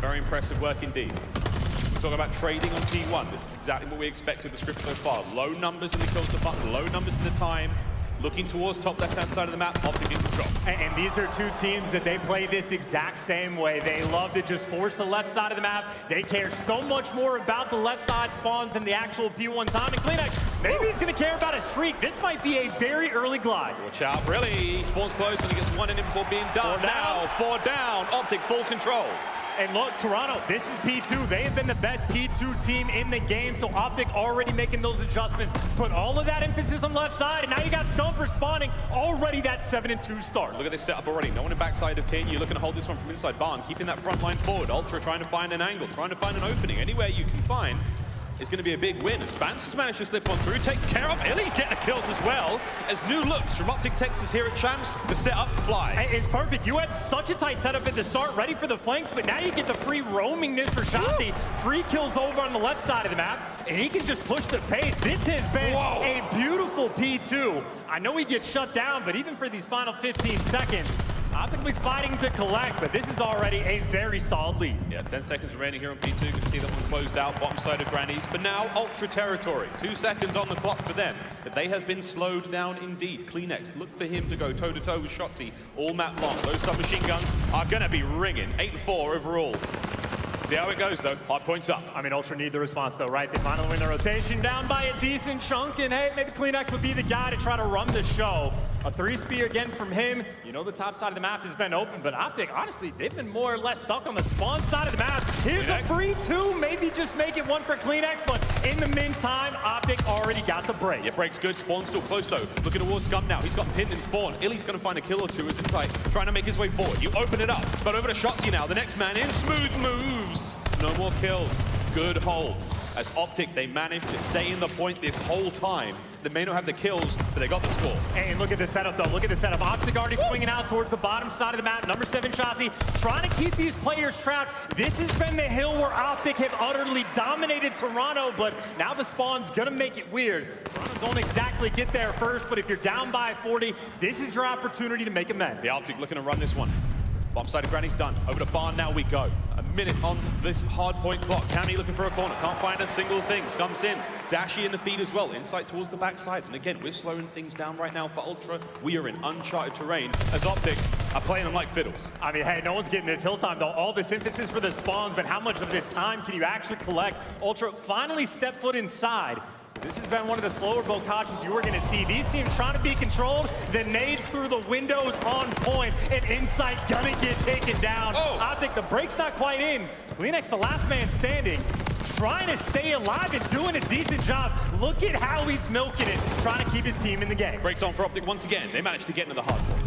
Very impressive work indeed. We talk about trading on T1. This is exactly what we expected the script so far. Low numbers in the kills to fuck, low numbers in the time. Looking towards top left-hand side of the map, OpTic in control. And these are 2 teams that they play this exact same way. They love to just force the left side of the map. They care so much more about the left side spawns than the actual P1 time. And CleanX, maybe he's going to care about a streak. This might be a very early glide. Watch out, really. He spawns close and he gets 1 in him before being done. Now, 4 down. OpTic full control. And look, Toronto, this is P2. They have been the best P2 team in the game, so OpTic already making those adjustments. Put all of that emphasis on the left side, and now you got Scump responding. Already that 7-2 start. Look at this setup already. No one in backside of 10. You're looking to hold this one from inside barn, keeping that front line forward. Ultra trying to find an angle, trying to find an opening. Anywhere you can find is going to be a big win. As Vance has managed to slip on through, taken care of. iLLeY's getting the kills as well. As new looks from OpTic Texas here at Champs, the setup flies. It's perfect. You had such a tight setup at the start, ready for the flanks, but now you get the free roamingness for Shotzzy. Free kills over on the left side of the map, and he can just push the pace. This has been a beautiful P2. I know he gets shut down, but even for these final 15 seconds, OpTic will be fighting to collect, but this is already a very solid lead. Yeah, 10 seconds remaining here on P2. You can see that one closed out, bottom side of Grannies. For now, Ultra territory. 2 seconds on the clock for them. But they have been slowed down indeed. CleanX, look for him to go toe-to-toe with Shotzzy all map long. Those submachine guns are going to be ringing. 8-4 overall. See how it goes, though. Hard points up. I mean, Ultra need the response, though, right? They finally win the rotation down by a decent chunk, and hey, maybe CleanX would be the guy to try to run the show. A 3-spear again from him. You know the top side of the map has been open, but OpTic, honestly, they've been more or less stuck on the spawn side of the map. Here's CleanX. A free 2, maybe just make it 1 for CleanX, but in the meantime, OpTic already got the break. Yeah, break's good. Spawn's still close, though. Looking towards Scump now. He's got pinned in spawn. iLLeY's going to find a kill or 2 as it's tight, trying to make his way forward. You open it up, but over to Shotzzy now. The next man in. Smooth moves. No more kills. Good hold. As OpTic, they managed to stay in the point this whole time. They may not have the kills, but they got the score. And look at the setup, though. Look at the setup. OpTic already swinging out towards the bottom side of the map. Number 7, Shotzzy, trying to keep these players trapped. This has been the hill where OpTic have utterly dominated Toronto, but now the spawn's gonna make it weird. Toronto don't exactly get there first, but if you're down by 40, this is your opportunity to make amends. The OpTic looking to run this one. Bottom side of Granny's done. Over to barn now we go. A minute on this hard point clock. Cammy looking for a corner. Can't find a single thing. Scump's in. Dashy in the feed as well. Insight towards the backside. And again, we're slowing things down right now for Ultra. We are in uncharted terrain as OpTic are playing them like fiddles. I mean, hey, no one's getting this hill time, though. All this emphasis for the spawns, but how much of this time can you actually collect? Ultra finally step foot inside. This has been one of the slower Bokaches you were going to see. These teams trying to be controlled. The nades through the windows on point. And Insight gonna get taken down. OpTic, the break's not quite in. CleanX, the last man standing, trying to stay alive and doing a decent job. Look at how he's milking it, trying to keep his team in the game. Breaks on for OpTic once again. They managed to get into the hard point.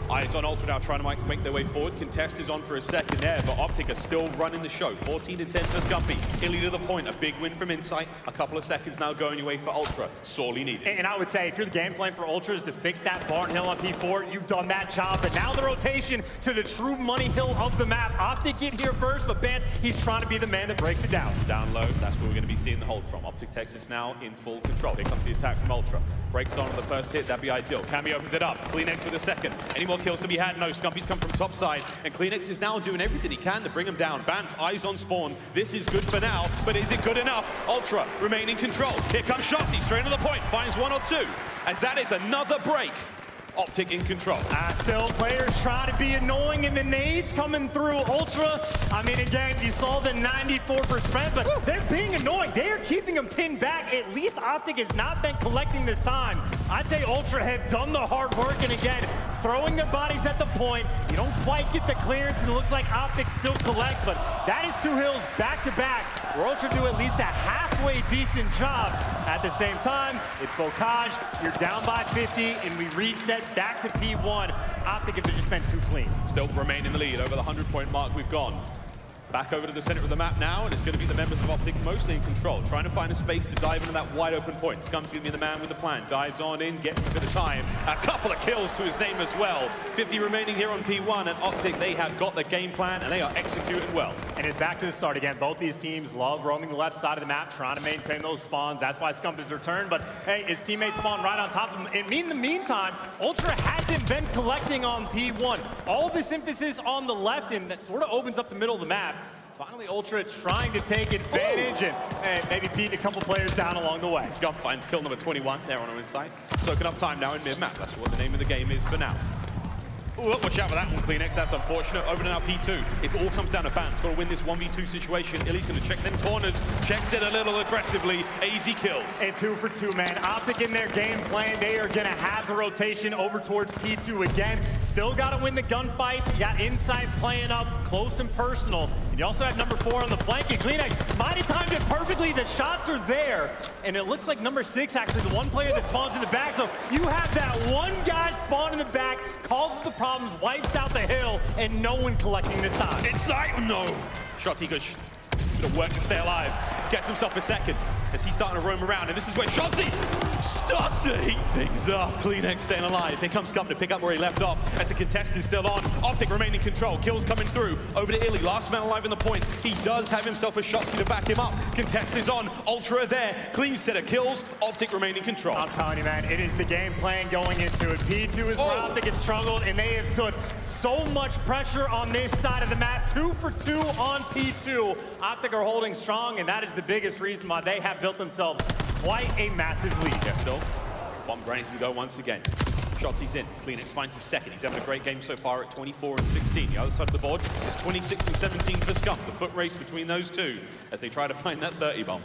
Eyes on Ultra now, trying to make their way forward. Contest is on for a second there, but OpTic are still running the show. 14-10 for Scumpy. iLLeY to the point, a big win from Insight. A couple of seconds now going your way for Ultra. Sorely needed. And I would say, if you're the game plan for Ultra is to fix that Barn Hill on P4, you've done that job. But now the rotation to the true money hill of the map. OpTic get here first, but Bance, he's trying to be the man that breaks it down. Down low, that's where we're going to be seeing the hold from. OpTic Texas now in full control. Here comes the attack from Ultra. Breaks on with the first hit, that'd be ideal. Cammy opens it up. Cleanx with a second. Any more kills to be had? No. Scumpy's come from top side, and Cleanx is now doing everything he can to bring him down. Bance, eyes on spawn. This is good for now, but is it good enough? Ultra remain in control. Here comes Shotzzy, straight to the point. Finds one or two, as that is another break. OpTic in control. Still players trying to be annoying, and the nades coming through. Ultra, I mean, again, you saw the 94%, but they're being annoying. They are keeping them pinned back. At least OpTic has not been collecting this time. I'd say Ultra have done the hard work, and again, throwing their bodies at the point. You don't quite get the clearance, and it looks like OpTic still collects, but that is 2 hills back-to-back, where Ultra do at least a halfway decent job. At the same time, it's Bocage. You're down by 50, and we reset back to P1. OpTic have just been too clean. Still remain in the lead. Over the 100-point mark we've gone. Back over to the center of the map now, and it's going to be the members of OpTic mostly in control, trying to find a space to dive into that wide open point. Scump's going to be the man with the plan. Dives on in, gets a bit of time. A couple of kills to his name as well. 50 remaining here on P1, and OpTic, they have got the game plan, and they are executing well. And it's back to the start again. Both these teams love roaming the left side of the map, trying to maintain those spawns. That's why Scump has returned, but hey, his teammates spawn right on top of him. In the meantime, Ultra hasn't been collecting on P1. All this emphasis on the left, and that sort of opens up the middle of the map. Finally, Ultra trying to take advantage and maybe beat a couple players down along the way. Scump finds kill number 21 there on our inside. Soaking up time now in mid-map. That's what the name of the game is for now. Ooh, watch out for that one, Cleanx. That's unfortunate. Over to now P2. It all comes down to Bance. Got to win this 1v2 situation. iLLeY's going to check them corners. Checks it a little aggressively. aBeZy kills. And 2 for 2, man. OpTic in their game plan. They are going to have the rotation over towards P2 again. Still got to win the gunfight. You got Insight playing up close and personal. And you also have number 4 on the flank. And Cleanx might have timed it perfectly. The shots are there. And it looks like number 6, actually, the one player that spawns in the back. So you have that one guy spawn in the back, causes the problems, wipes out the hill, and no one collecting this time. Insight, no. Shotzzy goes to work to stay alive. Gets himself a second as he's starting to roam around, and this is where Shotzzy starts to heat things up. Cleanx staying alive. Here comes Scump to pick up where he left off as the contest is still on. OpTic remain in control. Kills coming through. Over to iLLeY. Last man alive in the point. He does have himself a Shotzzy to back him up. Contest is on. Ultra there. Clean set of kills. OpTic remain in control. I'm telling you, man, it is the game plan going into it. P2 is where OpTic has struggled, and they have stood so much pressure on this side of the map. 2 for 2 on P2. OpTic are holding strong, and that is the biggest reason why they have built themselves quite a massive lead. Yeah, still. Bomb grenades can go once again. Shotzzy's in. Cleanx finds his second. He's having a great game so far at 24 and 16. The other side of the board is 26 and 17 for Scump. The foot race between those two as they try to find that 30 bomb.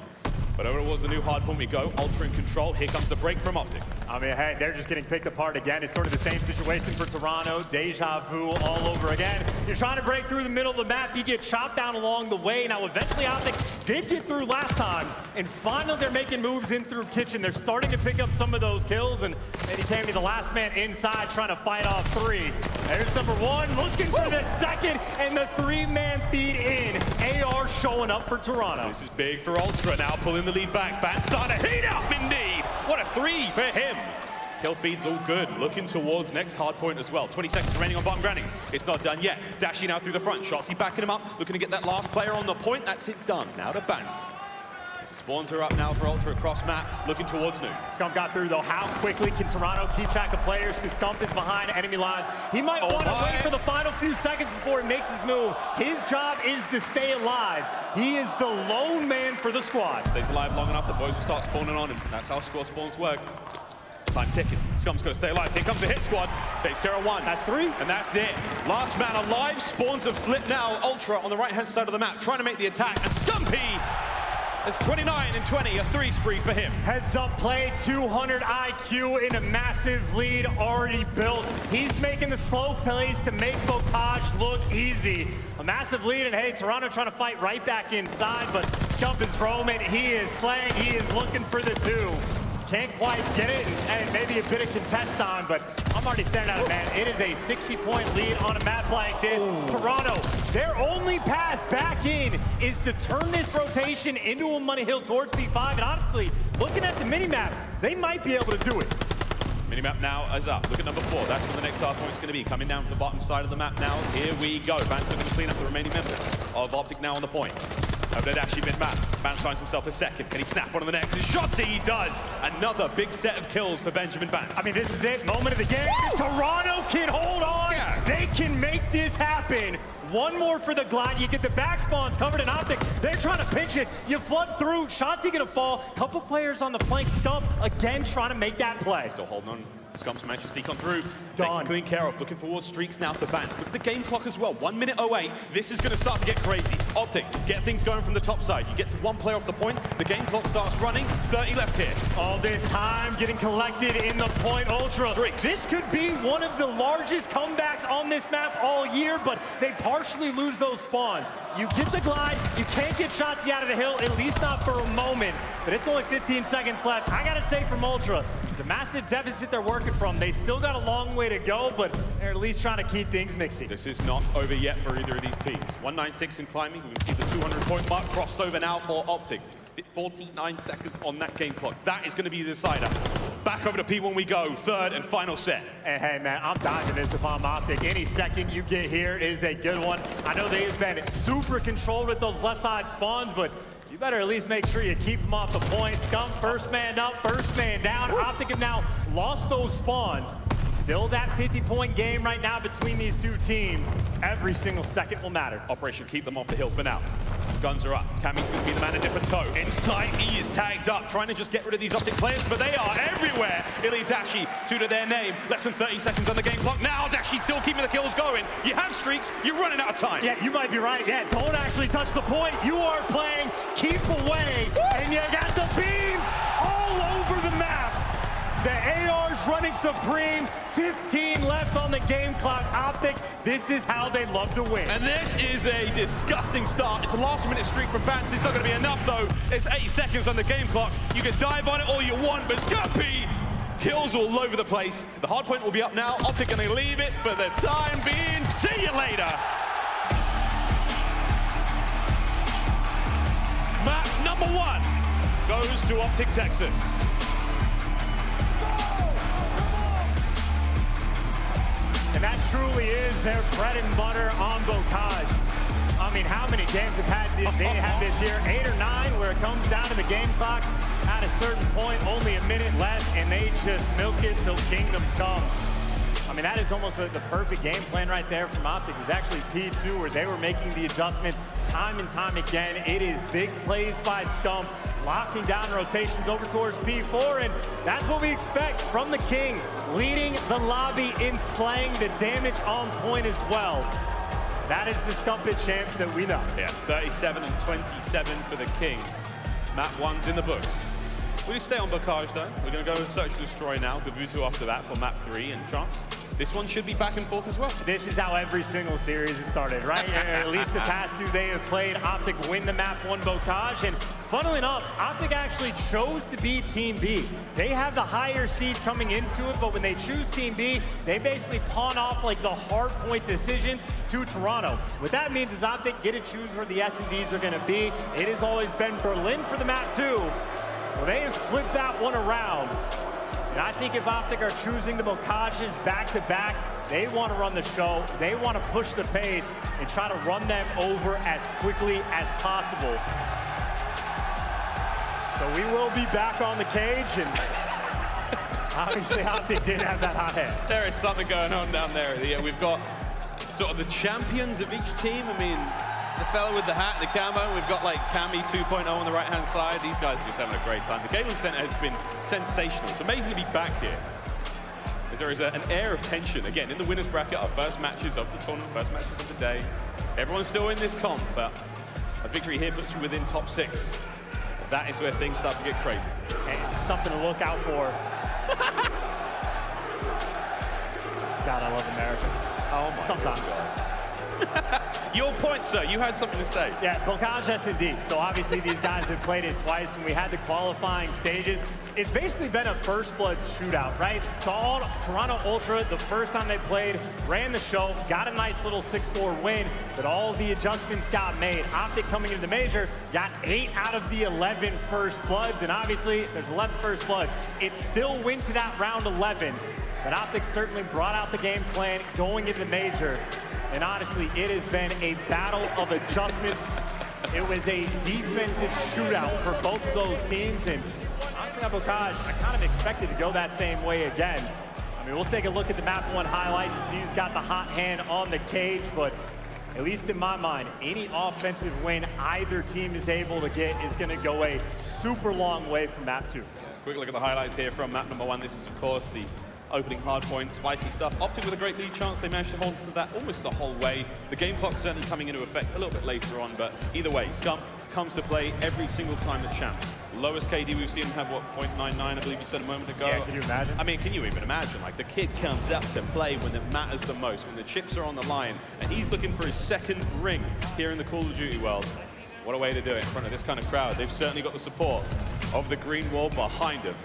But over towards the new hard point we go. Ultra in control. Here comes the break from OpTic. I mean, hey, they're just getting picked apart again. It's sort of the same situation for Toronto. Deja vu all over again. You're trying to break through the middle of the map. You get chopped down along the way. Now, eventually, OpTic did get through last time. And finally, they're making moves in through Kitchen. They're starting to pick up some of those kills. And maybe can be the last man inside trying to fight off 3. There's number 1 looking for the second. And the 3-man feed in. AR showing up for Toronto. This is big for Ultra now, pulling the lead back. Bance starting to heat up indeed. What a 3 for him. Kill feed's all good. Looking towards next hard point as well. 20 seconds remaining on bottom grannies. It's not done yet. Dashy now through the front. Shotzzy backing him up. Looking to get that last player on the point. That's it done. Now to Bance. The spawns are up now for Ultra across map. Looking towards new. Scump got through though. How quickly can Toronto keep track of players? Because Scump is behind enemy lines. He might want to wait for the final few seconds before he makes his move. His job is to stay alive. He is the lone man for the squad. Stays alive long enough, the boys will start spawning on him. That's how squad spawns work. Time ticking. Scump's going to stay alive. Here comes the hit squad. Takes care of 1. That's 3. And that's it. Last man alive. Spawns have flipped now. Ultra on the right-hand side of the map, trying to make the attack. And Scumpy, it's 29 and 20, a 3 spree for him. Heads up play, 200 IQ in a massive lead already built. He's making the slow plays to make Bocage look easy. A massive lead, and hey, Toronto trying to fight right back inside, but Scump is roaming. He is slaying. He is looking for the 2. can't quite get it, and maybe a bit of contest time, but I'm already staring at it, man. It is a 60-point lead on a map like this. Toronto, their only path back in is to turn this rotation into a money hill towards P5, and honestly, looking at the minimap, they might be able to do it. Minimap now is up. Look at number 4. That's where the next hard point is going to be. Coming down from the bottom side of the map now. Here we go. Vance looking to clean up the remaining members of OpTic now on the point. Over there, Dashy mid-map. Vance finds himself a second. Can he snap one of the next? And Shotzzy, he does. Another big set of kills for Benjamin Vance. I mean, this is it. Moment of the game. Toronto can hold on. Yeah. They can make this happen. One more for the glide. You get the back spawns covered in OpTic. They're trying to pinch it. You flood through. Shotzzy gonna fall. Couple players on the flank. Scump again trying to make that play. Still holding on. Scump's managed to sneak on through. Done. Clean care of. Looking forward streaks now for Vance. Look at the game clock as well. 1 minute 08. This is going to start to get crazy. OpTic, get things going from the top side. You get to one player off the point. The game clock starts running. 30 left here. All this time getting collected in the point ultra. Streaks. This could be one of the largest comebacks on this map all year, but they partially lose those spawns. You get the glide. You can't get Shotzzy out of the hill, at least not for a moment. But it's only 15 seconds left. I got to say from Ultra, it's a massive deficit they're working from. They still got a long way to go, but they're at least trying to keep things mixy. This is not over yet for either of these teams. 196 in climbing. We can see the 200-point mark crossed over now for OpTic. 49 seconds on that game clock. That is going to be the decider. Back over to P when we go. Third and final set. And hey, man, I'm diving this upon OpTic. Any second you get here is a good one. I know they've been super controlled with those left side spawns, but you better at least make sure you keep them off the point. Scump, first man up, first man down. OpTic have now lost those spawns. Still that 50-point game right now between these two teams. Every single second will matter. Operation keep them off the hill for now. Guns are up. Cammy's going to be the man to dip a toe. Inside, he is tagged up, trying to just get rid of these OpTic players, but they are everywhere. iLLeY, Dashy, 2 to their name. Less than 30 seconds on the game clock. Now Dashy still keeping the kills going. You have streaks, you're running out of time. Yeah, you might be right. Yeah, don't actually touch the point. You are playing keep away, and you got the beams all over the map. The AR's running supreme. 15 left on the game clock. OpTic, this is how they love to win. And this is a disgusting start. It's a last-minute streak from Vance. It's not going to be enough, though. It's 8 seconds on the game clock. You can dive on it all you want, but Scumpy kills all over the place. The hard point will be up now. OpTic going to leave it for the time being. See you later. Map number 1 goes to OpTic Texas. And that truly is their bread and butter on Bocage. I mean, how many games have they had this year? 8 or 9, where it comes down to the game clock at a certain point, only a minute left, and they just milk it till kingdom come. I mean, that is almost the perfect game plan right there from OpTic. It was actually P2 where they were making the adjustments time and time again. It is big plays by Scump, locking down rotations over towards P4, and that's what we expect from the King, leading the lobby in slaying the damage on point as well. That is the Scumpit champs that we know. Yeah, 37 and 27 for the King. Map 1's in the books. We stay on Bocage though. We're going to go and search and destroy now. Gavutu after that for map 3, and Chance, this one should be back and forth as well. This is how every single series has started, right? At least the past 2 they have played. OpTic win the map 1 Bocage, and funnily enough, OpTic actually chose to be Team B. They have the higher seed coming into it, but when they choose Team B, they basically pawn off like the hard point decisions to Toronto. What that means is OpTic get to choose where the S&Ds are going to be. It has always been Berlin for the map 2. Well, they have flipped that one around. And I think if OpTic are choosing the Bocages back-to-back, they want to run the show. They want to push the pace and try to run them over as quickly as possible. So we will be back on the cage, and obviously OpTic did have that hot head. There is something going on down there. Yeah, we've got sort of the champions of each team. I mean, the fella with the hat, the camo, we've got like Cammy 2.0 on the right-hand side. These guys are just having a great time. The Galen Center has been sensational. It's amazing to be back here. As there is an air of tension. Again, in the winner's bracket, our first matches of the tournament, first matches of the day. Everyone's still in this comp, but a victory here puts you within top 6. That is where things start to get crazy. And something to look out for. God, I love America. Oh my Sometimes. God. Your point, sir. You had something to say. Yeah, Bocage S&D. So obviously these guys have played it twice, and we had the qualifying stages. It's basically been a first blood shootout, right? So all Toronto Ultra, the first time they played, ran the show, got a nice little 6-4 win, but all the adjustments got made. OpTic coming into the major got 8 out of the 11 first bloods, and obviously there's 11 first bloods. It still went to that round 11, but OpTic certainly brought out the game plan going into the major. And honestly, it has been a battle of adjustments. It was a defensive shootout for both of those teams, and honestly, Bocage, I kind of expected to go that same way again. I mean, we'll take a look at the map 1 highlights and see who's got the hot hand on the cage, but at least in my mind, any offensive win either team is able to get is going to go a super long way from map 2. Yeah, quick look at the highlights here from map number 1. This is, of course, the opening hardpoint, spicy stuff. OpTic with a great lead chance. They managed to hold to that almost the whole way. The game clock certainly coming into effect a little bit later on, but either way, Scump comes to play every single time at champs. Lowest KD we've seen him have, what, 0.99, I believe you said a moment ago. Yeah, can you imagine? I mean, can you even imagine? Like, the kid comes up to play when it matters the most, when the chips are on the line, and he's looking for his second ring here in the Call of Duty world. What a way to do it in front of this kind of crowd. They've certainly got the support of the green wall behind him.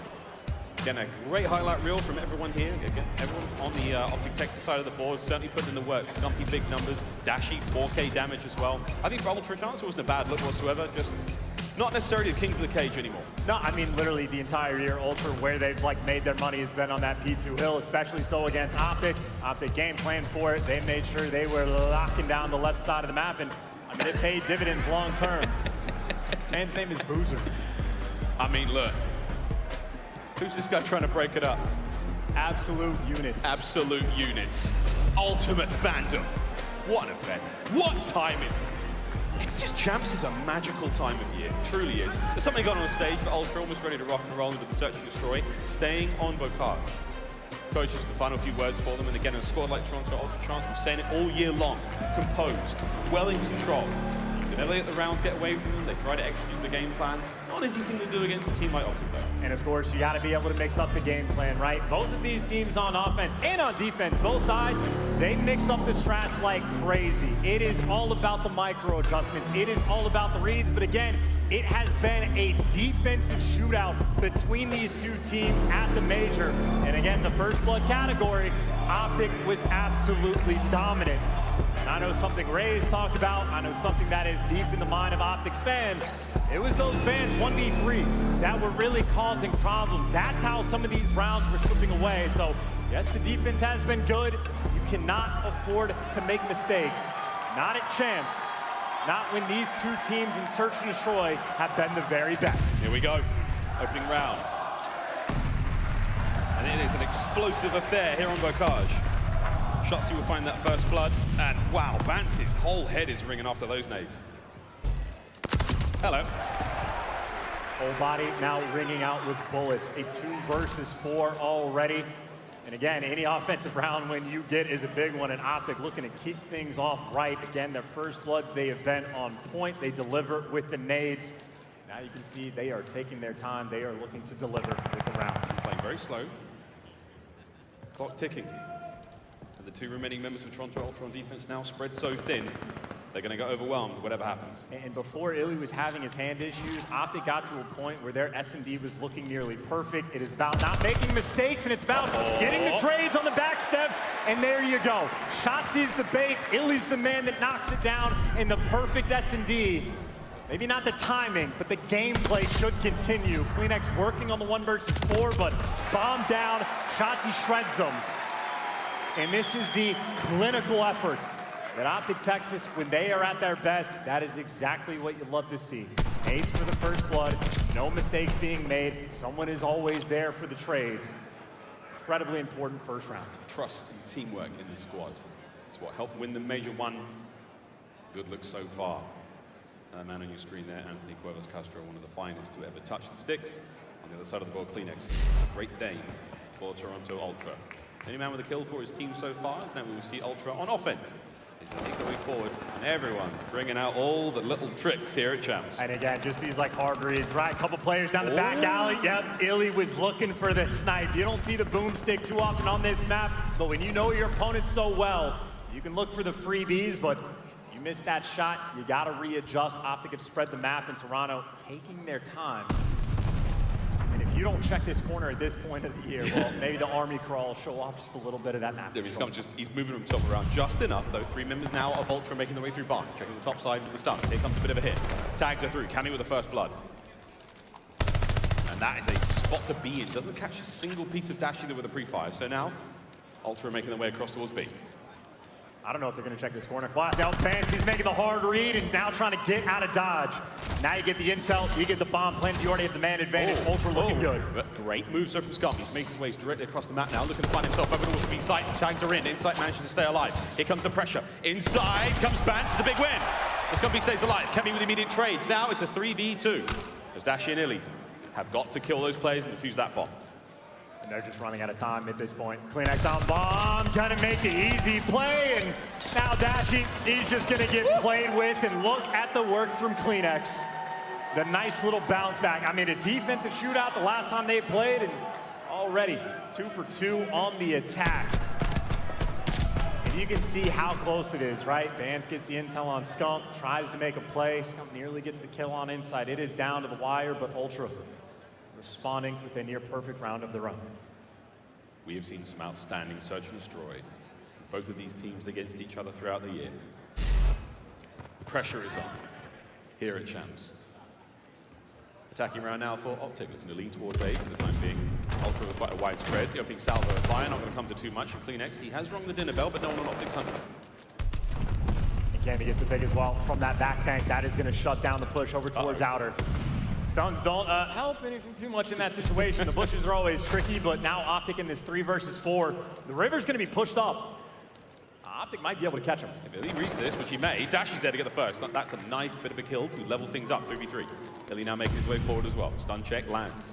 Again, a great highlight reel from everyone here. Again, everyone on the OpTic Texas side of the board certainly putting in the work. Scumpy big numbers, Dashy 4K damage as well. I think for Ultra Chance it wasn't a bad look whatsoever, just not necessarily the kings of the cage anymore. No, I mean literally the entire year Ultra where they've made their money has been on that P2 hill, especially so against OpTic. OpTic game plan for it. They made sure they were locking down the left side of the map, and I mean it paid dividends long term. Man's name is Boozer. I mean, look. Who's this guy trying to break it up? Absolute units. Absolute units. Ultimate fandom. What an event. What time is it? It's just champs is a magical time of year. It truly is. There's something going on stage for Ultra, almost ready to rock and roll into the search and destroy. Staying on Bocage. Coach, just the final few words for them. And again, a squad like Toronto Ultra Chance, we're saying it all year long. Composed. Well in control. They never let the rounds get away from them. They try to execute the game plan. Not an easy thing to do against a team like OpTic, though. And of course, you got to be able to mix up the game plan, right? Both of these teams on offense and on defense, both sides, they mix up the strats like crazy. It is all about the micro adjustments. It is all about the reads. But again, it has been a defensive shootout between these two teams at the major. And again, the first blood category, OpTic was absolutely dominant. And I know something Ray's talked about. I know something that is deep in the mind of OpTic's fans. It was those fans 1v3s that were really causing problems. That's how some of these rounds were slipping away. So yes, the defense has been good. You cannot afford to make mistakes. Not at champs. Not when these two teams in Search and Destroy have been the very best. Here we go. Opening round. And it is an explosive affair here on Bocage. Shotzzy will find that first blood, and wow, Vance's whole head is ringing after those nades. Hello. Whole body now ringing out with bullets. A 2 versus 4 already. And again, any offensive round win you get is a big one, and OpTic looking to keep things off right. Again, their first blood, they have been on point. They deliver with the nades. Now you can see they are taking their time. They are looking to deliver with the round. Playing very slow. Clock ticking. The 2 remaining members of Toronto Ultra on defense now spread so thin, they're going to get overwhelmed, whatever happens. And before iLLeY was having his hand issues, OpTic got to a point where their S&D was looking nearly perfect. It is about not making mistakes, and it's about getting the trades on the back steps, and there you go. Shotzzy's the bait, iLLeY's the man that knocks it down, and the perfect S&D. Maybe not the timing, but the gameplay should continue. Cleanex working on the 1 versus 4, but bomb down, Shotzzy shreds them. And this is the clinical efforts that OpTic Texas, when they are at their best, that is exactly what you love to see. Nades for the first blood, no mistakes being made. Someone is always there for the trades. Incredibly important first round. Trust and teamwork in the squad. It's what helped win the Major 1. Good look so far. And the man on your screen there, Anthony Cuevas Castro, one of the finest to ever touch the sticks. On the other side of the ball, Cleanex. Great day for Toronto Ultra. Any man with a kill for his team so far, as now we will see Ultra on offense. Is the lead going forward, and everyone's bringing out all the little tricks here at champs. And again, just these like hard reads, right? A couple players down the back alley. Yep, iLLeY was looking for the snipe. You don't see the boomstick too often on this map, but when you know your opponent so well, You can look for the freebies, but you missed that shot, you gotta readjust. OpTic have spread the map in Toronto, taking their time. And if you don't check this corner at this point of the year, well, maybe the army crawl will show off just a little bit of that map. He's moving himself around just enough, though. 3 members now of Ultra making their way through barn. Checking the top side with the stun. Here comes a bit of a hit. Tags are through. Cammy with the first blood. And that is a spot to be in. Doesn't catch a single piece of Dashy with a pre-fire. So now, Ultra are making their way across towards B. I don't know if they're going to check this corner. Now Fancy's making the hard read and now trying to get out of dodge. Now you get the intel, you get the bomb plant, you already have the man advantage. Ultra looking good. Great move so from Scump. He's making his way directly across the map now, looking to find himself over towards the B site. Tags are in. Insight manages to stay alive. Here comes the pressure. Inside comes Bance. It's a big win. The Scumpy stays alive. Kemi with immediate trades. Now it's a 3v2. As Dashy and iLLeY have got to kill those players and defuse that bomb. And they're just running out of time at this point. CleanX on bomb, gonna make the easy play, and now Dashy, he's just gonna get played with, and look at the work from CleanX. The nice little bounce back. I mean, a defensive shootout the last time they played, and already 2 for 2 on the attack. And you can see how close it is, right? Vance gets the intel on Scump, tries to make a play. Scump nearly gets the kill on inside. It is down to the wire, but Ultra responding with a near perfect round of their own. We have seen some outstanding search and destroy from both of these teams against each other throughout the year. The pressure is on here at Champs. Attacking round now for OpTic, looking to lean towards A for the time being. Ultra with quite a wide spread. The opening salvo of fire, not going to come to too much. And CleanX, he has rung the dinner bell, but no one on OpTic's hunter. And Cammy gets the pick as well from that back tank. That is going to shut down the push over towards outer. Stuns don't help anything too much in that situation. The bushes are always tricky, but now OpTic in this 3 versus 4. The River's going to be pushed up. OpTic might be able to catch him. If iLLeY reads this, which he may, Dashy's there to get the first. That's a nice bit of a kill to level things up, 3v3. iLLeY now making his way forward as well. Stun check, lands.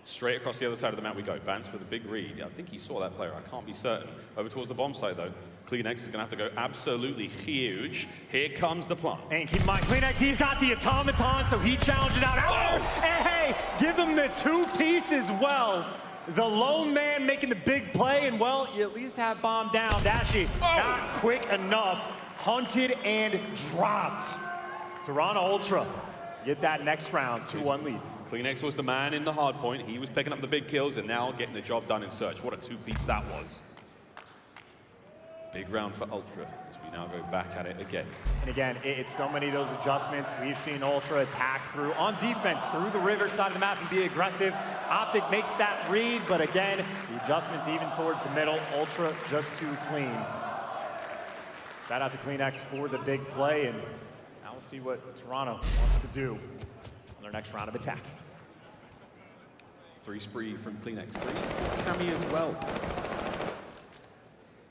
Straight across the other side of the map we go. Bance with a big read. I think he saw that player, I can't be certain. Over towards the bomb site though. CleanX is gonna have to go absolutely huge. Here comes the plant. And keep in mind, CleanX, he's got the automaton, so he challenged it out. Oh! And hey, give him the 2-piece as well. The lone man making the big play, and well, you at least have bomb down. Dashy, not quick enough. Hunted and dropped. Toronto Ultra get that next round, 2-1 lead. CleanX was the man in the hard point. He was picking up the big kills and now getting the job done in search. What a 2-piece that was. Big round for Ultra as we now go back at it again. And again, it's so many of those adjustments. We've seen Ultra attack through, on defense, through the river side of the map and be aggressive. OpTic makes that read, but again, the adjustments even towards the middle. Ultra just too clean. Shout out to CleanX for the big play, and now we'll see what Toronto wants to do on their next round of attack. 3 spree from CleanX, 3 Cammy as well.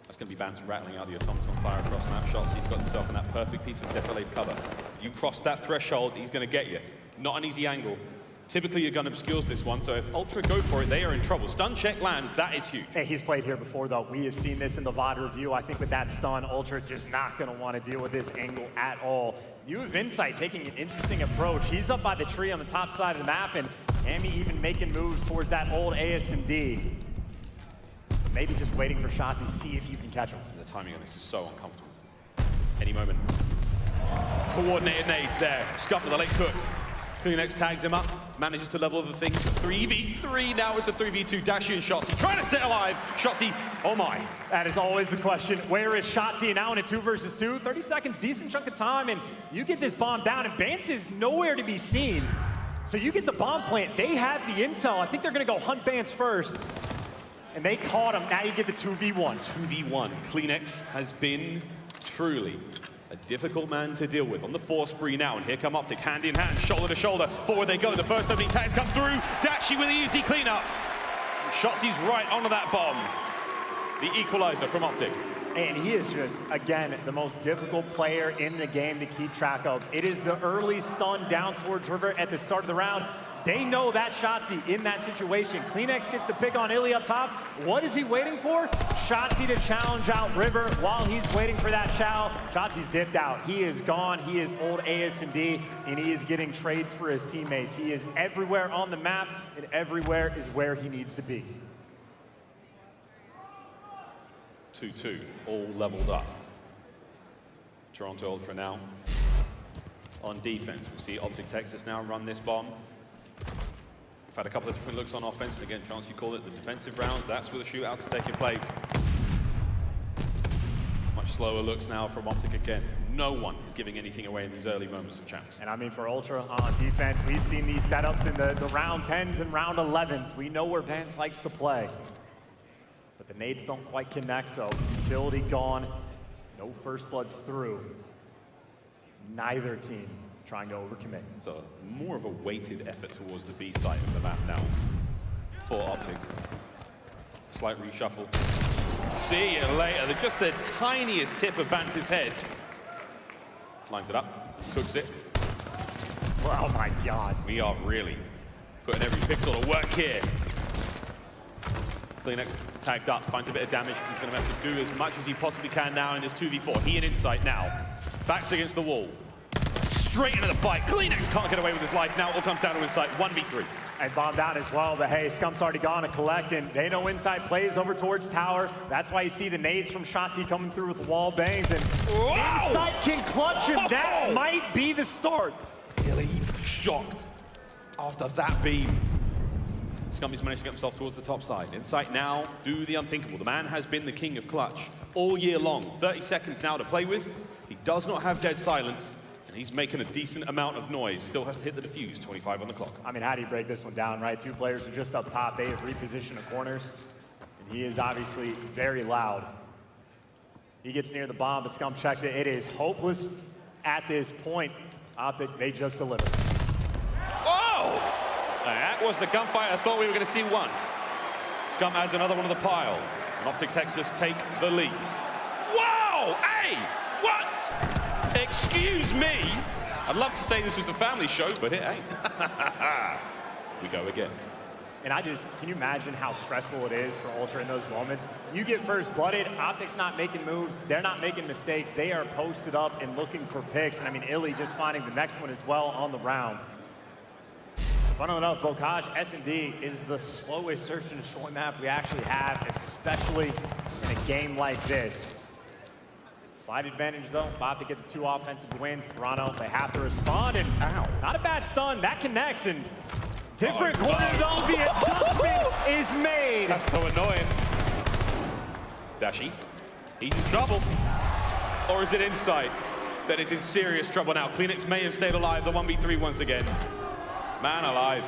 That's going to be Bance rattling out the automaton fire across map. Shotzzy's got himself in that perfect piece of defilade cover. If you cross that threshold, he's going to get you. Not an easy angle. Typically, your gun obscures this one, so if Ultra go for it, they are in trouble. Stun check lands, that is huge. Hey, he's played here before, though. We have seen this in the VOD review. I think with that stun, Ultra just not going to want to deal with this angle at all. You have Insight taking an interesting approach. He's up by the tree on the top side of the map, and Cammy even making moves towards that old ASMD. Maybe just waiting for Shotzzy, see if you can catch him. The timing on this is so uncomfortable. Any moment. Coordinated nades there. Scump with a late cook. CleanX tags him up, manages to level the things. 3v3, now it's a 3v2. Dashy and Shotzzy trying to stay alive. Shotzzy, oh my. That is always the question. Where is Shotzzy now in a 2 versus 2? 30 seconds, decent chunk of time, and you get this bomb down, and Bance is nowhere to be seen. So you get the bomb plant. They have the intel. I think they're going to go hunt Bance first. And they caught him. Now you get the 2v1. 2v1. CleanX has been truly a difficult man to deal with on the 4 spree now. And here come OpTic, hand in hand, shoulder to shoulder. Forward they go. The first opening tags come through. Dashy with the easy cleanup. Shotzzy's right onto that bomb. The equalizer from OpTic. And he is just, again, the most difficult player in the game to keep track of. It is the early stun down towards Røkkr at the start of the round. They know that Shotzzy in that situation. CleanX gets the pick on iLLeY up top. What is he waiting for? Shotzzy to challenge out Røkkr while he's waiting for that chow. Shotzzy's dipped out. He is gone. He is old ASMD, and he is getting trades for his teammates. He is everywhere on the map, and everywhere is where he needs to be. 2-2, all leveled up. Toronto Ultra now on defense. We'll see OpTic Texas now run this bomb. We've had a couple of different looks on offense, and again, Chance, you call it the defensive rounds. That's where the shootouts are taking place. Much slower looks now from OpTic again. No one is giving anything away in these early moments of champs. And I mean, for Ultra on defense, we've seen these setups in the round 10s and round 11s. We know where Vance likes to play. But the nades don't quite connect, so utility gone. No first bloods through. Neither team trying to overcommit. So more of a weighted effort towards the B side of the map now for OpTic. Slight reshuffle. See you later. Just the tiniest tip of Vance's head. Lines it up, cooks it. Oh my God. We are really putting every pixel to work here. Cleanx tagged up, finds a bit of damage. He's going to have to do as much as he possibly can now in this 2v4. He and Insight now. Backs against the wall. Straight into the fight. Cleanx can't get away with his life now. It all comes down to Insight. 1v3. And bomb down as well, but hey, Scump's already gone to collect, and they know Insight plays over towards tower. That's why you see the nades from Shotzzy coming through with wall bangs, and Insight can clutch him. That might be the start. iLLeY shocked after that beam. Scumpy's managed to get himself towards the top side. Insight now do the unthinkable. The man has been the king of clutch all year long. 30 seconds now to play with. He does not have dead silence, and he's making a decent amount of noise. Still has to hit the defuse, 25 on the clock. I mean, how do you break this one down, right? Two players are just up top. They have repositioned the corners, and he is obviously very loud. He gets near the bomb, but Scump checks it. It is hopeless at this point. OpTic, they just delivered. Oh! That was the gunfight I thought we were going to see one. Scump adds another one to the pile. And OpTic Texas take the lead. Wow! Hey! What? Excuse me? I'd love to say this was a family show, but it ain't. We go again. And can you imagine how stressful it is for Ultra in those moments? You get first blooded, OpTic's not making moves, they're not making mistakes, they are posted up and looking for picks, and I mean, iLLeY just finding the next one as well on the round. Funnily enough, Bocage S&D is the slowest search and destroy map we actually have, especially in a game like this. Slight advantage though, OpTic get the 2 offensive wins. Toronto, they have to respond, and not a bad stun, that connects, and different corner though, the adjustment is made. That's so annoying. Dashy, he's in trouble. Or is it Insight that is in serious trouble now? Cleanx may have stayed alive, the 1v3 once again. Man alive.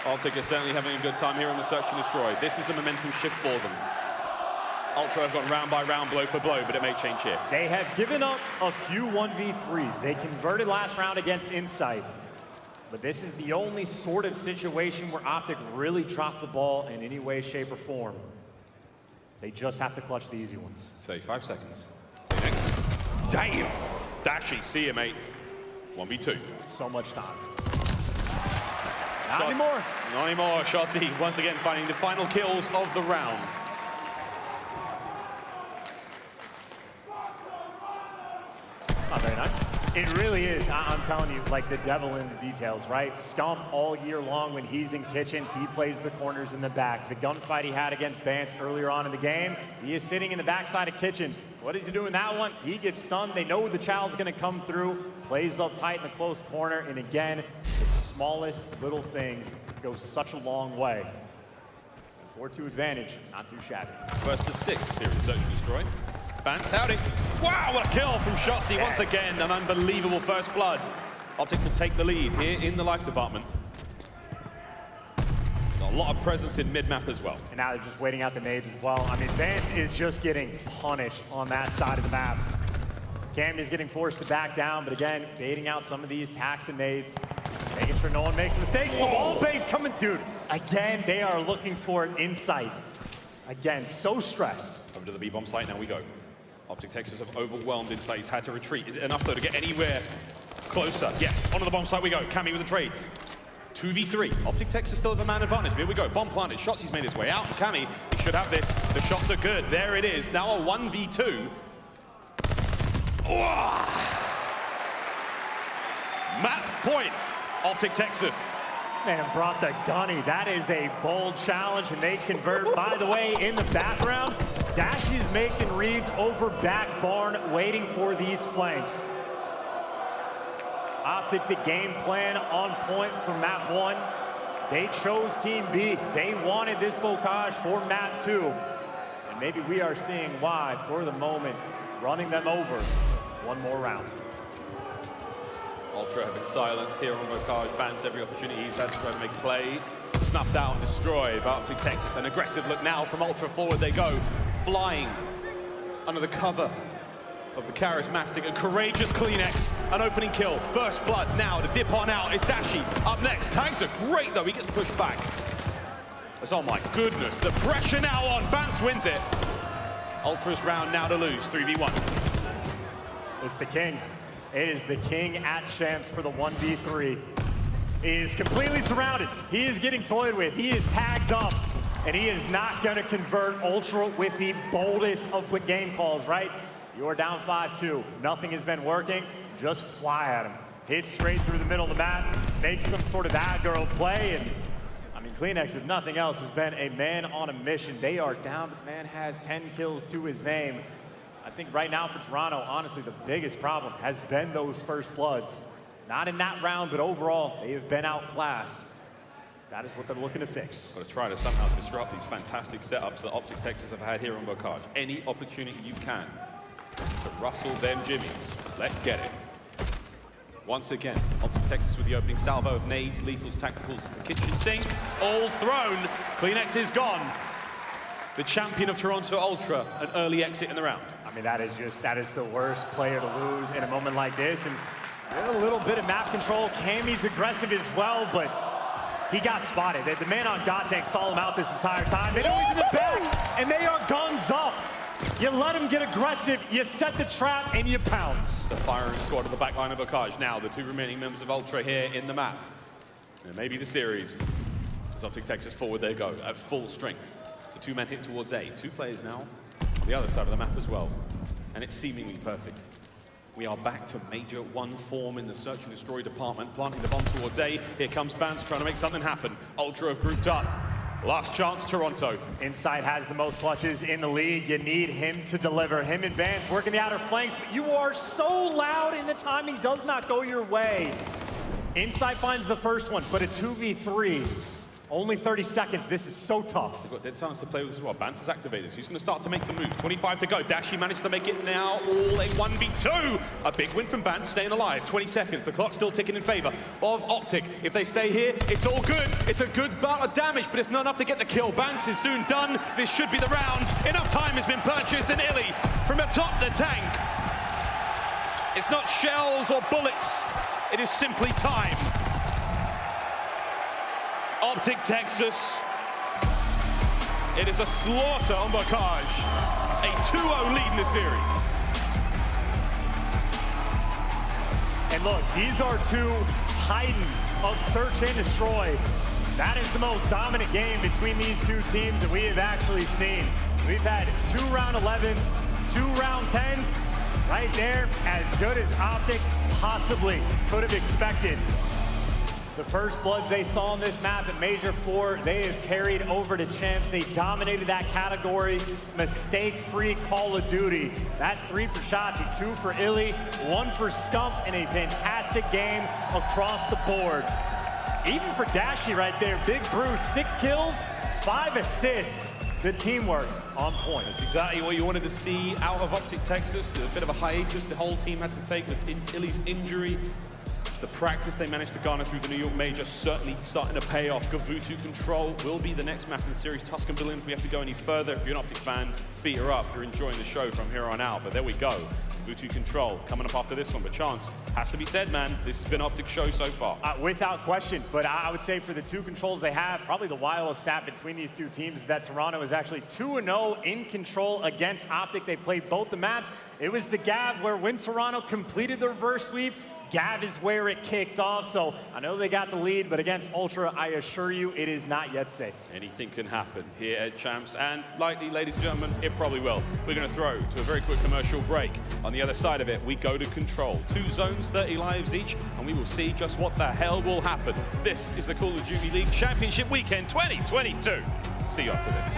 OpTic is certainly having a good time here on the search and destroy. This is the momentum shift for them. Ultra have gone round by round, blow for blow, but it may change here. They have given up a few 1v3s. They converted last round against Insight. But this is the only sort of situation where OpTic really dropped the ball in any way, shape, or form. They just have to clutch the easy ones. 35 seconds. Next. Damn! Dashy, see you, mate. 1v2. So much time. Not anymore. Not anymore. Shotzzy once again finding the final kills of the round. It's not very nice. It really is. I'm telling you, like the devil in the details, right? Scump all year long when he's in kitchen, he plays the corners in the back. The gunfight he had against Vance earlier on in the game, he is sitting in the backside of kitchen. What is he doing that one? He gets stunned. They know the chow's going to come through. Plays up tight in the close corner. And again, the smallest little things go such a long way. 4-2 advantage, not too shabby. First to 6 here in Search and Destroy. Vance, howdy. Wow, what a kill from Shotzzy once again. An unbelievable first blood. OpTic will take the lead here in the life department. Got a lot of presence in mid-map as well. And now they're just waiting out the nades as well. I mean, Vance is just getting punished on that side of the map. Cam is getting forced to back down, but again, baiting out some of these tacks and nades, making sure no one makes mistakes. The wall bank's coming, dude. Again, they are looking for an Insight. Again, so stressed. Over to the B-bomb site, now we go. OpTic Texas have overwhelmed Insight. He's had to retreat. Is it enough, though, to get anywhere closer? Yes, onto the bomb site we go. Cammy with the trades. 2v3. OpTic Texas still has a man advantage. Here we go. Bomb planted. Shotzzy's made his way out. And Cammy, he should have this. The shots are good. There it is. Now a 1v2. Map point. OpTic Texas. Man, brought the gunny. That is a bold challenge, and they convert, by the way, in the background. Dashy's making reads over back barn, waiting for these flanks. OpTic, the game plan on point for map 1. They chose Team B. They wanted this Bocage for map 2. And maybe we are seeing why, for the moment, running them over one more round. Ultra have been silenced here on Bocage. Bans every opportunity he's had to try and make a play. Snuffed out and destroyed by OpTic Texas. An aggressive look now from Ultra. Forward they go, flying under the cover of the charismatic and courageous CleanX. An opening kill, first blood now to dip on out. It's Dashy up next. Tags are great though, he gets pushed back. Oh my goodness, the pressure now on. Vance wins it. Ultra's round now to lose, 3v1. It's the king. It is the king at Champs for the 1v3. He is completely surrounded. He is getting toyed with. He is tagged up. And he is not going to convert. Ultra with the boldest of game calls, right? You're down 5-2. Nothing has been working. Just fly at him. Hit straight through the middle of the map. Make some sort of aggro play. And I mean, CleanX, if nothing else, has been a man on a mission. They are down, but man has 10 kills to his name. I think right now for Toronto, honestly, the biggest problem has been those first bloods. Not in that round, but overall, they have been outclassed. That is what they're looking to fix. Got to try to somehow disrupt these fantastic setups that OpTic Texas have had here on Bocage. Any opportunity you can to rustle them jimmies. Let's get it. Once again, OpTic Texas with the opening salvo of nades, lethals, tacticals, the kitchen sink, all thrown. CleanX is gone. The champion of Toronto Ultra, an early exit in the round. I mean, that is the worst player to lose in a moment like this. And a little bit of map control. Cammy's aggressive as well, but he got spotted. The man on God Tank saw him out this entire time. They don't even back, and they are guns up. You let him get aggressive, you set the trap, and you pounce. It's a firing squad at the back line of Bocage. Now, the two remaining members of Ultra here in the map. And maybe the series. As OpTic Texas forward they go at full strength. The two men hit towards A. Two players now on the other side of the map as well. And it's seemingly perfect. We are back to Major 1 form in the search and destroy department, planting the bomb towards A. Here comes Bans trying to make something happen. Ultra have grouped up. Last chance, Toronto. Inside has the most clutches in the league. You need him to deliver. Him and Vance working the outer flanks, but you are so loud and the timing does not go your way. Inside finds the first one, but a 2v3. Only 30 seconds. This is so tough. They've got dead silence to play with as well. Bans is activated, so he's going to start to make some moves. 25 to go. Dashy managed to make it now. All a 1v2. A big win from Bans, staying alive. 20 seconds. The clock's still ticking in favor of OpTic. If they stay here, it's all good. It's a good amount of damage, but it's not enough to get the kill. Bans is soon done. This should be the round. Enough time has been purchased, and iLLeY from atop the tank. It's not shells or bullets. It is simply time. OpTic Texas. It is a slaughter on Bocage. A 2-0 lead in the series. And look, these are two titans of search and destroy. That is the most dominant game between these two teams that we have actually seen. We've had 2 round 11s, 2 round 10s. Right there, as good as OpTic possibly could have expected. The first bloods they saw on this map at Major 4, they have carried over to Champs. They dominated that category. Mistake-free Call of Duty. That's 3 for Shotzzy, 2 for iLLeY, 1 for Scump, and a fantastic game across the board. Even for Dashy right there, Big Bruce, 6 kills, 5 assists. The teamwork on point. That's exactly what you wanted to see out of OpTic Texas. A bit of a hiatus the whole team had to take with iLLeY's injury. The practice they managed to garner through the New York Major certainly starting to pay off. Gavutu Control will be the next map in the series. Tuscan Billions, we have to go any further. If you're an OpTic fan, feet are up. You're enjoying the show from here on out. But there we go. Gavutu Control coming up after this one. But Chance, has to be said, man, this has been OpTic's show so far. Without question. But I would say for the 2 controls they have, probably the wildest stat between these 2 teams is that Toronto is actually 2-0 in control against OpTic. They played both the maps. It was the Gav where when Toronto completed the reverse sweep, Gav is where it kicked off, so I know they got the lead, but against Ultra, I assure you, it is not yet safe. Anything can happen here at Champs, and likely, ladies and gentlemen, it probably will. We're going to throw to a very quick commercial break. On the other side of it, we go to Control. 2 zones, 30 lives each, and we will see just what the hell will happen. This is the Call of Duty League Championship Weekend 2022. See you after this.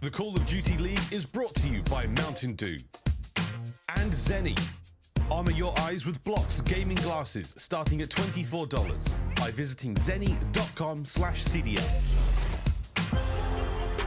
The Call of Duty League is brought to you by Mountain Dew and Zenny. Armor your eyes with Blocks gaming glasses starting at $24 by visiting zenny.com/CDL.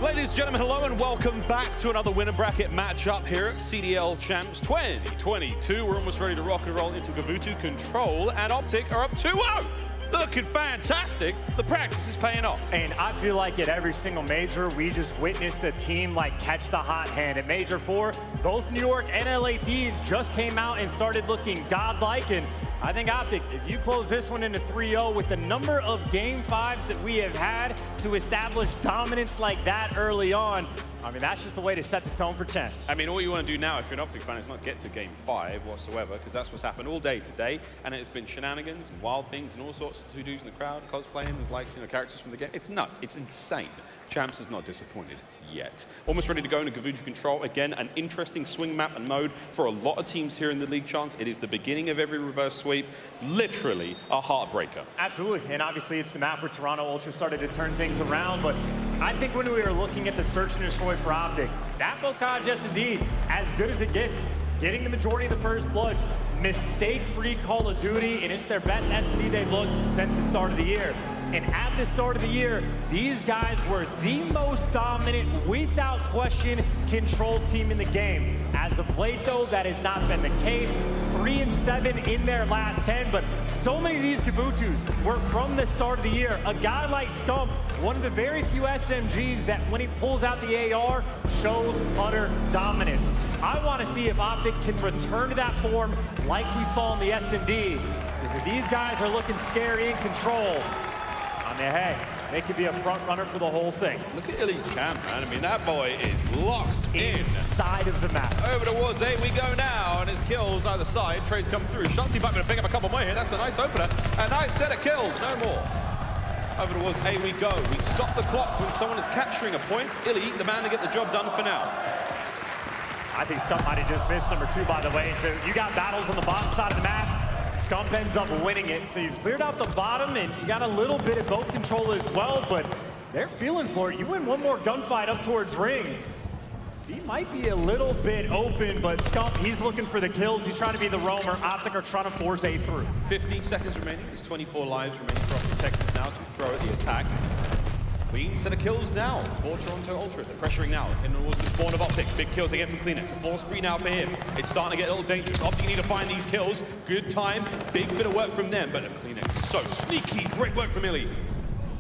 Ladies and gentlemen, hello and welcome back to another winner bracket matchup here at CDL Champs 2022. We're almost ready to rock and roll into Gavutu Control, and OpTic are up 2-0. Looking fantastic. The practice is paying off. And I feel like at every single major, we just witnessed a team like catch the hot hand. At Major 4, both New York and LA Thieves just came out and started looking godlike. And I think OpTic, if you close this one into 3-0 with the number of Game 5s that we have had to establish dominance like that early on, I mean, that's just the way to set the tone for Champs. I mean, all you want to do now, if you're an OpTic fan, is not get to Game 5 whatsoever, because that's what's happened all day today, and it's been shenanigans and wild things and all sorts of to-dos in the crowd, cosplaying as like, you know, characters from the game. It's nuts. It's insane. Champs is not disappointed yet. Almost ready to go into Gavutu Control. Again, an interesting swing map and mode for a lot of teams here in the league, Chance. It is the beginning of every reverse sweep. Literally a heartbreaker. Absolutely, and obviously it's the map where Toronto Ultra started to turn things around, but I think when we were looking at the search and destroy for OpTic, that Bocage, yes indeed, as good as it gets, getting the majority of the first bloods, mistake-free Call of Duty, and it's their best S&D they've looked since the start of the year. And at the start of the year, these guys were the most dominant, without question, control team in the game. As of late, though, that has not been the case. 3-7 in their last 10, but so many of these Gavutus were from the start of the year. A guy like Scump, one of the very few SMGs that when he pulls out the AR, shows utter dominance. I want to see if OpTic can return to that form like we saw in the S&D. Because if these guys are looking scary in control, I mean, hey, they could be a front runner for the whole thing. Look at iLLeY's cam, man. I mean, that boy is locked inside of the map. Over towards A we go now, and his kills either side. Trades come through. Shotzzy back going to pick up a couple more here. That's a nice opener. A nice set of kills, no more. Over towards A we go. We stop the clock when someone is capturing a point. iLLeY, the man to get the job done for now. I think Scump might have just missed number 2, by the way. So you got battles on the bottom side of the map. Scump ends up winning it. So you've cleared out the bottom, and you got a little bit of boat control as well, but they're feeling for it. You win one more gunfight up towards ring. He might be a little bit open, but Scump, he's looking for the kills. He's trying to be the roamer. OpTic are trying to force A through. 15 seconds remaining. There's 24 lives remaining for OpTic Texas now to throw at the attack. Clean set of kills now for Toronto Ultras. They're pressuring now in towards the spawn of OpTic. Big kills again from Cleanex. A 4 spree now for him. It's starting to get a little dangerous. OpTic need to find these kills. Good time. Big bit of work from them, but Cleanex is so sneaky. Great work from iLLeY.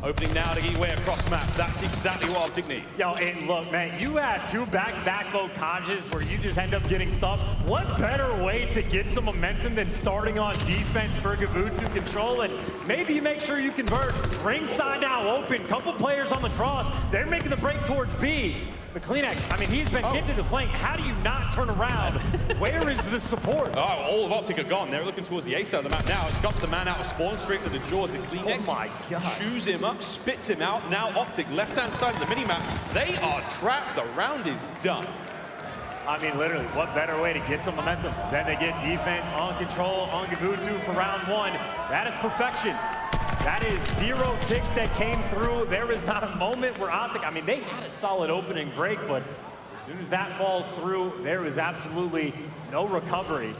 Opening now to get your way across map. That's exactly what OpTic need. Yo, and look, man, you had 2 back-to-back Bocages where you just end up getting stuff. What better way to get some momentum than starting on defense for Gavutu Control? And maybe you make sure you convert. Ringside now open. Couple players on the cross. They're making the break towards B. The Cleanex, I mean, he's been getting to the flank. How do you not turn around? Where is the support? Oh, all of OpTic are gone. They're looking towards the A side of the map now. Scump's the man out of spawn, straight to the jaws of Cleanex. Oh my God. Chews him up, spits him out. Now OpTic, left-hand side of the minimap. They are trapped. The round is done. I mean, literally, what better way to get some momentum than to get defense on control on Gavutu for round 1? That is perfection. That is 0 ticks that came through. There is not a moment where OpTic, I mean, they had a solid opening break, but as soon as that falls through, there is absolutely no recovery.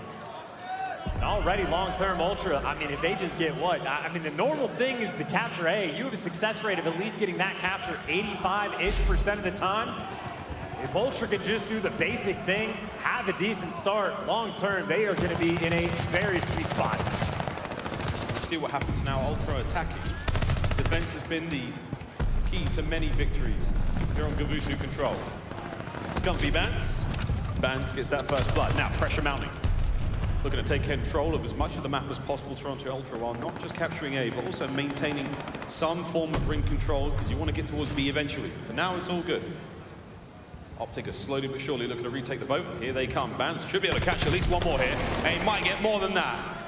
And already long-term Ultra, I mean, if they just get what? I mean, the normal thing is to capture A. You have a success rate of at least getting that capture 85-ish% of the time. If Ultra can just do the basic thing, have a decent start, long-term, they are going to be in a very sweet spot. See what happens now. Ultra attacking. Defense has been the key to many victories here on Gavutu Control. Scumpy Bans. Bans gets that first blood. Now pressure mounting. Looking to take control of as much of the map as possible, Toronto Ultra, while not just capturing A, but also maintaining some form of ring control, because you want to get towards B eventually. For now, it's all good. OpTic is slowly but surely looking to retake the boat. Here they come. Bans should be able to catch at least one more here, and he might get more than that.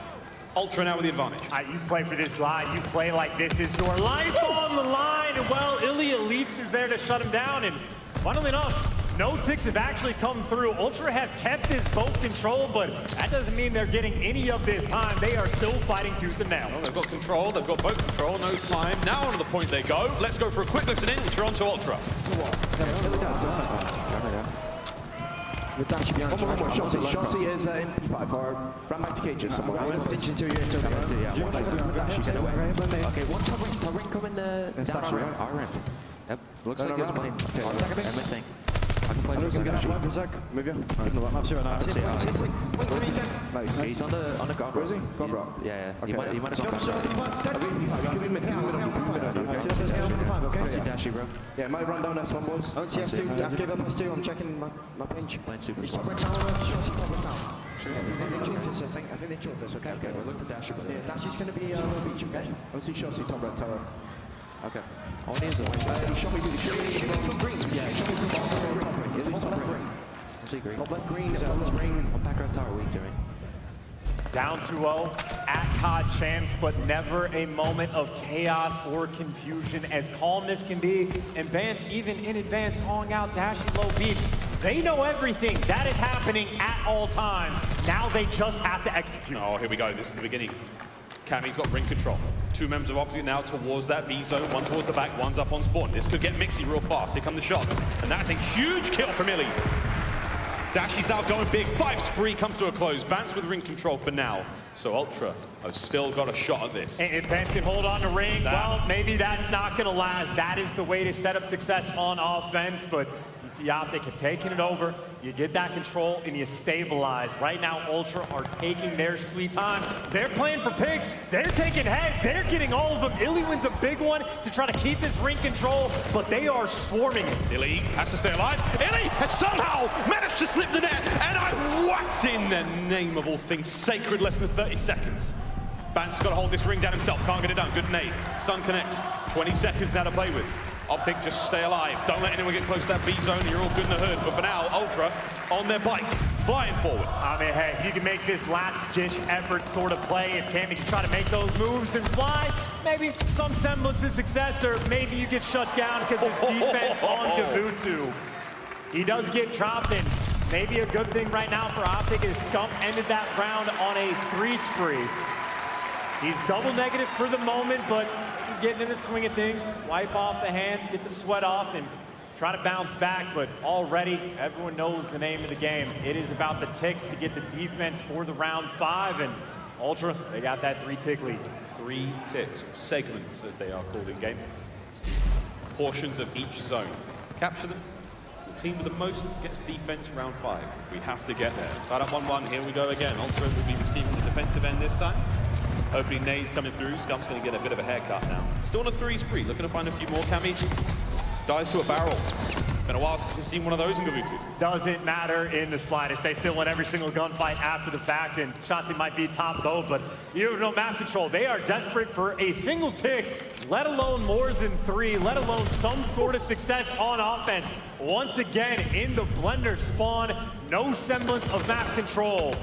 Ultra now with the advantage. You play for this glide. You play like this is your life on the line. And well, iLLeY at least is there to shut him down. And funnily enough, No ticks have actually come through. Ultra have kept this boat control, but that doesn't mean they're getting any of this time. They are still fighting tooth and nail. Well, they've got control, they've got boat control, no time. Now on to the point they go. Let's go for a quick listen in, which are on to Ultra. With Dashy behind. One more. Shotzzy is in P5 or ran back to cages somewhere. I'm stitching to you. Okay, one top ring coming down our ramp. Yep, looks like it's playing. Okay, I'm missing. I can play for a sec. Move you. I'm sure now. Nice. He's on the guard. Where is he? Guard rock. Yeah. He might have gone back. I see Dashy, bro. Yeah, might run down S1 boys. I don't see S2. I've given S2. I'm checking my pinch. Playing super. I think they choked this, okay? Okay, we'll look for Dashy. Yeah, Dashy's going to be on the beach, okay? I see Shotzzy top red tower. Okay. All he is a wing. Show me from green. Yeah, show me from top ring. Top left ring. I see green. Top left green is top ring. One back red tower, what are you doing? Down 2-0 at COD champs, but never a moment of chaos or confusion, as calm as can be. And Vance, even in advance, calling out Dashy low beach. They know everything that is happening at all times. Now they just have to execute. Oh, here we go. This is the beginning. Cammy's got ring control. Two members of OpTic now towards that B zone. One towards the back, one's up on spawn. This could get mixy real fast. Here come the shots. And that's a huge kill from iLLeY. Dashy's now going big. 5 spree comes to a close. Bance with ring control for now. So Ultra have still got a shot at this. And if Bance can hold on to ring, well, maybe that's not going to last. That is the way to set up success on offense, but you see OpTic have taken it over. You get that control and you stabilize. Right now, Ultra are taking their sweet time. They're playing for picks. They're taking heads. They're getting all of them. iLLeY wins a big one to try to keep this ring control, but they are swarming it. iLLeY has to stay alive. iLLeY has somehow managed to slip the net, and what in the name of all things sacred, less than 30 seconds. Bance got to hold this ring down himself. Can't get it done. Good nade. Stun connects. 20 seconds now to play with. OpTic, just stay alive. Don't let anyone get close to that B zone. You're all good in the hood. But for now, Ultra on their bikes, flying forward. I mean, hey, if you can make this last-ditch effort sort of play, if Cammy can try to make those moves and fly, maybe some semblance of success, or maybe you get shut down because his defense on Gavutu. He does get dropped, and maybe a good thing right now for OpTic is Scump ended that round on a 3 spree. He's double negative for the moment, but getting in the swing of things, wipe off the hands, get the sweat off, and try to bounce back. But already, everyone knows the name of the game. It is about the ticks to get the defense for the round 5, and Ultra, they got that 3-tick lead. 3 ticks, or segments as they are called in game. It's the portions of each zone. Capture them. The team with the most gets defense round 5. We have to get there. Start up 1-1, here we go again. Ultra will be receiving the defensive end this time. Opening nades coming through. Scump's going to get a bit of a haircut now. Still on a 3 spree. Looking to find a few more. Cammy dies to a barrel. Been a while since we've seen one of those in Gavutu. Doesn't matter in the slightest. They still win every single gunfight after the fact, and Shotzzy might be top bow, but you have no map control. They are desperate for a single tick, let alone more than 3, let alone some sort of success on offense. Once again, in the blender spawn, no semblance of map control.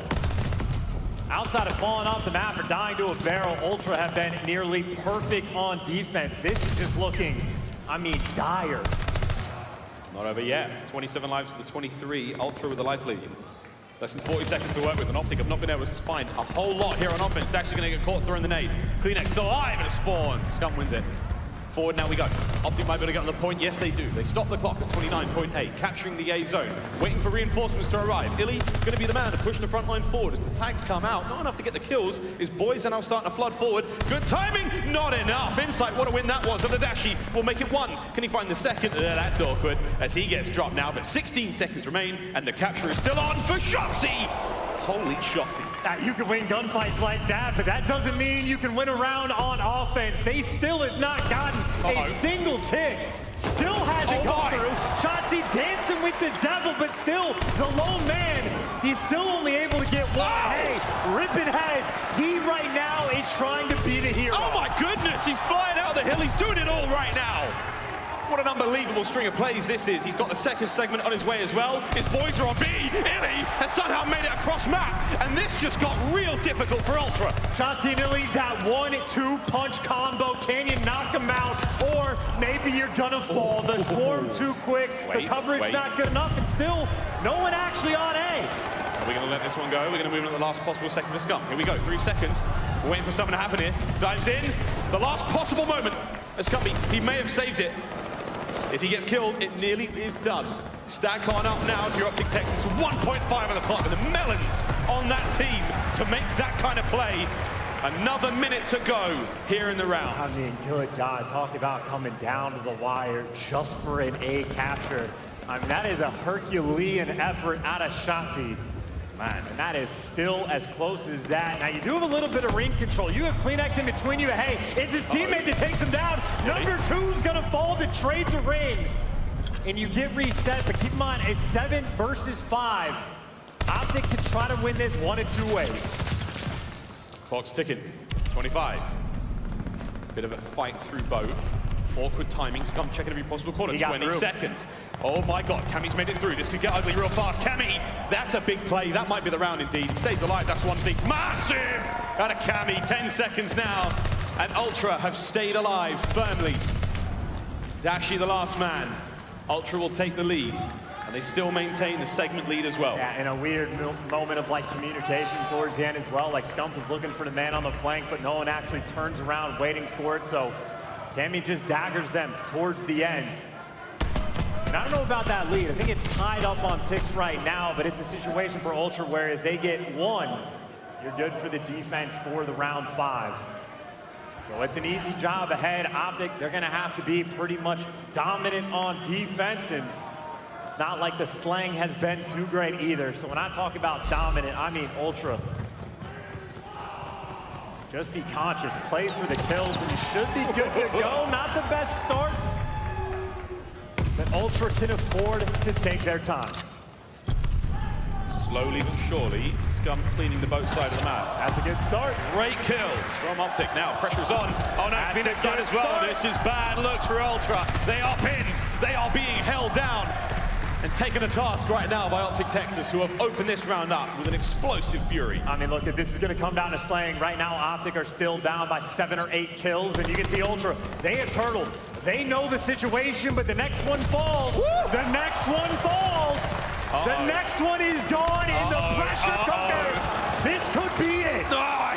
Outside of falling off the map or dying to a barrel, Ultra have been nearly perfect on defense. This is just looking, I mean, dire. Not over yet. 27 lives to the 23. Ultra with the life lead. Less than 40 seconds to work with, and OpTic have not been able to find a whole lot here on offense. Dashy's going to get caught throwing the nade. Kleenex still alive at a spawn. Scump wins it. Forward now we go. OpTic might be able to get on the point. Yes, they do. They stop the clock at 29.8, capturing the A zone, waiting for reinforcements to arrive. iLLeY going to be the man to push the front line forward as the tags come out. Not enough to get the kills. His boys are now starting to flood forward. Good timing, not enough. Insight, what a win that was. And the Dashy will make it 1. Can he find the second? That's awkward as he gets dropped now, but 16 seconds remain, and the capture is still on for Shotzzy. Holy Shotzzy. You can win gunfights like that, but that doesn't mean you can win a round on offense. They still have not gotten a single tick. Still hasn't come through. Shotzzy dancing with the devil, but still the lone man. He's still only able to get 1. Hey, ripping heads. He right now is trying to be the hero. Oh my goodness, he's flying out the hill. He's doing it all right now. What an unbelievable string of plays this is. He's got the second segment on his way as well. His boys are on B. iLLeY has somehow made it across map, and this just got real difficult for Ultra. Shotzzy and iLLeY, that 1-2 punch combo. Can you knock him out, or but maybe you're gonna fall. The swarm too quick, the coverage not good enough, and still no one actually on A. We're going to let this one go. We're going to move in at the last possible second for Scump. Here we go, 3 seconds. We're waiting for something to happen here. Dives in, the last possible moment. As Scump, he may have saved it. If he gets killed, it nearly is done. Stack on up now to your OpTic Texas. 1.5 on the clock, and the melons on that team to make that kind of play. Another minute to go here in the round. I mean, good God, talk about coming down to the wire just for an A capture. I mean, that is a Herculean effort out of Shotzzy. Man, and that is still as close as that. Now, you do have a little bit of ring control. You have CleanX in between you. Hey, it's his teammate that takes him down. Number 2's going to fall to trade to ring. And you get reset, but keep in mind, it's 7 versus 5. OpTic can try to win this 1 of 2 ways. Clock's ticking. 25. Bit of a fight through boat. Awkward timing. Scump checking every possible corner. 20 seconds. Oh my God, Cammy's made it through. This could get ugly real fast. Cammy, that's a big play. That might be the round indeed. He stays alive, that's one thing. Massive out of Cammy. 10 seconds now. And Ultra have stayed alive firmly. Dashy the last man. Ultra will take the lead. And they still maintain the segment lead as well. Yeah, in a weird moment of like communication towards the end as well. Like Scump is looking for the man on the flank, but no one actually turns around waiting for it. So Cammy just daggers them towards the end. And I don't know about that lead. I think it's tied up on 6 right now, but it's a situation for Ultra where if they get 1, you're good for the defense for the round 5. So it's an easy job ahead. OpTic, they're gonna have to be pretty much dominant on defense, and it's not like the slang has been too great either. So when I talk about dominant, I mean Ultra. Just be conscious, play for the kills, and you should be good to go. Not the best start, but Ultra can afford to take their time. Slowly but surely, Scump cleaning the boat side of the map. That's a good start. Great kills from OpTic. Now pressure's on. Oh no, Phoenix done as well. This is bad looks for Ultra. They are pinned. They are being held down and taken to task right now by OpTic Texas, who have opened this round up with an explosive fury. I mean, look, if this is going to come down to slaying, right now OpTic are still down by 7 or 8 kills, and you can see Ultra, they have turtled. They know the situation, but the next one falls. The next one falls. The next one is gone in the pressure cooker. This could be it.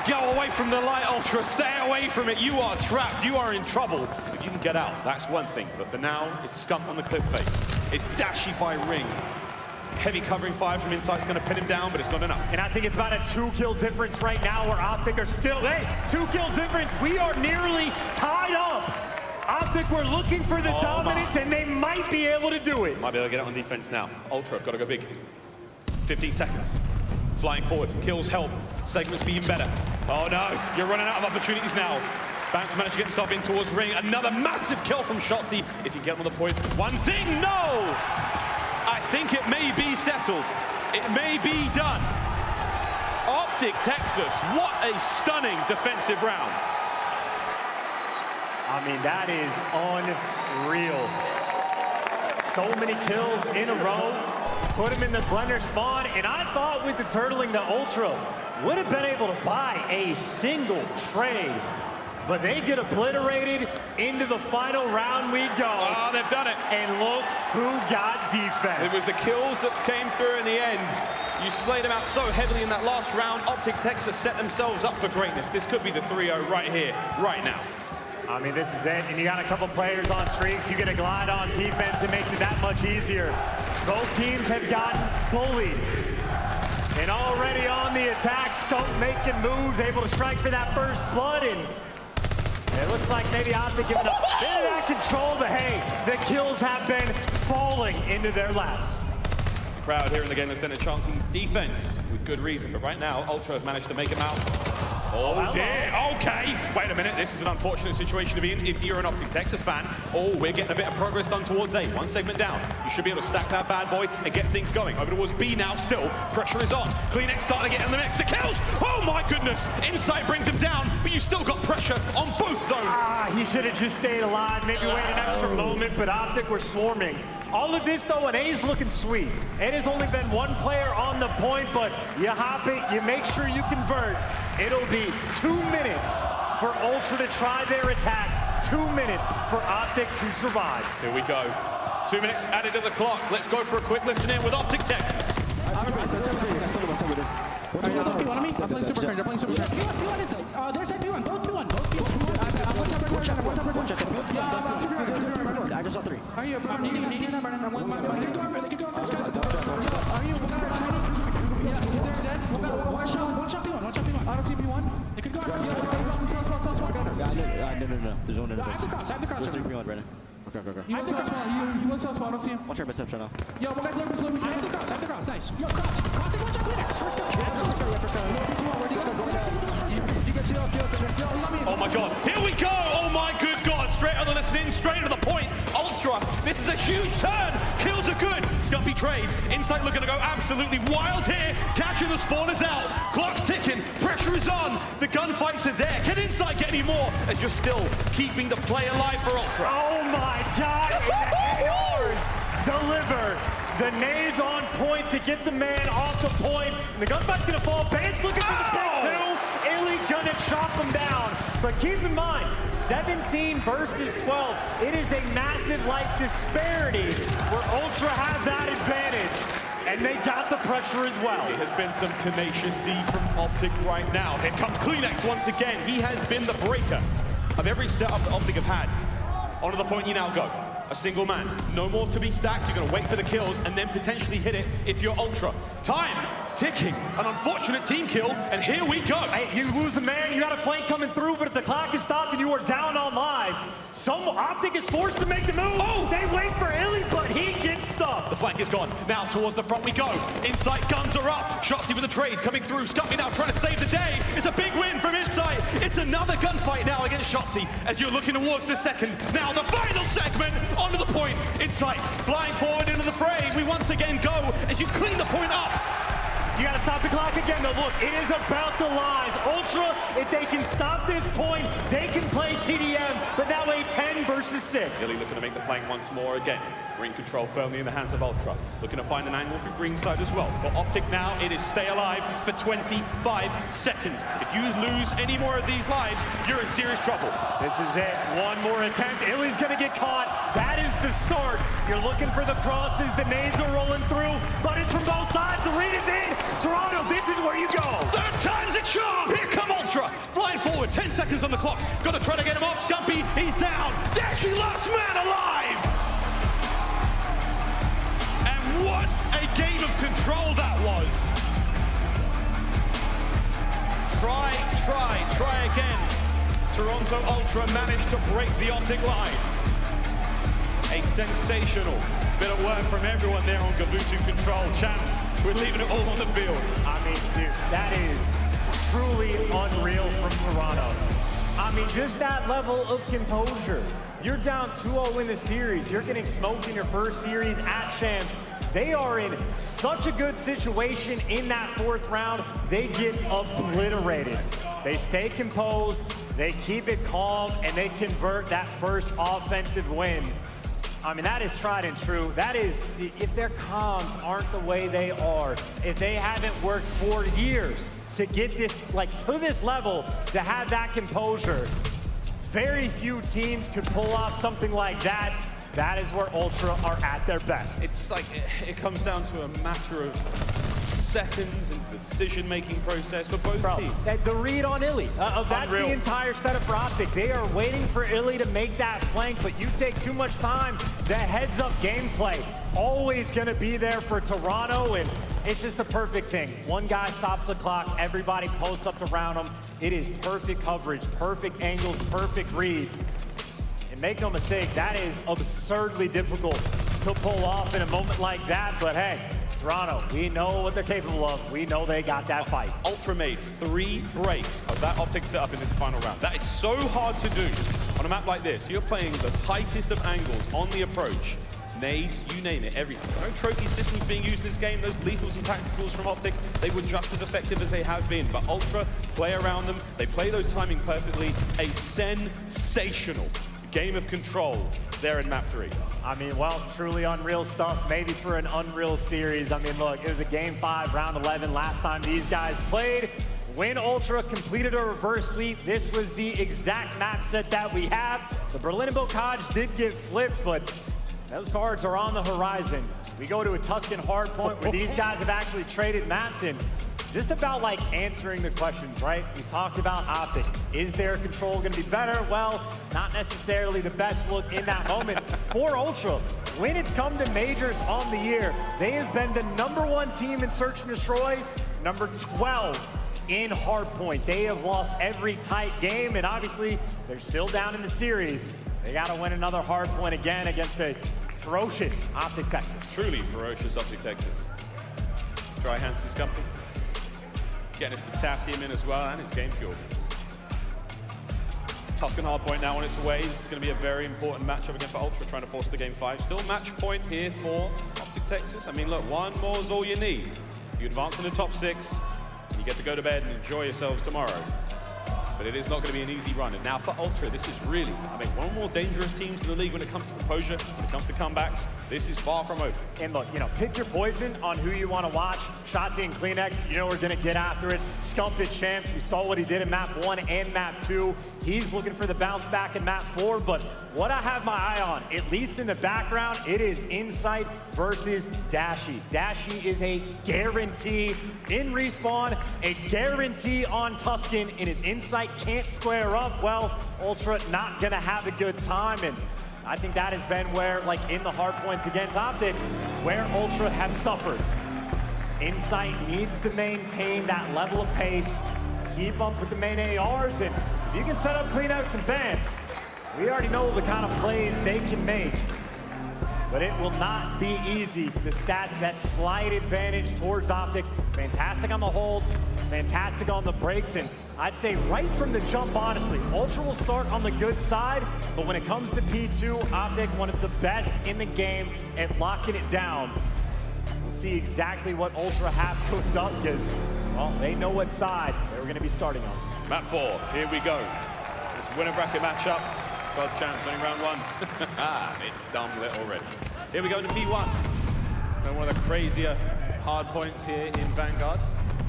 Go away from the light, Ultra. Stay away from it. You are trapped. You are in trouble. If you can get out, that's one thing. But for now, it's Scump on the cliff face. It's Dashy by ring. Heavy covering fire from inside is going to pin him down, but it's not enough. And I think it's about a 2-kill difference right now where OpTic are still, 2-kill difference. We are nearly tied up. OpTic, we're looking for the dominance, and they might be able to do it. Might be able to get it on defense now. Ultra have got to go big. 15 seconds. Flying forward. Kills help. Segment's being better. Oh no, you're running out of opportunities now. Bounce managed to get himself in towards ring. Another massive kill from Shotzzy. If you get him on the point. One thing, no! I think it may be settled. It may be done. OpTic Texas, what a stunning defensive round. I mean, that is unreal. So many kills in a row. Put him in the blender spawn, and I thought with the turtling, the Ultra would have been able to buy a single trade. But they get obliterated. Into the final round we go. Oh, they've done it. And look who got defense. It was the kills that came through in the end. You slayed them out so heavily in that last round. OpTic Texas set themselves up for greatness. This could be the 3-0 right here, right now. I mean, this is it, and you got a couple players on streaks. You get a glide on defense, it makes it that much easier. Both teams have gotten bullied. And already on the attack, Scump making moves, able to strike for that first blood, and it looks like maybe OpTic giving a bit of that control, but hey, the kills have been falling into their laps. The crowd here in the game has sent a chance on defense with good reason, but right now, Ultra have managed to make him out. Oh dear, okay. Wait a minute, this is an unfortunate situation to be in if you're an OpTic Texas fan. Oh, we're getting a bit of progress done towards A. One segment down. You should be able to stack that bad boy and get things going. Over towards B now still. Pressure is on. CleanX starting to get in the mix. The kills! Oh my goodness! Insight brings him down, but you still got pressure on both zones. He should have just stayed alive, maybe wait an extra moment, but OpTic were swarming. All of this though, and A's looking sweet. It has only been one player on the point, but you hop it, you make sure you convert. It'll be 2 minutes for Ultra to try their attack. 2 minutes for OpTic to survive. Here we go. 2 minutes added to the clock. Let's go for a quick listen in with OpTic Texas. I'm playing super crazy. P1 inside. There's side P1. Both P1. I just saw 3. Are you? I'm needing them. They could go first. Are you? Yeah, there's dead. One shot P1. I don't see P1. They could go first. No. There's one in the I have the cross. There's 3 P1, Brandon. Okay. You want to spot? I don't see him. Watch our perception now. Yo, one guy blue. I have the cross. Nice. Yo, crossing. Watch out, Phoenix. First go. Oh my god, here we go! Oh my good god, straight on the listening, straight to the point. Ultra, this is a huge turn. Kills are good. Scumpy trades. Insight looking to go absolutely wild here. Catching the spawners out. Clock's ticking. Pressure is on. The gunfights are there. Can Insight get any more as you're still keeping the play alive for Ultra? Oh my god! Yours deliver. The nades on point to get the man off the point. And the gunfight's gonna fall. Banks looking for the pick too. iLLeY gonna chop him down. But keep in mind, 17 versus 12. It is a massive life disparity where Ultra has that advantage. And they got the pressure as well. It has been some tenacious D from OpTic right now. Here comes Kleenex once again. He has been the breaker of every setup that OpTic have had. Onto the point you now go. A single man. No more to be stacked. You're going to wait for the kills and then potentially hit it if you're Ultra. Time ticking. An unfortunate team kill, and here we go. Hey, you lose a man, you got a flank coming through, but if the clock is stopped and you are down on lives, OpTic is forced to make the move. Oh! They wait for iLLeY, but he gets stuck. The flank is gone. Now towards the front we go. Insight guns are up. Shotzzy with a trade coming through. Scump now trying to save the day. It's a big win from Insight. It's another gunfight now against Shotzzy as you're looking towards the second. Now the final segment onto the point. Insight flying forward into the fray. We once again go as you clean the point up. You gotta stop the clock again though. Look, it is about the lives. Ultra, if they can stop this point, they can play TDM, but now a 10 versus 6. iLLeY looking to make the flank once more again. Ring control firmly in the hands of Ultra. Looking to find an angle through green side as well. For OpTic now, it is stay alive for 25 seconds. If you lose any more of these lives, you're in serious trouble. This is it. One more attempt. iLLeY's gonna get caught. That is the start. You're looking for the crosses. The nades are rolling through, but it's from both sides. The read is in. Toronto, this is where you go. Third time's a charm. Here come Ultra. Flying forward. 10 seconds on the clock. Got to try to get him off. Scumpy, he's down. Dashy last man alive. And what a game of control that was. Try again. Toronto Ultra managed to break the OpTic line. A sensational bit of work from everyone there on Gavutu control. Champs, we're leaving it all on the field. I mean, dude, that is truly unreal from Toronto. I mean, just that level of composure. You're down 2-0 in the series. You're getting smoked in your first series at Champs. They are in such a good situation in that fourth round. They get obliterated. They stay composed, they keep it calm, and they convert that first offensive win. I mean, that is tried and true. That is, if their comms aren't the way they are, if they haven't worked for years to get this, like, to this level, to have that composure, very few teams could pull off something like that. That is where Ultra are at their best. It's like, it comes down to a matter of seconds and the decision-making process for both teams. The read on iLLeY, that's the entire setup for OpTic. They are waiting for iLLeY to make that flank, but you take too much time. The heads-up gameplay, always gonna be there for Toronto, and it's just the perfect thing. One guy stops the clock, everybody posts up around him. It is perfect coverage, perfect angles, perfect reads. And make no mistake, that is absurdly difficult to pull off in a moment like that, but hey, Toronto, we know what they're capable of. We know they got that fight. Ultra made 3 breaks of that OpTic setup in this final round. That is so hard to do on a map like this. You're playing the tightest of angles on the approach. Nades, you name it, everything. No trophy systems being used in this game. Those lethals and tacticals from OpTic, they were just as effective as they have been. But Ultra play around them. They play those timing perfectly. A sensational game of control there in map 3. I mean, well, truly unreal stuff, maybe for an unreal series. I mean, look, it was a game 5, round 11, last time these guys played. when Ultra completed a reverse sweep, this was the exact map set that we have. The Berlin Bocage did get flipped, but those cards are on the horizon. We go to a Tuscan hardpoint where these guys have actually traded maps in. Just about like answering the questions, right? We talked about OpTic. Is their control gonna be better? Well, not necessarily the best look in that moment for Ultra. When it's come to majors on the year, they have been the #1 team in Search and Destroy, number 12 in hardpoint. They have lost every tight game, and obviously they're still down in the series. They gotta win another hardpoint again against a ferocious OpTic Texas. Truly ferocious OpTic Texas. Try hands to Scump. Getting his potassium in as well and his game fuel. Tuscan hardpoint now on its way. This is going to be a very important matchup again for Ultra, trying to force the game 5. Still match point here for OpTic Texas. I mean, look, one more is all you need. You advance in the top 6, and you get to go to bed and enjoy yourselves tomorrow. But it is not going to be an easy run. And now for Ultra, this is really, I mean, one of the more dangerous teams in the league when it comes to composure, when it comes to comebacks. This is far from over. And look, you know, pick your poison on who you want to watch. Shotzzy and CleanX, you know we're going to get after it. Scump is champs. We saw what he did in map 1 and map 2. He's looking for the bounce back in map 4. But what I have my eye on, at least in the background, it is Insight versus Dashy. Dashy is a guarantee in respawn, a guarantee on Tuscan, and if Insight can't square up, well, Ultra not gonna have a good time. And I think that has been where, like in the hard points against OpTic, where Ultra have suffered. Insight needs to maintain that level of pace, keep up with the main ARs, and if you can set up CleanX and Vance, we already know the kind of plays they can make. But it will not be easy. The stats, that slight advantage towards OpTic, fantastic on the holds, fantastic on the breaks, and I'd say right from the jump, honestly, Ultra will start on the good side, but when it comes to P2, OpTic, one of the best in the game at locking it down. We'll see exactly what Ultra have cooked up, because, well, they know what side they're going to be starting on. Map 4, here we go. This winner bracket matchup. God champs, only round 1. It's done lit already. Here we go to P1. And one of the crazier hard points here in Vanguard.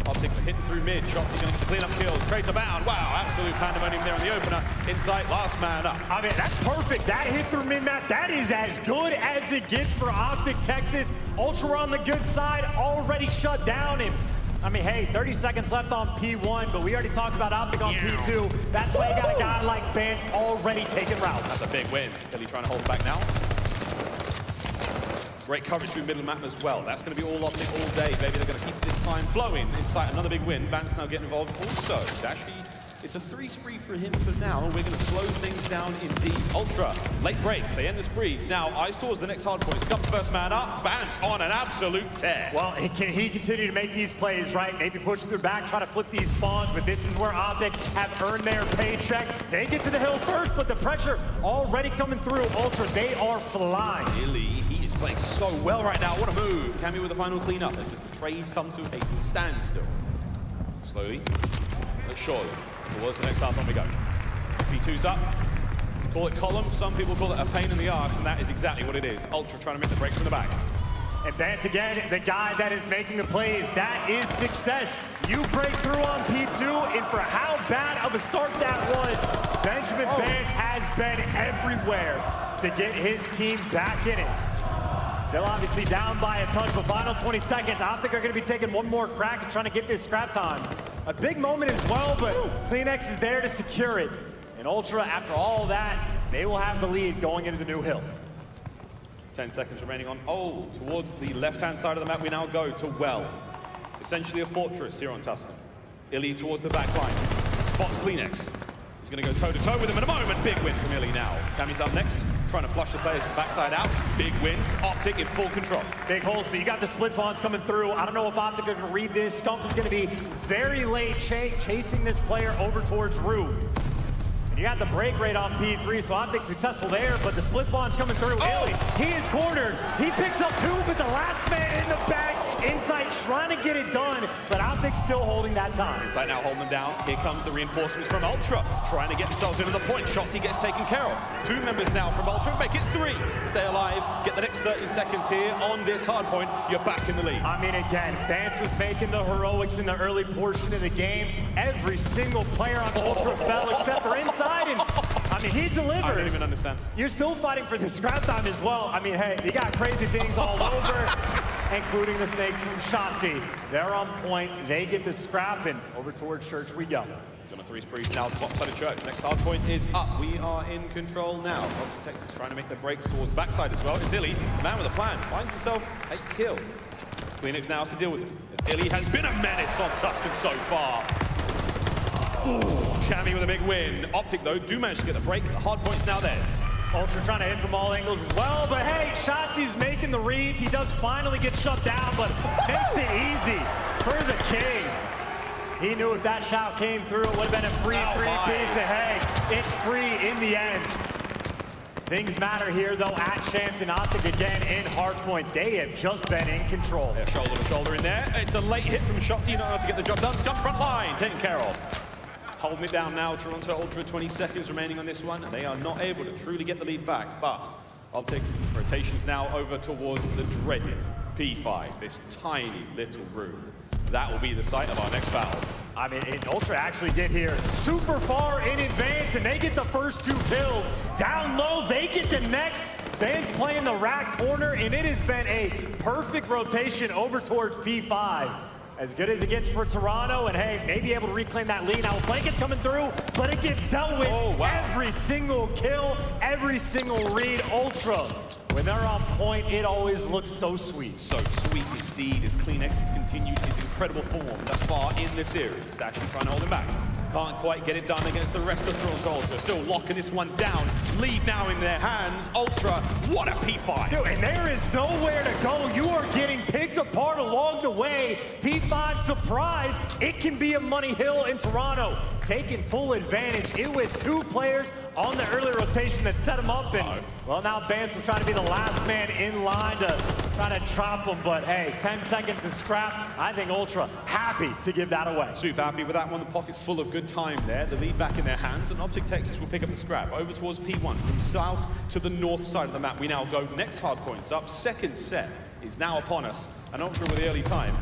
OpTic hitting through mid. Shotzzy going to clean up kills. Trade to bound. Wow, absolute pandemonium there on the opener. Insight, last man up. I mean, that's perfect. That hit through mid-map, that is as good as it gets for OpTic Texas. Ultra on the good side, already shut down. And I mean, hey, 30 seconds left on P1, but we already talked about OpTic on P2. That's why you got a guy like Vance already taking routes. That's a big win. iLLeY trying to hold back now. Great coverage through middle map as well. That's going to be all OpTic all day, baby. They're going to keep this time flowing. Insight, another big win. Vance now getting involved also. Dashy, it's a 3 spree for him for now. We're going to slow things down indeed. Ultra, late breaks. They end the sprees. Now, eyes towards the next hard point. Scump first man up. Vance on an absolute tear. Well, can he continue to make these plays, right? Maybe push through back, try to flip these spawns, but this is where OpTic have earned their paycheck. They get to the hill first, but the pressure already coming through. Ultra, they are flying. iLLeY, he is playing so well right now. What a move. Cammy with the final cleanup. As the trades come to a standstill. Slowly, but surely. Towards the next half on we go. P2's up. Call it column. Some people call it a pain in the arse, and that is exactly what it is. Ultra trying to make the break from the back. And Vance again, the guy that is making the plays. That is success. You break through on P2, and for how bad of a start that was, Benjamin Vance has been everywhere to get his team back in it. Still obviously down by a ton, but final 20 seconds. OpTic are going to be taking one more crack and trying to get this scrap time. A big moment as well, but CleanX is there to secure it. And Ultra, after all that, they will have the lead going into the new hill. 10 seconds remaining on Old. Towards the left-hand side of the map, we now go to Well. Essentially a fortress here on Tuscan. iLLeY towards the back line. Spots CleanX. He's going to go toe-to-toe with him in a moment. Big win from iLLeY now. Cammy's up next. Trying to flush the players from backside out. Big wins. OpTic in full control. Big holes, but you got the split spawns coming through. I don't know if OpTic are going to read this. Scump is going to be very late chasing this player over towards roof. And you got the break rate on P3, so OpTic successful there, but the split spawn's coming through. iLLeY, he is cornered. He picks up 2, but the last man in the back Insight trying to get it done, but OpTic still holding that time. Insight now holding them down. Here comes the reinforcements from Ultra, trying to get themselves into the point. Shotzzy gets taken care of. 2 members now from Ultra, make it 3. Stay alive, get the next 30 seconds here on this hard point. You're back in the lead. I mean, again, Bance was making the heroics in the early portion of the game. Every single player on Ultra fell except for Inside, and I mean, he delivers. I don't even understand. You're still fighting for the scrap time as well. I mean, hey, you got crazy things all over, including the snakes from Shotzzy. They're on point. They get the scrap, and over towards Church we go. He's on a 3 spree now, top side of Church. Next hard point is up. We are in control now. OpTic Texas trying to make the breaks towards the backside as well. It's iLLeY, the man with a plan, finds himself a kill. Phoenix now has to deal with it. iLLeY has been a menace on Tuscan so far. Ooh, Cammy with a big win. OpTic, though, do manage to get the break. The hard point's now theirs. Ultra trying to hit from all angles as well, but hey, Shotzzy's making the reads. He does finally get shut down, but makes it easy for the king. He knew if that shot came through, it would have been a free piece of hay. It's free in the end. Things matter here, though, at Chance and OpTic again in hardpoint. They have just been in control. Yeah, shoulder to shoulder in there. It's a late hit from Shotzzy, not enough to get the job done. Scump front line, taken care of. Holding it down now, Toronto Ultra, 20 seconds remaining on this one, and they are not able to truly get the lead back, but OpTic rotations now over towards the dreaded P5, this tiny little room. That will be the site of our next battle. I mean, Ultra actually get here super far in advance, and they get the first 2 kills. Down low, they get the next. Vance playing the rack corner, and it has been a perfect rotation over towards P5. As good as it gets for Toronto, and hey, maybe able to reclaim that lead. Now, Blanket's coming through, but it gets dealt with. Every single kill, every single read. Ultra, when they're on point, it always looks so sweet. So sweet indeed, as CleanX has continued his incredible form thus far in the series. Dashy trying to hold him back. Can't quite get it done against the rest of Toronto Ultra. Still locking this one down. Lead now in their hands. Ultra, what a P5. Dude, and there is nowhere to go. You are getting picked apart along the way. P5 surprise. It can be a money hill in Toronto. Taking full advantage. It was 2 players on the early rotation that set him up. And, well, now Bance will try to be the last man in line to try to chop him. But, hey, 10 seconds to scrap. I think Ultra happy to give that away. Super happy with that one. The pocket's full of good time there. The lead back in their hands, and OpTic Texas will pick up the scrap over towards P1 from south to the north side of the map. We now go next hard points up. Second set is now upon us, and Ultra with the early time.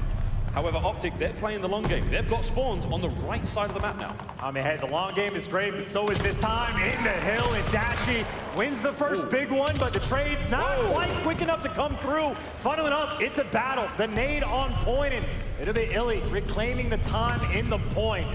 However, OpTic, they're playing the long game. They've got spawns on the right side of the map now. I mean, hey, the long game is great, but so is this time in the hill, and Dashy wins the first big one, but the trade's not quite quick enough to come through. Funneling up, it's a battle. The nade on point, and it'll be iLLeY reclaiming the time in the point.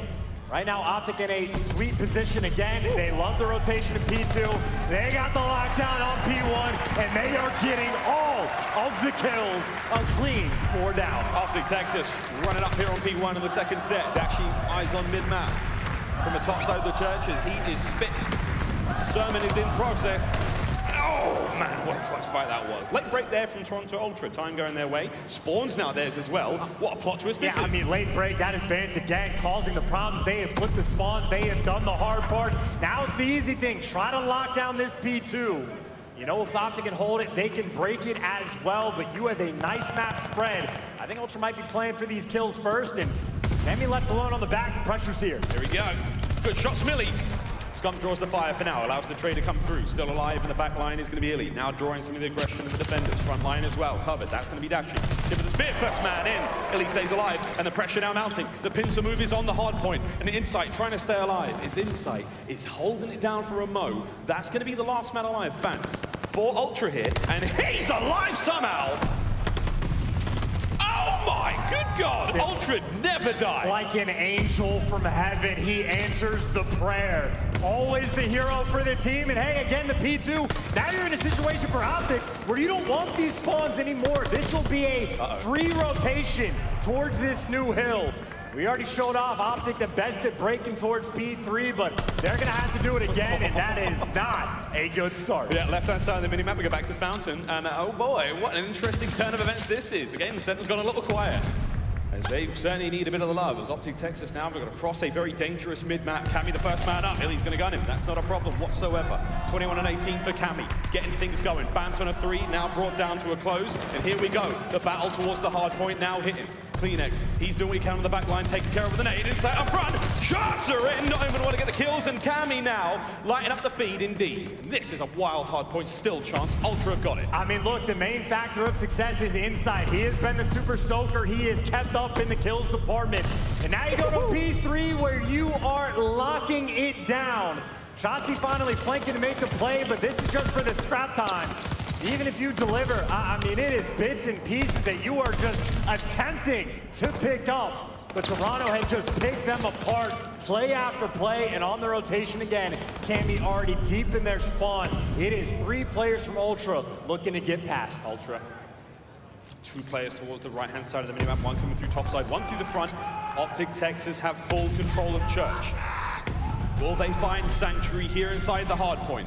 Right now, OpTic in a sweet position again. They love the rotation of P2. They got the lockdown on P1, and they are getting all of the kills. A clean 4 down. OpTic Texas running up here on P1 in the second set. Dashy eyes on mid-map from the top side of the church as he is spitting. Sermon is in process. Oh, man, what a close fight that was. Late break there from Toronto Ultra. Time going their way. Spawns now theirs as well. What a plot twist this is. I mean, late break, that is Bance again, causing the problems. They have put the spawns. They have done the hard part. Now it's the easy thing. Try to lock down this P2. You know, if OpTic can hold it, they can break it as well, but you have a nice map spread. I think Ultra might be playing for these kills first, and Sammy left alone on the back. The pressure's here. Here we go. Good shot, Smilly. Scump draws the fire for now, allows the trade to come through. Still alive in the back line is going to be iLLeY. Now drawing some of the aggression of the defenders. Front line as well, covered. That's going to be Dashy. Tip of the spear, first man in. iLLeY stays alive, and the pressure now mounting. The pincer move is on the hard point, and the Insight trying to stay alive. It's Insight. It's holding it down for a Mo. That's going to be the last man alive, Bance. For Ultra here, and he's alive somehow! Oh my good God! Ultra never died! Like an angel from heaven, he answers the prayer. Always the hero for the team, and hey, again, the P2. Now you're in a situation for OpTic where you don't want these spawns anymore. This will be a free rotation towards this new hill. We already showed off OpTic the best at breaking towards P3, but they're going to have to do it again, and that is not a good start. Yeah, left-hand side of the minimap, we go back to Fountain, and oh boy, what an interesting turn of events this is. The game in the center's gone a little quiet. As they certainly need a bit of the love. As OpTic Texas now, we're going to cross a very dangerous mid-map. Cammy the first man up. iLLeY's going to gun him. That's not a problem whatsoever. 21 and 18 for Cammy. Getting things going. Bounce on a 3, now brought down to a close. And here we go. The battle towards the hard point now hitting. CleanX, he's doing what he can on the back line, taking care of the nade. Inside up front, shots are in. Not even want to get the kills. And Cammy now lighting up the feed indeed. This is a wild hard point. Still chance. Ultra have got it. I mean, look, the main factor of success is inside. He has been the super soaker. He is kept up in the kills department. And now you go to P3 where you are locking it down. Shotzzy finally flanking to make the play, but this is just for the scrap time. Even if you deliver, I mean, it is bits and pieces that you are just attempting to pick up. But Toronto had just picked them apart, play after play, and on the rotation again, Cammy already deep in their spawn. It is 3 players from Ultra looking to get past. Ultra. 2 players towards the right-hand side of the minimap, 1 coming through top side, 1 through the front. OpTic Texas have full control of Church. Will they find Sanctuary here inside the hard point?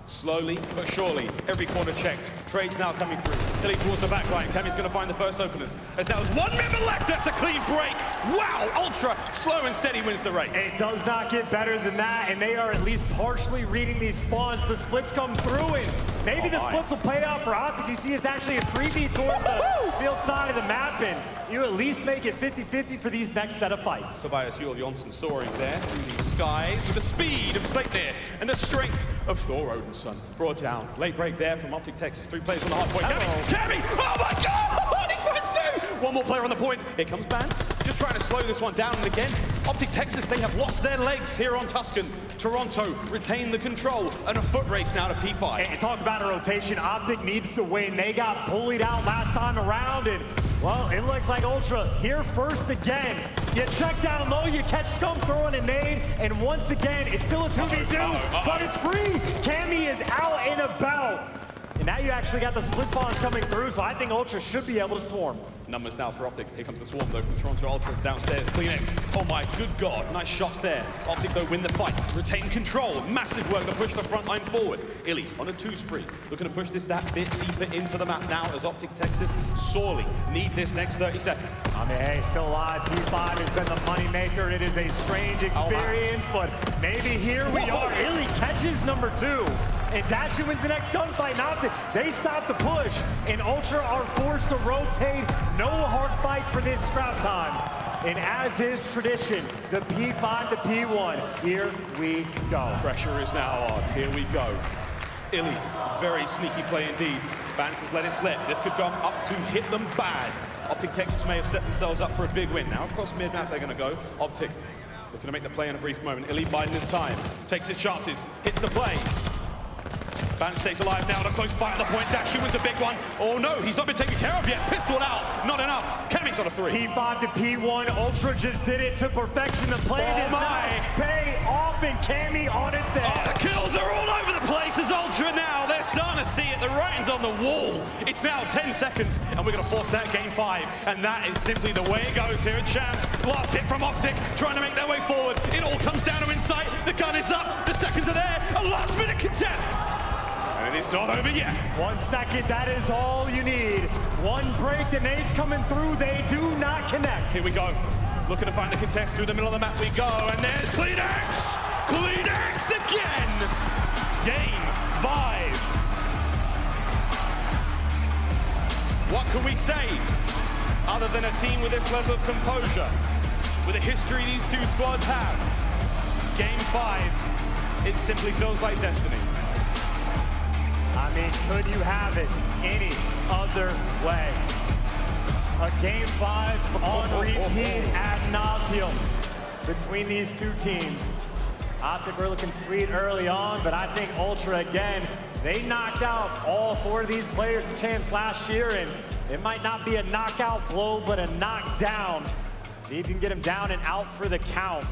Slowly but surely, every corner checked. Trades now coming through. iLLeY towards the back line. Cammy's going to find the first openers. As there was 1 member left, that's a clean break. Wow, Ultra, slow and steady wins the race. It does not get better than that, and they are at least partially reading these spawns. The splits come through, and maybe the splits will play out for OpTic. You see it's actually a 3v towards the field side of the map, and you at least make it 50-50 for these next set of fights. Tobias Jonsson soaring there through the skies with the speed of Sleipnir and the strength of Thor Odinson. Brought down. Late break there from OpTic Texas. 3 players on the hard point. Cammy! Oh my God! He finds 2! 1 more player on the point. Here comes Bance. Just trying to slow this one down. And again, OpTic Texas, they have lost their legs here on Tuscan. Toronto retain the control. And a foot race now to P5. And talk about a rotation. OpTic needs to win. They got bullied out last time around. And, well, it looks like Ultra here first again. You check down low, you catch Scump throwing a nade. And once again, it's still a 2v2, but it's free. Cammy is out and about. And now you actually got the split spawns coming through, so I think Ultra should be able to swarm. Numbers now for OpTic. Here comes the swarm though from Toronto Ultra downstairs. CleanX. Oh my good God. Nice shots there. OpTic though win the fight. Retain control. Massive work to push the front line forward. iLLeY on a 2 spree. Looking to push this that bit deeper into the map now as OpTic Texas sorely need this next 30 seconds. I mean, hey, still alive. P5 has been the moneymaker. It is a strange experience, but maybe here we are. iLLeY catches number 2. And Dashy wins the next gunfight. OpTic, they stop the push. And Ultra are forced to rotate. No hard fights for this scrap time. And as is tradition, the P5 to P1. Here we go. Pressure is now on. Here we go. iLLeY, very sneaky play indeed. Bance has let it slip. This could come up to hit them bad. OpTic Texas may have set themselves up for a big win. Now across mid-map they're going to go. OpTic looking to make the play in a brief moment. iLLeY biding his time. Takes his chances. Hits the play. Bance stays alive now, and a close fight at the point. Dashy wins a big one. Oh no, he's not been taken care of yet. Pistol out, not enough. Cammy's on a 3. P5 to P1, Ultra just did it to perfection. The play does not pay off, and Cammy on its head. Oh, the kills are all over the place as Ultra now. They're starting to see it. The writing's on the wall. It's now 10 seconds, and we're going to force that game 5. And that is simply the way it goes here at Champs. Last hit from OpTic, trying to make their way forward. It all comes down to insight. The gun is up. The seconds are there. A last-minute contest. And it's not over yet. 1 second, that is all you need. 1 break, the nades coming through, they do not connect. Here we go. Looking to find the contest through the middle of the map we go, and there's CleanX! CleanX again! Game 5. What can we say other than a team with this level of composure, with the history these 2 squads have? Game 5, it simply feels like destiny. I mean, could you have it any other way? A game 5 on repeat ad nauseum between these 2 teams. OpTic were looking sweet early on, but I think Ultra, again, they knocked out all 4 of these players in Champs last year, and it might not be a knockout blow, but a knockdown. See if you can get them down and out for the count.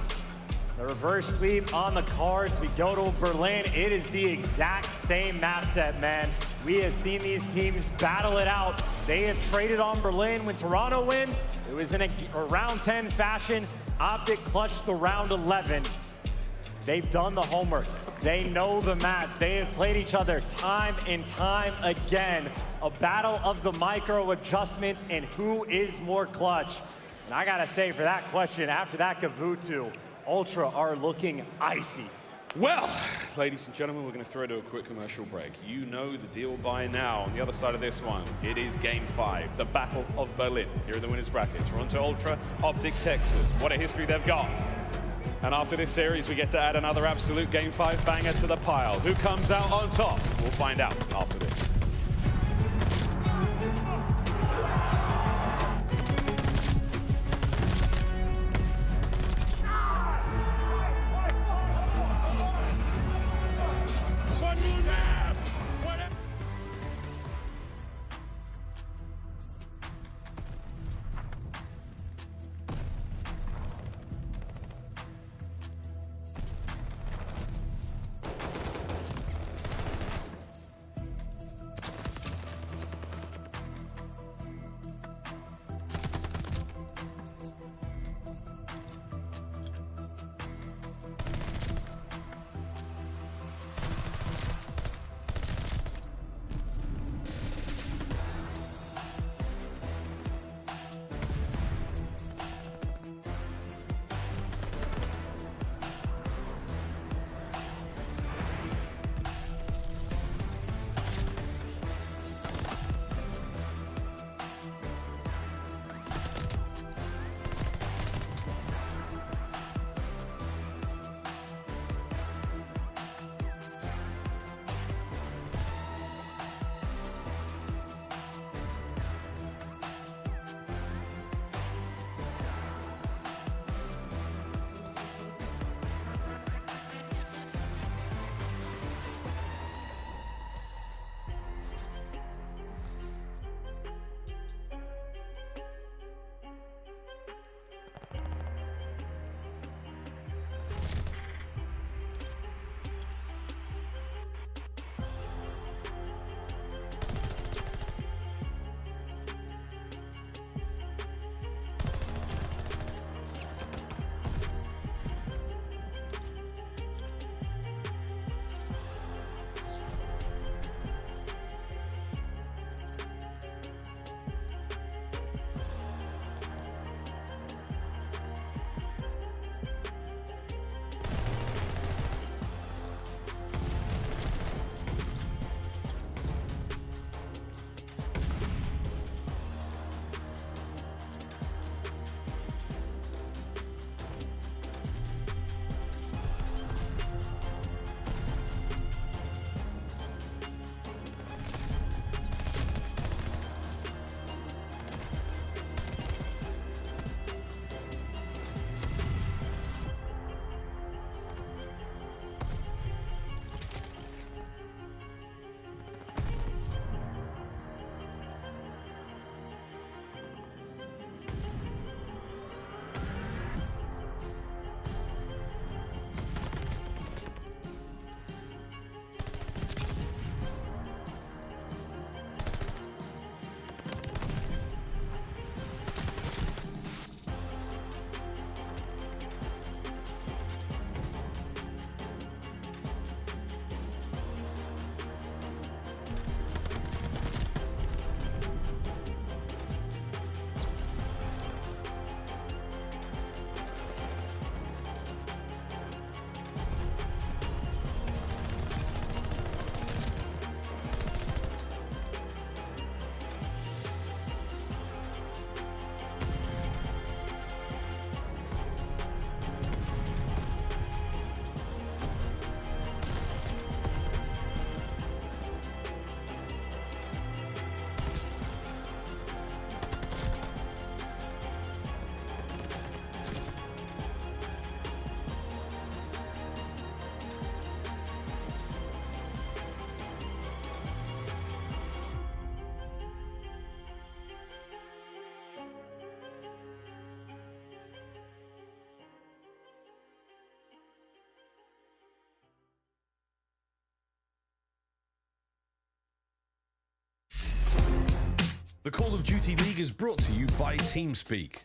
The reverse sweep on the cards. We go to Berlin. It is the exact same map set, man. We have seen these teams battle it out. They have traded on Berlin. When Toronto win, it was in a round 10 fashion. OpTic clutched the round 11. They've done the homework. They know the maps. They have played each other time and time again. A battle of the micro adjustments and who is more clutch. And I gotta say, for that question, after that Kavutu, Ultra are looking icy. Well, ladies and gentlemen, we're going to throw to a quick commercial break. You know the deal by now. On the other side of this one, it is Game 5, the Battle of Berlin. Here in the winners bracket, Toronto Ultra, OpTic Texas. What a history they've got. And after this series, we get to add another absolute Game 5 banger to the pile. Who comes out on top? We'll find out after this. The Call of Duty League is brought to you by TeamSpeak,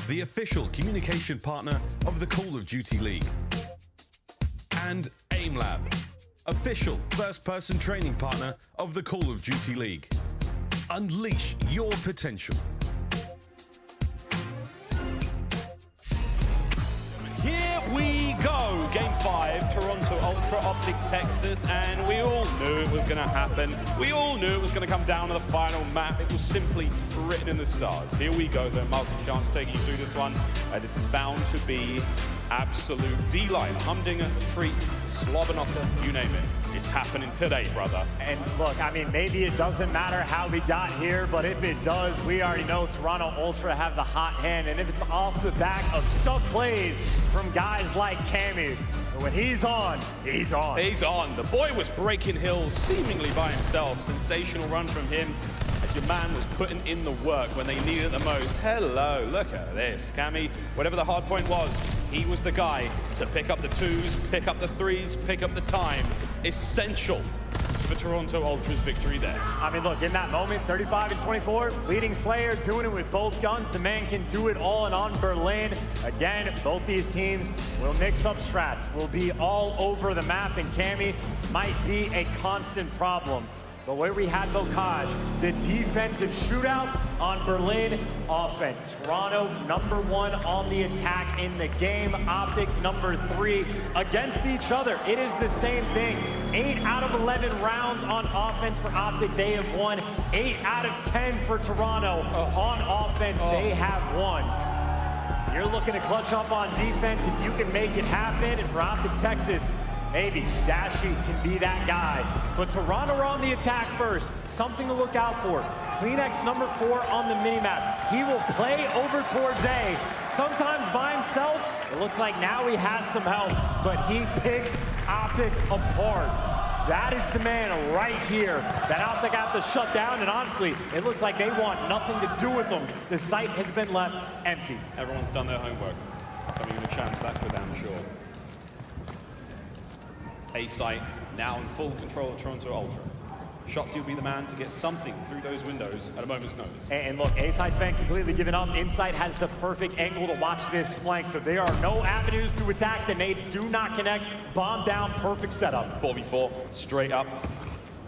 the official communication partner of the Call of Duty League. And AimLab, official first-person training partner of the Call of Duty League. Unleash your potential. Ultra OpTic Texas, and we all knew it was going to happen. We all knew it was going to come down to the final map. It was simply written in the stars. Here we go, the multi-chance taking you through this one. This is bound to be absolute D-line. Humdinger, Treat, Slobberknocker, you name it. It's happening today, brother. And look, I mean, maybe it doesn't matter how we got here, but if it does, we already know Toronto Ultra have the hot hand. And if it's off the back of stuff plays from guys like Cammy, when he's on, he's on. He's on. The boy was breaking hills seemingly by himself. Sensational run from him as your man was putting in the work when they needed it the most. Hello, look at this. Cammy, whatever the hard point was, he was the guy to pick up the twos, pick up the threes, pick up the time. Essential for Toronto Ultra's victory there. I mean, look, in that moment, 35 and 24, leading Slayer, doing it with both guns. The man can do it all, and on Berlin, again, both these teams will mix up strats, will be all over the map, and Cammy might be a constant problem. But where we had Bocage, the defensive shootout on Berlin, offense. Toronto #1 on the attack in the game. OpTic #3 against each other. It is the same thing. 8 out of 11 rounds on offense for OpTic. They have won. 8 out of 10 for Toronto on offense. They have won. You're looking to clutch up on defense if you can make it happen. And for OpTic Texas, maybe Dashy can be that guy. But Toronto are on the attack first. Something to look out for. Cleanex #4 on the minimap. He will play over towards A. Sometimes by himself. It looks like now he has some help, but he picks OpTic apart. That is the man right here that OpTic have to shut down, and honestly, it looks like they want nothing to do with him. The site has been left empty. Everyone's done their homework. Coming in a chance, that's for damn sure. aBeZy now in full control of Toronto Ultra. Shotzzy will be the man to get something through those windows at a moment's notice. And look, aBeZy's been completely given up. Insight has the perfect angle to watch this flank, so there are no avenues to attack. The nades do not connect. Bomb down, perfect setup. 4v4, straight up.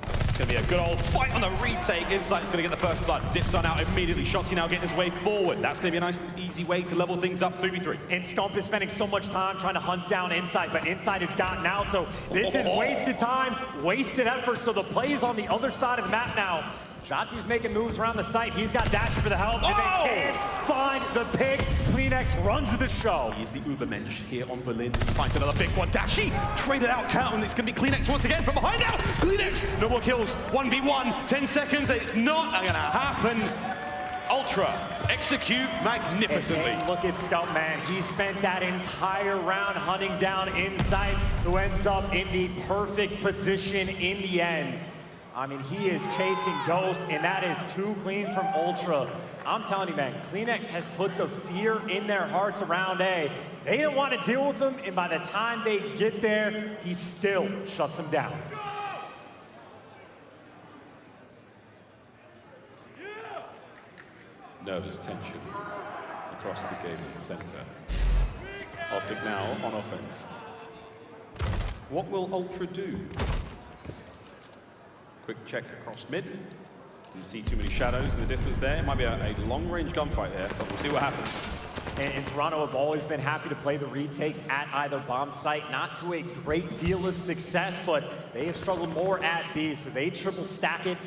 It's going to be a good old fight on the retake. Insight's going to get the first blood. Dips on out immediately. Shotzzy now getting his way forward. That's going to be a nice, easy way to level things up 3v3. And Scump is spending so much time trying to hunt down Insight, but Insight has gotten out, so this is wasted time, wasted effort, so the play is on the other side of the map now. Shotzzy's making moves around the site. He's got Dashy for the help, and they can't find the pick. Cleanex runs the show. He's the Ubermensch here on Berlin. He finds another big one. Dashy traded out count, and it's going to be Cleanex once again from behind now. Cleanex, no more kills. 1v1, 10 seconds. It's not going to happen. Ultra execute magnificently. And look at Scump, man. He spent that entire round hunting down Insight, who ends up in the perfect position in the end. I mean, he is chasing Ghost, and that is too clean from Ultra. I'm telling you, man, Cleanex has put the fear in their hearts around A. They didn't want to deal with him, and by the time they get there, he still shuts them down. Nervous tension across the gaming center. OpTic now on offense. What will Ultra do? Quick check across mid. Didn't see too many shadows in the distance there. It might be a long-range gunfight here, but we'll see what happens. And Toronto have always been happy to play the retakes at either bomb site. Not to a great deal of success, but they have struggled more at B, so they triple stack it.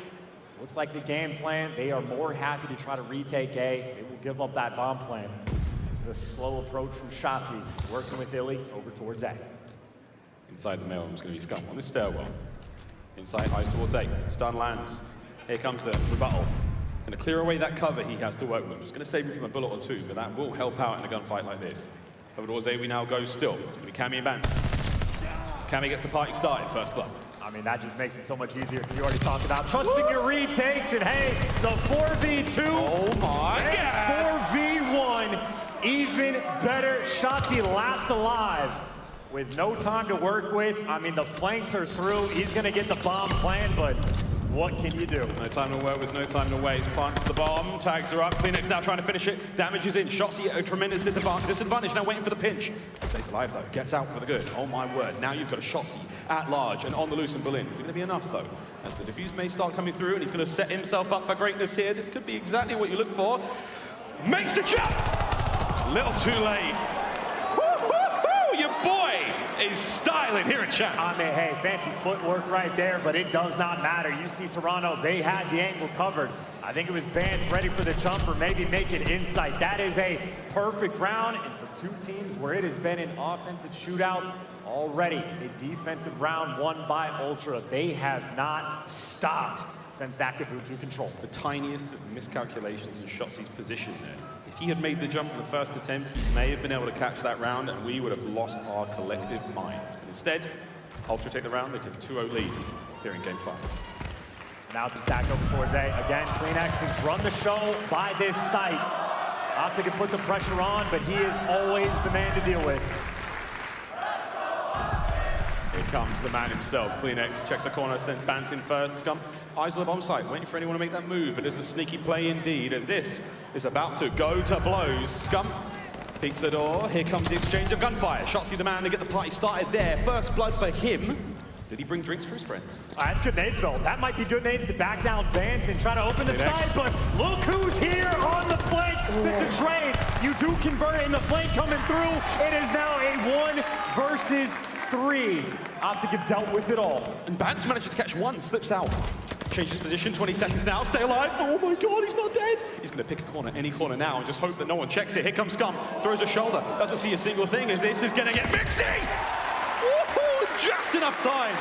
Looks like the game plan. They are more happy to try to retake A. They will give up that bomb plan. It's the slow approach from Shotzzy, working with iLLeY over towards A. Inside the mail room is going to be Scump on this stairwell. Inside, eyes towards A. Stun lands. Here comes the rebuttal. Going to clear away that cover he has to work with. Just going to save him from a bullet or two, but that will help out in a gunfight like this. Over towards A, we now go still. It's going to be Cammy and Bance. Cammy gets the party started, first blood. I mean, that just makes it so much easier. You already talked about trusting your retakes, and hey, the 4v2. Oh my God. 4v1, even better. Shotzzy last alive with no time to work with. I mean, the flanks are through. He's going to get the bomb plan, but what can you do? No time to work with, no time to waste. Plants the bomb, tags are up. Cleanex now trying to finish it. Damage is in. Shotzzy at a tremendous disadvantage. Now waiting for the pinch. Stays alive though. Gets out for the good. Oh my word. Now you've got a Shotzzy at large and on the loose in Berlin. Is it going to be enough though? As the defuse may start coming through and he's going to set himself up for greatness here. This could be exactly what you look for. Makes the jump! Little too late. Woo-hoo-hoo! Your boy is styling. styling here at Champs. I mean, hey, fancy footwork right there, but it does not matter. You see Toronto, they had the angle covered. I think it was Bance ready for the jump or maybe make it insight. That is a perfect round, and for two teams where it has been an offensive shootout already, a defensive round won by Ultra. They have not stopped since that Kabuto control. The tiniest of miscalculations in Shotzzy's position there. If he had made the jump in the first attempt, he may have been able to catch that round, and we would have lost our collective minds. But instead, Ultra take the round. They take a 2-0 lead here in Game 5. Now it's a stack over towards A. Again, CleanX has run the show by this site. OpTic can put the pressure on, but he is always the man to deal with. Here comes the man himself. CleanX checks a corner, sends Bance in first. Scump eyes on the bomb site, waiting for anyone to make that move, but it's a sneaky play indeed, as this is about to go to blows. Scump peeks the door. Here comes the exchange of gunfire. Shotzzy the man to get the party started there. First blood for him. Did he bring drinks for his friends? That's good nades, though. That might be good nades to back down Bance and try to open the side, but look who's here on the flank. The trade. You do convert it, and the flank coming through. It is now a 1 versus 3. OpTic have dealt with it all. And Bance manages to catch one, slips out. Changes position, 20 seconds now, stay alive. Oh my God, he's not dead. He's gonna pick a corner, any corner now, and just hope that no one checks it. Here comes Scump, throws a shoulder, doesn't see a single thing as this is gonna get mixy. Woohoo, just enough time.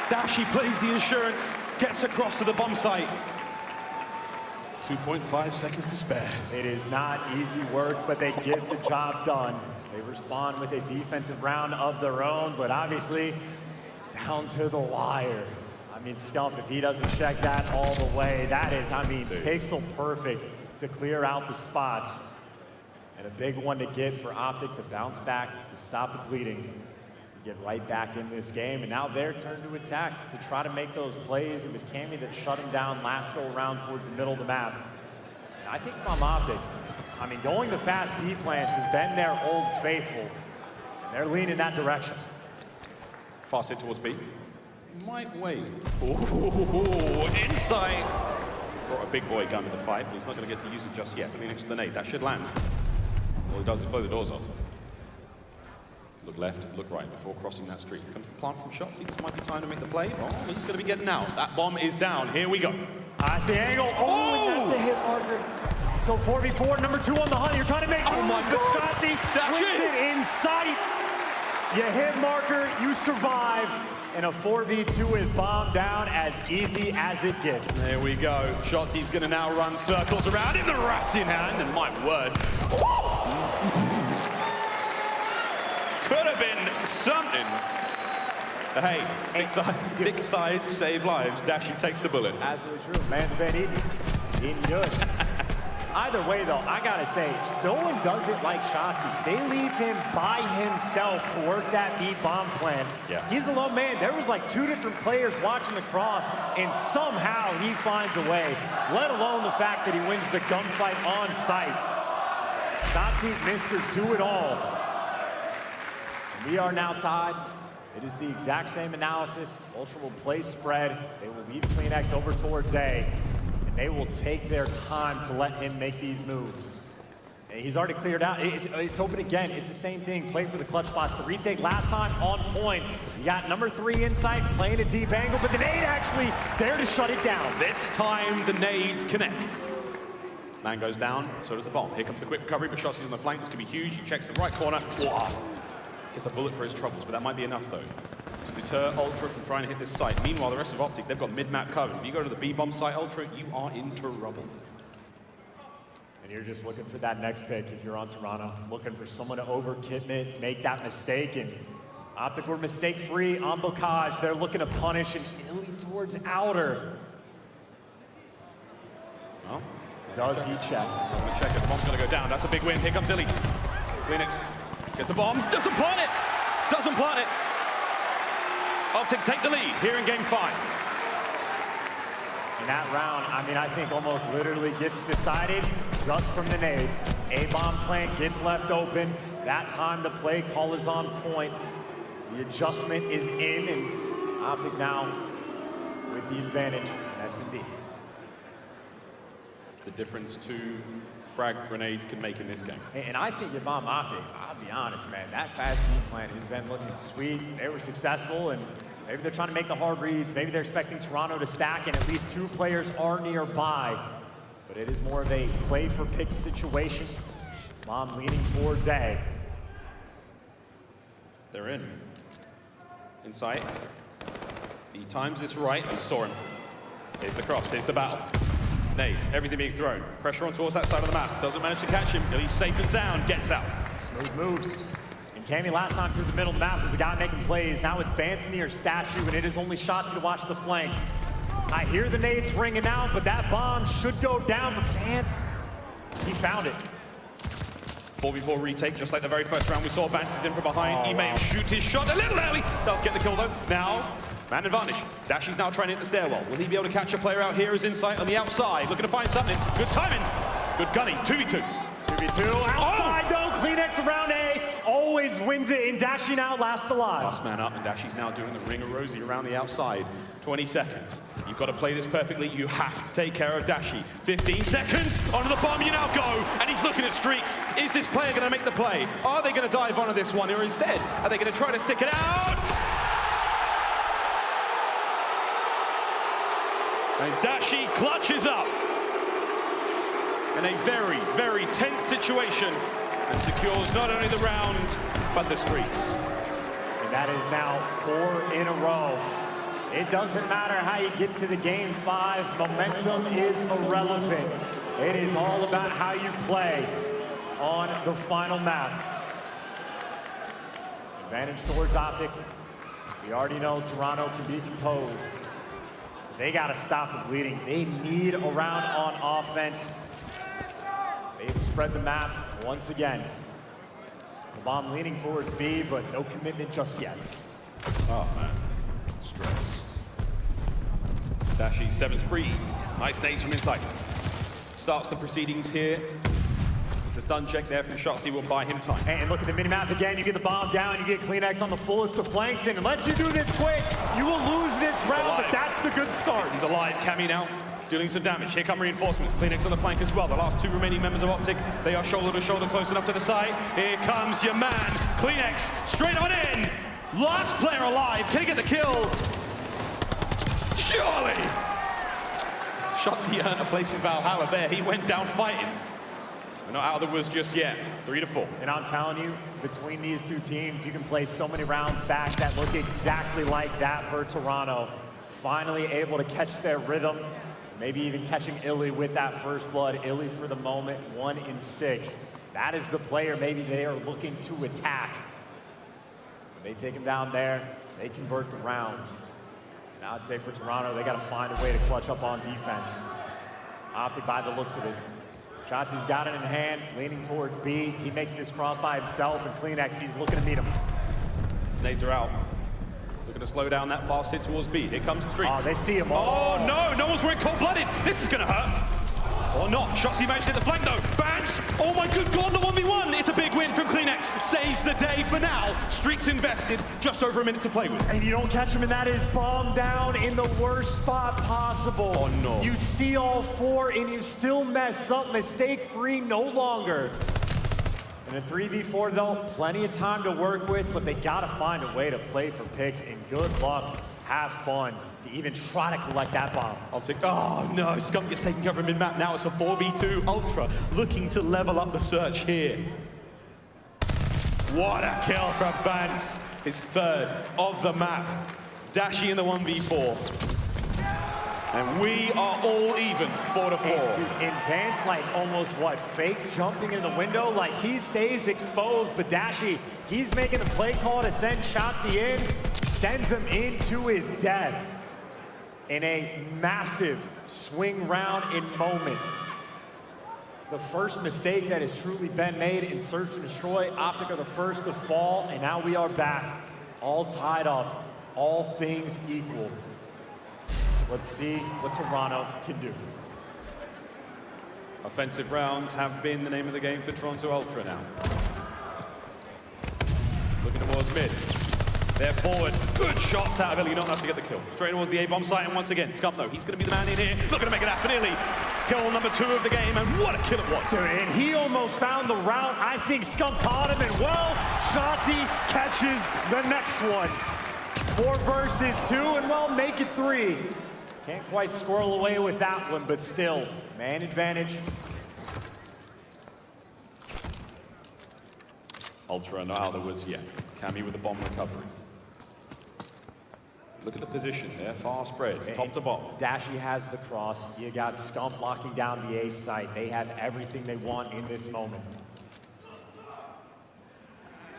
Dashy plays the insurance, gets across to the bomb site. 2.5 seconds to spare. It is not easy work, but they get the job done. They respond with a defensive round of their own, but obviously down to the wire. I mean, Scump, if he doesn't check that all the way, that is, I mean, pixel perfect to clear out the spots. And a big one to get for OpTic to bounce back, to stop the bleeding, get right back in this game. And now their turn to attack, to try to make those plays. It was Cammy that shut him down last go around towards the middle of the map. And I think from OpTic, I mean, going the fast B plants has been their old faithful. And they're leaning that direction. Fast hit towards B. Might wait. Ooh, insight. Brought a big boy gun to the fight, but he's not going to get to use it just yet. CleanX with the nade. That should land. All he does is blow the doors off. Look left, look right before crossing that street. Here comes the plant from Shotzzy. This might be time to make the play. Oh, he's going to be getting out. That bomb is down. Here we go. That's the angle. Oh, and that's a hit marker. So 4v4, number 2 on the hunt. You're trying to make moves, but Shotzzy wins it in sight. You hit marker, you survive. And a 4v2 with bomb down, as easy as it gets. There we go. Shotzzy's going to now run circles around him, the rats in hand, and my word. Could have been something. But hey, thick thighs save lives. Dashy takes the bullet. Absolutely true. Man's been eating good. Either way, though, I gotta say, no one does it like Shotzzy. They leave him by himself to work that B bomb plan. Yeah. He's the lone man. There was like 2 different players watching the cross, and somehow he finds a way, let alone the fact that he wins the gunfight on site. Shotzzy, Mr. Do-It-All. We are now tied. It is the exact same analysis. Ultra will play spread. They will leave CleanX over towards A. They will take their time to let him make these moves. And he's already cleared out. It's open again. It's the same thing. Play for the clutch spots. The retake last time on point. You got number 3 inside, playing a deep angle, but the nade actually there to shut it down. This time the nades connect. Man goes down, so does the bomb. Here comes the quick recovery, but Shotzzy's on the flank. This could be huge. He checks the right corner. Gets a bullet for his troubles, but that might be enough though to deter Ultra from trying to hit this site. Meanwhile, the rest of OpTic, they've got mid-map covered. If you go to the B-bomb site, Ultra, you are in trouble. And you're just looking for that next pick if you're on Toronto. Looking for someone to over-Kismet, make that mistake, and OpTic were mistake-free on Bocage. They're looking to punish, and iLLeY towards outer. Well, does he check? I'm gonna check it. The bomb's gonna go down. That's a big win. Here comes iLLeY. CleanX gets the bomb. Doesn't plant it. Doesn't plant it. OpTic take the lead here in Game 5. In that round, I mean, I think almost literally gets decided just from the nades. A-bomb plant gets left open. That time the play call is on point. The adjustment is in, and OpTic now with the advantage in S&D. The difference to frag grenades can make in this game. And I think if I'm OpTic, I'll be honest, man, that fast plan has been looking sweet. They were successful, and maybe they're trying to make the hard reads. Maybe they're expecting Toronto to stack, and at least 2 players are nearby. But it is more of a play for pick situation. Mom leaning towards A. They're in. Insight. If he times this right, we saw him. Here's the cross, here's the battle. Nades, everything being thrown. Pressure on towards that side of the map. Doesn't manage to catch him. He's safe and sound, gets out. Smooth moves. And Cammy last time through the middle of the map was the guy making plays. Now it's Bansony or Statue, and it is only Shotzzy to watch the flank. I hear the nades ringing out, but that bomb should go down. But Bance, he found it. 4v4 retake, just like the very first round we saw. Bance is in from behind. He may shoot his shot a little early. Does get the kill though. Now, man advantage. Dashy's now trying to hit the stairwell. Will he be able to catch a player out here as Insight on the outside? Looking to find something. Good timing. Good gunning. 2v2. 2v2. Outside though. Cleanex around A. Always wins it, and Dashy now last alive. Last man up, and Dashy's now doing the ring of Rosie around the outside. 20 seconds. You've got to play this perfectly. You have to take care of Dashy. 15 seconds. Onto the bomb you now go. And he's looking at streaks. Is this player going to make the play? Are they going to dive onto this one? Or instead, are they going to try to stick it out? And Dashy clutches up. In a very, very tense situation. And secures not only the round, but the streaks. And that is now 4 in a row. It doesn't matter how you get to the game 5. Momentum is irrelevant. It is all about how you play on the final map. Advantage towards OpTic. We already know Toronto can be composed. They got to stop the bleeding. They need a round on offense. They've spread the map once again. The bomb leaning towards B, but no commitment just yet. Oh, man. Stress. Dashy, 7 spree. Nice nades from inside. Starts the proceedings here. The stun check there from Shotzzy will buy him time. And look at the minimap again. You get the bomb down, you get Cleanex on the fullest of flanks, and unless you do this quick, you will lose this round, but that's the good start. He's alive. Cammy now dealing some damage. Here come reinforcements. Cleanex on the flank as well. The last 2 remaining members of OpTic, they are shoulder to shoulder close enough to the side. Here comes your man. Cleanex straight on in. Last player alive. Can he get the kill? Surely! Shotzzy earned a place in Valhalla there. He went down fighting. We're not out of the woods just yet. 3-4. And I'm telling you, between these 2 teams, you can play so many rounds back that look exactly like that for Toronto. Finally able to catch their rhythm. Maybe even catching iLLeY with that first blood. iLLeY for the moment, 1 in 6. That is the player maybe they are looking to attack. When they take him down there, they convert the round. Now I'd say for Toronto, they got to find a way to clutch up on defense. OpTic by the looks of it. Shotzzy's got it in hand, leaning towards B. He makes this cross by himself, and Cleanex, he's looking to meet him. Nades are out. Looking to slow down that fast hit towards B. Here comes the streaks. Oh, they see him. Oh, no, no one's wearing cold-blooded. This is going to hurt. Or not. Shotzzy managed to hit the flank, though. Bance! Oh, my good God, the 1v1. It's a big win from Cleanex. Saves the day for now. Streaks invested. Just over a minute to play with. And you don't catch him, and that is bomb down in the worst spot possible. Oh, no. You see all 4, and you still mess up. Mistake-free no longer. In a 3v4, though, plenty of time to work with, but they got to find a way to play for picks, and good luck. Have fun to even try to collect that bomb. OpTic. Oh no, Scump gets taken cover of mid-map. Now it's a 4v2 Ultra looking to level up the search here. What a kill from Bance. His 3rd of the map. Dashy in the 1v4. And we are all even, 4-4. And Bance, like, almost, what, fakes jumping in the window? Like, he stays exposed, but Dashy, he's making a play call to send Shotzzy in, sends him into his death in a massive swing round in moment. The first mistake that has truly been made in Search and Destroy. OpTic are the first to fall, and now we are back, all tied up, all things equal. Let's see what Toronto can do. Offensive rounds have been the name of the game for Toronto Ultra now. Looking towards mid. They're forward. Good shots out of iLLeY, not enough to get the kill. Straight towards the A-bomb site, and once again, Scump though, he's going to be the man in here. Looking to make it happen, iLLeY. Kill number 2 of the game, and what a kill it was. Dude, and he almost found the route. I think Scump caught him, and well, Shotzzy catches the next one. 4 versus 2, and well, make it 3. Can't quite squirrel away with that one, but still, man advantage. Ultra not out of the woods yet. Cammy with the bomb recovery. Look at the position there, far spread, top to bottom. Dashy has the cross. You got Scump locking down the A site. They have everything they want in this moment.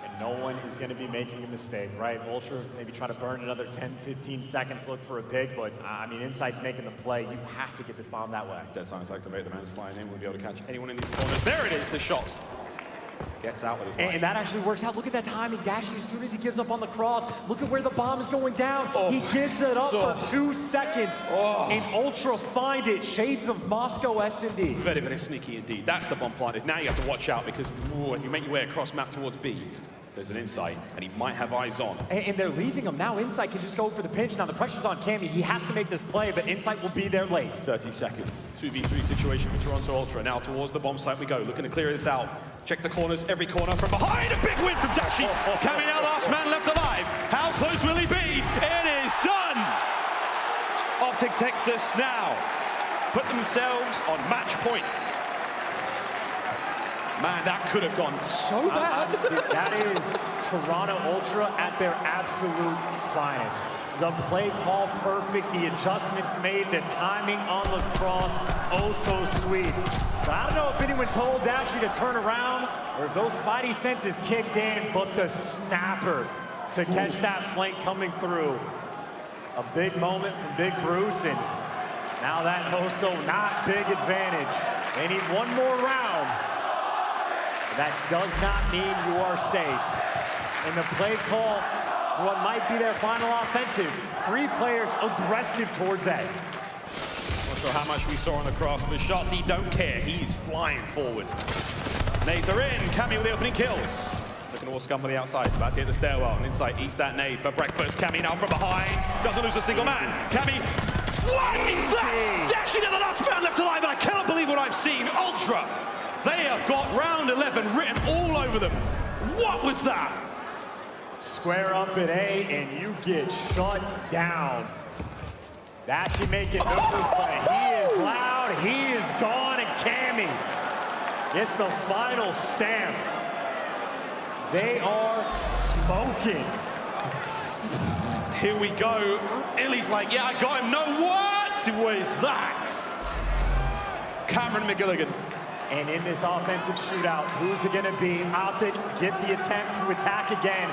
And no one is going to be making a mistake, right? Ultra maybe try to burn another 10, 15 seconds, look for a pick, but I mean, Insight's making the play. You have to get this bomb that way. Dead Science activate, the man's flying in, we'll be able to catch anyone in these corners. There it is, the shot. Gets out with his life. And that actually works out. Look at that timing. Dashy, as soon as he gives up on the cross, look at where the bomb is going down. He gives it up for 2 seconds. And Ultra find it. Shades of Moscow S&D. Very, very sneaky indeed. That's the bomb planted. Now you have to watch out because when you make your way across map towards B, there's an Insight, and he might have eyes on. And they're leaving him. Now Insight can just go for the pinch. Now the pressure's on Cammy. He has to make this play, but Insight will be there late. 30 seconds. 2v3 situation for Toronto Ultra. Now towards the bomb site we go. Looking to clear this out. Check the corners, every corner from behind. A big win from Dashy. Cammy now last man left alive. How close will he be? It is done! OpTic Texas now put themselves on match point. Man, that could have gone so bad. That is Toronto Ultra at their absolute finest. The play call perfect, the adjustments made, the timing on the cross, oh so sweet. But I don't know if anyone told Dashy to turn around or if those spidey senses kicked in, but the snapper to catch that flank coming through. A big moment from Big Bruce, and now that also not big advantage. They need one more round. That does not mean you are safe. And the play call for what might be their final offensive. 3 players aggressive towards A. Not sure how much we saw on the cross, but Shotzzy don't care. He's flying forward. Nades are in. Cammy with the opening kills. Looking towards Scump on the outside. About to hit the stairwell. And Insight eats that nade for breakfast. Cammy now from behind. Doesn't lose a single man. Cammy. What is that? Dashing to the last man left alive, and I cannot believe what I've seen. Ultra. They have got round 11 written all over them. What was that? Square up at A and you get shut down. Dashy making no play. He is loud, he is gone, and Cammy gets the final stamp. They are smoking. Here we go. iLLeY's like, yeah, I got him. No, what was that? Cameron McGilligan. And in this offensive shootout, who's it going to be? OpTic get the attempt to attack again.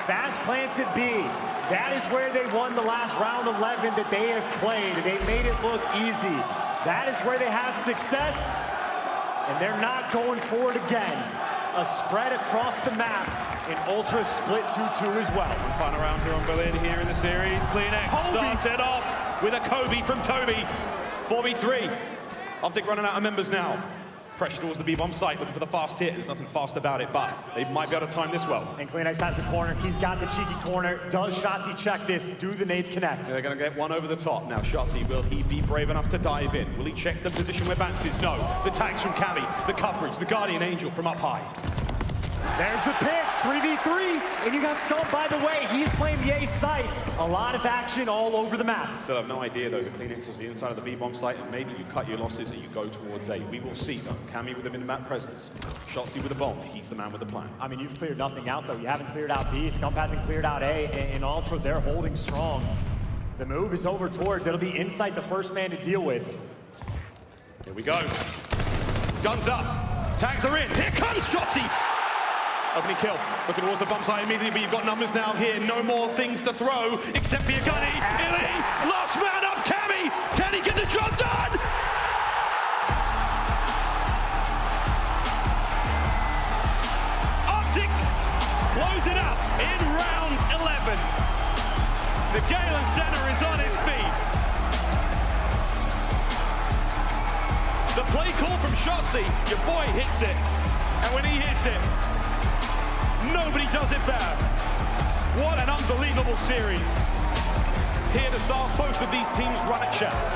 Fast plants at B. That is where they won the last round 11 that they have played. They made it look easy. That is where they have success, and they're not going for it again. A spread across the map, and Ultra split 2-2 as well. Final round here on Berlin here in the series. CleanX starts it off with a Kobe from Toby. 4v3. OpTic running out of members now. Pressure towards the B-bomb site, looking for the fast hit. There's nothing fast about it, but they might be able to time this well. And CleanX has the corner. He's got the cheeky corner. Does Shotzzy check this? Do the nades connect? They're going to get one over the top. Now, Shotzzy, will he be brave enough to dive in? Will he check the position where Vance is? No. The tags from Cammy, the coverage, the Guardian Angel from up high. There's the pick, 3v3, and you got Scump, by the way. He's playing the A site. A lot of action all over the map. Still have no idea, though. The CleanX is the inside of the B-bomb site, and maybe you cut your losses and you go towards A. We will see, though. Cammy with a min-map presence. Shotzzy with a bomb. He's the man with the plan. I mean, you've cleared nothing out, though. You haven't cleared out B. Scump hasn't cleared out A. And Ultra, they're holding strong. The move is over towards. It'll be Insight, the first man to deal with. Here we go. Guns up. Tags are in. Here comes Shotzzy. Opening kill. Looking towards the bomb site immediately, but you've got numbers now here. No more things to throw except for your gunny. iLLeY, last man up, Cammy. Can he get the job done? OpTic closing up in round 11. The Galen Center is on his feet. The play call from Shotzzy. Your boy hits it. And when he hits it, nobody does it better. What an unbelievable series. Here to start both of these teams run at shadows.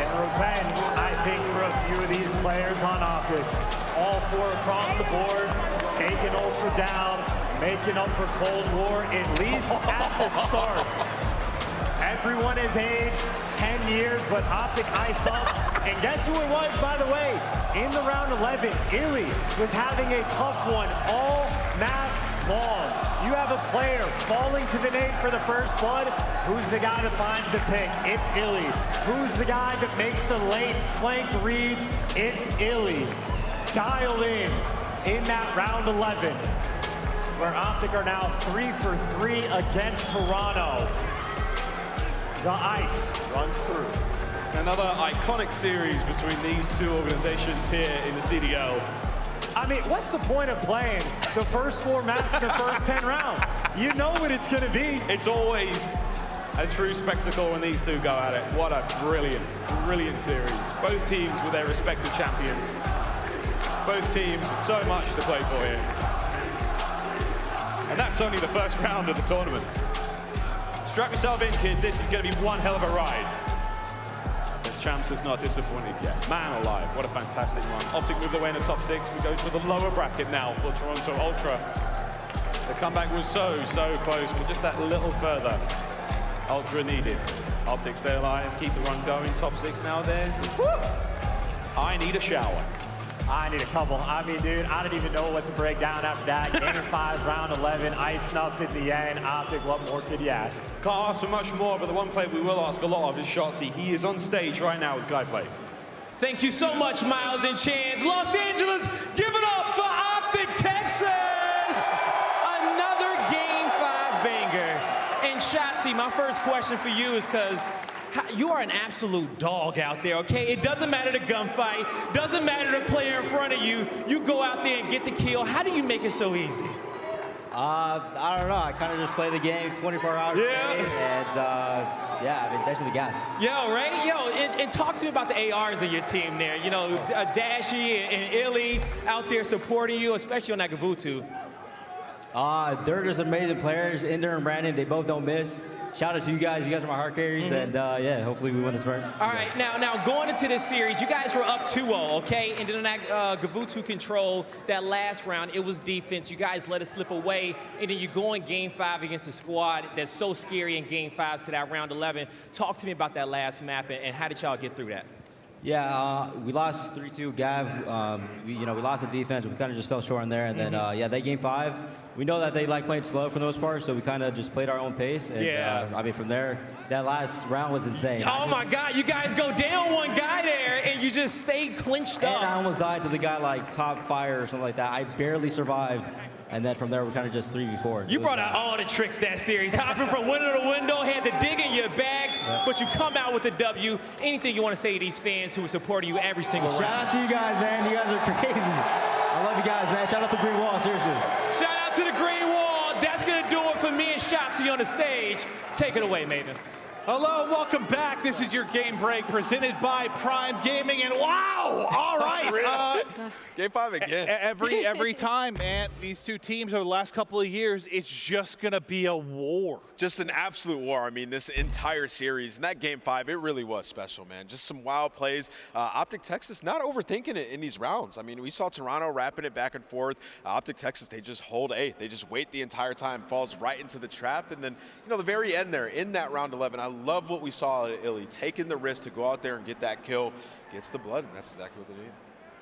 And revenge, I think, for a few of these players on OpTic. All 4 across the board, taking Ultra down, making up for Cold War, at least at the start. Everyone is aged 10 years, but OpTic ice up. And guess who it was, by the way? In the round 11, iLLeY was having a tough one all map long. You have a player falling to the nade for the first blood. Who's the guy that finds the pick? It's iLLeY. Who's the guy that makes the late flank reads? It's iLLeY. Dialed in that round 11, where OpTic are now 3 for 3 against Toronto. The ice runs through. Another iconic series between these two organizations here in the CDL. I mean, what's the point of playing the first 4 maps in the first 10 rounds? You know what it's gonna be. It's always a true spectacle when these two go at it. What a brilliant, brilliant series. Both teams with their respective champions. Both teams with so much to play for here. And that's only the first round of the tournament. Strap yourself in, kid. This is going to be one hell of a ride. This Champs has not disappointed yet. Man alive, what a fantastic run. OpTic moved away in the top 6. We go to the lower bracket now for Toronto Ultra. The comeback was so close, but just that little further. Ultra needed. OpTic stay alive, keep the run going. Top 6 now theirs. I need a shower. I need a couple. I mean, dude, I don't even know what to break down after that. Game 5, round 11, ice snuffed in the end. OpTic, what more could you ask? Can't ask for much more, but the one player we will ask a lot of is Shotzzy. He is on stage right now with Guy Plays. Thank you so much, Miles and Chance. Los Angeles, give it up for OpTic Texas! Another Game 5 banger. And Shotzzy, my first question for you is because you are an absolute dog out there, okay? It doesn't matter the gunfight, doesn't matter the player in front of you. You go out there and get the kill. How do you make it so easy? I don't know. I kind of just play the game 24 hours a day, and yeah, I mean, that's the gas. Yo, right? Yo, and talk to me about the ARs of your team there. You know, Dashy and iLLeY out there supporting you, especially on that Gavutu. They're just amazing players. Ender and Brandon, they both don't miss. Shout out to you guys. You guys are my heart carriers, and yeah, hopefully we win this round. All right, now going into this series, you guys were up 2-0, okay? And then that Gavutu control, that last round, it was defense. You guys let it slip away, and then you go in Game 5 against a squad that's so scary in Game 5 to that round 11. Talk to me about that last map, and how did y'all get through that? Yeah, we lost 3-2 Gav. We lost the defense. We kind of just fell short in there, and then yeah, that Game 5. We know that they like playing slow for the most part, so we kind of just played our own pace. And, I mean, from there, that last round was insane. Oh my God, you guys go down one guy there, and you just stayed clinched up. And I almost died to the guy like top fire or something like that. I barely survived. And then from there, we kind of just 3v4. You brought out all the tricks that series. Hopping from window to window, had to dig in your bag, but you come out with a W. Anything you want to say to these fans who are supporting you every single round? Shout out to you guys, man. You guys are crazy. I love you guys, man. Shout out to Green Wall, seriously. Shout out to the Green Wall. That's going to do it for me and Shotzzy on the stage. Take it away, Maven. Hello, welcome back. This is your Game Break presented by Prime Gaming, and wow! All right, Game 5 again. Every time, man, these two teams over the last couple of years, it's just gonna be a war. Just an absolute war. I mean, this entire series, and that Game 5, it really was special, man. Just some wild plays. OpTic Texas not overthinking it in these rounds. I mean, we saw Toronto wrapping it back and forth. OpTic Texas, they just hold A. They just wait the entire time, falls right into the trap, and then, you know, the very end there, in that round 11, I love what we saw at iLLeY, taking the risk to go out there and get that kill, gets the blood, and that's exactly what they need.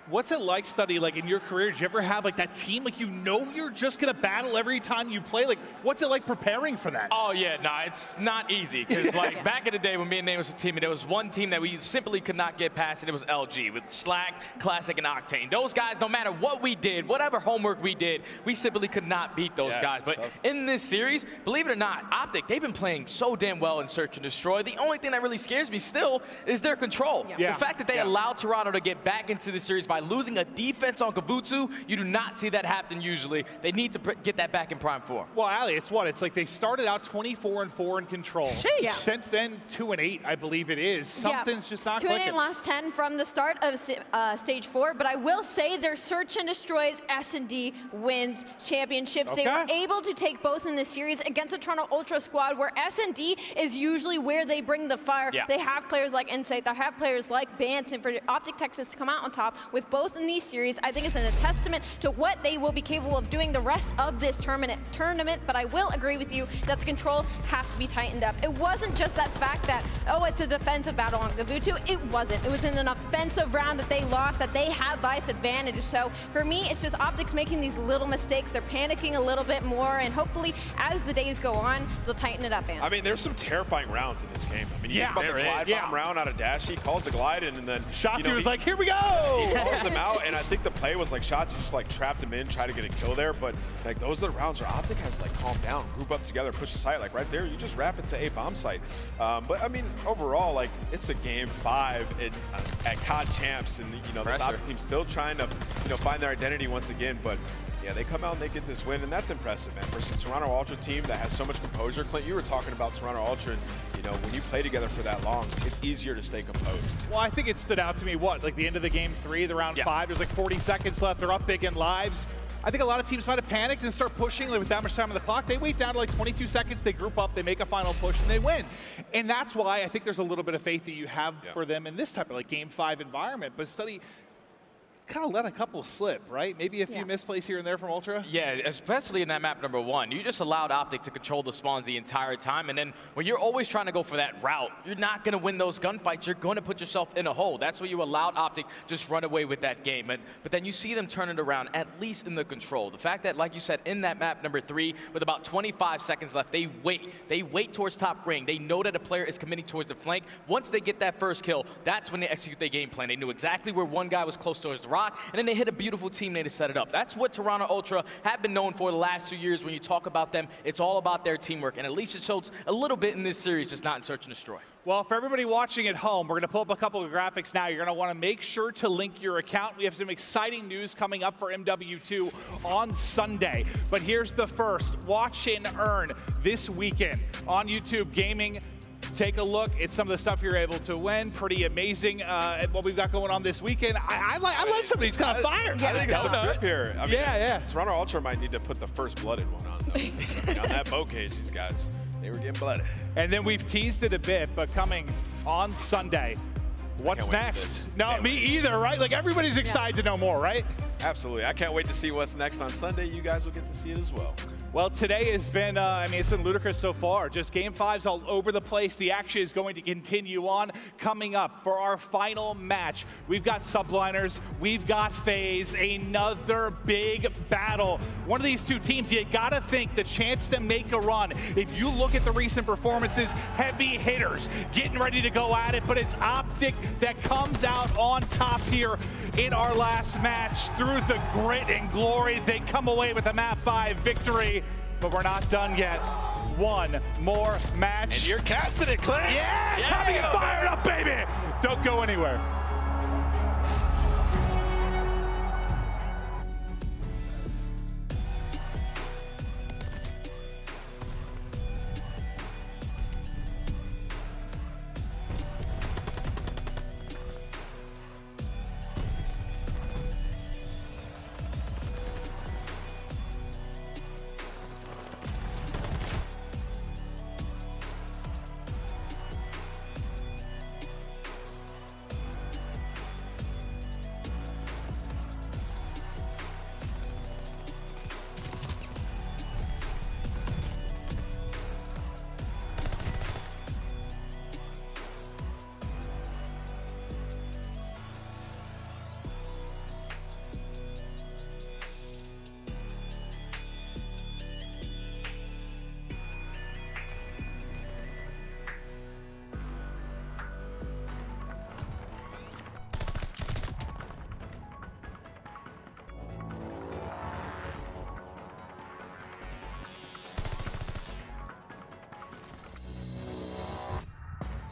What's it like, Study, like in your career, did you ever have like that team, like you know you're just gonna battle every time you play? Like, what's it like preparing for that? Oh yeah, nah, it's not easy. Because like back in the day when me and Nate was a team, and there was one team that we simply could not get past, and it was LG with Slack, Classic, and Octane. Those guys, no matter what we did, whatever homework we did, we simply could not beat those guys. But in this series, believe it or not, OpTic, they've been playing so damn well in Search and Destroy. The only thing that really scares me still is their control. The fact that they allowed Toronto to get back into the series by losing a defense on Kavutu. You do not see that happen usually. They need to get that back in prime form. Well, aLLeY, it's what? It's like they started out 24-4 in control. Sheesh. Yeah. Since then, 2-8, I believe it is. Something's just not 2-8 clicking. last 10 from the start of stage 4, but I will say their search and destroys S&D wins championships. They were able to take both in this series against the Toronto Ultra squad, where S&D is usually where they bring the fire. They have players like Insight, they have players like Bance, and for OpTic Texas to come out on top with both in these series, I think it's a testament to what they will be capable of doing the rest of this tournament. But I will agree with you that the control has to be tightened up. It wasn't just that fact that, oh, it's a defensive battle on Kavutu. It wasn't. It was in an offensive round that they lost, that they had bias advantage. So for me, it's just OpTic's making these little mistakes. They're panicking a little bit more, and hopefully as the days go on, they'll tighten it up. I mean, there's some terrifying rounds in this game. I mean, you think about the glide bomb round out of Dashy, calls the glide in, and then Shotzzy was like, here we go! He calls them out, and I think the play was like Shotzzy just like trapped him in, tried to get a kill there, but like those are the rounds where OpTic has like calmed down, group up together, push the site, like right there, you just wrap it to a bomb site. But I mean, overall, like it's a game 5 at COD Champs, and this OpTic team's still trying to find their identity once again, but yeah, they come out and they get this win, and that's impressive, man. Versus Toronto Ultra team that has so much composure. Clint, you were talking about Toronto Ultra, and when you play together for that long, it's easier to stay composed. Well, I think it stood out to me, like the end of the game 3, the round 5, there's like 40 seconds left, they're up big in lives. I think a lot of teams might have panicked and start pushing with that much time on the clock. They wait down to like 22 seconds, they group up, they make a final push, and they win. And that's why I think there's a little bit of faith that you have for them in this type of like game 5 environment. But Study kind of let a couple slip, right? Maybe a few misplays here and there from Ultra. Yeah, especially in that map number 1. You just allowed OpTic to control the spawns the entire time, and then when you're always trying to go for that route, you're not going to win those gunfights. You're going to put yourself in a hole. That's why you allowed OpTic just run away with that game. But then you see them turn it around, at least in the control. The fact that, like you said, in that map number 3, with about 25 seconds left, they wait. They wait towards top ring. They know that a player is committing towards the flank. Once they get that first kill, that's when they execute their game plan. They knew exactly where one guy was close towards the rock, and then they hit a beautiful teammate to set it up. That's what Toronto Ultra have been known for the last 2 years. When you talk about them, it's all about their teamwork, and at least it shows a little bit in this series, just not in Search and Destroy. Well, for everybody watching at home, we're going to pull up a couple of graphics now. You're going to want to make sure to link your account. We have some exciting news coming up for MW2 on Sunday. But here's the first. Watch and earn this weekend on YouTube Gaming. Take a look at some of the stuff you're able to win. Pretty amazing at what we've got going on this weekend. I like some of these kind of fire. I think it's a drip here. I mean, Toronto Ultra might need to put the first blooded one on, though. On that bow cage, these guys, they were getting blooded. And then we've teased it a bit, but coming on Sunday, what's next? No, me either, right? Like everybody's excited to know more, right? Absolutely. I can't wait to see what's next on Sunday. You guys will get to see it as well. Well, today has been, it's been ludicrous so far. Just game 5s all over the place. The action is going to continue on. Coming up for our final match, we've got Subliners, we've got FaZe, another big battle. One of these two teams, you gotta think the chance to make a run. If you look at the recent performances, heavy hitters getting ready to go at it, but it's OpTic that comes out on top here in our last match. Through the grit and glory, they come away with a map 5 victory. But we're not done yet. One more match. And you're casting it, Clint. Yeah, time to get fired up, baby. Don't go anywhere.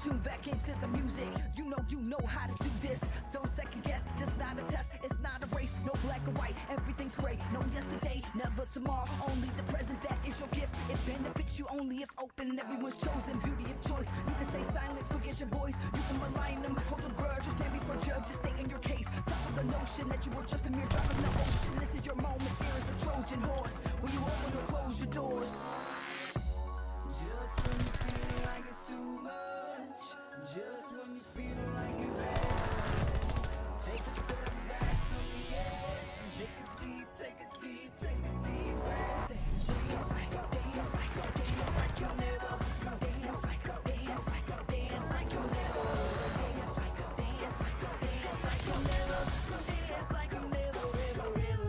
Tune back into the music. You know how to do this. Don't second guess. Just not a test. It's not not a race, no black or white, everything's great. No yesterday, never tomorrow, only the present, that is your gift. It benefits you only if open, everyone's chosen, beauty of choice. You can stay silent, forget your voice, you can malign them, hold a grudge, or stand before judge, just stay in your case. Top of the notion that you were just a mere drop in the ocean. This is your moment, fear is a Trojan horse. Will you open or close your doors? Just when you feel like it's too much, just when you feel like you have, take a step back from the edge, and take a deep breath. Dance like you'll never, dance like you'll never, dance like you'll never, ever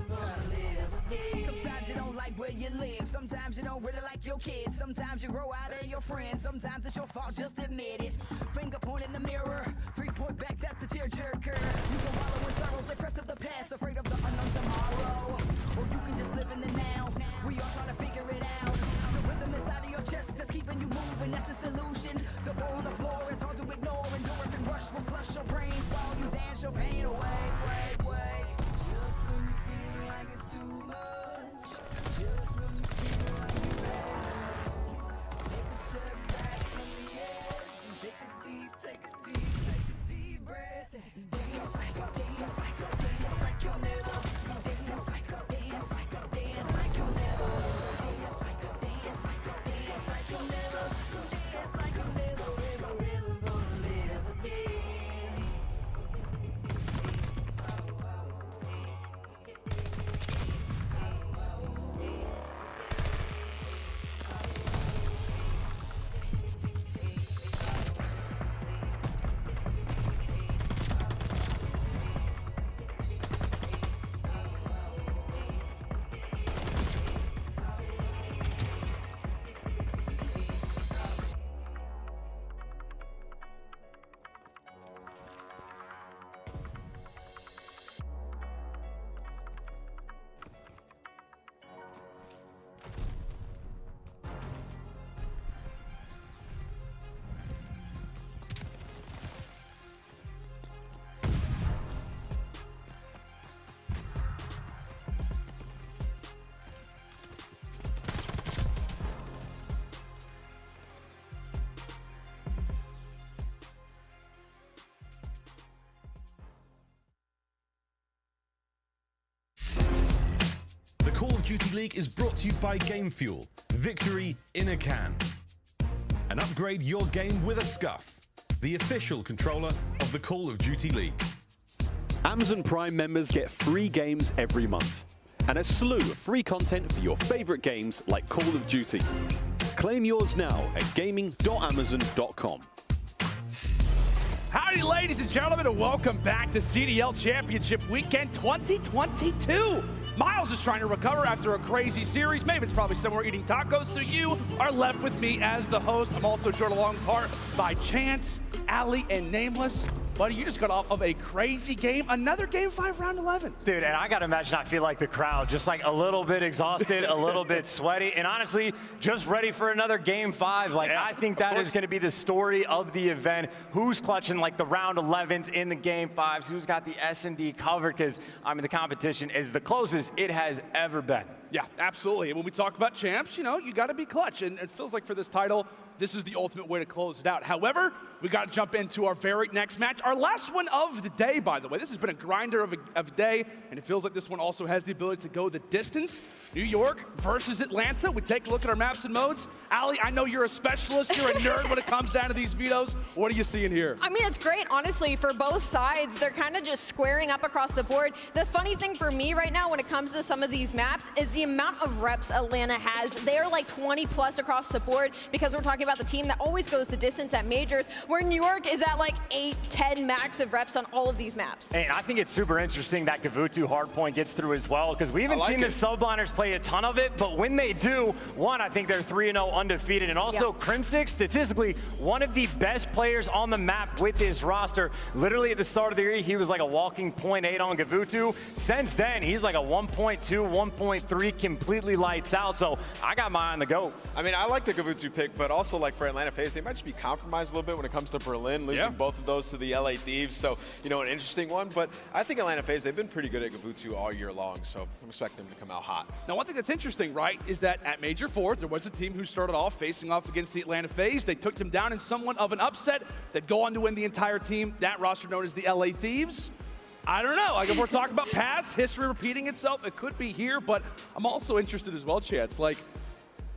gonna live again. Sometimes you don't like where you live, sometimes you don't really like your kids, sometimes you grow out of your friends, sometimes it's your fault, just admit it. Finger point in the mirror, 3-point back, that's the tearjerker. You can wallow in sorrows, like rest of the past, afraid of the unknown tomorrow, or you can just live in the now. We all trying to figure it out. The rhythm inside of your chest that's keeping you moving, that's the solution. The ball on the floor is hard to ignore, endorphin rush will flush your brains while you dance your pain away. Just when you feel like it's too much, just when you feel like you have, take a step back from the edge, and take a deep breath. Dance like you'll never, dance like you'll never, dance like you'll never, dance like you'll never, ever gonna live again. The Call of Duty League is brought to you by Game Fuel. Victory in a can. And upgrade your game with a Scuff, the official controller of the Call of Duty League. Amazon Prime members get free games every month and a slew of free content for your favorite games like Call of Duty. Claim yours now at gaming.amazon.com. Howdy, ladies and gentlemen, and welcome back to CDL Championship Weekend 2022. Miles is trying to recover after a crazy series. Maybe it's probably somewhere eating tacos, so you are left with me as the host. I'm also joined along part by Chance, aLLeY, and Nameless. Buddy, you just got off of a crazy game. Another Game 5, Round 11. Dude, and I gotta imagine I feel like the crowd, just like a little bit exhausted, a little bit sweaty, and honestly, just ready for another Game 5. Like, yeah, I think that is gonna be the story of the event. Who's clutching like the Round 11s in the Game 5s? Who's got the S&D covered? Because, I mean, the competition is the closest it has ever been. Yeah, absolutely. And when we talk about champs, you know, you gotta be clutch. And it feels like for this title, this is the ultimate way to close it out. However, we got to jump into our very next match. Our last one of the day, by the way. This has been a grinder of a day, and it feels like this one also has the ability to go the distance. New York versus Atlanta. We take a look at our maps and modes. aLLeY, I know you're a specialist. You're a nerd when it comes down to these vetoes. What are you seeing here? I mean, it's great, honestly, for both sides. They're kind of just squaring up across the board. The funny thing for me right now when it comes to some of these maps is the amount of reps Atlanta has. They're like 20 plus across the board because we're talking about the team that always goes the distance at majors, where New York is at like 8, 10 max of reps on all of these maps. And I think it's super interesting that Gavutu hardpoint gets through as well, because we haven't seen the Subliners play a ton of it, but when they do, one, I think they're 3-0 undefeated, and also Crimsix, statistically, one of the best players on the map with his roster. Literally at the start of the year, he was like a walking 0.8 on Gavutu. Since then, he's like a 1.2, 1.3, completely lights out, so I got my eye on the GOAT. I mean, I like the Gavutu pick, but also like for Atlanta FaZe, they might just be compromised a little bit when it comes to Berlin, losing both of those to the LA Thieves. So, you know, an interesting one. But I think Atlanta FaZe, they've been pretty good at GVU2 all year long. So I'm expecting them to come out hot. Now, one thing that's interesting, right, is that at Major 4, there was a team who started off facing off against the Atlanta FaZe. They took them down in somewhat of an upset. They'd go on to win the entire team. That roster known as the LA Thieves. I don't know. Like, if we're talking about paths, history repeating itself, it could be here. But I'm also interested as well, Chance. Like,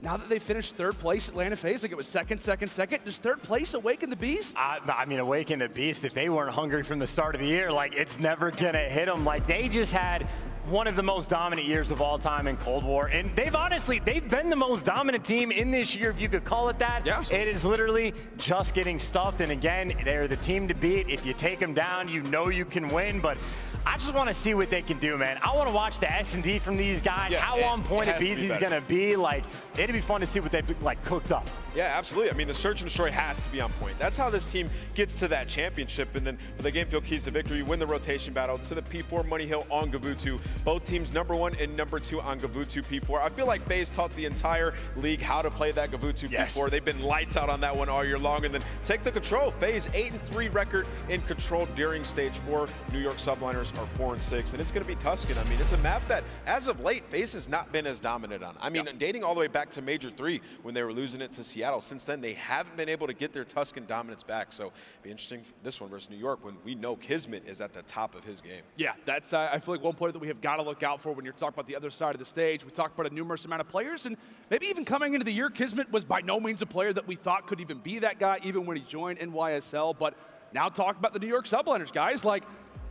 now that they finished third place, Atlanta FaZe, like it was second. Does third place awaken the beast? I mean, awaken the beast. If they weren't hungry from the start of the year, like, it's never gonna hit them. Like, they just had one of the most dominant years of all time in Cold War. And they've been the most dominant team in this year, if you could call it that. Yeah. It is literally just getting stuffed. And again, they're the team to beat. If you take them down, you know you can win. But I just want to see what they can do, man. I want to watch the S&D from these guys, how on point aBeZy's going to be. Like, it'd be fun to see what they've, like, cooked up. Yeah, absolutely. I mean, the search and destroy has to be on point. That's how this team gets to that championship. And then for the game field keys to victory, you win the rotation battle to the P4 Money Hill on GVU2. Both teams #1 and #2 on GVU2 P4. I feel like FaZe taught the entire league how to play that GVU2 P4. They've been lights out on that one all year long. And then take the control. FaZe 8-3 record in control during stage 4. New York Subliners are 4-6. And it's going to be Tuscan. I mean, it's a map that, as of late, FaZe has not been as dominant on. I mean, dating all the way back to Major 3 when they were losing it to Seattle. Since then, they haven't been able to get their Tuscan dominance back. So it'll be interesting this one versus New York when we know Kismet is at the top of his game. Yeah, that's I feel like one player that we have got to look out for when you're talking about the other side of the stage. We talked about a numerous amount of players, and maybe even coming into the year, Kismet was by no means a player that we thought could even be that guy, even when he joined NYSL. But now talk about the New York Subliners, guys. Like,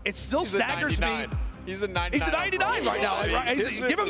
it still staggers me. He's a 99. He's a 99 right now. I mean, give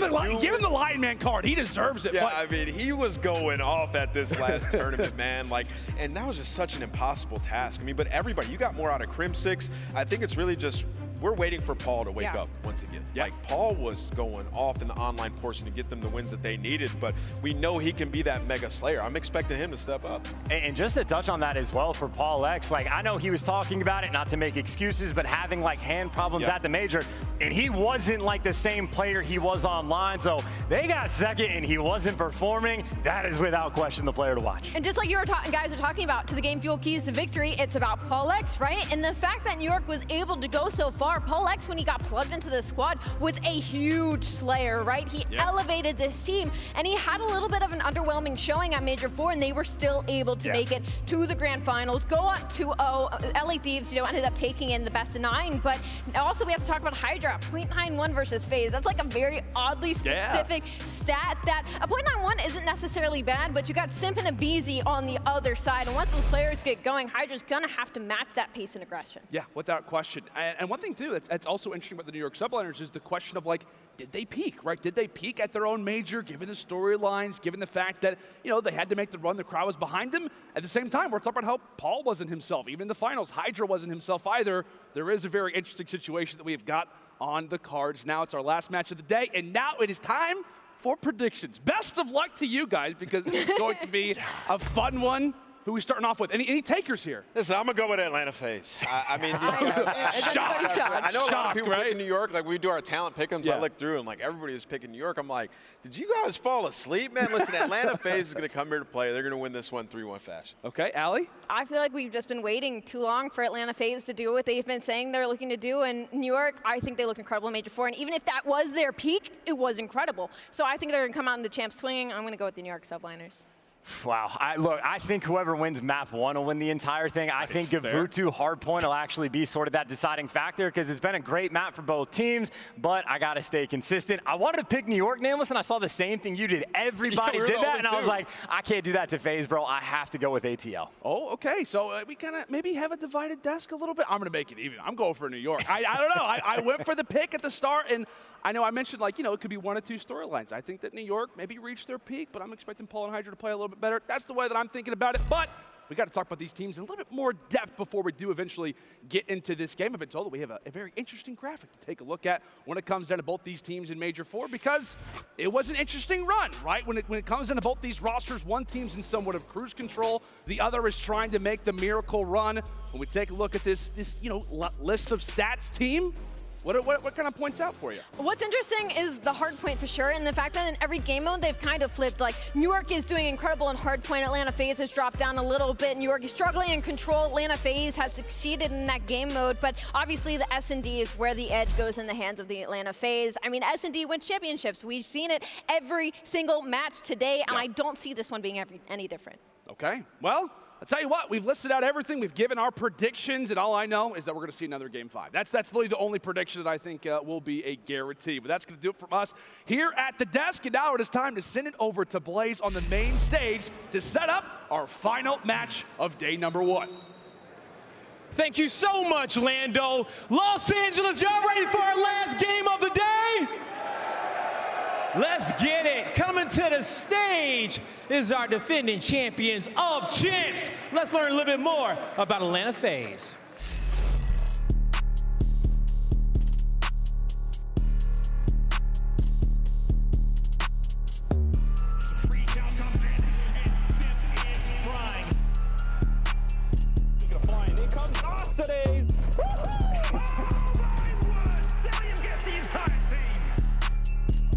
him the lion man card. He deserves it. Yeah, but I mean, he was going off at this last tournament, man. Like, and that was just such an impossible task. I mean, but everybody, you got more out of Crimsix. I think it's really just we're waiting for Paul to wake up once again. Like, Paul was going off in the online portion to get them the wins that they needed, but we know he can be that mega slayer. I'm expecting him to step up. And just to touch on that as well for Paulehx, like, I know he was talking about it, not to make excuses, but having like hand problems at the major, and he wasn't like the same player he was online. So they got second and he wasn't performing. That is without question the player to watch. And just like you were guys are talking about, to the game fuel keys to victory, it's about Paulehx, right? And the fact that New York was able to go so far, Paulehx, when he got plugged into the squad, was a huge slayer, right? He elevated this team, and he had a little bit of an underwhelming showing at Major 4, and they were still able to make it to the grand finals, go up 2-0. LA Thieves, ended up taking in the best of 9, but also we have to talk about Hydra, 0.91 versus FaZe. That's like a very oddly specific stat that a 0.91 isn't necessarily bad, but you got Simp and aBeZy on the other side, and once those players get going, Hydra's gonna have to match that pace and aggression. Yeah, without question. And one thing too that's also interesting about the New York Subliners is the question of, like, did they peak, right? Did they peak at their own major, given the storylines, given the fact that, they had to make the run, the crowd was behind them? At the same time, we're talking about how Paul wasn't himself. Even in the finals, Hydra wasn't himself either. There is a very interesting situation that we have got on the cards. Now it's our last match of the day, and now it is time for predictions. Best of luck to you guys, because this is going to be a fun one. Who are we starting off with? Any takers here? Listen, I'm going to go with Atlanta FaZe. I mean, these guys, I know a lot of people pick in New York. Like, we do our talent pick-ems. I look through, and, like, everybody is picking New York. I'm like, did you guys fall asleep, man? Listen, Atlanta FaZe is going to come here to play. They're going to win this one 3-1 fashion. Okay, aLLeY? I feel like we've just been waiting too long for Atlanta FaZe to do what they've been saying they're looking to do. And New York, I think they look incredible in Major 4. And even if that was their peak, it was incredible. So I think they're going to come out in the champ swinging. I'm going to go with the New York Subliners. Wow. I think whoever wins map 1 will win the entire thing. I think GVU2 hardpoint will actually be sort of that deciding factor, because it's been a great map for both teams, but I got to stay consistent. I wanted to pick New York, Nameless, and I saw the same thing you did. Everybody did that, and I was like, I can't do that to FaZe, bro. I have to go with ATL. Oh, okay. So we kind of maybe have a divided desk a little bit. I'm going to make it even. I'm going for New York. I don't know. I went for the pick at the start, and I know I mentioned, like, it could be 1 or 2 storylines. I think that New York maybe reached their peak, but I'm expecting Paul and Hydra to play a little bit better. That's the way that I'm thinking about it. But we got to talk about these teams in a little bit more depth before we do eventually get into this game. I've been told that we have a very interesting graphic to take a look at when it comes down to both these teams in Major 4, because it was an interesting run, right? When it comes down to both these rosters, one team's in somewhat of cruise control, the other is trying to make the miracle run. When we take a look at this list of stats team, What kind of points out for you? What's interesting is the hard point for sure, and the fact that in every game mode they've kind of flipped. Like New York is doing incredible in hard point. Atlanta FaZe has dropped down a little bit. New York is struggling in control. Atlanta FaZe has succeeded in that game mode, but obviously the S&D is where the edge goes in the hands of the Atlanta FaZe. I mean, S&D wins championships. We've seen it every single match today, and I don't see this one being any different. Okay, well, I'll tell you what, we've listed out everything, we've given our predictions, and all I know is that we're going to see another Game 5. That's really the only prediction that I think will be a guarantee. But that's going to do it from us here at the desk, and now it is time to send it over to Blaze on the main stage to set up our final match of day number 1. Thank you so much, Lando. Los Angeles, y'all ready for our last game of the day? Let's get it. Coming to the stage is our defending champions of champs. Let's learn a little bit more about Atlanta FaZe. In comes Arcitys. Cellium gets the entire team.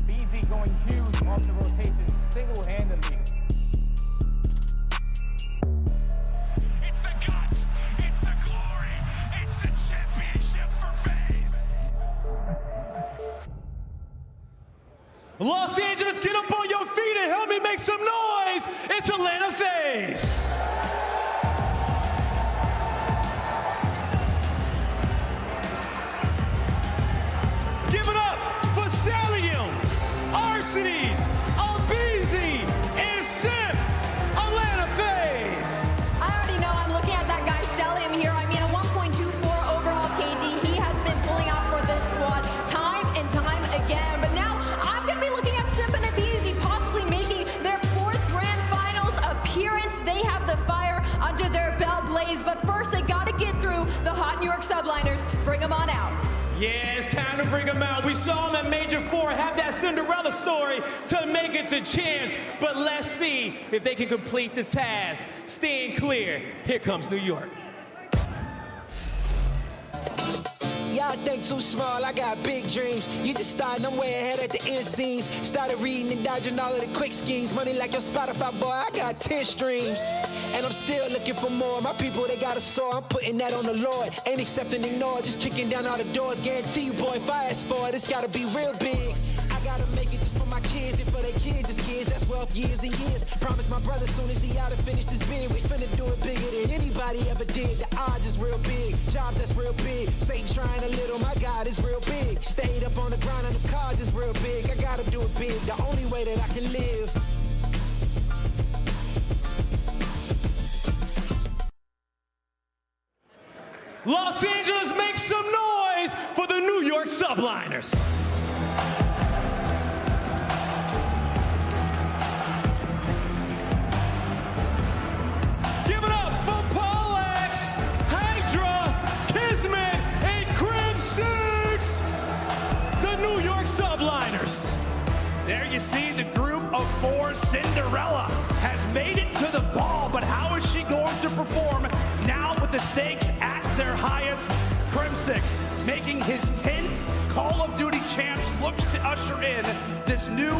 aBeZy going huge off the rotation single-handedly. It's the guts, it's the glory, it's a championship for FaZe. Los Angeles, get up on your feet and help me make some noise. It's Atlanta FaZe. Give it up for Cellium, Arcitys, aBeZy, and Simp, Atlanta FaZe. I already know I'm looking at that guy Cellium here. I mean, a 1.24 overall KD, he has been pulling out for this squad time and time again. But now I'm going to be looking at Simp and aBeZy possibly making their 4th Grand Finals appearance. They have the fire under their belt, Blaze. But first, they got to get through the hot New York Subliners. Bring them on out. Yeah, it's time to bring them out. We saw them at Major 4 have that Cinderella story to make it to champs. But let's see if they can complete the task. Stand clear. Here comes New York. Y'all think too small, I got big dreams. You just starting, I'm way ahead at the end scenes. Started reading and dodging all of the quick schemes. Money like your Spotify, boy, I got 10 streams. And I'm still looking for more. My people, they got a soar, I'm putting that on the Lord. Ain't accepting ignore, just kicking down all the doors. Guarantee you, boy, if I ask for it, it's gotta be real big. I gotta make it just for my kids and for their kids, it's kids. That's wealth years and years. Promise my brother soon as he out and finished his bid, we finna do it bigger than anybody ever did. The odds is real big, jobs that's real big. Satan trying a little, my God is real big. Stayed up on the grind and the cars is real big. I gotta do it big, the only way that I can live. Los Angeles, make some noise for the New York Subliners. Give it up for Paulehx, Hydra, Kismet, and Crimsix, the New York Subliners. There you see the group of 4. Cinderella has made it to the ball, but how is she going to perform now with the stakes at their highest? Crimsix making his 10th Call of Duty champs looks to usher in this new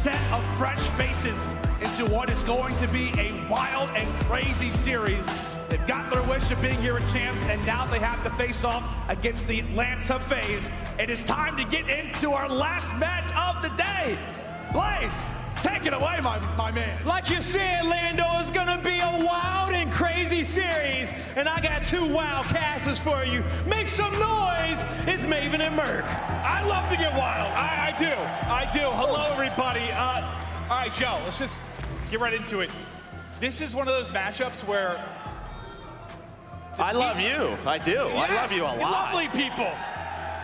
set of fresh faces into what is going to be a wild and crazy series. They've got their wish of being here at champs, and now they have to face off against the Atlanta FaZe. It is time to get into our last match of the day. Blaze, take it away, my man. Like you said, Lando, it's gonna be a wild and crazy series, and I got 2 wild casters for you. Make some noise, it's Maven and Merc. I love to get wild, I do. Hello, everybody. All right, Joe, let's just get right into it. This is one of those matchups where I love you. I do. Yes, I love you a lot. Lovely people.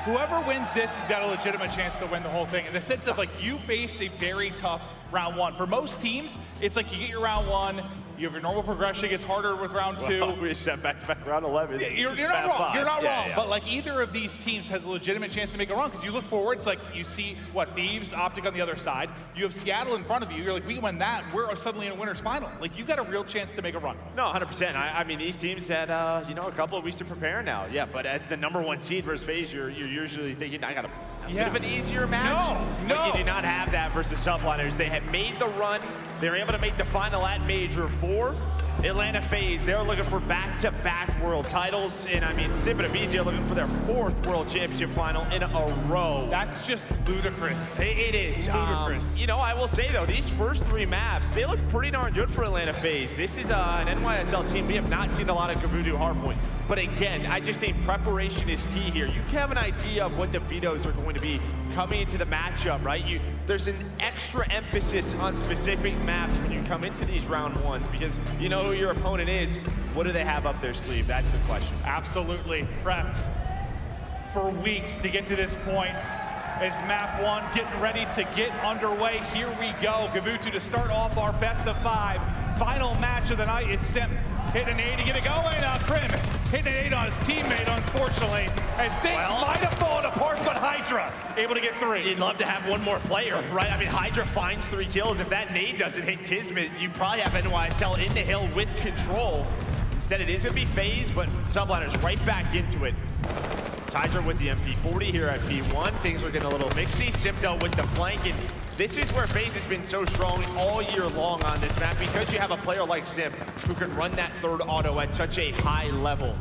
Whoever wins this has got a legitimate chance to win the whole thing. In the sense of, like, you face a very tough round one. For most teams, it's like you get your round one, you have your normal progression, it gets harder with round two. Well, we set back round 11. You're not wrong. You're not wrong. Yeah. But like either of these teams has a legitimate chance to make a run because you look forward. It's like you see what Thieves, OpTic on the other side. You have Seattle in front of you. You're like, we win that. We're suddenly in a winner's final. Like you've got a real chance to make a run. No, 100%. I mean, these teams had you know, a couple of weeks to prepare now. Yeah, but as the #1 seed versus FaZe, you're usually thinking, I got a bit of an easier match. No. But you do not have that versus Subliners. They had made the run. They were able to make the final at Major 4. Atlanta FaZe, they're looking for back-to-back world titles. And I mean, Simp and aBeZy are looking for their 4th world championship final in a row. That's just ludicrous. It is. Ludicrous. You know, I will say though, these first 3 maps, they look pretty darn good for Atlanta FaZe. This is an NYSL team. We have not seen a lot of Gavudu hardpoint. But again, I just think preparation is key here. You have an idea of what the vetoes are going to be coming into the matchup, right? There's an extra emphasis on specific maps when you come into these round ones because you know who your opponent is. What do they have up their sleeve? That's the question. Absolutely prepped for weeks to get to this point. As map 1 getting ready to get underway. Here we go. Gavudu to start off our best of 5. Final match of the night. It's Simp hitting an A to get it going. Crim hitting an 8 on his teammate, unfortunately, as things might have fallen apart, but Hydra able to get 3. You'd love to have one more player, right? I mean, Hydra finds 3 kills. If that nade doesn't hit Kismet, you probably have NYSL in the hill with control. Instead, it is going to be FaZe, but Subliners right back into it. Hydra with the MP40 here at P1. Things are getting a little mixy. Simp though with the flank, and this is where FaZe has been so strong all year long on this map because you have a player like Simp who can run that 3rd auto at such a high level.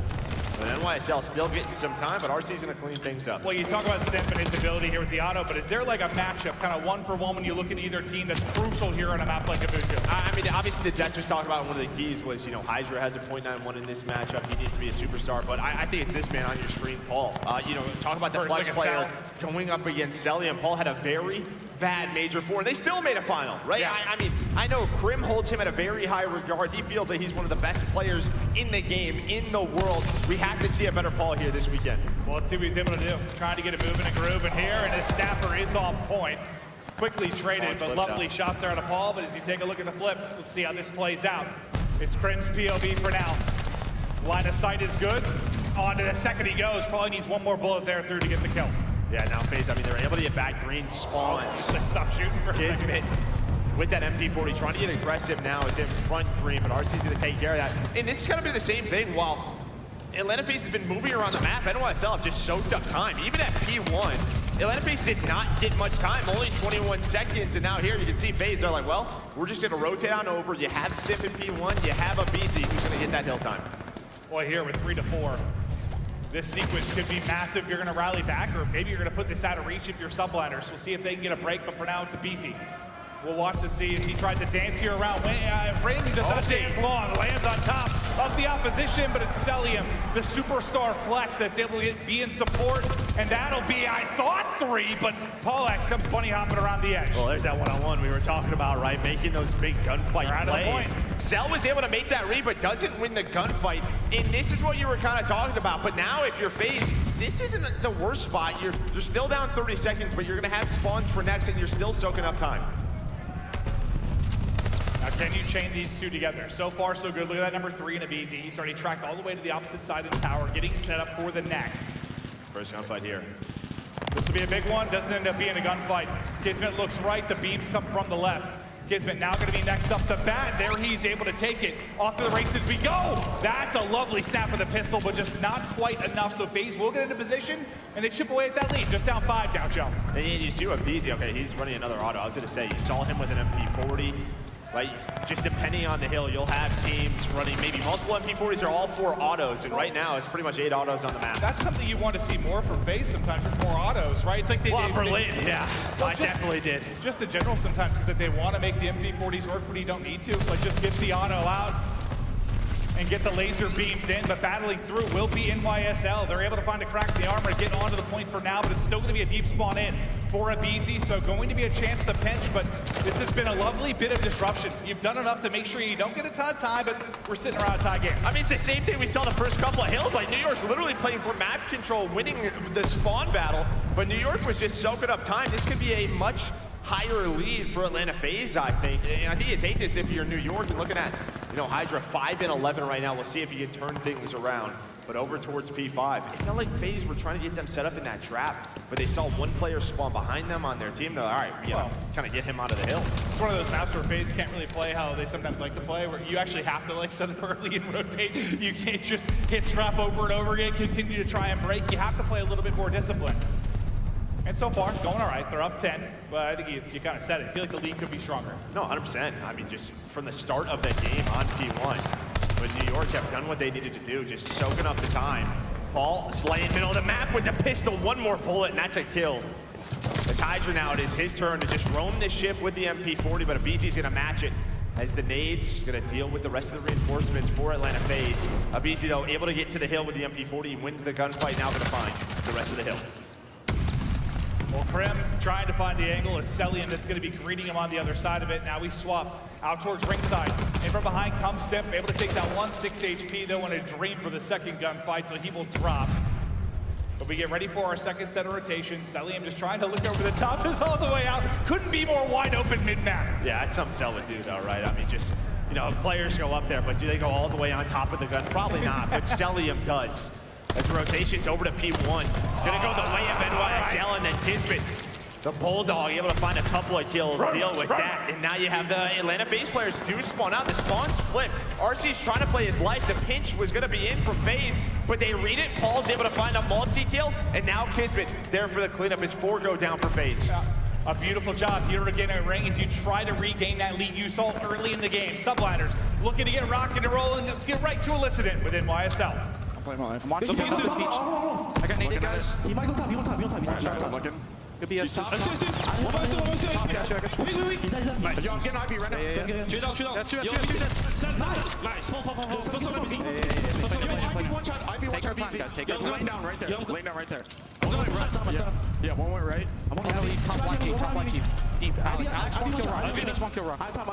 But NYSL still getting some time, but RC's going to clean things up. Well, you talk about Simp and his ability here with the auto, but is there like a matchup, kind of 1-for-1 when you look at either team that's crucial here on a map like Gavudu? I mean, obviously the Jets was talking about one of the keys was, you know, Hydra has a .91 in this matchup. He needs to be a superstar, but I think it's this man on your screen, Paul. You know, talk about the flex player going up against Cellium. Paul had a very bad Major 4, and they still made a final, right? Yeah. I mean, I know Crim holds him at a very high regard. He feels that he's one of the best players in the game, in the world. We have to see a better Paul here this weekend. Well, let's see what he's able to do. Trying to get it moving and grooving here, and his snapper is on point. Quickly traded, but lovely shots there out of Paul. But as you take a look at the flip, let's see how this plays out. It's Crim's POV for now. Line of sight is good. On to the second he goes. Probably needs one more bullet there through to get the kill. Yeah, now FaZe, I mean, they're able to get back green spawns. Stop shooting for Kismet with that MP40, trying to get aggressive now is in front green, but RC's going to take care of that. And this is going to be the same thing while Atlanta FaZe has been moving around the map. NYSL have just soaked up time. Even at P1, Atlanta FaZe did not get much time, only 21 seconds. And now here you can see FaZe, they're like, well, we're just going to rotate on over. You have Simp in P1, you have aBeZy who's going to get that hill time. Boy, here with 3 to 4. This sequence could be massive. You're going to rally back, or maybe you're going to put this out of reach if you're Subliners. We'll see if they can get a break, but for now it's aBeZy. We'll watch to see if he tried to dance here around. Ring does not dance long. Lands on top of the opposition, but it's Cellium, the superstar flex that's able to be in support. And that'll be, I thought, 3, but Paulehx comes bunny hopping around the edge. Well, there's that one-on-one we were talking about, right? Making those big gunfight plays. Cell was able to make that read, but doesn't win the gunfight. And this is what you were kind of talking about. But now if you're FaZe, this isn't the worst spot. You're still down 30 seconds, but you're going to have spawns for next, and you're still soaking up time. Now, can you chain these two together? So far, so good. Look at that number 3 in aBeZy. He's already tracked all the way to the opposite side of the tower, getting set up for the next. First gunfight here. This will be a big one. Doesn't end up being a gunfight. Kismet looks right. The beams come from the left. Kismet now going to be next up to bat. There he's able to take it. Off to the races we go. That's a lovely snap of the pistol, but just not quite enough. So FaZe will get into position, and they chip away at that lead. Just down 5 now, Joe. And you see what aBeZy, okay, he's running another auto. I was going to say, you saw him with an MP40. Right, just depending on the hill, you'll have teams running maybe multiple MP40s or all 4 autos, and right now it's pretty much 8 autos on the map. That's something you want to see more from FaZe sometimes, just more autos, right? It's like they did. Berlin, yeah, I definitely did. Just in general sometimes is that they want to make the MP40s work, but you don't need to. Like just get the auto out and get the laser beams in, but battling through will be NYSL. They're able to find a crack in the armor, get onto the point for now, but it's still going to be a deep spawn in for aBeZy, so going to be a chance to pinch, but this has been a lovely bit of disruption. You've done enough to make sure you don't get a ton of time, but we're sitting around a tie game. I mean, it's the same thing we saw the first couple of hills. Like, New York's literally playing for map control, winning the spawn battle, but New York was just soaking up time. This could be a much higher lead for Atlanta FaZe, I think. And I think you take this if you're New York and looking at, you know, Hydra 5-11 right now. We'll see if you can turn things around. But over towards P5, it felt like FaZe were trying to get them set up in that trap, but they saw one player spawn behind them on their team. They're like, all right, we gotta kind of get him out of the hill. It's one of those maps where FaZe can't really play how they sometimes like to play, where you actually have to like set up early and rotate. You can't just hit trap over and over again, continue to try and break. You have to play a little bit more disciplined. And so far, going all right. They're up 10, but I think you kind of said it. I feel like the lead could be stronger. No, 100%. I mean, just from the start of the game on P1, when New York have done what they needed to do, just soaking up the time. Paul slaying middle of the map with the pistol, one more bullet, and that's a kill. As Hydra now, it is his turn to just roam this ship with the MP40, but aBeZy's gonna match it. As the nades gonna deal with the rest of the reinforcements for Atlanta FaZe. aBeZy, though, able to get to the hill with the MP40, he wins the gunfight, now gonna find the rest of the hill. Well, Crim trying to find the angle. It's Cellium that's going to be greeting him on the other side of it. Now we swap out towards ringside. And from behind comes Simp, able to take that 6 HP. They'll want to dream for the second gunfight, so he will drop. But we get ready for our second set of rotations. Cellium just trying to look over the top, is all the way out. Couldn't be more wide open mid-map. Yeah, that's something Cell would do, though, right? I mean, just, you know, players go up there, but do they go all the way on top of the gun? Probably not, but Cellium does. As the rotation's over to P1. Gonna go the way of NYSL and then Kismet. The Bulldog able to find a couple of kills, deal with that. And now you have the Atlanta FaZe players do spawn out. The spawns flip. RC's trying to play his life. The pinch was gonna be in from FaZe, but they read it. Paul's able to find a multi-kill, and now Kismet there for the cleanup as 4 go down for FaZe. A beautiful job here to get a ring as you try to regain that lead you saw early in the game. Subliners looking to get rocking and rolling. Let's get right to Illicit with NYSL. I'm watching the beach. I got naded, guys. He might go top, I'm looking. Could be a top. Nice. Yo, I'm getting IB right now. That's two. Nice. IB one shot, BZ. Take Yo, laying down right there. Laying down right there. Yeah, one went right. I'm on the top black chief. Deep. Alex, one kill rock. I'm Finish one kill rock. I'm top.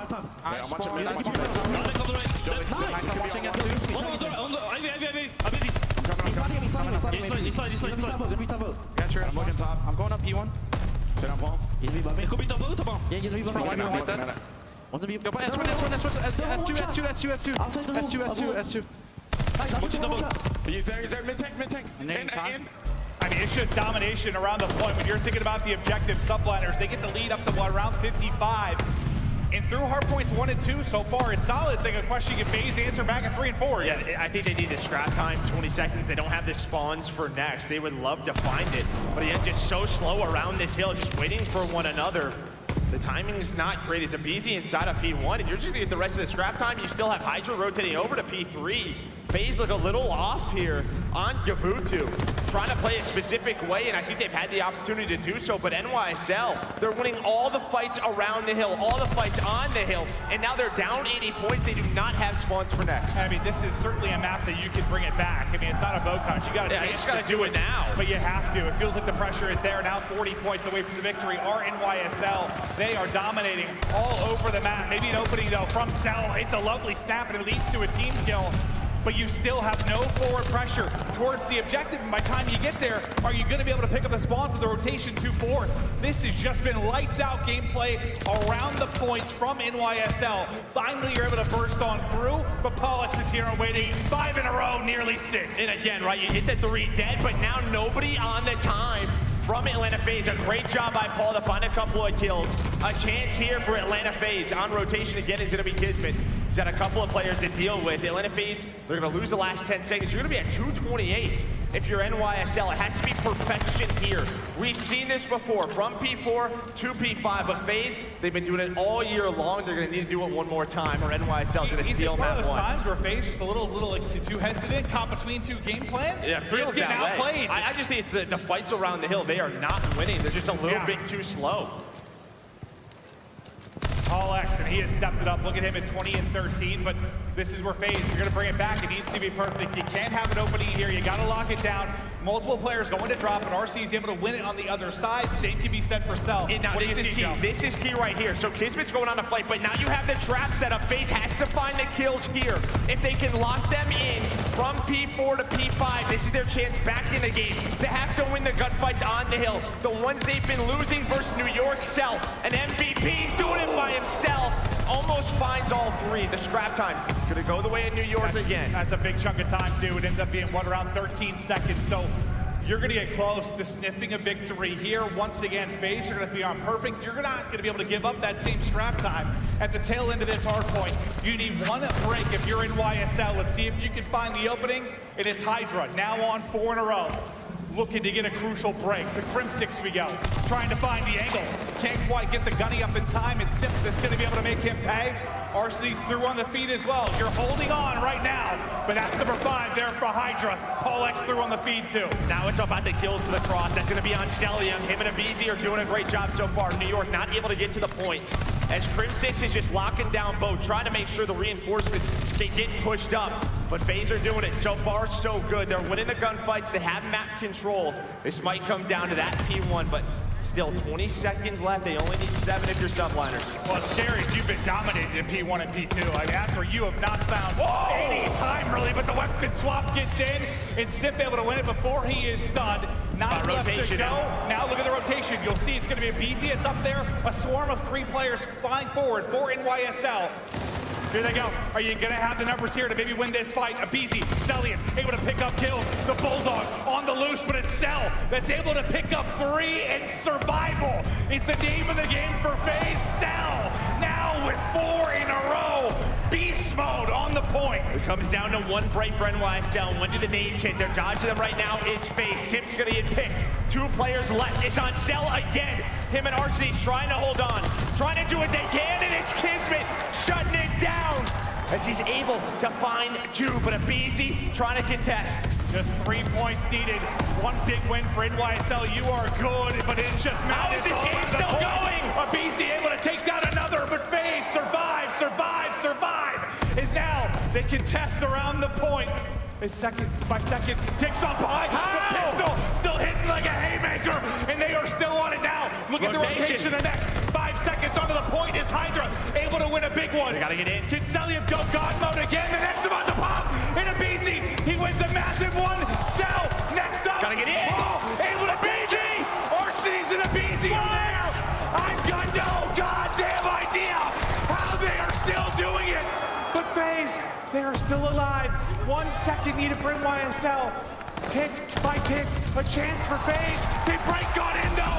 I'm watching mid. I'm watching S2. I'm looking top. I'm going up P1. Sit down, Paul. Il est bas. Could be double. Yeah, il est bas. On the S2. He's there. Mid tank. In. I mean, it's just domination around the point. When you're thinking about the objective, Subliners, they get the lead up to around 55. And through hard points 1 and 2 so far, it's solid. It's like a question you can FaZe answer back at 3 and 4. Yeah, I think they need the scrap time, 20 seconds. They don't have the spawns for next. They would love to find it. But yet just so slow around this hill, just waiting for one another. The timing is not great. As aBeZy inside of P1, and you're just gonna get the rest of the scrap time. You still have Hydra rotating over to P3. FaZe look a little off here on Gavutu, trying to play a specific way, and I think they've had the opportunity to do so, but NYSL, they're winning all the fights around the hill, all the fights on the hill, and now they're down 80 points. They do not have spawns for next. I mean, this is certainly a map that you can bring it back. I mean, it's not a bow count. You just gotta do it now. But you have to. It feels like the pressure is there. Now 40 points away from the victory are NYSL. They are dominating all over the map. Maybe an opening, though, from Cell. It's a lovely snap, and it leads to a team kill. But you still have no forward pressure towards the objective. And by the time you get there, are you going to be able to pick up the spawns with the rotation 2-4? This has just been lights out gameplay around the points from NYSL. Finally, you're able to burst on through, but Paulehx is here and waiting. 5 in a row, nearly 6. And again, right, you hit the 3 dead, but now nobody on the time from Atlanta FaZe. A great job by Paul to find a couple of kills. A chance here for Atlanta FaZe. On rotation again is going to be Kismet. He's got a couple of players to deal with. Atlanta FaZe, they're going to lose the last 10 seconds. You're going to be at 228 if you're NYSL. It has to be perfection here. We've seen this before, from P4 to P5, but FaZe, they've been doing it all year long. They're going to need to do it one more time, or NYSL is going to steal one map of those 1. times where FaZe is a little like too hesitant, caught between 2 game plans. Yeah, feels getting that way. outplayed. I just think it's the fights around the hill. They are not winning. They're just a little bit too slow. Paulehx, and he has stepped it up. Look at him at 20 and 13, but this is where FaZe, you're gonna bring it back. It needs to be perfect. You can't have an opening here. You gotta lock it down. Multiple players going to drop, and RC is able to win it on the other side. Same can be said for Cell. Now this is key. Joe? This is key right here. So Kismet's going on a fight, but now you have the trap set up. FaZe has to find the kills here. If they can lock them in from P4 to P5, this is their chance back in the game. They have to win the gunfights on the hill. The ones they've been losing versus New York Cell. And MVP's doing it by himself. Almost finds all three. The scrap time gonna go the way of New York again. That's a big chunk of time too. It ends up being what, around 13 seconds. So you're gonna get close to sniffing a victory here. Once again, FaZe are gonna be on perfect. You're not gonna be able to give up that same scrap time at the tail end of this hard point. You need one break if you're in YSL. Let's see if you can find the opening. It is Hydra, now on 4 in a row. Looking to get a crucial break. To Crimsix we go. Trying to find the angle. Can't quite get the gunny up in time. It's Simp that's going to be able to make him pay. Arcitys through on the feet as well. You're holding on right now, but that's number 5 there for Hydra. Paulehx through on the feed too. Now it's about the kills to the cross. That's going to be on Cellium. Him and aBeZy are doing a great job so far. New York not able to get to the point. As Crimsix is just locking down both, trying to make sure the reinforcements can get pushed up. But FaZe are doing it. So far, so good. They're winning the gunfights. They have map control. This might come down to that P1, but still 20 seconds left. They only need 7 if you're subliners. Well, it's scary. You've been dominated in P1 and P2. I mean, that's where you have not found any time, really, but the weapon swap gets in. And Simp able to win it before he is stunned. 9 left to go. Now look at the rotation. You'll see it's going to be aBeZy. It's up there. A swarm of 3 players flying forward for NYSL. Here they go. Are you going to have the numbers here to maybe win this fight? aBeZy, Cellium, able to pick up kills. The Bulldog on the loose, but it's Cell that's able to pick up 3, and survival is the name of the game for FaZe. Cell now with 4 in a row. Beast mode on the point. It comes down to one break for NYSL. When do the nades hit? They're dodging them right now is FaZe. Simp's going to get picked. 2 players left. It's on Cell again. Him and Arcitys trying to hold on. Trying to do what they can, and it's Kismet shutting it down as he's able to find 2, but aBeZy trying to contest. Just 3 points needed. 1 big win for NYSL. You are good, but it's just how is this game still going? aBeZy able to take down another, but FaZe survive. Is now they contest around the point. Is second by second ticks on behind. The pistol still hitting like a haymaker, and they are still on it now. Look at the rotation. The next 5 seconds onto the point is Hydra able to win a big one. They gotta get in. Can Cellium go God mode again? The next about to pop. And aBeZy, he wins a massive one. Cell next up. Gotta get in. Able to aBeZy. Arcitys and aBeZy are there. I've got no goddamn idea how they are still doing it. But FaZe, they are still alive. 1 second needed for NYSL. Tick by tick, a chance for FaZe. They break on Indo.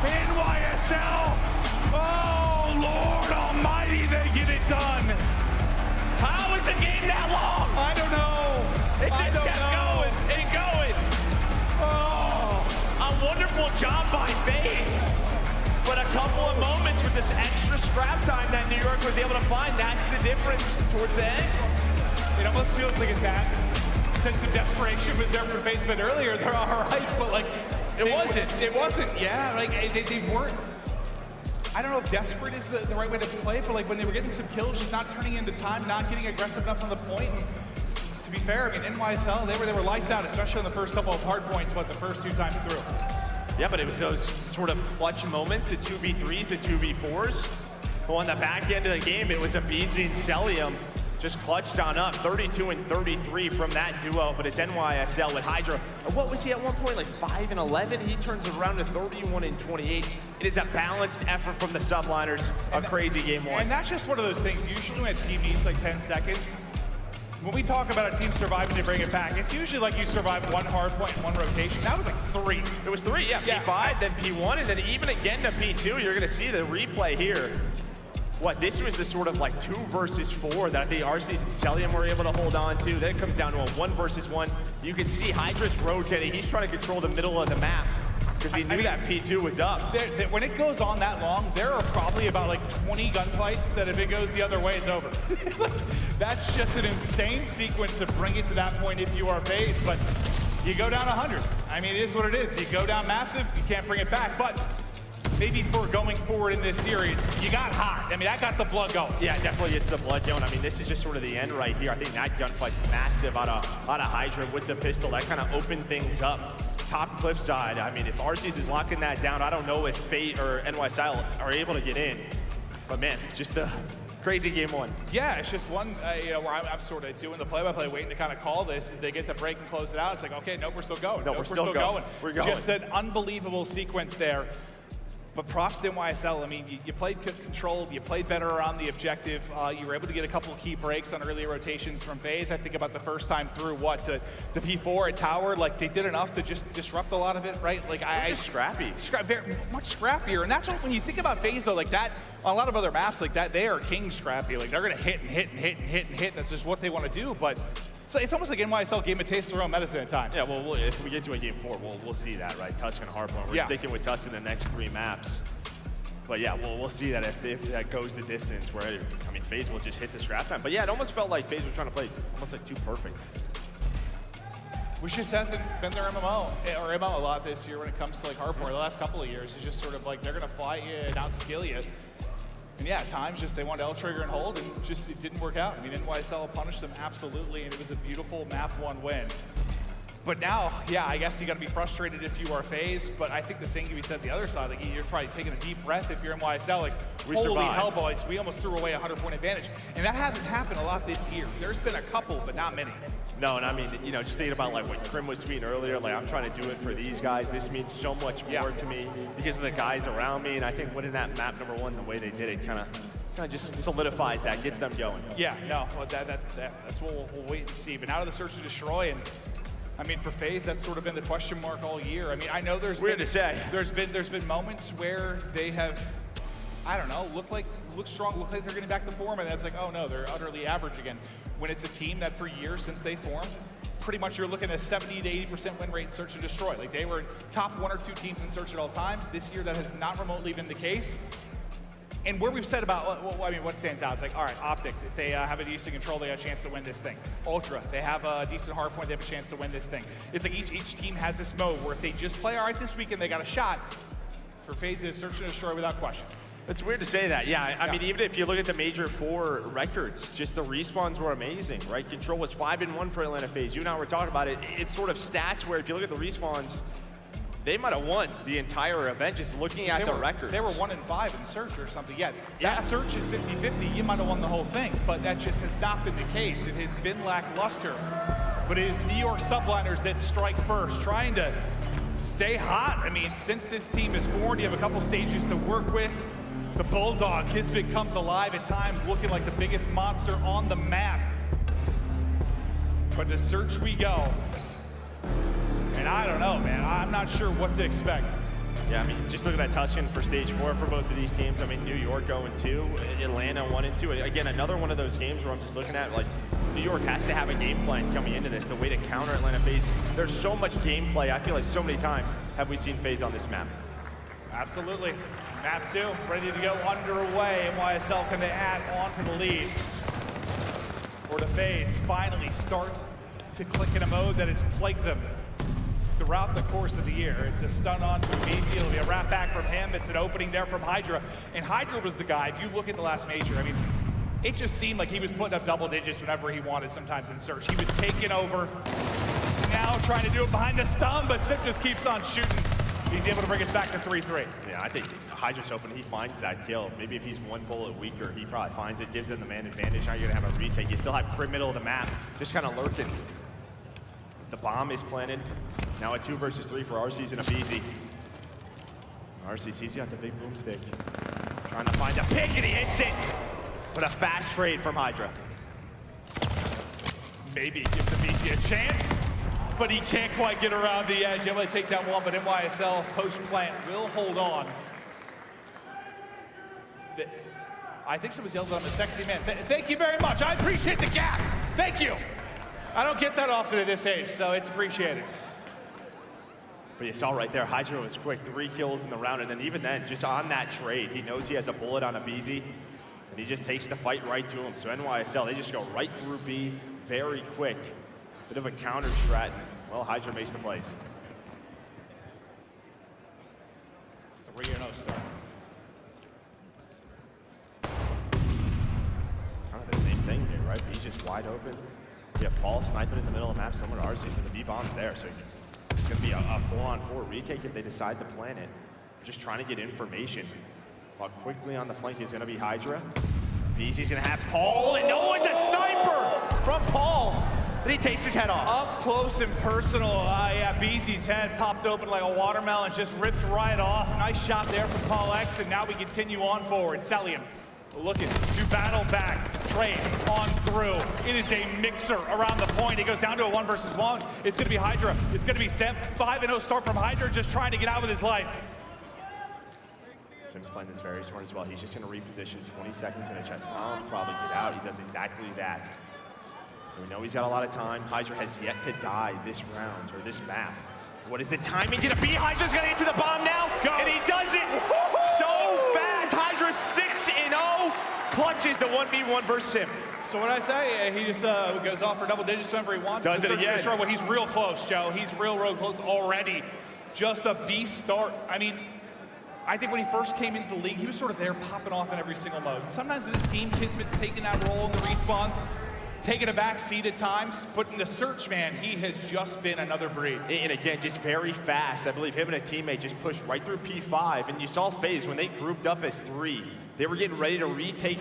NYSL. Oh, Lord Almighty, they get it done. How is the game that long? I don't know. It just kept going and going. Oh, a wonderful job by FaZe. But a couple of moments with this extra scrap time that New York was able to find, that's the difference towards the end. It almost feels like it's that sense of desperation was there for FaZe a bit earlier. They're all right, but like it wasn't. Yeah, like they weren't. I don't know if desperate is the right way to play, but like when they were getting some kills, just not turning into time, not getting aggressive enough on the point. And to be fair, I mean NYSL, they were lights out, especially on the first couple of hard points, but the first 2 times through. Yeah, but it was those sort of clutch moments, the 2v3s, the 2v4s. But on the back end of the game, it was aBeZy and Cellium just clutched on up, 32 and 33 from that duo, but it's NYSL with Hydra. What was he at one point, like 5 and 11? He turns it around to 31 and 28. It is a balanced effort from the subliners, a crazy game 1. And that's just one of those things. Usually when a team needs like 10 seconds, when we talk about a team surviving to bring it back, it's usually like you survive 1 hard point and 1 rotation. That was like 3. It was 3, yeah. P5, then P1, and then even again to P2. You're gonna see the replay here. What, this was the sort of like 2 versus 4 that I think Arcitys and Cellium were able to hold on to. Then it comes down to a 1 versus 1. You can see Hydra's rotating. He's trying to control the middle of the map because he knew that P2 was up. When it goes on that long, there are probably about like 20 gunfights that if it goes the other way, it's over. Like, that's just an insane sequence to bring it to that point if you are FaZe, but you go down 100. I mean, it is what it is. You go down massive, you can't bring it back, but maybe for going forward in this series, you got hot. I mean, that got the blood going. Yeah, definitely gets the blood going. I mean, this is just sort of the end right here. I think that gunfight's massive out of Hydra with the pistol. That kind of opened things up. Top cliffside. I mean, if Arcitys is locking that down, I don't know if FaZe or NYSL are able to get in. But man, just a crazy game one. Yeah, it's just one, you know, where I'm sort of doing the play-by-play, waiting to kind of call this as they get the break and close it out. It's like, okay, nope, we're still going. No, we're still going. We're going. Just an unbelievable sequence there. But props to NYSL. I mean, you played controlled, you played better around the objective. You were able to get a couple of key breaks on early rotations from FaZe. I think about the first time through, what, to P4 at Tower, like they did enough to just disrupt a lot of it, right? Like scrappy. Very much scrappier. And that's what, when you think about FaZe though, like that, on a lot of other maps like that, they are king scrappy. Like they're gonna hit and hit and hit and hit and hit. That's just what they want to do. But it's almost like NYSL gave them a taste of their own medicine at times. Yeah, well, if we get to a game 4, we'll see that, right? Touch and Hardpoint. We're sticking with Touch in the next 3 maps. But yeah, we'll see that if that goes the distance where, I mean, FaZe will just hit the scrap time. But yeah, it almost felt like FaZe was trying to play almost like too perfect. Which just hasn't been their MMO a lot this year when it comes to like Hardpoint. The last couple of years, it's just sort of like they're gonna fight you and outskill you. And yeah, at times just they wanted L trigger and hold, and just it didn't work out. I mean, NYSL punished them absolutely, and it was a beautiful map 1 win. But now, yeah, I guess you got to be frustrated if you are FaZe, but I think the same can be said the other side. Like, you're probably taking a deep breath if you're NYSL. Like, holy hell, boys, we almost threw away a 100-point advantage. And that hasn't happened a lot this year. There's been a couple, but not many. No, and I mean, you know, just thinking about like what Crim was tweeting earlier, like I'm trying to do it for these guys. This means so much more to me because of the guys around me. And I think winning that map #1, the way they did it, kind of just solidifies that, gets them going. Yeah, no, well, that's what we'll wait and see. But out of the search and destroy, and I mean, for FaZe, that's sort of been the question mark all year. I mean, I know there's been moments where they have, I don't know, look strong, look like they're getting back to form, and then it's like, oh no, they're utterly average again. When it's a team that for years since they formed, pretty much you're looking at 70 to 80% win rate in search and destroy. Like they were top 1 or 2 teams in search at all times. This year that has not remotely been the case. And where we've said about, I mean, what stands out, it's like, all right, OpTic, if they have a decent control, they have a chance to win this thing. Ultra, they have a decent hardpoint, they have a chance to win this thing. It's like each team has this mode where if they just play all right this weekend, they got a shot. For FaZe, it's search and destroy without question. It's weird to say that, yeah. I mean, even if you look at the Major 4 records, just the respawns were amazing, right? Control was 5-1 for Atlanta FaZe. You and I were talking about it. It's sort of stats where if you look at the respawns, they might have won the entire event just looking at the records. They were 1-5 in search or something. Yeah, that search is 50-50. You might have won the whole thing, but that just has not been the case. It has been lackluster. But it is New York Subliners that strike first, trying to stay hot. I mean, since this team is formed, you have a couple stages to work with. The Bulldog, Kismet comes alive at times, looking like the biggest monster on the map. But to search we go. And I don't know, man. I'm not sure what to expect. Yeah, I mean, just looking at Tuscan for stage 4 for both of these teams. I mean, New York 0-2, Atlanta 1-2. Again, another one of those games where I'm just looking at, like, New York has to have a game plan coming into this, the way to counter Atlanta FaZe. There's so much gameplay. I feel like so many times have we seen FaZe on this map. Absolutely. Map 2, ready to go underway. NYSL can they add on to the lead? Or do FaZe finally start to click in a mode that has plagued them throughout the course of the year? It's a stun on to aBeZy. It'll be a wrap back from him. It's an opening there from Hydra. And Hydra was the guy, if you look at the last major, I mean, it just seemed like he was putting up double digits whenever he wanted sometimes in search. He was taking over. Now trying to do it behind the stun, but Simp just keeps on shooting. He's able to bring us back to 3-3. Yeah, I think Hydra's hoping he finds that kill. Maybe if he's 1 bullet weaker, he probably finds it, gives them the man advantage. Now you're gonna have a retake. You still have Crim middle of the map, just kind of lurking. The bomb is planted. Now a 2 versus 3 for Arcitys and aBeZy. Arcitys got the big boomstick. Trying to find a pick and he hits it. But a fast trade from Hydra. Maybe gives aBeZy a chance, but he can't quite get around the edge. Able to take that one, but NYSL post-plant will hold on. I think someone's yelled at him a sexy man. Thank you very much. I appreciate the gas. Thank you. I don't get that often at this age, so it's appreciated. But you saw right there, Hydra was quick, 3 kills in the round, and then even then, just on that trade, he knows he has a bullet on aBeZy, and he just takes the fight right to him. So NYSL, they just go right through B, very quick. Bit of a counter strat, and, well, Hydra makes the plays. 3-0 start. Kind of the same thing here, right? B's just wide open. You have Paul sniping in the middle of the map, someone RZ, but the B bomb's there, so it's going to be a 4-on-4 retake if they decide to plan it. Just trying to get information. While quickly on the flank is going to be Hydra. aBeZy's going to have Paul, and no one's a sniper from Paul. And he takes his head off. Up close and personal, yeah, aBeZy's head popped open like a watermelon, just ripped right off. Nice shot there from Paulehx, and now we continue on forward. Cellium looking to battle back, trade on through. It is a mixer around the point. It goes down to a 1-versus-1. It's going to be Hydra. It's going to be Simp. 5-0 start from Hydra, just trying to get out with his life. Simp's playing this very smart as well. He's just going to reposition 20 seconds in a check. I'll probably get out. He does exactly that. So we know he's got a lot of time. Hydra has yet to die this round, or this map. What is the timing going to be? Hydra's going to get to the bomb now, and he does it so fast. Hydra 6-0, clutches the 1v1 versus Simp. So what I say, he just goes off for double digits whenever he wants. Does it again. Sure, well, he's real close, Joe. He's real close already. Just a beast start. I mean, I think when he first came into the league, he was sort of there popping off in every single mode. Sometimes in this team, Kismet's taking that role in the respawns, taking a back seat at times, but in the search, man, he has just been another breed. And again, just very fast. I believe him and a teammate just pushed right through P5, and you saw FaZe when they grouped up as 3. They were getting ready to retake,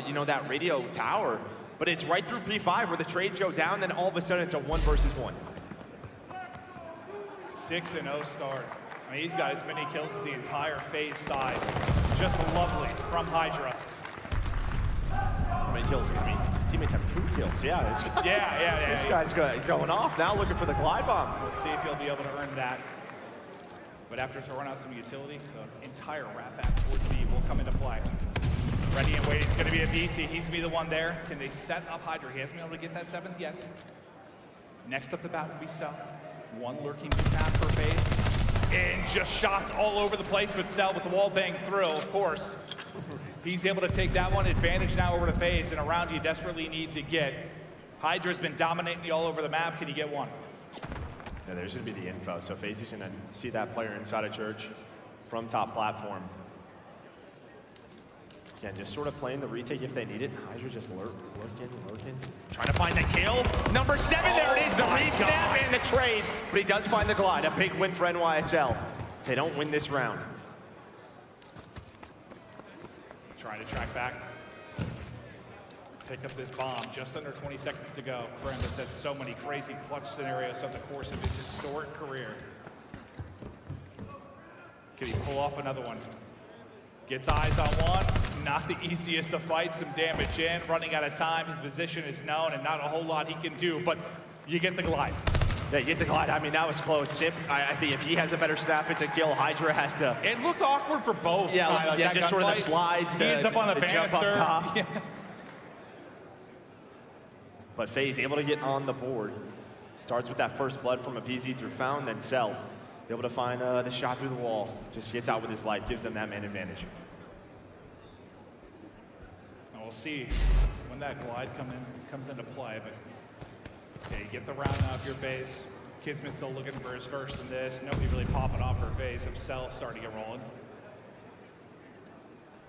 you know, that radio tower, but it's right through P5 where the trades go down, then all of a sudden it's a 1-versus-1. 6-0 start. I mean, he's got as many kills as the entire FaZe side. Just lovely from Hydra. How many kills? I mean, his teammates have 2 kills. Yeah, yeah. This guy's going off now, looking for the glide bomb. We'll see if he'll be able to earn that. But after throwing out some utility, the entire wrap back towards B will come into play. Ready and waiting. It's going to be aBeZy. He's going to be the one there. Can they set up Hydra? He hasn't been able to get that 7th yet. Next up the bat will be Cell. One lurking path for FaZe. And just shots all over the place, but Cell with the wall bang through, of course. He's able to take that one. Advantage now over to FaZe, and a round you desperately need to get. Hydra's been dominating you all over the map. Can you get one? Yeah, there's going to be the info. So FaZe is going to see that player inside of church from top platform. Again, just sort of playing the retake if they need it. Hydra just lurking. Trying to find the kill. Number 7, there it is. The re-snap and the trade. But he does find the glide. A big win for NYSL. They don't win this round. Trying to track back. Pick up this bomb. Just under 20 seconds to go. For him that's had so many crazy clutch scenarios over the course of his historic career. Can he pull off another one? Gets eyes on one. Not the easiest to fight. Some damage in. Running out of time. His position is known and not a whole lot he can do, but you get the glide. Yeah, you get the glide. I mean, that was close. Simp, I think if he has a better snap, it's a kill. Hydra has to... It looked awkward for both. Yeah, just sort of the slides. He ends up on the jump banister. up top. Yeah. But FaZe able to get on the board. Starts with that first blood from aBeZy through Found, then Cell. Able to find the shot through the wall. Just gets out with his life, gives them that man advantage. And we'll see when that glide comes into play. But okay, get the round out of your FaZe. Kismet still looking for his first in this. Nobody really popping off for FaZe himself, starting to get rolling.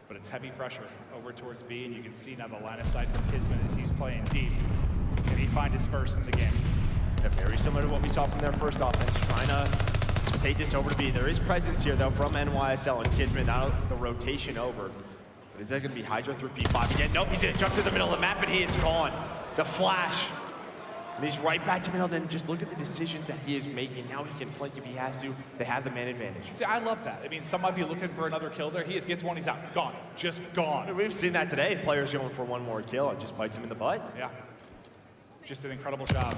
But it's heavy pressure over towards B, and you can see now the line of sight from Kismet as he's playing deep. Can he find his first in the game? Yeah, very similar to what we saw from their first offense, trying to take this over to B. There is presence here, though, from NYSL and Kismet, now the rotation over. But is that going to be Hydra through P5 again? Nope, he's going to jump to the middle of the map, and he is gone. The flash. And he's right back to middle, then just look at the decisions that he is making. Now he can flank if he has to. They have the man advantage. See, I love that. I mean, some might be looking for another kill there. He gets one, he's out. Gone. Just gone. We've seen that today. Players going for one more kill and just bites him in the butt. Yeah. Just an incredible job.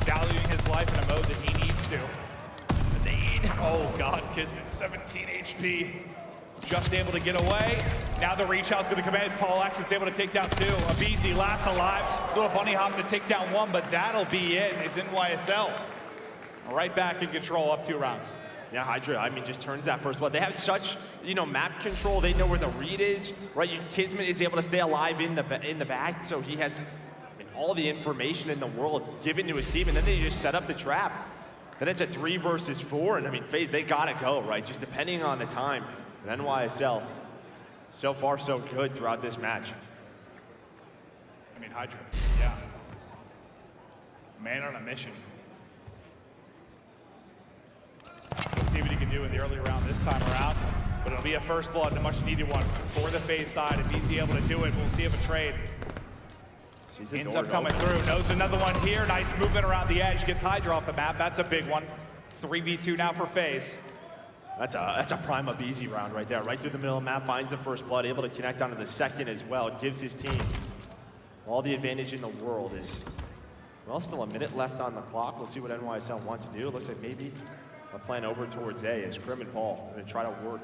Valuing his life in a mode that he needs to. Oh, God. Kismet, 17 HP. Just able to get away. Now the reach out's going to come in. It's Paulehx that's able to take down 2. aBeZy last alive. Little bunny hop to take down 1, but that'll be it. It's NYSL. Right back in control up 2 rounds. Yeah, Hydra, I mean, just turns that first blood. They have such, you know, map control. They know where the read is, right? Kismet is able to stay alive in the back, so he has all the information in the world given to his team, and then they just set up the trap. Then it's a 3 versus 4, and I mean, FaZe, they gotta go, right? Just depending on the time. And NYSL, so far so good throughout this match. I mean, Hydra, yeah. Man on a mission. Let's see what he can do in the early round this time around. But it'll be a first blood, and a much needed one for the FaZe side. If he's able to do it, we'll see if a trade ends up coming through. Knows another one here. Nice movement around the edge. Gets Hydra off the map. That's a big one. 3v2 now for FaZe. That's a prime aBeZy round right there. Right through the middle of the map, finds the first blood, able to connect onto the second as well. It gives his team all the advantage in the world. Is, well, still a minute left on the clock. We'll see what NYSL wants to do. It looks like maybe a plan over towards A as Crim and Paul going to try to work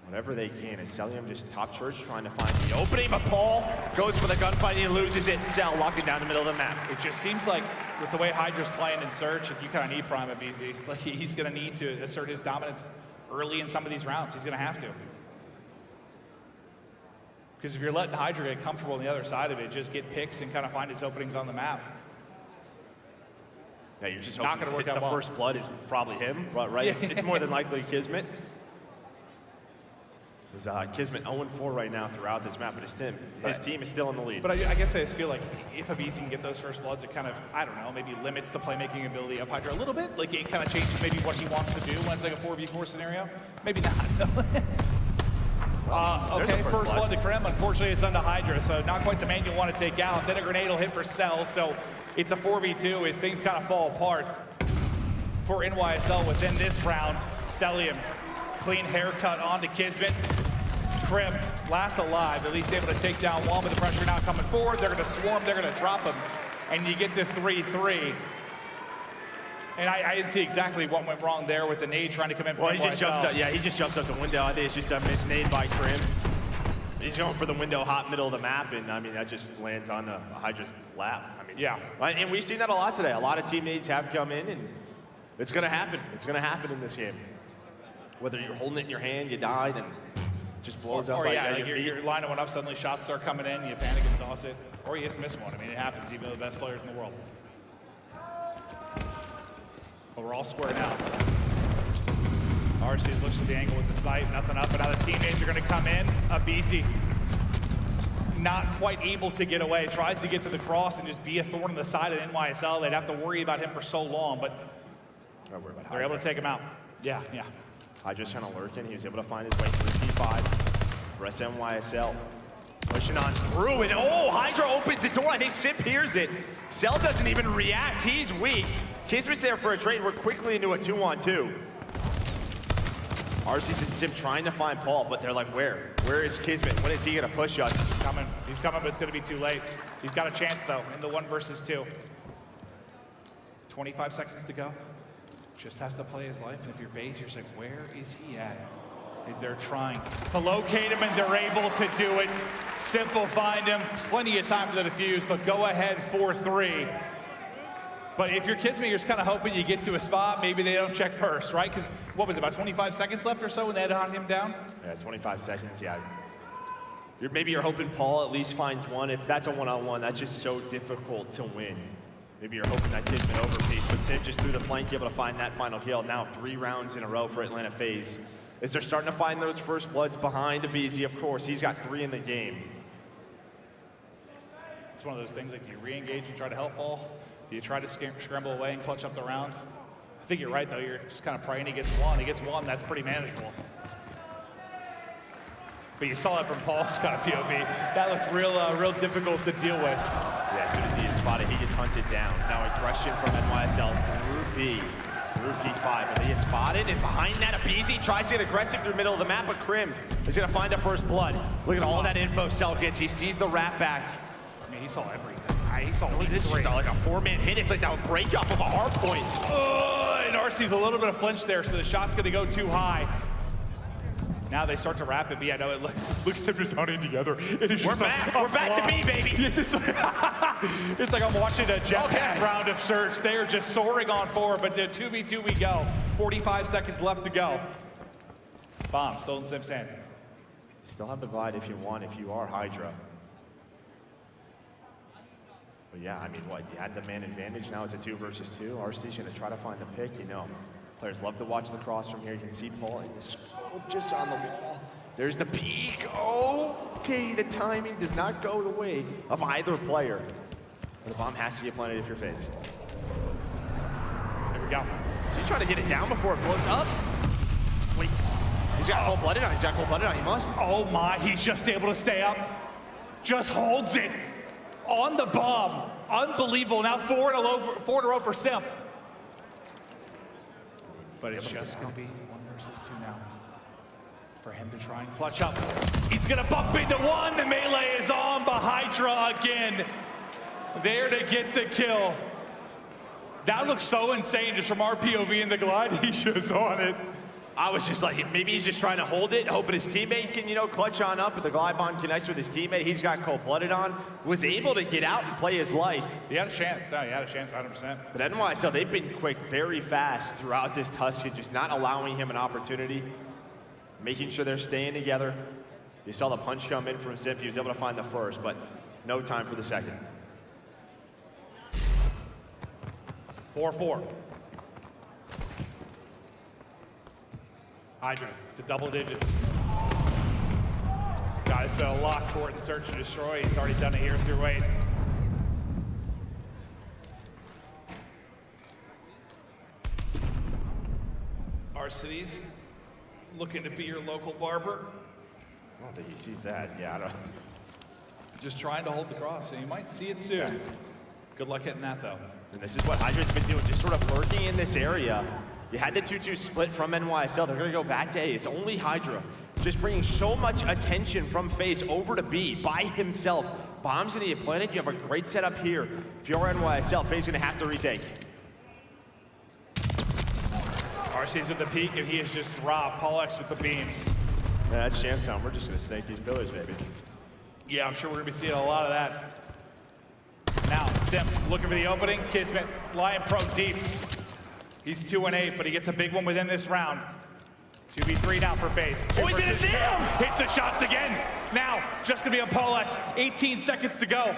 whatever they can. As Cellium just top church trying to find the opening, but Paul goes for the gunfight and he loses it. Cell locked it down the middle of the map. It just seems like with the way Hydra's playing in Search, you kind of need prime aBeZy. Like he's going to need to assert his dominance early in some of these rounds. He's going to have to. Because if you're letting Hydra get comfortable on the other side of it, just get picks and kind of find his openings on the map. Yeah, you're just not going to work out well. The first blood is probably him, but right, it's more than likely Kismet. Kismet 0-4 right now throughout this map, but his team is still in the lead. But I guess I just feel like if aBeZy can get those first bloods, it kind of, I don't know, maybe limits the playmaking ability of Hydra a little bit. Like it kind of changes maybe what he wants to do when it's like a 4v4 scenario. Maybe not. Okay, first blood to Crim. Unfortunately, it's onto Hydra, so not quite the man you want to take out. Then a grenade will hit for Cell, so it's a 4v2 as things kind of fall apart for NYSL within this round. Cellium, clean haircut onto Kismet. Crim, last alive, at least able to take down one, but the pressure now coming forward. They're going to swarm, they're going to drop him, and you get to 3-3. And I didn't see exactly what went wrong there with the nade trying to come in from he just jumps up. Yeah, he just jumps up the window. I think it's just a missed nade by Crim. He's going for the window hot middle of the map, and I mean, that just lands on the Hydra's lap. I mean, yeah. And we've seen that a lot today. A lot of teammates have come in, and it's going to happen. It's going to happen in this game. Whether you're holding it in your hand, you die, then just blows up. Or yeah, you're lining one up, suddenly shots start coming in, you panic and toss it. Or you just miss one. I mean, it happens, even though the best players in the world. But we're all squared out. Arcitys looks at the angle with the snipe, nothing up, but now the teammates are going to come in. aBeZy not quite able to get away, tries to get to the cross and just be a thorn in the side of NYSL. They'd have to worry about him for so long, but they're able to take him out. Yeah. Hydra's kind of lurking. He was able to find his way through P5. Rest NYSL pushing on through, and Hydra opens the door. I think Simp hears it. Cell doesn't even react. He's weak. Kismet's there for a trade. We're quickly into a 2-on-2. Arcitys and Simp trying to find Paul, but they're like, where? Where is Kismet? When is he going to push us? He's coming, but it's going to be too late. He's got a chance, though, in the 1 versus 2. 25 seconds to go. Just has to play his life, and if you're FaZe, you're just like, where is he at? If they're trying to locate him, and they're able to do it. Simp will find him. Plenty of time for the defuse. They'll go ahead 4-3. But if you're Kismet, you're just kind of hoping you get to a spot. Maybe they don't check first, right? Because what was it, about 25 seconds left or so when they had to hunt him down? Yeah, 25 seconds, yeah. Maybe you're hoping Paul at least finds one. If that's a one-on-one, that's just so difficult to win. Maybe you're hoping that Kismet overpace, but Simp just through the flank, able to find that final kill. Now 3 rounds in a row for Atlanta FaZe. As they're starting to find those first bloods behind aBeZy, of course. He's got 3 in the game. It's one of those things, like, do you re-engage and try to help Paul? Do you try to scramble away and clutch up the round? I think you're right, though. You're just kind of praying he gets one. He gets one, that's pretty manageable. But you saw that from Paul's kind of POV. That looked real difficult to deal with. Yeah, as soon as he gets spotted, he gets hunted down. Now aggression from NYSL through B, through P5, but they get spotted, and behind that, aBeZy tries to get aggressive through the middle of the map, but Crim is going to find a first blood. Look at all that info Cell gets. He sees the wrap back. I mean, he saw everything. He saw this is like a 4-man hit. It's like that break off of a hard point. And Arcitys a little bit of flinch there, so the shot's going to go too high. Now they start to wrap it, but yeah, no, look at them just hunting together. It is We're back to B, baby. It's like I'm watching a jetpack round of Search. They are just soaring on forward, but to 2v2 we go. 45 seconds left to go. Bomb, still in Simp's hand. Still have the glide if you want, if you are Hydra. But Yeah, I mean, what, you had the man advantage, now it's a 2 versus 2. Arcity's gonna try to find the pick, you know. Players love to watch the cross from here. You can see Paul in the scope just on the wall. There's the peek. Okay, the timing does not go the way of either player. But the bomb has to get planted if you're FaZe. There we go. So he's trying to get it down before it blows up. Wait, he's got cold-blooded on. He's got cold-blooded on. He must. Oh my, he's just able to stay up. Just holds it on the bomb. Unbelievable. Now 4 in a row for Simp. But it's just going to be 1 versus 2 now. For him to try and clutch up. He's going to bump into 1. The melee is on, but Hydra again. There to get the kill. That looks so insane just from our POV in the glide. He's just on it. I was just like, maybe he's just trying to hold it, hoping his teammate can, you know, clutch on up, but the glide bomb connects with his teammate. He's got cold-blooded on, was able to get out and play his life. He had a chance. No, he had a chance, 100%. But NYSL, they've been quick, very fast throughout this Tuscan, just not allowing him an opportunity, making sure they're staying together. You saw the punch come in from Simp. He was able to find the first, but no time for the second. 4-4. Hydra to double digits. Guys, been a lock for it in search and destroy. He's already done it here through 8. Arcitys looking to be your local barber. I don't think he sees that. Yeah, I don't. Just trying to hold the cross, and you might see it soon. Good luck hitting that, though. And this is what Hydra's been doing, just sort of lurking in this area. You had the 2-2 split from NYSL. They're going to go back to A. It's only Hydra. Just bringing so much attention from FaZe over to B by himself. Bombs in the planet. You have a great setup here. If you're NYSL, FaZe going to have to retake. Arcitys with the peak, and he is just robbed. Paulehx with the beams. Yeah, that's jam sound. We're just going to snake these pillars, baby. Yeah, I'm sure we're going to be seeing a lot of that. Now, Simp looking for the opening. Kismet, lying pro deep. He's 2-8, but he gets a big one within this round. 2v3 now for FaZe. Oh, he's gonna see him! Hits the shots again. Now, just gonna be on Paulehx. 18 seconds to go.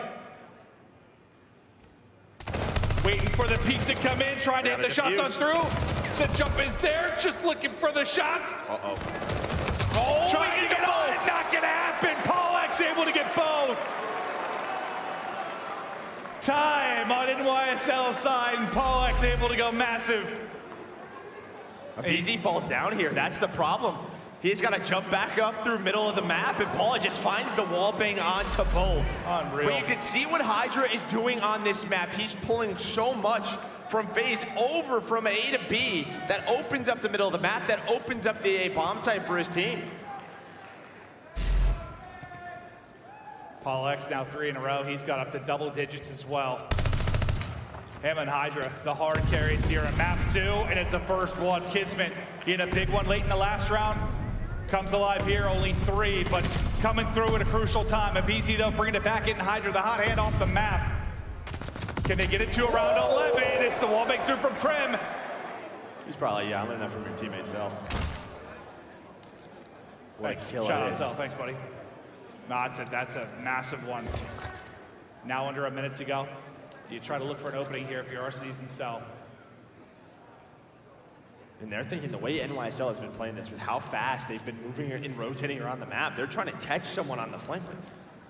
Waiting for the peak to come in, trying to hit the shots on through. The jump is there, just looking for the shots. Uh-oh. Oh, trying to get on, not gonna happen. Paulehx able to get both. Time on NYSL side, and Paulehx able to go massive. aBeZy falls down here. That's the problem. He's got to jump back up through middle of the map, and Paulehx just finds the wall bang onto both. Unreal. But you can see what Hydra is doing on this map. He's pulling so much from FaZe over from A to B. That opens up the middle of the map. That opens up the A bomb site for his team. Paulehx now 3 in a row. He's got up to double digits as well. Him and Hydra, the hard carries here in map 2, and it's a first one. Kismet, he had a big one late in the last round. Comes alive here, only 3, but coming through at a crucial time. aBeZy, though, bringing it back in. Hydra, the hot hand off the map. Can they get it to around 11? It's the wall breaks through from Crim. He's probably, yeah, I learned that from your teammate, Cell. What a kill. Shout out, Cell. Thanks, buddy. No, that's a massive one. Now under a minute to go. You try to look for an opening here if you're Arcitys and Cell. And they're thinking the way NYSL has been playing this, with how fast they've been moving and rotating around the map, they're trying to catch someone on the flank, but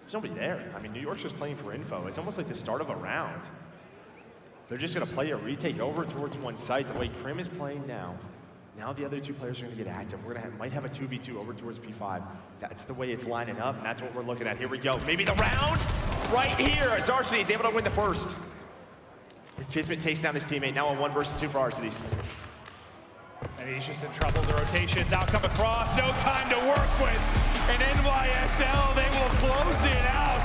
there's nobody there. I mean, New York's just playing for info. It's almost like the start of a round. They're just going to play a retake over towards one site. The way Crim is playing now, the other 2 players are going to get active. We're going to might have a 2v2 over towards P5. That's the way it's lining up, and that's what we're looking at. Here we go. Maybe the round right here as Arcitys is able to win the first. Kismet takes down his teammate. Now a 1 versus 2 for Arcitys. And he's just in trouble. The rotations now come across. No time to work with. And NYSL, they will close it out.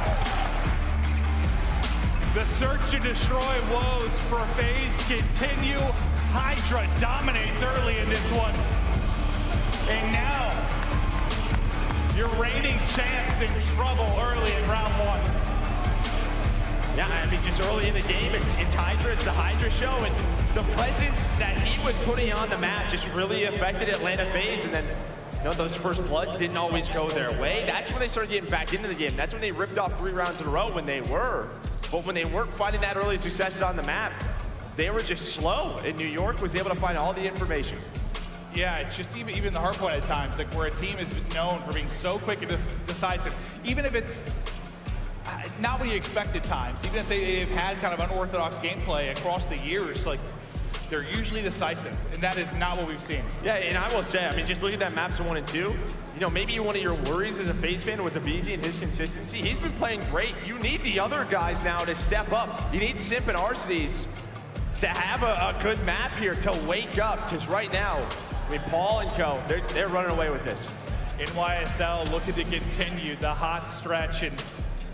The search and destroy woes for FaZe continue. Hydra dominates early in this one. And now, your reigning champs in trouble early in round 1. Yeah, I mean, just early in the game, it's Hydra, it's the Hydra show, and the presence that he was putting on the map just really affected Atlanta FaZe, and then, you know, those first bloods didn't always go their way. That's when they started getting back into the game. That's when they ripped off 3 rounds in a row when they were But when they weren't finding that early success on the map, they were just slow, and New York was able to find all the information. Yeah, it's just even the hard point at times, like where a team is known for being so quick and decisive, even if it's not what you expect at times, even if they've had kind of unorthodox gameplay across the years, like they're usually decisive, and that is not what we've seen. Yeah, and I will say, I mean, just looking at maps 1 and 2, you know, maybe one of your worries as a FaZe fan was aBeZy and his consistency. He's been playing great. You need the other guys now to step up. You need Simp and Arcitys to have a good map here to wake up, because right now, I mean, Paul and co, they're running away with this. NYSL looking to continue the hot stretch, and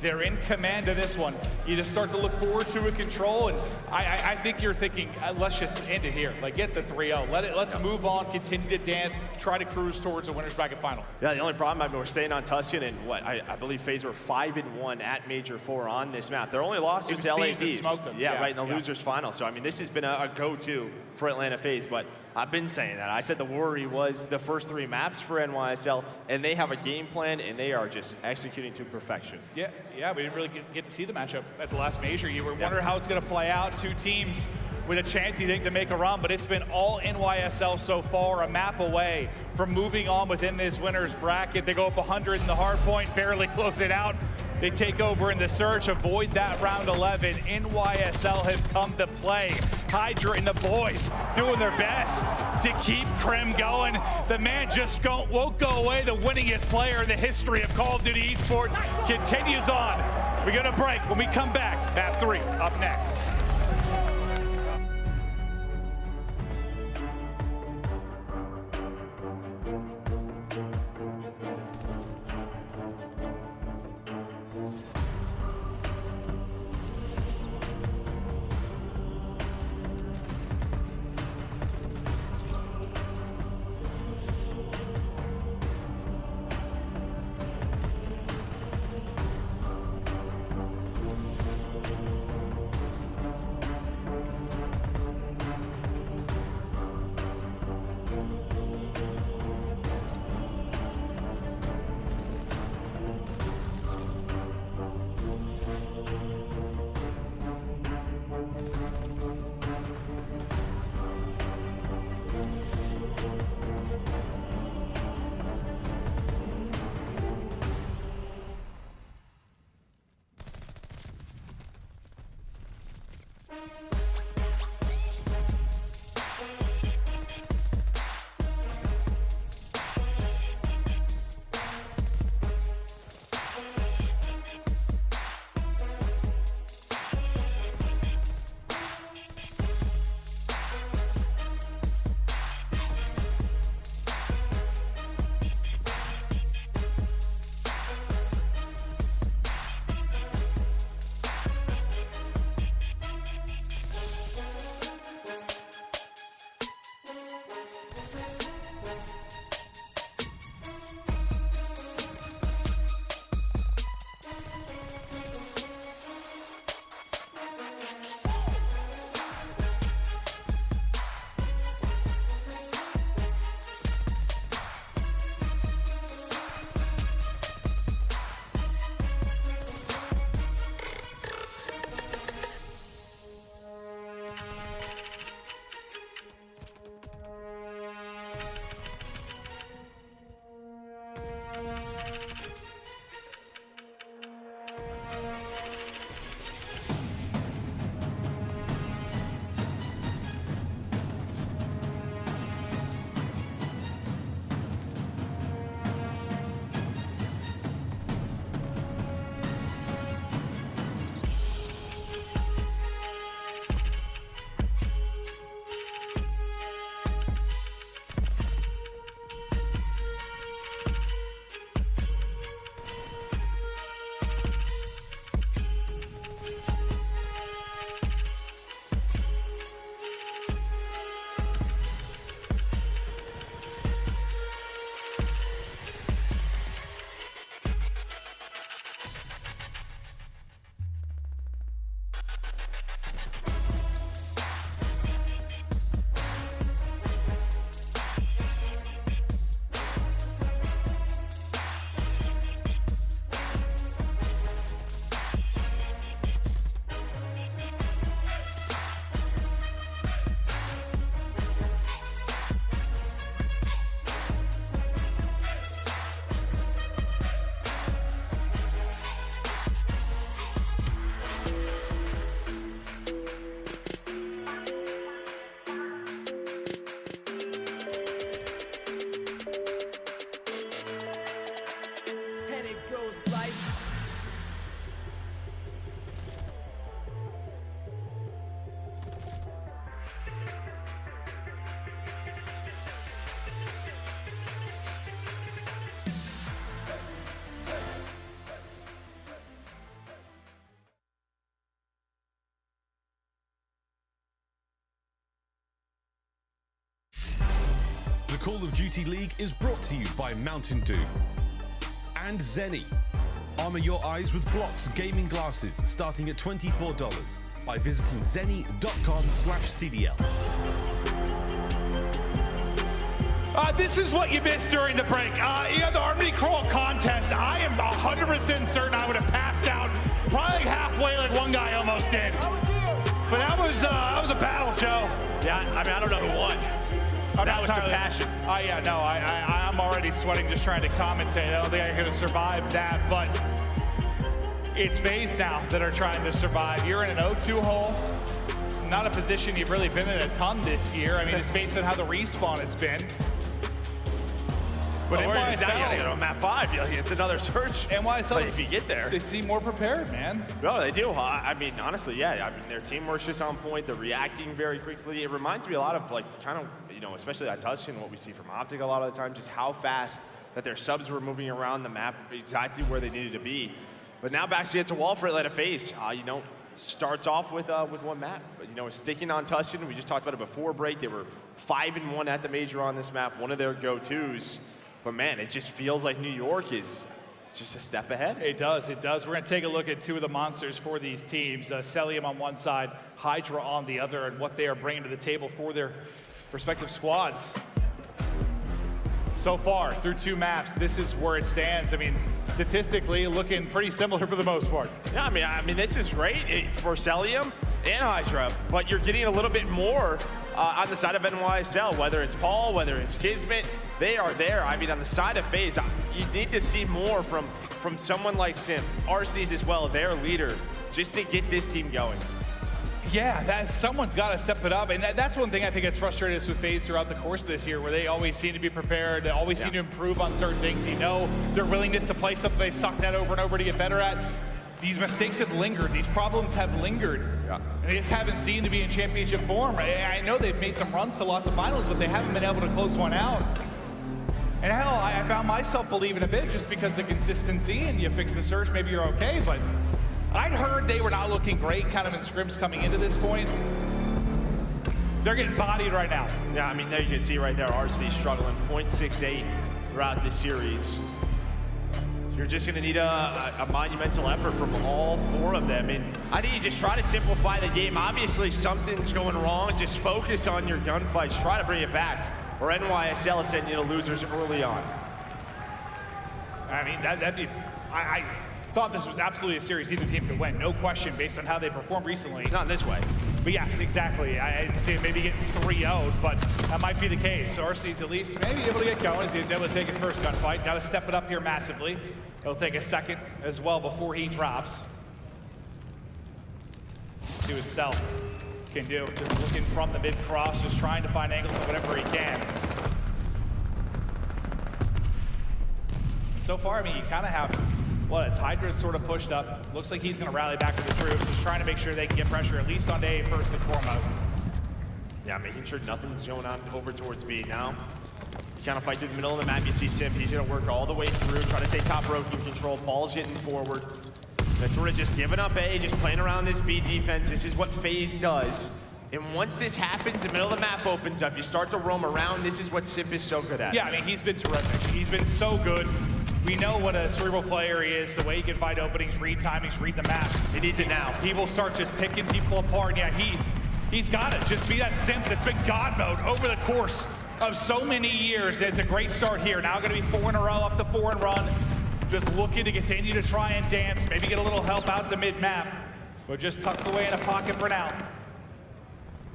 they're in command of this one. You just start to look forward to a control, and I think you're thinking, let's just end it here. Like, get the 3-0. Let's move on, continue to dance, try to cruise towards a winner's bracket final. Yeah, the only problem, I mean, we're staying on Tuscan, and what, I believe FaZe were 5-1 at Major 4 on this map. Their only loss was to LA Thieves. Smoked them. Yeah, right, in the losers final. So, I mean, this has been a go-to for Atlanta FaZe, but I've been saying that. I said the worry was the first 3 maps for NYSL, and they have a game plan, and they are just executing to perfection. Yeah, we didn't really get to see the matchup at the last Major. You were wondering how it's going to play out. 2 teams with a chance, you think, to make a run, but it's been all NYSL so far, a map away from moving on within this winner's bracket. They go up 100 in the hard point, barely close it out. They take over in the search, avoid that round 11. NYSL have come to play. Hydra and the boys doing their best to keep Crim going. The man just won't go away. The winningest player in the history of Call of Duty Esports continues on. We're gonna break. When we come back, map 3 up next. Call of Duty League is brought to you by Mountain Dew and Zenny. Armor your eyes with Blocks gaming glasses starting at $24 by visiting zenny.com/CDL. This is what you missed during the break. You know, the Harmony Crawl contest, I am 100% certain I would have passed out probably like halfway like one guy almost did. But that was a battle, Joe. Yeah, I mean, I don't know who won. That was the passion. Yeah, no, I'm already sweating just trying to commentate. I don't think I could have survived that, but it's FaZe now that are trying to survive. You're in an 0-2 hole. Not a position you've really been in a ton this year. I mean, it's based on how the respawn has been. But NYSL, on map 5, it's another search. NYSL, if you get there, they seem more prepared, man. No, they do. I mean, honestly, yeah. I mean, their teamwork's just on point. They're reacting very quickly. It reminds me a lot of like kind of, you know, especially at Tuscan, what we see from OpTic a lot of the time, just how fast that their subs were moving around the map exactly where they needed to be. But now Baxter hits a wall for Atlanta FaZe. You know, starts off with one map, but you know, sticking on Tuscan. We just talked about it before break. They were 5-1 at the major on this map, one of their go-tos. But man, it just feels like New York is just a step ahead. It does, it does. We're gonna take a look at two of the monsters for these teams. Cellium on one side, Hydra on the other, and what they are bringing to the table for their respective squads. So far, through 2 maps, this is where it stands. I mean, statistically, looking pretty similar for the most part. Yeah, I mean, this is great for Cellium and Hydra, but you're getting a little bit more on the side of NYSL, whether it's Paul, whether it's Kismet, they are there. I mean, on the side of FaZe, you need to see more from someone like Simp, Arcitys as well, their leader, just to get this team going. Yeah, someone's got to step it up, and that's one thing I think that's frustrated us with FaZe throughout the course of this year, where they always seem to be prepared, they always seem to improve on certain things. You know, their willingness to play something they sucked at over and over to get better at. These mistakes have lingered, these problems have lingered, and they just haven't seemed to be in championship form. I know they've made some runs to lots of finals, but they haven't been able to close one out. And hell, I found myself believing a bit just because of consistency, and you fix the surge, maybe you're okay, but I'd heard they were not looking great kind of in scrims coming into this point. They're getting bodied right now. Yeah, I mean, there you can see right there, Arcitys struggling, 0.68 throughout this series. You're just going to need a monumental effort from all 4 of them. And I think you just try to simplify the game. Obviously, something's going wrong. Just focus on your gunfights. Try to bring it back. Or NYSL is sending you to losers early on. I mean, that'd be... I thought this was absolutely a series either team could win. No question, based on how they performed recently. Not this way. But yes, exactly. I'd say maybe getting 3-0'd, but that might be the case. So Arcitys at least maybe able to get going as he's able to take his first gunfight. Got to step it up here massively. It'll take a second as well before he drops. See what Stealth can do. Just looking from the mid-cross, just trying to find angles of whatever he can. So far, I mean, you kind of have, well, it's Hydra sort of pushed up. Looks like he's going to rally back to the troops, just trying to make sure they can get pressure, at least on day first and foremost. Yeah, making sure nothing's going on over towards B now. You kind of fight through the middle of the map, you see Simp, he's going to work all the way through, try to take top Røkkr control. Paul's getting forward. That's sort of just giving up A, just playing around this B defense. This is what FaZe does. And once this happens, the middle of the map opens up, you start to roam around. This is what Simp is so good at. Yeah, I mean, he's been terrific. He's been so good. We know what a cerebral player he is, the way he can find openings, read timings, read the map. He needs it now. People start just picking people apart. Yeah, he's got it. Just be that Simp that's been God mode over the course of so many years. It's a great start here. Now going to be 4 in a row, up to 4 and run. Just looking to continue to try and dance, maybe get a little help out to mid-map, but just tucked away in a pocket for now.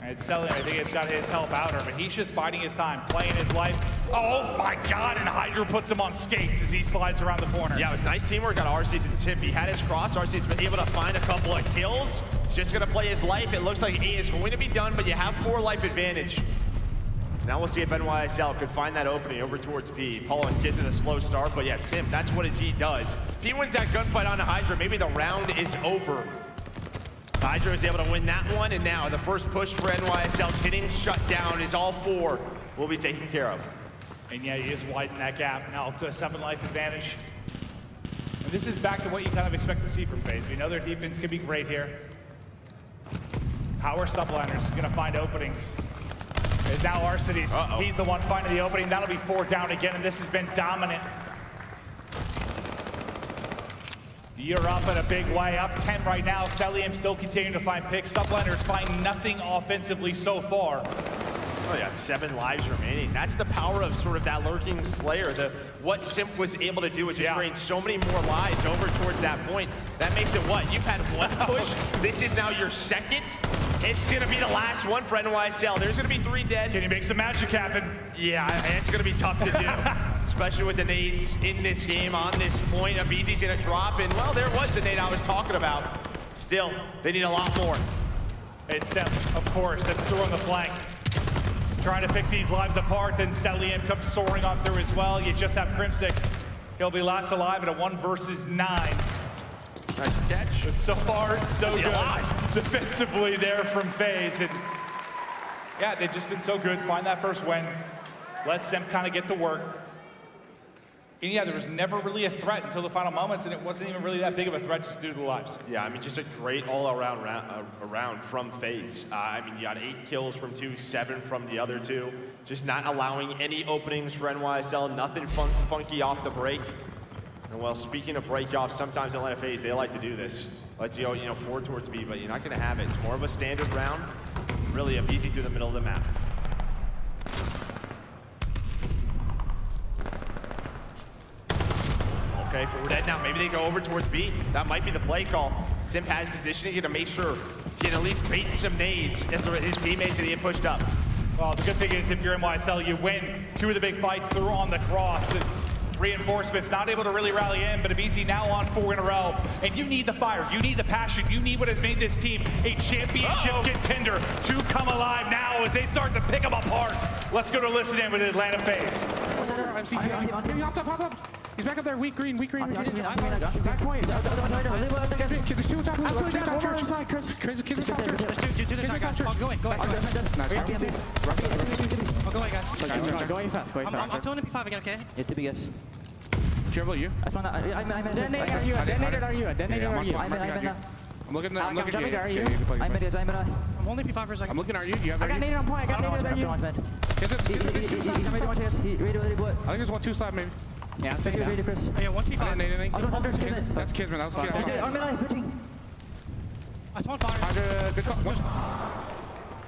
And it's Cellium, I think it's got his help out her, but he's just biding his time, playing his life. Oh my God, and Hydra puts him on skates as he slides around the corner. Yeah, it was nice teamwork on Arcitys and Simp. He had his cross, Arcitys been able to find a couple of kills. He's just gonna play his life. It looks like A is going to be done, but you have 4 life advantage. Now we'll see if NYSL could find that opening over towards B. Paul and Kismet a slow start, but yeah, Simp, that's what he does. If he wins that gunfight on Hydra, maybe the round is over. Hydra is able to win that one, and now the first push for NYSL getting shut down is all 4 will be taken care of. And yeah, he is widening that gap now up to a 7 life advantage. And this is back to what you kind of expect to see from FaZe. We know their defense can be great here. Power Subliners gonna find openings. Is now Arcitys. He's the one finding the opening. That'll be 4 down again, and this has been dominant. You're up in a big way, up 10 right now. Cellium still continuing to find picks. Subliners find nothing offensively so far. Oh yeah, 7 lives remaining. That's the power of sort of that lurking Slayer. What Simp was able to do is just drain so many more lives over towards that point. That makes it what? You've had 1 push. This is now your 2nd. It's gonna be the last one for NYSL. There's gonna be 3 dead. Can you make some magic happen? Yeah, it's gonna be tough to do. Especially with the nades in this game on this point. aBeZy's gonna drop, and well, there was the nade I was talking about. Still, they need a lot more. It's Simp, of course, that's throwing the flank. Trying to pick these lives apart, then Cellium comes soaring on through as well. You just have Crimsix. He'll be last alive at a 1 versus 9. Nice catch. But so far, so good. Defensively there from FaZe. And yeah, they've just been so good. Find that first win. Let Simp kind of get to work. And yeah, there was never really a threat until the final moments, and it wasn't even really that big of a threat just due to the lives. Yeah, I mean, just a great all-around round from FaZe. I mean, you got 8 kills from 2, 7 from the other 2. Just not allowing any openings for NYSL, nothing funky off the break. And well, speaking of break-offs, sometimes Atlanta FaZe, they like to do this. Like to go, forward towards B, but you're not gonna have it. It's more of a standard round. Really aBeZy through the middle of the map. Okay, forward head now. Maybe they go over towards B. That might be the play call. Simp has positioning to make sure he can at least bait some nades as his teammates are getting pushed up. Well, the good thing is if you're NYSL, you win 2 of the big fights through on the cross. Reinforcements not able to really rally in, but aBeZy now on 4 in a row. And you need the fire, you need the passion, you need what has made this team a championship contender to come alive now as they start to pick them apart. Let's go to listen in with Atlanta FaZe. He's back up there, weak green. There's 2 top. Absolutely top church. Crazy kid top church. There's 2 top guys. Go away, guys. Going fast. I'm throwing P5 again, okay? Yeah, to be guys. Careful, you. I found that. Detonated are you? I'm looking at you. I'm only P5 for a second. I'm looking at you. You have I got naded on point. I think there's 1-2 slab maybe. Yeah, I'm second down. Chris. Oh, yeah, 1 P5. That's Kismet. That was Kismet. I spawned fire. Hydra, good call.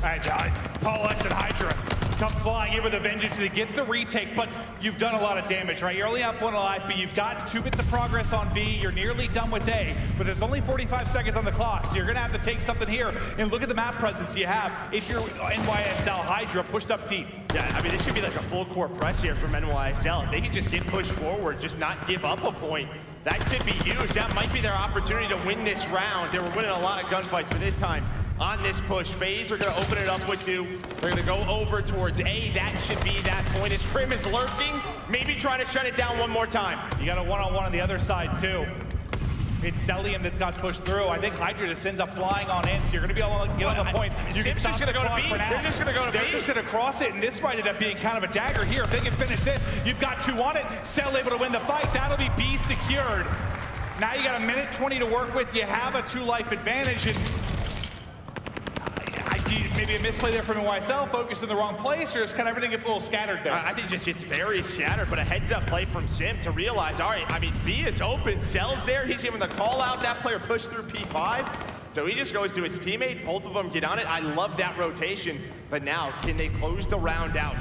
Alright, Paulehx and Hydra come flying in with a vengeance to get the retake, but you've done a lot of damage, right? You're only up 1 alive, but you've got 2 bits of progress on B. You're nearly done with A, but there's only 45 seconds on the clock, so you're gonna have to take something here. And look at the map presence you have if you're NYSL. Hydra pushed up deep. Yeah, I mean, this should be like a full court press here from NYSL. If they can just get pushed forward, just not give up a point, that could be huge. That might be their opportunity to win this round. They were winning a lot of gunfights, but this time, on this push, FaZe are going to open it up with 2. They're going to go over towards A. That should be that point. As Crim is lurking, maybe trying to shut it down one more time. You got a one-on-one on the other side, too. It's Cellium that's got pushed through. I think Hydra just ends up flying on in, so you're going to be able to get on the point. You can stop just going to go to B. They're just going to go to B. They're just going to cross it, and this might end up being kind of a dagger here. If they can finish this, you've got 2 on it. Cell able to win the fight. That'll be B secured. Now you got a minute 20 to work with. You have a 2-life advantage, and maybe a misplay there from NYSL, focused in the wrong place, or just kind of everything gets a little scattered there? I think just it's very scattered, but a heads-up play from Simp to realize, all right, I mean, B is open, Cell's there, he's giving the call out, that player pushed through P5, so he just goes to his teammate, both of them get on it. I love that rotation, but now, can they close the round out?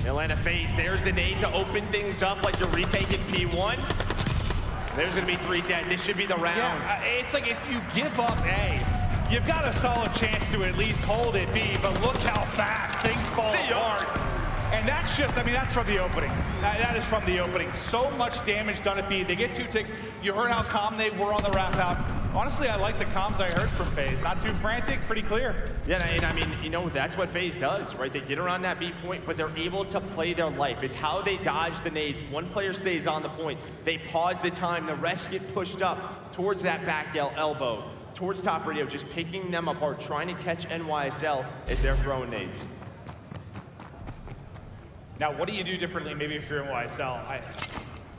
Atlanta FaZe, there's the nade to open things up like you're retaking P1. There's gonna be 3 dead, this should be the round. Yeah, it's like if you give up A, you've got a solid chance to at least hold it B, but look how fast things fall apart. And that's just, I mean, that's from the opening. That is from the opening. So much damage done at B. They get 2 ticks. You heard how calm they were on the wrap out. Honestly, I like the comms I heard from FaZe. Not too frantic, pretty clear. Yeah, and I mean, that's what FaZe does, right? They get around that B point, but they're able to play their life. It's how they dodge the nades. 1 player stays on the point. They pause the time. The rest get pushed up towards that back elbow, towards top radio, just picking them apart, trying to catch NYSL as they're throwing nades. Now, what do you do differently, maybe if you're NYSL,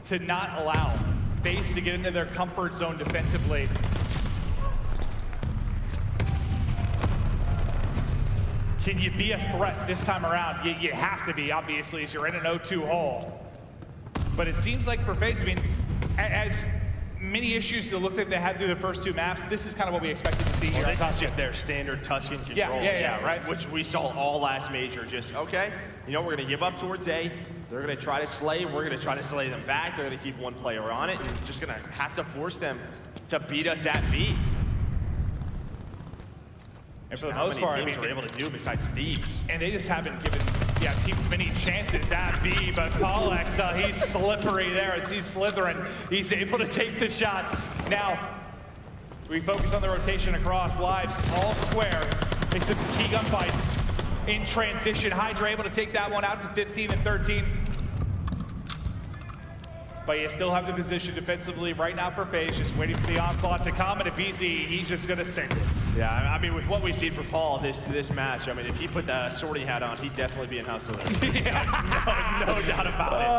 to not allow FaZe to get into their comfort zone defensively? can you be a threat this time around? You have to be, obviously, as you're in an 0-2 hole. But it seems like for FaZe, I mean, as many issues to look at they had through the first 2 maps, this is kind of what we expected to see here. This is just their standard Tuscan control. Yeah, right. Which we saw all last major. Just, okay, you know, we're going to give up towards A. They're going to try to slay. We're going to try to slay them back. They're going to keep one player on it. And we're just going to have to force them to beat us at B. And for the most part, teams are able to do besides Thieves. And they just haven't given teams many chances at B, but Paulehx, he's slippery there as he's slithering. He's able to take the shots. Now, we focus on the rotation across lives, all square. Makes some key gunfights in transition. Hydra able to take that one out to 15 and 13. But you still have the position defensively right now for FaZe, just waiting for the onslaught to come, and aBeZy, he's just gonna sink it. Yeah, I mean, with what we've seen from Paul this match, I mean, if he put the sortie hat on, he'd definitely be in hustler. no doubt about it.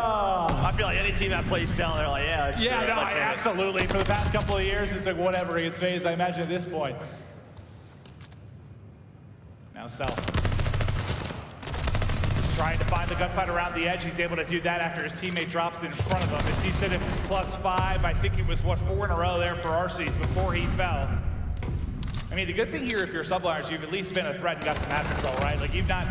I feel like any team that plays Cell, they're like, yeah, absolutely. For the past couple of years, it's like whatever against FaZe, I imagine at this point. Now Cell. Trying to find the gunfight around the edge. He's able to do that after his teammate drops it in front of him. As he said, +5, I think it was, what, 4 in a row there for Arcitys before he fell. I mean, the good thing here, if you're Subliners, you've at least been a threat and got some map control, right? Like, you've not...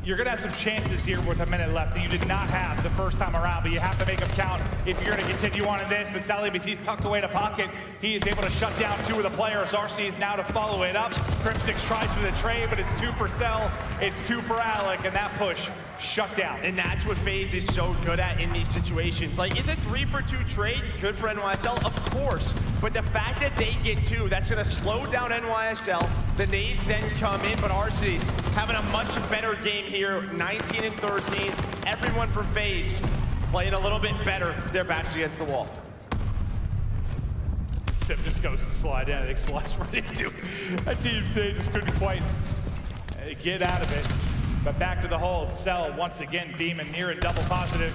You're going to have some chances here with a minute left that you did not have the first time around, but you have to make them count if you're going to continue on in this. But Sally, he's tucked away in a pocket. He is able to shut down 2 of the players. Arcitys now to follow it up. Crimsix tries for the trade, but it's 2 for Cell. It's 2 for aLLeY, and that push shut down. And that's what FaZe is so good at in these situations. Like, is a 3-for-2 trade good for NYSL? Of course. But the fact that they get 2, that's going to slow down NYSL. The nades then come in, but Arcitys having a much better game here, 19 and 13. Everyone from FaZe playing a little bit better. Their backs against the wall. Simp just goes to slide in. I think slides right into a team's they just couldn't quite get out of it. But back to the hold. Cell once again beaming near a double positive.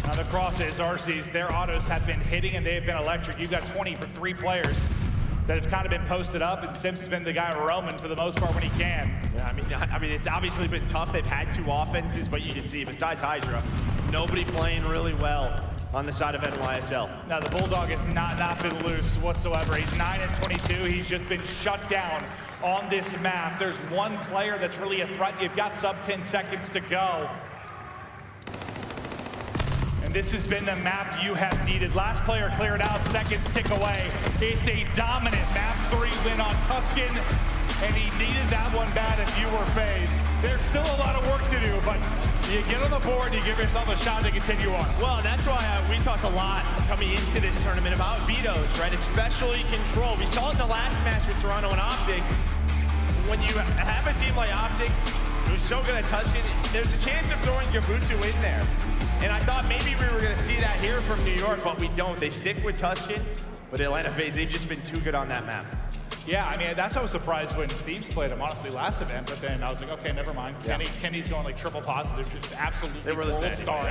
On the crosses, Arcitys, their autos have been hitting and they have been electric. You've got 20 for 3 players that have kind of been posted up, and Simp's been the guy roaming for the most part when he can. Yeah, I mean, it's obviously been tough. They've had 2 offenses, but you can see, besides Hydra, nobody playing really well on the side of NYSL. Now, the Bulldog has not been loose whatsoever. He's 9 and 22. He's just been shut down on this map. There's 1 player that's really a threat. You've got sub 10 seconds to go. And this has been the map you have needed. Last player cleared out, seconds tick away. It's a dominant map 3 win on Tuscan, and he needed that one bad if you were FaZe. There's still a lot of work to do, but you get on the board, you give yourself a shot to continue on. Well, that's why we talked a lot coming into this tournament about vetoes, right? Especially control. We saw it in the last match with Toronto and OpTic. When you have a team like OpTic, who's so good at Tuscan, there's a chance of throwing Gabutu in there. And I thought maybe we were going to see that here from New York, but we don't. They stick with Tuscan, but Atlanta FaZe, they've just been too good on that map. Yeah, I mean, that's why I was surprised when Thieves played him, honestly, last event, but then I was like, okay, never mind. Yeah. Kenny's going like triple positive, just absolutely gold star.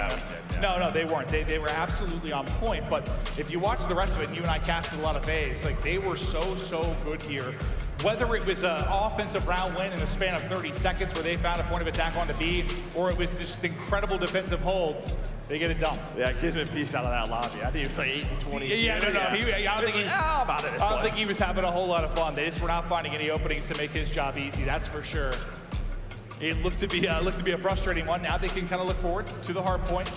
No, they weren't. They were absolutely on point, but if you watch the rest of it, and you and I casted a lot of FaZe, like they were so good here. Whether it was an offensive round win in the span of 30 seconds where they found a point of attack on the B, or it was just incredible defensive holds, they get it done. Yeah, Kismet pieced out of that lobby. I think it was like 8 and 20. Yeah, no. I don't think he was having a whole lot of fun. They just were not finding any openings to make his job easy, that's for sure. It looked to be a frustrating one. Now they can kind of look forward to the hard point.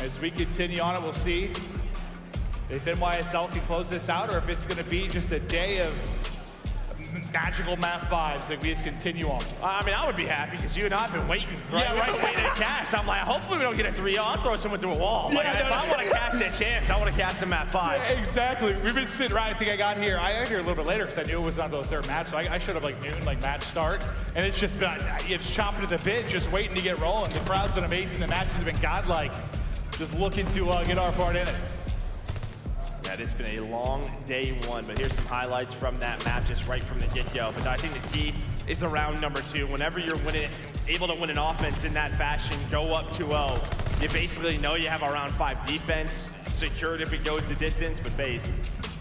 As we continue on it, we'll see if NYSL can close this out or if it's going to be just a day of magical map 5s like we just continue on. I mean, I would be happy because you and I have been waiting. Right? Yeah, right. Waiting to cast. I'm like, hopefully we don't get a 3-0. I'll throw someone through a wall. Like, if I want to cast a chance, I want to cast a map 5. Yeah, exactly. We've been sitting right. I think I got here a little bit later because I knew it was on the 3rd match. So I should have like noon, like match start. And it's just been, it's chomping at the bit, just waiting to get rolling. The crowd's been amazing. The matches have been godlike. Just looking to get our part in it. Yeah, it's been a long day 1, but here's some highlights from that match just right from the get-go. But I think the key is the round number 2. Whenever you're able to win an offense in that fashion, go up 2-0, you basically know you have a round 5 defense secured if it goes the distance, but FaZe,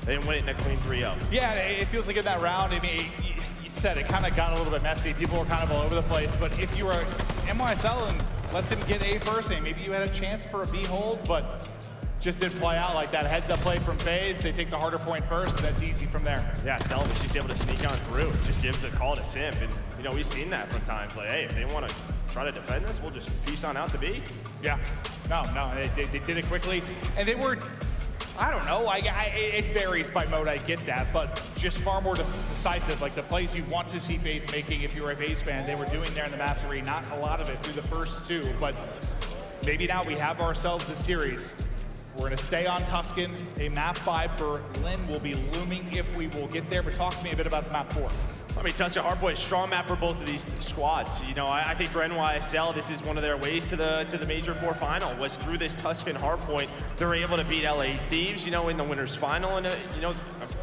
they didn't win it in a clean 3-0. Yeah, it feels like in that round, I mean, said, it kind of got a little bit messy. People were kind of all over the place. But if you were NYSL and let them get A first, and maybe you had a chance for a B hold, but just didn't play out like that. A heads-up play from FaZe. They take the harder point first, and that's easy from there. Yeah, Cellium was just able to sneak on through. It just gives the call to Simp. And, you know, we've seen that from times. Like, hey, if they want to try to defend this, we'll just piece on out to B. Yeah. No, they did it quickly. And they were, I don't know, it varies by mode, I get that, but just far more decisive. Like the plays you want to see FaZe making if you're a FaZe fan, they were doing there in the map 3. Not a lot of it through the first 2, but maybe now we have ourselves a series. We're going to stay on Tuscan. A map 5 Berlin will be looming if we will get there, but talk to me a bit about the map 4. I mean, Tuscan Hardpoint, strong map for both of these squads. You know, I think for NYSL, this is one of their ways to the Major 4 final, was through this Tuscan Hardpoint. They're able to beat LA Thieves, you know, in the winners final in a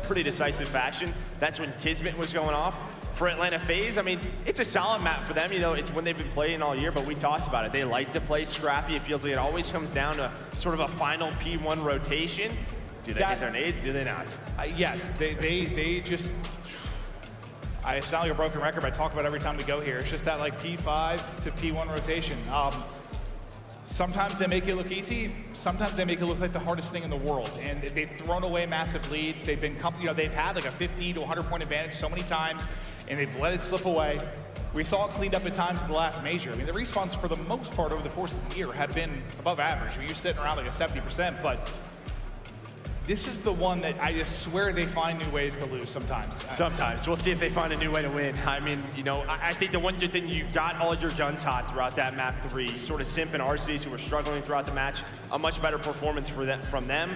pretty decisive fashion. That's when Kismet was going off. For Atlanta FaZe, I mean, it's a solid map for them. You know, it's when they've been playing all year, but we talked about it. They like to play scrappy. It feels like it always comes down to sort of a final P1 rotation. Do they get their nades? Do they not? Yes, they just, I sound like a broken record, but I talk about it every time we go here. It's just that like P5 to P1 rotation. Sometimes they make it look easy. Sometimes they make it look like the hardest thing in the world. And they've thrown away massive leads. They've been, they've had like a 50 to 100 point advantage so many times, and they've let it slip away. We saw it cleaned up at times at the last major. I mean, the respawns for the most part over the course of the year have been above average. I mean, you're sitting around like a 70%, but this is the one that I just swear they find new ways to lose sometimes. Sometimes. We'll see if they find a new way to win. I mean, you know, I think the one good thing, you got all your guns hot throughout that map 3. Sort of Simp and Arcitys, who were struggling throughout the match, a much better performance from them.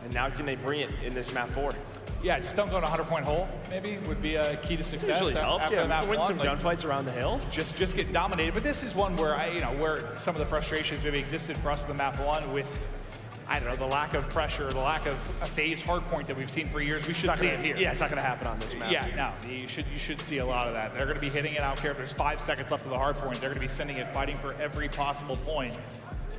And now can they bring it in this map 4? Yeah, just don't go in a 100-point hole, maybe, would be a key to success. Usually helps, after map win 1, some gunfights around the hill. Just get dominated. But this is one where, where some of the frustrations maybe existed for us in the map 1 with, I don't know, the lack of pressure, the lack of a FaZe hardpoint that we've seen for years. We should see it here. Yeah, it's not going to happen on this map. Yeah, no, you should see a lot of that. They're going to be hitting it. I don't care if there's 5 seconds left of the hardpoint. They're going to be sending it, fighting for every possible point.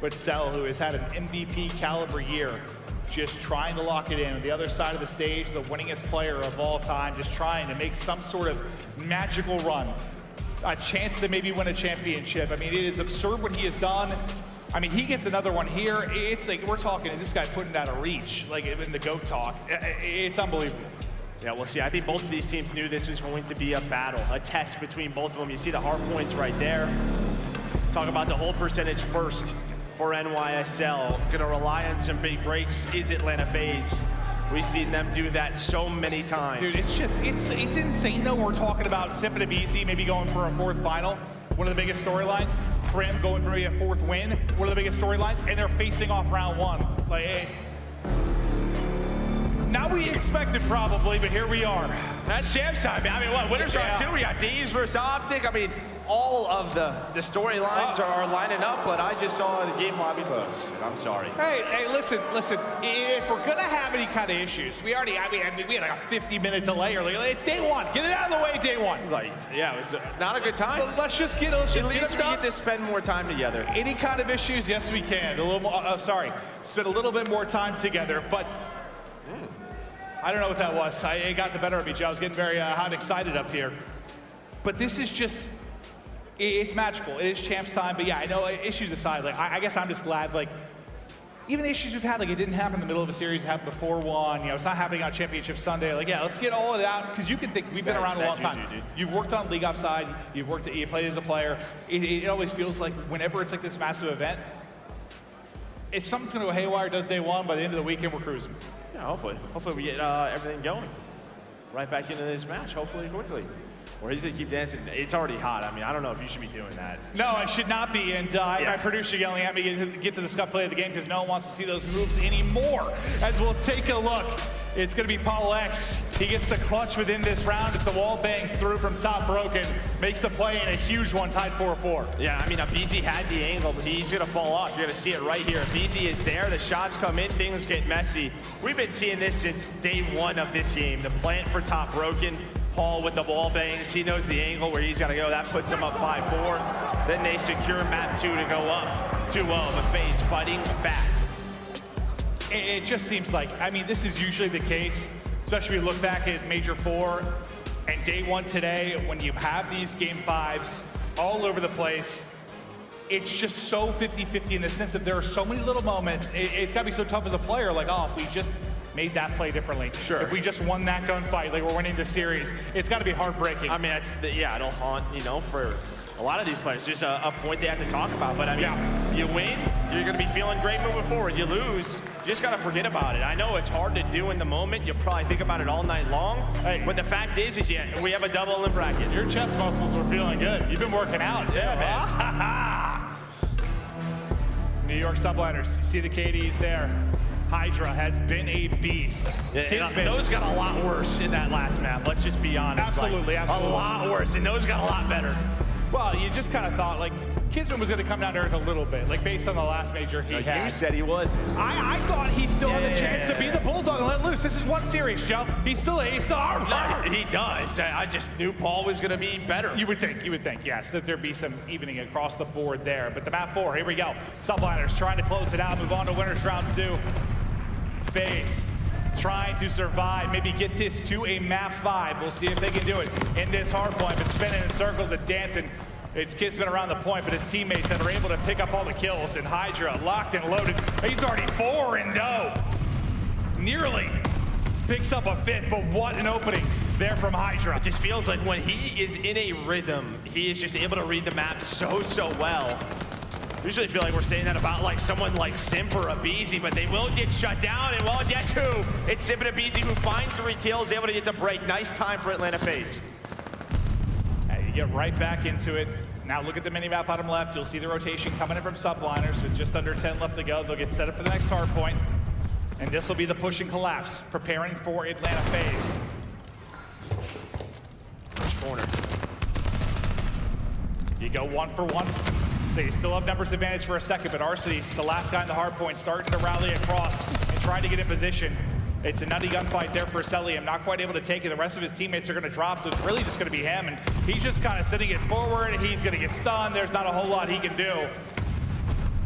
But Cell, who has had an MVP caliber year, just trying to lock it in. On the other side of the stage, the winningest player of all time, just trying to make some sort of magical run. A chance to maybe win a championship. I mean, it is absurd what he has done. I mean, he gets another one here. It's like, we're talking, is this guy putting out a reach? Like in the GOAT talk. It's unbelievable. Yeah, we'll see. I think both of these teams knew this was going to be a battle, a test between both of them. You see the hard points right there. Talk about the hold percentage first for NYSL. Gonna rely on some big breaks. Is Atlanta FaZe? We've seen them do that so many times. Dude, it's just, it's insane though. We're talking about Simp and aBeZy maybe going for a 4th final. One of the biggest storylines. Prim going for maybe a 4th win. One of the biggest storylines. And they're facing off round 1. Like, hey. Not we expected probably, but here we are. That's champs time. I mean, what, winners round 2? We got Thieves versus OpTic. I mean, all of the storylines are lining up, but I just saw the game lobby close. I'm sorry. Hey, listen. If we're gonna have any kind of issues, we had like a 50-minute delay earlier. It's day 1. Get it out of the way, day 1. It was like, yeah, it was not a good time. Let's just get At least we get to spend more time together. Any kind of issues? Yes, we can. A little more. Spend a little bit more time together, but. I don't know what that was. It got the better of me, Joe. I was getting very hot and excited up here. But this is just, it's magical. It is champs time. But yeah, I know, issues aside, like I guess I'm just glad, like, even the issues we've had, like it didn't happen in the middle of a series, it happened before one. You know, it's not happening on Championship Sunday. Like, yeah, let's get all of it out, because you can think, we've been around a long time. You've worked on league upside, you played as a player. It always feels like whenever it's like this massive event, if something's gonna go haywire, does day 1, by the end of the weekend, we're cruising. Yeah, hopefully we get everything going. Right back into this match, hopefully quickly. Or he's gonna keep dancing. It's already hot. I mean, I don't know if you should be doing that. No, I should not be. And my producer yelling at me to get to the Scump play of the game because no one wants to see those moves anymore. As we'll take a look, it's gonna be Paulehx. He gets the clutch within this round. It's the wall bangs through from top broken. Makes the play in a huge one, tied 4-4. Yeah, I mean, aBeZy had the angle, but he's gonna fall off. You're gonna see it right here. aBeZy is there, the shots come in, things get messy. We've been seeing this since day 1 of this game. The plant for top broken. Paul with the wall bangs. He knows the angle where he's got to go. That puts him up 5-4. Then they secure map 2 to go up 2-0. The FaZe fighting back. It just seems like, I mean, this is usually the case, especially when you look back at Major 4. And day one today, when you have these game 5s all over the place, it's just so 50-50 in the sense that there are so many little moments. It's got to be so tough as a player, like, oh, if we just made that play differently. Sure. If we just won that gunfight, like we're winning the series, it's got to be heartbreaking. I mean, it'll haunt, you know, for a lot of these players. Just a point they have to talk about. But I mean, you win, you're going to be feeling great moving forward. You lose, you just got to forget about it. I know it's hard to do in the moment. You'll probably think about it all night long. Hey. But the fact is we have a double in bracket. Your chest muscles were feeling good. You've been working out. Yeah, man. New York Subliners, you see the KDs there. Hydra has been a beast. Yeah, those got a lot worse in that last map. Let's just be honest. Absolutely, like, absolutely. A lot worse, and those got a lot better. Well, you just kind of thought, like, Kismet was going to come down to earth a little bit, like, based on the last major he had. You said he was. I thought he still had a chance to be the Bulldog and let loose. This is one series, Joe. He's still he does. I just knew Paul was going to be better. You would think, yes, that there'd be some evening across the board there. But the map 4, here we go. Subliners trying to close it out, move on to winners round 2. FaZe trying to survive, maybe get this to a map 5. We'll see if they can do it in this hard point, but spinning in circles and dancing. It's Kismet around the point, but his teammates that are able to pick up all the kills. And Hydra locked and loaded. He's already 4-0. Nearly picks up a 5th, but what an opening there from Hydra. It just feels like when he is in a rhythm, he is just able to read the map so well. Usually feel like we're saying that about like someone like Simp or aBeZy, but they will get shut down, and well, guess who? It's Simp and aBeZy who find 3 kills, able to get the break. Nice time for Atlanta FaZe. You get right back into it. Now look at the mini-map bottom left. You'll see the rotation coming in from Subliners with just under 10 left to go. They'll get set up for the next hard point. And this will be the push and collapse, preparing for Atlanta FaZe. Which corner? You go 1 for 1. So you still have numbers advantage for a second, but Arcitys, the last guy in the hard point, starting to rally across and trying to get in position. It's a nutty gunfight there for Cellium, not quite able to take it. The rest of his teammates are going to drop, so it's really just going to be him. And he's just kind of sitting it forward. He's going to get stunned. There's not a whole lot he can do.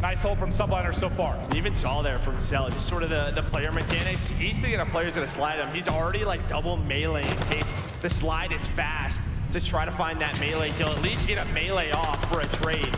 Nice hold from Subliners so far. You even saw there from Cell, just sort of the player mechanics. He's thinking a player's going to slide him. He's already like double melee in case the slide is fast to try to find that melee kill. At least get a melee off for a trade.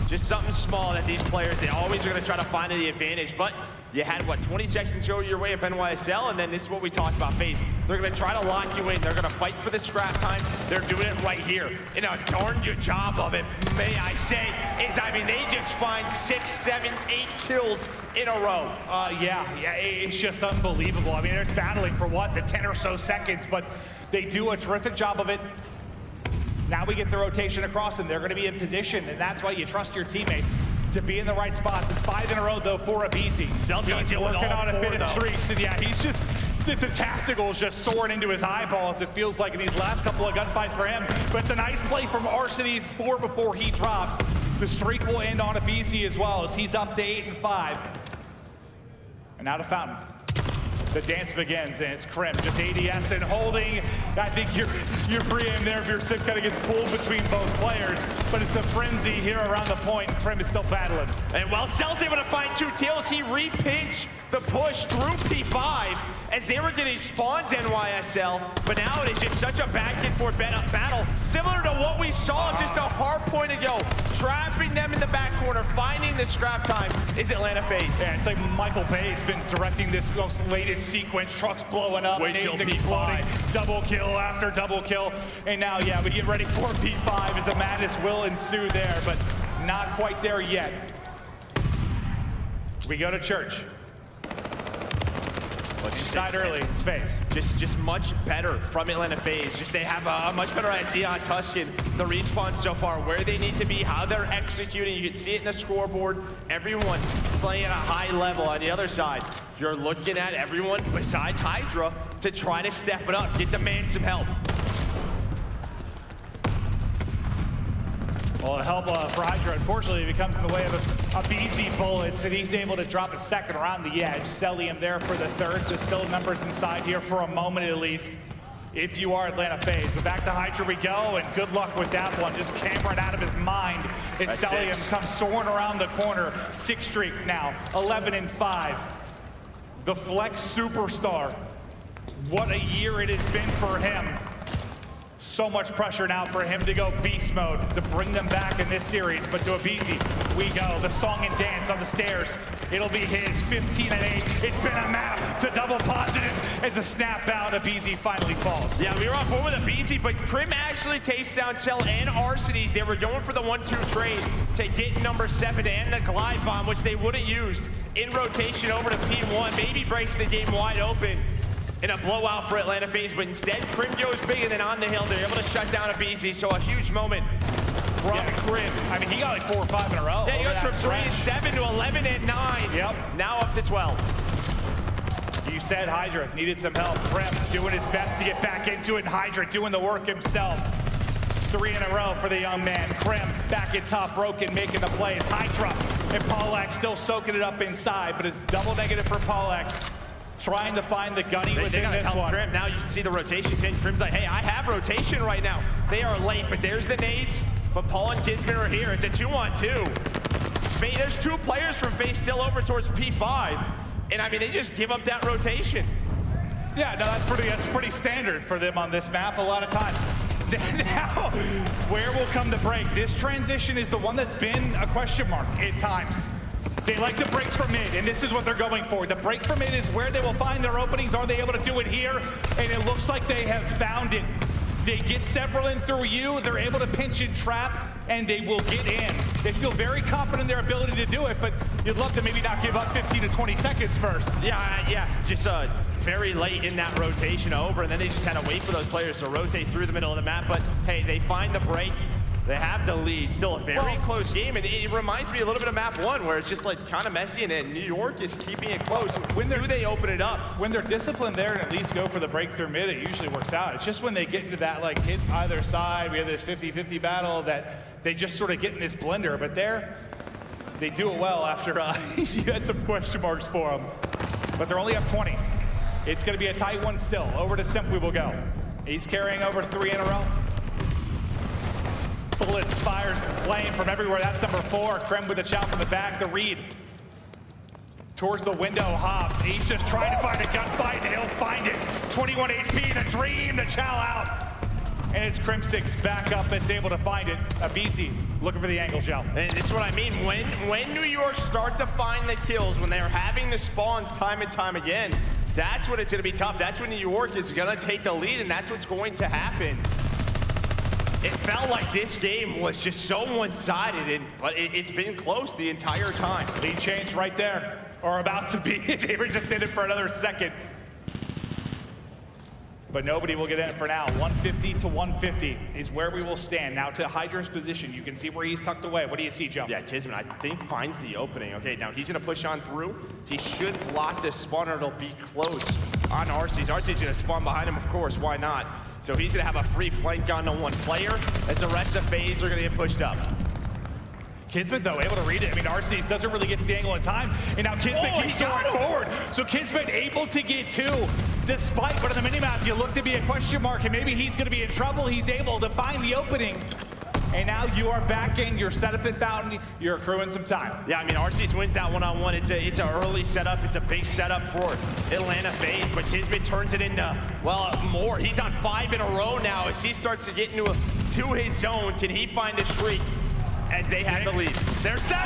Just something small that these players, they always are going to try to find the advantage. But you had, what, 20 seconds go your way of NYSL, and then this is what we talked about, FaZe. They're going to try to lock you in. They're going to fight for the scrap time. They're doing it right here. And a darn good job of it, may I say, is, I mean, they just find 6, 7, 8 kills in a row. Yeah, it's just unbelievable. I mean, they're battling for, what, the 10 or so seconds, but they do a terrific job of it. Now we get the rotation across, and they're going to be in position, and that's why you trust your teammates to be in the right spot. It's 5 in a row, though, for aBeZy. He's working on a bit of streaks, and yeah, he's just, the tactical is just soaring into his eyeballs, it feels like, in these last couple of gunfights for him. But it's a nice play from Arcitys, 4 before he drops. The streak will end on aBeZy as well, as he's up to 8 and 5. And now to Fountain. The dance begins, and it's Crim just ADS and holding. I think you're free aim there if your Simp kind of gets pulled between both players, but it's a frenzy here around the point. Crim is still battling. And while Cell's able to find 2 kills, he re-pinched the push through P5 as they were getting spawns NYSL, but now it is just such a back and forth battle, similar to what we saw just a hard point ago, trapping them in the back corner, finding the scrap time is Atlanta FaZe. Yeah, it's like Michael Bay's been directing this most latest sequence, trucks blowing up, Wait till exploding, double kill after double kill, and now, yeah, we get ready for P5 as the madness will ensue there, but not quite there yet. We go to church. Inside early, it's FaZe. Just much better from Atlanta FaZe. Just they have a much better idea on Tuscan, the respawn so far, where they need to be, how they're executing. You can see it in the scoreboard. Everyone's playing at a high level. On the other side, you're looking at everyone besides Hydra to try to step it up, get the man some help. Well, the help for Hydra, unfortunately, becomes in the way of aBeZy bullets, and he's able to drop a second around the edge. Cellium there for the third, so still numbers inside here for a moment at least, if you are Atlanta FaZe. But back to Hydra we go, and good luck with that one. Just camera it out of his mind. And Cellium comes soaring around the corner. 6 streak now, 11 and 5. The flex superstar. What a year it has been for him. So much pressure now for him to go beast mode to bring them back in this series, but to aBeZy we go. The song and dance on the stairs. It'll be his 15 and 8. It's been a map to double positive as a snap out. aBeZy finally falls. Yeah, we were on board with aBeZy, but Crim actually takes down Cell and Arcitys. They were going for the 1-2 trade to get number 7 and the glide bomb, which they would have used in rotation over to P1. Maybe breaks the game wide open in a blowout for Atlanta FaZe, but instead Crim goes big, and then on the hill they're able to shut down aBeZy. So a huge moment from Crim. I mean, he got like 4 or 5 in a row. Yeah, he goes from 3 and 7 to 11 and 9. Yep. Now up to 12. You said Hydra needed some help. Crim doing his best to get back into it, and Hydra doing the work himself. 3 in a row for the young man. Crim back at top, broken, making the plays. Hydra and Paulehx still soaking it up inside, but it's double negative for Paulehx. Trying to find the gunny within this one. Crim. Now you can see the rotation's in. Crim's like, hey, I have rotation right now. They are late, but there's the nades. But Paul and Kismet are here. It's a 2-on-2. There's 2 players from FaZe still over towards P5. And I mean, they just give up that rotation. Yeah, no, that's pretty standard for them on this map a lot of times. Now, where will come the break? This transition is the one that's been a question mark at times. They like to break from mid, and this is what they're going for. The break from mid is where they will find their openings. Are they able to do it here? And it looks like they have found it. They get several in through you. They're able to pinch and trap, and they will get in. They feel very confident in their ability to do it, but you'd love to maybe not give up 15 to 20 seconds first. Yeah, just very late in that rotation over, and then they just had to wait for those players to rotate through the middle of the map. But hey, they find the break. They have the lead. Still a very close game, and it reminds me a little bit of map 1, where it's just like kind of messy, and then New York is keeping it close. When do they open it up? When they're disciplined there and at least go for the breakthrough mid, it usually works out. It's just when they get into that like hit either side, we have this 50-50 battle, that they just sort of get in this blender. But they do it well after you had some question marks for them. But they're only up 20. It's going to be a tight one still. Over to Simp we will go. He's carrying over 3 in a row. Bullets, fires, and flame from everywhere. That's number 4. Crim with a chow from the back. The read towards the window. Hop. He's just trying to find a gunfight, and he'll find it. 21 HP, the dream, the chow out. And it's Crimsix back up that's able to find it. aBeZy looking for the angle gel. And it's what I mean. When New York start to find the kills, when they're having the spawns time and time again, that's when it's going to be tough. That's when New York is going to take the lead, and that's what's going to happen. It felt like this game was just so one-sided, but it's been close the entire time. Lead change right there, or about to be. They were just in it for another second. But nobody will get in it for now. 150 to 150 is where we will stand. Now to Hydra's position. You can see where he's tucked away. What do you see, Joe? Yeah, Kismet, I think, finds the opening. Okay, now he's going to push on through. He should block the spawner. It'll be close on Arcitys. Arcitys going to spawn behind him, of course. Why not? So he's going to have a free flank on the 1 player as the rest of FaZe are going to get pushed up. Kismet, though, able to read it. I mean, Arcitys doesn't really get to the angle in time. And now Kismet keeps soaring forward. So Kismet able to get 2, despite, but on the minimap, you look to be a question mark, and maybe he's going to be in trouble. He's able to find the opening. And now you are back in, you're set up at Fountain, you're accruing some time. Yeah, I mean, Arcitys wins that one-on-one. It's an early setup. It's a big setup for Atlanta FaZe, but Kismet turns it into, well, more. He's on 5 in a row now as he starts to get into to his zone. Can he find a streak as they have the lead? There's 7!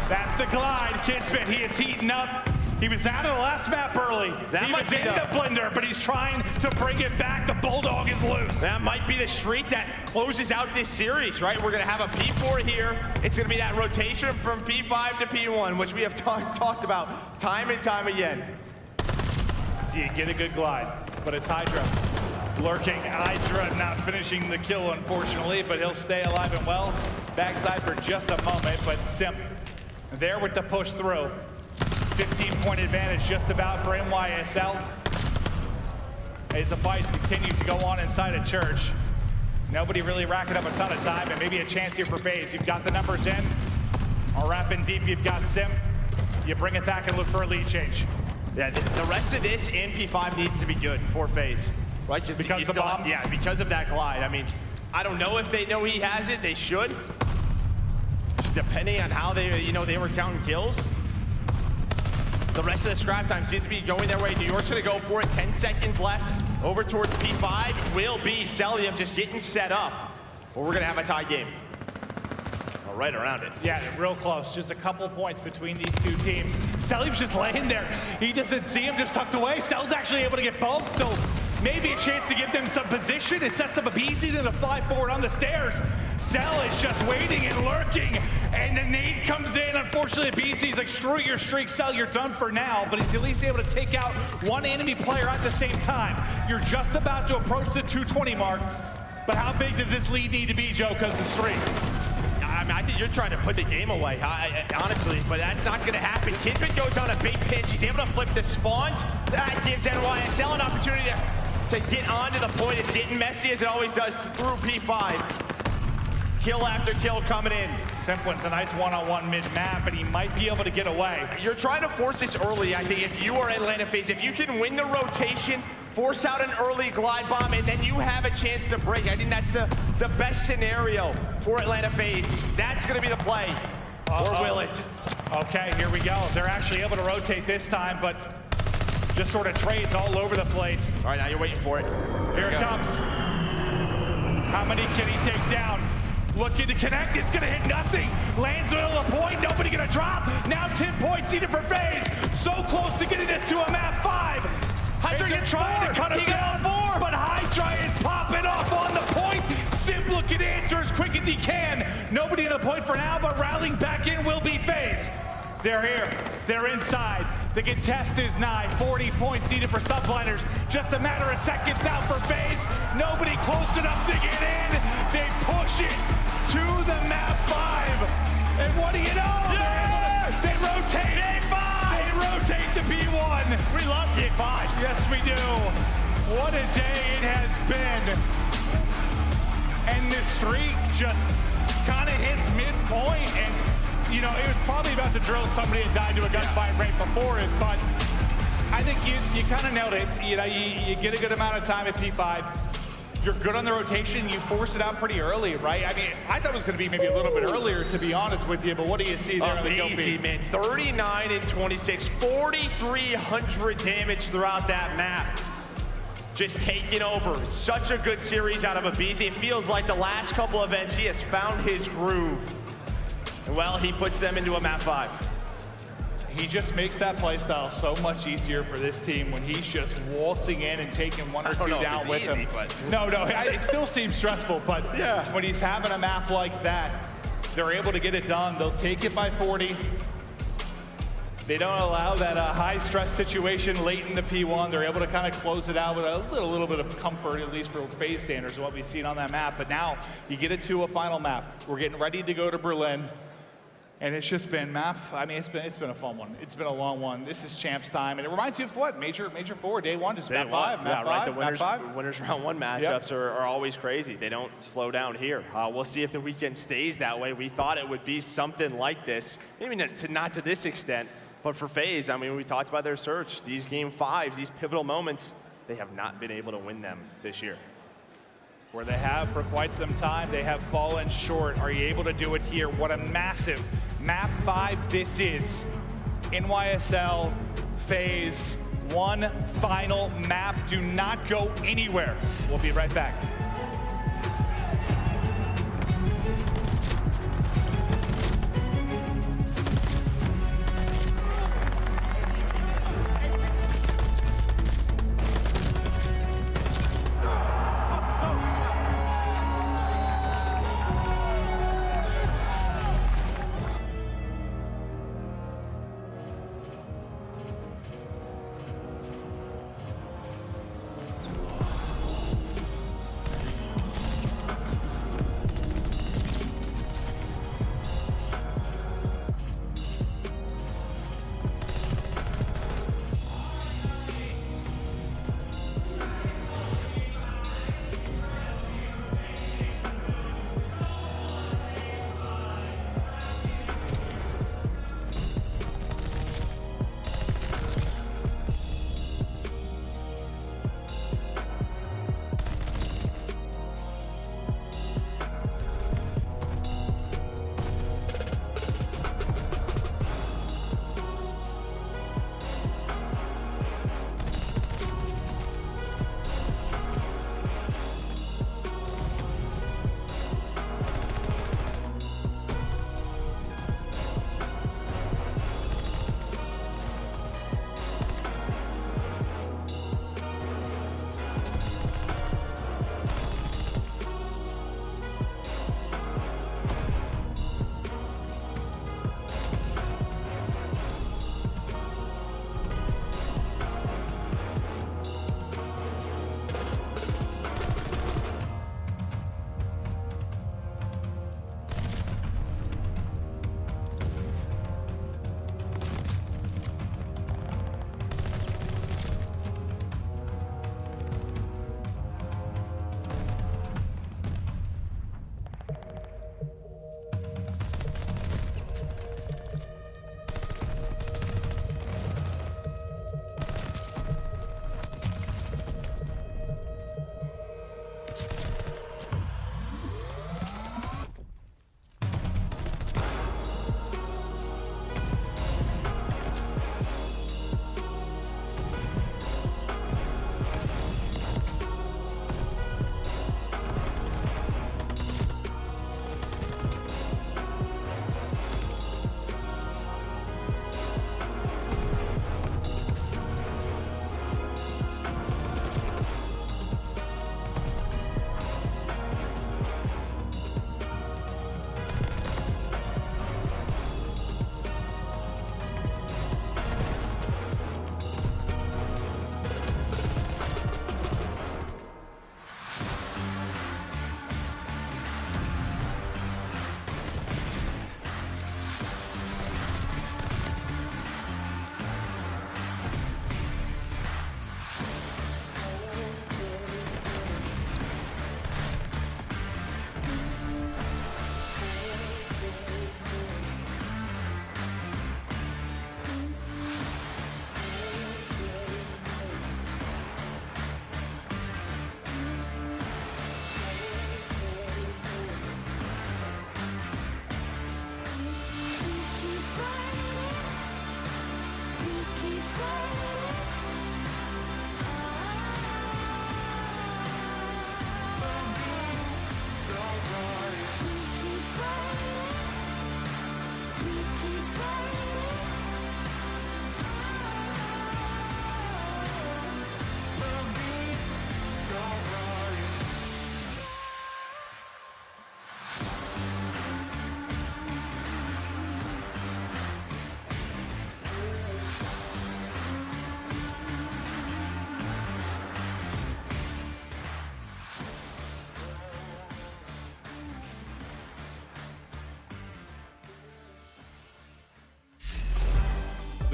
That's the glide. Kismet, he is heating up. He was out of the last map early. He was in the blender, but he's trying to bring it back. The Bulldog is loose. That might be the streak that closes out this series, right? We're going to have a P4 here. It's going to be that rotation from P5 to P1, which we have talked about time and time again. So you get a good glide, but it's Hydra. Lurking. Hydra not finishing the kill, unfortunately, but he'll stay alive and well. Backside for just a moment, but Simp there with the push through. 15-point advantage just about for NYSL. As the fights continue to go on inside a church. Nobody really racking up a ton of time, and maybe a chance here for FaZe. You've got the numbers in. Or wrapping deep, you've got Simp. You bring it back and look for a lead change. Yeah, the rest of this and P5 needs to be good for FaZe. Right? Because of the bomb? Yeah, because of that glide. I mean, I don't know if they know he has it. They should. Just depending on how they, they were counting kills. The rest of the scrap time seems to be going their way. New York's gonna go for it. 10 seconds left. Over towards P5 will be Cellium just getting set up. But we're gonna have a tie game. Oh, right around it. Yeah, they're real close. Just a couple points between these two teams. Cellium's just laying there. He doesn't see him, just tucked away. Cell's actually able to get both, so maybe a chance to give them some position. It sets up aBeZy, then to fly forward on the stairs. Cell is just waiting and lurking, and the nade comes in. Unfortunately, aBeZy's like, screw your streak, Cell, you're done for now, but he's at least able to take out one enemy player at the same time. You're just about to approach the 220 mark, but how big does this lead need to be, Joe, because the streak? I mean, I think you're trying to put the game away, honestly, but that's not going to happen. Kismet goes on a big pinch. He's able to flip the spawns. That gives NYSL an opportunity to get onto the point. It's getting messy as it always does through P5. Kill after kill coming in. Simp wins a nice one-on-one mid-map, and he might be able to get away. You're trying to force this early, I think, if you are Atlanta FaZe. If you can win the rotation, force out an early glide bomb, and then you have a chance to break. I think that's the best scenario for Atlanta FaZe. That's going to be the play. Or will it? Okay, here we go. They're actually able to rotate this time, but just sort of trades all over the place. All right, now you're waiting for it. Here it comes. How many can he take down? Looking to connect, it's gonna hit nothing. Lands middle of the point, nobody gonna drop. Now 10 points needed for FaZe. So close to getting this to a map 5. Hydra gets trying to cut him down, but Hydra is popping off on the point. Simp looking to answer as quick as he can. Nobody in the point for now, but rallying back in will be FaZe. They're here, they're inside. The contest is nigh, 40 points needed for Subliners. Just a matter of seconds out for FaZe. Nobody close enough to get in. They push it to the map 5. And what do you know? Yes! They rotate. Game 5! They rotate to P1. We love Game 5. Yes, we do. What a day it has been. And the streak just kind of hits midpoint, and you know, it was probably about to drill somebody and die to a gunfight right before it, but I think you kind of nailed it. You know, you get a good amount of time at P5. You're good on the rotation. You force it out pretty early, right? I mean, I thought it was going to be maybe a little bit earlier, to be honest with you, but what do you see there on the kill feed? Man, 39 and 26, 4,300 damage throughout that map. Just taking over. Such a good series out of aBeZy. It feels like the last couple events he has found his groove. Well, he puts them into a map 5. He just makes that playstyle so much easier for this team when he's just waltzing in and taking one or two down with him. No, it still seems stressful, but yeah, when he's having a map like that, they're able to get it done. They'll take it by 40. They don't allow that high stress situation late in the P1. They're able to kind of close it out with a little bit of comfort, at least for FaZe standards, what we've seen on that map. But now you get it to a final map. We're getting ready to go to Berlin. And it's just been it's been a fun one. It's been a long one. This is champs time, and it reminds you of what? Major 4, day 1, just map 5, map 5, right. The map 5. winners round 1 matchups are always crazy. They don't slow down here. We'll see if the weekend stays that way. We thought it would be something like this. Maybe not to this extent, but for FaZe, I mean, we talked about their search. These game 5s, these pivotal moments, they have not been able to win them this year. Where they have for quite some time, they have fallen short. Are you able to do it here? What a massive map 5 this is. NYSL, FaZe, one final map. Do not go anywhere. We'll be right back.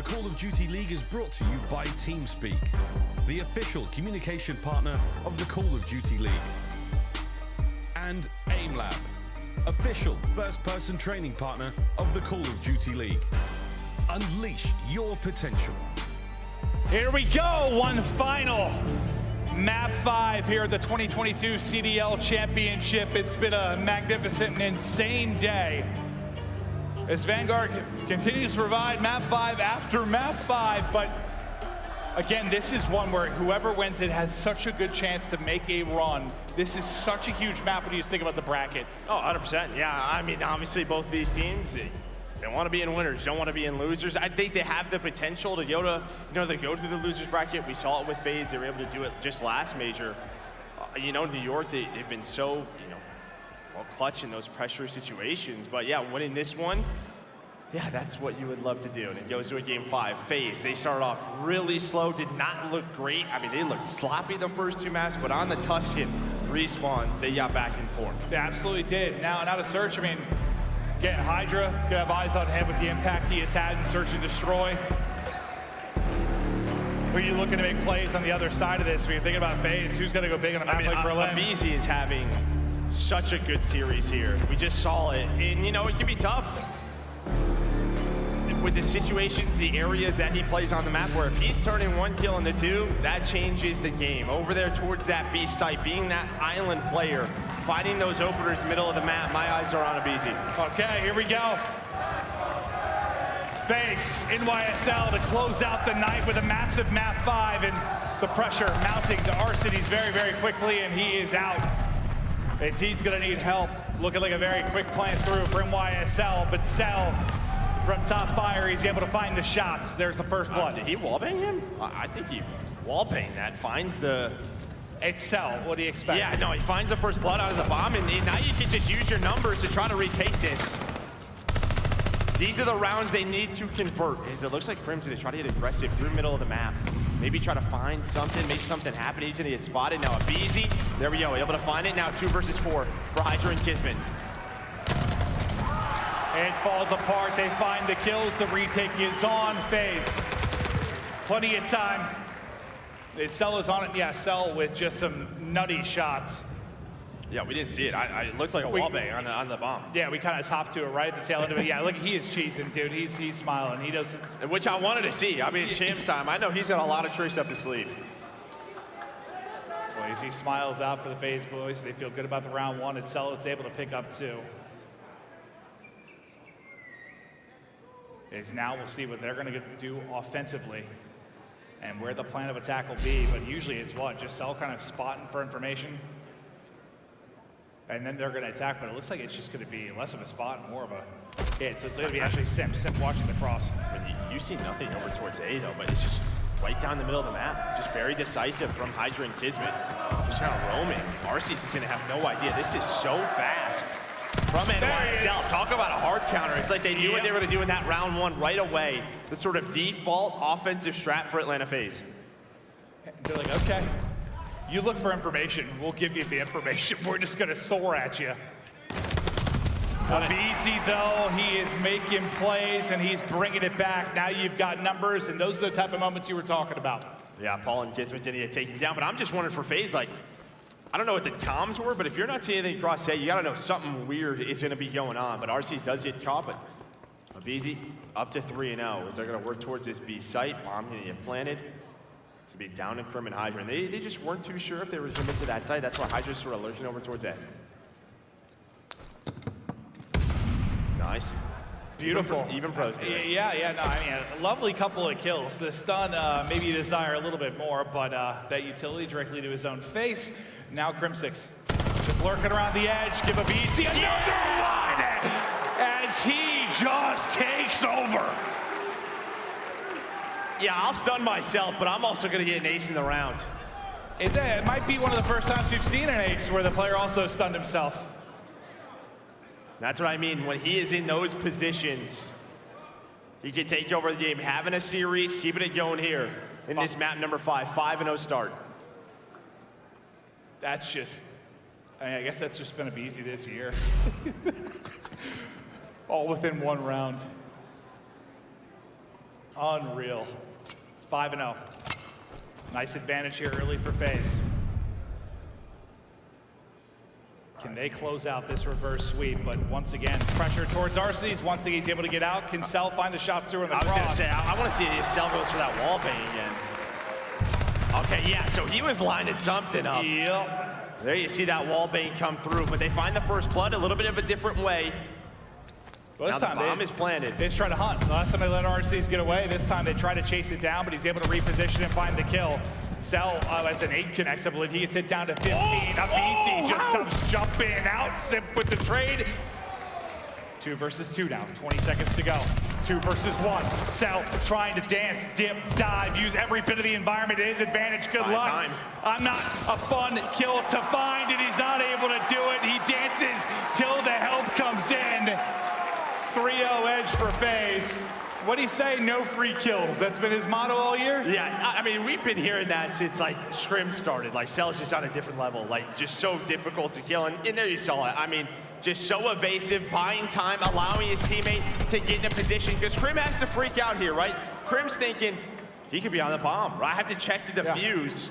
Call of Duty League is brought to you by TeamSpeak, the official communication partner of the Call of Duty League. And AimLab, official first-person training partner of the Call of Duty League. Unleash your potential. Here we go, one final Map 5 here at the 2022 CDL Championship. It's been a magnificent and insane day as Vanguard continues to provide Map 5 after Map 5, but again, this is one where whoever wins it has such a good chance to make a run. This is such a huge map when you just think about the bracket. Oh, 100%. Yeah, I mean, obviously both these teams, they want to be in winners, don't want to be in losers. I think they have the potential to go to, they go through the losers bracket. We saw it with FaZe. They were able to do it just last major. New York, they've been so, well, clutch in those pressure situations. But yeah, winning this one, yeah, that's what you would love to do. And it goes to a game 5. FaZe, they started off really slow, did not look great. I mean, they looked sloppy the first 2 maps, but on the Tuscan respawns, they got back in form. They absolutely did. Now to Search, I mean, again, Hydra, could have eyes on him with the impact he has had in Search and Destroy. Who are you looking to make plays on the other side of this? When you're thinking about FaZe, who's going to go big on a map like Berlin? aBeZy is having such a good series here. We just saw it, and it can be tough with the situations, the areas that he plays on the map, where if he's turning 1 kill into 2, that changes the game. Over there towards that B site, being that island player, finding those openers middle of the map, my eyes are on aBeZy. Okay, here we go. FaZe, NYSL to close out the night with a massive map 5, and the pressure mounting to Arcitys very, very quickly, and he is out. As he's gonna need help. Looking like a very quick plan through for NYSL, but Cell from top fire, he's able to find the shots. There's the first blood. Did he wallbang him? I think he wallbanged that, finds the... It's Cell, what do you expect? Yeah, no, he finds the first blood out of the bomb, and now you can just use your numbers to try to retake this. These are the rounds they need to convert, as it looks like Crimson is trying to get aggressive through the middle of the map. Maybe try to find something, make something happen. He's gonna get spotted. Now aBeZy, there we go, able to find it. Now 2 versus 4 for Hydra and Kismet. It falls apart, they find the kills, the retake is on FaZe. Plenty of time. Cell is on it, yeah, Cell with just some nutty shots. Yeah, we didn't see it. It looked like a wallbang on the bomb. Yeah, we kind of hopped to it right at the tail end of it. Yeah, look, he is cheesing, dude. He's smiling. He doesn't. Which I wanted to see. I mean, it's Champs time. I know he's got a lot of tricks up his sleeve. Boys, he smiles out for the FaZe boys. They feel good about the round 1. It's Cell that's able to pick up 2. Is now we'll see what they're going to do offensively and where the plan of attack will be. But usually it's what? Just Cell kind of spotting for information. And then they're going to attack, but it looks like it's just going to be less of a spot and more of a hit. So it's going to be actually Simp watching the cross. I mean, you see nothing over towards A, though, but it's just right down the middle of the map. Just very decisive from Hydra and Kismet. Just kind of roaming. Arcitys is going to have no idea. This is so fast. From NYSL, talk about a hard counter. It's like they knew what they were going to do in that round 1 right away. The sort of default offensive strat for Atlanta FaZe. They're like, okay. You look for information, we'll give you the information. We're just gonna soar at you. aBeZy though, he is making plays and he's bringing it back. Now you've got numbers, and those are the type of moments you were talking about. Yeah, Paul and Kismet didn't get taken down, but I'm just wondering for FaZe, like, I don't know what the comms were, but if you're not seeing anything cross A, you gotta know something weird is gonna be going on. But Arcitys does get caught, but aBeZy up to 3-0 as they're gonna work towards this B site. Bomb gonna get planted. To be down in Crim and Hydra, and they just weren't too sure if they were coming to that side. That's why Hydra's sort of lurching over towards A. Nice. Beautiful. Even pros today. Yeah, no, I mean, a lovely couple of kills. The stun, maybe you desire a little bit more, but that utility directly to his own face. Now Crimsix just lurking around the edge. Give aBeZy another one as he just takes over. Yeah, I'll stun myself, but I'm also going to get an ace in the round. It might be one of the first times we've seen an ace where the player also stunned himself. That's what I mean. When he is in those positions, he can take over the game. Having a series, keeping it going here in this map number 5. 5-0 start. That's just, I guess that's just been aBeZy this year. All within 1 round. Unreal. 5-0. Nice advantage here early for FaZe. Can they close out this reverse sweep? But once again, pressure towards Arcitys. Once again, he's able to get out. Can Cell find the shots through in the cross? I was gonna say, I want to see if Cell goes for that wall bang again. Okay, yeah, so he was lining something up. Yep. There you see that wall bang come through, but they find the first blood a little bit of a different way. Well, this now time the bomb is planted. They just try to hunt. Last time they let Arcitys get away. This time they try to chase it down, but he's able to reposition and find the kill. Cell, as an 8 connects, I believe he gets hit down to 15. aBeZy just comes jumping out. Simp with the trade. 2 versus 2 now. 20 seconds to go. 2 versus 1. Cell trying to dance, dip, dive, use every bit of the environment to his advantage. Good luck. Time. I'm not a fun kill to find, and he's not able to do it. He dances till the help comes in. 3-0 edge for FaZe. What do you say? No free kills. That's been his motto all year? Yeah, I mean, we've been hearing that since, like, Scrim started. Like, Cell's just on a different level. Like, just so difficult to kill. And there you saw it. I mean, just so evasive, buying time, allowing his teammate to get in a position. Because Crim has to freak out here, right? Crim's thinking, he could be on the bomb, right? I have to check the defuse.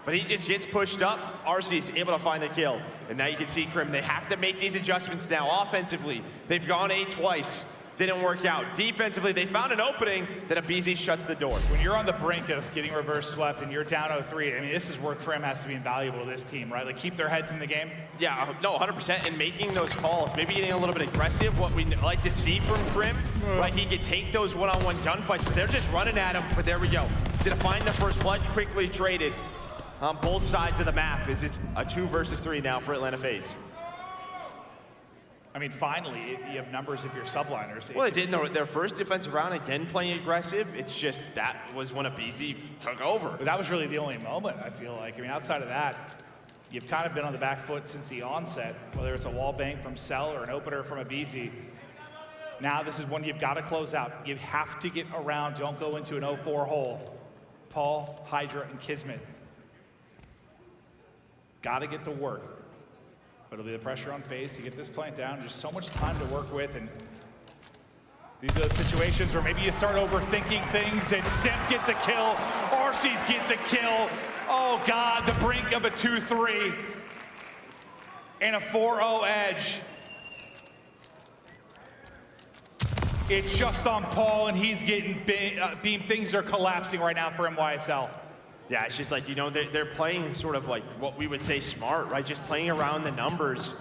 But he just gets pushed up. Arcitys able to find the kill. And now you can see Crim, they have to make these adjustments now. Offensively, they've gone A twice. Didn't work out. Defensively, they found an opening, then aBeZy shuts the door. When you're on the brink of getting reverse swept and you're down 0-3, I mean, this is where Crim has to be invaluable to this team, right? Like, keep their heads in the game. Yeah, no, 100%, and making those calls, maybe getting a little bit aggressive, what we like to see from Crim, right? He could take those one-on-one gunfights, but they're just running at him, but there we go. He's gonna find the first blood, quickly traded on both sides of the map. It's a 2 versus 3 now for Atlanta FaZe. I mean, finally, you have numbers of your subliners. Well, they did in their first defensive round, again playing aggressive. It's just that was when aBeZy took over. But that was really the only moment, I feel like. I mean, outside of that, you've kind of been on the back foot since the onset, whether it's a wall bang from Cell or an opener from aBeZy. Now this is one you've got to close out. You have to get around. Don't go into an 0-4 hole. Paul, Hydra, and Kismet. Got to get the work. But it'll be the pressure on FaZe to get this plant down. There's so much time to work with, and these are the situations where maybe you start overthinking things, and Simp gets a kill, Arcitys gets a kill. Oh God, the brink of a 2-3 and a 4-0 edge. It's just on Paul, and he's getting beamed. Things are collapsing right now for NYSL. Yeah, it's just like, you know, they're playing sort of like what we would say smart, right? Just playing around the numbers.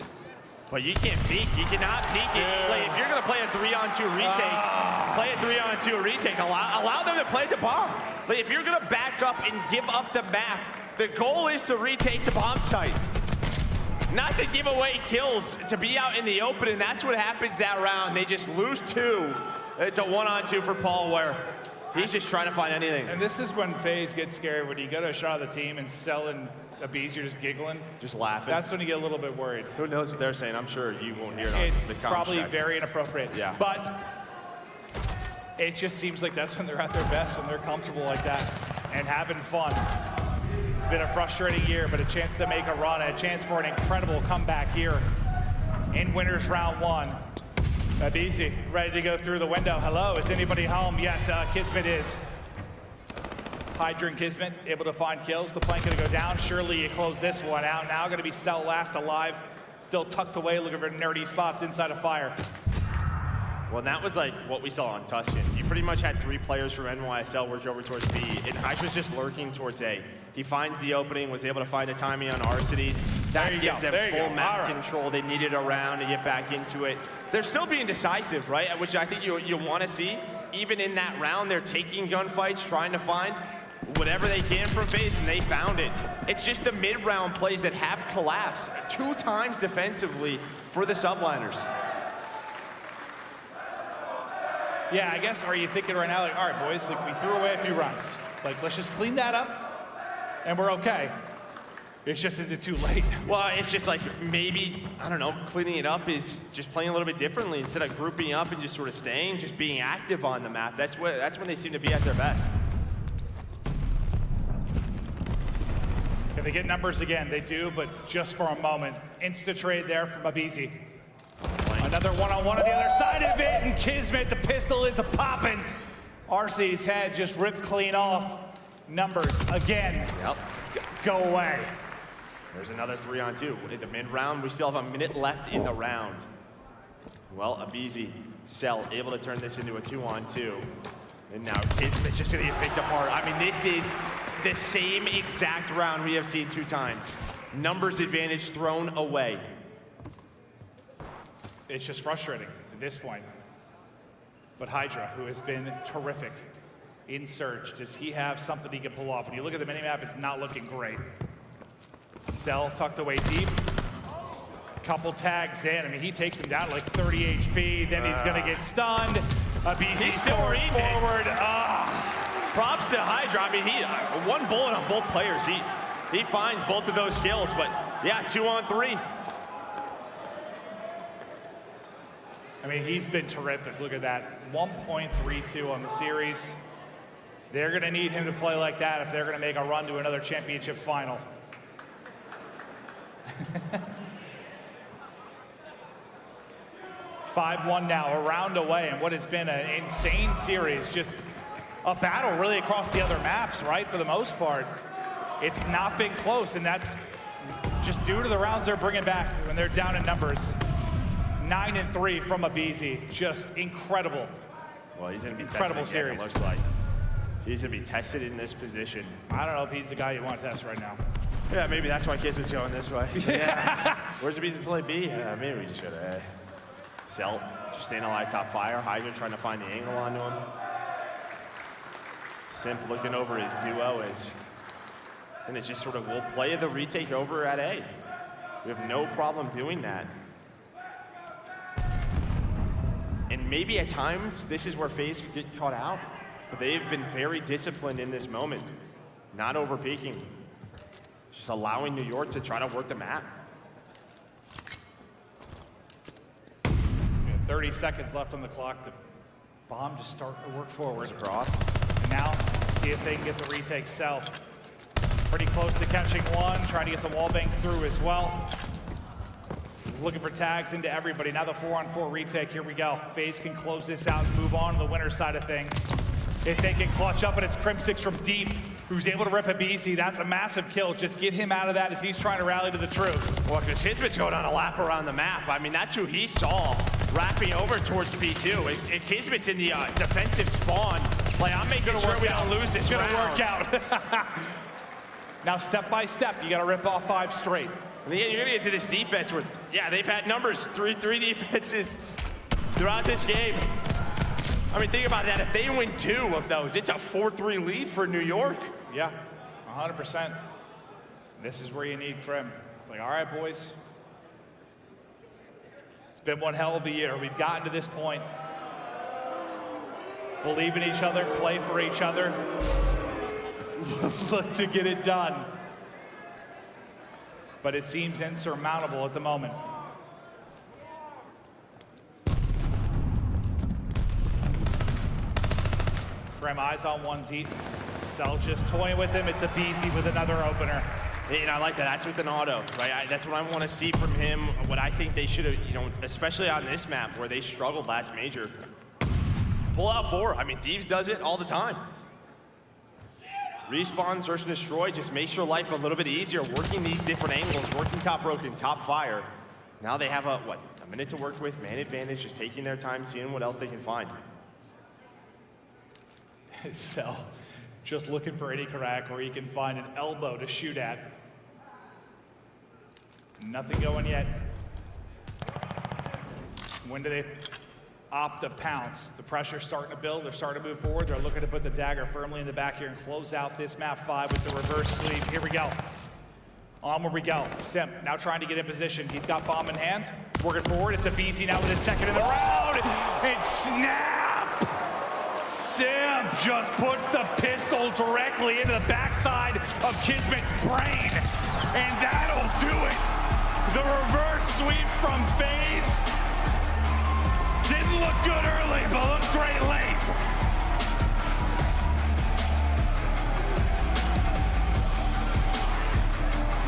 But you can't peek. You cannot peek it. Like, if you're going to play a 3-on-2 retake, play a 3-on-2 retake. Allow them to play the bomb. Like, if you're going to back up and give up the map, the goal is to retake the bomb site. Not to give away kills, to be out in the open, and that's what happens that round. They just lose 2. It's a 1-on-2 for Paul, where he's just trying to find anything. And this is when FaZe gets scary, when you go to a shot of the team and Cell and aBeZy are just giggling. Just laughing. That's when you get a little bit worried. Who knows what they're saying? I'm sure you won't hear it on it's the comm probably track. very inappropriate. Yeah. But it just seems like that's when they're at their best, when they're comfortable like that and having fun. It's been a frustrating year, but a chance to make a run, a chance for an incredible comeback here in winners round 1. aBeZy ready to go through the window. Hello, is anybody home? Yes, Kismet is. Hydra and Kismet able to find kills. The plank gonna go down. Surely you close this one out. Now gonna be Cell last alive. Still tucked away, looking for nerdy spots inside of fire. Well, that was like what we saw on Tuscan. You pretty much had 3 players from NYSL work over towards B, and Hydra's just lurking towards A. He finds the opening, was able to find a timing on Arcitys. That gives them full map control. They needed a round to get back into it. They're still being decisive, right? Which I think you want to see. Even in that round, they're taking gunfights, trying to find whatever they can from FaZe, and they found it. It's just the mid-round plays that have collapsed 2 times defensively for the Subliners. Yeah, I guess, are you thinking right now, like, all right, boys, like, we threw away a few runs. Like, let's just clean that up, and we're okay. It's just, is it too late? Well, it's just like, maybe, I don't know, cleaning it up is just playing a little bit differently. Instead of grouping up and just sort of staying, just being active on the map. That's when they seem to be at their best. Can they get numbers again? They do, but just for a moment. Insta trade there from aBeZy. Another one-on-one on the other side of it, and Kismet, the pistol is a popping. Arcitys' head just ripped clean off. Numbers again. Yep. Go away. There's another 3-on-2. In the mid-round, we still have a minute left in the round. Well, aBeZy, Cell, able to turn this into a 2-on-2. And now Kismet's just gonna get picked apart. I mean, this is the same exact round we have seen 2 times. Numbers advantage thrown away. It's just frustrating at this point. But Hydra, who has been terrific in Surge, does he have something he can pull off? When you look at the minimap, it's not looking great. Cell tucked away deep. Couple tags in. I mean, he takes him down to like 30 HP. Then he's going to get stunned. aBeZy soars forward. Props to Hydra. I mean, he one bullet on both players. He finds both of those skills, but yeah, 2-on-3. I mean, he's been terrific. Look at that. 1.32 on the series. They're going to need him to play like that if they're going to make a run to another championship final. 5-1 now, a round away, and what has been an insane series. Just a battle really across the other maps, right? For the most part. It's not been close, and that's just due to the rounds they're bringing back when they're down in numbers. 9-3 from aBeZy, just incredible. Well, he's going to be incredible tested again, series. it looks like. He's going to be tested in this position. I don't know if he's the guy you want to test right now. Yeah, maybe that's why Kismet's going this way. Yeah. Where's aBeZy play B? Maybe we just should have. Cell just staying alive top fire. Hydra trying to find the angle onto him. Simp looking over his duo and it's just sort of, we'll play the retake over at A. We have no problem doing that. And maybe at times, this is where FaZe could get caught out, but they've been very disciplined in this moment. Not over-peaking. Just allowing New York to try to work the map. 30 seconds left on the clock. The bomb just starting to work forward. Across. And now, see if they can get the retake. Cell pretty close to catching one, trying to get some wall banks through as well. Looking for tags into everybody. Now the 4-on-4 retake. Here we go. FaZe can close this out and move on to the winner's side of things. If they can clutch up, and it's Crimsix from deep, who's able to rip aBeZy. That's a massive kill. Just get him out of that as he's trying to rally to the troops. Well, because Kismet's going on a lap around the map. I mean, that's who he saw wrapping over towards B2. If Kismet's in the defensive spawn, like, I'm making sure we don't lose this round. It's gonna work out. Now, step by step, you got to rip off 5 straight. And again, you're gonna get to this defense where, yeah, they've had numbers, three defenses throughout this game. I mean, think about that. If they win 2 of those, it's a 4-3 lead for New York. Yeah, 100%. This is where you need Crim. Like, all right, boys. It's been one hell of a year. We've gotten to this point. Believe in each other, play for each other. Look to get it done. But it seems insurmountable at the moment. Crim eyes on one deep. Cell just toying with him. It's aBeZy with another opener. And I like that. That's with an auto, right? That's what I want to see from him. What I think they should have, you know, especially on this map where they struggled last major. Pull out 4. I mean, Thieves does it all the time. Respawn, search and destroy, just makes your life a little bit easier, working these different angles, working top broken, top fire. Now they have a minute to work with, man advantage, just taking their time, seeing what else they can find. Cell just looking for any crack where he can find an elbow to shoot at. Nothing going yet. When do they opt to pounce? The pressure's starting to build. They're starting to move forward. They're looking to put the dagger firmly in the back here and close out this map 5 with the reverse sweep. Here we go. Onward we go. Simp now trying to get in position. He's got bomb in hand. Working forward. It's aBeZy now with his second in the round. And snap! Simp just puts the pistol directly into the backside of Kismet's brain. And that'll do it. The reverse sweep from FaZe. Didn't look good early, but looked great late.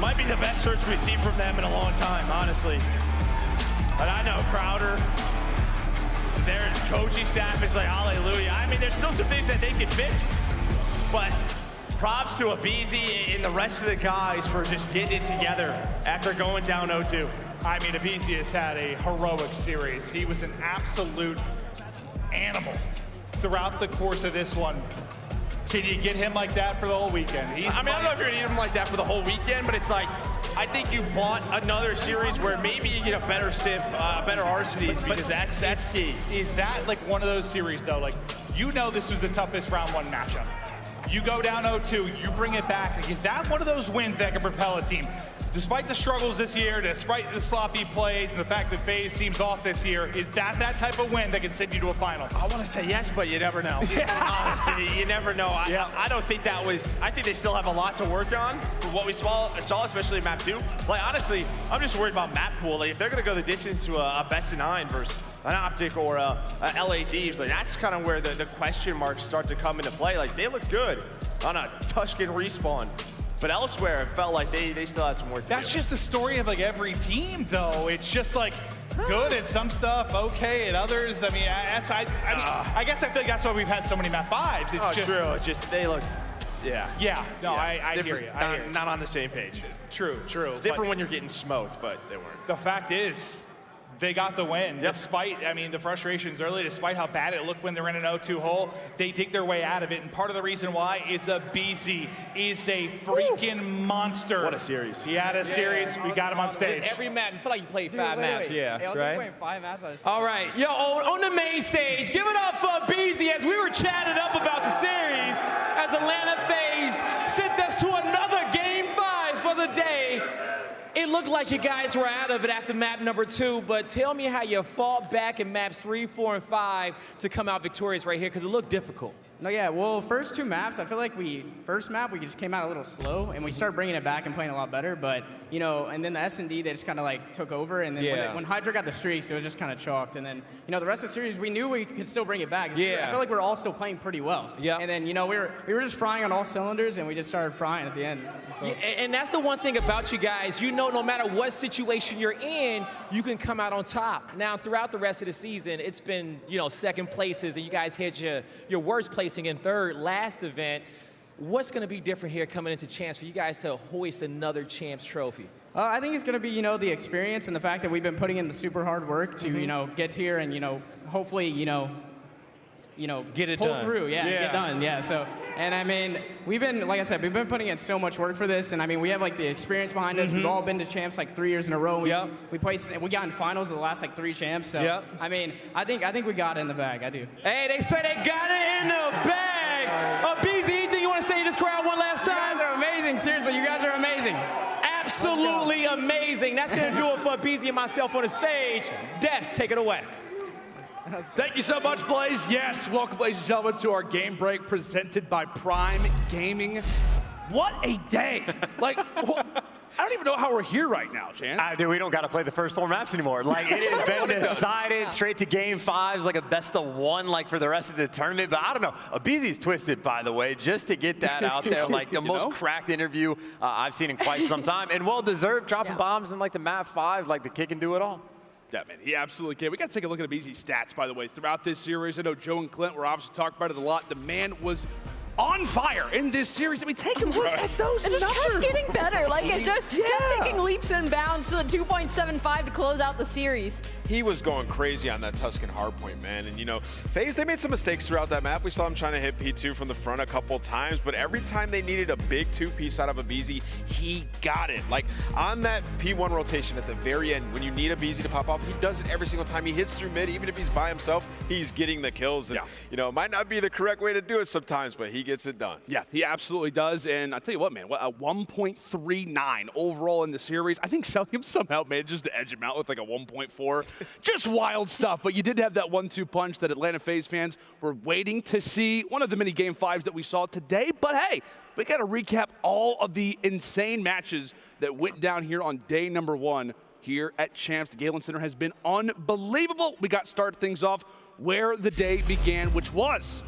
Might be the best search we've seen from them in a long time, honestly. But I know Crowder, their coaching staff is like, hallelujah. I mean, there's still some things that they can fix, but props to aBeZy and the rest of the guys for just getting it together after going down 0-2. I mean, aBeZy has had a heroic series. He was an absolute animal throughout the course of this one. Can you get him like that for the whole weekend? I don't know if you're gonna need him like that for the whole weekend, but it's like, I think you bought another series where maybe you get a better Simp, better Arcitys, because that's key. Is that like one of those series though? Like, you know this was the toughest round 1 matchup. You go down 0-2, you bring it back. Like, is that one of those wins that can propel a team? Despite the struggles this year, despite the sloppy plays and the fact that FaZe seems off this year, is that type of win that can send you to a final? I want to say yes, but you never know. Honestly, you never know. I don't think that was, I think they still have a lot to work on for what we saw, especially in map 2. Like, honestly, I'm just worried about map pool. Like, if they're going to go the distance to a best of 9 versus an OpTic or a LA Thieves, like, that's kind of where the question marks start to come into play. Like, they look good on a Tuscan respawn. But elsewhere, it felt like they still had some work to do. That's just the story of like every team, though. It's just like good at some stuff, okay at others. I mean, I guess I feel like that's why we've had so many map 5s. It's just, true. It's just they looked, yeah. No, I hear you. Not on the same page. True. It's different when you're getting smoked, but they weren't. The fact is, they got the win, despite, I mean, the frustrations early, despite how bad it looked when they're in an 0-2 hole, they dig their way out of it. And part of the reason why is aBeZy is a freaking monster. What a series. He had a series, we got him on stage. Every map, you feel like you played 5 maps. Yeah, I was right? playing 5 maps. All right, yo, on the main stage, give it up for aBeZy as we were chatting up about the series as Atlanta FaZe sent us to another Game 5 for the day. It looked like you guys were out of it after map number 2, but tell me how you fought back in maps 3, 4, and 5 to come out victorious right here, because it looked difficult. No, yeah, well, first 2 maps, I feel like first map, we just came out a little slow, and we started bringing it back and playing a lot better, but, you know, and then the S&D, they just kind of, like, took over, and then when Hydra got the streaks, it was just kind of chalked, and then, you know, the rest of the series, we knew we could still bring it back. I feel like we're all still playing pretty well. Yeah. And then, you know, we were just frying on all cylinders, and we just started frying at the end. So. Yeah, and that's the one thing about you guys. You know, no matter what situation you're in, you can come out on top. Now, throughout the rest of the season, it's been, you know, second places, and you guys hit your worst placing in third last event. What's going to be different here coming into Champs for you guys to hoist another Champs trophy? I think it's going to be, you know, the experience and the fact that we've been putting in the super hard work to, you know, get here and, you know, hopefully, you know, get it pull done. through, get done, So, and I mean, we've been, like I said, we've been putting in so much work for this, and I mean, we have like the experience behind us. We've all been to Champs like 3 years in a row. We got in finals of the last like 3 Champs. So, I mean, I think we got it in the bag. I do. Hey, they say they got it in the bag. aBeZy, anything you want to say to this crowd one last time? You guys are amazing. Seriously, you guys are amazing. Absolutely amazing. That's going to do it for aBeZy and myself on the stage. Des, take it away. Thank you so much, Blaze. Yes, welcome, ladies and gentlemen, to our game break presented by Prime Gaming. What a day. Like, I don't even know how we're here right now, Chan. Dude, we don't got to play the first 4 maps anymore. Like, it has been decided straight to Game 5s, like a best of 1, like for the rest of the tournament. But I don't know. aBeZy's twisted, by the way, just to get that out there. Like the most cracked interview I've seen in quite some time, and well deserved, dropping bombs in like the map 5, like the kid can do it all. Yeah, man, he absolutely can. We got to take a look at aBeZy's stats, by the way, throughout this series. I know Joe and Clint were obviously talking about it a lot. The man was on fire in this series. I mean, take a look at those numbers. It just kept getting better. Like, it just kept taking leaps and bounds to the 2.75 to close out the series. He was going crazy on that Tuscan hardpoint, man. And, you know, FaZe, they made some mistakes throughout that map. We saw him trying to hit P2 from the front a couple times, but every time they needed a big 2-piece out of aBeZy, he got it. Like, on that P1 rotation at the very end, when you need aBeZy to pop off, he does it every single time. He hits through mid, even if he's by himself, he's getting the kills. And, you know, it might not be the correct way to do it sometimes, but he gets it done. Yeah, he absolutely does. And I'll tell you what, man, a 1.39 overall in the series. I think Cellium somehow manages to edge him out with like a 1.4. Just wild stuff, but you did have that 1-2 punch that Atlanta FaZe fans were waiting to see. One of the many Game 5s that we saw today, but hey, we got to recap all of the insane matches that went down here on day number 1 here at Champs. The Galen Center has been unbelievable. We got to start things off where the day began, which was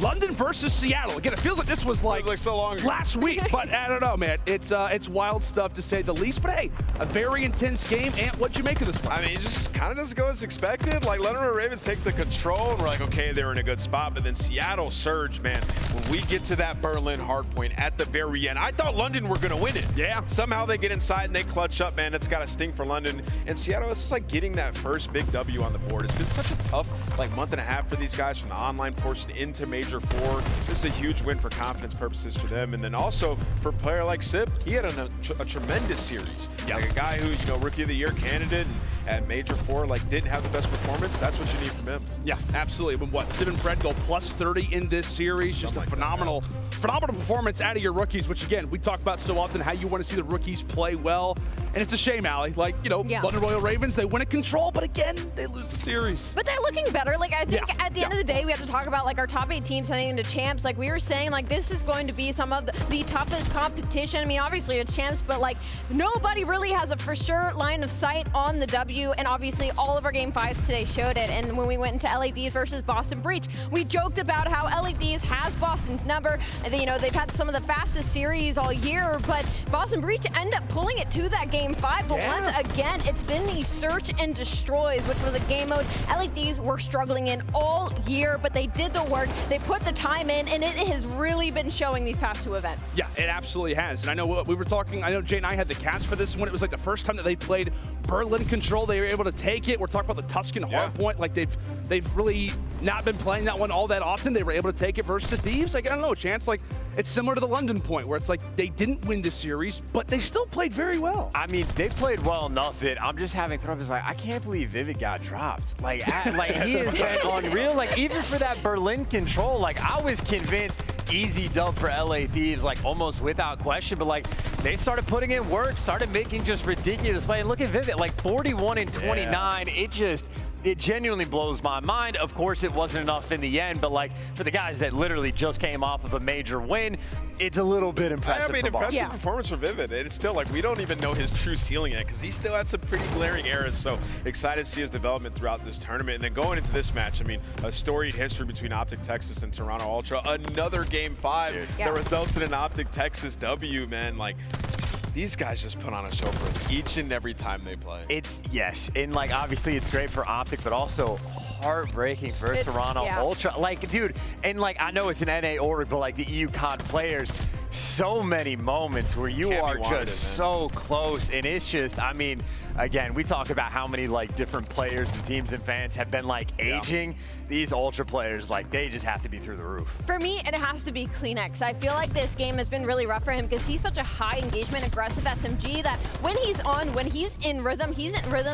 London versus Seattle. Again, it feels like this was like so long ago. last week, but I don't know, man. It's wild stuff to say the least. But hey, a very intense game. And what'd you make of this one? I mean, it just kind of doesn't go as expected. Like, London Ravens take the control, and we're like, okay, they're in a good spot. But then Seattle surge, man. When we get to that Berlin hardpoint at the very end, I thought London were going to win it. Yeah. Somehow they get inside and they clutch up, man. It's got to sting for London. And Seattle is just like getting that first big W on the board. It's been such a tough like month and a half for these guys from the online portion into Major 4. This is a huge win for confidence purposes for them. And then also for a player like Simp, he had a tremendous series. Yeah. Like a guy who, you know, Rookie of the Year candidate and at Major 4, like didn't have the best performance. That's what you need from him. Yeah, absolutely. But what, Sid and Fred go plus 30 in this series. Just a phenomenal performance out of your rookies, which again, we talk about so often how you want to see the rookies play well. And it's a shame, aLLeY. Like, you know, London Royal Ravens, they win at control, but again, they lose the series. But they're looking better. Like, I think at the end of the day, we have to talk about like our top 8 teams heading into champs. Like we were saying, like this is going to be some of the toughest competition. I mean, obviously it's champs, but like nobody really has a for sure line of sight on the W. And obviously all of our game 5s today showed it. And when we went into LA Thieves versus Boston Breach, we joked about how LA Thieves has Boston's number. And you know, they've had some of the fastest series all year, but Boston Breach end up pulling it to that game 5. But once again, it's been the search and destroys, which was a game mode LA Thieves were struggling in all year, but they did the work, they put the time in, and it has really been showing these past 2 events. Yeah, it absolutely has. And I know we were talking, I know Jay and I had the cats for this one. It was like the first time that they played Berlin Control, they were able to take it. We're talking about the Tuscan hardpoint. Like they've really not been playing that one all that often. They were able to take it versus the Thieves. Like, I don't know, Chance, like it's similar to the London point where it's like they didn't win the series, but they still played very well. I mean, they played well enough that I'm just having throw-ups like, I can't believe Vivid got dropped. Like, he has been unreal. Like, even for that Berlin Control, like, I was convinced easy dub for LA Thieves, like, almost without question. But, like, they started putting in work, started making just ridiculous play. And look at Vivid, like, 41 and 29. It genuinely blows my mind. Of course, it wasn't enough in the end, but like for the guys that literally just came off of a major win, it's a little bit impressive. I mean, impressive performance for Vivid. And it's still like we don't even know his true ceiling yet because he still had some pretty glaring errors. So excited to see his development throughout this tournament. And then going into this match, I mean, a storied history between OpTic Texas and Toronto Ultra. Another game 5 that results in an OpTic Texas W, man. Like, these guys just put on a show for us each and every time they play. And like obviously it's great for OpTic, but also heartbreaking for Toronto Ultra. Like, dude, and like I know it's an NA org, but like the EU COD players, so many moments where you are just so close, and it's just, I mean, again, we talk about how many like different players and teams and fans have been like aging. These Ultra players, like they just have to be through the roof. For me, it has to be Kleenex. I feel like this game has been really rough for him because he's such a high engagement, aggressive SMG that when he's in rhythm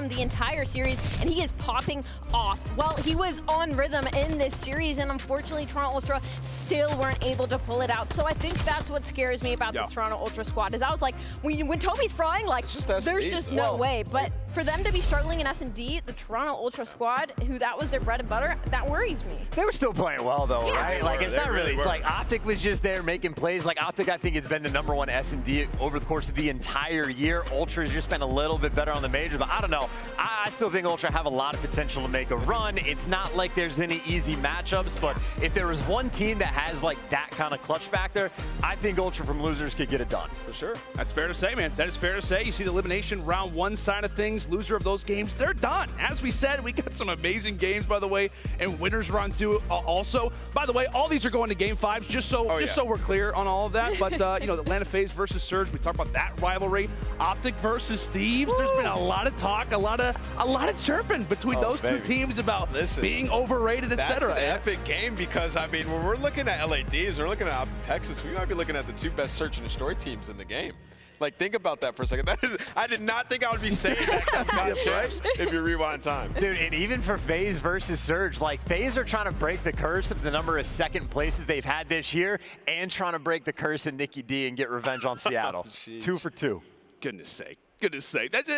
the entire series, and he is popping off. Well, he was on rhythm in this series, and unfortunately, Toronto Ultra still weren't able to pull it out. So I think that's what scares me about this Toronto Ultra squad, is I was like, when Toby's frying, like, there's just no way. But for them to be struggling in S&D, the Toronto Ultra squad, who that was their bread and butter, that worries me. They were still playing well, though, right? Like, it's not really, it's like OpTic was just there making plays. Like, OpTic, I think, has been the #1 S&D over the course of the entire year. Ultra has just been a little bit better on the major, but I don't know. I still think Ultra have a lot of potential to make a run. It's not like there's any easy matchups, but if there was one team that has, like, that kind of clutch factor, I think Ultra from losers could get it done. For sure. That's fair to say, man. That is fair to say. You see the elimination round 1 side of things, loser of those games, they're done. As we said, we got some amazing games, by the way, and winners round 2 also. By the way, all these are going to game 5s, just so we're clear on all of that. But you know, the Atlanta FaZe versus Surge, we talked about that rivalry. OpTic versus Thieves. There's been a lot of talk, a lot of chirping between those two teams about being overrated, etc. That's an epic game because I mean, when we're looking at LA Thieves, we're looking at OpTic Texas, we might be looking at the 2 best search and destroy teams in the game. Like, think about that for a second. I did not think I would be saying that about champs if you rewind time. Dude, and even for FaZe versus Surge, like, FaZe are trying to break the curse of the number of second places they've had this year and trying to break the curse of Nicky D and get revenge on Seattle. 2 for 2. Goodness sake. Goodness sake. That's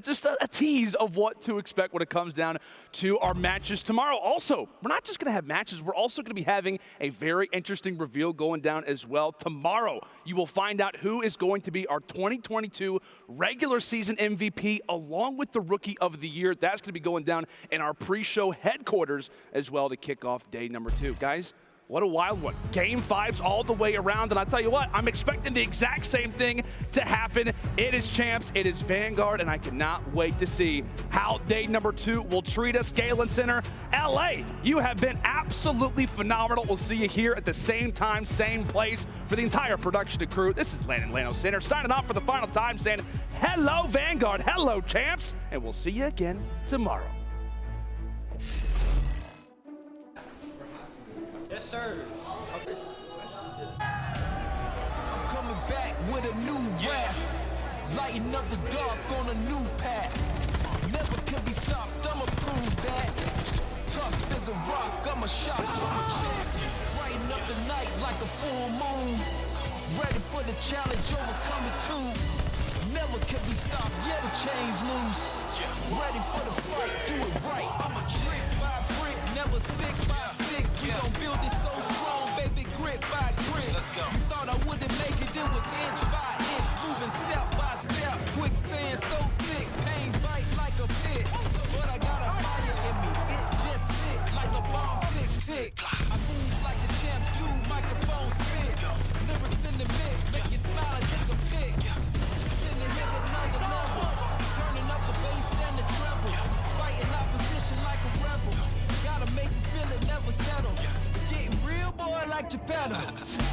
just a tease of what to expect when it comes down to our matches tomorrow. Also, we're not just going to have matches, we're also going to be having a very interesting reveal going down as well. Tomorrow, you will find out who is going to be our 2022 regular season MVP along with the Rookie of the Year. That's going to be going down in our pre-show headquarters as well to kick off day number 2. Guys, What a wild one. Game 5's all the way around, and I tell you what, I'm expecting the exact same thing to happen. It is Champs, it is Vanguard, and I cannot wait to see how day number 2 will treat us. Galen Center, LA, you have been absolutely phenomenal. We'll see you here at the same time, same place for the entire production and crew. This is Landon Lano Center signing off for the final time, saying hello Vanguard, hello Champs, and we'll see you again tomorrow. Yes, sir. I'm coming back with a new rap. Lighting up the dark on a new path. Never can be stopped, I'ma prove that. Tough as a rock, I'm a shot. I'm a champion. Brighten up the night like a full moon. Ready for the challenge, overcoming too. Never can be stopped, yeah, the chains loose. Ready for the fight, do it right. I'm a brick by brick, never stick by stick. We gon' build it so strong, baby, grit by grit. Let's go. You thought I wouldn't make it was inch by inch. Moving step by step, quicksand so thick. Pain bite like a pit. But I got a fire in me, it just lit like a bomb tick tick. I move like the champs do, microphone spit. Lyrics in the mix, make you smile and take a pic. Finna hit another level. Turning up the bass and the treble. Fighting opposition like a rebel. Gotta make you feel it, never settle. It's getting real, boy, like Geppetto.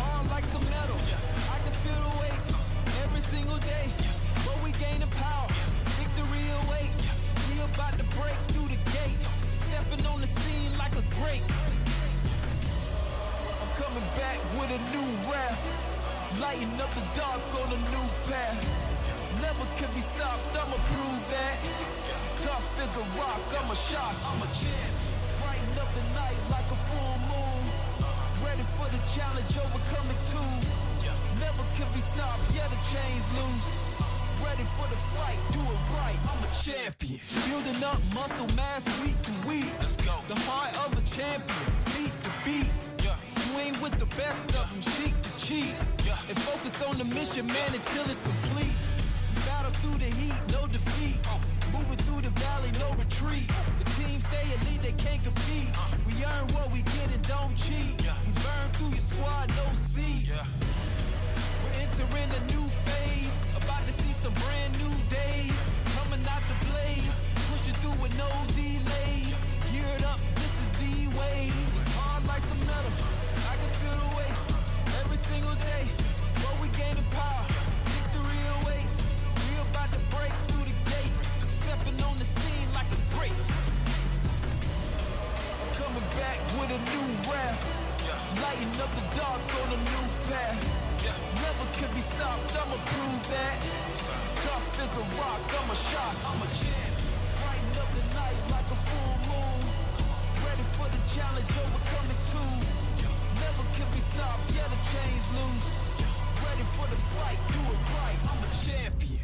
Hard like some metal. I can feel the weight every single day. But we gaining power. Victory awaits. We about to break through the gate. Stepping on the scene like a grape. I'm coming back with a new rap. Lighting up the dark on a new path. Never can be stopped, I'ma prove that. Tough as a rock, I'm a shot. I'm a champ. Brighten up the night like a full moon. Ready for the challenge, overcoming too. Never can be stopped, yeah, the chains loose. Ready for the fight, do it right. I'm a champion. Building up muscle mass week to week. Let's go. The heart of a champion, beat to beat. Swing with the best of them, cheek to cheek. And focus on the mission, man, until it's complete. Battle through the heat, no defeat. Moving through the valley, no retreat. The team stay elite, they can't compete. We earn what we get and don't cheat. We burn through your squad, no cease. We're entering a new phase. About to see some brand new days. Coming out the blaze. Pushing through with no delays. Geared up, this is the way. It's hard like some metal. I can feel the weight every single day. But we gaining power. Victory awaits. We about to break through the gate. Stepping on the scene like a grape. I'm coming back with a new rap. Lighting up the dark on a new path. Never can be stopped, I'ma prove that. Tough as a rock, I'm a shot. I'm a champ. Brighten up the night like a full moon. Ready for the challenge, overcoming too. Never can be stopped, yeah, the chains loose. Ready for the fight, do it right. I'm a champion.